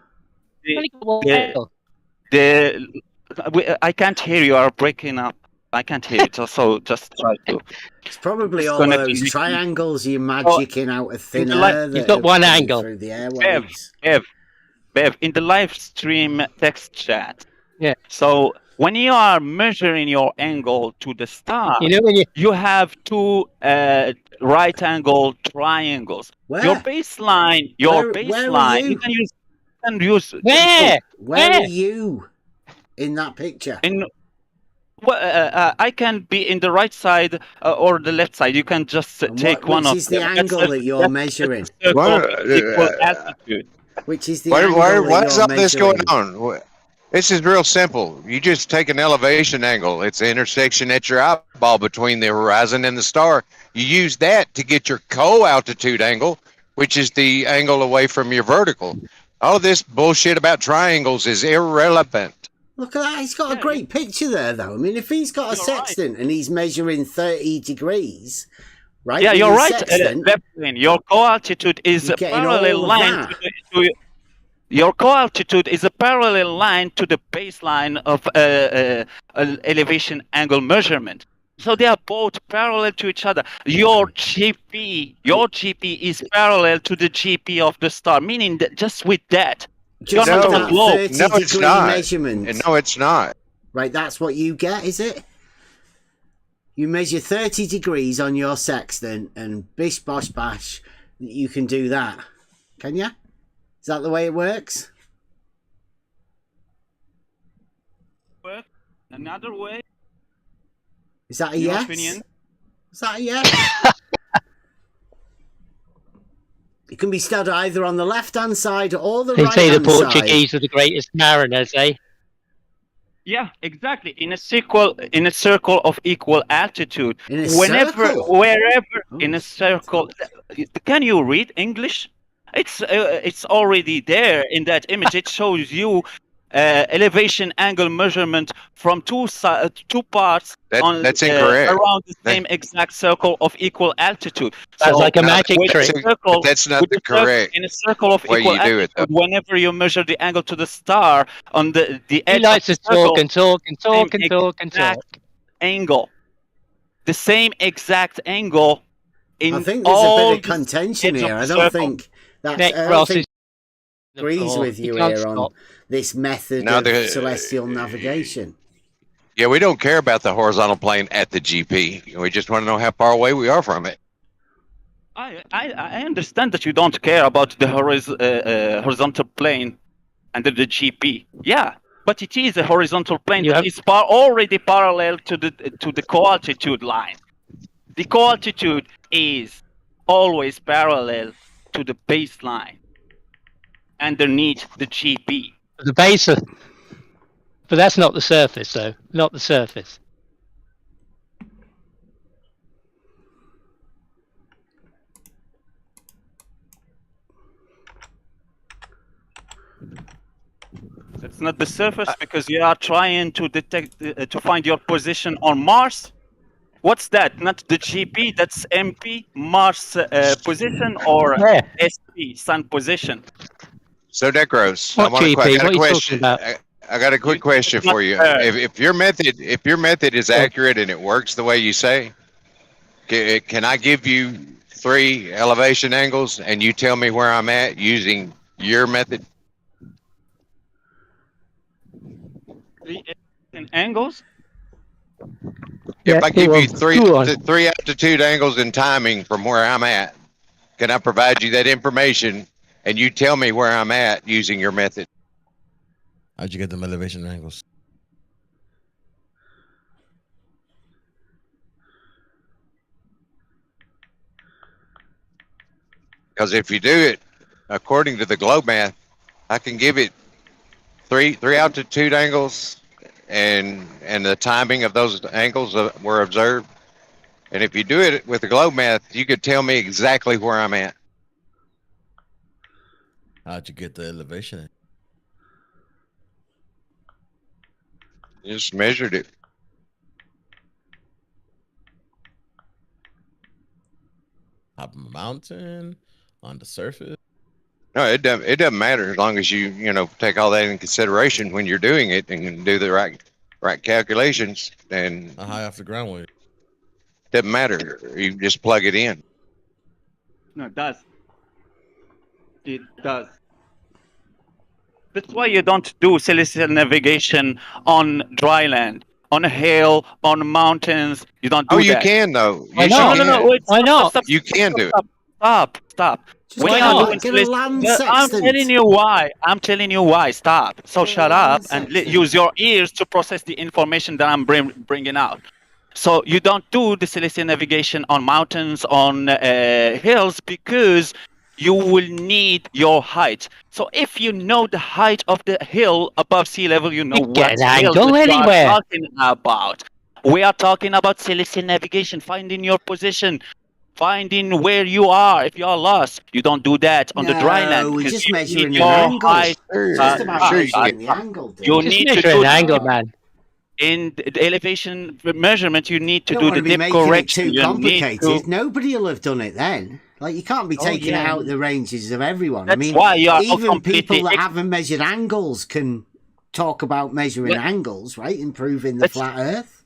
I can't hear you. Are breaking up. I can't hear it. So just try to. It's probably all those triangles you're magicking out of thin air. You've got one angle through the airwaves. Bev, in the live stream text chat. Yeah. So when you are measuring your angle to the star, you know when you have two right angle triangles. Where? Your baseline. Where are you? You can use. Where are you in that picture? I can be in the right side or the left side. You can just take one of. Which is the angle that you're measuring? Equal altitude. Which is the Why is all this going measuring? on? This is real simple. You just take an elevation angle. It's the intersection at your eyeball between the horizon and the star. You use that to get your co-altitude angle, which is the angle away from your vertical. All of this bullshit about triangles is irrelevant. Look at that. He's got a great picture there, though. I mean, if he's got a sextant and he's measuring 30 degrees, right? Yeah, you're right. Sextant, your co-altitude is a parallel line to your co-altitude is a parallel line to the baseline of elevation angle measurement. So they are both parallel to each other. Your GP is parallel to the GP of the star, meaning that just with that, just you're not that on the globe. 30-degree measurement. No, it's not. Right, that's what you get, is it? You measure 30 degrees on your sextant, and bish, bosh, bash, you can do that. Can you? Is that the way it works? Another way? Is that a Your yes? opinion? Is that a yes? It can be studied either on the left-hand side or the They right-hand say side. the Portuguese are the greatest mariners, eh? Yeah, exactly. In a circle of equal altitude. In a Whenever, circle? wherever, in a circle. Can you read English? It's already there in that image. It shows you elevation angle measurement from two parts that's incorrect. Around the same exact circle of equal altitude. That's like a magic trick. That's not the correct in a circle of way equal you do it, altitude. Whenever you measure the angle to the star on the edge, He likes to of the circle, talk and talk. Angle, the same exact angle. In I think there's all a bit of contention here. I don't circle. think that Nick I Ross don't think is agrees with you here on this method of celestial navigation. Yeah, we don't care about the horizontal plane at the GP. We just want to know how far away we are from it. I understand that you don't care about the horizontal plane under the GP. Yeah, but it is a horizontal plane that is already parallel to the co-altitude line. The co-altitude is always parallel to the baseline underneath the GP. The base of, but that's not the surface, though. Not the surface. It's not the surface because you are trying to detect to find your position on Mars. What's that? Not the GP, that's MP, Mars position, or SP, Sun position. So Necros, What GP? I got What a are you question. talking about? I got a quick question for you. If your method is accurate and it works the way you say, can I give you 3 elevation angles and you tell me where I'm at using your method? 3 angles? If I give you three altitude angles and timing from where I'm at, can I provide you that information and you tell me where I'm at using your method. How'd you get them elevation angles? Because if you do it according to the globe math, I can give it three altitude angles, and the timing of those angles were observed. And if you do it with the globe math, you could tell me exactly where I'm at. How'd you get the elevation? Just measured it. Up a mountain, on the surface. No, it doesn't matter as long as you take all that in consideration when you're doing it and do the right calculations. And how high off the ground were you? Doesn't matter. You just plug it in. No, it does. It does. That's why you don't do celestial navigation on dry land, on a hill, on mountains. You don't do that. Oh, you can though. Why not? No. Wait, Why not? Stop, you can do it. Stop. When I'm I'm telling you why. I'm telling you why. Stop. So shut up and use your ears to process the information that I'm bringing out. So you don't do the celestial navigation on mountains, on hills, because you will need your height. So if you know the height of the hill above sea level, you know what hill angle that you are anywhere. talking about. We are talking about celestial navigation, finding your position, finding where you are. If you are lost, you don't do that on the dry land. we're because just you measuring need an your angle. height. It's just about measuring the angle, dude. You Just need to measure do an angle, man. in the elevation measurement. You need to You do don't the want to be dip making it correction. too You need complicated. to. Nobody will have done it then. Like, you can't be taking it out the ranges of everyone. I That's mean, why you are even people completely that haven't measured angles can talk about measuring angles, right? Improving the flat Earth.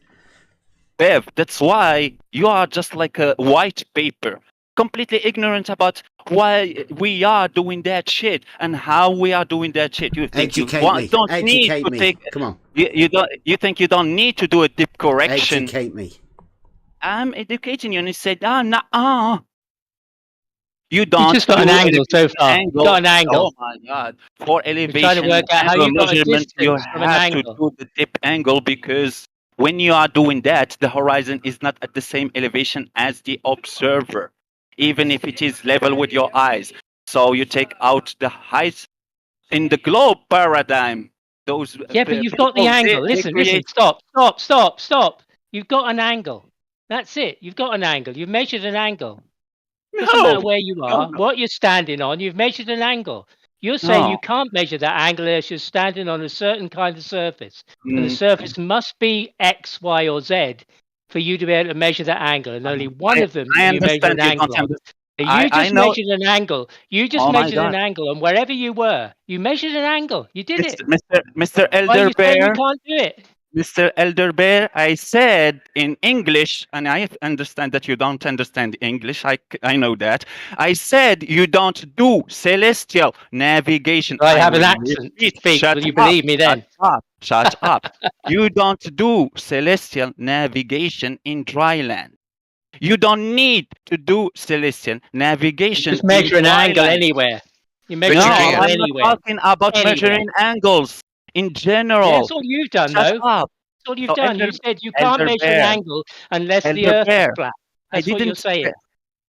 Bev, that's why you are just like a white paper, completely ignorant about why we are doing that shit and how we are doing that shit. You think Educate you me. don't need Educate to me. take. Come on. You don't. You think you don't need to do a dip correction? Educate me. I'm educating you, and you said, nah. You don't. You just got an do angle so far. Angle. Got an angle. Oh my god! For You're trying elevation to work out how angle you got a measurement, you distance from an have to angle. do the dip angle, because when you are doing that, the horizon is not at the same elevation as the observer, even if it is level with your eyes. So you take out the height in the globe paradigm. Those Yeah, but you've got the people, angle. they Listen, create. stop. You've got an angle. That's it. You've got an angle. You've measured an angle. Doesn't matter where you are, what you're standing on, you've measured an angle. You're saying you can't measure that angle unless you're standing on a certain kind of surface. And the surface must be X, Y, or Z for you to be able to measure that angle. And only one of them can you measure an angle on. You just measured an angle. You just measured an angle, and wherever you were, you measured an angle. You did it. Mr. Why are Elder you saying you Bear. can't do it? Mr. Elder Bear, I said in English, and I understand that you don't understand English. I know that. I said you don't do celestial navigation. I have an accent to speak. Shut Will you up. believe me then? Shut up. You don't do celestial navigation in dry land. You don't need to do celestial navigation. Just measure in an dry angle land. anywhere. You No, measure an angle I'm anywhere. not talking about measuring angles in general. Yeah, that's all you've done, Shut though. up. That's all you've So done. You said you can't Elder measure an Bear. angle unless the Elder Earth is Bear. flat. I That's what you're didn't saying. say-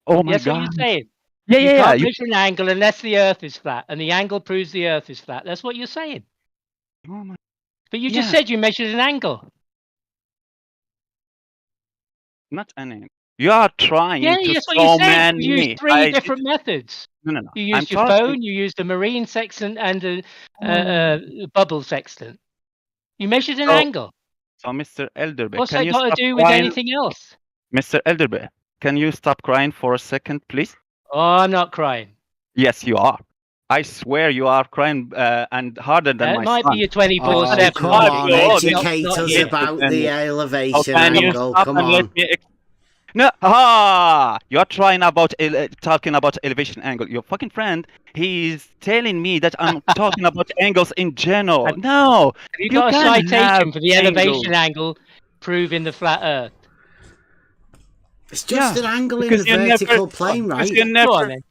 Oh my That's what god. you're saying. Yeah, You yeah, can't yeah. measure an angle unless the Earth is flat, and the angle proves the Earth is flat. That's what you're saying. Oh my. But you just Yeah. said you measured an angle. Not an angle. You are trying Yeah, to that's what you said. strawman You used me. three different methods. No. You I'm used your talking. phone, you used a marine sextant, and a bubble sextant. You measured an angle. So, Mr. Elderbeck, What's can that you got to stop do with crying? anything else? Mr. Elderbeck, can you stop crying for a second, please? Oh, I'm not crying. Yes, you are. I swear you are crying and harder than my It might son. be your 24/7. Oh, come on, educate us about the elevation Can you angle. stop Come and let on. me No, you're trying about talking about elevation angle. Your fucking friend, he's telling me that I'm talking about angles in general. No, Have you got a can citation have for the angles. elevation angle proving the flat Earth? It's just an angle in because the you vertical never- plane, because right? you never- Go on, then.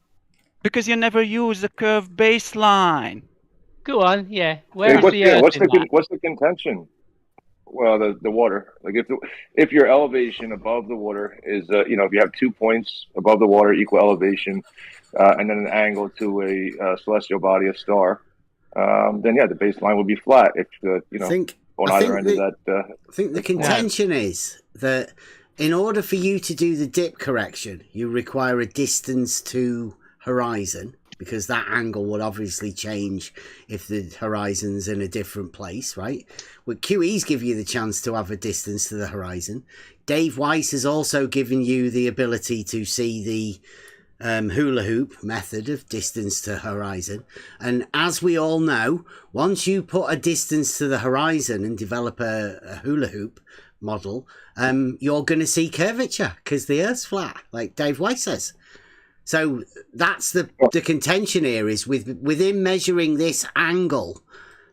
Because you never use the curve baseline. Go on, yeah. Hey, What's the contention? Well, the water. Like if your elevation above the water is if you have 2 points above the water equal elevation, and then an angle to a celestial body, a star, then yeah, the baseline would be flat. If on either end of that. I think the contention is that in order for you to do the dip correction, you require a distance to horizon, because that angle would obviously change if the horizon's in a different place, right? Well, QE's give you the chance to have a distance to the horizon. Dave Weiss has also given you the ability to see the hula hoop method of distance to horizon. And as we all know, once you put a distance to the horizon and develop a hula hoop model, you're going to see curvature because the Earth's flat, like Dave Weiss says. So that's the contention here, is within measuring this angle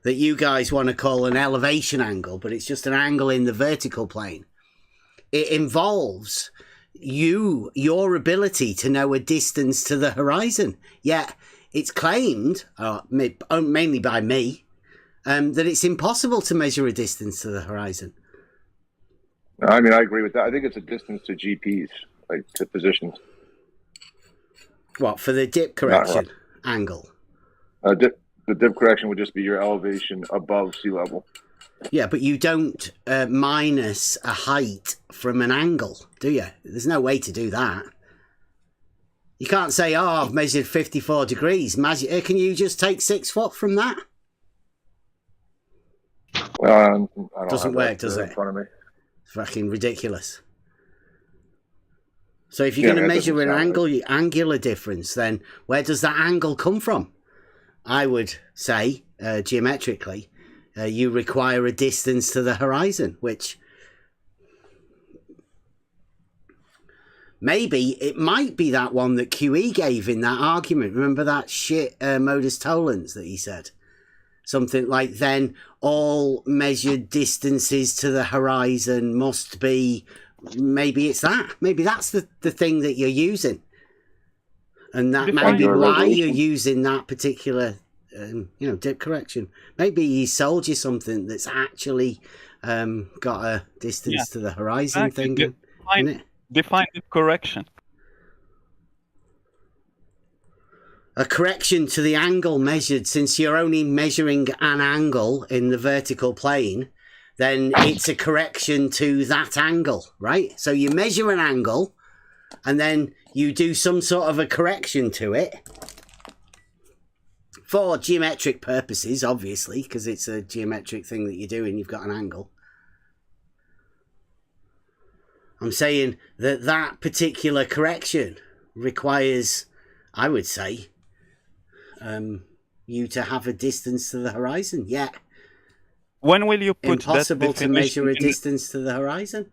that you guys want to call an elevation angle, but it's just an angle in the vertical plane. It involves your ability to know a distance to the horizon. Yet it's claimed, mainly by me, that it's impossible to measure a distance to the horizon. I mean, I agree with that. I think it's a distance to GPs, like to positions. What, for the dip correction angle? The dip correction would just be your elevation above sea level. Yeah, but you don't minus a height from an angle, do you? There's no way to do that. You can't say, oh, I've measured 54 degrees. Can you just take 6 foot from that? Doesn't work, does it? In front of me. It's fucking ridiculous. So if you're going to measure an angular difference, then where does that angle come from? I would say, geometrically, you require a distance to the horizon, which maybe it might be that one that QE gave in that argument. Remember that shit modus tollens that he said? Something like, then all measured distances to the horizon must be... Maybe it's that. Maybe that's the thing that you're using. And that might be why you're using that particular, dip correction. Maybe he sold you something that's actually got a distance to the horizon thing in it. Define dip correction. A correction to the angle measured, since you're only measuring an angle in the vertical plane, then it's a correction to that angle, right? So you measure an angle and then you do some sort of a correction to it for geometric purposes, obviously, because it's a geometric thing that you're doing. You've got an angle. I'm saying that particular correction requires, I would say, you to have a distance to the horizon. Yeah. When will you put impossible that to measure a distance to the horizon?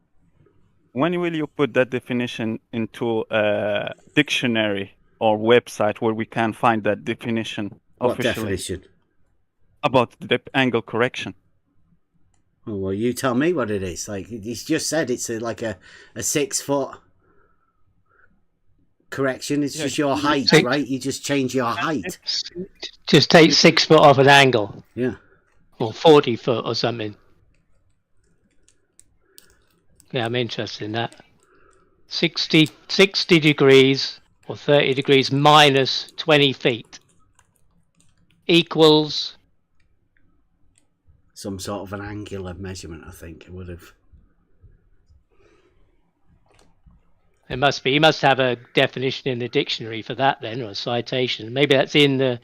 When will you put that definition into a dictionary or website where we can find that definition officially? What definition? About the angle correction. Oh, well, you tell me what it is. Like he's just said, it's like a 6 foot correction. It's just your height, right? You just change your height. Just take 6 foot off an angle. Yeah. Or 40 foot or something. Yeah, I'm interested in that. 60 degrees or 30 degrees minus 20 feet equals some sort of an angular measurement, I think it would have. It must be. He must have a definition in the dictionary for that then, or a citation. Maybe that's in the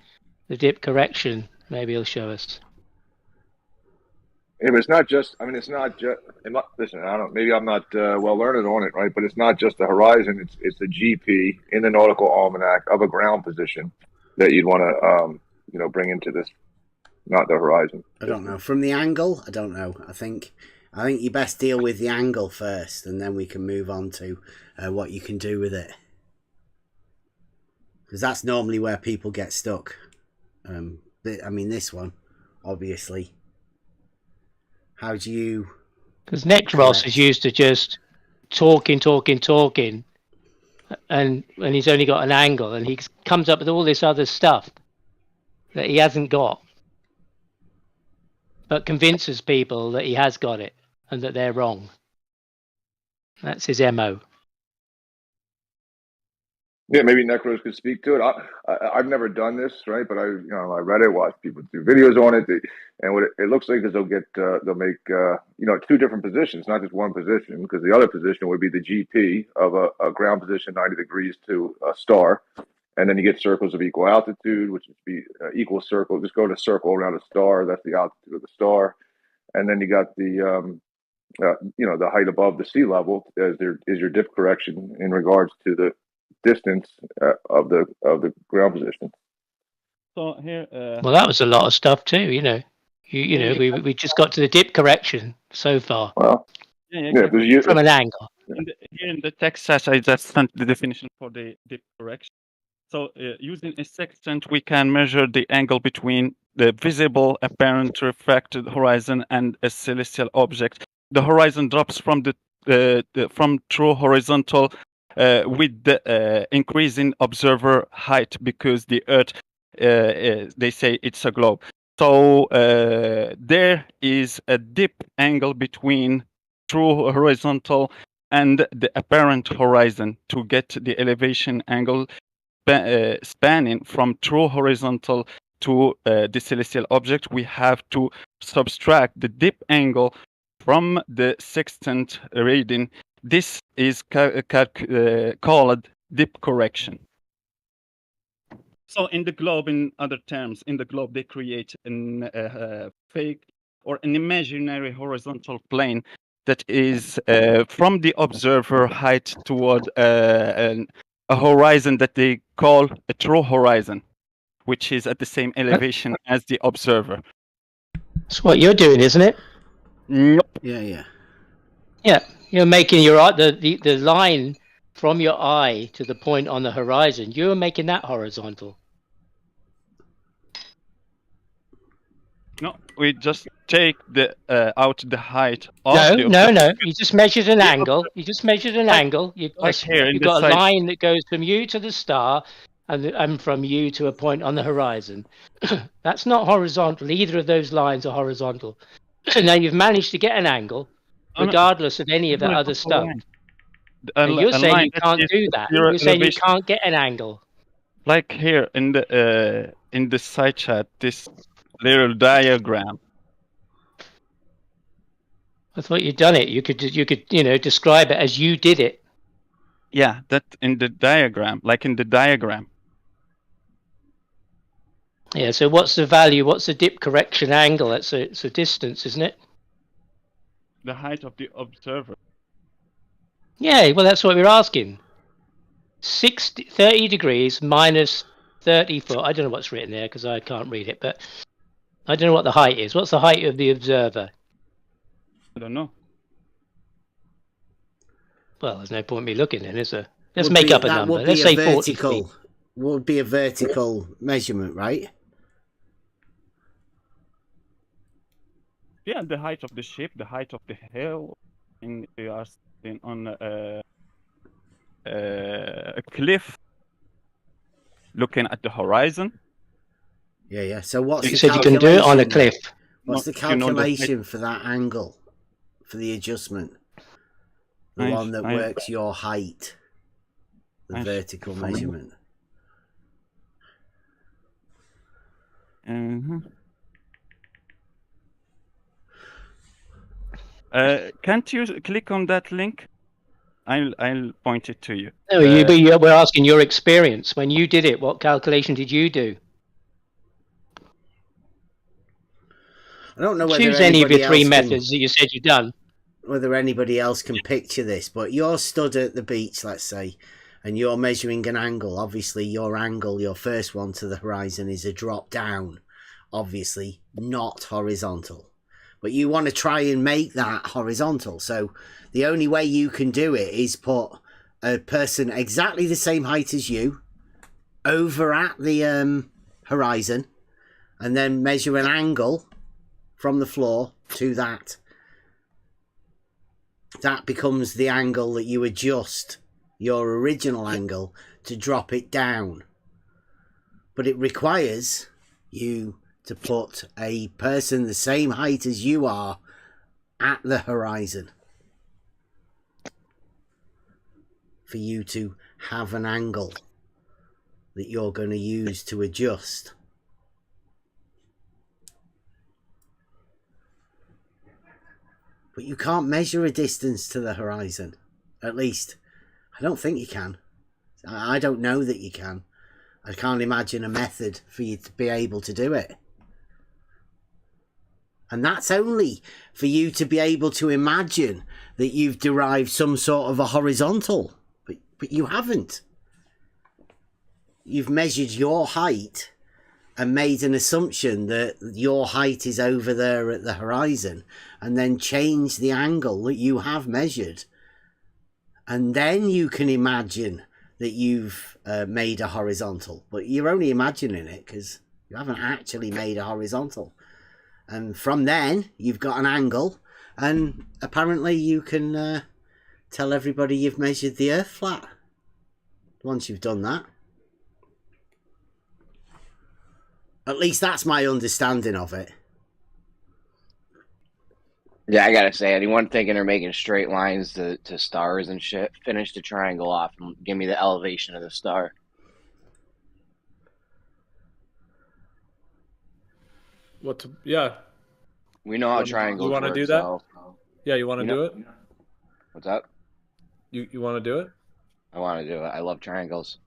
dip correction. Maybe he'll show us. Yeah, but it's not just. I mean, it's not just. Listen, I don't. Maybe I'm not well learned on it, right? But it's not just the horizon. It's the GP in the nautical almanac of a ground position that you'd want to, bring into this. Not the horizon. I don't know. From the angle, I don't know. I think you best deal with the angle first, and then we can move on to what you can do with it. Because that's normally where people get stuck. I mean, this one, obviously. How do you... Because Necros is used to just talking, and he's only got an angle, and he comes up with all this other stuff that he hasn't got, but convinces people that he has got it and that they're wrong. That's his MO. Yeah, maybe Necros could speak to it. I've never done this, right? But I read it, watched people do videos on it, and what it looks like is they'll make two different positions, not just one position, because the other position would be the GP of a ground position 90 degrees to a star, and then you get circles of equal altitude, which would be equal circle. Just go to circle around a star. That's the altitude of the star, and then you got the the height above the sea level as there is your dip correction in regards to the distance of the ground position. So here, well, that was a lot of stuff too. We just got to the dip correction so far. Well, from an angle. Here in the text, I just sent the definition for the dip correction. So using a sextant, we can measure the angle between the visible, apparent, refracted horizon and a celestial object. The horizon drops from from true horizontal with the increasing observer height, because the Earth, they say it's a globe. So there is a dip angle between true horizontal and the apparent horizon to get the elevation angle spanning from true horizontal to the celestial object. We have to subtract the dip angle from the sextant reading. This is called dip correction. So in the globe, in other terms, in the globe, they create a fake or an imaginary horizontal plane that is from the observer height toward a horizon that they call a true horizon, which is at the same elevation as the observer. That's what you're doing, isn't it? Nope. Yeah. Yeah, you're making the line from your eye to the point on the horizon. You're making that horizontal. No, we just take out the height of No. You just measured an angle. You just measured an angle. You've got a line that goes from you to the star, and from you to a point on the horizon. That's not horizontal. Either of those lines are horizontal. Now you've managed to get an angle, regardless of any of that other stuff. And you're saying you can't do that. You're saying you can't get an angle. Like here in the side chat, this little diagram. I thought you'd done it. You could describe it as you did it. Yeah, that in the diagram, like in the diagram. Yeah. So what's the value? What's the dip correction angle? It's a distance, isn't it? The height of the observer. Yeah. Well, that's what we're asking. 30 degrees minus 30 foot. I don't know what's written there because I can't read it, but I don't know what the height is. What's the height of the observer? I don't know. Well, there's no point in me looking then, is there? Let's make up a number. Let's say 40 feet. Would be a vertical measurement, right? Yeah, the height of the ship, the height of the hill, and we are on a cliff, looking at the horizon. Yeah. So what's you said you can do it on a cliff? What's the calculation for that angle, for the adjustment? The one that works your height, the vertical measurement. Can't you click on that link? I'll point it to you. No, we're asking your experience. When you did it, what calculation did you do? I don't know whether choose any of your three methods that you said you've done. Whether anybody else can picture this, but you're stood at the beach, let's say, and you're measuring an angle. Obviously, your angle, your first one to the horizon, is a drop down. Obviously, not horizontal. But you want to try and make that horizontal. So the only way you can do it is put a person exactly the same height as you over at the horizon, and then measure an angle from the floor to that. That becomes the angle that you adjust your original angle to drop it down. But it requires you to put a person the same height as you are at the horizon for you to have an angle that you're going to use to adjust. But you can't measure a distance to the horizon. At least, I don't think you can. I don't know that you can. I can't imagine a method for you to be able to do it. And that's only for you to be able to imagine that you've derived some sort of a horizontal. But you haven't. You've measured your height and made an assumption that your height is over there at the horizon, and then changed the angle that you have measured. And then you can imagine that you've made a horizontal. But you're only imagining it because you haven't actually made a horizontal. And from then, you've got an angle, and apparently you can tell everybody you've measured the Earth flat once you've done that. At least that's my understanding of it. Yeah, I gotta say, anyone thinking they're making straight lines to stars and shit, finish the triangle off and give me the elevation of the star. Yeah. We know how triangles work. You want to do that? So, yeah, you want to do it? What's up? You want to do it? I want to do it. I love triangles.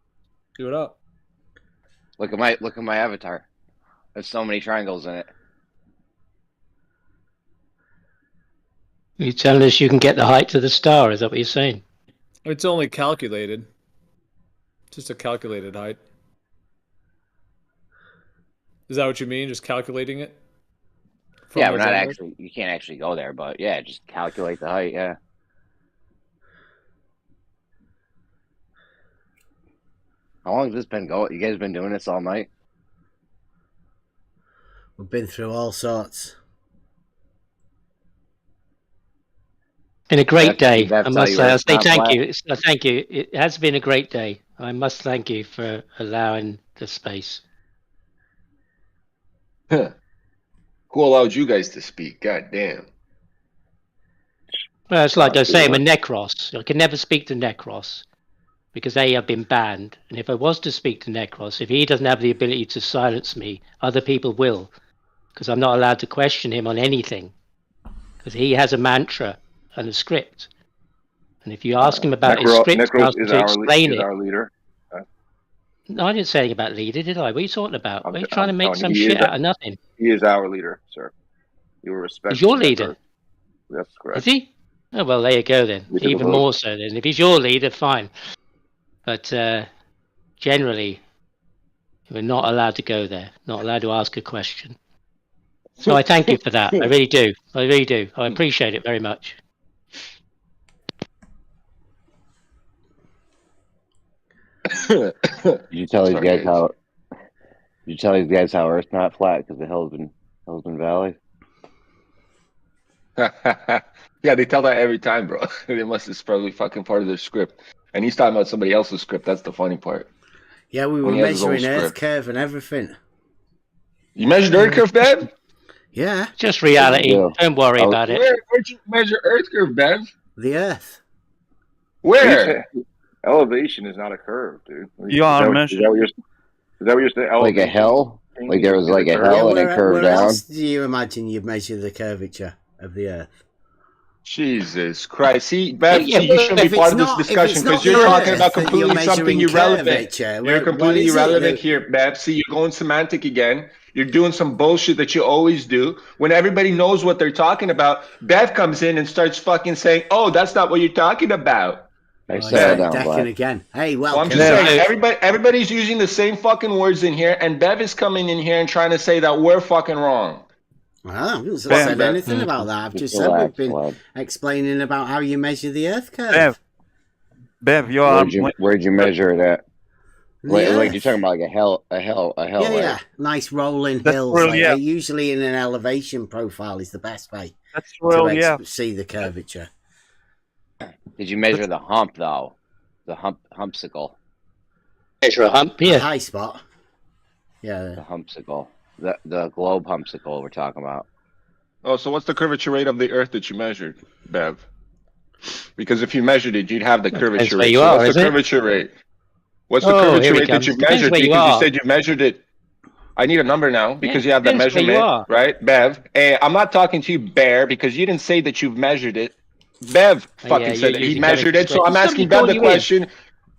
Do it up. Look at my avatar. There's so many triangles in it. You telling us you can get the height to the star? Is that what you're saying? It's only calculated. Just a calculated height. Is that what you mean? Just calculating it? Yeah, but not actually. You can't actually go there, but yeah, just calculate the height. Yeah. How long has this been going? You guys been doing this all night? We've been through all sorts. Been a great day. I must say, I say thank you. Thank you. It has been a great day. I must thank you for allowing the space. Who allowed you guys to speak? God damn. Well, it's like I say, I'm a Necros. I can never speak to Necros because A, I've been banned. And if I was to speak to Necros, if he doesn't have the ability to silence me, other people will. Because I'm not allowed to question him on anything. Because he has a mantra and a script. And if you ask him about his script, Necros ask him to explain it. our leader. No, I didn't say anything about leader, did I? What are you talking about? Are you trying to make some shit out of nothing? He is our leader, sir. You were respected. He's your leader? That's correct. Is he? Oh, well, there you go then. Even more so then. If he's your leader, fine. But generally, we're not allowed to go there. Not allowed to ask a question. So I thank you for that. I really do. I really do. I appreciate it very much. Did you tell these guys how? Did you tell these guys how Earth's not flat because the Hellsman Valley? Yeah, they tell that every time, bro. They must have probably fucking part of their script. And he's talking about somebody else's script. That's the funny part. Yeah, we were measuring Earth curve and everything. You measured Earth curve, Bev? Yeah. Just reality. Don't worry about it. Where'd you measure Earth curve, Bev? The Earth. Where? Elevation is not a curve, dude. You are measuring. Is that what you're saying? Like a hell? Like there was like a hell and it curved where down? else do you imagine you've measured the curvature of the Earth? Jesus Christ. See, Bev, you shouldn't be part of this discussion because you're talking about completely something irrelevant. You're completely irrelevant here, Bev. See, you're going semantic again. You're doing some bullshit that you always do. When everybody knows what they're talking about, Bev comes in and starts fucking saying, oh, that's not what you're talking about. Decking again. Hey, welcome. I'm just saying, everybody's using the same fucking words in here, and Bev is coming in here and trying to say that we're fucking wrong. I haven't said anything about that. I've just said we've been explaining about how you measure the Earth curve. Bev, where'd you measure it at? Like you're talking about like a hell. Yeah. Nice rolling hills. Usually in an elevation profile is the best way to see the curvature. Did you measure the hump though? the humpsicle. Measure a hump, yeah. High spot. Yeah. The humpsicle. The globe humpsicle we're talking about. Oh, so what's the curvature rate of the Earth that you measured, Bev? Because if you measured it, you'd have the curvature rate. So what's the curvature rate? What's the curvature rate that you've measured? Because you said you measured it. I need a number now because you have that measurement, right, Bev? Hey, I'm not talking to you, Bear, because you didn't say that you've measured it. Bev fucking said that he measured it, so I'm asking Bev the question.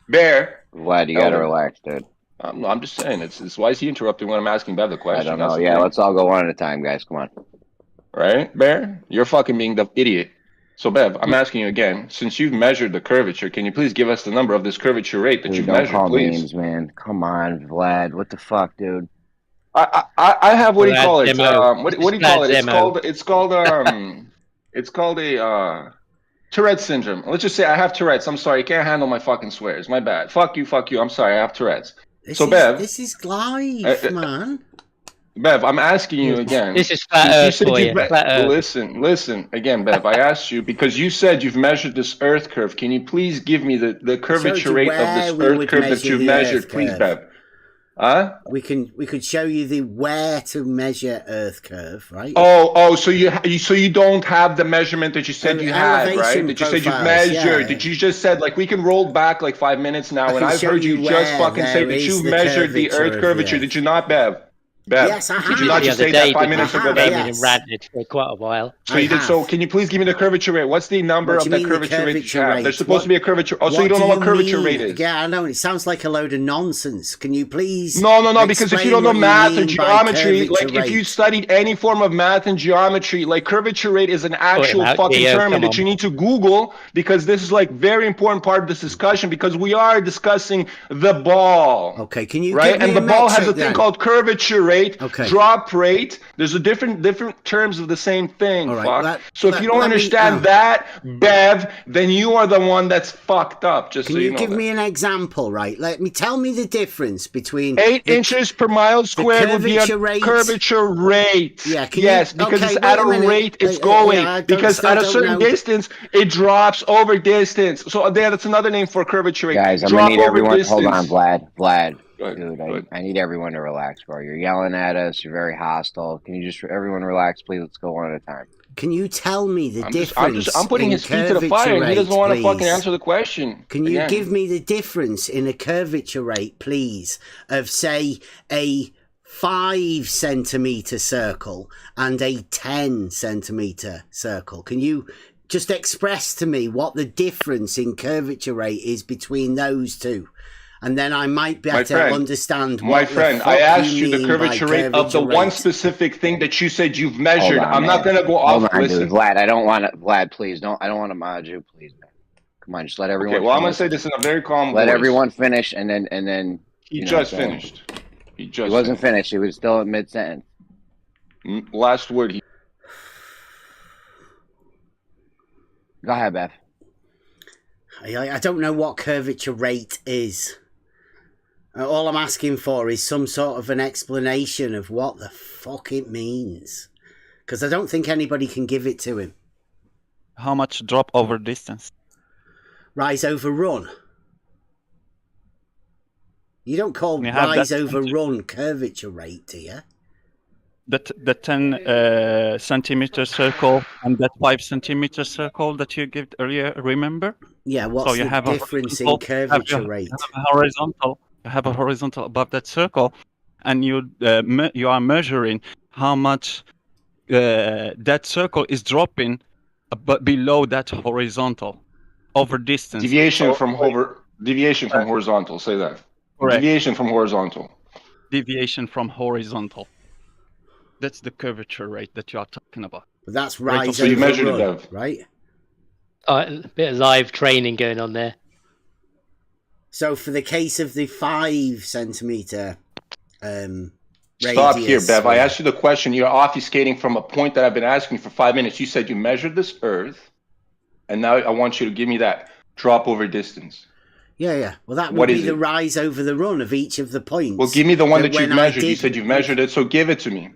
Bear. Vlad, you gotta relax, dude. No, I'm just saying. It's why is he interrupting when I'm asking Bev the question? I don't know. Yeah, let's all go one at a time, guys. Come on. Right, Bear? You're fucking being the idiot. So, Bev, I'm asking you again. Since you've measured the curvature, can you please give us the number of this curvature rate that you've measured, call please? Names, man. Come on, Vlad. What the fuck, dude? I have what do you call it? What do you call it? It's called a Tourette's syndrome. Let's just say I have Tourette's. I'm sorry, you can't handle my fucking swears. My bad. Fuck you. I'm sorry, I have Tourette's. Bev, this is live, man. Bev, I'm asking you again. This is flat Earth for you. Listen again, Bev. I asked you because you said you've measured this Earth curve. Can you please give me the curvature rate of this Earth curve that you've measured, please, Bev? Huh? We could show you the where to measure Earth curve, right? So you don't have the measurement that you said you had, right? That you said you've measured. That you just said like we can roll back like 5 minutes now, and I've heard you just fucking say that you've measured the Earth curvature. Did you not, Bev? Yes, I have. Did you not just say that 5 minutes ago? Yes. Ranted for quite a while. So you did. So can you please give me the curvature rate? What's the number of that curvature rate that you have? There's supposed to be a curvature. Oh, so you don't know what curvature rate is? Yeah, I know. It sounds like a load of nonsense. Can you please? No. Because if you don't know math or geometry, like if you studied any form of math and geometry, like curvature rate is an actual fucking term that you need to Google because this is like very important part of this discussion because we are discussing the ball. Okay, can you? Right, and the ball has a thing called curvature rate. Drop rate. There's a different terms of the same thing. So if you don't understand that, Bev, then you are the one that's fucked up. Just can so you you know give that. me an example, right? Tell me the difference between 8 inches per mile squared would be a curvature rate. Yeah. Yes, because it's at a rate it's going. Because at a certain distance, it drops over distance. So that's another name for curvature rate. Guys, I'm gonna need everyone. Hold on, Vlad. Dude, I need everyone to relax, bro. You're yelling at us. You're very hostile. Can you just everyone relax, please? Let's go one at a time. Can you tell me the difference? I'm putting his feet to the fire, and he doesn't want to fucking answer the question. Can you give me the difference in a curvature rate, please, of say a 5 centimeter circle and a 10 centimeter circle? Can you just express to me what the difference in curvature rate is between those two? And then I might better understand what my friend, I asked you the curvature rate of the one specific thing that you said you've measured. I'm not going to go off. Listen, Vlad, I don't want to. Vlad, please don't. I don't want to mod you, please, man. Come on, just let everyone. Okay, well, I'm going to say this in a very calm voice. Let everyone finish, and then. He just finished. He wasn't finished. He was still at mid sentence. Last word. Go ahead, Beth. I don't know what curvature rate is. All I'm asking for is some sort of an explanation of what the fuck it means. Because I don't think anybody can give it to him. How much drop over distance? Rise over run. You don't call rise over run curvature rate, do you? The 10 centimeter circle and that 5 centimeter circle that you gave earlier, remember? Yeah, what's the difference in curvature rate? You have a horizontal above that circle, and you are measuring how much that circle is dropping below that horizontal over distance. Deviation from horizontal. Say that. Correct. Deviation from horizontal. Deviation from horizontal. That's the curvature rate that you are talking about. But that's rise so you measured run, it, right? A bit of live training going on there. So for the case of the 5 centimeter Stop here, Bev. I asked you the question. You're obfuscating from a point that I've been asking for 5 minutes. You said you measured this Earth, and now I want you to give me that drop over distance. Yeah. Well, that would be the rise over the run of each of the points. Well, give me the one that you've measured. You said you've measured it, so give it to me.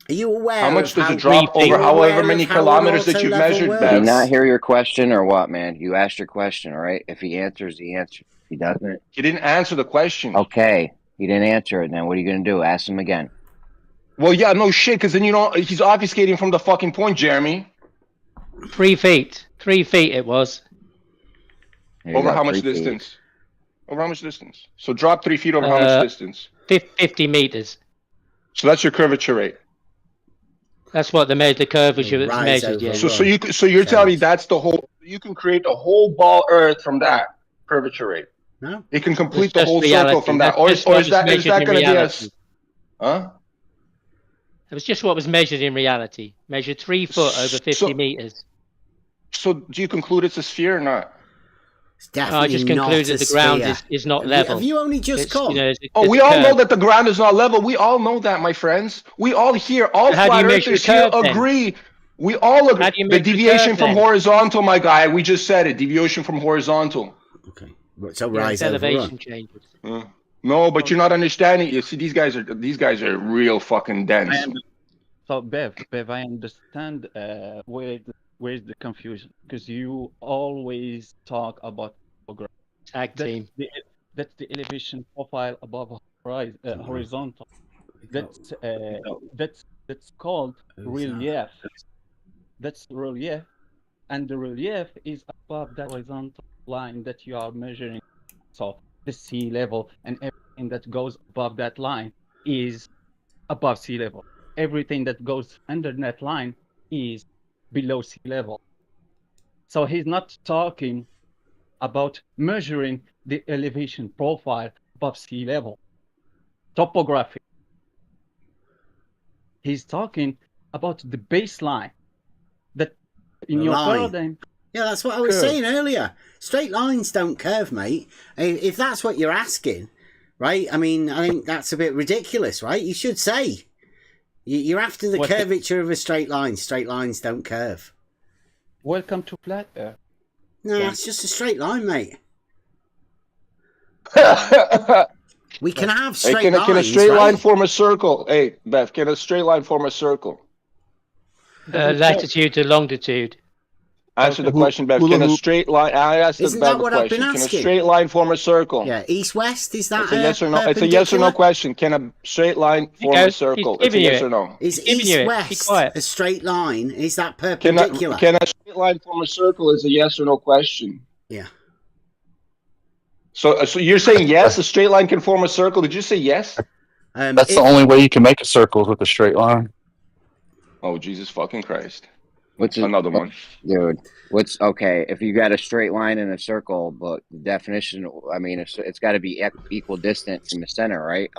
Are you aware? How much of does how it drop are you over however aware many of how an kilometers that auto you've level measured, works? Did he not Bev? hear your question or what, man? You asked your question, all right? If he answers, he answers. If he doesn't, He didn't answer the question. okay. He didn't answer it. Then what are you going to do? Ask him again. Well, yeah, no shit, because then he's obfuscating from the fucking point, Jeremy. 3 feet. 3 feet it was. Over how much distance? Over how much distance? So drop 3 feet over how much distance? 50 meters. So that's your curvature rate. That's what the curvature was measured. Yeah. So you're telling me that's the whole? You can create the whole ball Earth from that curvature rate. No. It can complete It's the just whole reality. circle from that, That's or just is what was that measured in going to be reality. Huh? It was just what was measured in reality. Measured 3 foot over 50 meters. So do you conclude it's a sphere or not? It's definitely I just not concluded a the ground sphere. is not Have level. have you only just come? We all know that the ground is not level. We all know that, my friends. We all here, all How do flat you measure earthers the here curve, then? agree. We all agree. How do you The measure the deviation curve, from then? horizontal, my guy. We just said it. Deviation from horizontal. Okay. So Yeah, rise it's over elevation run. changes. No, but you're not understanding. You see, these guys are real fucking dense. So Bev, I understand where's the confusion, because you always talk about topography. Tag team. That's the elevation profile above horizontal. That's called relief. That's relief, and the relief is above that horizontal line that you are measuring. So the sea level and everything that goes above that line is above sea level. Everything that goes under that line is below sea level. So he's not talking about measuring the elevation profile above sea level. Topography. He's talking about the baseline that in your paradigm. Yeah, that's what I was saying earlier. Straight lines don't curve, mate. If that's what you're asking, right? I mean, I think that's a bit ridiculous, right? You should say you're after the curvature of a straight line. Straight lines don't curve. Welcome to flat Earth. No, it's just a straight line, mate. We can have straight lines. Can a straight line form a circle? Hey, Beth, can a straight line form a circle? Latitude to longitude. Answer the question, Bev. Can a straight line? I asked Isn't Bev that a what I've been question. Can a asking? straight line form a circle? Yeah, east-west, is that It's a yes or no. It's a yes or no question. Can a straight line form a circle? It's a yes or no. Is east-west a straight line? Is that Can perpendicular? a straight line form a circle? Is a yes or no question. Yeah. So you're saying yes, a straight line can form a circle. Did you say yes? That's the only way you can make a circle is with a straight line. Oh, Jesus fucking Christ. What's another one? Dude, okay, if you got a straight line in a circle, but the definition, I mean, it's got to be equal distance from the center, right?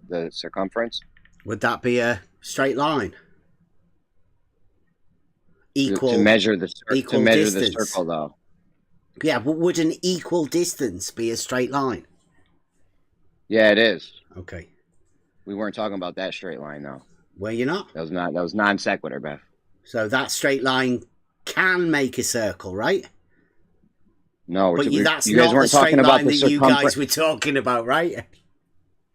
The circumference. Would that be a straight line? Equal to measure the distance. circle, though. Yeah, but would an equal distance be a straight line? Yeah, it is. Okay. We weren't talking about that straight line, though. Were you not? That was non sequitur, Beth. So that straight line can make a circle, right? No, but that's you guys not weren't the straight talking about line the that you guys were talking about, right?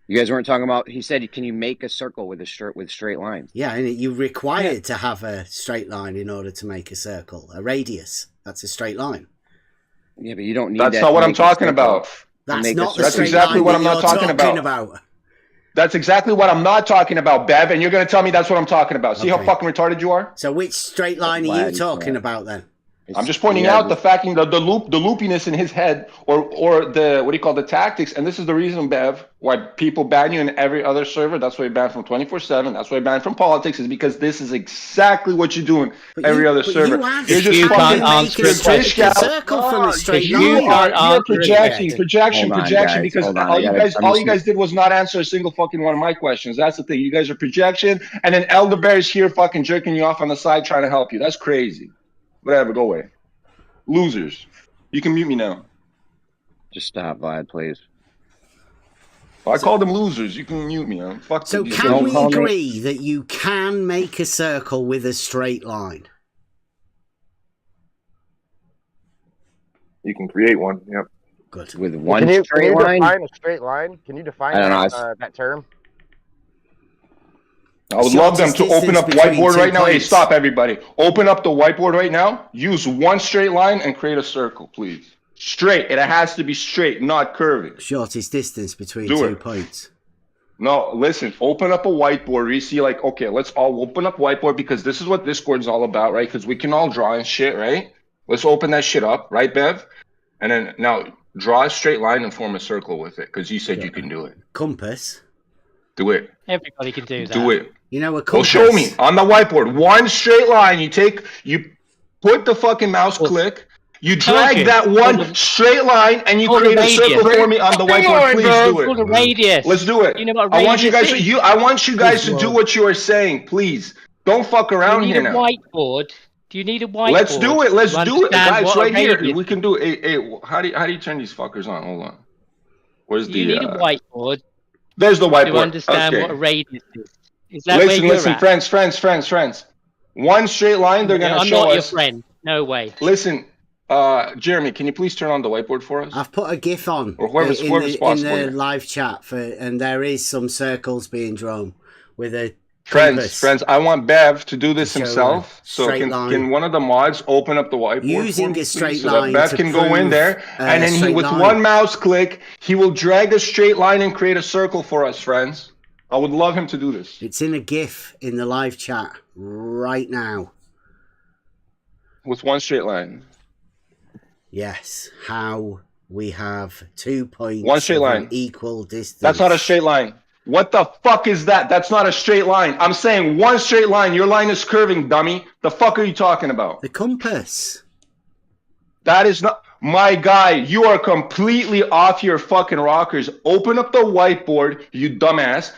You guys weren't talking about. He said, "Can you make a circle with straight lines?" Yeah, and you're required to have a straight line in order to make a circle. A radius, that's a straight line. Yeah, but you don't need. That's not what I'm talking about. That's not the That's straight exactly line what that I'm not you're talking about. That's exactly what I'm not talking about, Bev, and you're going to tell me that's what I'm talking about. See how fucking retarded you are? So which straight line are you talking about then? I'm just pointing out the fact the loopiness in his head, or the what do you call the tactics, and this is the reason, Bev, why people ban you in every other server. That's why you ban from 24/7. That's why you ban from politics, is because this is exactly what you're doing every other server. You're just fucking circle from a straight line. You're projection, because all you guys did was not answer a single fucking one of my questions. That's the thing. You guys are projection, and then Elder Bear is here fucking jerking you off on the side trying to help you. That's crazy. Whatever, go away. Losers. You can mute me now. Just stop, Vlad, please. I called them losers. You can mute me. Fuck. So can we agree that you can make a circle with a straight line? You can create one. Yep. Good. With one straight line. Can you define a straight line? Can you define that term? I would love them to open up whiteboard right now. Hey, stop everybody. Open up the whiteboard right now. Use one straight line and create a circle, please. Straight. It has to be straight, not curving. Shortest distance between 2 points. No, listen, open up a whiteboard. You see, like, okay, let's all open up whiteboard because this is what Discord's all about, right? Because we can all draw and shit, right? Let's open that shit up, right, Bev? And then now draw a straight line and form a circle with it because you said you can do it. Compass. Do it. Everybody can do that. Do it. You know a Well, compass. show me on the whiteboard. One straight line. You put the fucking mouse click. You drag that one straight line and you create a circle for me on the whiteboard. Please do it. Called a radius. Let's do it. You know what I want you guys radius to is? I want you guys to do what you are saying, please. Don't fuck around here now. Whiteboard. Do you need a whiteboard? Let's do it. Let's do it, understand guys. what a Right here. radius We can do it. Hey, how do you turn these fuckers on? Hold on. Where's the? You need a whiteboard. There's the whiteboard. To understand what a radius is. Is that Listen, where you're at? friends. One straight line. They're gonna I'm show not us. your friend. No way. Listen, Jeremy, can you please turn on the whiteboard for us? I've put a GIF on Or whoever's in possible. the live chat and there is some circles being drawn with a Friends, I want Bev to do this Show himself. a So straight can line. one of the mods open up the whiteboard Using for me, a straight please, so that line Bev to can go in prove, there, and then straight with line. one mouse click, he will drag a straight line and create a circle for us, friends. I would love him to do this. It's in a GIF in the live chat right now. With one straight line. Yes, how we have 2 points. One straight of line. an equal distance. That's not a straight line. What the fuck is that? That's not a straight line. I'm saying one straight line. Your line is curving, dummy. The fuck are you talking about? The compass. That is not... My guy, you are completely off your fucking rockers. Open up the whiteboard, you dumbass.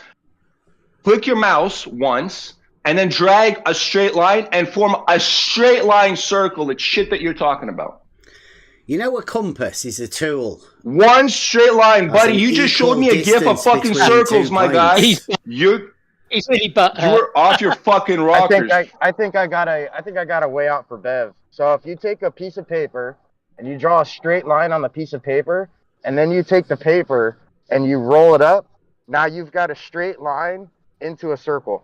Click your mouse once, and then drag a straight line and form a straight line circle. It's shit that you're talking about. You know a compass is a tool. One straight line, buddy. an You just showed me equal a gif of distance fucking between circles, 2 my guy. points. You're really butthurt. You're off your fucking rockers. I think I got a way out for Bev. So if you take a piece of paper and you draw a straight line on the piece of paper, and then you take the paper and you roll it up, now you've got a straight line into a circle.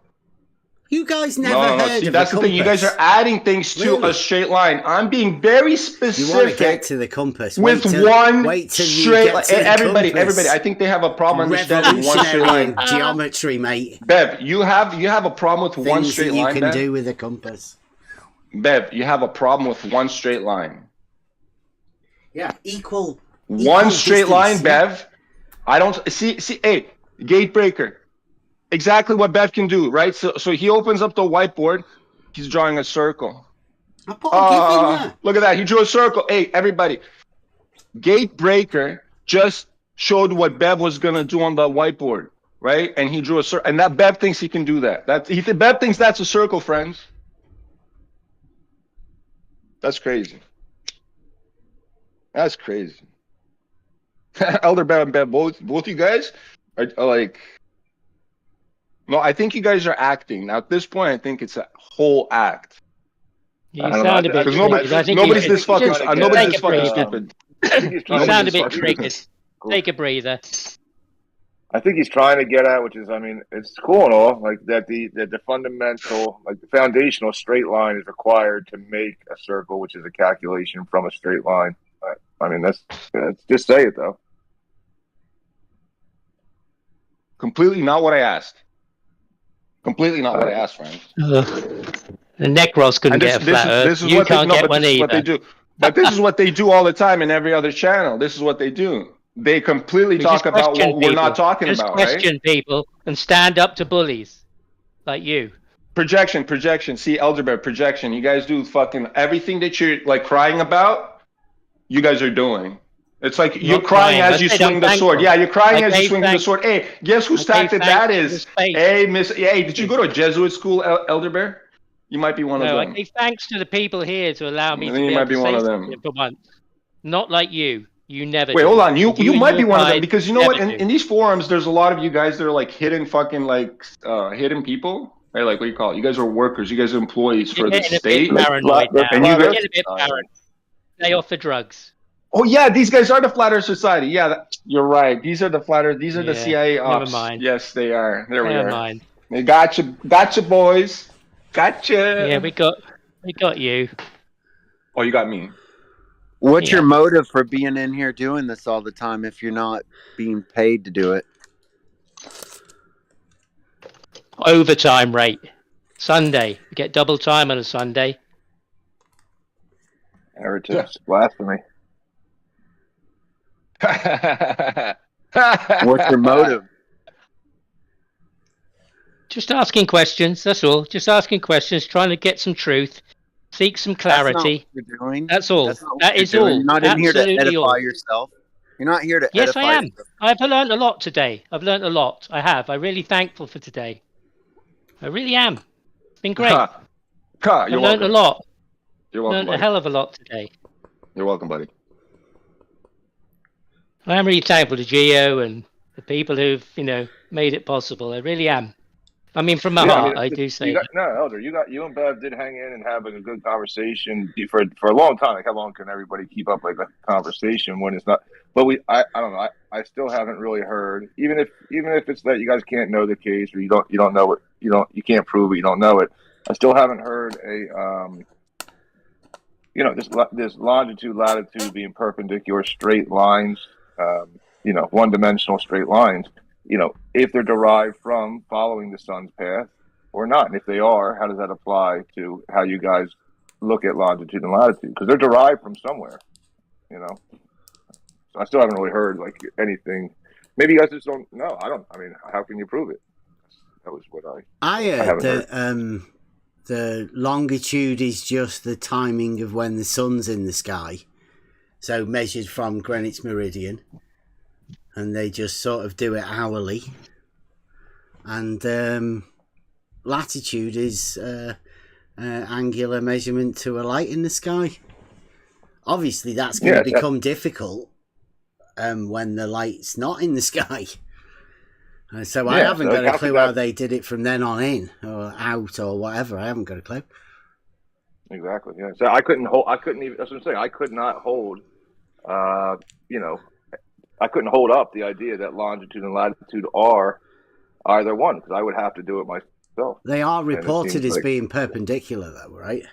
You guys never heard See, of that's a the thing. You guys compass. are adding things to a straight line. I'm being very specific. You want to get to the compass. With wait till you straight get line. to the Everybody, compass. I think they have a problem understanding one straight line. Geometry, mate. Bev, you have a problem with one Things straight that you line, can Bev? do with a compass. Bev, you have a problem with one straight line. Yeah, equal. One straight distance, line, yeah. Bev. I don't see. Hey, gate breaker. Exactly what Bev can do, right? So he opens up the whiteboard. He's drawing a circle. I put a GIF in there. Look at that. He drew a circle. Hey, everybody. Gate breaker just showed what Bev was gonna do on the whiteboard, right? And he drew a circle. And that Bev thinks he can do that. Bev thinks that's a circle, friends. That's crazy. That's crazy. Elder Bear and Bev, both you guys are like. No, I think you guys are acting. Now at this point, I think it's a whole act. You sound a bit because triggered. nobody's this fucking stupid. You sound a bit triggered. Take a breather. I think he's trying to get at, which is, I mean, it's cool and all, like that the fundamental, like the foundational straight line is required to make a circle, which is a calculation from a straight line. I mean, that's just say it though. Completely not what I asked. Completely not what I asked, friend. The Necros couldn't get a flat Earth. You what can't get one either. What they do. But this is what they do all the time in every other channel. This is what they do. They completely talk about what we're not talking about, right? Just question people and stand up to bullies like you. Projection. See, Elder Bear, projection. You guys do fucking everything that you're like crying about. You guys are doing. It's like you're crying as you swing the sword. Yeah, you're crying as you swing the sword. Hey, guess whose tactic that is? Hey, Hey, did you go to a Jesuit school, Elder Bear? You might be one of them. I give thanks to the people here to allow me to you be might able be to one say of them. something for once. Not like you. You never. Wait, do. hold on. You and might be your one of them pride because you know what? never In these forums, there's a lot of you guys that are like hidden fucking like hidden people. Right? Like what do you call it? You guys are workers. You guys are employees for the state. A bit paranoid now. And you guys, Get a bit paranoid. Stay off the drugs. oh yeah, these guys are the Flat Earth Society. Yeah, you're right. These are the Flat Earth. These are the CIA ops. Never mind. Yes, they are. There we are. Never mind. Gotcha, boys. Gotcha. Yeah, we got you. Oh, you got me. What's your motive for being in here doing this all the time if you're not being paid to do it? Overtime rate. Sunday. You get double time on a Sunday. Heretics. Blasphemy. What's your motive? Just asking questions, that's all. Just asking questions, trying to get some truth, seek some clarity. That's not what you're doing. That's all. That's not what That you're is doing. all. You're not in here to Absolutely edify all. yourself. You're not here to Yes, edify I am. yourself. I've learned a lot today. I've learned a lot. I have. I'm really thankful for today. I really am. It's been great. I've learned a lot. You're welcome, Learned a buddy. hell of a lot today. You're welcome, buddy. I am really thankful to Geo and the people who've, made it possible. I really am. I mean, from my heart, I do say that. No, Elder, you and Bev did hang in and have a good conversation for a long time. Like, how long can everybody keep up like a conversation when it's not? But I don't know. I still haven't really heard, even if it's that you guys can't know the case or you don't know it, you can't prove it, you don't know it. I still haven't heard this longitude, latitude being perpendicular straight lines, one-dimensional straight lines. If they're derived from following the sun's path or not. And if they are, how does that apply to how you guys look at longitude and latitude? Because they're derived from somewhere, So I still haven't really heard like anything. Maybe you guys just don't know. I mean, how can you prove it? That was what I heard the longitude is just the timing of when the sun's in the sky. So measured from Greenwich Meridian. And they just sort of do it hourly. And latitude is angular measurement to a light in the sky. Obviously, that's going to become difficult when the light's not in the sky. So I haven't got a clue how they did it from then on in or out or whatever. I haven't got a clue. Exactly. Yeah. So I couldn't even. That's what I'm saying. I could not hold. I couldn't hold up the idea that longitude and latitude are either one because I would have to do it myself. They are reported as being perpendicular, though, right?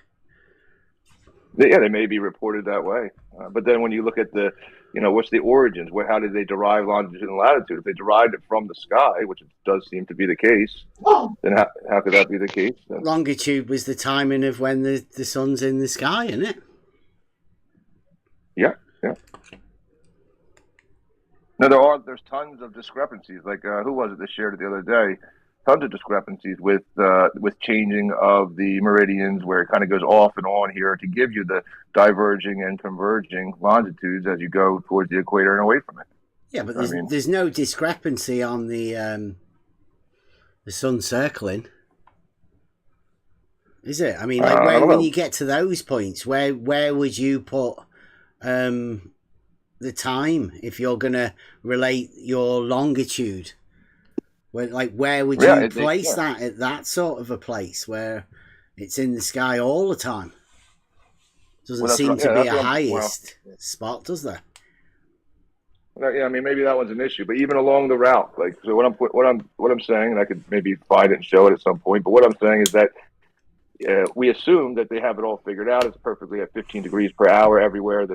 Yeah, they may be reported that way. But then when you look at what's the origins? How did they derive longitude and latitude? If they derived it from the sky, which does seem to be the case, then how could that be the case? Then? Longitude was the timing of when the sun's in the sky, isn't it? Yeah. No, there's tons of discrepancies. Like who was it that shared it the other day? Tons of discrepancies with changing of the meridians, where it kind of goes off and on here to give you the diverging and converging longitudes as you go towards the equator and away from it. Yeah, but there's no discrepancy on the sun circling, is it? I mean, like when you get to those points, where would you put the time if you're going to relate your longitude? Where would you place that at that sort of a place where it's in the sky all the time? Doesn't seem to be a highest spot, does there? Yeah, I mean, maybe that one's an issue, but even along the route, so what I'm saying, and I could maybe find it and show it at some point, but what I'm saying is that we assume that they have it all figured out. It's perfectly at 15 degrees per hour everywhere.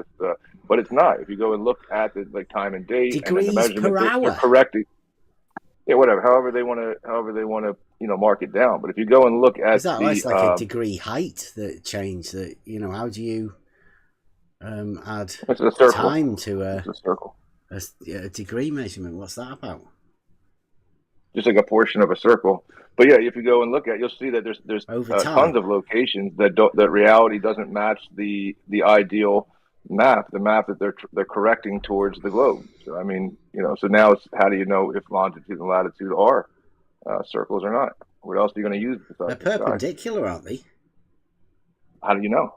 But it's not. If you go and look at the time and date degrees and the measurement, per hour. they're correcting. Yeah, whatever. However they want to, mark it down. But if you go and look at it's like a degree height that changed. That how do you add time to a circle? A degree measurement. What's that about? Just like a portion of a circle. But yeah, if you go and look at it, you'll see that there's tons of locations that reality doesn't match the ideal map, the map that they're correcting towards the globe. So I mean, so now it's how do you know if longitude and latitude are circles or not? What else are you going to use besides they're perpendicular, aren't they? How do you know?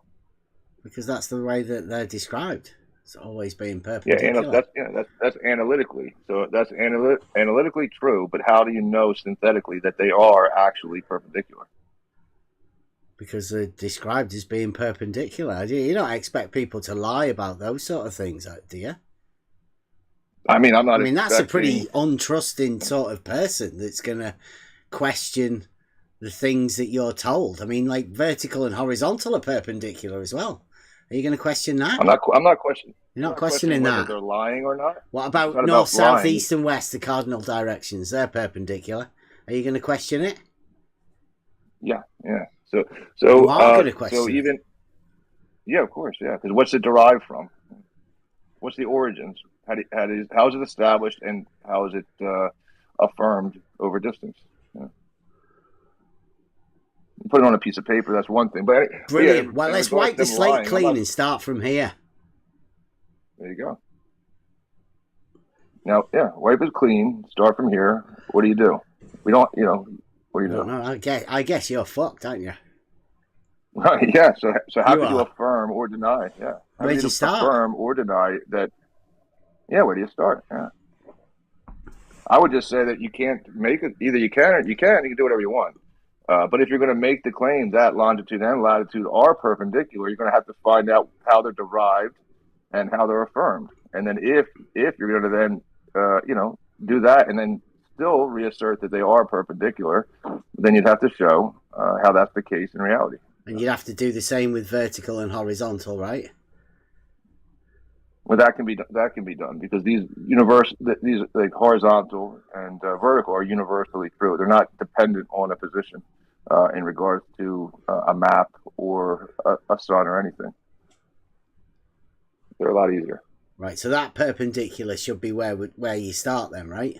Because that's the way that they're described. It's always being perpendicular. That's analytically. So that's analytically true, but how do you know synthetically that they are actually perpendicular? Because they're described as being perpendicular. You don't expect people to lie about those sort of things, do you? I mean, I'm not. I mean, that's a pretty untrusting sort of person that's going to question the things that you're told? I mean, like vertical and horizontal are perpendicular as well. Are you going to question that? I'm not questioning. You're not questioning whether that. they're lying or not. What about not north, about south, lying. east, and west, the cardinal directions? They're perpendicular. Are you going to question it? Yeah. So You are going to question it. Yeah, of course, yeah. Because what's it derived from? What's the origins? How is it established, and how is it affirmed over distance? Yeah. You put it on a piece of paper, that's one thing. But brilliant. Yeah, well, let's wipe the slate clean and start from here. There you go. Now, wipe it clean. Start from here. What do you do? We don't, what do you do? No, I guess you're fucked, aren't you? Right. Yeah. So how could you affirm or deny? Yeah. Where do you start? Affirm or deny that? Yeah. Where do you start? Yeah. I would just say that you can't make it. Either you can or you can. You can do whatever you want. But if you're going to make the claim that longitude and latitude are perpendicular, you're going to have to find out how they're derived and how they're affirmed. And then if you're going to then do that and then still reassert that they are perpendicular, then you'd have to show how that's the case in reality. And you'd have to do the same with vertical and horizontal, right? Well, that can be done because these like horizontal and vertical are universally true. They're not dependent on a position in regards to a map or a sun or anything. They're a lot easier. Right. So that perpendicular should be where you start then, right?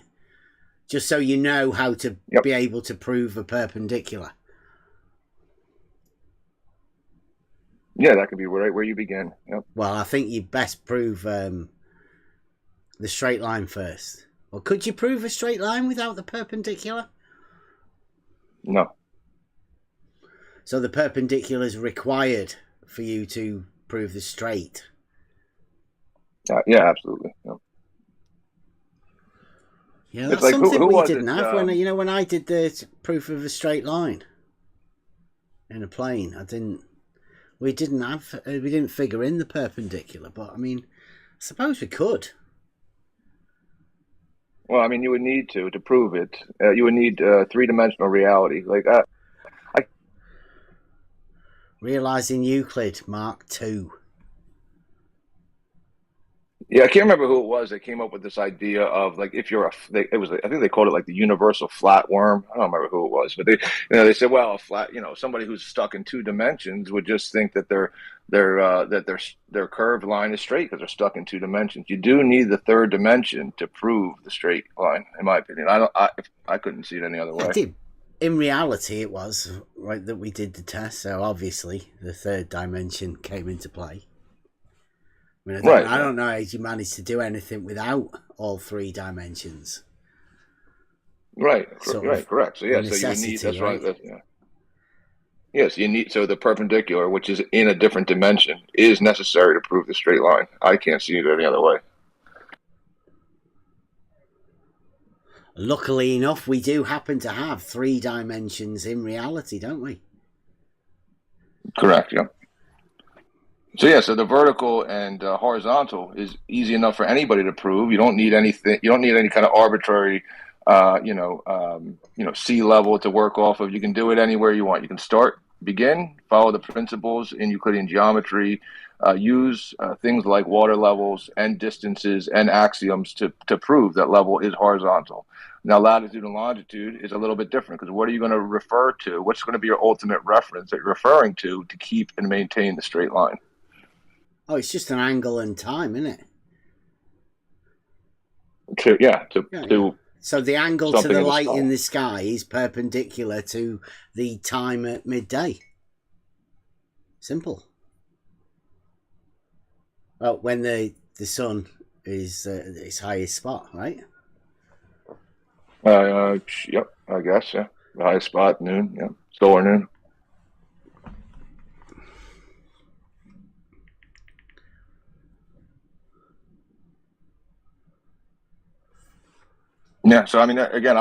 Just so you know how to be able to prove a perpendicular. Yeah, that could be right where you begin. Yep. Well, I think you best prove the straight line first. Or could you prove a straight line without the perpendicular? No. So the perpendicular is required for you to prove the straight. Yeah, absolutely. Yep. Yeah, that's like, something we didn't have when I did the proof of a straight line in a plane. We didn't figure in the perpendicular, but I mean, I suppose we could. Well, I mean, you would need to prove it. You would need three-dimensional reality. Like Realising Euclid Mark II. Yeah, I can't remember who it was that came up with this idea of like if you're I think they called it like the universal flatworm. I don't remember who it was, but they said, well, a flat, somebody who's stuck in two dimensions would just think that their curved line is straight because they're stuck in two dimensions. You do need the third dimension to prove the straight line, in my opinion. I couldn't see it any other way. In reality, it was right that we did the test, so obviously the third dimension came into play. I mean, I don't know how you managed to do anything without all three dimensions. Right, correct. So yeah, so you need Yes, you need the perpendicular, which is in a different dimension, is necessary to prove the straight line. I can't see it any other way. Luckily enough, we do happen to have three dimensions in reality, don't we? Correct. Yeah. So the vertical and horizontal is easy enough for anybody to prove. You don't need anything. You don't need any kind of arbitrary, sea level to work off of. You can do it anywhere you want. You can begin, follow the principles in Euclidean geometry, use things like water levels and distances and axioms to prove that level is horizontal. Now, latitude and longitude is a little bit different because what are you going to refer to? What's going to be your ultimate reference that you're referring to keep and maintain the straight line? Oh, it's just an angle and time, isn't it? So the angle to the light in the sky is perpendicular to the time at midday. Simple. Well, when the sun is its highest spot, right? Yep, I guess, yeah. The highest spot, noon, yeah. Solar noon. Yeah, so I mean, again,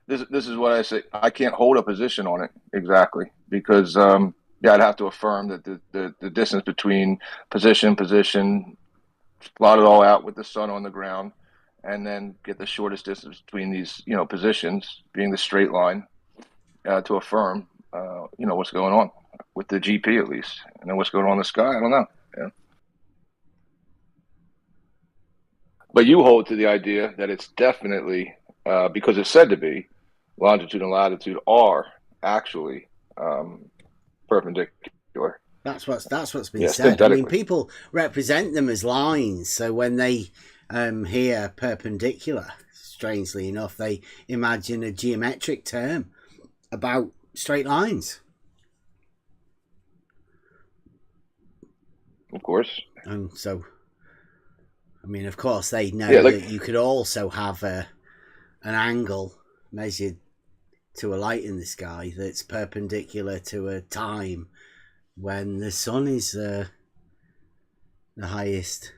this is what I say. I can't hold a position on it exactly because I'd have to affirm that the distance between position, plot it all out with the sun on the ground, and then get the shortest distance between these, positions, being the straight line, to affirm, what's going on with the GP at least, and then what's going on in the sky. I don't know. Yeah. But you hold to the idea that it's definitely, because it's said to be, longitude and latitude are actually perpendicular. That's what's been said. I mean, people represent them as lines, so when they hear perpendicular, strangely enough, they imagine a geometric term about straight lines. Of course. And so, I mean, of course, they know that you could also have an angle measured to a light in the sky that's perpendicular to a time when the sun is the highest.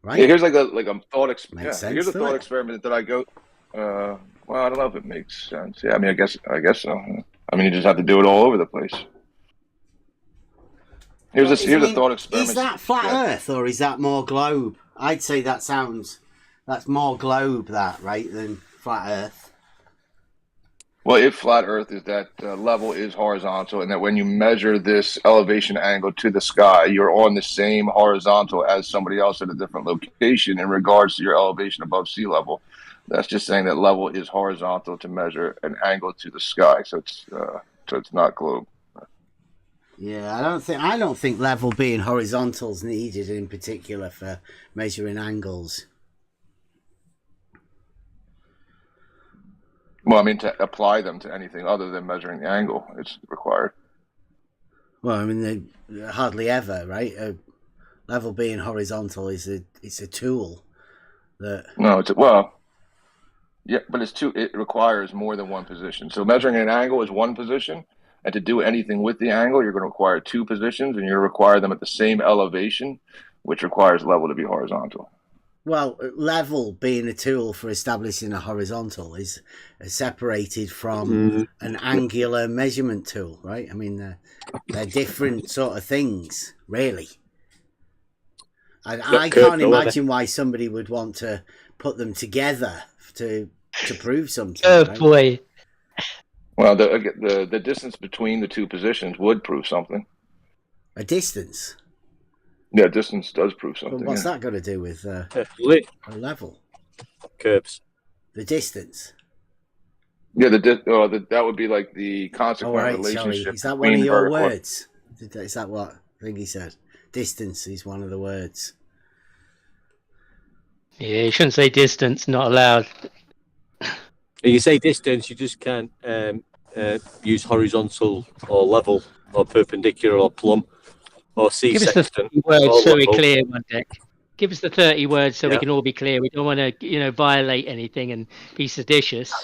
Right? Yeah, here's like a thought experiment. Yeah, here's a thought experiment that I go. Well, I don't know if it makes sense. Yeah, I mean, I guess so. I mean, you just have to do it all over the place. Here's a thought experiment. Is that flat Earth or is that more globe? I'd say that's more globe, that, right, than flat Earth. Well, if flat Earth is that level is horizontal, and that when you measure this elevation angle to the sky, you're on the same horizontal as somebody else at a different location in regards to your elevation above sea level. That's just saying that level is horizontal to measure an angle to the sky, so it's not globe. Yeah, I don't think level being horizontal is needed in particular for measuring angles. Well, I mean, to apply them to anything other than measuring the angle, it's required. Well, I mean, they hardly ever, right? Level being horizontal is a tool that. No, yeah, but it requires more than one position. So measuring an angle is one position, and to do anything with the angle, you're going to require two positions, and you're going to require them at the same elevation, which requires level to be horizontal. Well, level being a tool for establishing a horizontal is separated from an angular measurement tool, right? I mean, they're different sort of things, really. I can't imagine why somebody would want to put them together to prove something. Oh, right? Boy. Well, the distance between the two positions would prove something. A distance? Yeah, distance does prove something. But what's that got to do with a level? Curves. The distance. Yeah, that would be like the consequent relationship. Sorry. Is that one of your words? Is that what I think he said? Distance is one of the words. Yeah, you shouldn't say distance, not allowed. You say distance, you just can't use horizontal or level or perpendicular or plumb. Or Give us the 30 words so we're clear, one deck. Give us the 30 words so we can all be clear. We don't want to, violate anything and be seditious.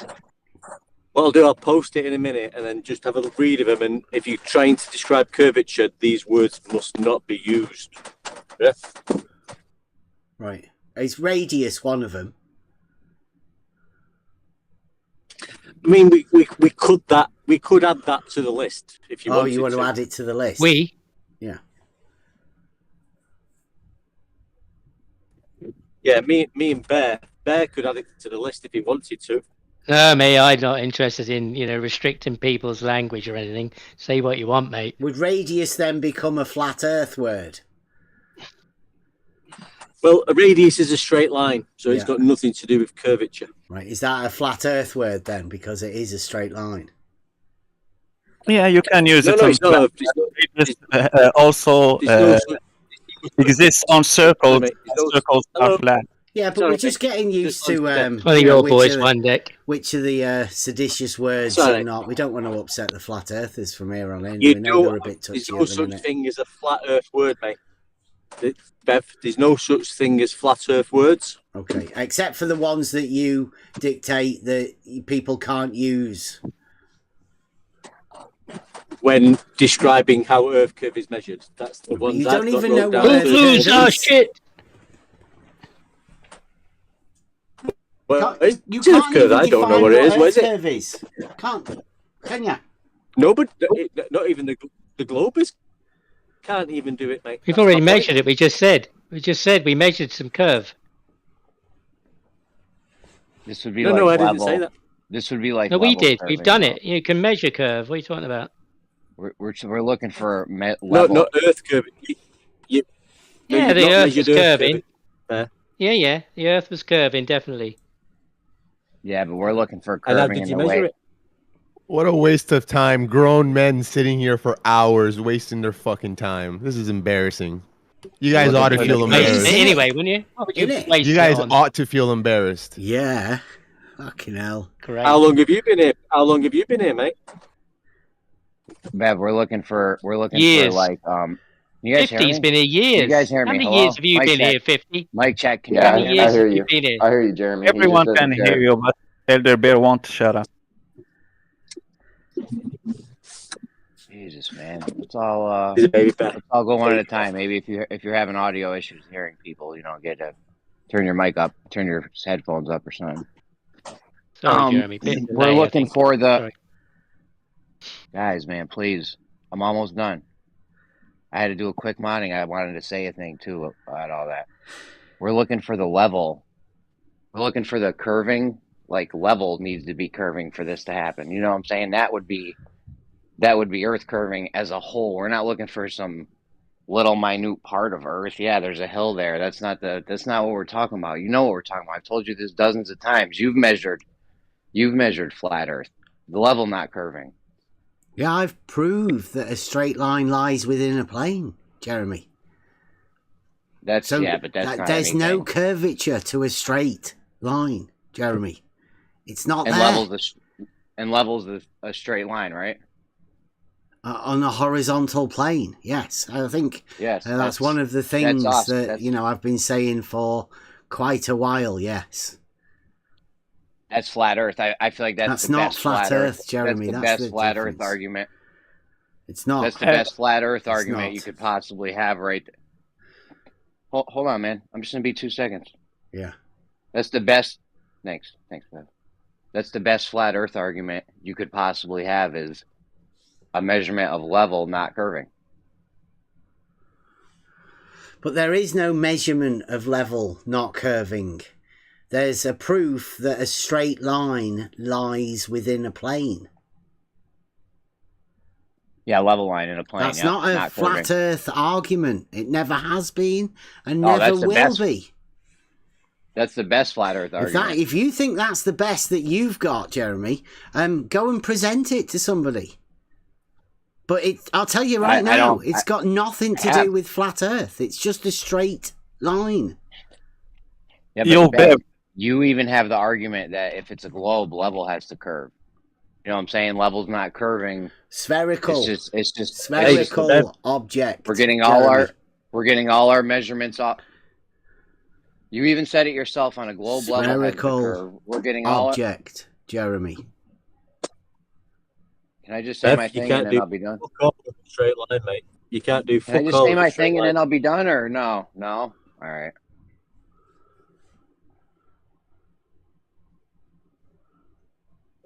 What I'll do, I'll post it in a minute and then just have a read of them. And if you're trying to describe curvature, these words must not be used. Yeah. Right. Is radius one of them? I mean, we could add that to the list if you want. Oh, you want to add it to the list? Yeah. Yeah, me and Bear could add it to the list if he wanted to. No, mate, I'm not interested in, restricting people's language or anything. Say what you want, mate. Would radius then become a flat earth word? Well, a radius is a straight line, so it's got nothing to do with curvature. Right, is that a flat earth word then, because it is a straight line? Yeah, you can use it. Also exists on circles. Circles are flat. Yeah, but we're just getting used to which of the seditious words are not. We don't want to upset the flat earthers from here on in. We know they're a bit touchy. There's no such thing as a flat earth word, mate. Bev, there's no such thing as flat earth words. Okay, except for the ones that you dictate that people can't use when describing how Earth curve is measured. That's the one. You don't even know what Earth curve is. Shit. Well, you can't curve. I don't know what it is. Where's it? Curve is. Can you? No, but not even the globe is. Can't even do it, mate. We've already measured it. We just said we measured some curve. This would be No, like no, I level. didn't say that. This would be like No, we level did. curving, We've done though. it. You can measure curve. What are you talking about? We're looking for No, level. not Earth curving. No, Yeah, you've the not Earth measured was Earth curving. curving. Yeah, the Earth was curving, definitely. Yeah, but we're looking for And how curving did in you the measure way. it? What a waste of time. Grown men sitting here for hours wasting their fucking time. This is embarrassing. You guys ought to feel embarrassed. Anyway, wouldn't you? What would you waste You it guys on? ought to feel embarrassed. Yeah. Fucking hell. Correct. How long have you been here? How long have you been here, mate? Bev, we're looking for Years. like you guys hear 50's me? been here years. You guys hear How me? many Hello? years have you Mic been check. here, 50? Mic check. Can Yeah, How many you years hear me? have you been here? I hear you, Jeremy. He Everyone just can doesn't hear care. you, but Elder Bear won't shut up. Jesus, man. Let's all Baby let's all go one at a time. Maybe if you're having audio issues hearing people, get to turn your mic up, turn your headphones up or something. Sorry, Jeremy. Bit We're delay, I looking think. for the Sorry. guys, man. Please, I'm almost done. I had to do a quick modding. I wanted to say a thing too about all that. We're looking for the level. We're looking for the curving. Like level needs to be curving for this to happen. You know what I'm saying? That would be Earth curving as a whole. We're not looking for some little minute part of Earth. Yeah, there's a hill there. That's not what we're talking about. You know what we're talking about. I've told you this dozens of times. You've measured flat Earth. The level not curving. Yeah, I've proved that a straight line lies within a plane, Jeremy. But that's not there's anything. no curvature to a straight line, Jeremy. It's not and there. Levels a straight line, right? On a horizontal plane, yes. I think that's one of the things that I've been saying for quite a while. Yes, that's flat Earth. I feel like that's the not best flat Earth, Jeremy. That's the best flat Earth argument. It's not. That's the best flat Earth argument you could possibly have, right? Hold on, man. I'm just gonna be 2 seconds. Yeah. That's the best. Thanks, man. That's the best flat Earth argument you could possibly have is a measurement of level, not curving. But there is no measurement of level not curving. There's a proof that a straight line lies within a plane. Yeah, level line in a plane. That's not a flat curving. Earth argument. It never has been and never will be. That's the best flat Earth argument. If you think that's the best that you've got, Jeremy, go and present it to somebody. But I'll tell you right now, it's got nothing to do with flat Earth. It's just a straight line. Yeah, but you even have the argument that if it's a globe, level has to curve. You know what I'm saying? Level's not curving. Spherical. It's just spherical object. We're getting all our measurements off. You even said it yourself on a globe level. Spherical we're getting object, Jeremy. Can I just say my thing and then I'll be done? Straight line, mate. You can't do. Can I just say my thing and then I'll be done, or no? All right.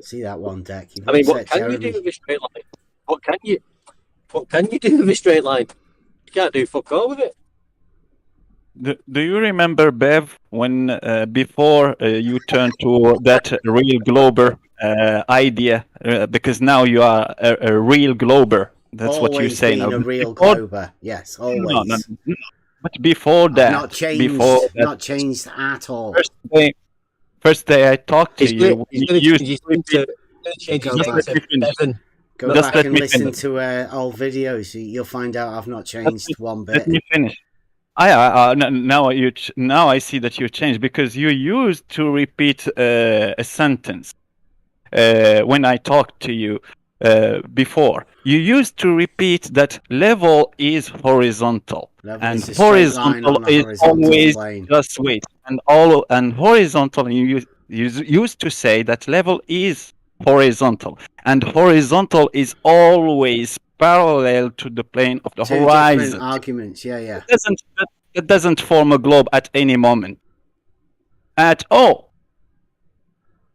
See that one deck? I mean, what can you do with a straight line? What can you do with a straight line? You can't do fuck all with it. Do you remember, Bev, when before you turned to that real glober idea? Because now you are a real glober. That's what you say now. A real glober, yes, always. No. But before that, not changed. Not changed at all. First day I talked to you, Go back and listen to old videos. You'll find out I've not changed one bit. Let me finish. Now I see that you changed because you used to repeat a sentence when I talked to you before. You used to repeat that level is horizontal, and horizontal is always plane. Just wait, and horizontal. You used to say that level is horizontal, and horizontal is always parallel to the plane of the horizon. Different arguments, yeah. It doesn't form a globe at any moment. At all.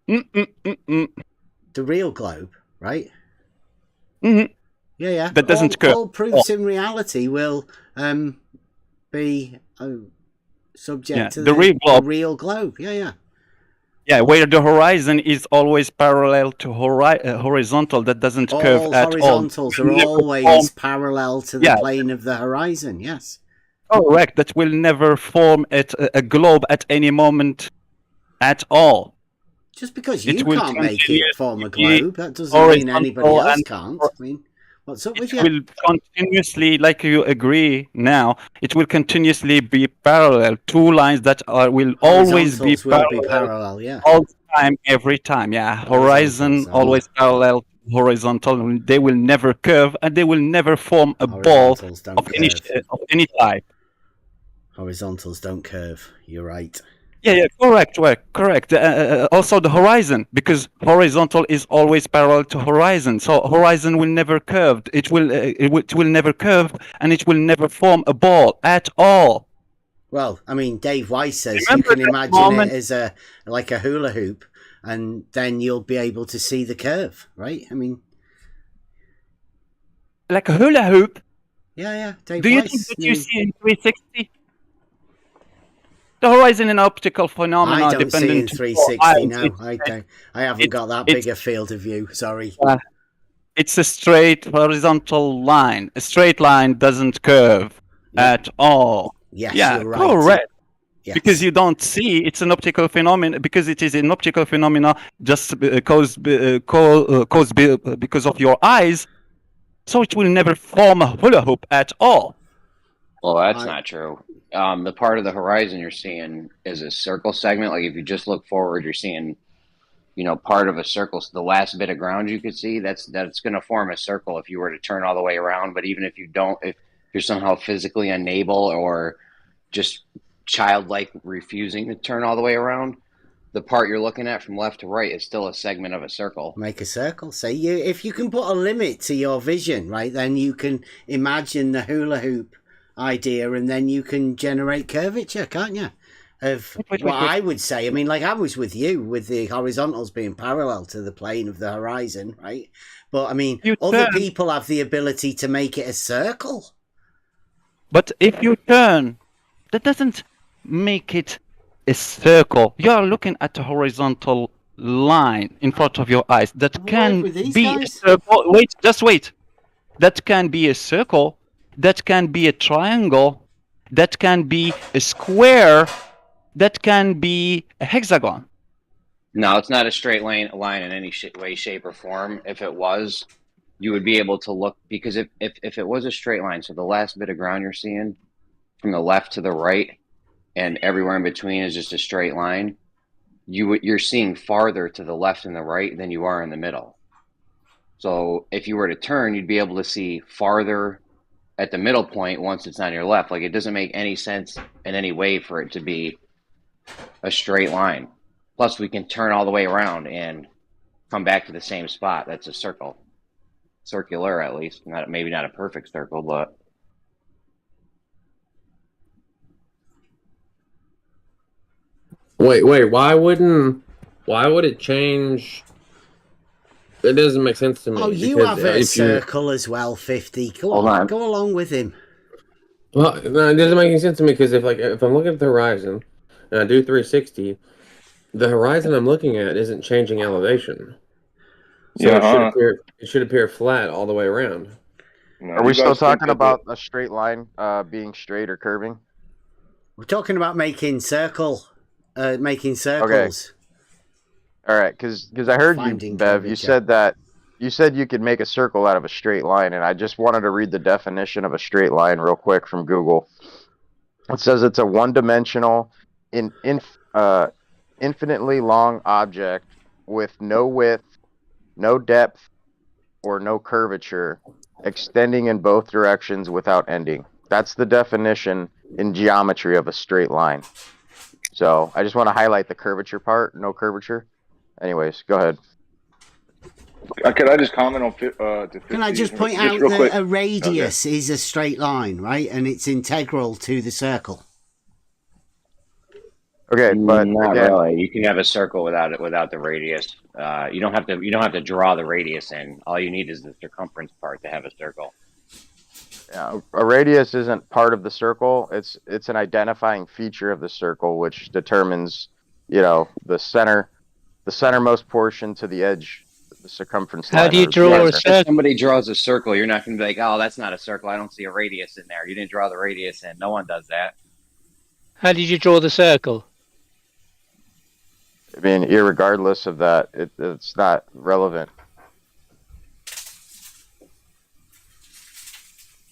The real globe, right? Mm-hmm. Yeah. That doesn't curve. All proofs in reality will be subject to the real globe. Real globe. Yeah. Yeah, where the horizon is always parallel to horizontal, that doesn't curve All at all. horizontals are always parallel to the plane of the horizon. Yes. Correct. That will never form a globe at any moment at all. Just because you can't make it form a globe, that doesn't mean anybody else can't. I mean, what's up with you? It will continuously, like you agree now, it will continuously be parallel. Two lines that will always be Horizontals will be parallel, yeah. all the time, every time. Yeah, horizon always parallel, horizontal. They will never curve, and they will never form a ball of any type. Horizontals don't curve. You're right. Yeah, correct. Also the horizon, because horizontal is always parallel to horizon. So horizon will never curve. It will never curve, and it will never form a ball at all. Well, I mean, Dave Weiss says you can imagine it as like a hula hoop, and then you'll be able to see the curve, right? I mean, like a hula hoop. Yeah. Dave Do you Weiss, think that you see in 360? The horizon in optical phenomena I don't dependent see in 360. No, eyes. I haven't got that big a field of view. Sorry. It's a straight horizontal line. A straight line doesn't curve at all. Yes, yeah, you're right. correct. Yes. Because you don't see, it's an optical phenomenon. Because it is an optical phenomena, just caused because of your eyes. So it will never form a hula hoop at all. Well, that's not true. The part of the horizon you're seeing is a circle segment. Like if you just look forward, you're seeing, part of a circle. So the last bit of ground you could see, that's going to form a circle if you were to turn all the way around. But even if you don't, if you're somehow physically unable or just childlike refusing to turn all the way around, the part you're looking at from left to right is still a segment of a circle. Make a circle. So if you can put a limit to your vision, right, then you can imagine the hula hoop idea, and then you can generate curvature, can't you? I would say, I mean, like I was with you with the horizontals being parallel to the plane of the horizon, right? But I mean, other people have the ability to make it a circle. But if you turn, that doesn't make it a circle. You are looking at a horizontal line in front of your eyes that can be a circle. Wait. That can be a circle. That can be a triangle. That can be a square. That can be a hexagon. No, it's not a straight line in any way, shape, or form. If it was, you would be able to look, because if it was a straight line, so the last bit of ground you're seeing from the left to the right and everywhere in between is just a straight line, you're seeing farther to the left and the right than you are in the middle. So if you were to turn, you'd be able to see farther at the middle point once it's on your left. Like it doesn't make any sense in any way for it to be a straight line. Plus we can turn all the way around and come back to the same spot. That's a circle. Circular, at least. Maybe not a perfect circle, but Wait, why would it change? It doesn't make sense to me. Oh, you have a circle as well, 50. Go along with him. Well, no, it doesn't make any sense to me, because if I'm looking at the horizon and I do 360, the horizon I'm looking at isn't changing elevation. So it should appear flat all the way around. Are we still talking about a straight line being straight or curving? We're talking about making circles. Okay. All right, because I heard you, Bev. You said you could make a circle out of a straight line, and I just wanted to read the definition of a straight line real quick from Google. It says it's a one-dimensional, infinitely long object with no width, no depth, or no curvature, extending in both directions without ending. That's the definition in geometry of a straight line. So I just want to highlight the curvature part, no curvature. Anyways, go ahead. Can I just comment on Can I just point out that a radius is a straight line, right? And it's integral to the circle. Okay, but not really. You can have a circle without the radius. You don't have to draw the radius in. All you need is the circumference part to have a circle. Yeah, a radius isn't part of the circle. It's an identifying feature of the circle, which determines the centermost portion to the edge, the circumference How line. do you draw a circle? If somebody draws a circle, you're not going to be like, oh, that's not a circle. I don't see a radius in there. You didn't draw the radius in. No one does that. How did you draw the circle? I mean, irregardless of that, it's not relevant.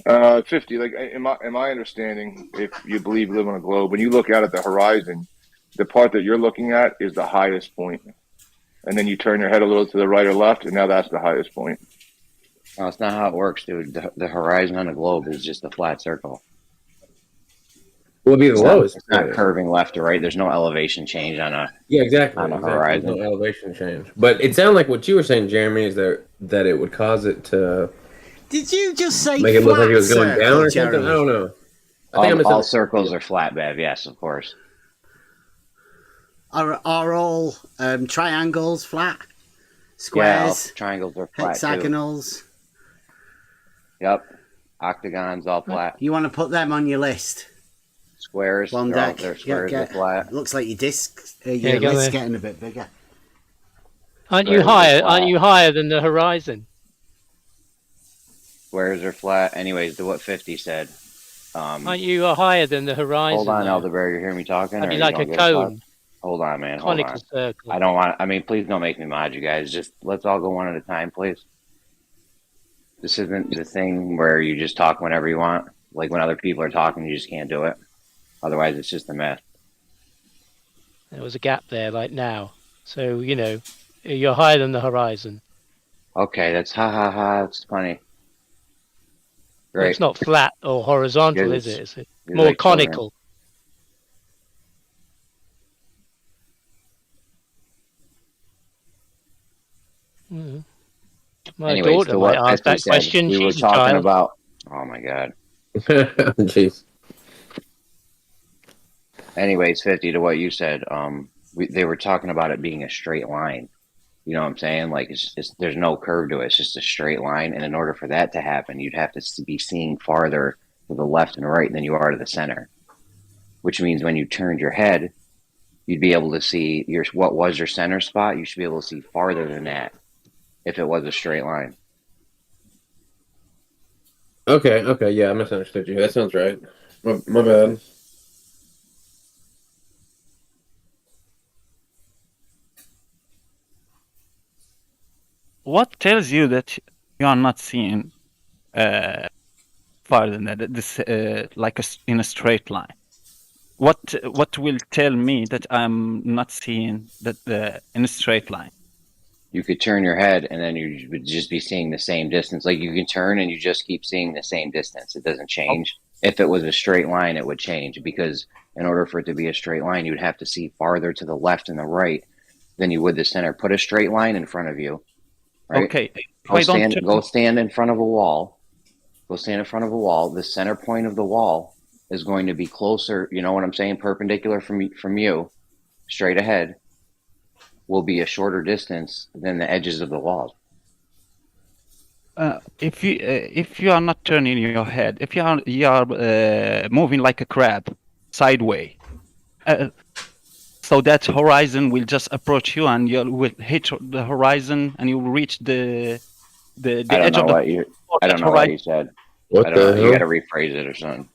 50. Like in my understanding, if you believe you live on a globe, when you look out at the horizon, the part that you're looking at is the highest point, and then you turn your head a little to the right or left, and now that's the highest point. No, it's not how it works, dude. The horizon on a globe is just a flat circle. Will be the lowest. It's not curving left or right. There's no elevation change on a exactly on a exactly. horizon. There's no elevation change. But it sounded like what you were saying, Jeremy, is that it would cause it to. Did you just say make it look like it was going down or Jeremy? something? I don't know. I think all circles are flat, Bev. Yes, of course. Are all triangles flat? Squares? Squares? Yeah, triangles are flat. Hexagonals? Too. Yep. Octagons all flat. You want to put them on your list? Squares. Their squares are flat. Looks like your disc, your list's getting a bit bigger. Aren't you higher than the horizon? Squares are flat. Anyways, to what 50 said. Aren't you higher than the horizon? Hold on, Elderberry. You hear me talking? I'd be like a cone. Hold on, man. Hold on. Circle. I don't want. I mean, please don't make me mod you guys. Just let's all go one at a time, please. This isn't the thing where you just talk whenever you want. Like when other people are talking, you just can't do it. Otherwise, it's just a mess. There was a gap there, like now. So you're higher than the horizon. Okay, that's ha ha ha. It's funny. Great. It's not flat or horizontal, is it? It's more like conical. Mm-hmm. My daughter might ask that question. We were talking about. Oh my god. Jeez. Anyways, 50 to what you said. They were talking about it being a straight line. You know what I'm saying? Like there's no curve to it. It's just a straight line. And in order for that to happen, you'd have to be seeing farther to the left and right than you are to the center. Which means when you turned your head, you'd be able to see what was your center spot. You should be able to see farther than that if it was a straight line. Okay, yeah, I misunderstood you. That sounds right. My bad. What tells you that you are not seeing farther than that? This like in a straight line. What will tell me that I'm not seeing that in a straight line? You could turn your head and then you would just be seeing the same distance. Like you can turn and you just keep seeing the same distance. It doesn't change. If it was a straight line, it would change because in order for it to be a straight line, you would have to see farther to the left and the right than you would the center. Put a straight line in front of you. Right? Okay. Go stand in front of a wall. Go stand in front of a wall. The center point of the wall is going to be closer. You know what I'm saying? Perpendicular from you, straight ahead, will be a shorter distance than the edges of the walls. If you are not turning your head, if you are moving like a crab, sideways, so that horizon will just approach you, and you will hit the horizon, and you will reach the edge of the. I don't know what you said. I don't know. You got to rephrase it or something.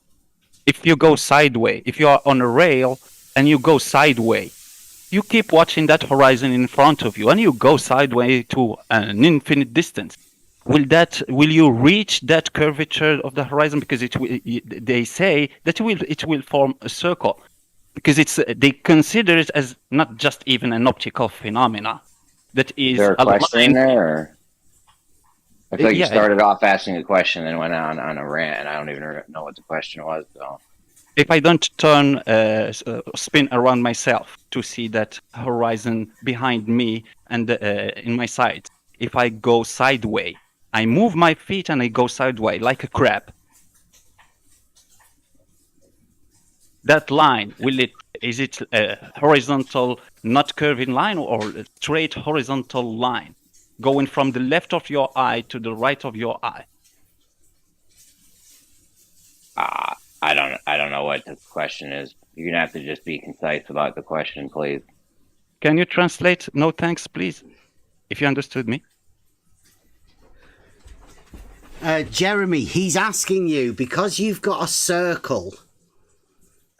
If you go sideways, if you are on a rail and you go sideways, you keep watching that horizon in front of you, and you go sideways to an infinite distance. Will you reach that curvature of the horizon? Because they say that it will form a circle, because they consider it as not just even an optical phenomena. That is. Is there a question there? I feel like you started off asking a question and went on a rant, and I don't even know what the question was. So. If I don't turn, spin around myself to see that horizon behind me and in my side, if I go sideways, I move my feet and I go sideways like a crab. That line, is it a horizontal, not curving line, or a straight horizontal line, going from the left of your eye to the right of your eye? I don't know what the question is. You're gonna have to just be concise about the question, please. Can you translate? No thanks, please. If you understood me. Jeremy, he's asking you, because you've got a circle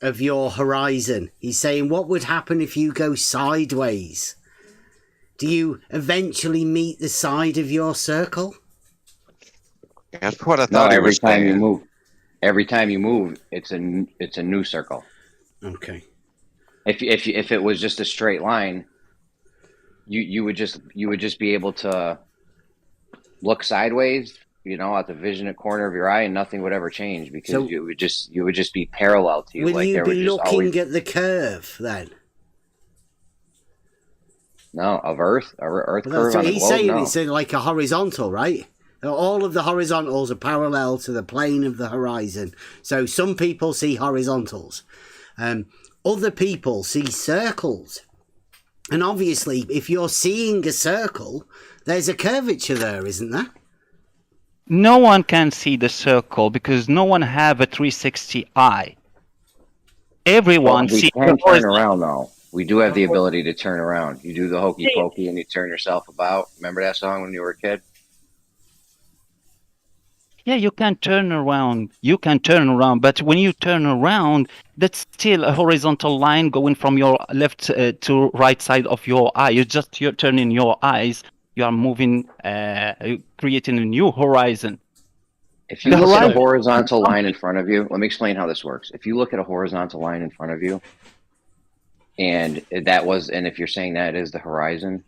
of your horizon, he's saying, what would happen if you go sideways? Do you eventually meet the side of your circle? That's what I thought. No, every time you move. Every time you move, it's a new circle. Okay. If it was just a straight line, you would just be able to look sideways, at the vision corner of your eye, and nothing would ever change because So- you would just be parallel to you. Will Like you there be would just looking always at the curve then? no of Earth Well, curve that's on what the he's globe. saying. No. It's like a horizontal, right? All of the horizontals are parallel to the plane of the horizon. So some people see horizontals. Other people see circles. And obviously, if you're seeing a circle, there's a curvature there, isn't there? No one can see the circle because no one have a 360 eye. Everyone We sees can the turn horizon. around though. We do have the ability to turn around. You do the hokey pokey and you turn yourself about. Remember that song when you were a kid? Yeah, you can turn around. You can turn around, but when you turn around, that's still a horizontal line going from your left to right side of your eye. You're turning your eyes. You are moving, creating a new horizon. If you look at a horizontal line in front of you, let me explain how this works. If you look at a horizontal line in front of you, and if you're saying that is the horizon,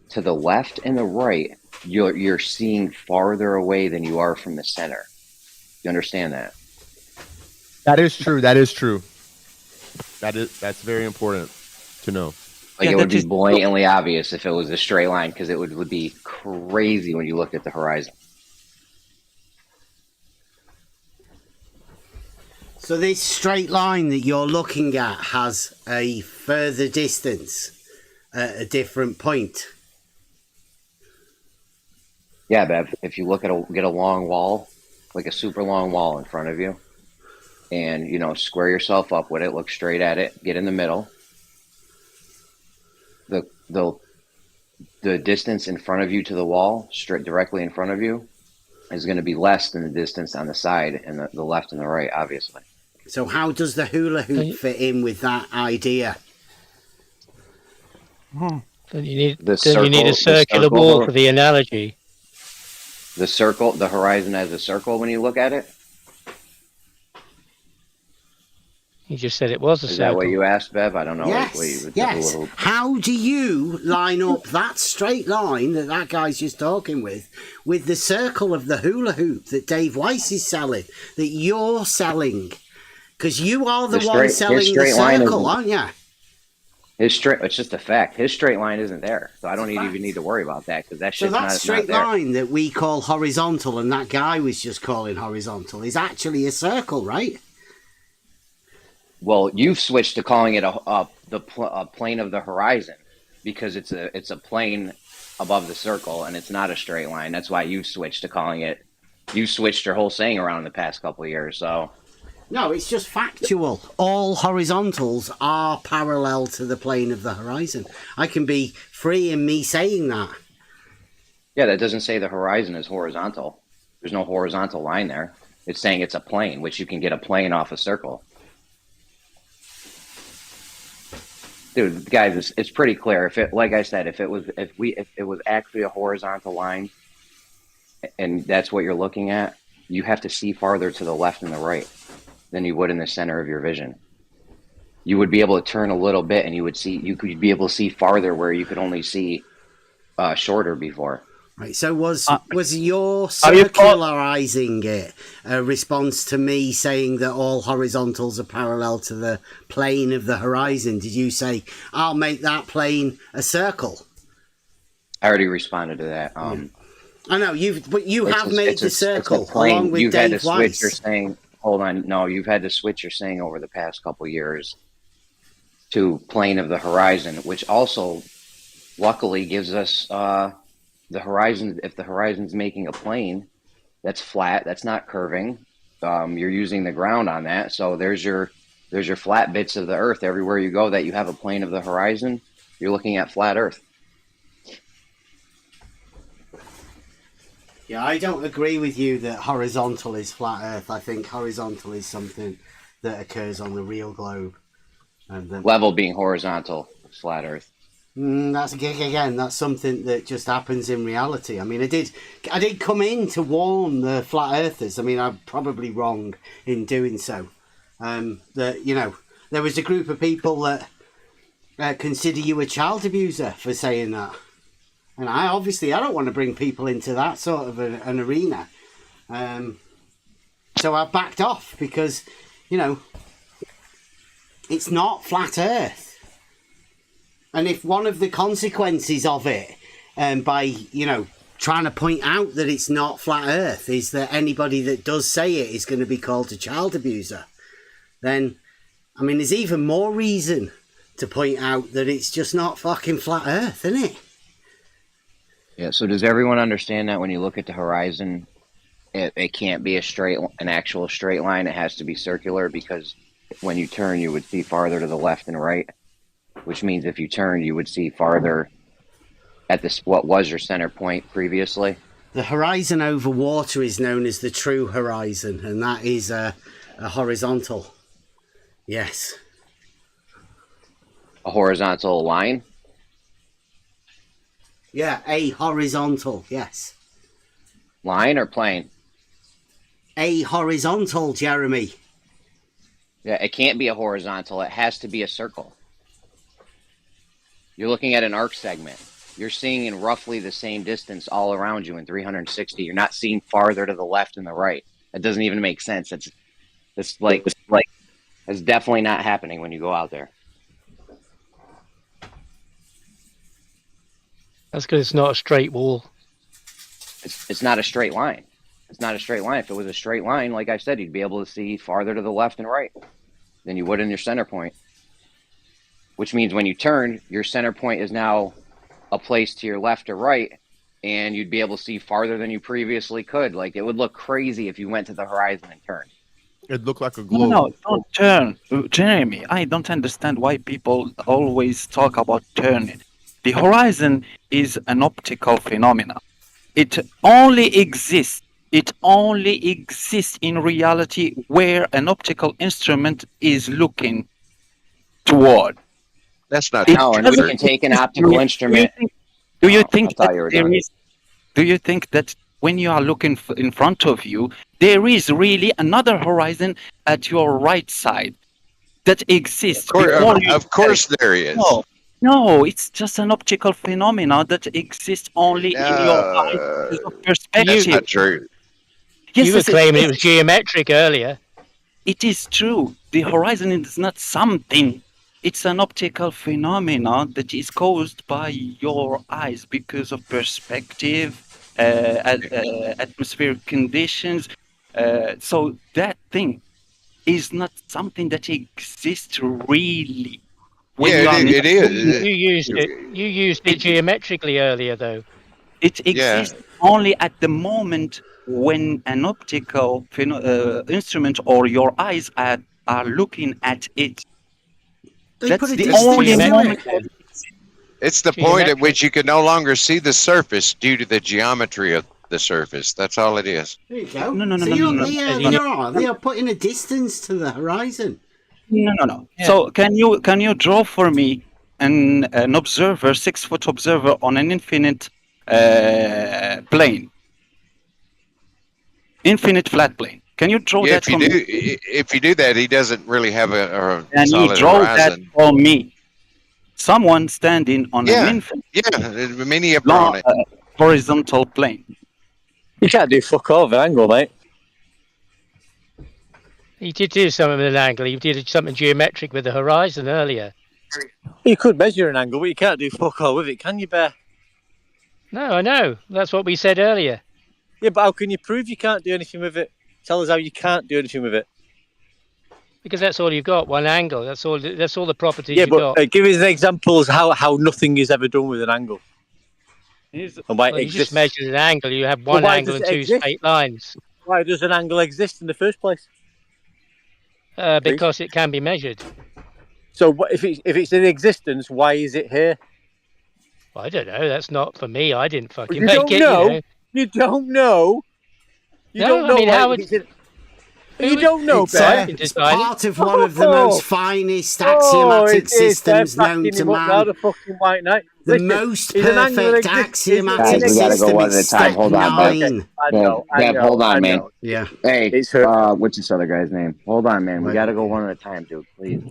to the left and the right, you're seeing farther away than you are from the center. You understand that? That is true. That is true. That's very important to know. Like it would be blatantly obvious if it was a straight line because it would be crazy when you looked at the horizon. So this straight line that you're looking at has a further distance at a different point. Yeah, Bev, if you get a long wall, like a super long wall in front of you, and square yourself up with it, look straight at it, get in the middle. The distance in front of you to the wall, straight directly in front of you, is going to be less than the distance on the side and the left and the right, obviously. So how does the hula hoop fit in with that idea? Then you need a circular ball for the analogy. The circle, the horizon as a circle when you look at it? You just said it was a circle. Is that what you asked, Bev? I don't know. Yes. How do you line up that straight line that guy's just talking with the circle of the hula hoop that Dave Weiss is selling, that you're selling? Because you are the one selling the circle, aren't you? It's just a fact. His straight line isn't there, so I don't even need to worry about that because that shit's not there. So that straight line that we call horizontal and that guy was just calling horizontal is actually a circle, right? Well, you've switched to calling it a plane of the horizon because it's a plane above the circle and it's not a straight line. That's why you've switched to calling it. You switched your whole saying around in the past couple of years, so. No, it's just factual. All horizontals are parallel to the plane of the horizon. I can be free in me saying that. Yeah, that doesn't say the horizon is horizontal. There's no horizontal line there. It's saying it's a plane, which you can get a plane off a circle. Dude, guys, it's pretty clear. Like I said, if it was actually a horizontal line, and that's what you're looking at, you have to see farther to the left and the right than you would in the center of your vision. You would be able to turn a little bit, and you could be able to see farther where you could only see shorter before. Right. So was your circularizing it a response to me saying that all horizontals are parallel to the plane of the horizon? Did you say I'll make that plane a circle? I already responded to that. I know you have made the circle along with you've Dave had to Weiss. switch your saying. Hold on, no, you've had to switch your saying over the past couple years to plane of the horizon, which also luckily gives us the horizon. If the horizon's making a plane that's flat, that's not curving, you're using the ground on that. So there's your flat bits of the earth everywhere you go that you have a plane of the horizon. You're looking at flat Earth. Yeah, I don't agree with you that horizontal is flat Earth. I think horizontal is something that occurs on the real globe. And level being horizontal, flat Earth. That's again. That's something that just happens in reality. I mean, I did come in to warn the flat earthers. I mean, I'm probably wrong in doing so. That there was a group of people that consider you a child abuser for saying that, and I don't want to bring people into that sort of an arena. So I backed off because, it's not flat Earth. And if one of the consequences of it, by, trying to point out that it's not flat Earth, is that anybody that does say it is going to be called a child abuser, then, I mean, there's even more reason to point out that it's just not fucking flat Earth, isn't it? Yeah, so does everyone understand that when you look at the horizon, it can't be an actual straight line, it has to be circular, because when you turn, you would see farther to the left and right? Which means if you turn, you would see farther at what was your center point previously. The horizon over water is known as the true horizon, and that is a horizontal. Yes. A horizontal line? Yeah, a horizontal, yes. Line or plane? A horizontal, Jeremy. Yeah, it can't be a horizontal. It has to be a circle. You're looking at an arc segment. You're seeing in roughly the same distance all around you in 360. You're not seeing farther to the left and the right. That doesn't even make sense. It's definitely not happening when you go out there. That's because it's not a straight wall. It's not a straight line. It's not a straight line. If it was a straight line, like I said, you'd be able to see farther to the left and right than you would in your center point. Which means when you turn, your center point is now a place to your left or right, and you'd be able to see farther than you previously could. Like, it would look crazy if you went to the horizon and turned. It looked like a globe. No, don't turn. Jeremy, I don't understand why people always talk about turning. The horizon is an optical phenomenon. It only exists in reality where an optical instrument is looking toward. That's not true. And we can take an optical instrument. Do you think that when you are looking in front of you, there is really another horizon at your right side that exists? Of course there is. No, it's just an optical phenomenon that exists only in your eyes of perspective. That's not true. Yes, you were claiming it was geometric earlier. It is true. The horizon is not something. It's an optical phenomenon that is caused by your eyes because of perspective, atmospheric conditions. So that thing is not something that exists really. It is. You used it geometrically earlier, though. It exists only at the moment when an optical instrument or your eyes are looking at it. That's the only moment. It's the point at which you can no longer see the surface due to the geometry of the surface. That's all it is. There you go. No. They are putting a distance to the horizon. No. Yeah. So can you draw for me an observer, 6-foot observer on an infinite plane, infinite flat plane? Can you draw that for me? If you do that, he doesn't really have a Can solid you draw horizon. that for me? Someone standing on an infinite, many have drawn it. Horizontal plane. You can't do fuck all of an angle, mate. You did do something with an angle. You did something geometric with the horizon earlier. You could measure an angle, but you can't do fuck all with it, can you, Bear? No, I know. That's what we said earlier. Yeah, but how can you prove you can't do anything with it? Tell us how you can't do anything with it. Because that's all you've got, one angle. That's all the properties you've got. Give us examples how nothing is ever done with an angle. You just measured an angle. You have one angle and two straight lines. Why does an angle exist in the first place? Because it can be measured. So if it's in existence, why is it here? Well, I don't know. That's not for me. I didn't fucking You make don't it. know. You don't know. You No, don't I know. mean, Like, how would you don't know, Bev. It's part of one of the most finest axiomatic it is. systems They're known backing to him up now, man. the fucking white knight. The Listen, most is an angular perfect exist? axiomatic Guys, we gotta go system one is at a time. step Hold on, Bev. 9. I know. Bev, hold on, I man. know. Yeah. Hey, It's her. what's this other guy's name? Hold on, man. We Wait. gotta go one at a time, dude. Please.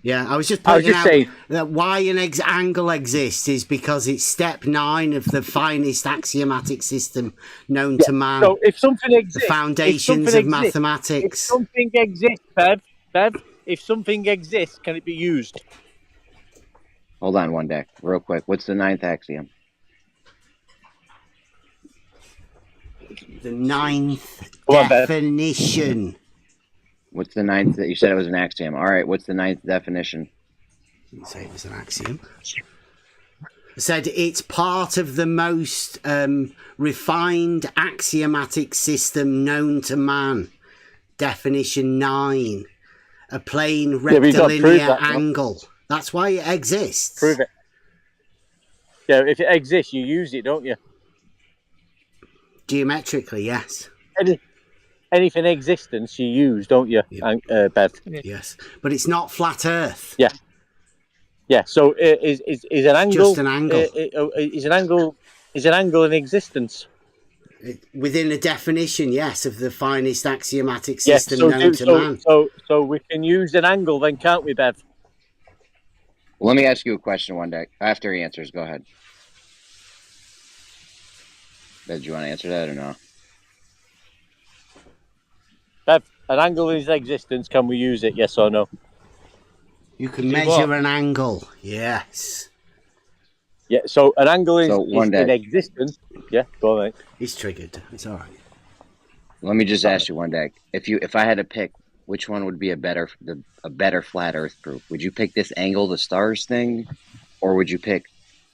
Yeah, I was just pointing out that why an angle exists is because it's step 9 of the finest axiomatic system known to man. So if something exists, the foundations of mathematics. If something exists, Bev, if something exists, can it be used? Hold on one deck, real quick. What's the 9th axiom? The 9th definition. What's the 9th? You said it was an axiom. All right. What's the 9th definition? I didn't say it was an axiom. I said it's part of the most refined axiomatic system known to man. Definition 9. A plane rectilinear angle. That's why it exists. Prove it. Yeah, if it exists, you use it, don't you? Geometrically, yes. Anything existence you use, don't you, Bev? Yes, but it's not flat Earth. Yeah. Yeah. So is an angle just an angle? Is an angle in existence? Within a definition, yes, of the finest axiomatic system known to man. So we can use an angle then, can't we, Bev? Well, let me ask you a question one day. After he answers, go ahead. Bev, do you want to answer that or no? Bev, an angle is existence. Can we use it? Yes or no? You can measure an angle. Yes. Yeah. So an angle is in existence. Yeah. Go on, mate. He's triggered. It's all right. Let me just ask you one day. If I had to pick, which one would be a better flat Earth proof? Would you pick this angle the stars thing, or would you pick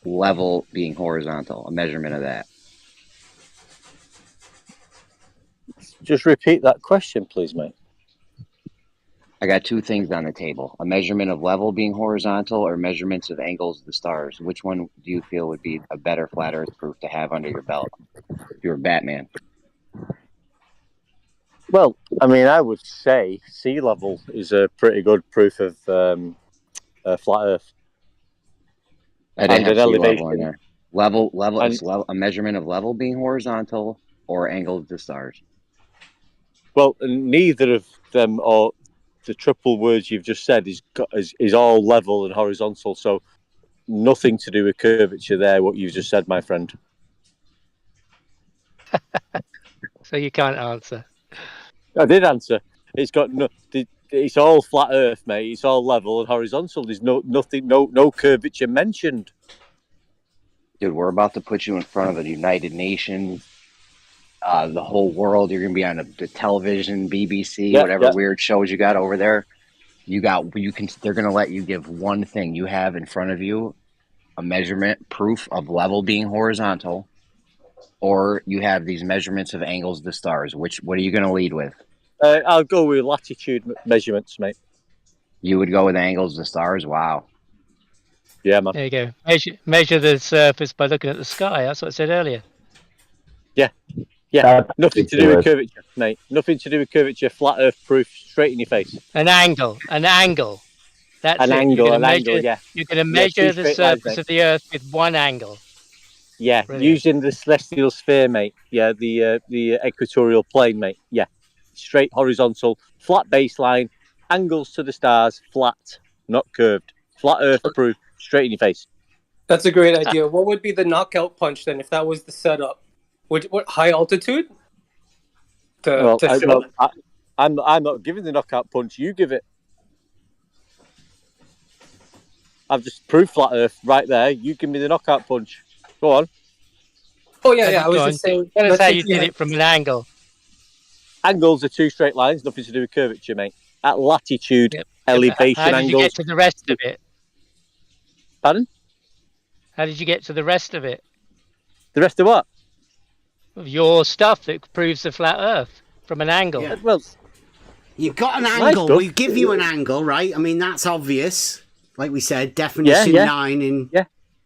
level being horizontal, a measurement of that? Just repeat that question, please, mate. I got two things on the table: a measurement of level being horizontal, or measurements of angles of the stars. Which one do you feel would be a better flat Earth proof to have under your belt if you were Batman? Well, I mean, I would say sea level is a pretty good proof of flat Earth. I didn't have sea level in there. Level is a measurement of level being horizontal or angle of the stars. Well, neither of them, or the triple words you've just said, is all level and horizontal. So nothing to do with curvature there. What you've just said, my friend. So you can't answer. I did answer. It's got no. It's all flat Earth, mate. It's all level and horizontal. There's nothing, no curvature mentioned. Dude, we're about to put you in front of the United Nations, the whole world. You're gonna be on the television, BBC, whatever weird shows you got over there. They're gonna let you give one thing. You have in front of you a measurement proof of level being horizontal, or you have these measurements of angles of the stars. What are you gonna lead with? I'll go with latitude measurements, mate. You would go with angles of the stars? Wow. Yeah, man. There you go. Measure the surface by looking at the sky. That's what I said earlier. Yeah, nothing to do with curvature, mate. Nothing to do with curvature. Flat Earth proof, straight in your face. An angle. That's an it. angle. Yeah. You're going to measure the surface of the Earth with one angle. Yeah, Brilliant. using the celestial sphere, mate. Yeah, the equatorial plane, mate. Yeah, straight horizontal, flat baseline, angles to the stars, flat, not curved. Flat Earth proof, straight in your face. That's a great idea. What would be the knockout punch then, if that was the setup? What high altitude? I'm not giving the knockout punch. You give it. I've just proved flat Earth right there. You give me the knockout punch. Go on. Oh yeah. I was just saying. Tell us how you did it from an angle. Angles are two straight lines. Nothing to do with curvature, mate. At latitude, elevation How did angles. you get to the rest of it? Pardon? How did you get to the rest of it? The rest of what? Of your stuff that proves the flat Earth from an angle. Yeah. Well, you've got an angle. We give you an angle, right? I mean, that's obvious. Like we said, definition 9 in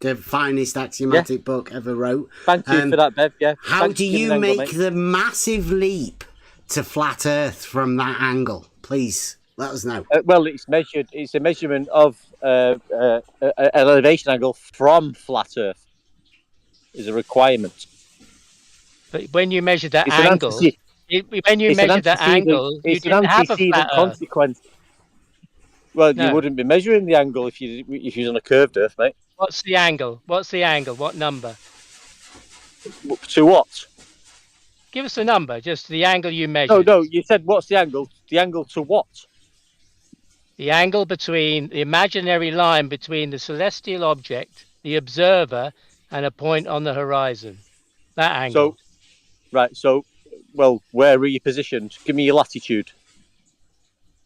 the finest axiomatic book ever wrote. Thank you for that, Bev. Yeah. How Thanks do for giving you an angle, make mate. the massive leap to flat Earth from that angle? Please let us know. Well, it's measured. It's a measurement of an elevation angle from flat Earth. Is a requirement. But when you measure that It's an angle, antecedent. when you It's an measure that antecedent. angle, you It's an didn't have a antecedent flat Earth. consequence. Well, you No. wouldn't be measuring the angle if you're on a curved Earth, mate. What's the angle? What's the angle? What number? To what? Give us a number, just the angle you measured. No. You said what's the angle? The angle to what? The angle between the imaginary line between the celestial object, the observer, and a point on the horizon. That angle. So, well, where are you positioned? Give me your latitude.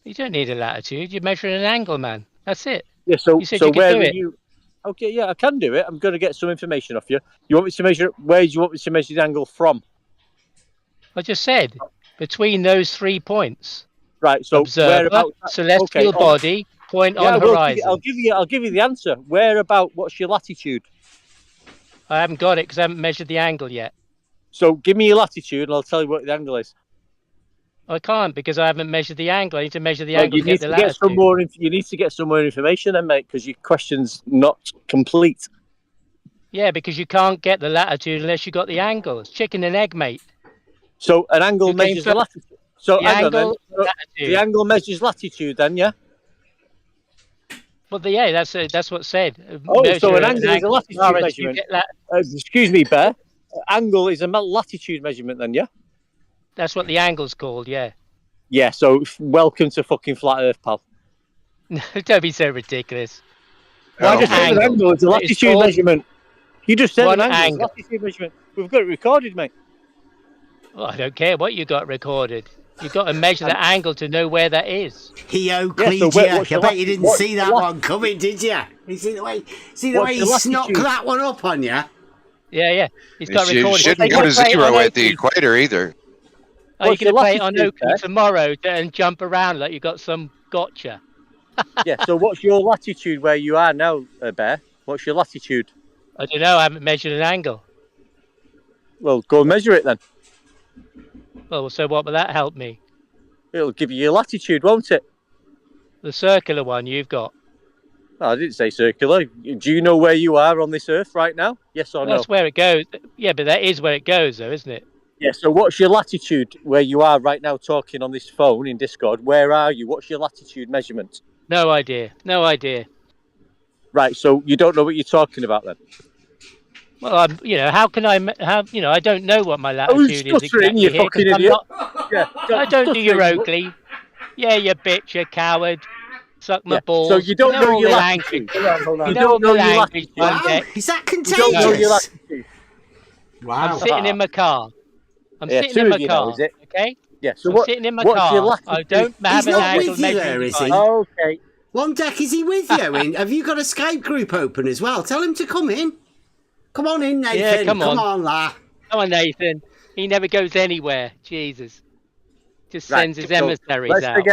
You don't need a latitude. You're measuring an angle, man. That's it. Yeah. So, you said so you could where do are it. you? Okay, yeah, I can do it. I'm going to get some information off you. You want me to measure? Where do you want me to measure the angle from? I just said between those 3 points. Right. So, observer, whereabouts? celestial body, point Yeah, on horizon. I'll give you the answer. Where about? What's your latitude? I haven't got it because I haven't measured the angle yet. So give me your latitude, and I'll tell you what the angle is. I can't because I haven't measured the angle. I need to measure the angle You to need get the to latitude. get some more. You need to get some more information, then, mate, because your question's not complete. Yeah, because you can't get the latitude unless you got the angle. It's chicken and egg, mate. So an angle Who came measures the first? latitude. So The hang on, then. angle, So latitude. the angle measures latitude, then, yeah. Well, yeah, that's what's said. Oh, so an Measure angle is a latitude Laura, you measurement. get Excuse me, Bear. Angle is a latitude measurement, then, yeah. That's what the angle's called. Yeah. Yeah. So welcome to fucking flat Earth, pal. Don't be so ridiculous. You just said an angle is a latitude measurement. You just said one an angle is a angle. latitude measurement. We've got it recorded, mate. Well, I don't care what you got recorded. You've got to measure the angle to know where that is. Euclidia. I bet you didn't see that one coming, did you? You see the way he snuck that one up on you? Yeah. He's got You recorded. shouldn't go to zero at the equator either. Oh, you're going to play it on Oakley tomorrow and jump around like you got some gotcha. Yeah, so what's your latitude where you are now, Bear? What's your latitude? I don't know. I haven't measured an angle. Well, go and measure it then. Well, so what will that help me? It'll give you your latitude, won't it? The circular one you've got. No, I didn't say circular. Do you know where you are on this Earth right now? Yes or no? That's where it goes. Yeah, but that is where it goes, though, isn't it? Yeah, so what's your latitude where you are right now talking on this phone in Discord? Where are you? What's your latitude measurement? No idea. No idea. Right, so you don't know what you're talking about then? Well, how can I have, I don't know what my latitude is exactly you here. fucking idiot. Yeah, I don't do your Oakley. Yeah, you bitch, you coward. Suck my balls. So you don't know all your the latitude. Hold on. You don't know your latitude. Wow, is that contagious? You don't know your latitude. Wow. I'm sitting in my car. I'm sitting in my car. Okay? Yeah, so I'm sitting in my car. I don't have He's an not angle with you there, measuring is he? device. Okay. One deck, is he with you? Have you got a Skype group open as well? Tell him to come in. Come on in, Nathan. Yeah, come on, la. Come on, Nathan. He never goes anywhere. Jesus. Just sends his emissaries out.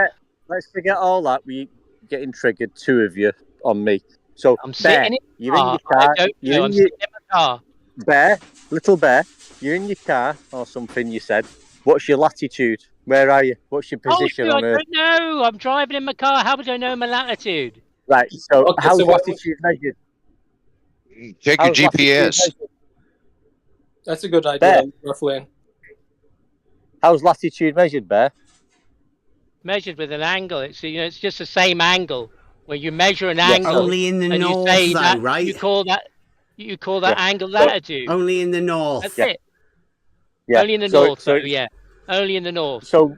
Let's forget all that. We getting triggered, two of you on me. So I'm Bear, sitting in you're in your car. I'm sitting in my car. Bear, little Bear, you're in your car or something. You said. What's your latitude? Where are you? What's your position on Earth? I don't know. I'm driving in my car. How would I know my latitude? Right. So how's latitude measured? Check your GPS. That's a good idea, Bear. roughly. How's latitude measured, Bear? Measured with an angle. It's just the same angle. When you measure an angle, only in the and north, you say though, that, right? You call that angle latitude. Only in the north. That's it. Yeah. Only in the north. Yeah. Only in the north. So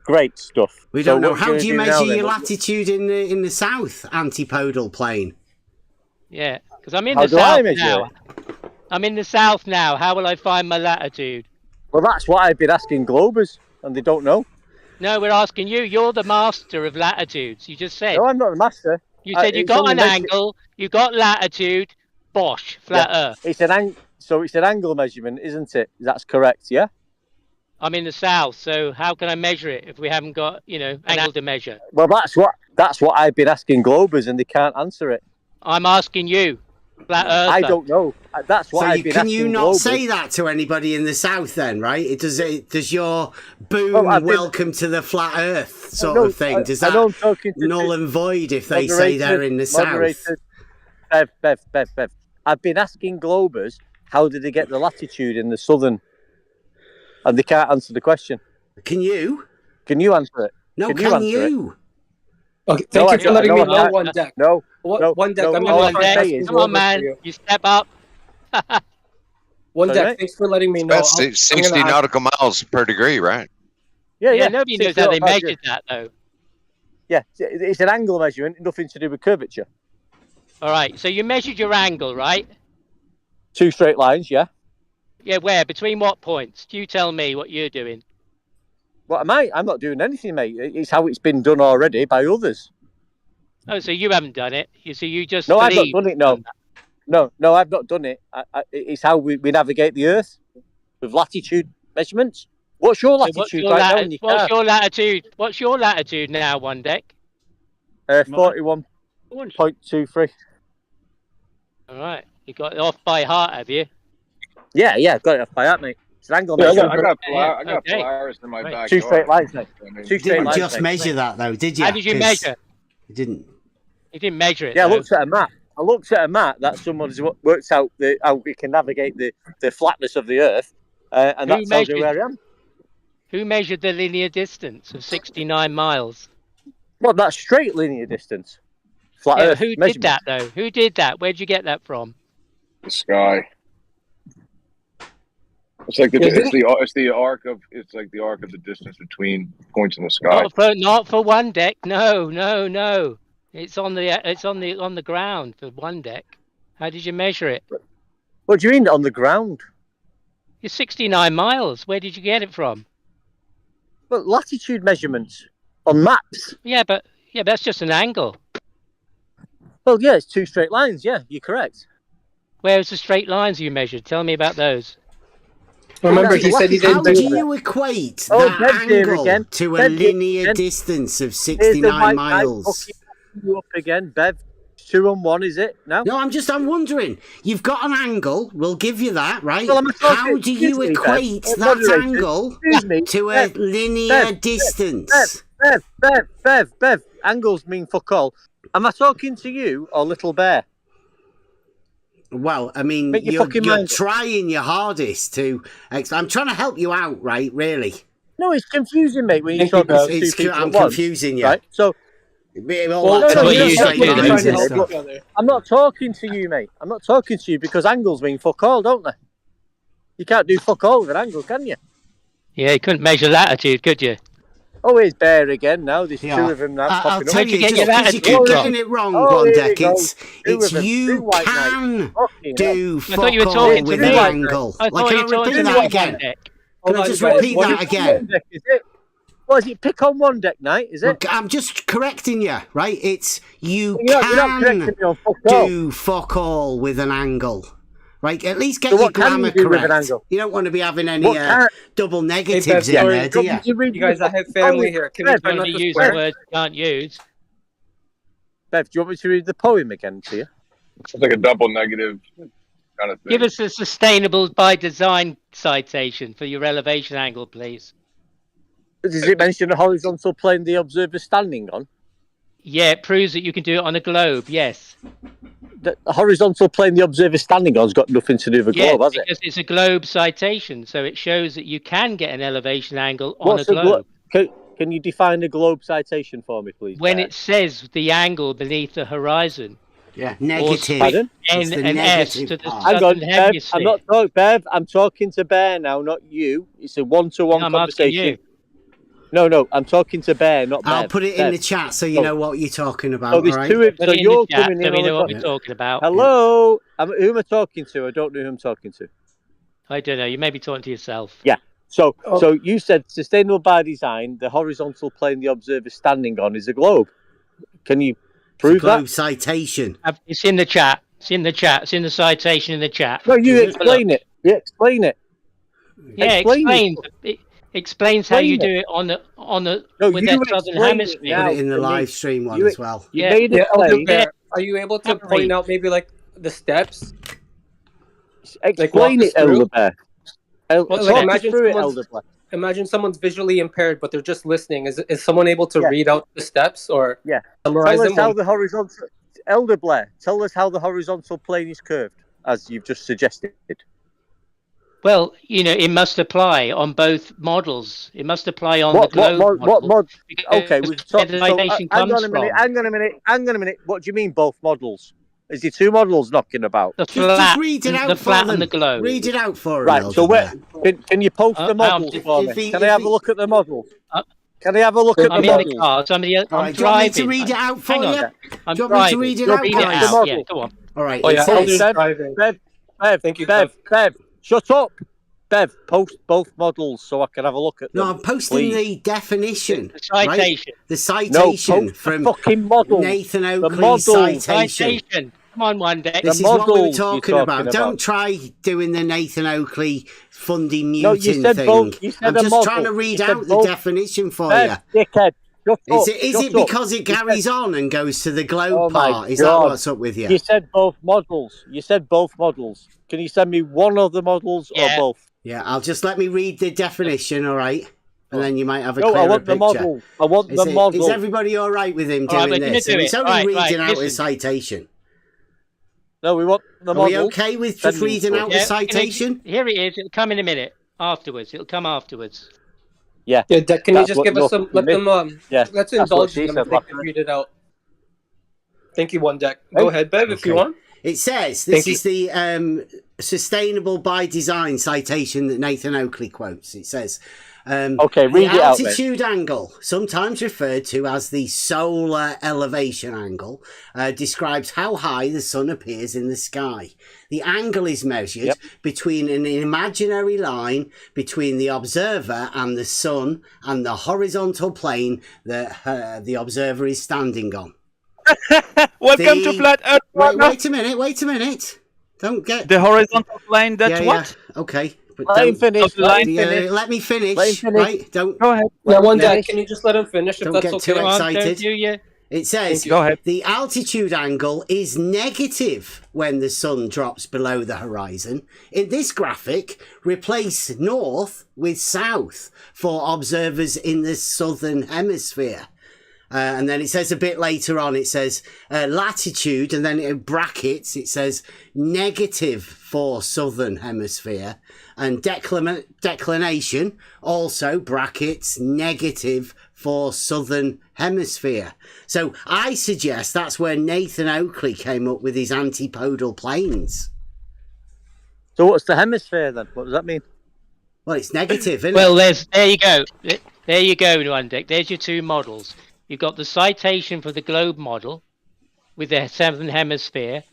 great stuff. We don't know. How do you measure your latitude in the south antipodal plane? Yeah, because I'm in How the do I south measure now. it? I'm in the south now. How will I find my latitude? Well, that's what I've been asking Globers, and they don't know. No, we're asking you. You're the master of latitudes. You just said. No, I'm not the master. You said you It's got only an measured- angle. You got latitude. Bosh, flat Earth. It's so it's an angle measurement, isn't it? That's correct, yeah? I'm in the south, so how can I measure it if we haven't got, an angle to measure? Well, that's what I've been asking Globers, and they can't answer it. I'm asking you. Flat earther. I don't know. That's what So I've been can asking you not Globers. say that to anybody in the south then, right? Does your boom welcome to the flat earth sort of thing, does that null and void if they say they're in the south? Bev. I've been asking Globers how did they get the latitude in the southern, and they can't answer the question. Can you? Can you answer it? No, can can you? Answer you? It? Okay, thank you for letting me know, One Deck. No, One Deck. I'm all gonna I try can say asking is, Come on, Globers man. for you. You step up. One Sorry, Deck. mate? Thanks for letting me know. About 60 nautical miles per degree, right? Yeah. Nobody knows how they measured that, though. Yeah, it's an angle measurement, nothing to do with curvature. All right. So you measured your angle, right? 2 straight lines, yeah. Yeah. Where? Between what points? You tell me what you're doing. What am I? I'm not doing anything, mate. It's how it's been done already by others. Oh, so you haven't done it? You just No, I've not believe done it. No, I've not done it. It's how we navigate the Earth with latitude measurements. What's your latitude now? What's your latitude? What's your latitude now, One Deck? 41.23. All right. You got it off by heart, have you? Yeah, got it off by heart, mate. It's an angle Yeah, measurement. I got Polaris in my backyard. 2 straight lines, mate. I mean, 2 straight Didn't lines. just measure that though, did you? How did you measure? You didn't. You didn't measure it. Yeah, I though. looked at a map. That someone's worked out how we can navigate the flatness of the Earth, and Who that tells you measured- where I am. Who measured the linear distance of 69 miles? Well, that's straight linear distance. Flat Yeah, Earth who did measurement. that though? Who did that? Where'd you get that from? the sky. It's like it's the arc of the distance between points in the sky. Not for One Deck. No. It's on the ground for One Deck. How did you measure it? What do you mean on the ground? It's 69 miles. Where did you get it from? Well, latitude measurements on maps. Yeah, but that's just an angle. Well, yeah, it's 2 straight lines. Yeah, you're correct. Where's the straight lines you measured? Tell me about those. Remember, he said he didn't How do do that. you equate Oh, that Ben's here angle again. to a Ben's here linear again. distance of Here's the 69 white miles? guy you up again, Bev. 2 on 1, is it? No. No, I'm wondering. You've got an angle. We'll give you that, right? Well, How do you equate that angle to a linear distance? Bev. Angles mean fuck all. Am I talking to you or Little Bear? Well, I mean, Make your you're fucking mind up. trying your hardest to. I'm trying to help you out, right? Really. No, it's confusing, mate. When you talk to 2 people I'm at once, confusing you. right? So, I'm not talking to you, mate. I'm not talking to you because angles mean fuck all, don't they? You can't do fuck all with an angle, can you? Yeah, you couldn't measure latitude, could you? Oh, here's Bear again now. There's 2 of them now. I'll popping tell up. you, just because you keep getting it wrong, One Deck. It's you can do fuck all with an angle. Can I repeat that again? Can I just repeat that again? What is it? Pick on One Deck night, is it? Look, I'm just correcting you, right? It's you You're not correcting can me on fuck all. do fuck all with an angle. Right, at least get So your what can grammar you do with an correct. angle? You don't want to be having any What can- double Hey, negatives Bev, in there, do sorry. you? You guys, I have family here. Can we try not to use swear? words you can't use. Bev, do you want me to read the poem again to you? It's like a double negative kind of thing. Give us a sustainable by design citation for your elevation angle, please. Does it mention a horizontal plane the observer's standing on? Yeah, it proves that you can do it on a globe, yes. The horizontal plane the observer's standing on has got nothing to do with a globe, has it? Because it's a globe citation, so it shows that you can get an elevation angle on What's a globe. Can you define a globe citation for me, please? When Bear? it says the angle beneath the horizon. Yeah, Or negative. N It's the and S negative to the part. Hang on, southern Bev. hemisphere. I'm not talking, Bev. I'm talking to Bear now, not you. It's a one-to-one I'm asking you. conversation. No, I'm talking to Bear, not Bev. I'll put it in Bev. the chat so you know what you're talking about. So there's all right? 2 of Put so it in you're the chat coming so in we on know the what phone. we're talking about. Hello? Who am I talking to? I don't know who I'm talking to. I don't know. You may be talking to yourself. Yeah. So you said sustainable by design, the horizontal plane the observer's standing on is a globe. Can you prove globe that? citation. It's in the chat. It's in the chat. It's in the citation in the chat. No, you explain it. You explain it. Yeah, Explain it explains how you Explain do it on the No, with you that southern explain it hemisphere. now Put it in the to me. live stream one You- as well. You Yeah. made it Yeah, Elder plain. Bear, are you able to point out maybe like the steps. Explain it, Elder Bear. Imagine someone's visually impaired, but they're just listening. Is someone able to read out the steps or summarize Tell us them? how the horizontal Elder Blair. Tell us how the horizontal plane is curved, as you've just suggested. Well, it must apply on both models. It must apply on the globe model. Okay, we've talked. Hang on a minute. What do you mean both models? Is there two models knocking about? Just read it out the for flat them. and the globe. Read it out for Right. him. So can you post the models for me? Can I have a look at the models? Can I have a look at the models? I'm in the car. I'm Do you want me to read it out for you? I'm Do you want me to read it out, guys? Yeah, go on. All right. Oh, yeah, it says, Bev, thank you, Bev. Shut up. Bev, post both models so I can have a look at them. No, I'm posting the definition. The citation. Right? The citation from the fucking model. Nathan Oakley's citation. Come on, one day. This is what we were talking about. Don't try doing the Nathan Oakley Fundy muting thing. I'm just trying to read out the definition for you. Dickhead. Is it because it carries on and goes to the globe part? Is that what's up with you? You said both models. Can you send me one of the models or both? Yeah, let me read the definition, all right? And then you might have a clearer I want picture. the model. I want the model. Is everybody all right with him doing this? It's only reading out a citation. No, we want the model. Are we okay with just reading out the citation? Here it is. It'll come in a minute. Afterwards. It'll come afterwards. Yeah. Can you just give us some? Let's indulge them if they can read it out. Thank you, One Deck. Go ahead, Bev, if you want. It says this is the Sustainable by Design citation that Nathan Oakley quotes. It says, read the it out. altitude angle, sometimes referred to as the solar elevation angle, describes how high the sun appears in the sky. The angle is measured between an imaginary line between the observer and the sun and the horizontal plane that the observer is standing on. Welcome to Flat Earth. Wait a minute. Don't get the horizontal plane. That's what? Yeah. Okay. But let me finish. Right? Don't go ahead. Yeah, One Deck. Can you just let him finish? Don't get too excited. It says the altitude angle is negative when the sun drops below the horizon. In this graphic, replace north with south for observers in the southern hemisphere. And then it says a bit later on, it says latitude, and then in brackets, it says negative for southern hemisphere, and declination, also brackets, negative for southern hemisphere. So I suggest that's where Nathan Oakley came up with his antipodal planes. So what's the hemisphere then? What does that mean? Well, it's negative, isn't it? There you go. There you go, One Deck. There's your two models. You've got the citation for the globe model with the southern hemisphere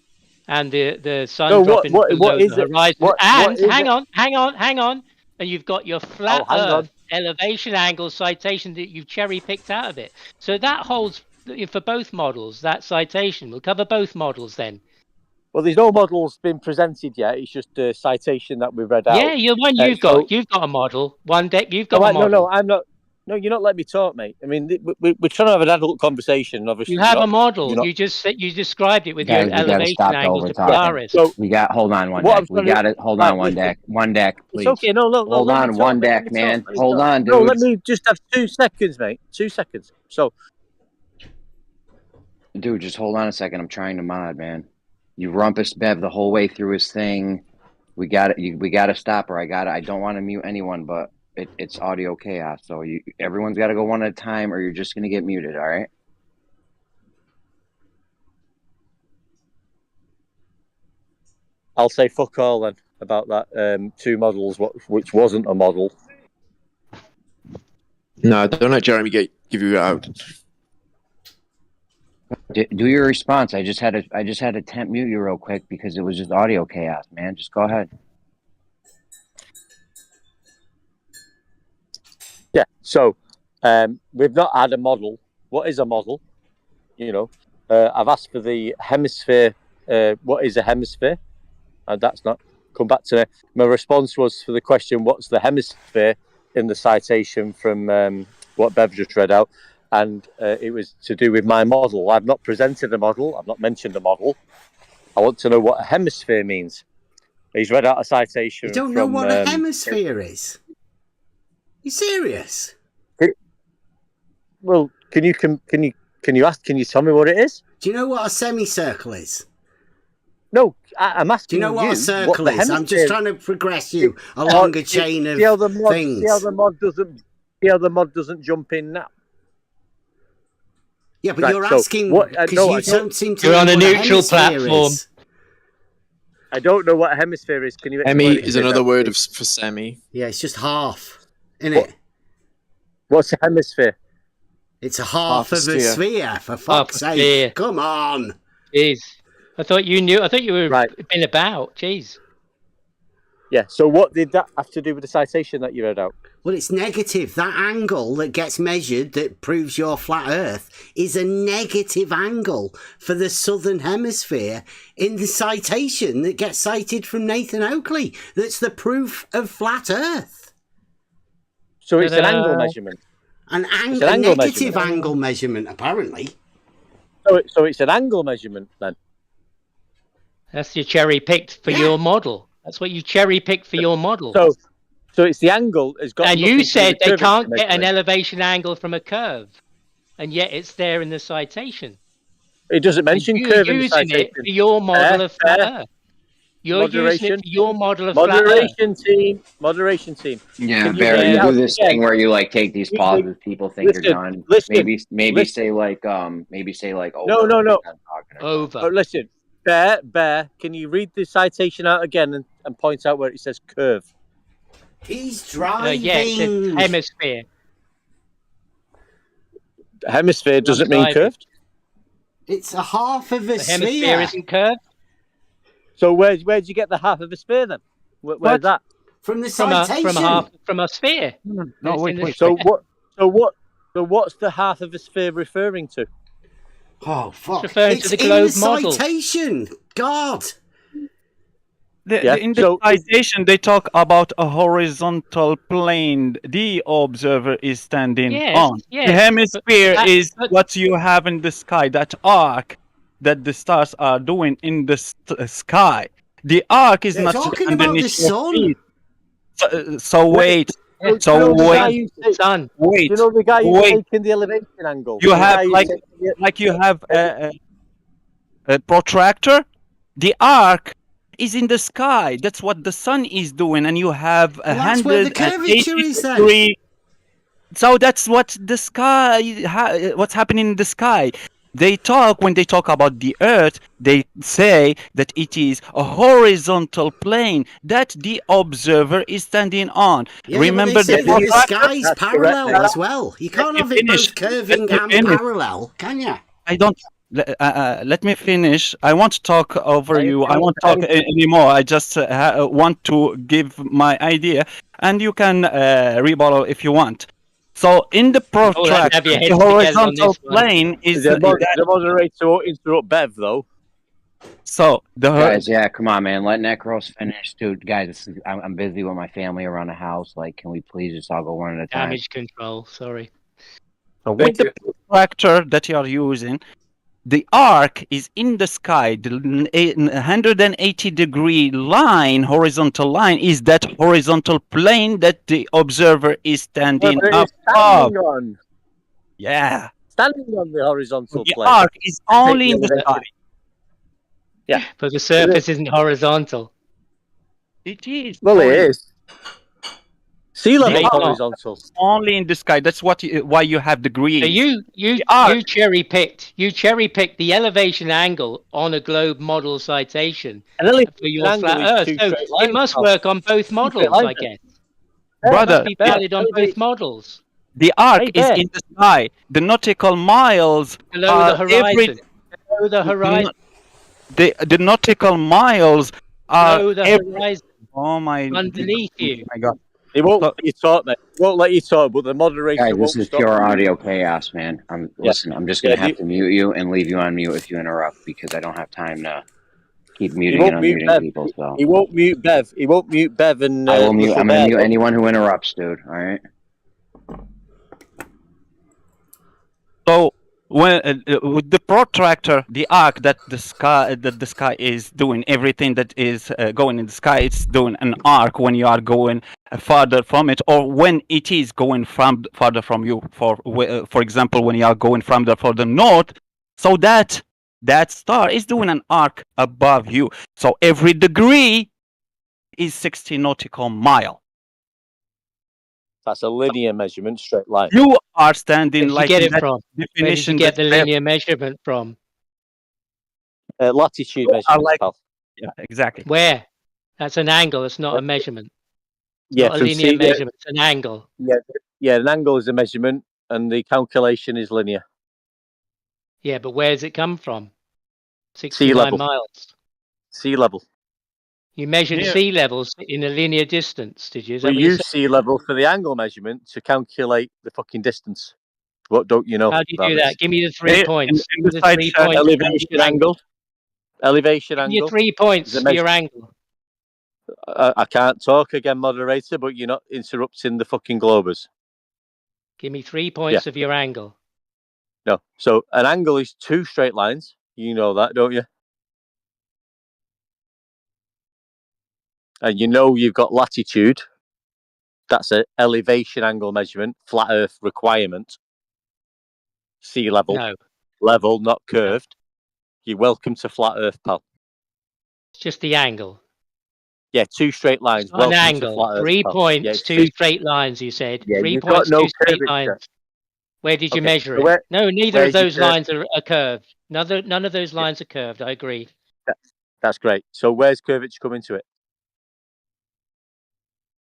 and the sun dropping below the horizon. And hang on. And you've got your flat Earth elevation angle citation that you've cherry picked out of it. So that holds for both models. That citation will cover both models then. Well, there's no models been presented yet. It's just a citation that we read out. Yeah, you've got a model. One Deck, you've got a model. No, I'm not. No, you're not letting me talk, mate. I mean, we're trying to have an adult conversation. Obviously, you have a model. You just said you described it with your elevation angles to Polaris. So we got. Hold on, One Deck. We got it. Hold on, One Deck. One Deck, please. It's okay. No. Hold on, One Deck, man. Hold on, dude. No, let me just have 2 seconds, mate. 2 seconds. So, dude, just hold on a second. I'm trying to mod, man. You rumpus Bev the whole way through his thing. We got it. We got to stop her. I don't want to mute anyone, but. It's audio chaos, so everyone's got to go one at a time, or you're just gonna get muted. All right. I'll say fuck all then about that. Two models, which wasn't a model. No, don't let Jeremy give you out. Do your response. I just had to temp mute you real quick because it was just audio chaos, man. Just go ahead. Yeah, so we've not had a model. What is a model? I've asked for the hemisphere. What is a hemisphere? And that's not come back to me. My response was for the question, what's the hemisphere in the citation from what Bev just read out? And it was to do with my model. I've not presented a model. I've not mentioned a model. I want to know what a hemisphere means. He's read out a citation. You don't know what a hemisphere is? You serious? Well, can you tell me what it is? Do you know what a semicircle is? No, I'm asking you. Do you know what a circle is? I'm just trying to progress you along a chain of things. See how the mod doesn't jump in now. Yeah, but you're asking because you don't seem to. You're know on a what neutral hemisphere platform. is. I don't know what a hemisphere is. Can you explain Hemi it is to me another now, word please? for semi. Yeah, it's just half, isn't it? What's a hemisphere? It's a half of a sphere, for fuck's sake. Sphere. Come on. Jeez. I thought you knew. I thought you were been about. Jeez. Yeah, so what did that have to do with the citation that you read out? Well, it's negative. That angle that gets measured that proves you're flat Earth is a negative angle for the southern hemisphere in the citation that gets cited from Nathan Oakley. That's the proof of flat Earth. So it's an angle measurement. A negative angle measurement, apparently. So it's an angle measurement then. That's your cherry picked for your model. That's what you cherry picked for your model. So it's the angle has got. And nothing you to do said with they curvature can't get an measurement. elevation angle from a curve, and yet it's there in the citation. It doesn't mention And curve you're in the using citation. it for your model of flat Earth. You're using it for your model of flat Earth. Moderation team. Yeah, Can Barry, you read do out this again? thing where you like take these pauses people think you're done. Maybe say like No. Over. Oh, listen, Bear, can you read the citation out again and point out where it says curve? He's driving. Yeah, it says hemisphere. Hemisphere doesn't mean curved. It's a half of a The sphere. hemisphere isn't curved. So where'd you get the half of a sphere then? Where's that? From the citation. From a sphere. No, wait. So what's the half of a sphere referring to? Oh fuck! It's referring to the globe in the model. citation. God. In the citation, they talk about a horizontal plane the observer is standing on. Yes, the hemisphere is what you have in the sky, that arc that the stars are doing in the sky. The arc is They're not talking about underneath the your sun. feet. So wait. Do So you know the guy wait. who said- Sun. Wait. Do you know the guy who's Wait. taking the elevation angle? You The have guy who's like taking you have a protractor. The arc is in the sky. That's what the sun is doing, and you have a Well, that's where the curvature 180 is then. degree. So that's what the sky. What's happening in the sky? When they talk about the Earth, they say that it is a horizontal plane that the observer is standing on. Yeah, Remember but they say the that the protractor? sky's parallel as well. You can't have it both curving and parallel, can you? I don't. Let me finish. I won't talk over you. I won't talk anymore. I just want to give my idea, and you can rebuttal if you want. So in the protractor, the horizontal plane is the moderator won't interrupt Bev though. So guys, yeah, come on, man. Let Necros finish, dude. Guys, I'm busy with my family around the house. Like, can we please just all go one at a time? Damage control. Sorry. with the protractor that you are using, the arc is in the sky. The 180-degree line, horizontal line, is that horizontal plane that the observer is standing above. On. Yeah. Standing on the horizontal The plane. arc is only in the sky. Yeah. But the surface isn't horizontal. It is. Well, it is. Sea level The arc horizontal. is only in the sky. That's why you have the green. So you cherry picked the elevation angle on a globe model citation for your flat Earth. So it must work on both models, I guess. Brother, it must be valid on both models. The arc is in the sky. The nautical miles Below the horizon. Below the horizon. The nautical miles are Below the horizon. Oh my! Underneath you. Oh my God! He won't let you talk, mate. He won't let you talk, but the moderator Guys, won't this is stop. pure audio chaos, man. Listen, I'm just gonna have to mute you and leave you on mute if you interrupt because I don't have time to keep muting and unmuting people. So He won't mute Bev. He won't mute Bev and. I will mute. Little I'm gonna Bear. mute anyone who interrupts, dude. All right. So when with the protractor, the arc that the sky is doing, everything that is going in the sky, it's doing an arc when you are going farther from it, or when it is going farther from you. For example, when you are going from the north, so that star is doing an arc above you. So every degree is 60 nautical mile. That's a linear measurement, straight line. You are standing Where did you like get it from? Where did you get the linear measurement from? Latitude measurements, pal. Yeah, exactly. Where? That's an angle. It's not a measurement. It's Yeah, not a from linear measurement. It's an angle. Yeah, an angle is a measurement, and the calculation is linear. Yeah, but where does it come from? Sea 69 level. miles. Sea level. You measured sea levels in a linear distance, did you? Is that We what you use said? sea level for the angle measurement to calculate the fucking distance. What don't you know? How do you about do this? that? Give me the 3 points. Give me the 3 points. Elevation angle. Elevation Give me angle. 3 points for your angle. I can't talk again, moderator, but you're not interrupting the fucking globers. Give me 3 points of your angle. No. So an angle is 2 straight lines. You know that, don't you? And you know you've got latitude. That's an elevation angle measurement, flat Earth requirement. Sea level. No. Level, not curved. You're welcome to flat Earth, pal. It's just the angle. Yeah, 2 straight lines. Not an Welcome angle. to flat Earth, 3 pal. points, Yeah, 2 straight lines, you said. Yeah, 3 you've points, got no 2 straight curvature. lines. Where did you Okay, measure so it? No, neither of where's your those lines are curved. None of those lines are curved. I agree. That's great. So where's curvature come into it?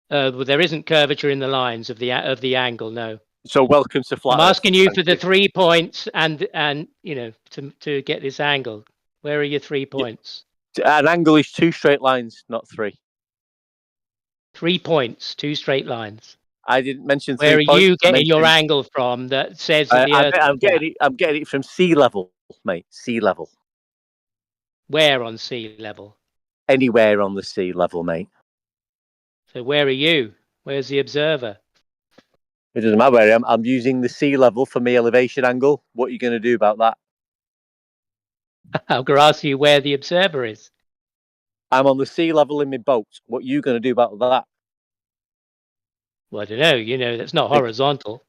Well, there isn't curvature in the lines of the angle. No. So welcome to flat I'm Earth. asking you for the 3 points and you know to get this angle. Where are your 3 points? An angle is 2 straight lines, not 3. 3 points, 2 straight lines. I didn't mention 3 Where are points. you getting your angle from that says that the Earth? I'm getting it from sea level, mate. Sea level. Where on sea level? Anywhere on the sea level, mate. So where are you? Where's the observer? It doesn't matter where I am. I'm using the sea level for my elevation angle. What are you going to do about that? I'm going to ask you where the observer is. I'm on the sea level in my boat. What are you going to do about that? Well, I don't know. You know, that's not horizontal.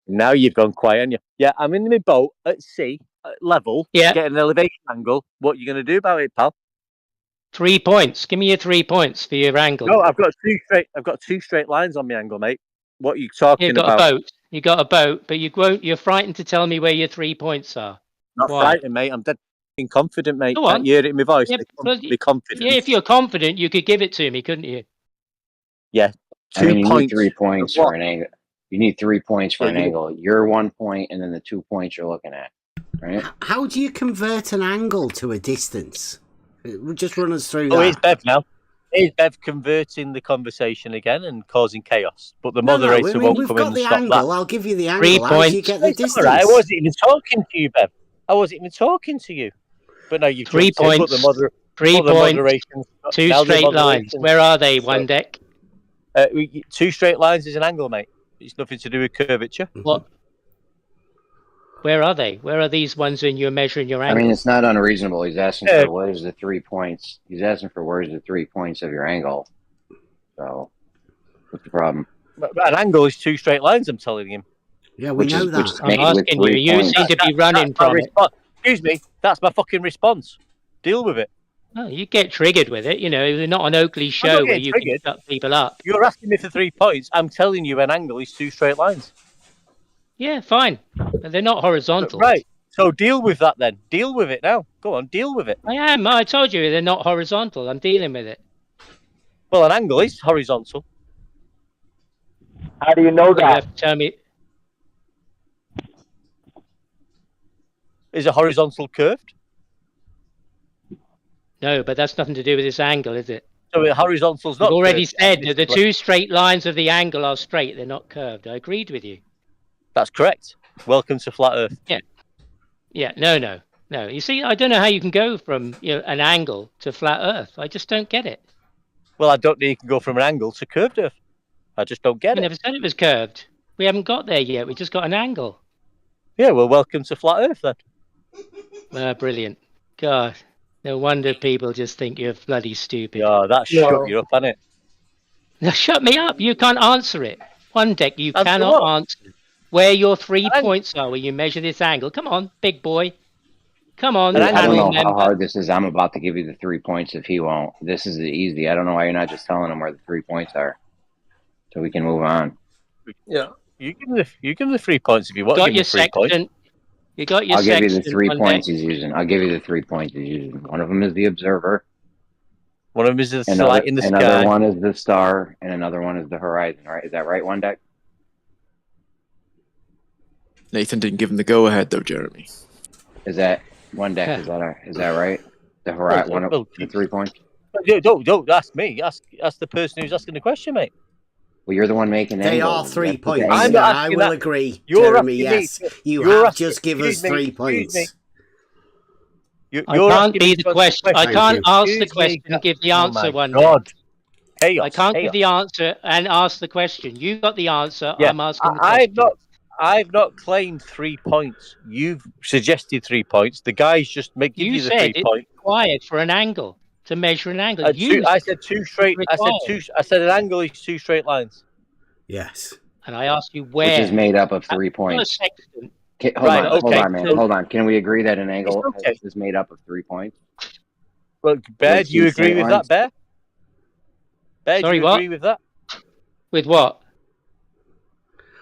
Now you've gone quiet, haven't you? Yeah, I'm in my boat at sea, at level. Yeah. Getting an elevation angle. What are you going to do about it, pal? 3 points. Give me your 3 points for your angle. No, I've got 2 straight lines on my angle, mate. What are you talking You've got about? a boat. You got a boat, but you're frightened to tell me where your 3 points are. Not Why? frightened, mate. I'm dead confident, mate. Go on. Can't you hear it in my voice? Yeah, Be confident. Yeah, if you're confident, you could give it to me, couldn't you? Yeah. I mean, you 2 need points. 3 points for an angle. You need 3 points for Yeah, an you- angle. Your 1 point, and then the 2 points you're looking at, right? How do you convert an angle to a distance? Just run us through Oh, that. it's Bev now. It's Bev converting the conversation again and causing chaos. But the No, moderator I mean, won't we've come got in and the stop angle. that. I'll give you the 3 angle. How do you points. get the It's distance? all right. I wasn't even talking to you, Bev. I wasn't even talking to you. But now you've 3 jumped in, points. put the 3 put the points. moderation- 2 now the straight lines. moderation- Where are they? One deck. 2 straight lines is an angle, mate. It's nothing to do with curvature. What? Where are they? Where are these ones when you're measuring your I angle? mean, it's not unreasonable. He's asking for where's the 3 points. He's asking for where's the 3 points of your angle. So, what's the problem? But an angle is 2 straight lines, I'm telling him. Yeah, we know that. Which is I'm made with asking you. 3 You points. seem to be running That's my from it. response. Excuse me. That's my fucking response. Deal with it. Oh, you get triggered with it. You know, we're not an Oakley I'm show not where getting you can triggered. shut people up. You're asking me for 3 points. I'm telling you an angle is 2 straight lines. Yeah, fine. But they're not horizontal. Right. So deal with that then. Deal with it now. Go on, deal with it. I am. I told you they're not horizontal. I'm dealing with it. Well, an angle is horizontal. How do you know You have to tell me. Is a horizontal curved? No, but that's nothing to do with this angle, is it? So a horizontal's not You've already curved. said that the 2 straight lines of the angle are straight. They're not curved. I agreed with you. That's correct. Welcome to flat Earth. Yeah. Yeah. No. You see, I don't know how you can go from an angle to flat Earth. I just don't get it. Well, I don't know you can go from an angle to curved Earth. I just don't get We it. never said it was curved. We haven't got there yet. We just got an angle. Yeah, well, welcome to Flat Earth then. Brilliant. God, no wonder people just think you're bloody stupid. Yeah, that shut you up, hasn't it? Now shut me up. You can't answer it. One deck, you Answer cannot what? answer where your 3 points are where you measure this angle. Come on, big boy. Come on, Dude, I don't know member. how hard this is. I'm about to give you the 3 points if he won't. This is easy. I don't know why you're not just telling him where the 3 points are, so we can move on. Yeah, you give him the 3 points if you want. Got Give him your the 3 section. points. You got your I'll give you the section 3 on points deck. he's using. I'll give you the 3 points he's using. One of them is the observer. One of them is the another, light in the sky. Another one is the star, and another one is the horizon. Right? Is that right? One deck. Nathan didn't give him the go-ahead, though, Jeremy. Is that one deck? Is that right? The horizon, the 3 points. Don't ask me. Ask the person who's asking the question, mate. Well, you're the one making They angles. are 3 points. I will agree, Jeremy. Yes, you have just give us 3 points. I can't be the question. I can't ask the question and give the answer one day. Chaos, I can't give the answer and ask the question. You got the answer. Yeah, I'm asking the question. I've not claimed 3 points. You've suggested 3 points. The guy's just give you the 3 said points. it's required for an angle to measure an angle. I said two straight. I said an angle is 2 straight lines. Yes. And I asked you where. Which is made up of 3 points. Hold on, man. Hold on. Can we agree that an angle is made up of 3 points? Well, Bear, do you agree with that, Bear? Bear, do you agree with that? With what?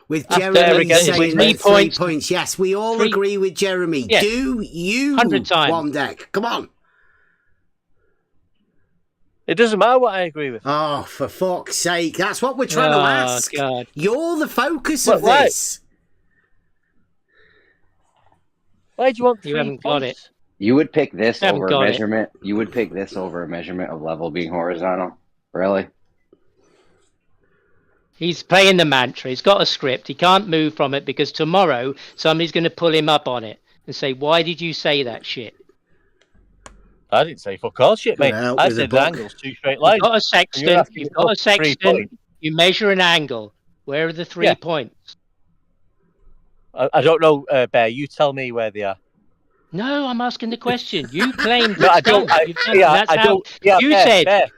With Jeremy saying 3 points. Yes, we all agree with Jeremy. Yes. Do you 100 times. One deck? Come on. It doesn't matter what I agree with. Oh, for fuck's sake. That's what we're trying to ask. God. You're the focus of this. Why do you want 3 You haven't got it. You would pick this over a measurement. You would pick this over a measurement of level being horizontal. Really? He's playing the mantra. He's got a script. He can't move from it because tomorrow somebody's going to pull him up on it and say, "Why did you say that shit?" I didn't say fuck all shit, mate. I said the angle's 2 straight lines. You've got a sextant. You've got a sextant. You measure an angle. Where are the 3 points? I don't know, Bear. You tell me where they are. No, I'm asking the question. You claimed. No, I don't. You said.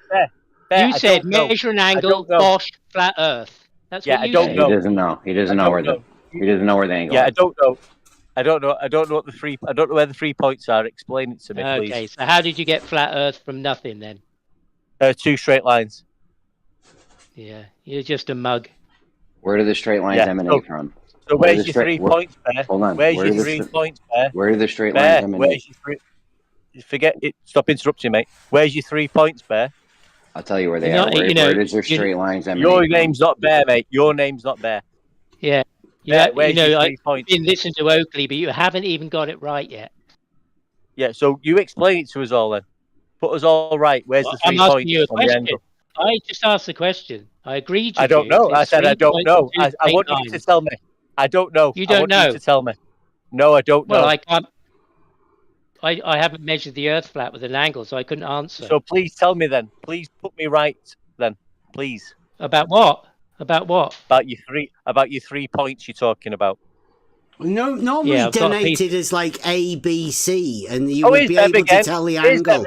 Bear, you said measure an angle. Bosh, flat Earth. That's what you said. He doesn't know. He doesn't know where the angle. Yeah, I don't know. I don't know what the 3. I don't know where the 3 points are. Explain it to me, please. Okay, so how did you get flat Earth from nothing then? 2 straight lines. Yeah, you're just a mug. Where do the straight lines emanate from? So where's your 3 points, Bear? Hold on. Where's your 3 points, Bear? Where do the straight lines emanate? Where's your 3? Forget it. Stop interrupting, mate. Where's your 3 points, Bear? I'll tell you where they are. Where does your straight lines emanate? Your name's not Bear, mate. Your name's not Bear. Yeah. Where's your 3 points? I've been listening to Oakley, but you haven't even got it right yet. Yeah, so you explain it to us all then. Put us all right. Where's the 3 I'm asking points? You a question. I just asked the question. I agreed. I don't know. I said I don't know. I want you to tell me. I don't know. You don't know. You to tell me. No, I don't know. Well, I can't. I haven't measured the Earth flat with an angle, so I couldn't answer. So please tell me then. Please put me right then. Please. About what? About what? About your 3 points you're talking about. No, normally donated as like A, B, C, and you would be able to tell the angle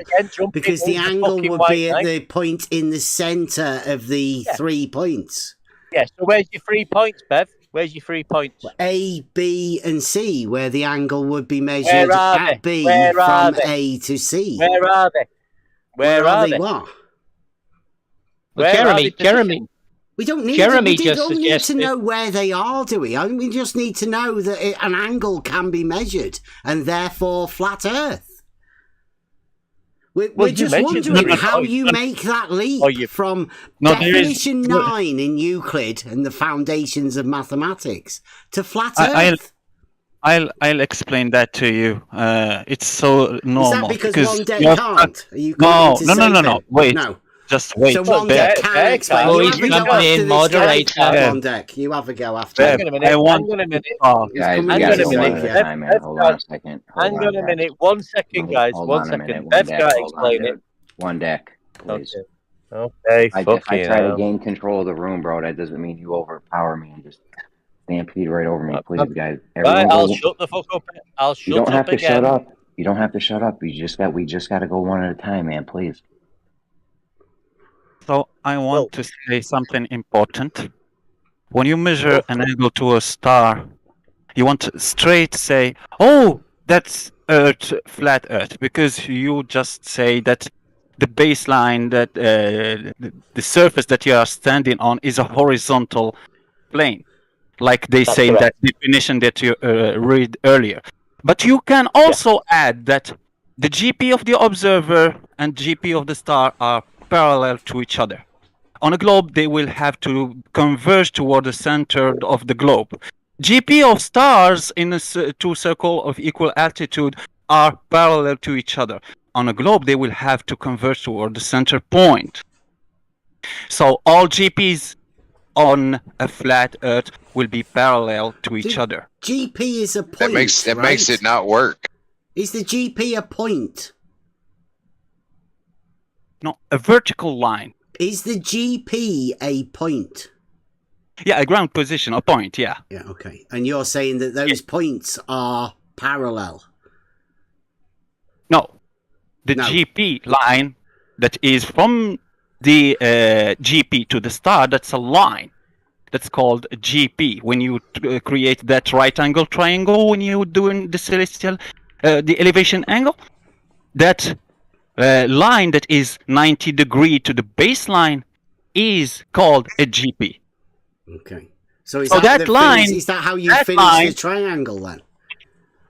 because the angle would be at the point in the center of the 3 points. Yeah. So where's your 3 points, Bev? Where's your 3 points? A, B, and C, where the angle would be measured at B from A to C. Where are they? Where are they? What? Well, Jeremy. We don't need. Jeremy we don't need to know where they are, do we? We just need to know that an angle can be measured, and therefore flat Earth. We're just wondering how you make that leap from definition 9 in Euclid and the foundations of mathematics to flat Earth. I'll explain that to you. It's so normal. Is that because one deck can't? Are you no. Wait. No. Just wait. So one deck can explain. Oh, he's jumping in, moderator. One deck. You have a go after. Hang on a minute. Hold on a second. Hang on a minute. 1 second, guys. 1 second. Bev's got to explain it. One deck, please. Okay. I try to gain control of the room, bro. That doesn't mean you overpower me and just stampede right over me, please, guys. Right, I'll shut the fuck up. I'll shut up. You don't have to again. shut up. You don't have to shut up. We just got to go one at a time, man. Please. So I want to say something important. When you measure an angle to a star, you want to straight say, "Oh, that's Earth, flat Earth," because you just say that the baseline, that the surface that you are standing on is a horizontal plane, like they That's say in that correct. definition that you read earlier. But you can also add that the GP of the observer and GP of the star are parallel to each other. On a globe, they will have to converge toward the center of the globe. GP of stars in two circles of equal altitude are parallel to each other. On a globe, they will have to converge toward the center point. So all GPs on a flat Earth will be parallel to each other. GP is a point. That makes it not work. Is the GP a point? No, a vertical line. Is the GP a point? Yeah, a ground position, a point, yeah. Yeah, okay. And you're saying that those points are parallel? No. The GP line that is from the GP to the star, that's a line. That's called a GP. When you create that right angle triangle, when you're doing the celestial, the elevation angle, that line that is 90 degrees to the baseline is called a GP. Okay. So is that line, is that how you finish the triangle then?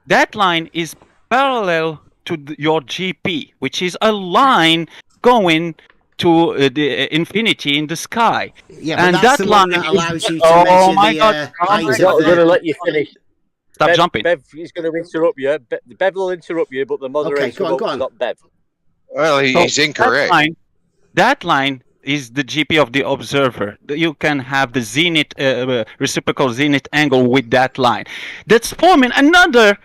That line is parallel to your GP, which is a line going to the infinity in the sky. Yeah, but and that's the one that allows you to measure the height He's not going to let you finish. Stop jumping. Bev, he's going to interrupt you. Bev will interrupt you, but the moderator won't stop Bev. Well, he's incorrect. That line is the GP of the observer. You can have the zenith, reciprocal zenith angle with that line. That's forming another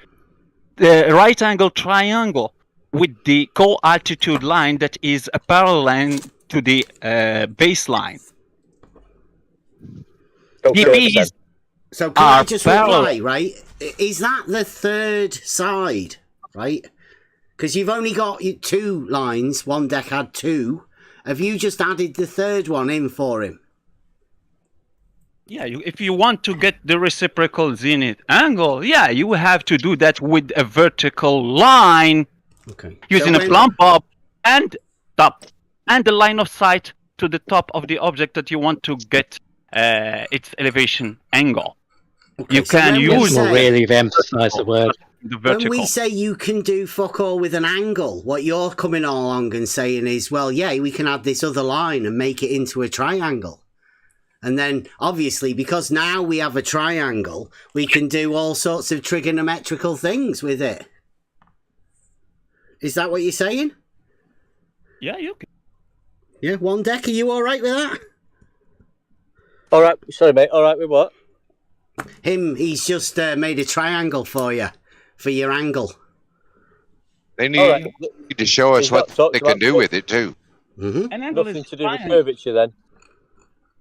right angle triangle with the co-altitude line that is a parallel line to the baseline. So can I just reply, right? Is that the third side, right? Because you've only got two lines. One deck had two. Have you just added the third one in for him? Yeah, if you want to get the reciprocal zenith angle, yeah, you have to do that with a vertical line. Okay. Using a plumb bob and top and the line of sight to the top of the object that you want to get its elevation angle. Okay, you can use really emphasize the word. The vertical. When we say you can do fuck all with an angle, what you're coming along and saying is, well, yeah, we can add this other line and make it into a triangle. And then, obviously, because now we have a triangle, we can do all sorts of trigonometrical things with it. Is that what you're saying? Yeah, you can. Yeah, one deck, are you all right with that? All right, sorry, mate. All right with what? He's just made a triangle for you, for your angle. They need to show us what they can do with it, too. Mm-hmm. Nothing to do with curvature, then?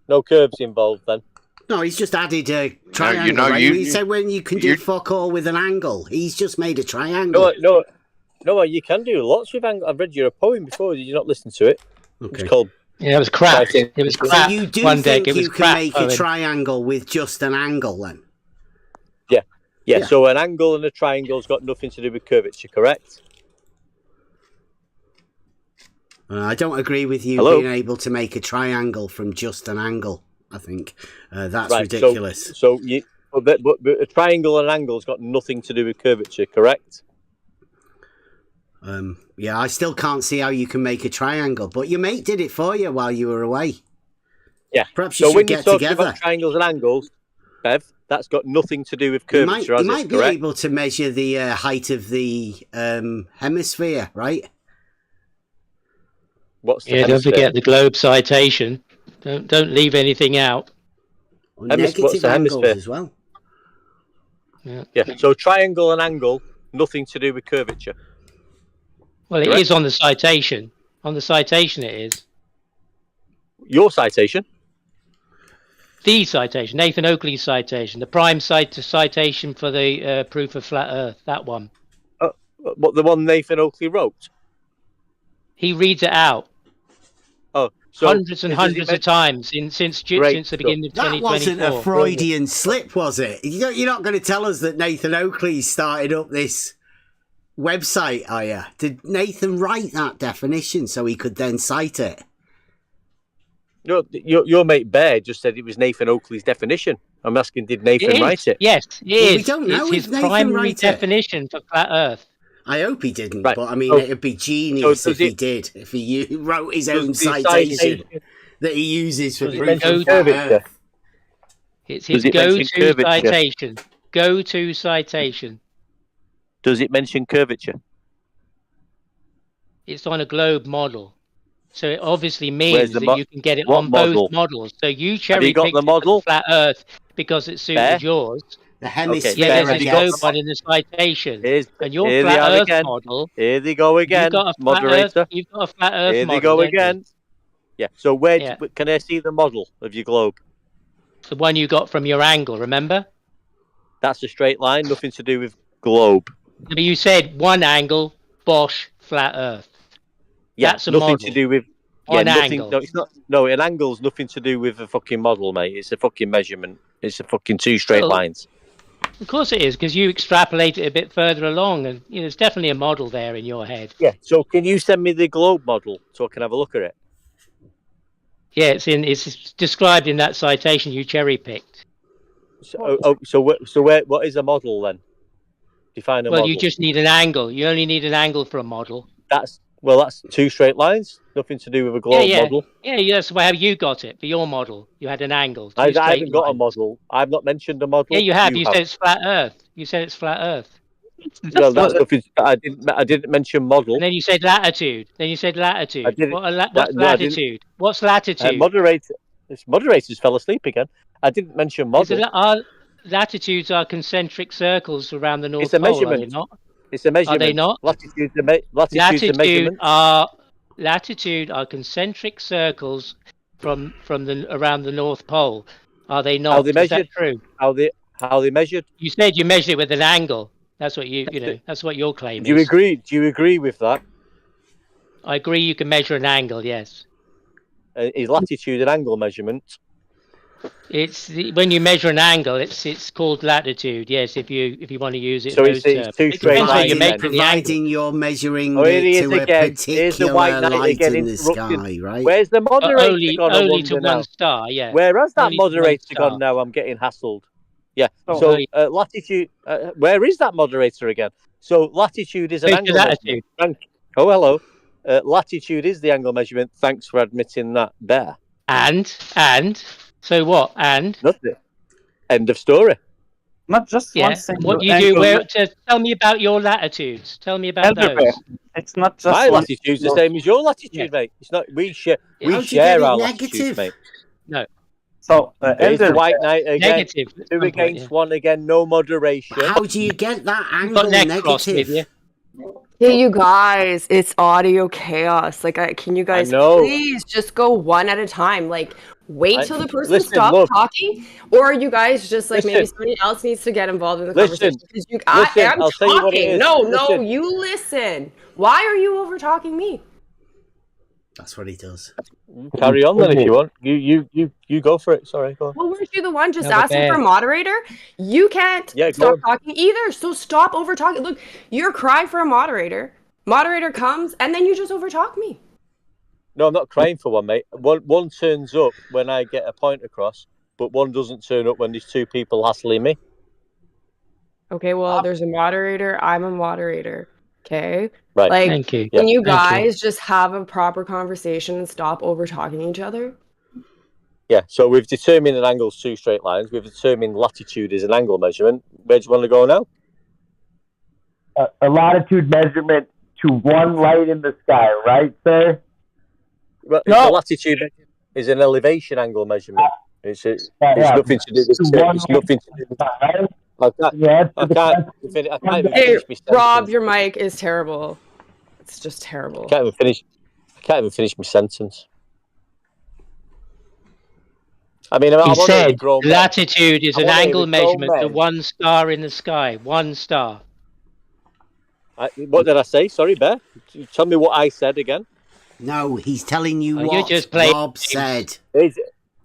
No curves involved, then? No, he's just added a triangle. Right? He said when you can do fuck all with an angle. He's just made a triangle. No, you can do lots with angle. I've read your poem before. Did you not listen to it? Okay. It's called... Yeah, it was crap. It was crap. So you do think you can make a triangle with just an angle, then? Yeah, so an angle and a triangle's got nothing to do with curvature, correct? I don't agree with you being able to make a triangle from just an angle. I think that's ridiculous. But a triangle and an angle's got nothing to do with curvature, correct? Yeah, I still can't see how you can make a triangle, but your mate did it for you while you were away. Yeah. Perhaps you should get together. About triangles and angles, Bev, that's got nothing to do with curvature. You might be able to measure the height of the hemisphere, right? What's the hemisphere? Don't forget the globe citation. Don't leave anything out. Negative angles as well. Yeah. So triangle and angle, nothing to do with curvature. Well, it is on the citation. On the citation, it is. Your citation? The citation, Nathan Oakley's citation, the prime citation for the proof of flat Earth, that one. What, the one Nathan Oakley wrote? He reads it out. Oh, so hundreds and hundreds of times since the beginning of 2024. That wasn't a Freudian slip, was it? You're not going to tell us that Nathan Oakley started up this website, are you? Did Nathan write that definition so he could then cite it? No, your mate Bear just said it was Nathan Oakley's definition. I'm asking, did Nathan write it? Yes, it is. Well, we don't know it's if his Nathan primary wrote definition for flat Earth. I hope he didn't, right. But I mean, it'd be genius if he did. If he wrote his own citation that he uses for proof of flat Earth. It's his go-to citation. Go-to citation. Does it mention curvature? It's on a globe model. So it obviously means that you can get it on both models. So you cherry-picked the model flat Earth because it suited yours. The hemisphere. Yeah, there's a globe one in the citation. And your flat Earth model. Here they go again, moderator. You've got a flat Earth model. Here they go again. Yeah. So where can I see the model of your globe? The one you got from your angle, remember? That's a straight line, nothing to do with globe. But you said one angle, Bosch, flat Earth. Yeah, that's a nothing model. to do with angle. No, it's not. No, an angle's nothing to do with a fucking model, mate. It's a fucking measurement. It's a fucking two straight lines. Of course it is, because you extrapolate it a bit further along, and there's definitely a model there in your head. Yeah. So can you send me the globe model so I can have a look at it? Yeah, it's described in that citation you cherry picked. So what is a model then? Define a model. Well, you just need an angle. You only need an angle for a model. That's two straight lines. Nothing to do with a globe model. Yeah, that's how you got it for your model. You had an angle. I haven't got a model. I've not mentioned a model. Yeah, you have. You said it's flat Earth. You said it's flat Earth. Well, that's nothing. I didn't mention model. And then you said latitude. What's latitude? What's latitude? Moderators fell asleep again. I didn't mention model. Latitudes are concentric circles around the North It's a Pole, measurement. are they not? It's a measurement. Are they not? Latitude are concentric circles from around the North Pole. Are they not? How they measured? Is that true? How they measured? You said you measured it with an angle. That's what you know. That's what your claim is. Do you agree with that? I agree. You can measure an angle. Yes. Is latitude an angle measurement? When you measure an angle, it's called latitude. Yes, if you want to use it. So it's two straight lines. Providing you're measuring it to a particular light in the sky, right? Where's the moderator gone? Only to one star. Yeah. Where has that moderator gone now? I'm getting hassled. Yeah. So latitude. Where is that moderator again? So latitude is an angle measurement. Oh, hello. Latitude is the angle measurement. Thanks for admitting that there. And so what? And nothing. End of story. Not just one thing. What you do? Tell me about your latitudes. Tell me about those. It's not just my latitude's the same as your latitude, mate. It's not. We share our latitudes, mate. No. So Elder White Knight again. Negative. 2 against 1 again. No moderation. How do you get that angle negative? Hey, you guys, it's audio chaos. Can you guys please just go one at a time? Wait till the person stops talking, or you guys just maybe somebody else needs to get involved in the conversation. Because I'm talking. No, you listen. Why are you over talking me? That's what he does. Carry on then if you want. You go for it. Sorry, go on. Well, weren't you the one just asking for a moderator? You can't stop talking either, so stop over talking. Look, you're crying for a moderator. Moderator comes, and then you just over talk me. No, I'm not crying for one, mate. One turns up when I get a point across, but one doesn't turn up when there's two people hassling me. Okay, well, there's a moderator. I'm a moderator. Okay. Right. Thank you. Can you guys just have a proper conversation and stop over talking each other? Yeah. So we've determined an angle's two straight lines. We've determined latitude is an angle measurement. Where do you want to go now? A latitude measurement to one light in the sky, right, sir? Well, the latitude is an elevation angle measurement. It's nothing to do with. It's nothing to do with. I can't hey, Rob, your mic is terrible. It's just terrible. I can't even finish my sentence. I mean, he said latitude is an angle measurement to one star in the sky. One star. What did I say? Sorry, Bear. Tell me what I said again. No, he's telling you you're what just playing Rob said.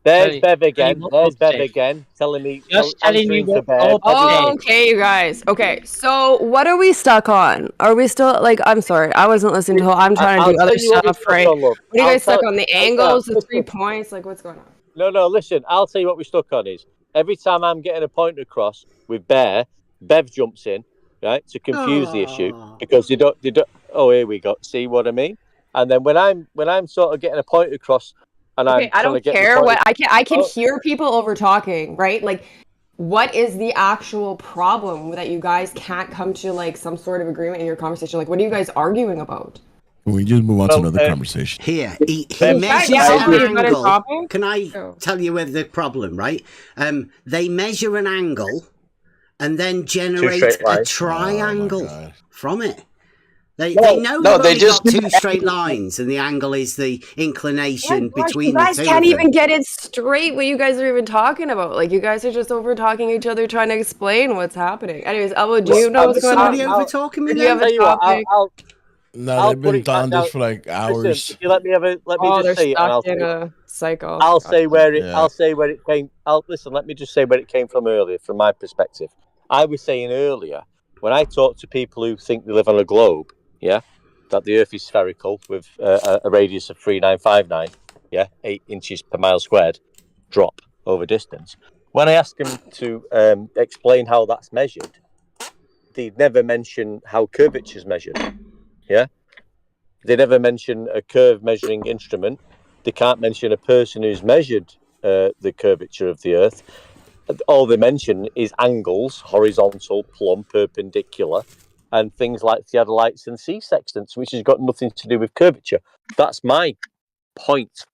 There's Bev again. There's Bev again, telling me, answering to Bev. Okay, you guys. Okay, so what are we stuck on? Are we still like? I'm sorry, I wasn't listening to. I'm trying to do other stuff, right? What are you guys stuck on? The angles, the 3 points, like what's going on? No. Listen, I'll tell you what we're stuck on is every time I'm getting a point across with Bear, Bev jumps in, right, to confuse the issue because they don't. Oh, here we go. See what I mean? And then when I'm sort of getting a point across. Okay, I don't care what I can hear people over talking, right? Like, what is the actual problem that you guys can't come to like some sort of agreement in your conversation? Like, what are you guys arguing about? We just move on to another conversation. Here, he measures an angle. Can I tell you where the problem, right? They measure an angle and then generate a triangle from it. They know they've only got two straight lines, and the angle is the inclination between the two. You guys can't even get it straight what you guys are even talking about. Like, you guys are just over talking each other, trying to explain what's happening. Anyways, Elwood, do you know what's going on? Somebody over talking me? Do you have a topic? No, they've been on this for like hours. Listen, if you let me just say it, and I'll in a cycle. I'll say where it came. Listen. Let me just say where it came from earlier, from my perspective. I was saying earlier when I talk to people who think they live on a globe. Yeah, that the Earth is spherical with a radius of 3959. Yeah, 8 inches per mile squared drop over distance. When I ask them to explain how that's measured, they never mention how curvature is measured. Yeah, they never mention a curve measuring instrument. They can't mention a person who's measured the curvature of the Earth. All they mention is angles, horizontal, plumb, perpendicular. And things like theodolites and sea sextants, which has got nothing to do with curvature. That's my point.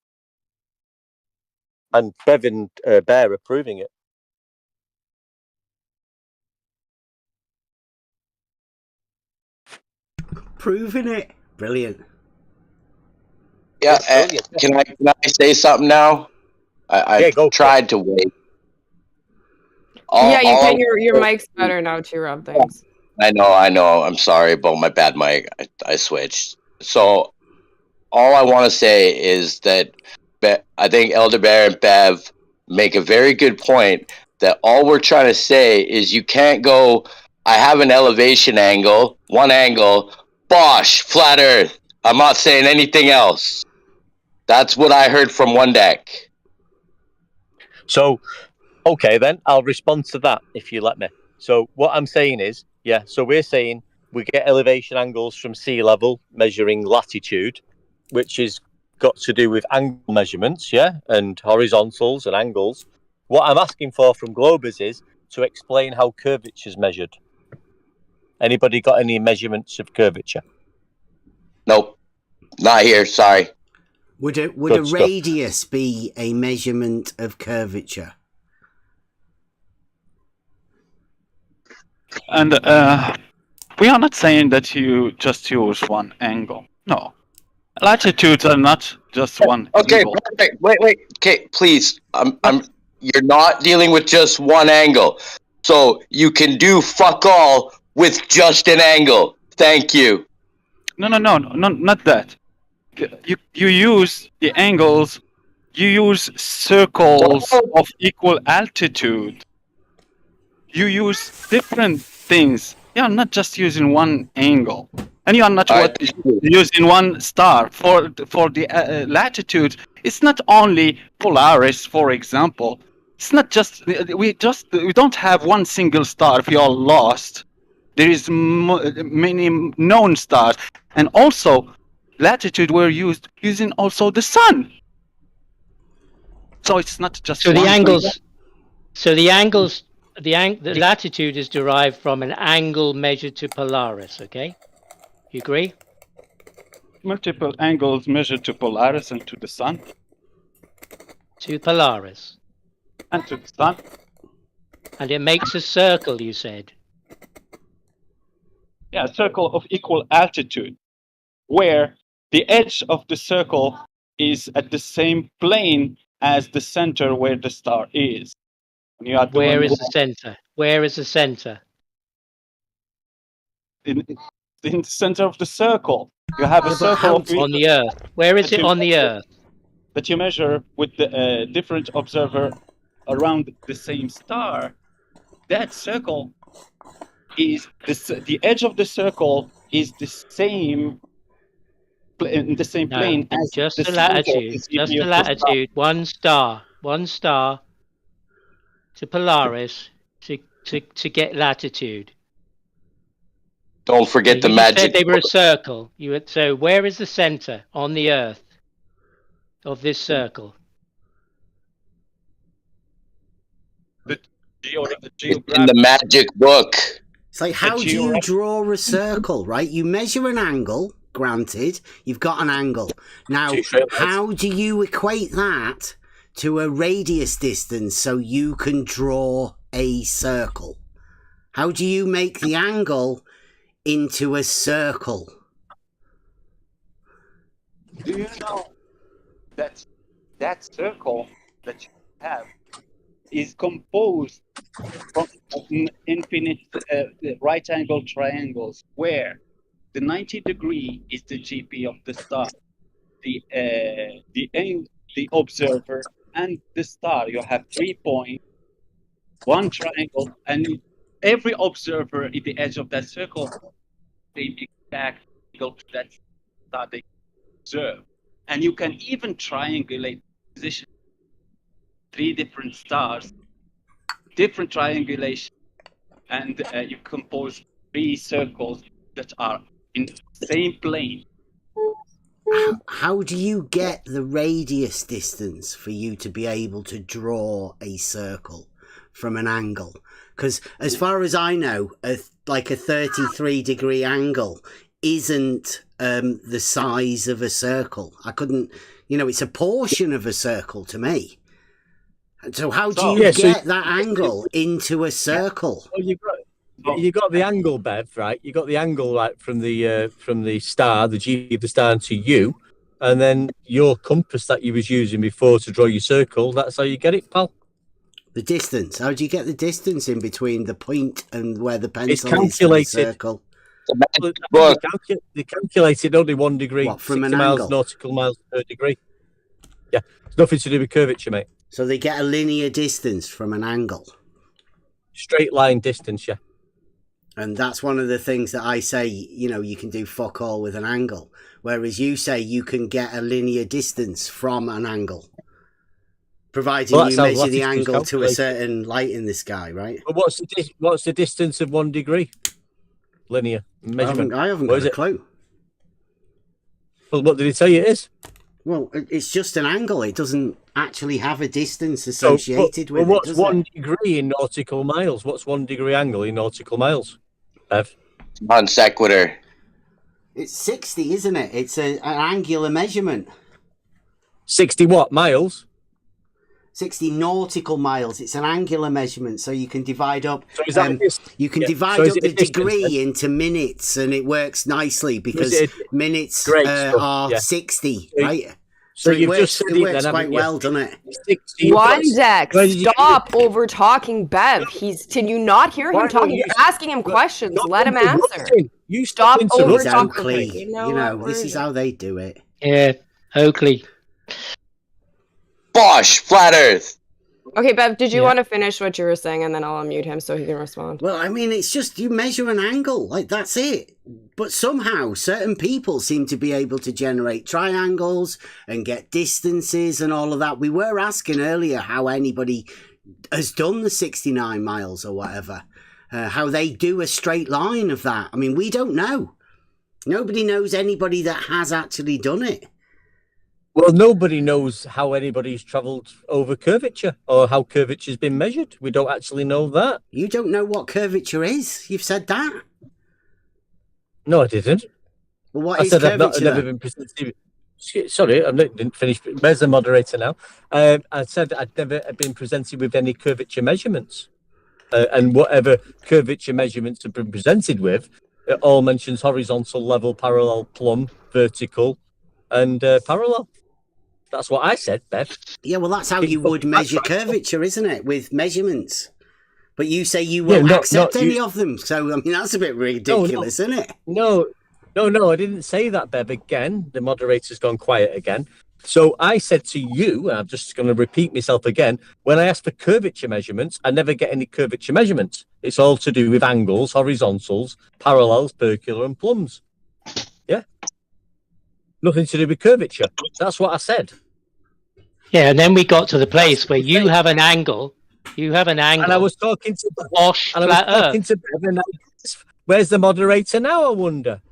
And Bev and Bear are proving it. Proving it. Brilliant. Yeah, can I say something now? I tried to wait. You can. Your mic's better now too, Rob. Thanks. I know. I'm sorry about my bad mic. I switched. So all I want to say is that I think Elder Bear and Bev make a very good point that all we're trying to say is you can't go, I have an elevation angle, one angle, bosh, flat earth. I'm not saying anything else. That's what I heard from one deck. So, okay, then I'll respond to that if you let me. So what I'm saying is, so we're saying we get elevation angles from sea level measuring latitude, which is got to do with angle measurements, and horizontals and angles. What I'm asking for from Globers is to explain how curvature is measured. Anybody got any measurements of curvature? Nope, not here. Sorry. Would a radius be a measurement of curvature? And we are not saying that you just use one angle. No. Latitudes are not just one angle. Perfect. Wait. Okay, please. You're not dealing with just one angle. So you can do fuck all with just an angle. Thank you. No, not that. You use the angles. You use circles of equal altitude. You use different things. You are not just using one angle, and you are not using one star for the latitude. It's not only Polaris, for example. It's not just we don't have one single star. If you are lost, there is many known stars, and also latitude we're using also the sun. So it's not just the latitude is derived from an angle measured to Polaris, okay? You agree? Multiple angles measured to Polaris and to the sun. To Polaris. And to the sun. And it makes a circle, you said. Yeah, a circle of equal altitude, where the edge of the circle is at the same plane as the center where the star is. When you are doing Where is the center? Where is the center? in the center of the circle. You have a circle on the Earth. Where is it on the Earth? That you measure with the different observer around the same star. That circle is the edge of the circle is the same in the same plane as just the the latitude. Just the latitude. One star to Polaris to get latitude. Don't forget the you magic. said they were a circle. So where is the center on the Earth of this circle? In the magic book. It's like, how do you draw a circle, right? You measure an angle, granted, you've got an angle. Now, how do you equate that to a radius distance so you can draw a circle? How do you make the angle into a circle? Do you know that circle that you have is composed from infinite right angle triangles where the 90 degree is the GP of the star, the observer and the star. You have 3 points, one triangle, and every observer at the edge of that circle, they exact equal to that star they observe. And you can even triangulate position 3 different stars, different triangulation, and you compose 3 circles that are in the same plane. How do you get the radius distance for you to be able to draw a circle from an angle? Because as far as I know, like a 33 degree angle isn't the size of a circle. I couldn't, it's a portion of a circle to me. So how do you get that angle into a circle? Well, you got the angle, Bev, right? You got the angle right from the star, the G of the star to you, and then your compass that you was using before to draw your circle. That's how you get it, pal. The distance. How do you get the distance in between the point and where the pencil is for the circle? They calculate it only 1 degree, what, from 60 an miles angle? nautical miles per degree. Yeah, it's nothing to do with curvature, mate. So they get a linear distance from an angle. Straight line distance, yeah. And that's one of the things that I say, you can do fuck all with an angle. Whereas you say you can get a linear distance from an angle. Providing you measure the angle to a certain light in the sky, right? But what's the distance of 1 degree? Linear measurement. I haven't got a clue. Well, what did he tell you it is? Well, it's just an angle. It doesn't actually have a distance associated with it. What's 1 degree in nautical miles? What's 1 degree angle in nautical miles? Bev? Non sequitur. It's 60, isn't it? It's an angular measurement. 60 what? Miles? 60 nautical miles. It's an angular measurement, so you can divide up. So is that you can divide up the degree into minutes, and it works nicely because minutes are 60, right? So it works quite well, doesn't it? One deck, stop over talking Bev. Can you not hear him talking? You're asking him questions. Let him answer. You stop over talking. Oakley. This is how they do it. Yeah, Oakley. Bosh, flat Earth. Okay, Bev, did you want to finish what you were saying, and then I'll unmute him so he can respond? Well, I mean, it's just you measure an angle, like that's it. But somehow, certain people seem to be able to generate triangles and get distances and all of that. We were asking earlier how anybody has done the 69 miles or whatever, how they do a straight line of that. I mean, we don't know. Nobody knows anybody that has actually done it. Well, nobody knows how anybody's travelled over curvature or how curvature's been measured. We don't actually know that. You don't know what curvature is? You've said that? No, I didn't. Well, what is curvature? I've never been presented. Sorry, I didn't finish. Where's the moderator now? I said I'd never been presented with any curvature measurements. And whatever curvature measurements have been presented with, it all mentions horizontal, level, parallel, plumb, vertical, and parallel. That's what I said, Bev. Yeah, well, that's how you would measure curvature, isn't it? With measurements. But you say you won't accept any of them. So, I mean, that's a bit ridiculous, isn't it? No, I didn't say that, Bev. Again, the moderator's gone quiet again. So I said to you, and I'm just going to repeat myself again, when I ask for curvature measurements, I never get any curvature measurements. It's all to do with angles, horizontals, parallels, perpendicular, and plums. Yeah. Nothing to do with curvature. That's what I said. Yeah, and then we got to the place where you have an angle. You have an angle. And I was talking to Wash and I was talking to Bev, and where's the moderator now, I wonder?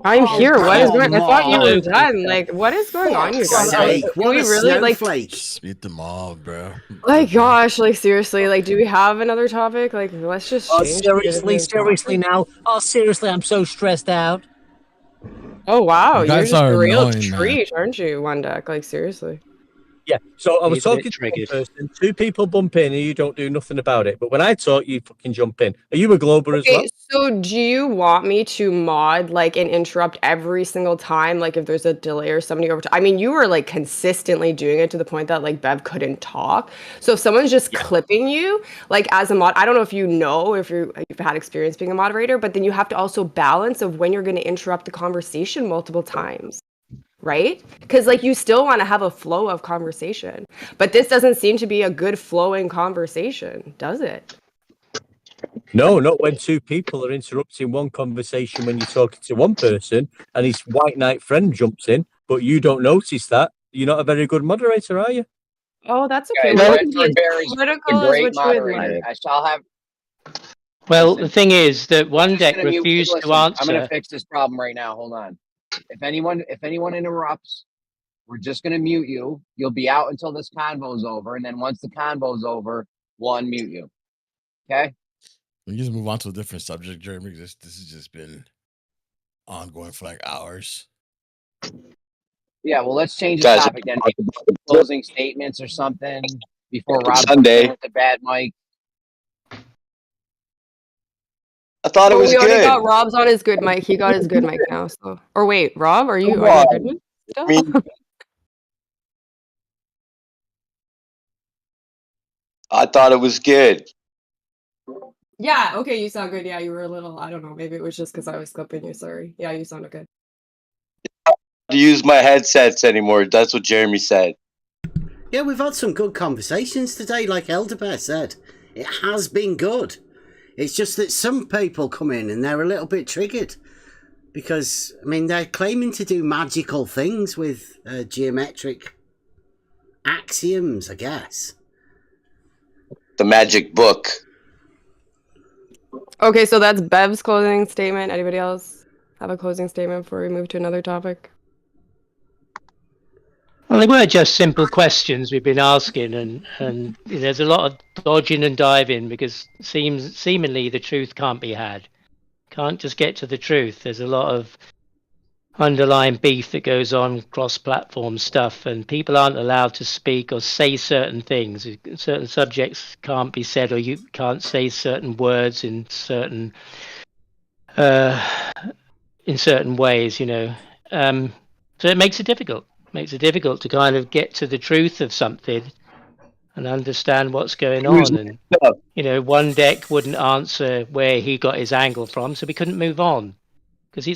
I'm here. What is going on? I thought you were done. Like, what is going on, you guys? Sake, Do we really like? Spit them all, bro. Like, gosh, like seriously, like, do we have another topic? Like, let's just. Seriously now. Oh, seriously, I'm so stressed out. Oh wow, You you're guys just a are real annoying, man. treat, aren't you, One Deck? Like, seriously. Yeah, so I was He's a bit talking to one triggered. person, two people bump in and you don't do nothing about it. But when I talk, you fucking jump in. Are you a Glober as well? Okay, so do you want me to mod like and interrupt every single time, like if there's a delay or somebody over? I mean, you were like consistently doing it to the point that like Bev couldn't talk. So if someone's just clipping you, like as a mod, I don't know if you know if you've had experience being a moderator, but then you have to also balance of when you're going to interrupt the conversation multiple times. Right? Because like you still want to have a flow of conversation, but this doesn't seem to be a good flowing conversation, does it? No, not when two people are interrupting one conversation when you're talking to one person and his white knight friend jumps in, but you don't notice that. You're not a very good moderator, are you? Oh, that's okay. Guys, Well, Redford Bear is a political is great what you would moderator. like. I shall have. Well, the thing is that One Deck Listen, refused listen, to I'm going to answer. fix this problem right now. Hold on. If anyone interrupts, we're just going to mute you. You'll be out until this convo's over, and then once the convo's over, we'll unmute you. Okay? We just move on to a different subject, Jeremy. This has just been ongoing for like hours. Yeah, well, let's change the Guys, topic then. Closing statements or something before Rob Sunday. comes in with the bad mic. I thought it was we already good. got Rob's on his good mic. He got his good mic now. So, or wait, Rob, are you Come on on. your good mic still? I mean, I thought it was good. Yeah, okay, you sound good. Yeah, you were a little, I don't know, maybe it was just because I was clipping you. Sorry. Yeah, you sounded good. To use my headsets anymore. That's what Jeremy said. Yeah, we've had some good conversations today, like Elderbear said. It has been good. It's just that some people come in and they're a little bit triggered. Because, I mean, they're claiming to do magical things with geometric axioms, I guess. The magic book. Okay, so that's Bev's closing statement. Anybody else have a closing statement before we move to another topic? Well, they were just simple questions we've been asking, and there's a lot of dodging and diving because seemingly the truth can't be had. Can't just get to the truth. There's a lot of underlying beef that goes on cross-platform stuff, and people aren't allowed to speak or say certain things. Certain subjects can't be said, or you can't say certain words in certain ways, you know. So it makes it difficult. Makes it difficult to kind of get to the truth of something and understand what's going on. And you know, One Deck wouldn't answer where he got his angle from, so we couldn't move on because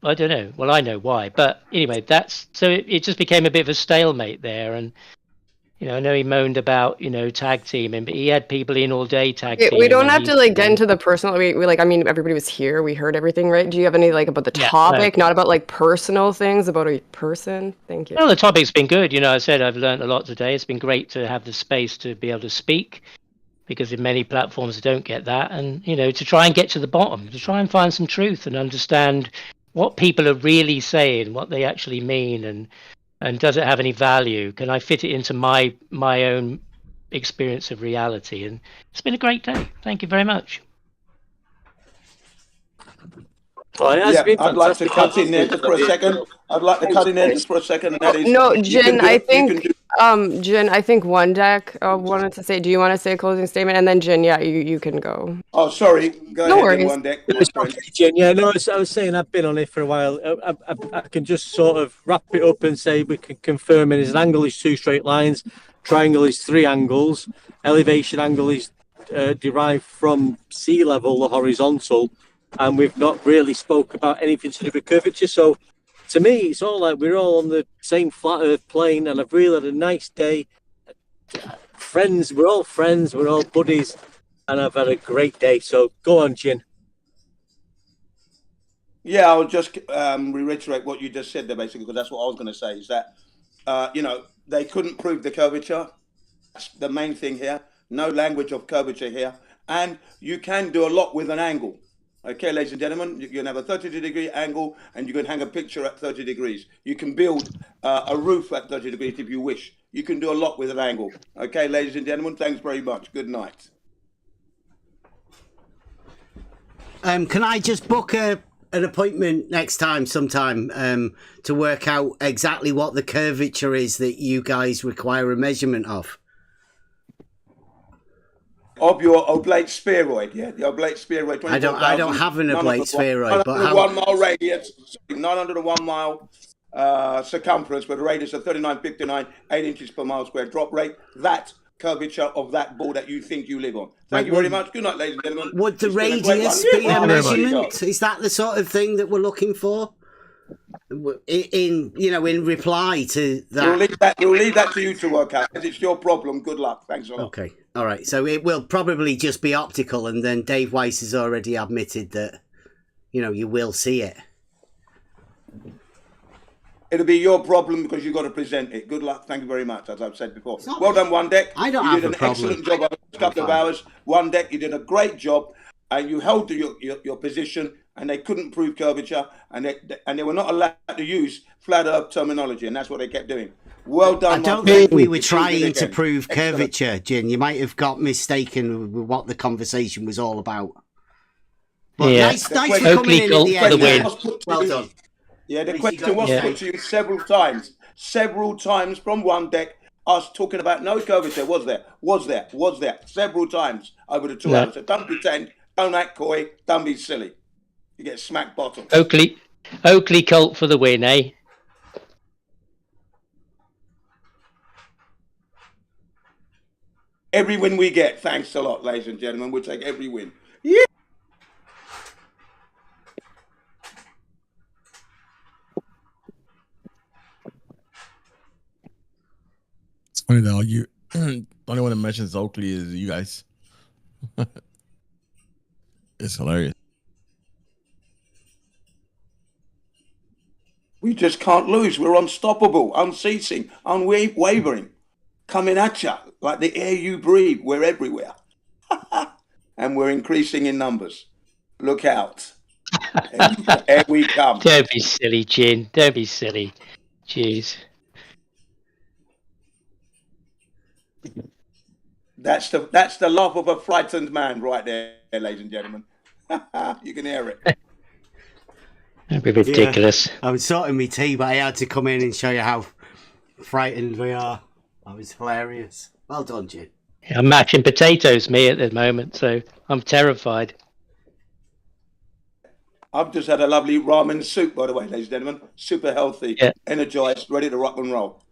I don't know. Well, I know why, but anyway, it just became a bit of a stalemate there. And you know, I know he moaned about, you know, tag teaming, but he had people in all day tag teaming. We don't have to like get into the personal. We like, I mean, everybody was here. We heard everything, right? Do you have any like about the topic, not about like personal things, about a person? Thank you. Well, the topic's been good. You know, I said I've learned a lot today. It's been great to have the space to be able to speak, because in many platforms they don't get that. And, you know, to try and get to the bottom, to try and find some truth and understand what people are really saying, what they actually mean, and does it have any value? Can I fit it into my own experience of reality? And it's been a great day. Thank you very much. I'd like to cut in there just for a second. And that is, no, Jen, I think Jin, I think one deck wanted to say. Do you want to say a closing statement? And then Jin, yeah, you can go. Oh, sorry. Go No ahead, worries. then, one deck. It's okay, Jen. Yeah, no, I was saying I've been on it for a while. I can just sort of wrap it up and say we can confirm it. An angle is 2 straight lines, triangle is 3 angles, elevation angle is derived from sea level, the horizontal, and we've not really spoke about anything to do with curvature. So to me, it's all like we're all on the same flat Earth plane, and I've really had a nice day. Friends, we're all buddies, and I've had a great day. So go on, Jin. Yeah, I'll just reiterate what you just said there, basically, because that's what I was going to say. Is that they couldn't prove the curvature. That's the main thing here. No language of curvature here, and you can do a lot with an angle. Okay, ladies and gentlemen, you can have a 30-degree angle, and you can hang a picture at 30 degrees. You can build a roof at 30 degrees if you wish. You can do a lot with an angle. Okay, ladies and gentlemen, thanks very much. Good night. Can I just book an appointment next time sometime to work out exactly what the curvature is that you guys require a measurement of? Of your oblate spheroid, yeah, the oblate spheroid. I don't have an oblate spheroid, but 1 mile radius, 901 mile circumference, with a radius of 3959, 8 inches per mile square. Drop rate, that curvature of that ball that you think you live on. Thank you very much. Good night, ladies and gentlemen. Would the radius be a measurement? Is that the sort of thing that we're looking for? In reply to that. We'll leave that to you to work out. It's your problem. Good luck. Thanks a lot. Okay. All right. So it will probably just be optical, and then Dave Weiss has already admitted that, you will see it. It'll be your problem because you've got to present it. Good luck. Thank you very much, as I've said before. Well done, One Deck. I don't you have did a an problem. excellent job over a couple of hours. One Deck, you did a great job, and you held to your position, and they couldn't prove curvature, and they were not allowed to use flat Earth terminology, and that's what they kept doing. Well done. I don't think we were trying to prove curvature, Jin. You might have got mistaken with what the conversation was all about. But yeah. nice for coming in at the end. Well done. Yeah, the question was put to you several times from One Deck, us talking about no curvature. Was there, several times over the 2 hours. So don't pretend, don't act coy, don't be silly. You get smacked bottom. Oakley Colt for the win, eh? Every win we get, thanks a lot, ladies and gentlemen. We'll take every win. Yeah. It's funny though. You the only one that mentions Oakley is you guys. It's hilarious. We just can't lose. We're unstoppable, unceasing, unwavering, coming at you like the air you breathe. We're everywhere. And we're increasing in numbers. Look out. Here we come. Don't be silly, Jin. Don't be silly. Jeez. That's the laugh of a frightened man right there, ladies and gentlemen. You can hear it. That'd be ridiculous. Yeah, I was sorting my tea, but I had to come in and show you how frightened we are. That was hilarious. Well done, Jin. I'm matching potatoes, me, at the moment, so I'm terrified. I've just had a lovely ramen soup, by the way, ladies and gentlemen. Super healthy, energized, ready to rock and roll.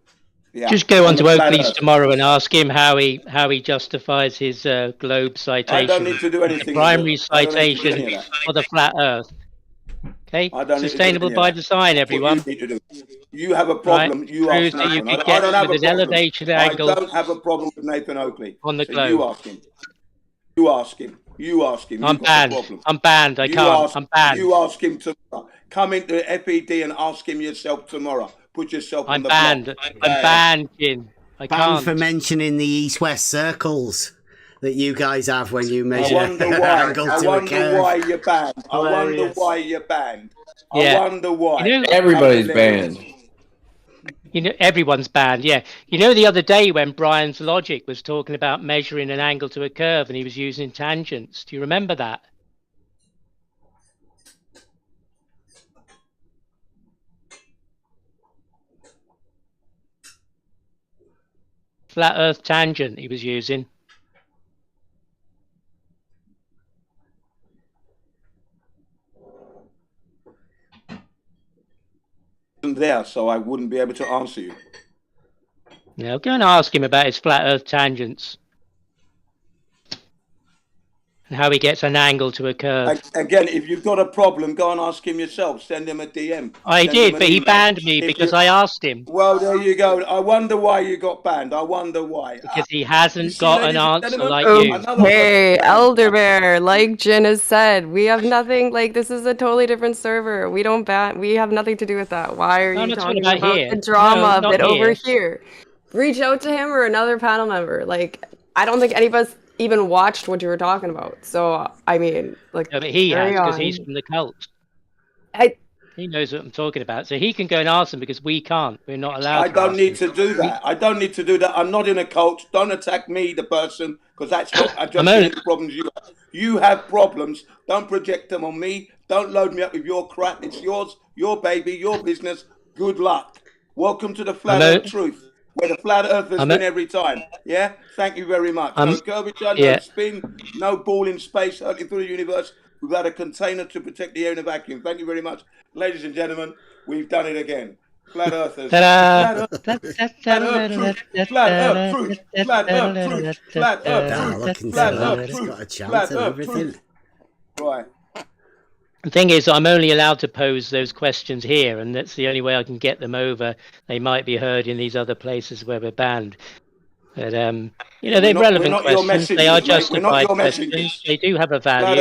Yeah. Just go on to Oakley's tomorrow and ask him how he justifies his globe citation. I don't need to do anything. Primary citation for the flat Earth. Okay, sustainable by design, everyone. You have a problem. Right. You Proves ask that you Nathan. could I get don't have with a an problem. elevation angle. I don't have a problem with Nathan Oakley. On the so globe. You ask him. You ask him. You ask him. I'm banned. I'm banned. I can't. I'm banned. You ask him tomorrow. Come into FED and ask him yourself tomorrow. Put yourself on the banned. block. I'm banned, Jin. I Banned can't. for mentioning the east-west circles that you guys have when you measure I wonder why. angle I to a wonder curve. why you're banned. I wonder why you're banned. I wonder why. Everybody's banned. You know, everyone's banned. Yeah. You know, the other day when Brian's logic was talking about measuring an angle to a curve and he was using tangents. Do you remember that? flat Earth tangent he was using. There, so I wouldn't be able to answer you. Now go and ask him about his flat Earth tangents and how he gets an angle to a curve. Again, if you've got a problem, go and ask him yourself. Send him a DM. I did, but he banned me because I asked him. Well, there you go. I wonder why you got banned. I wonder why. Because he hasn't got an answer like you. Hey, Elder Bear, like Jin has said, we have nothing, like, this is a totally different server. We don't ban, we have nothing to do with that. Why are you talking about the drama of it over here? Reach out to him or another panel member. Like, I don't think any of us even watched what you were talking about. So, I mean, like, no, but he has, because he's from the cult. He knows what I'm talking about. So he can go and ask them because we can't. We're not allowed I don't need to do that. I don't need to do that. I'm not in a cult. Don't attack me, the person, because that's not addressing the problems you have. You have problems. Don't project them on me. Don't load me up with your crap. It's yours, your baby, your business. Good luck. Welcome to the Flat Earth Truth, where the Flat Earthers win every time. Yeah? Thank you very much. No curvature, no spin, no ball in space hurtling through the universe without a container to protect the air in a vacuum. Thank you very much. Ladies and gentlemen, we've done it again. Flat Earthers. Flat Earth truth. Flat Earth truth. Flat Earth truth. Flat Earth truth. Flat Earth truth. Got a chance and everything. Right. The thing is, I'm only allowed to pose those questions here, and that's the only way I can get them over. They might be heard in these other places where we're banned. But, you know, they're relevant questions. They are justified questions. They do have a value.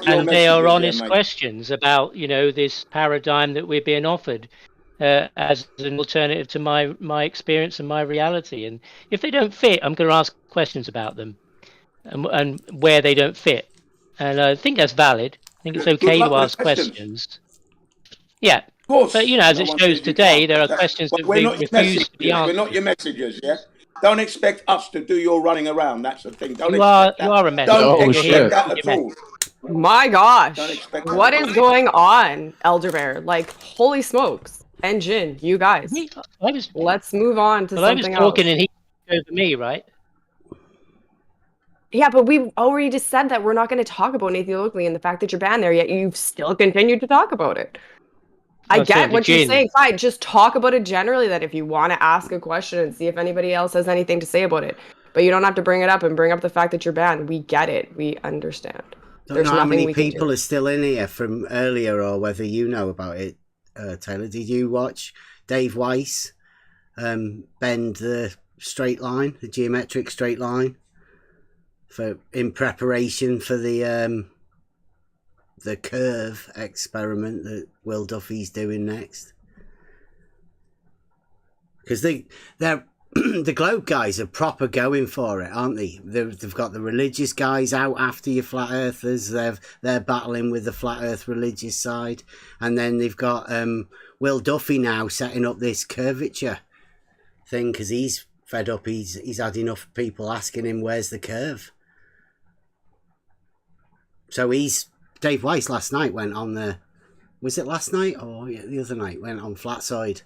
And they are honest questions about, you know, this paradigm that we're being offered as an alternative to my experience and my reality. And if they don't fit, I'm going to ask questions about them and where they don't fit. And I think that's valid. I think it's okay to ask questions. Yeah. Of course. But, you know, as it shows today, there are questions that we refuse to be answered. We're not your messengers, yeah? Don't expect us to do your running around. That's the thing. You are a messenger. Don't expect that at all. My gosh. What is going on, Elder Bear? Like, holy smokes. And Jin, you guys. Let's move on to something else. I was talking and he over me, right? Yeah, but we already just said that we're not going to talk about Nathan Oakley and the fact that you're banned there, yet you've still continued to talk about it. I get what you're saying. Fine, just talk about it generally, that if you want to ask a question and see if anybody else has anything to say about it. But you don't have to bring it up and bring up the fact that you're banned. We get it. We understand. Don't know how many people are still in here from earlier or whether you know about it, Taylor. Did you watch Dave Weiss bend the straight line, the geometric straight line, in preparation for the curve experiment that Will Duffy's doing next? Because they're the Globe guys are proper going for it, aren't they? They've got the religious guys out after your flat earthers. They're battling with the flat earth religious side, and then they've got Will Duffy now setting up this curvature thing because he's fed up. He's had enough people asking him where's the curve. So Dave Weiss last night went on was it last night or the other night, went on Flatside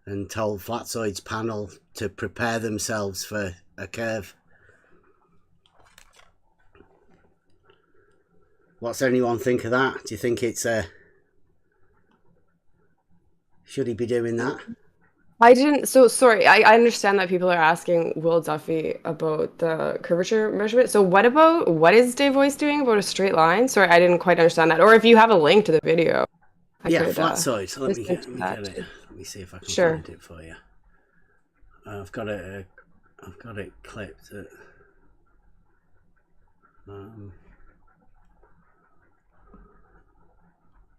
and told Flatside's panel to prepare themselves for a curve. What's anyone think of that? Do you think it's should he be doing that? I didn't. So sorry. I understand that people are asking Will Duffy about the curvature measurement. So what is Dave Weiss doing about a straight line? Sorry, I didn't quite understand that. Or if you have a link to the video. Flat side. So let me get it. Let me see if I can find it for you. I've got it clipped.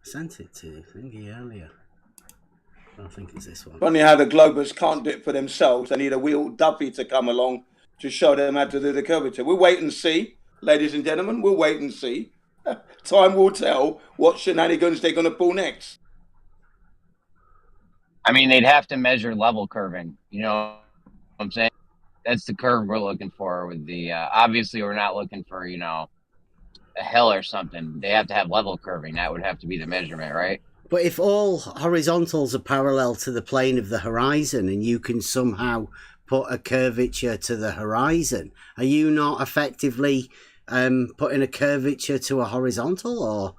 Sent it to Thingy earlier. I think it's this one. Funny how the Globers can't do it for themselves. They need a Will Duffy to come along to show them how to do the curvature. We'll wait and see, ladies and gentlemen. We'll wait and see. Time will tell what shenanigans they're going to pull next. I mean, they'd have to measure level curving. You know what I'm saying? That's the curve we're looking for with the, obviously we're not looking for, you know, a hill or something. They have to have level curving. That would have to be the measurement, right? But if all horizontals are parallel to the plane of the horizon and you can somehow put a curvature to the horizon. Are you not effectively putting a curvature to a horizontal, or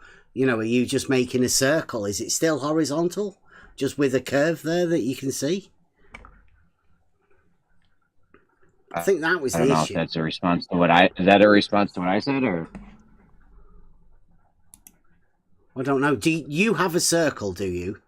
are you just making a circle? Is it still horizontal, just with a curve there that you can see? I think that was I the don't know issue. if that's a response to what is that a response to what I said, or? I don't know. Do you have a circle, do you?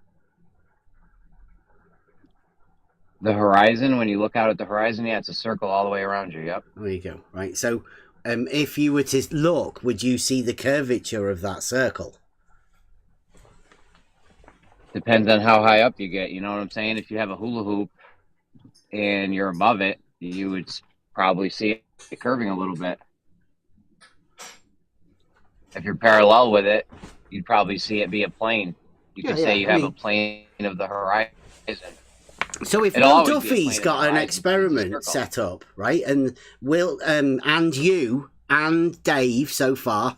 The horizon, when you look out at the horizon, yeah, it's a circle all the way around you, yep. There you go. Right, so if you were to look, would you see the curvature of that circle? Depends on how high up you get, you know what I'm saying? If you have a hula hoop and you're above it, you would probably see it curving a little bit. If you're parallel with it, you'd probably see it be a plane. You could say you have a plane of the horizon. So if Will Duffy's got an experiment set up, right, and Will and you and Dave so far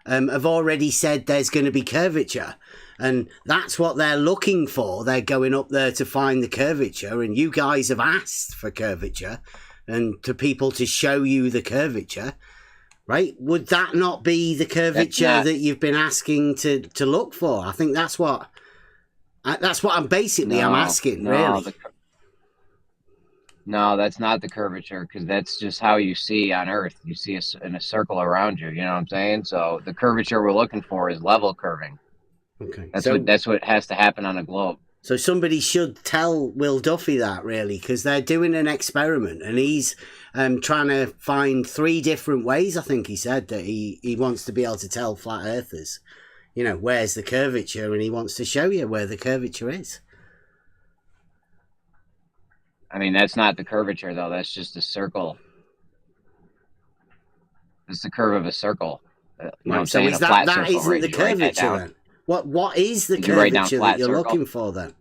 have already said there's going to be curvature, and that's what they're looking for. They're going up there to find the curvature, and you guys have asked for curvature and to people to show you the curvature, right? Would that not be the curvature that you've been asking to look for? I think that's what I'm basically I'm asking, really. No, that's not the curvature, because that's just how you see on Earth. You see in a circle around you. You know what I'm saying? So the curvature we're looking for is level curving. Okay, that's what has to happen on a globe. So somebody should tell Will Duffy that, really, because they're doing an experiment, and he's trying to find 3 different ways. I think he said that he wants to be able to tell flat earthers, where's the curvature, and he wants to show you where the curvature is. I mean, that's not the curvature, though. That's just a circle. It's the curve of a circle. You know what I'm saying? So that isn't the curvature, then? What is the curvature that you're looking for, then?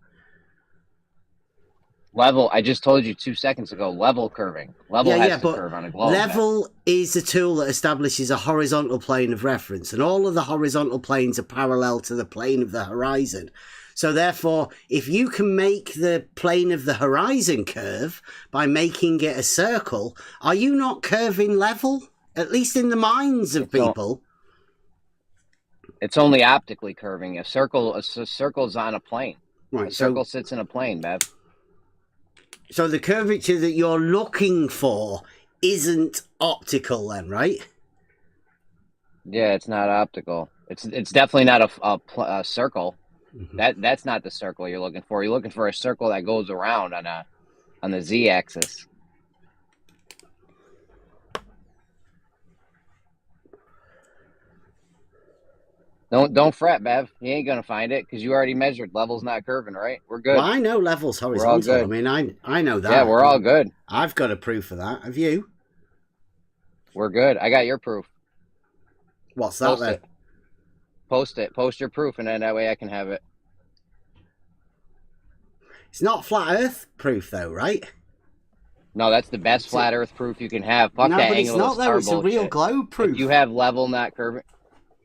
Level. I just told you 2 seconds ago. Level curving. Level has to curve on a globe. Level is a tool that establishes a horizontal plane of reference, and all of the horizontal planes are parallel to the plane of the horizon. So therefore, if you can make the plane of the horizon curve by making it a circle, are you not curving level? At least in the minds of people. It's only optically curving. A circle's on a plane. Right. A circle sits in a plane, Bev. So the curvature that you're looking for isn't optical, then, right? Yeah, it's not optical. It's definitely not a circle. Mm-hmm. That's not the circle you're looking for. You're looking for a circle that goes around on the z-axis. Don't fret, Bev. You ain't gonna find it because you already measured. Level's not curving, right? We're good. Well, I know level's horizontal. We're all good. I mean, I know that. Yeah, we're all good. I've got a proof of that. Have you? We're good. I got your proof. What's that then? Post it. Post your proof, and then that way I can have it. It's not flat Earth proof, though, right? No, that's the best flat Earth proof you can have. Fuck that angle. No, but it's not, though. It's a real globe proof. If you have level not curving.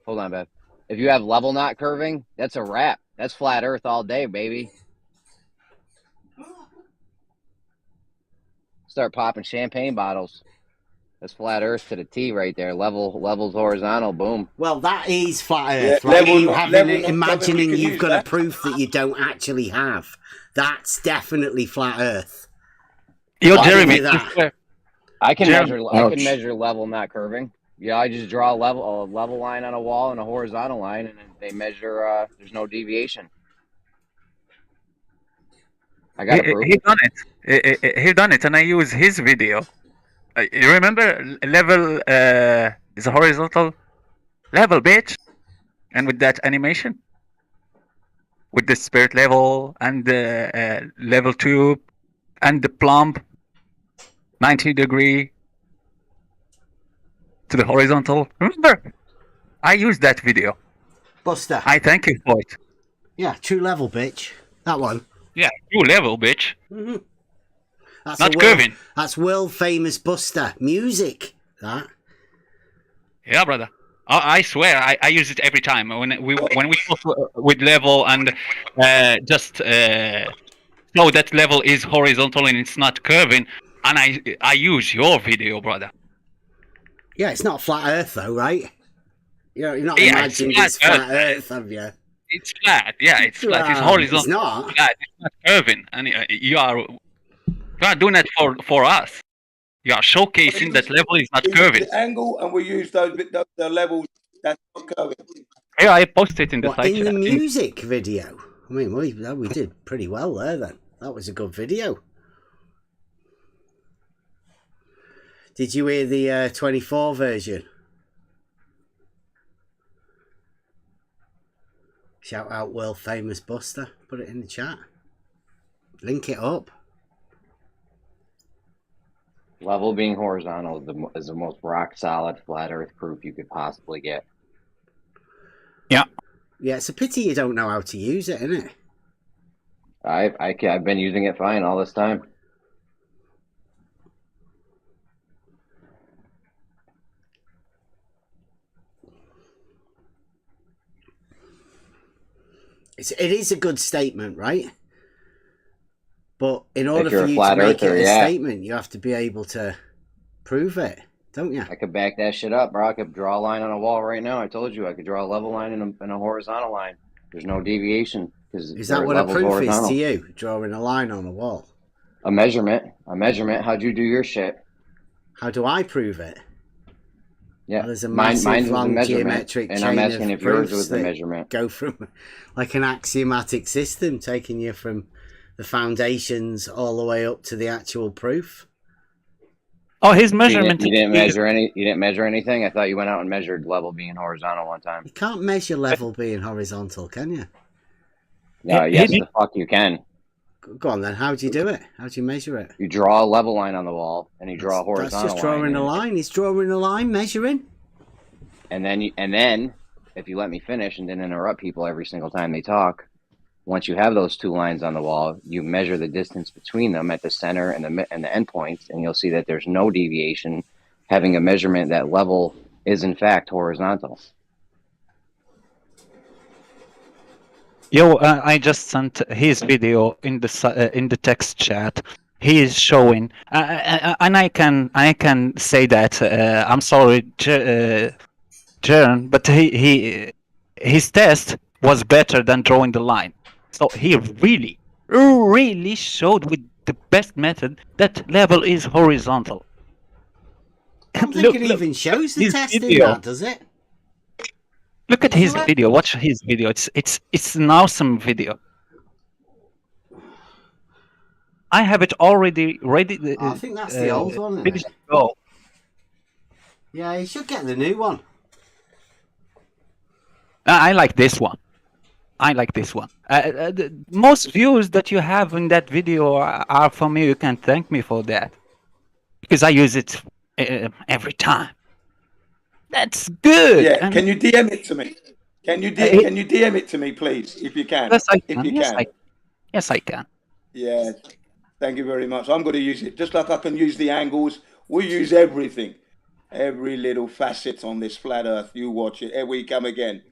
Hold on, Bev. If you have level not curving, that's a wrap. That's flat Earth all day, baby. Start popping champagne bottles. That's flat Earth to the T right there. Levels horizontal. Boom. Well, that is flat Earth, right? Imagining you've got a proof that you don't actually have. That's definitely flat Earth. Jeremy. I can measure level not curving. Yeah, I just draw a level line on a wall and a horizontal line, and then they measure. There's no deviation. I got a proof. He done it. He done it, and I use his video. You remember level is a horizontal level, bitch, and with that animation, with the spirit level and the level tube and the plumb 90-degree. To the horizontal. Remember, I used that video. Buster. I thank you for it. Yeah, true level, bitch. That one. Yeah, true level, bitch. Mm-hmm. That's not curving. That's world famous Buster music. That. Yeah, brother. I swear, I use it every time when we talk with level and just so that level is horizontal and it's not curving. And I use your video, brother. Yeah, it's not flat Earth though, right? You're not imagining it's flat Earth, have you? It's flat. Yeah, it's flat. It's horizontal. It's not. Flat. It's not curving. And you are doing that for us. You are showcasing that level is not curving. The angle, and we use the levels that's not curving. Yeah, I posted in the site in the music video. I mean, we did pretty well there then. That was a good video. Did you hear the 24 version? Shout out world famous Buster. Put it in the chat. Link it up. Level being horizontal is the most rock solid flat Earth proof you could possibly get. Yeah. Yeah, it's a pity you don't know how to use it, isn't it? I've been using it fine all this time. It is a good statement, right? But in order for you to make it a statement, you have to be able to prove it, don't you? I could back that shit up, bro. I could draw a line on a wall right now. I told you I could draw a level line and a horizontal line. There's no deviation. Is that what a proof is to you? Drawing a line on a wall? A measurement. How'd you do your shit? How do I prove it? Yeah, well, there's a massive long geometric and chain I'm asking of if yours proofs was the that measurement. Go from like an axiomatic system, taking you from the foundations all the way up to the actual proof. Oh, his measurement. You didn't measure any. You didn't measure anything. I thought you went out and measured level being horizontal one time. You can't measure level being horizontal, can you? No, yes, the fuck you can. Go on then. How do you do it? How do you measure it? You draw a level line on the wall, and you draw a horizontal line. That's just drawing a line. He's drawing a line, measuring. And then, if you let me finish and then interrupt people every single time they talk, once you have those two lines on the wall, you measure the distance between them at the center and the end points, and you'll see that there's no deviation, having a measurement that level is in fact horizontal. Yo, I just sent his video in the text chat. He is showing, and I can say that I'm sorry, Jern, but his test was better than drawing the line. So he really showed with the best method that level is horizontal. I don't think it even shows the test in that, does it? Look at his video. Watch his video. It's an awesome video. I have it already ready. I think that's the old one. Ready to go. Yeah, you should get the new one. I like this one. Most views that you have in that video are from me. You can thank me for that because I use it every time. That's good. Yeah, can you DM it to me? Can you DM it to me, please, if you can? Yes, I can. If you can. Yes, I can. Yeah, thank you very much. I'm going to use it just like I can use the angles. We use everything, every little facet on this flat Earth. You watch it. Here we come again.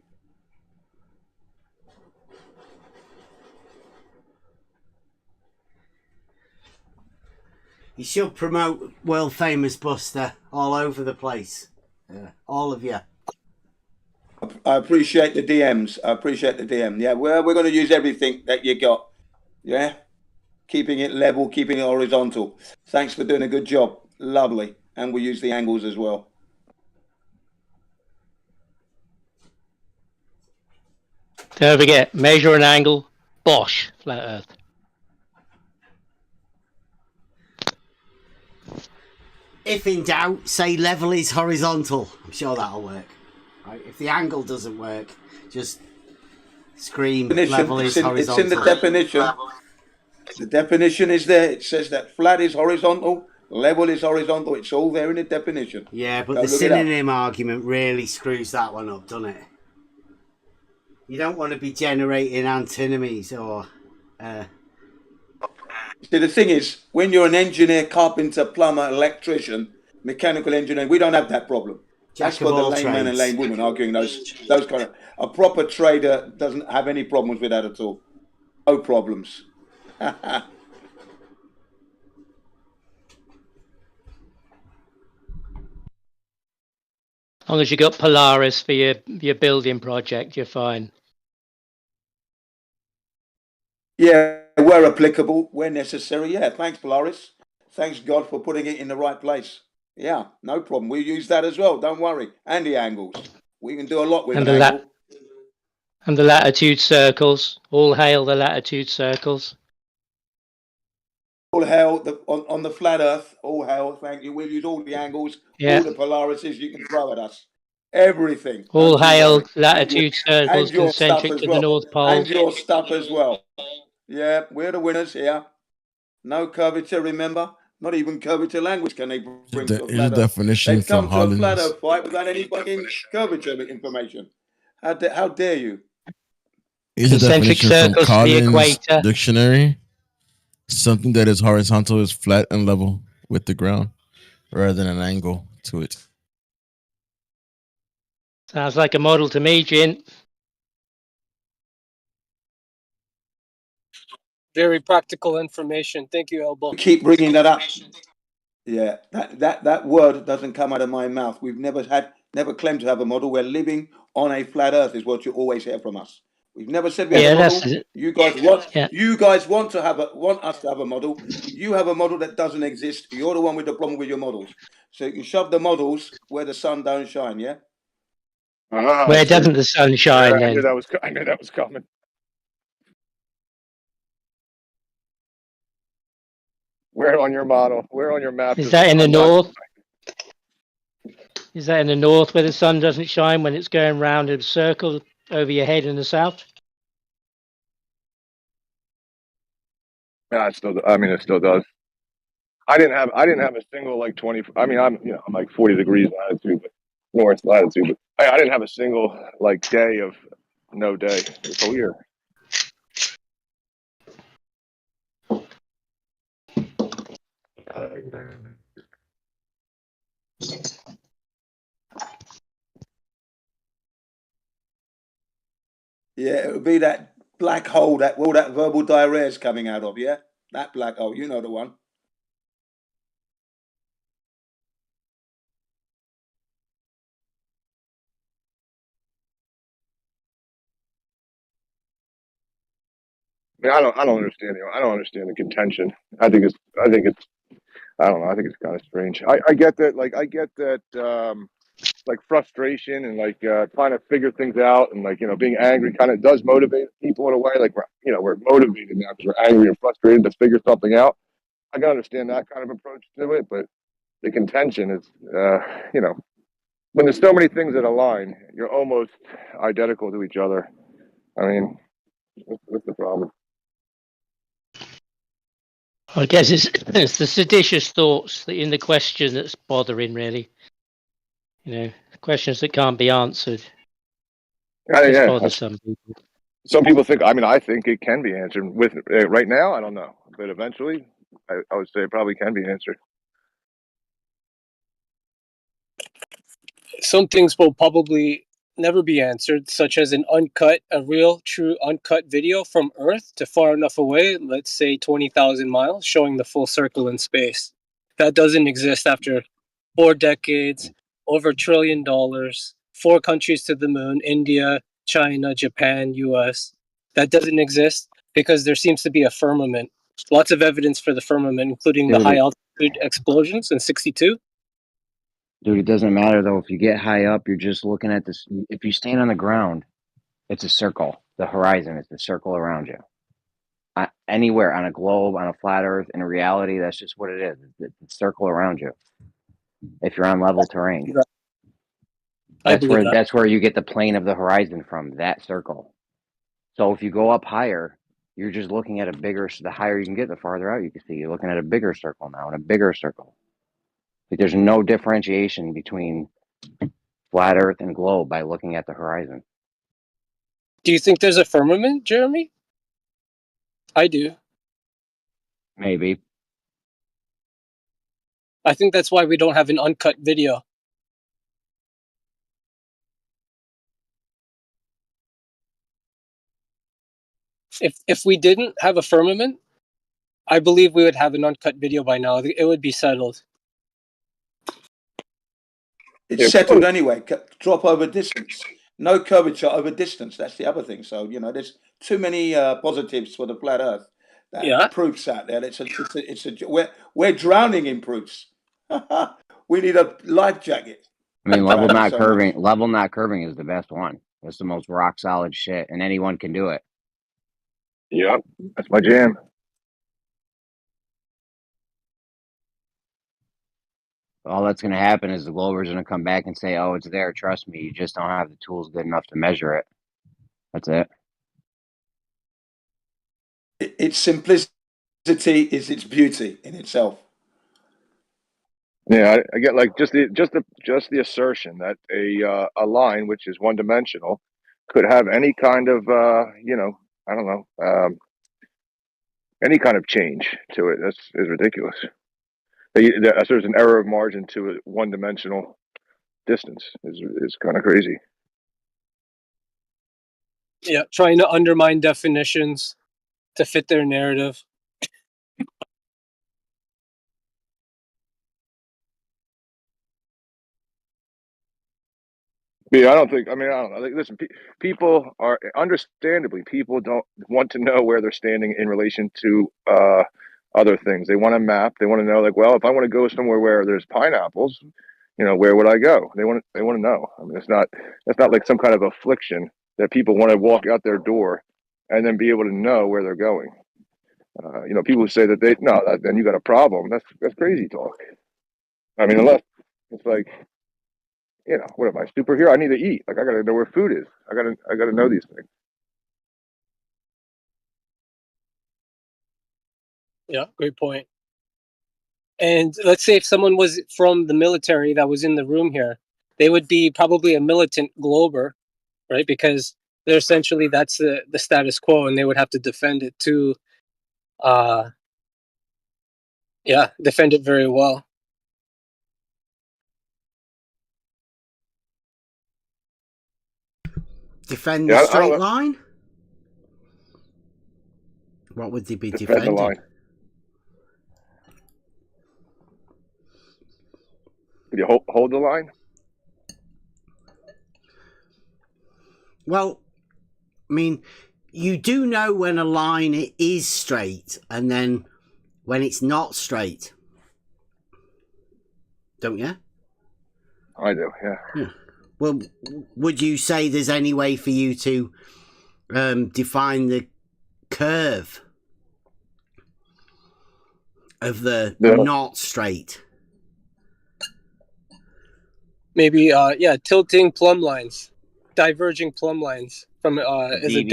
You should promote world famous Buster all over the place. Yeah, all of you. I appreciate the DMs. Yeah, we're going to use everything that you got. Yeah, keeping it level, keeping it horizontal. Thanks for doing a good job. Lovely. And we use the angles as well. Don't forget, measure an angle, bosh, flat Earth. If in doubt, say level is horizontal. I'm sure that'll work. Right? If the angle doesn't work, just scream level is horizontal. It's in the definition. The definition is there. It says that flat is horizontal, level is horizontal. It's all there in the definition. Yeah, but the synonym argument really screws that one up, doesn't it? You don't want to be generating antinomies or... See, the thing is, when you're an engineer, carpenter, plumber, electrician, mechanical engineer, we don't have that problem. That's for the layman and laywoman arguing those kind of... A proper trader doesn't have any problems with that at all. No problems. As long as you got Polaris for your building project, you're fine. Yeah, where applicable, where necessary. Yeah, thanks, Polaris. Thanks, God, for putting it in the right place. Yeah, no problem. We'll use that as well. Don't worry. And the angles. We can do a lot with And an angle. And the latitude circles. All hail the latitude circles. All hail on the flat Earth. All hail. Thank you. We'll use all the angles, all the polarities you can throw at us. Everything. All hail latitude circles concentric to the North Pole. And your stuff as well. Yeah, we're the winners here. No curvature, remember? Not even curvature language can they bring to a flat Earth. Definition They've come from to a flat Holland's. Earth fight without any fucking curvature information. How dare you? Here's a definition from Collins Dictionary. Something that is horizontal is flat and level with the ground, rather than an angle to it. Sounds like a model to me, Jin. Very practical information. Thank you, Elbow. Keep bringing that up. Yeah, that word doesn't come out of my mouth. We've never claimed to have a model. We're living on a flat Earth, is what you always hear from us. We've never said we have a model. You guys want us to have a model. You have a model that doesn't exist. You're the one with the problem with your models. So you can shove the models where the sun don't shine. Yeah. Where doesn't the sun shine? Yeah, then? I knew that was coming. Where on your model? Where on your map? Is that in the north? Is that in the north where the sun doesn't shine when it's going round in a circle over your head in the south? Yeah, it still does. I didn't have a single like 20. I mean, I'm like 40 degrees latitude, but north latitude. But I didn't have a single like day of no day this whole year. Yeah, it would be that black hole that all that verbal diarrhea is coming out of. Yeah, that black hole. You know the one. I mean, I don't understand. I don't understand the contention. I think it's. I don't know. I think it's kind of strange. I get that. I get that. Like frustration and like trying to figure things out and like being angry kind of does motivate people in a way. Like we're motivated now because we're angry and frustrated to figure something out. I can understand that kind of approach to it, but the contention is when there's so many things that align, you're almost identical to each other. I mean, what's the problem? I guess it's the seditious thoughts in the question that's bothering, really. Questions that can't be answered. Yeah, bother some people. Some people think. I mean, I think it can be answered with right now. I don't know, but eventually, I would say it probably can be answered. Some things will probably never be answered, such as a real, true, uncut video from Earth to far enough away, let's say 20,000 miles, showing the full circle in space. That doesn't exist after 4 decades, over $1 trillion, 4 countries to the moon, India, China, Japan, US. That doesn't exist because there seems to be a firmament. Lots of evidence for the firmament, including the high altitude explosions in 62. Dude, it doesn't matter though. If you get high up, you're just looking at this. If you stand on the ground, it's a circle. The horizon is the circle around you. Anywhere on a globe, on a flat Earth, in reality, that's just what it is. It's a circle around you. If you're on level terrain, that's where you get the plane of the horizon from. That circle. So if you go up higher, you're just looking at the higher you can get, the farther out you can see. You're looking at a bigger circle now, and a bigger circle. Like there's no differentiation between flat Earth and globe by looking at the horizon. Do you think there's a firmament, Jeremy? I do. Maybe. I think that's why we don't have an uncut video. If we didn't have a firmament, I believe we would have an uncut video by now. It would be settled. It's settled anyway. Drop over distance. No curvature over distance. That's the other thing. So, you know, there's too many positives for the flat Earth. Proofs out there. We're drowning in proofs. We need a life jacket. I mean, level not curving is the best one. It's the most rock solid shit, and anyone can do it. Yep, that's my jam. All that's going to happen is the Glober's going to come back and say, "Oh, it's there. Trust me. You just don't have the tools good enough to measure it." That's it. Its simplicity is its beauty in itself. Yeah, I get like just the assertion that a line which is one dimensional could have any kind of I don't know any kind of change to it. That's is ridiculous. There's an error of margin to a one dimensional distance is kind of crazy. Yeah, trying to undermine definitions to fit their narrative. Yeah, I don't know. Like, listen, people are understandably people don't want to know where they're standing in relation to other things. They want a map. They want to know, like, well, if I want to go somewhere where there's pineapples, where would I go? They want to know. I mean, it's not like some kind of affliction that people want to walk out their door and then be able to know where they're going. People who say that then you got a problem. That's crazy talk. I mean, unless it's like, what am I, superhero? I need to eat. Like, I got to know where food is. I got to know these things. Yeah, great point. And let's say if someone was from the military that was in the room here, they would be probably a militant glober, right? Because they're essentially, that's the status quo, and they would have to defend it to, defend it very well. Defend the straight line? What would they be defending? The line. Would you hold the line? Well, I mean, you do know when a line is straight and then when it's not straight, don't you? I do, yeah. Well, would you say there's any way for you to define the curve of the not straight? Maybe, tilting plumb lines, diverging plumb lines from the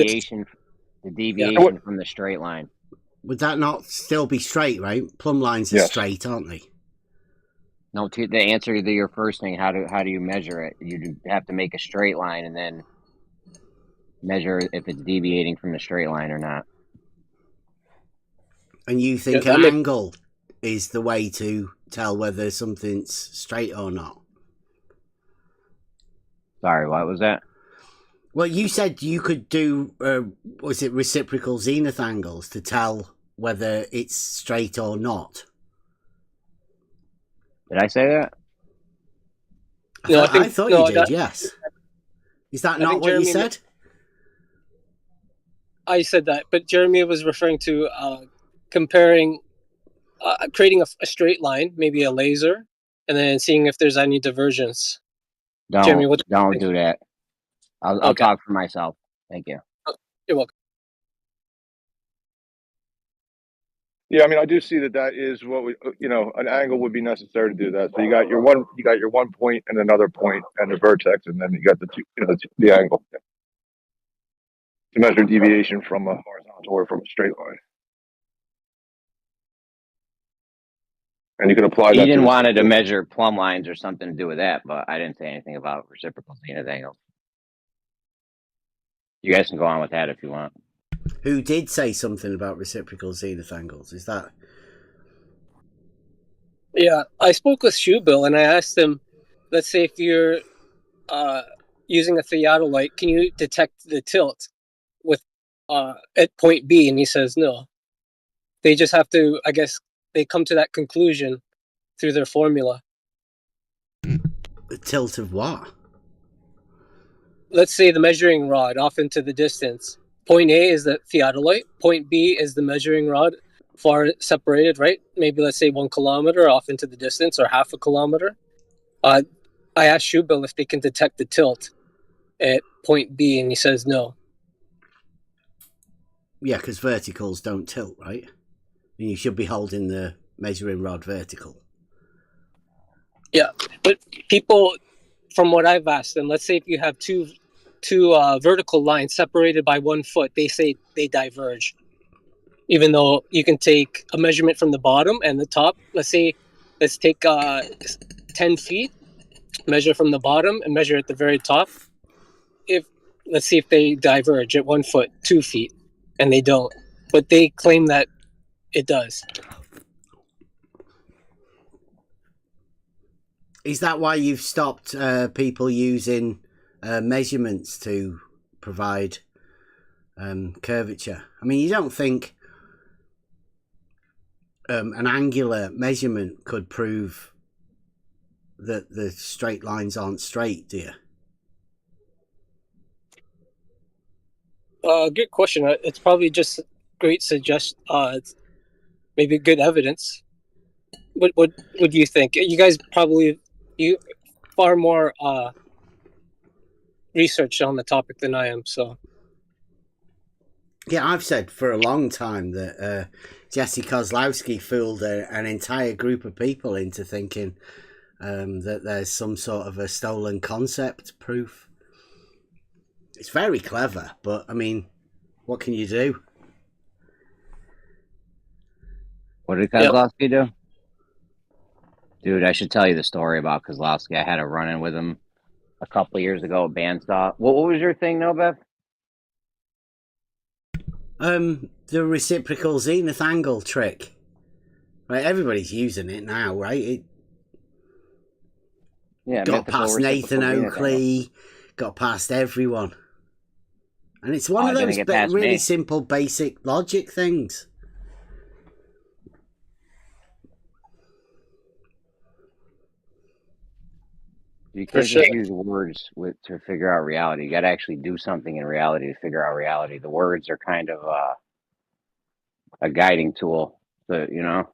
deviation from the straight line. Would that not still be straight, right? Plumb lines are straight, aren't they? No, to the answer to your first thing, how do you measure it? You have to make a straight line and then measure if it's deviating from the straight line or not. And you think an angle is the way to tell whether something's straight or not? Sorry, what was that? Well, you said you could do, was it reciprocal zenith angles to tell whether it's straight or not? Did I say that? I thought you did, yes. Is that not what you said? I said that, but Jeremy was referring to comparing, creating a straight line, maybe a laser, and then seeing if there's any divergence. Jeremy, don't do that. I'll talk for myself. Thank you. You're welcome. Yeah, I mean, I do see that is what an angle would be necessary to do that. So you got your one point and another point and a vertex, and then you got the two, the angle to measure deviation from a horizontal or from a straight line. And you can apply that. He didn't want to measure plumb lines or something to do with that, but I didn't say anything about reciprocal zenith angles. You guys can go on with that if you want. Who did say something about reciprocal zenith angles? Is that? Yeah, I spoke with Shoebill and I asked him, let's say if you're using a theodolite, can you detect the tilt with at point B? And he says no. They just have to, I guess, they come to that conclusion through their formula. The tilt of what? Let's say the measuring rod off into the distance. Point A is the theodolite. Point B is the measuring rod far separated, right? Maybe let's say 1 kilometer off into the distance or half a kilometer. I asked Shubil if they can detect the tilt at point B, and he says no. Yeah, because verticals don't tilt, right? And you should be holding the measuring rod vertical. Yeah, but people, from what I've asked them, let's say if you have two vertical lines separated by 1 foot, they say they diverge. Even though you can take a measurement from the bottom and the top. Let's take 10 feet, measure from the bottom and measure at the very top. Let's see if they diverge at 1 foot, 2 feet, and they don't. But they claim that it does. Is that why you've stopped people using measurements to provide curvature? I mean, you don't think an angular measurement could prove that the straight lines aren't straight, do you? Good question. It's probably just great maybe good evidence. What do you think? You guys probably far more research on the topic than I am. So yeah, I've said for a long time that Jesse Kozlowski fooled an entire group of people into thinking that there's some sort of a stolen concept proof. It's very clever, but I mean, what can you do? What did Kozlowski do? Dude, I should tell you the story about Kozlowski. I had a run-in with him a couple of years ago at Bandstop. What was your thing, no, Bev? The reciprocal zenith angle trick. Right, everybody's using it now, right? Got past Nathan Oakley, got past everyone. And it's one of those really simple, basic logic things. You can't just use words to figure out reality. You got to actually do something in reality to figure out reality. The words are kind of a guiding tool, Yeah,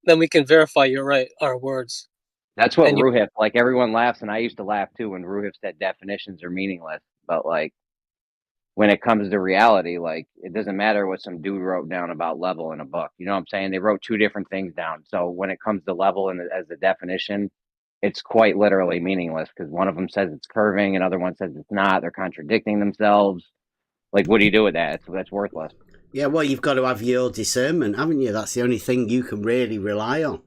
then we can verify you're right, our words. That's what Ruhif, like everyone laughs, and I used to laugh too when Ruhif said definitions are meaningless. But like when it comes to reality, like it doesn't matter what some dude wrote down about level in a book. You know what I'm saying? They wrote two different things down. So when it comes to level and as a definition, it's quite literally meaningless because one of them says it's curving, another one says it's not. They're contradicting themselves. Like, what do you do with that? That's worthless. Yeah, well, you've got to have your discernment, haven't you? That's the only thing you can really rely on.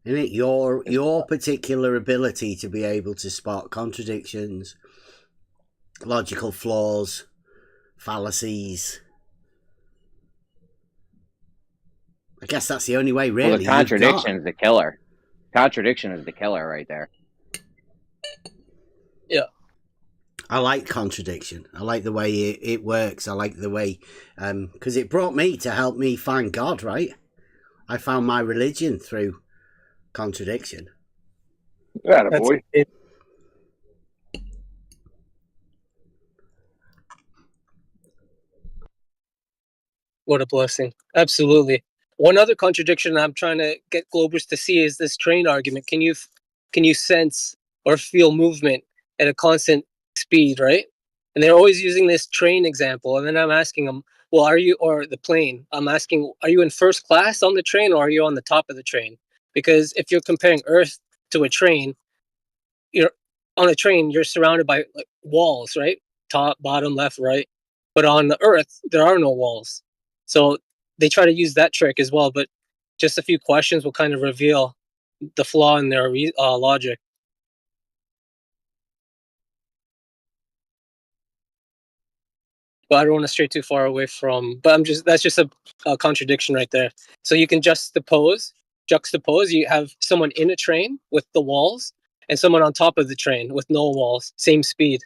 Isn't it? Your particular ability to be able to spot contradictions, logical flaws, fallacies. I guess that's the only way, really. Well, the contradiction is the killer. Contradiction is the killer right there. Yeah. I like contradiction. I like the way it works. I like the way, because it brought me to help me find God, right? I found my religion through contradiction. Yeah, boy. What a blessing. Absolutely. One other contradiction I'm trying to get Globers to see is this train argument. Can you sense or feel movement at a constant speed, right? And they're always using this train example. And then I'm asking them, well, or the plane, I'm asking, are you in first class on the train or are you on the top of the train? Because if you're comparing Earth to a train, on a train, you're surrounded by like walls, right? Top, bottom, left, right. But on the Earth, there are no walls. So they try to use that trick as well. But just a few questions will kind of reveal the flaw in their logic. But I don't want to stray too far away from. But that's just a contradiction right there. So you can juxtapose. You have someone in a train with the walls, and someone on top of the train with no walls, same speed.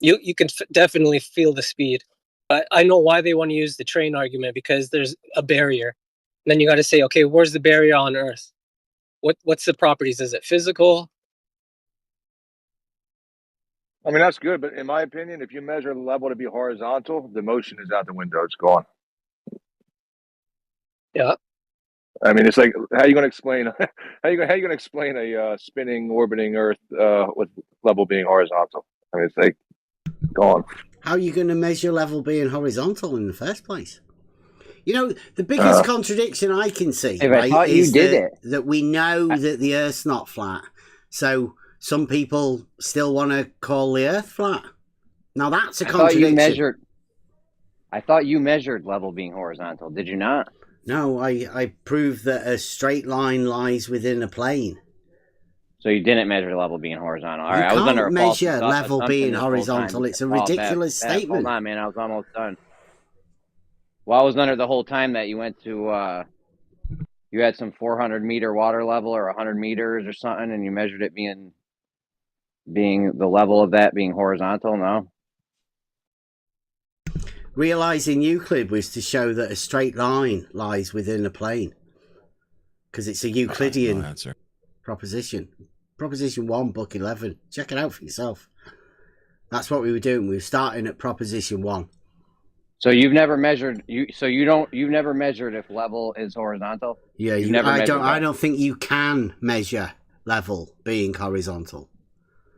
You can definitely feel the speed. But I know why they want to use the train argument, because there's a barrier. And then you got to say, okay, where's the barrier on Earth? What's the properties? Is it physical? I mean, that's good, but in my opinion, if you measure the level to be horizontal, the motion is out the window. It's gone. Yeah. I mean, it's like, how are you going to explain how you going to explain a spinning, orbiting Earth with level being horizontal? I mean, it's like gone. How are you going to measure level being horizontal in the first place? You know, the biggest contradiction I can see, right, is that we know that the Earth's not flat. So some people still want to call the Earth flat. Now that's a contradiction. I thought you measured level being horizontal. Did you not? No, I proved that a straight line lies within a plane. So you didn't measure level being horizontal. All You right, I was under a false measure level being assumption this whole horizontal. time. It's a ridiculous statement. Hold on, man. I was almost done. Well, I was under the whole time that you went to, you had some 400-meter water level or 100 meters or something, and you measured it being the level of that being horizontal. No. Realising Euclid was to show that a straight line lies within a plane, because it's a Euclidean proposition. Proposition 1, book 11. Check it out for yourself. That's what we were doing. We were starting at proposition 1. So you've never measured you've never measured if level is horizontal? Yeah, I don't think you can measure level being horizontal.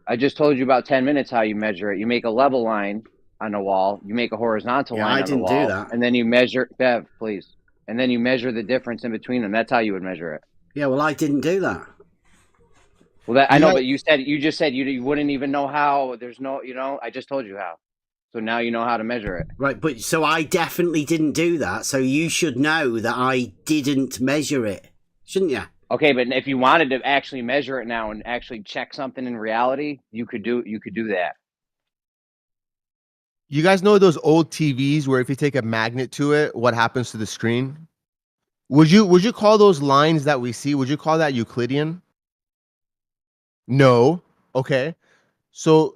I just told you about 10 minutes how you measure it. You make a level line on a wall, you make a horizontal line on the wall. I didn't do that. And then you measure, Bev, please. And then you measure the difference in between them. That's how you would measure it. Yeah, well, I didn't do that. Well, I know, but you just said you wouldn't even know how. There's no, I just told you how. So now you know how to measure it. Right, but so I definitely didn't do that. So you should know that I didn't measure it, shouldn't you? Okay, but if you wanted to actually measure it now and actually check something in reality, you could do that. You guys know those old TVs where if you take a magnet to it, what happens to the screen? Would you call those lines that we see, would you call that Euclidean? No. Okay. So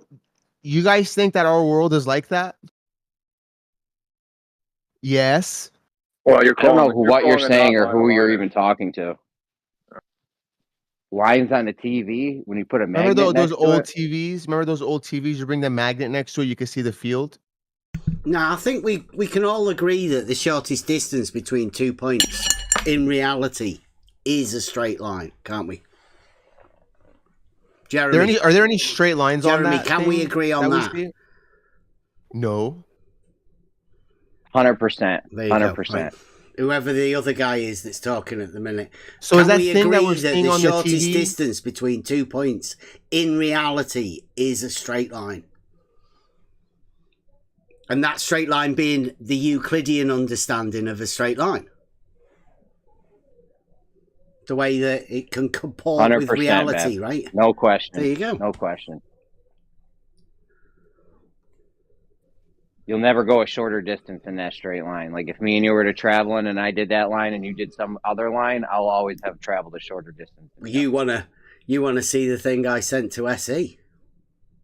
you guys think that our world is like that? Yes. Well, I don't know what you're saying or who you're even talking to. Lines on the TV when you put a magnet. Remember those old TVs? Remember those old TVs? You bring the magnet next to it, you can see the field. No, I think we can all agree that the shortest distance between 2 points in reality is a straight line, can't we? Jeremy, are there any straight lines on that? Jeremy, can we agree on that? No. 100%. 100%. Right. Whoever the other guy is that's talking at the minute. So is that thing that we're seeing on the TV? The shortest distance between 2 points in reality is a straight line. And that straight line being the Euclidean understanding of a straight line. The way that it can comport with reality, man. right? No question. There you go. No question. You'll never go a shorter distance in that straight line. Like if me and you were to traveling and I did that line and you did some other line, I'll always have traveled a shorter distance. You wanna see the thing I sent to SE?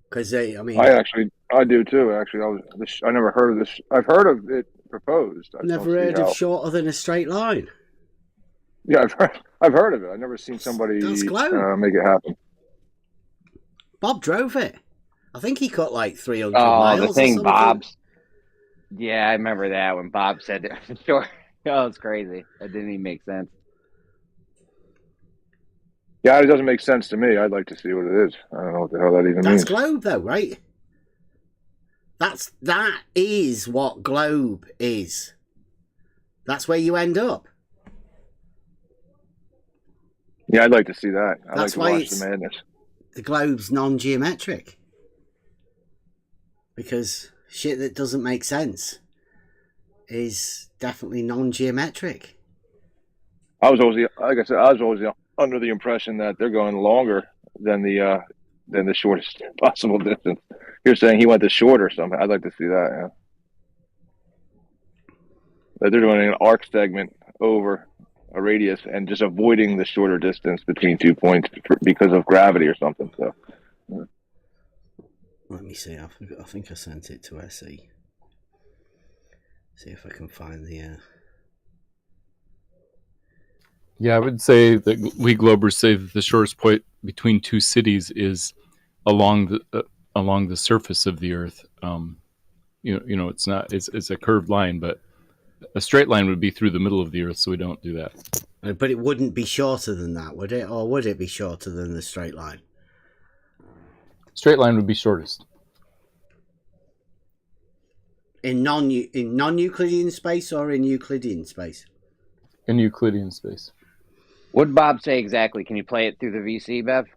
Because I do too. Actually, I never heard of this. I've heard of it proposed. Never heard of shorter than a straight line. Yeah, I've heard of it. I've never seen somebody make it happen. Bob drove it. I think he cut like 300 miles. Oh, the thing Bob's. Yeah, I remember that when Bob said it. Sure. Oh, it's crazy. That didn't even make sense. Yeah, it doesn't make sense to me. I'd like to see what it is. I don't know what the hell that even means. That's globe, though, right? That is what globe is. That's where you end up. Yeah, I'd like to see that. I'd That's like to why watch the madness. The globe's non-geometric. Because shit that doesn't make sense is definitely non-geometric. I was always under the impression that they're going longer than the shortest possible distance. You're saying he went the short or something. I'd like to see that. Yeah. That they're doing an arc segment over a radius and just avoiding the shorter distance between 2 points because of gravity or something. So. Yeah. Let me see. I think I sent it to SE. See if I can find the. Yeah, I would say that we Globers say that the shortest point between two cities is along the surface of the Earth. It's not it's a curved line, but a straight line would be through the middle of the Earth, so we don't do that. But it wouldn't be shorter than that, would it? Or would it be shorter than the straight line? Straight line would be shortest. In non-Euclidean space or in Euclidean space? In Euclidean space. What'd Bob say exactly? Can you play it through the VC, Bev?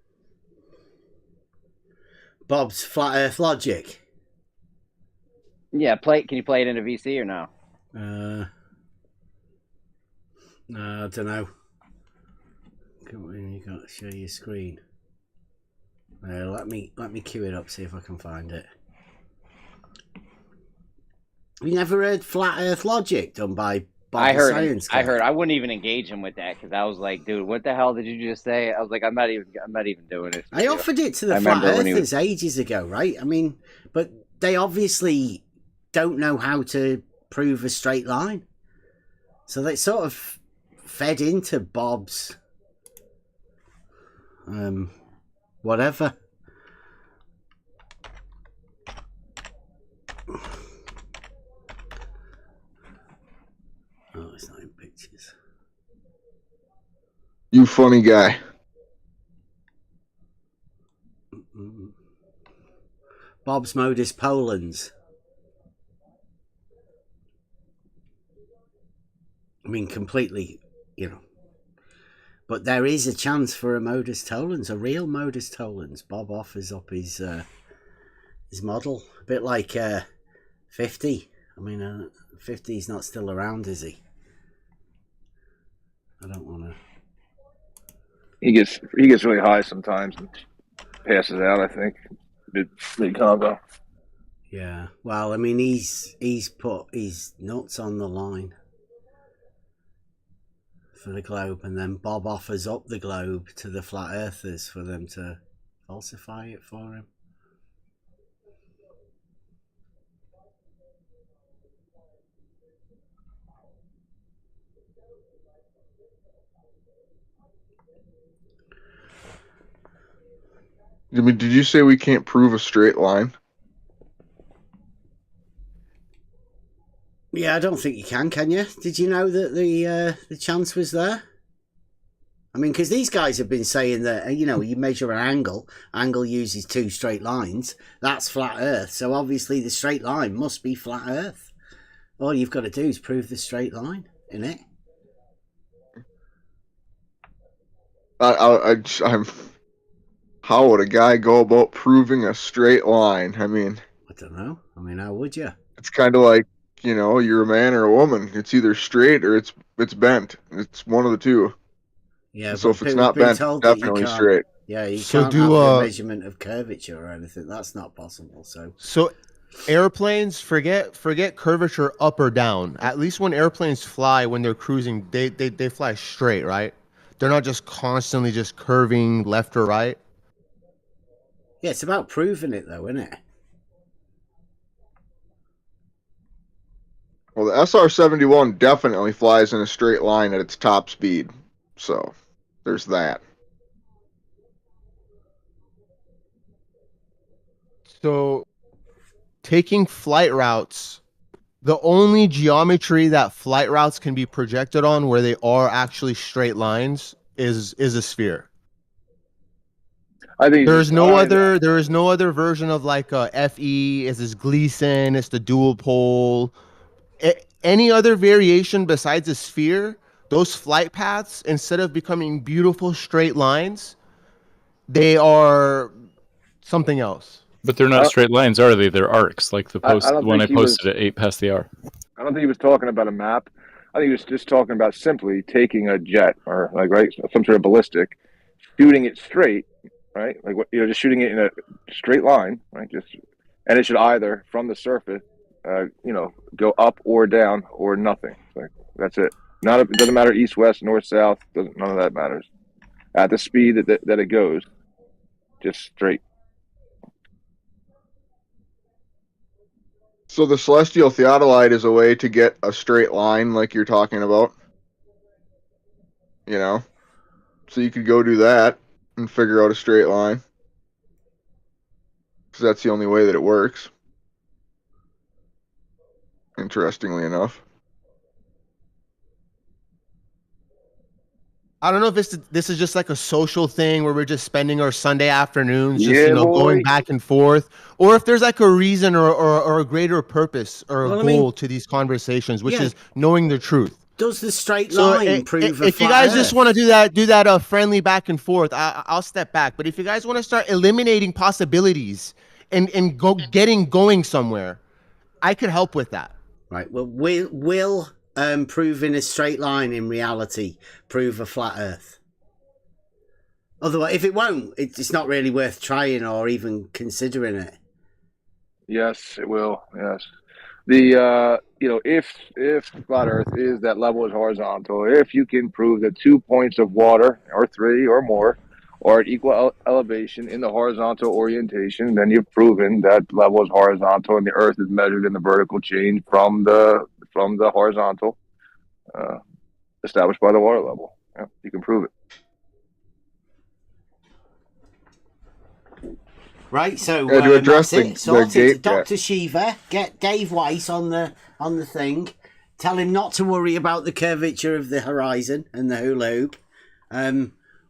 Bob's flat Earth logic. Yeah, Can you play it in a VC or no? I don't know. You got to share your screen. Let me queue it up. See if I can find it. You never heard flat Earth logic done by Bob I heard. Science I heard. I wouldn't even engage him with that because I was like, dude, what the hell did you just say? I was like, I'm not even doing it. I offered it to the flat earthers ages ago, right? I mean, but they obviously don't know how to prove a straight line, so they sort of fed into Bob's whatever. Oh, it's not in pictures. You funny guy. Bob's modus polens. I mean, completely, But there is a chance for a modus tollens, a real modus tollens. Bob offers up his model, a bit like 50. I mean, 50 is not still around, is he? I don't want to. He gets really high sometimes and passes out. I think mid combo. Yeah. Well, I mean, he's put his nuts on the line for the globe, and then Bob offers up the globe to the flat earthers for them to falsify it for him. I mean, did you say we can't prove a straight line? Yeah, I don't think you can you? Did you know that the chance was there? I mean, because these guys have been saying that, you measure an angle uses two straight lines, that's flat Earth, so obviously the straight line must be flat Earth. All you've got to do is prove the straight line, innit? I'm. How would a guy go about proving a straight line? I mean, I don't know. I mean, how would you? It's kind of like, you're a man or a woman. It's either straight or it's bent. It's one of the two. Yeah. So if it's not bent, it's definitely straight. Yeah, you can't have the measurement of curvature or anything. That's not possible. So airplanes, forget curvature up or down. At least when airplanes fly, when they're cruising, they fly straight, right? They're not just constantly just curving left or right. Yeah, it's about proving it, though, isn't it? Well, the SR-71 definitely flies in a straight line at its top speed. So, there's that. So, taking flight routes, the only geometry that flight routes can be projected on where they are actually straight lines is a sphere. I think there is no other version of like FE. Is this Gleason? It's the dual pole. Any other variation besides a sphere, those flight paths, instead of becoming beautiful straight lines, they are something else. But they're not straight lines, are they? They're arcs, like the one I posted at 8 past the hour. I don't think he was talking about a map. I think he was just talking about simply taking a jet or some sort of ballistic, shooting it straight, right? Just shooting it in a straight line, right? And it should either from the surface, go up or down or nothing. That's it. It doesn't matter east, west, north, south. None of that matters. At the speed that it goes, just straight. So the celestial theodolite is a way to get a straight line like you're talking about? you know. So you could go do that and figure out a straight line. Because that's the only way that it works. Interestingly enough. I don't know if this is just like a social thing where we're just spending our Sunday afternoons just going back and forth, or if there's like a reason or a greater purpose or a goal to these conversations, which is knowing the truth. Does the straight line prove a if you guys just want to do that friendly back and forth, I'll step back. But if you guys want to start eliminating possibilities and getting going somewhere, I could help with that. Right. Well, will proving a straight line in reality prove a flat Earth? Otherwise, if it won't, it's not really worth trying or even considering it. Yes, it will. Yes. The if flat Earth is that level is horizontal, if you can prove that 2 points of water or 3 or more are at equal elevation in the horizontal orientation, then you've proven that level is horizontal and the Earth is measured in the vertical change from the horizontal established by the water level. Yeah, you can prove it. Right, so to address sorted. Dr. Shiva, get Dave Weiss on the thing. Tell him not to worry about the curvature of the horizon and the hula hoop.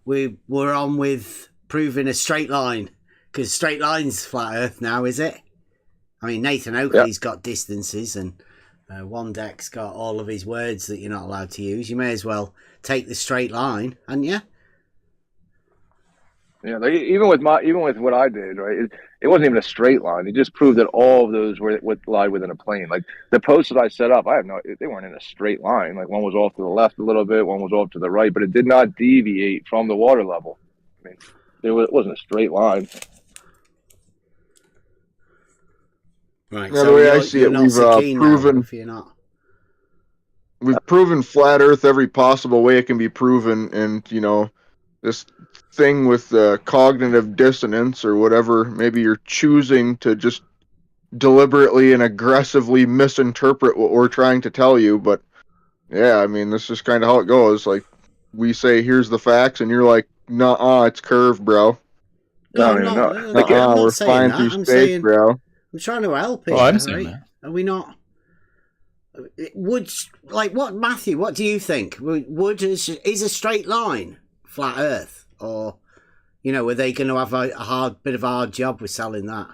We're on with proving a straight line, because straight line's flat Earth now, is it? I mean, Nathan Oakley's got distances, and Wandek's got all of his words that you're not allowed to use. You may as well take the straight line, hadn't you? Yeah, like even with what I did, right? It wasn't even a straight line. It just proved that all of those lie within a plane. Like the posts that I set up, they weren't in a straight line. Like one was off to the left a little bit, one was off to the right, but it did not deviate from the water level. I mean, it wasn't a straight line. Right. Yeah, so the way I see it, we've proven flat Earth every possible way it can be proven, and this thing with cognitive dissonance or whatever, maybe you're choosing to just deliberately and aggressively misinterpret what we're trying to tell you. But yeah, I mean, this is kind of how it goes. Like, we say, here's the facts, and you're like, nuh-uh, it's curved, bro. No, I'm not saying that. I'm saying, bro. I'm trying to help here. I'm saying that. Are we not? Matthew? What do you think? Is a straight line flat Earth, or are they going to have a hard job with selling that?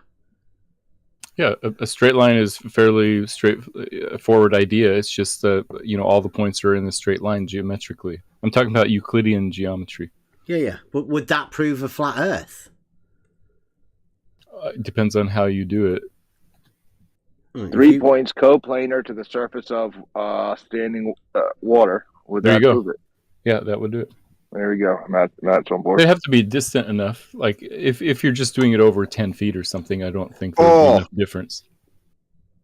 Yeah, a straight line is a fairly straightforward idea. It's just that all the points are in the straight line geometrically. I'm talking about Euclidean geometry. Yeah. But would that prove a flat Earth? It depends on how you do it. 3 points coplanar to the surface of standing water. Would that prove it? Yeah, that would do it. There we go. Matt's on board. They have to be distant enough. Like if you're just doing it over 10 feet or something, I don't think there'd be enough difference.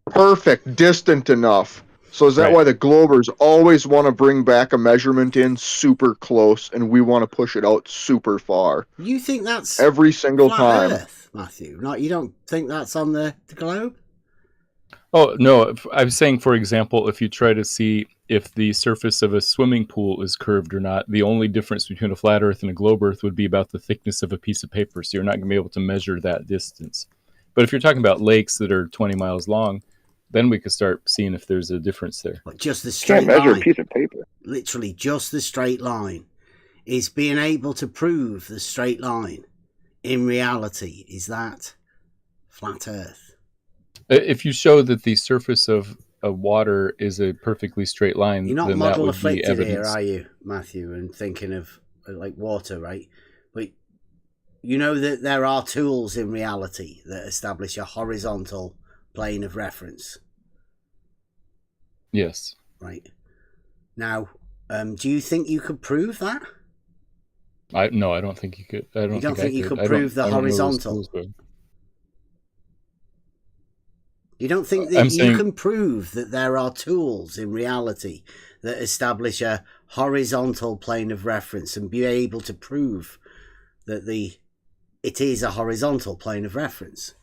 Perfect, distant enough. So is that why the Globers always want to bring back a measurement in super close, and we want to push it out super far? You think that's every single flat time, Earth, Matthew? You don't think that's on the globe? Oh, no. I'm saying, for example, if you try to see if the surface of a swimming pool is curved or not, the only difference between a flat Earth and a globe Earth would be about the thickness of a piece of paper. So you're not going to be able to measure that distance. But if you're talking about lakes that are 20 miles long, then we could start seeing if there's a difference there. But just the straight line. Can't measure a piece of paper. Literally, just the straight line. Is being able to prove the straight line in reality, is that flat Earth? If you show that the surface of water is a perfectly straight line, you're not then model that would be afflicted evidence. here, are you, Matthew? And thinking of like water, right? But you know that there are tools in reality that establish a horizontal plane of reference. Yes. Right. Now, do you think you could prove that? No, I don't think you could. You don't think you could prove the horizontal? You don't think that you can prove that there are tools in reality that establish a horizontal plane of reference and be able to prove that it is a horizontal plane of reference?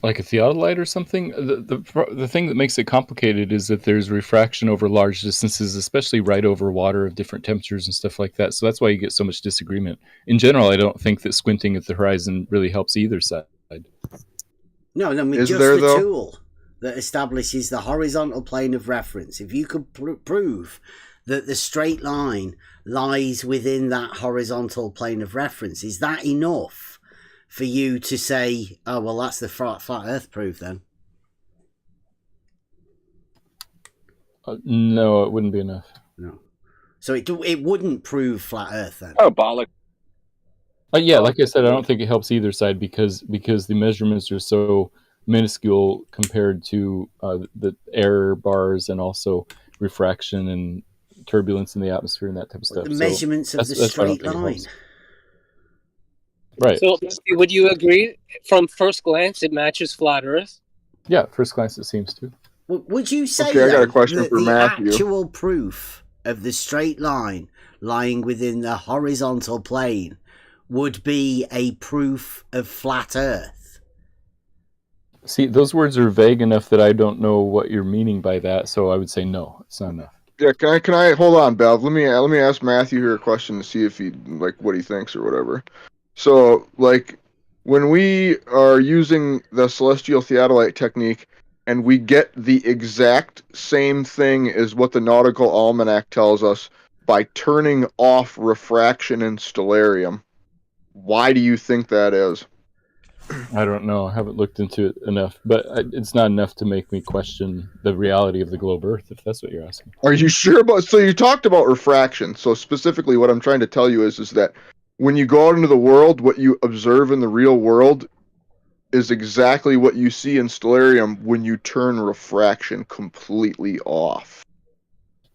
Like a theodolite or something. The thing that makes it complicated is that there's refraction over large distances, especially right over water of different temperatures and stuff like that. So that's why you get so much disagreement. In general, I don't think that squinting at the horizon really helps either side. No, I mean, just the tool that establishes the horizontal plane of reference. If you could prove that the straight line lies within that horizontal plane of reference, is that enough for you to say, oh, well, that's the flat Earth proof then? No, it wouldn't be enough. No. So it wouldn't prove flat Earth then? Oh, bollock. Yeah, like I said, I don't think it helps either side because the measurements are so minuscule compared to the error bars and also refraction and turbulence in the atmosphere and that type of stuff. The measurements of the straight line. Right. So would you agree from first glance it matches flat Earth? Yeah, first glance it seems to. Would you say I got a question for the Matthew. Actual proof of the straight line lying within the horizontal plane would be a proof of flat Earth? See, those words are vague enough that I don't know what you're meaning by that, so I would say no, it's not enough. Yeah, can I hold on, Bev? Let me ask Matthew here a question to see if he what he thinks or whatever. So, when we are using the celestial theodolite technique and we get the exact same thing as what the Nautical Almanac tells us by turning off refraction in stellarium, why do you think that is? I don't know. I haven't looked into it enough, but it's not enough to make me question the reality of the globe Earth, if that's what you're asking. Are you sure about? So you talked about refraction. So specifically, what I'm trying to tell you is that when you go out into the world, what you observe in the real world is exactly what you see in stellarium when you turn refraction completely off.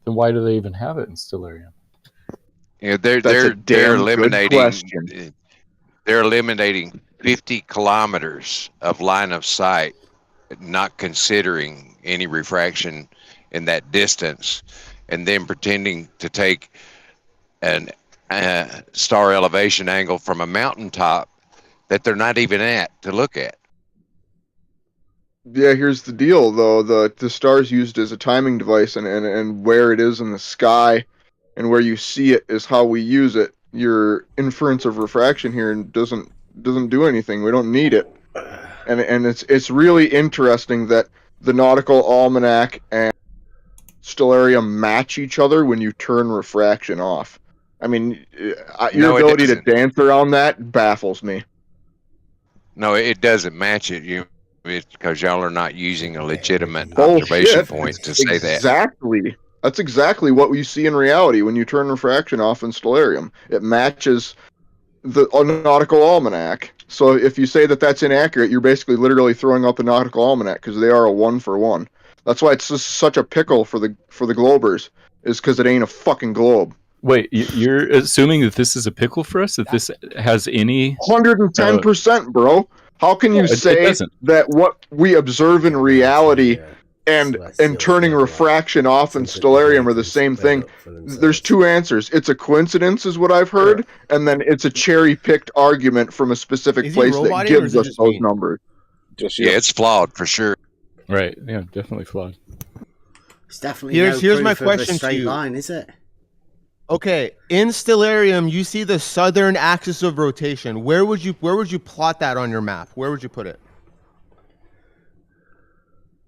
Then why do they even have it in stellarium? Yeah, they're eliminating. They're eliminating 50 kilometers of line of sight, not considering any refraction in that distance, and then pretending to take an star elevation angle from a mountaintop that they're not even at to look at. Yeah, here's the deal though. The star's used as a timing device, and where it is in the sky and where you see it is how we use it. Your inference of refraction here doesn't do anything. We don't need it. And it's really interesting that the Nautical Almanac and stellarium match each other when you turn refraction off. I mean, your ability to dance around that baffles me. No, it doesn't match it. It's because y'all are not using a legitimate observation point to say that. Exactly. That's exactly what we see in reality when you turn refraction off in stellarium. It matches the Nautical Almanac. So if you say that that's inaccurate, you're basically literally throwing out the Nautical Almanac because they are a 1-for-1. That's why it's just such a pickle for the globers, is because it ain't a fucking globe. Wait, you're assuming that this is a pickle for us? That this has any 110%, bro? How can you say that what we observe in reality and turning refraction off in stellarium are the same thing? There's two answers. It's a coincidence, is what I've heard, and then it's a cherry-picked argument from a specific place that gives us those numbers. Yeah, it's flawed for sure. Right. Yeah, definitely flawed. It's definitely here's my question to you. Line, is it? Okay, in stellarium, you see the southern axis of rotation. Where would you plot that on your map? Where would you put it?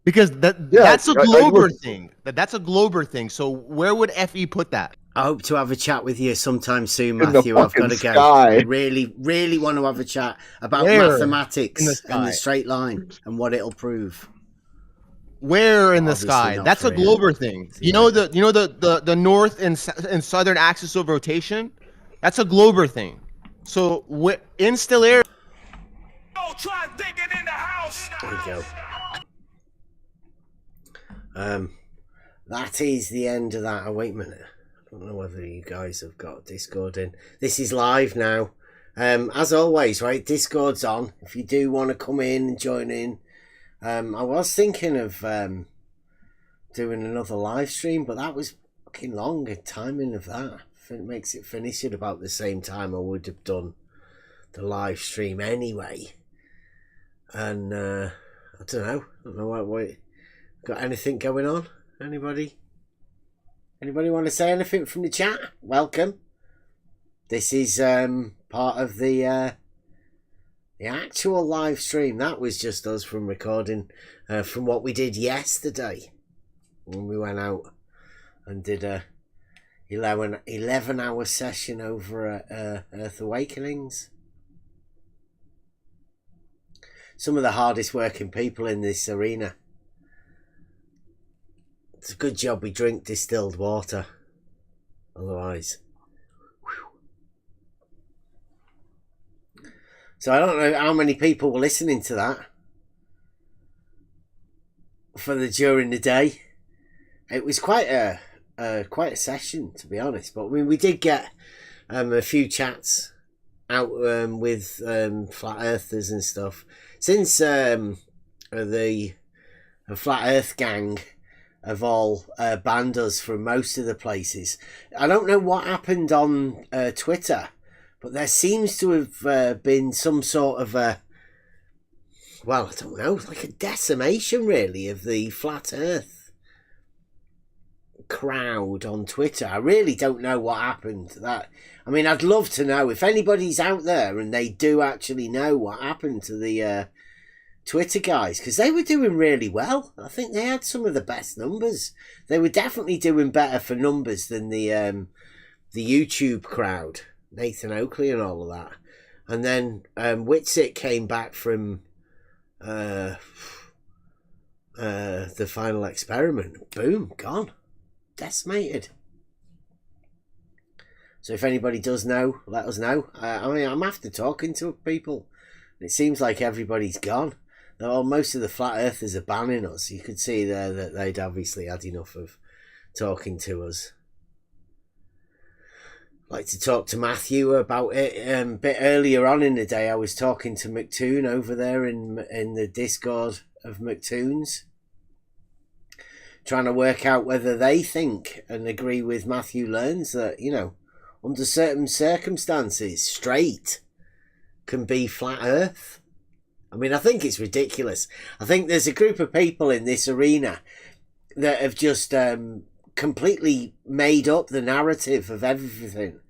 Because that's a Glober thing. That's a Glober thing. So where would FE put that? I hope to have a chat with you sometime soon, Matthew. I've got to go. I really, really want to have a chat about mathematics and the straight line and what it'll prove. Where in the sky? That's a Glober thing. You know the north and southern axis of rotation? That's a Glober thing. So in stellarium. There we go. That is the end of that. Oh, wait a minute. I don't know whether you guys have got Discord in. This is live now. As always, right? Discord's on. If you do want to come in and join in. I was thinking of doing another live stream, but that was fucking long. The timing of that it makes it finish at about the same time I would have done the live stream anyway. And I don't know. I don't know what got anything going on? Anybody want to say anything from the chat? Welcome. This is part of the actual live stream. That was just us from recording from what we did yesterday when we went out and did a 11-hour session over at Earth Awakenings. Some of the hardest working people in this arena. It's a good job we drink distilled water. Otherwise. Whew. So I don't know how many people were listening to that during the day. It was quite a session, to be honest. But I mean, we did get a few chats out with flat earthers and stuff. Since the Flat Earth gang have all banned us from most of the places. I don't know what happened on Twitter, but there seems to have been some sort of I don't know, like a decimation really of the Flat Earth crowd on Twitter. I really don't know what happened to that. I mean, I'd love to know if anybody's out there and they do actually know what happened to the Twitter guys, because they were doing really well. I think they had some of the best numbers. They were definitely doing better for numbers than the YouTube crowd, Nathan Oakley and all of that. And then Whitsitt came back from the final experiment. Boom, gone. Decimated. So if anybody does know, let us know. I mean, I'm after talking to people. It seems like everybody's gone. Well, most of the flat earthers are banning us. You could see there that they'd obviously had enough of talking to us. I'd like to talk to Matthew about it. A bit earlier on in the day, I was talking to McToon over there in the Discord of McToons, trying to work out whether they think and agree with Matthew Learns that, you know, under certain circumstances, straight can be flat earth. I mean, I think it's ridiculous. I think there's a group of people in this arena that have just completely made up the narrative of everything.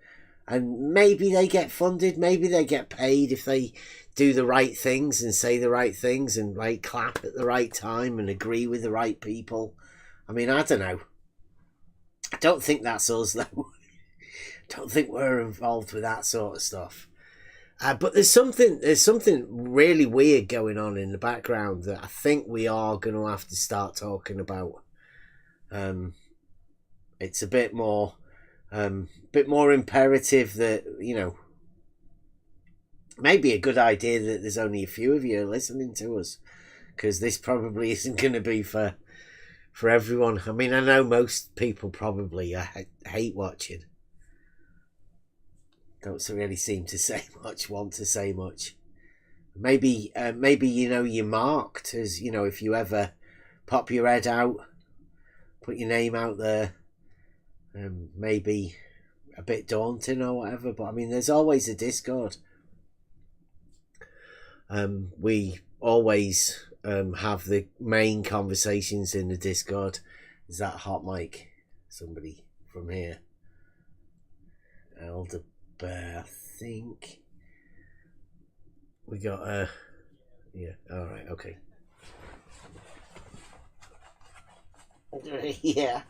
And maybe they get funded, maybe they get paid if they do the right things and say the right things and like clap at the right time and agree with the right people. I mean, I don't know. I don't think that's us, though. I don't think we're involved with that sort of stuff. But there's something really weird going on in the background that I think we are going to have to start talking about. It's a bit more imperative that, you know, maybe a good idea that there's only a few of you listening to us, because this probably isn't going to be for everyone. I mean, I know most people probably hate watching. Don't really seem to say much, want to say much. Maybe you know, you're marked as, you know, if you ever pop your head out, put your name out there, maybe a bit daunting or whatever. But I mean, there's always a Discord. We always have the main conversations in the Discord. Is that hot mic? Somebody from here. Elder Bear, I think. We got yeah, alright, okay. Yeah.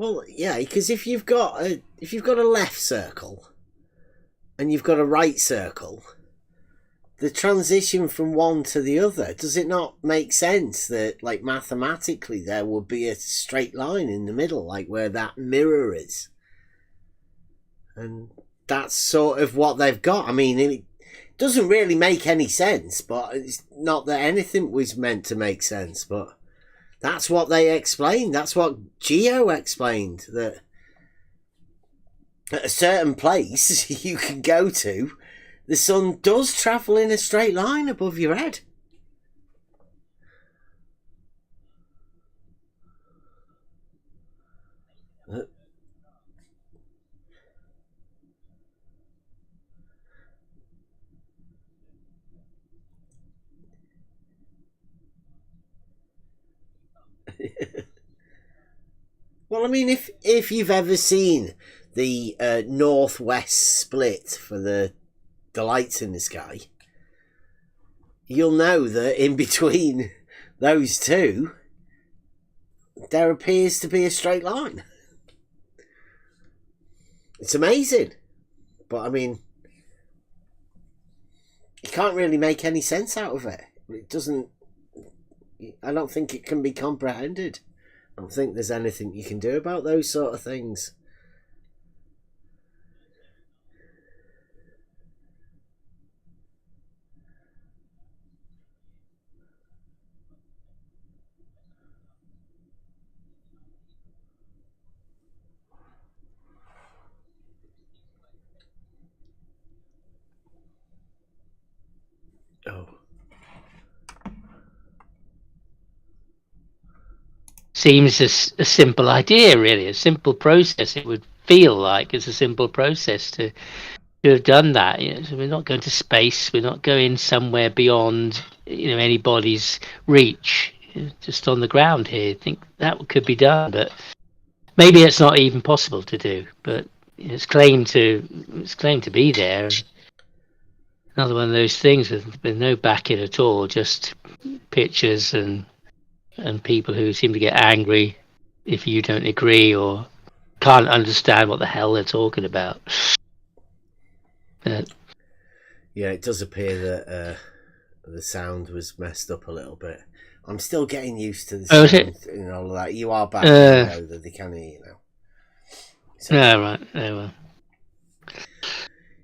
Well, yeah, because if you've got a left circle and you've got a right circle, the transition from one to the other, does it not make sense that, like, mathematically there would be a straight line in the middle, like where that mirror is? And that's sort of what they've got. I mean, it doesn't really make any sense, but it's not that anything was meant to make sense, but that's what they explained. That's what Geo explained, that at a certain place you can go to, the sun does travel in a straight line above your head. Well, I mean, if you've ever seen the northwest split for the lights in the sky, you'll know that in between those two, there appears to be a straight line. It's amazing. But, I mean, you can't really make any sense out of it. It doesn't... I don't think it can be comprehended. I don't think there's anything you can do about those sort of things. Oh. Seems a simple idea, really, a simple process. It would feel like it's a simple process to have done that. You know, so we're not going to space. We're not going somewhere beyond, you know, anybody's reach. Just on the ground here. I think that could be done, but maybe it's not even possible to do. But it's claimed to be there. Another one of those things with no backing at all, just pictures and people who seem to get angry if you don't agree or can't understand what the hell they're talking about. But yeah, it does appear that the sound was messed up a little bit. I'm still getting used to the sound and all of that. You are back now, that they can hear you now. So, right. Oh, well.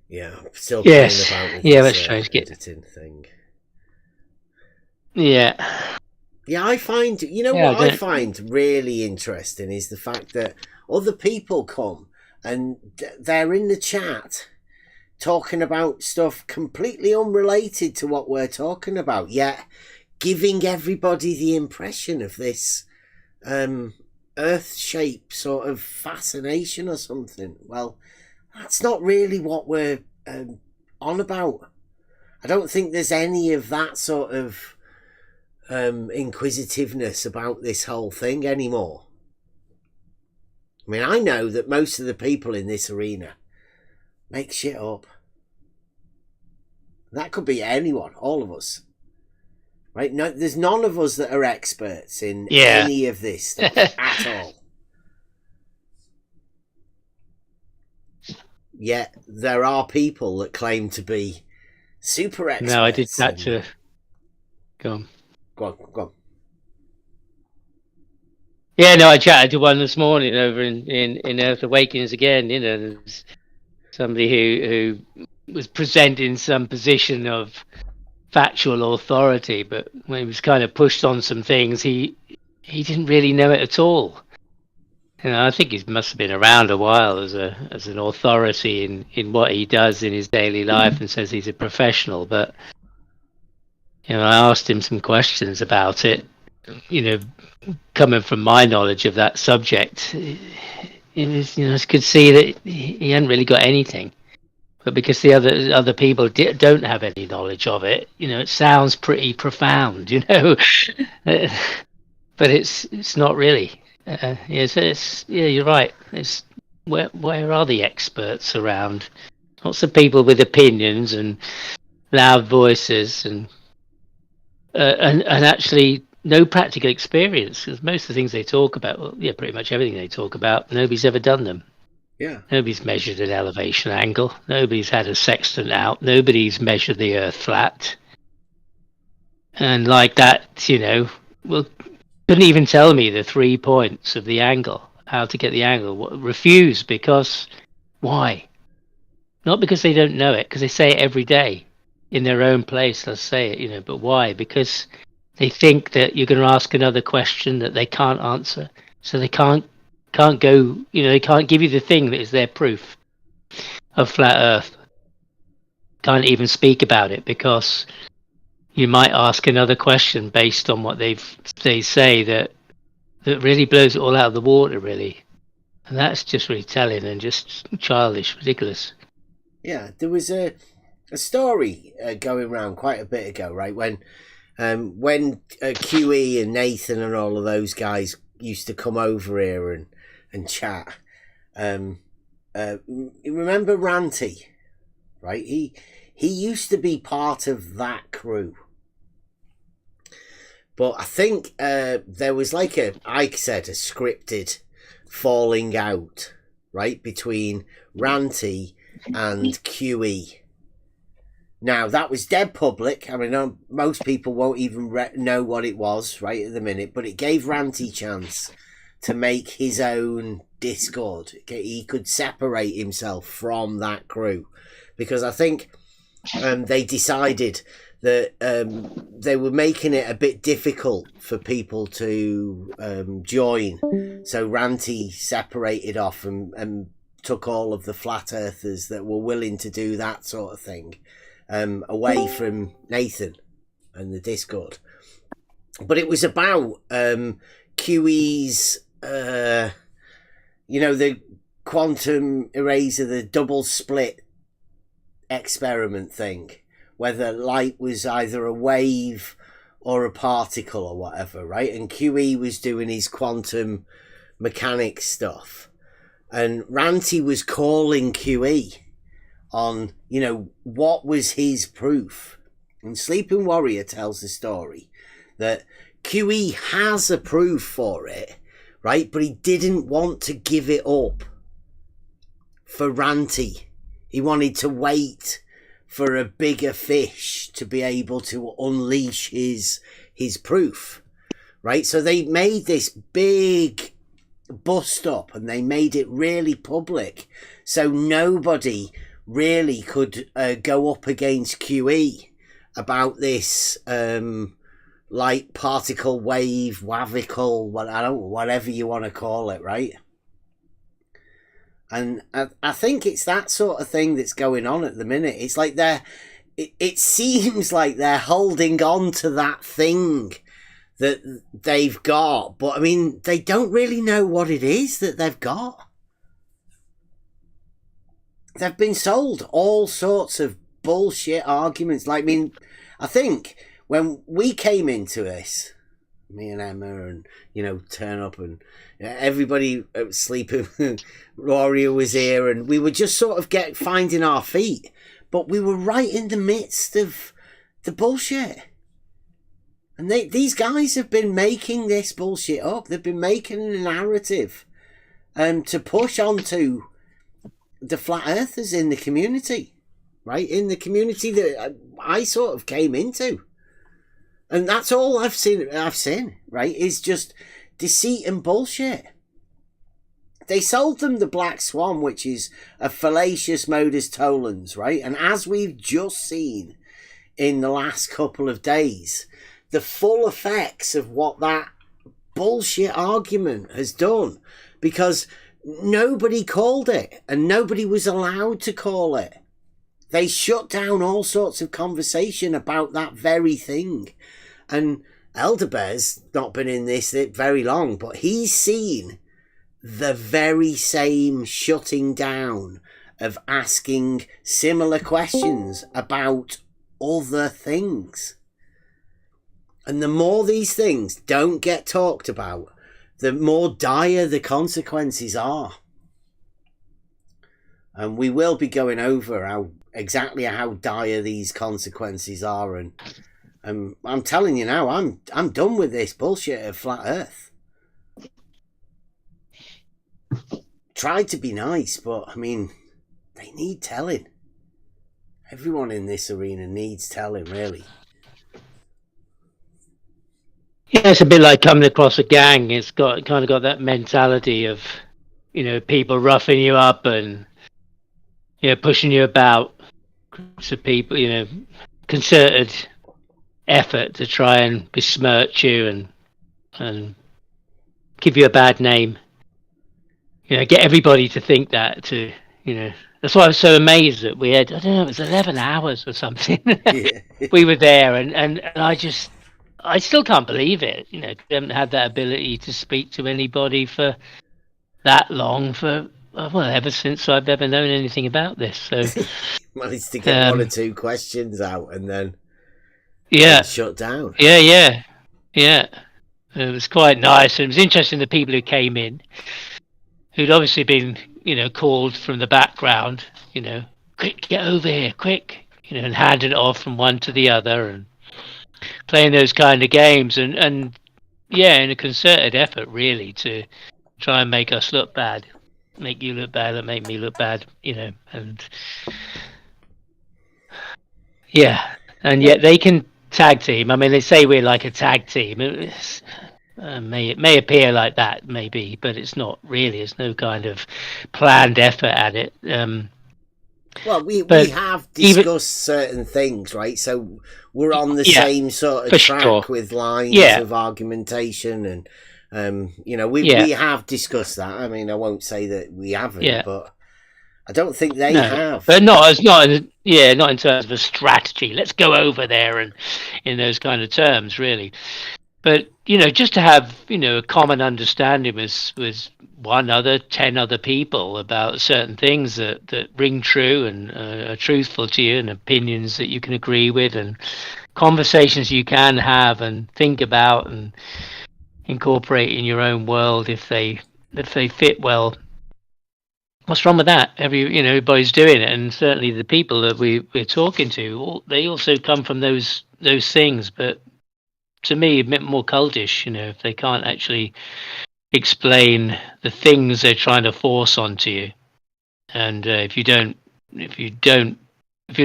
Yeah, I'm still playing about with this editing thing. Yeah. Yeah, I find, you know what I find really interesting is the fact that other people come and they're in the chat talking about stuff completely unrelated to what we're talking about, yet giving everybody the impression of this earth shape sort of fascination or something. Well, that's not really what we're on about. I don't think there's any of that sort of inquisitiveness about this whole thing anymore. I mean, I know that most of the people in this arena make shit up. That could be anyone, all of us. Right? No, there's none of us that are experts in any of this stuff at all. Yet there are people that claim to be super experts. No, I did catch a... Go on. Go on. Yeah, no, I chatted to one this morning over in Earth Awakens again. You know, there's somebody who was presenting some position of factual authority, but when he was kind of pushed on some things, he didn't really know it at all. You know, I think he must have been around a while as an authority in what he does in his daily life and says he's a professional, but you know, I asked him some questions about it, you know, coming from my knowledge of that subject. It was, you know, I could see that he hadn't really got anything, but because the other people don't have any knowledge of it, you know, it sounds pretty profound, you know, but it's not really. Yeah, you're right. It's where are the experts around? Lots of people with opinions and loud voices and actually no practical experience, because most of the things they talk about, well, yeah, pretty much everything they talk about, nobody's ever done them. Yeah. Nobody's measured an elevation angle. Nobody's had a sextant out. Nobody's measured the Earth flat. And like that, you know, well, couldn't even tell me the 3 points of the angle, how to get the angle. Refuse, because why? Not because they don't know it, because they say it every day in their own place. They'll say it, you know, but why? Because they think that you're going to ask another question that they can't answer, so they can't go. You know, they can't give you the thing that is their proof of flat Earth. Can't even speak about it because you might ask another question based on what they say that really blows it all out of the water, really, and that's just really telling and just childish, ridiculous. Yeah, there was a story going around quite a bit ago, right? When QE and Nathan and all of those guys used to come over here and chat. Remember Ranty, right? He used to be part of that crew. But I think there was like a scripted falling out, right, between Ranty and QE. Now, that was dead public. I mean, most people won't even know what it was right at the minute, but it gave Ranty chance to make his own Discord. He could separate himself from that crew, because I think they decided that they were making it a bit difficult for people to join. So Ranty separated off and took all of the flat earthers that were willing to do that sort of thing away from Nathan and the Discord. But it was about QE's, you know, the quantum eraser, the double split experiment thing, whether light was either a wave or a particle or whatever, right? And QE was doing his quantum mechanics stuff. And Ranty was calling QE on, you know, what was his proof. And Sleeping Warrior tells the story that QE has a proof for it, right? But he didn't want to give it up for Ranty. He wanted to wait for a bigger fish to be able to unleash his proof, right? So they made this big bust up and they made it really public, so nobody really could go up against QE about this light particle wave wavicle, whatever you want to call it, right? And I think it's that sort of thing that's going on at the minute. It's like it seems like they're holding on to that thing that they've got, but I mean, they don't really know what it is that they've got. They've been sold all sorts of bullshit arguments. Like, I mean, I think when we came into this, me and Emma, and, you know, turn up and everybody Sleeping Warrior was here, and we were just sort of finding our feet, but we were right in the midst of the bullshit. And these guys have been making this bullshit up. They've been making a narrative to push onto the flat earthers in the community, right? In the community that I sort of came into. And that's all I've seen, right, is just deceit and bullshit. They sold them the Black Swan, which is a fallacious modus tollens, right? And as we've just seen in the last couple of days, the full effects of what that bullshit argument has done, because nobody called it and nobody was allowed to call it. They shut down all sorts of conversation about that very thing. And Elderbear's not been in this very long, but he's seen the very same shutting down of asking similar questions about other things. And the more these things don't get talked about, the more dire the consequences are. And we will be going over exactly how dire these consequences are, and I'm telling you now, I'm done with this bullshit of flat Earth. Try to be nice, but I mean, they need telling. Everyone in this arena needs telling, really. Yeah, it's a bit like coming across a gang. It's got kind of got that mentality of, people roughing you up and pushing you about. Groups of people, concerted effort to try and besmirch you and give you a bad name. Get everybody to think that. That's why I was so amazed that we had, I don't know, it was 11 hours or something. Yeah. We were there, and I still can't believe it. We haven't had that ability to speak to anybody for that long, ever since I've ever known anything about this. So managed to get one or two questions out and then shut down. Yeah. It was quite nice. It was interesting, the people who came in, who'd obviously been, called from the background, quick, get over here, quick, and handing it off from one to the other and playing those kind of games and in a concerted effort, really, to try and make us look bad, make you look bad, and make me look bad, and and yet they can tag team. I mean, they say we're like a tag team. It may appear like that, maybe, but it's not really. There's no kind of planned effort at it. Well, we have discussed certain things, right? So we're on the same sort of track with lines of argumentation, and we have discussed that. I mean, I won't say that we haven't, but I don't think they have. But not in terms of a strategy. Let's go over there and in those kind of terms, really. But just to have a common understanding with 10 other people about certain things that ring true and are truthful to you, and opinions that you can agree with, and conversations you can have and think about and incorporate in your own world if they fit well. What's wrong with that? Everybody's doing it, and certainly the people that we're talking to, they also come from those things. But to me, a bit more cultish. If they can't actually explain the things they're trying to force onto you, and if you're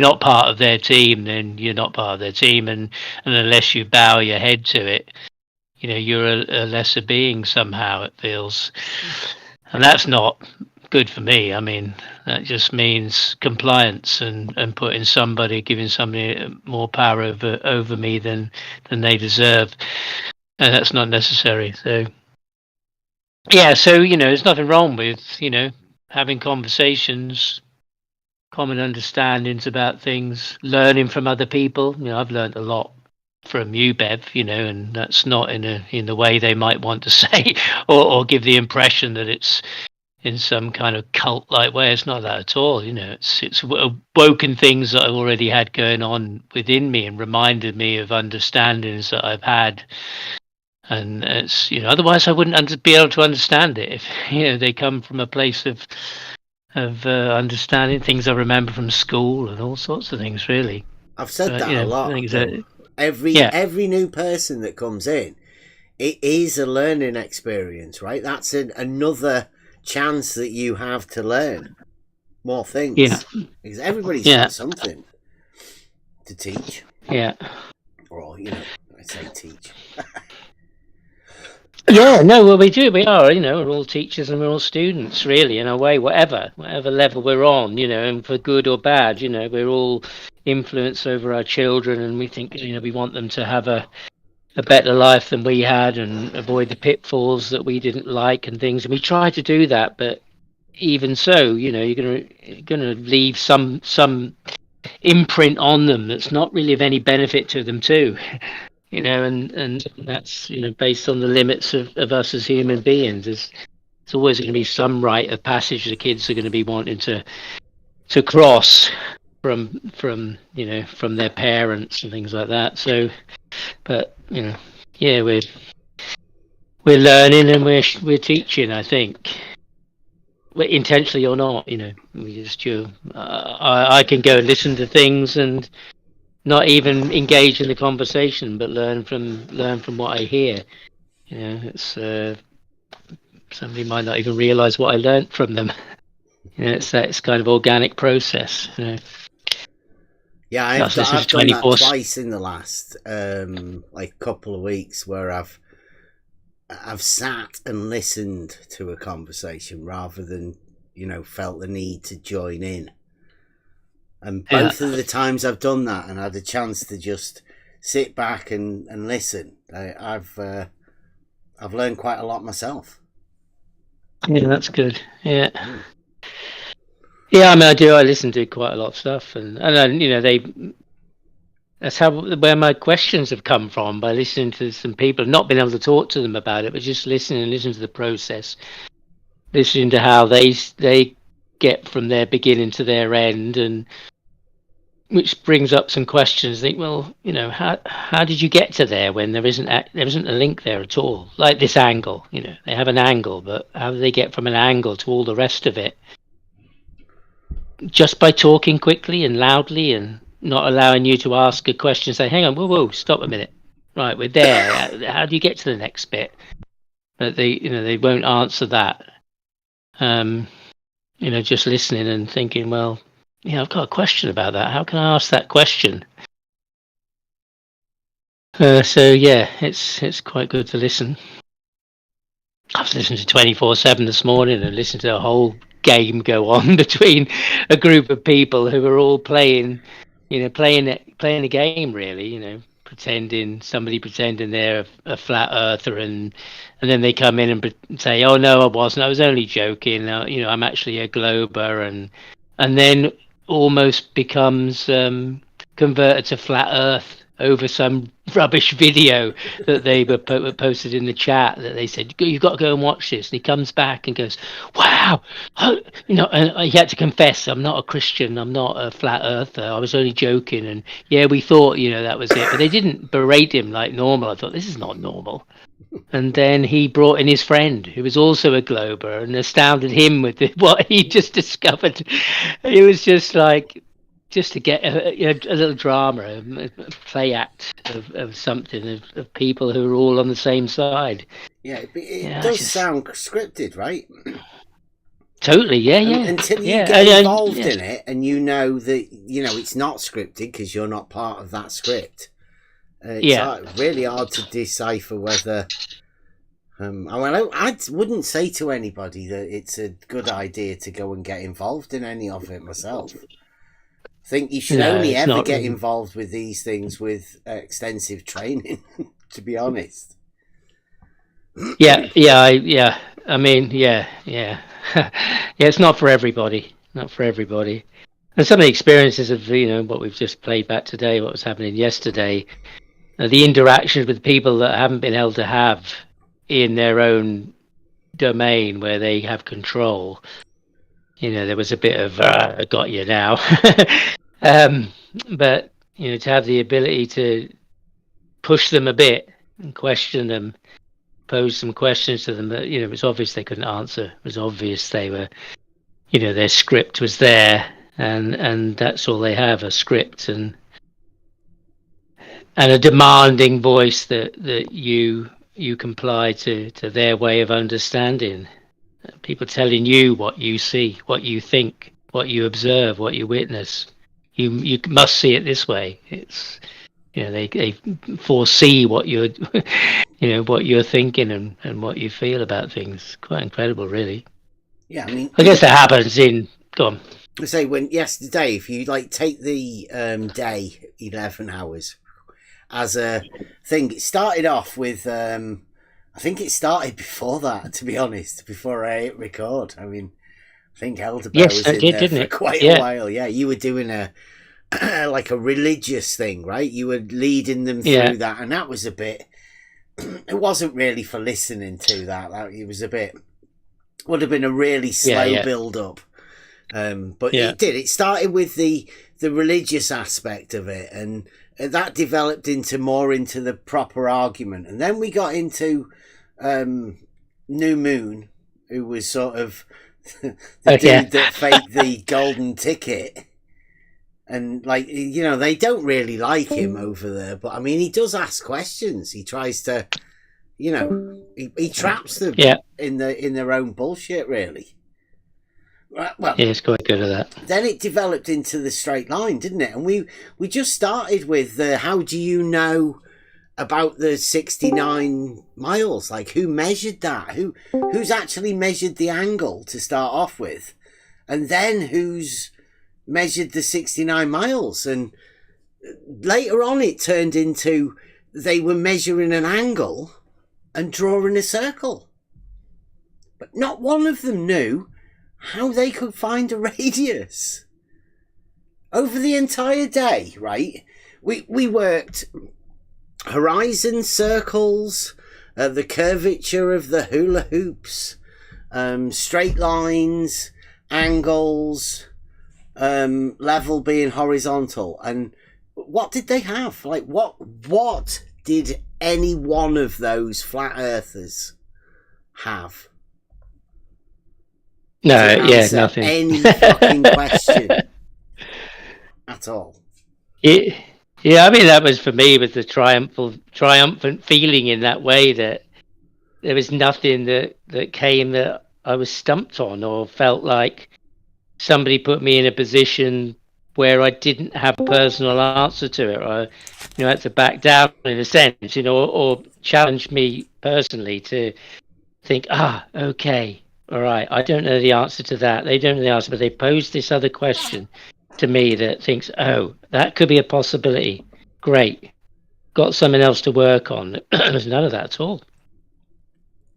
not part of their team, then you're not part of their team, and unless you bow your head to it, you're a lesser being somehow. It feels, and that's not good for me. I mean, that just means compliance and giving somebody more power over me than they deserve, and that's not necessary. So there's nothing wrong with having conversations, common understandings about things, learning from other people. I've learned a lot from you, Bev, and that's not in the way they might want to say or give the impression that it's in some kind of cult-like way. It's not that at all. It's woken things that I already had going on within me and reminded me of understandings that I've had. And it's otherwise I wouldn't be able to understand it if they come from a place of understanding things I remember from school and all sorts of things. Really, I've said that a lot. Every new person that comes in, it is a learning experience, right? That's another chance that you have to learn more things. Because everybody's got something to teach. Or I say teach. Well, we do. We are, we're all teachers and we're all students, really, in a way, whatever level we're on, and for good or bad, we're all influence over our children, and we think, we want them to have a better life than we had and avoid the pitfalls that we didn't like and things. And we try to do that, but even so, you're gonna leave some imprint on them that's not really of any benefit to them too. And that's based on the limits of us as human beings. There's always going to be some rite of passage the kids are going to be wanting to cross from their parents and things like that. So, but we're learning and we're teaching. I think, intentionally or not. We just I can go and listen to things and not even engage in the conversation, but learn from what I hear. You know, it's somebody might not even realize what I learned from them. You know, it's kind of organic process. You know. Yeah, I've done that twice in the last like couple of weeks, where I've sat and listened to a conversation rather than, you know, felt the need to join in. And both of the times I've done that and had a chance to just sit back and listen, I've learned quite a lot myself. Yeah, that's good. Yeah. Yeah, I mean, I do. I listen to quite a lot of stuff, and you know, that's where my questions have come from, by listening to some people, not being able to talk to them about it, but just listening to the process, listening to how they get from their beginning to their end, and which brings up some questions. Think, well, you know, how did you get to there when there isn't a link there at all? Like this angle, you know, they have an angle, but how do they get from an angle to all the rest of it? Just by talking quickly and loudly and not allowing you to ask a question. Say, hang on, whoa, stop a minute. Right, we're there. How do you get to the next bit? But they won't answer that. You know, just listening and thinking, well, yeah, I've got a question about that. How can I ask that question? So yeah, it's quite good to listen. I was listening to 24/7 this morning and listened to a whole game go on between a group of people who were all playing a game, really, you know, somebody pretending they're a flat earther, and then they come in and say, oh no, I wasn't, I was only joking, you know, I'm actually a glober, and then almost becomes converted to flat earth over some rubbish video that they were posted in the chat, that they said, you've got to go and watch this. And he comes back and goes, wow, you know, and he had to confess, I'm not a Christian, I'm not a flat earther, I was only joking. And yeah, we thought, you know, that was it, but they didn't berate him like normal. I thought, this is not normal. And then he brought in his friend, who was also a glober, and astounded him with what he just discovered. It was just like, just to get a little drama, a play act of something, of people who are all on the same side. Yeah, it does sound scripted, right? Totally, yeah. Until you get involved in it, and you know that, you know, it's not scripted because you're not part of that script. It's really hard to decipher whether. I mean, I wouldn't say to anybody that it's a good idea to go and get involved in any of it myself. I think you should only ever get involved with these things with extensive training, to be honest. Yeah. I mean, yeah. Yeah, it's not for everybody. Not for everybody. And some of the experiences of, you know, what we've just played back today, what was happening yesterday, the interactions with people that haven't been able to have in their own domain where they have control. You know, there was a bit of I got you now. But, you know, to have the ability to push them a bit and question them, pose some questions to them that, you know, it was obvious they couldn't answer. It was obvious they were, you know, their script was there, and that's all they have, a script and a demanding voice that you comply to their way of understanding. People telling you what you see, what you think, what you observe, what you witness. You must see it this way. It's, you know, they foresee what you're you know, what you're thinking and what you feel about things. Quite incredible, really. Yeah, I mean, I guess that happens in. Go on. I say, when yesterday, if you like take the day 11 hours as a thing, it started off with I think it started before that, to be honest, before I hit record. I mean, I think Elderbear was in there for quite a while. Yeah, you were doing a like a religious thing, right? You were leading them through that, and that was a bit. It wasn't really for listening to that. It was a bit. Would have been a really slow build up, but it did. It started with the religious aspect of it, and that developed into the proper argument, and then we got into New Moon, who was sort of the dude that faked the golden ticket, And like, you know, they don't really like him over there, but I mean, he does ask questions. He tries to, you know, he traps them in their own bullshit, really. Right, well, yeah, it's quite good at that. Then it developed into the straight line, didn't it? And we just started with how do you know about the 69 miles? Like, who measured that? Who's actually measured the angle to start off with? And then who's measured the 69 miles? And later on it turned into they were measuring an angle and drawing a circle. But not one of them knew how they could find a radius. Over the entire day, right? We worked horizon circles, the curvature of the hula hoops, straight lines, angles, level being horizontal. And what did they have? Like, what did any one of those flat earthers have? No, yeah, nothing. Any fucking question at all. Yeah, I mean, that was for me was the triumphant feeling in that way that there was nothing that came that I was stumped on or felt like somebody put me in a position where I didn't have a personal answer to it, or had to back down in a sense, or challenge me personally to think, okay. All right, I don't know the answer to that. They don't know the answer, but they posed this other question to me that thinks, oh, that could be a possibility. Great. Got something else to work on. There's none of that at all.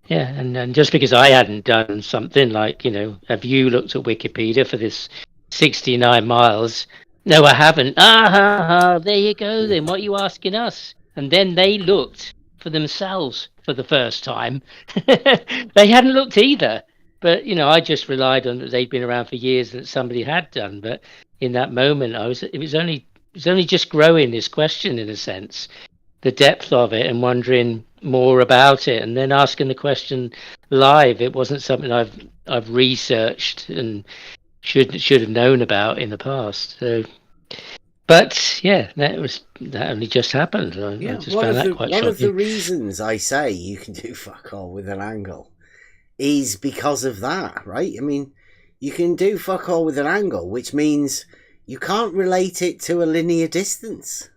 Yeah, and just because I hadn't done something like, have you looked at Wikipedia for this 69 miles? No, I haven't. There you go then. What are you asking us? And then they looked for themselves for the first time. They hadn't looked either. But, I just relied on that they'd been around for years and that somebody had done. But in that moment, it was only just growing this question, in a sense, the depth of it and wondering more about it and then asking the question live. It wasn't something I've researched and should have known about in the past. So, but yeah, that only just happened. I just found that quite shocking. One of the reasons I say you can do fuck all with an angle is because of that, right? I mean, you can do fuck all with an angle, which means you can't relate it to a linear distance.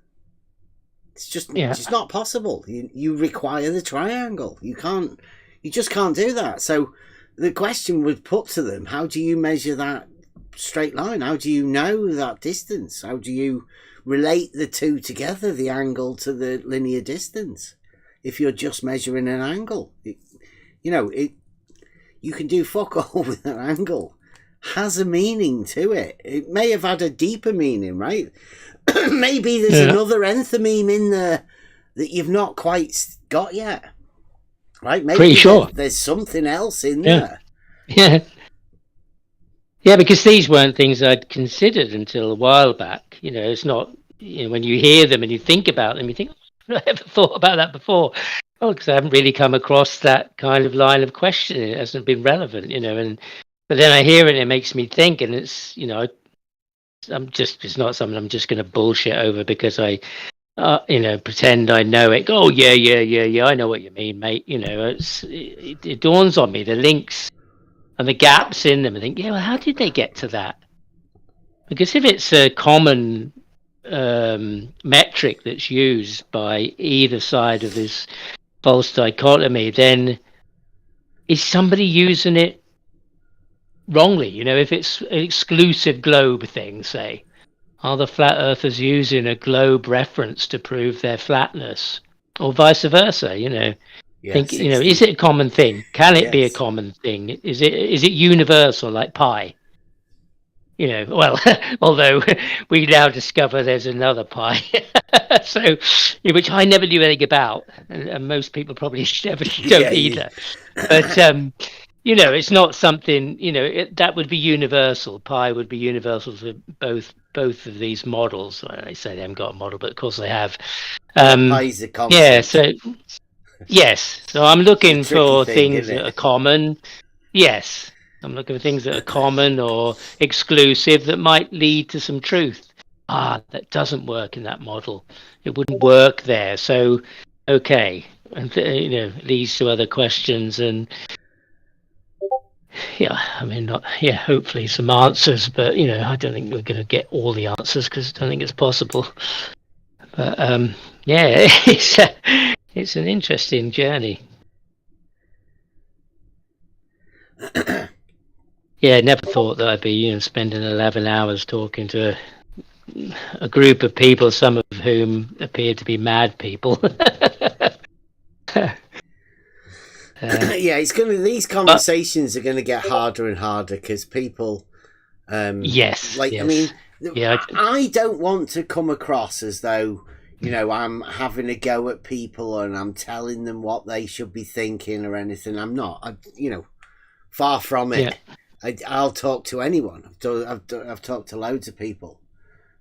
It's just not possible. You require the triangle. You just can't do that. So the question was put to them, how do you measure that straight line? How do you know that distance? How do you relate the two together, the angle to the linear distance, if you're just measuring an angle? You can do fuck all with an angle. Has a meaning to it. It may have had a deeper meaning, right? Maybe there's another enthymeme in there that you've not quite got yet, right? Maybe pretty sure there's something else in there. Yeah, because these weren't things I'd considered until a while back. It's not, when you hear them and you think about them, you think, I ever thought about that before. Oh, because I haven't really come across that kind of line of questioning. It hasn't been relevant, but then I hear it and it makes me think, and it's, it's not something I'm just going to bullshit over because I, pretend I know it. Oh, yeah, I know what you mean, mate. It dawns on me, the links and the gaps in them, and think, well, how did they get to that? Because if it's a common metric that's used by either side of this false dichotomy, then is somebody using it wrongly? If it's an exclusive globe thing, say, are the flat earthers using a globe reference to prove their flatness, or vice versa? Think, is it a common thing? Can it be a common thing? Is it universal like pi? Well, although we now discover there's another pi, so which I never knew anything about, and most people probably never don't either. But it's not something that would be universal. Pi would be universal for both of these models. I say they haven't got a model, but of course they have. Pi is a concept. Yeah. So yes. So I'm looking for things that are common. Yes. I'm looking for things that are common or exclusive that might lead to some truth. that doesn't work in that model. It wouldn't work there. So, okay, and leads to other questions, and hopefully some answers. But I don't think we're going to get all the answers because I don't think it's possible. But it's an interesting journey. Yeah, never thought that I'd be spending 11 hours talking to a group of people, some of whom appeared to be mad people. These conversations are going to get harder and harder because people. Yes. I mean, I don't want to come across as though I'm having a go at people and I'm telling them what they should be thinking or anything. I'm not. Far from it. Yeah. I'll talk to anyone. I've talked to loads of people.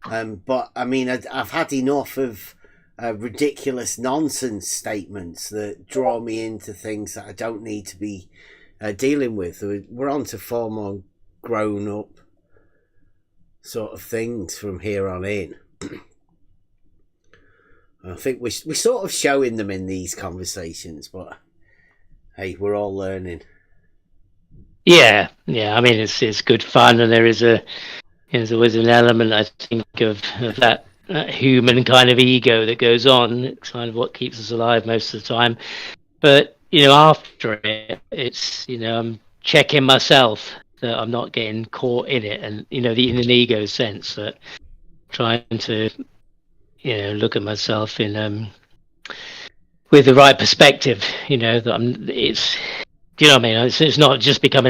But I mean, I've had enough of ridiculous nonsense statements that draw me into things that I don't need to be dealing with. We're on to far more grown-up sort of things from here on in. I think we're sort of showing them in these conversations, but hey, we're all learning. Yeah. I mean, it's good fun, and there's always an element, I think, of that human kind of ego that goes on. It's kind of what keeps us alive most of the time. But after it's I'm checking myself that I'm not getting caught in it, and in an ego sense, that trying to look at myself in with the right perspective. That it's. Do you know what I mean? It's not just becoming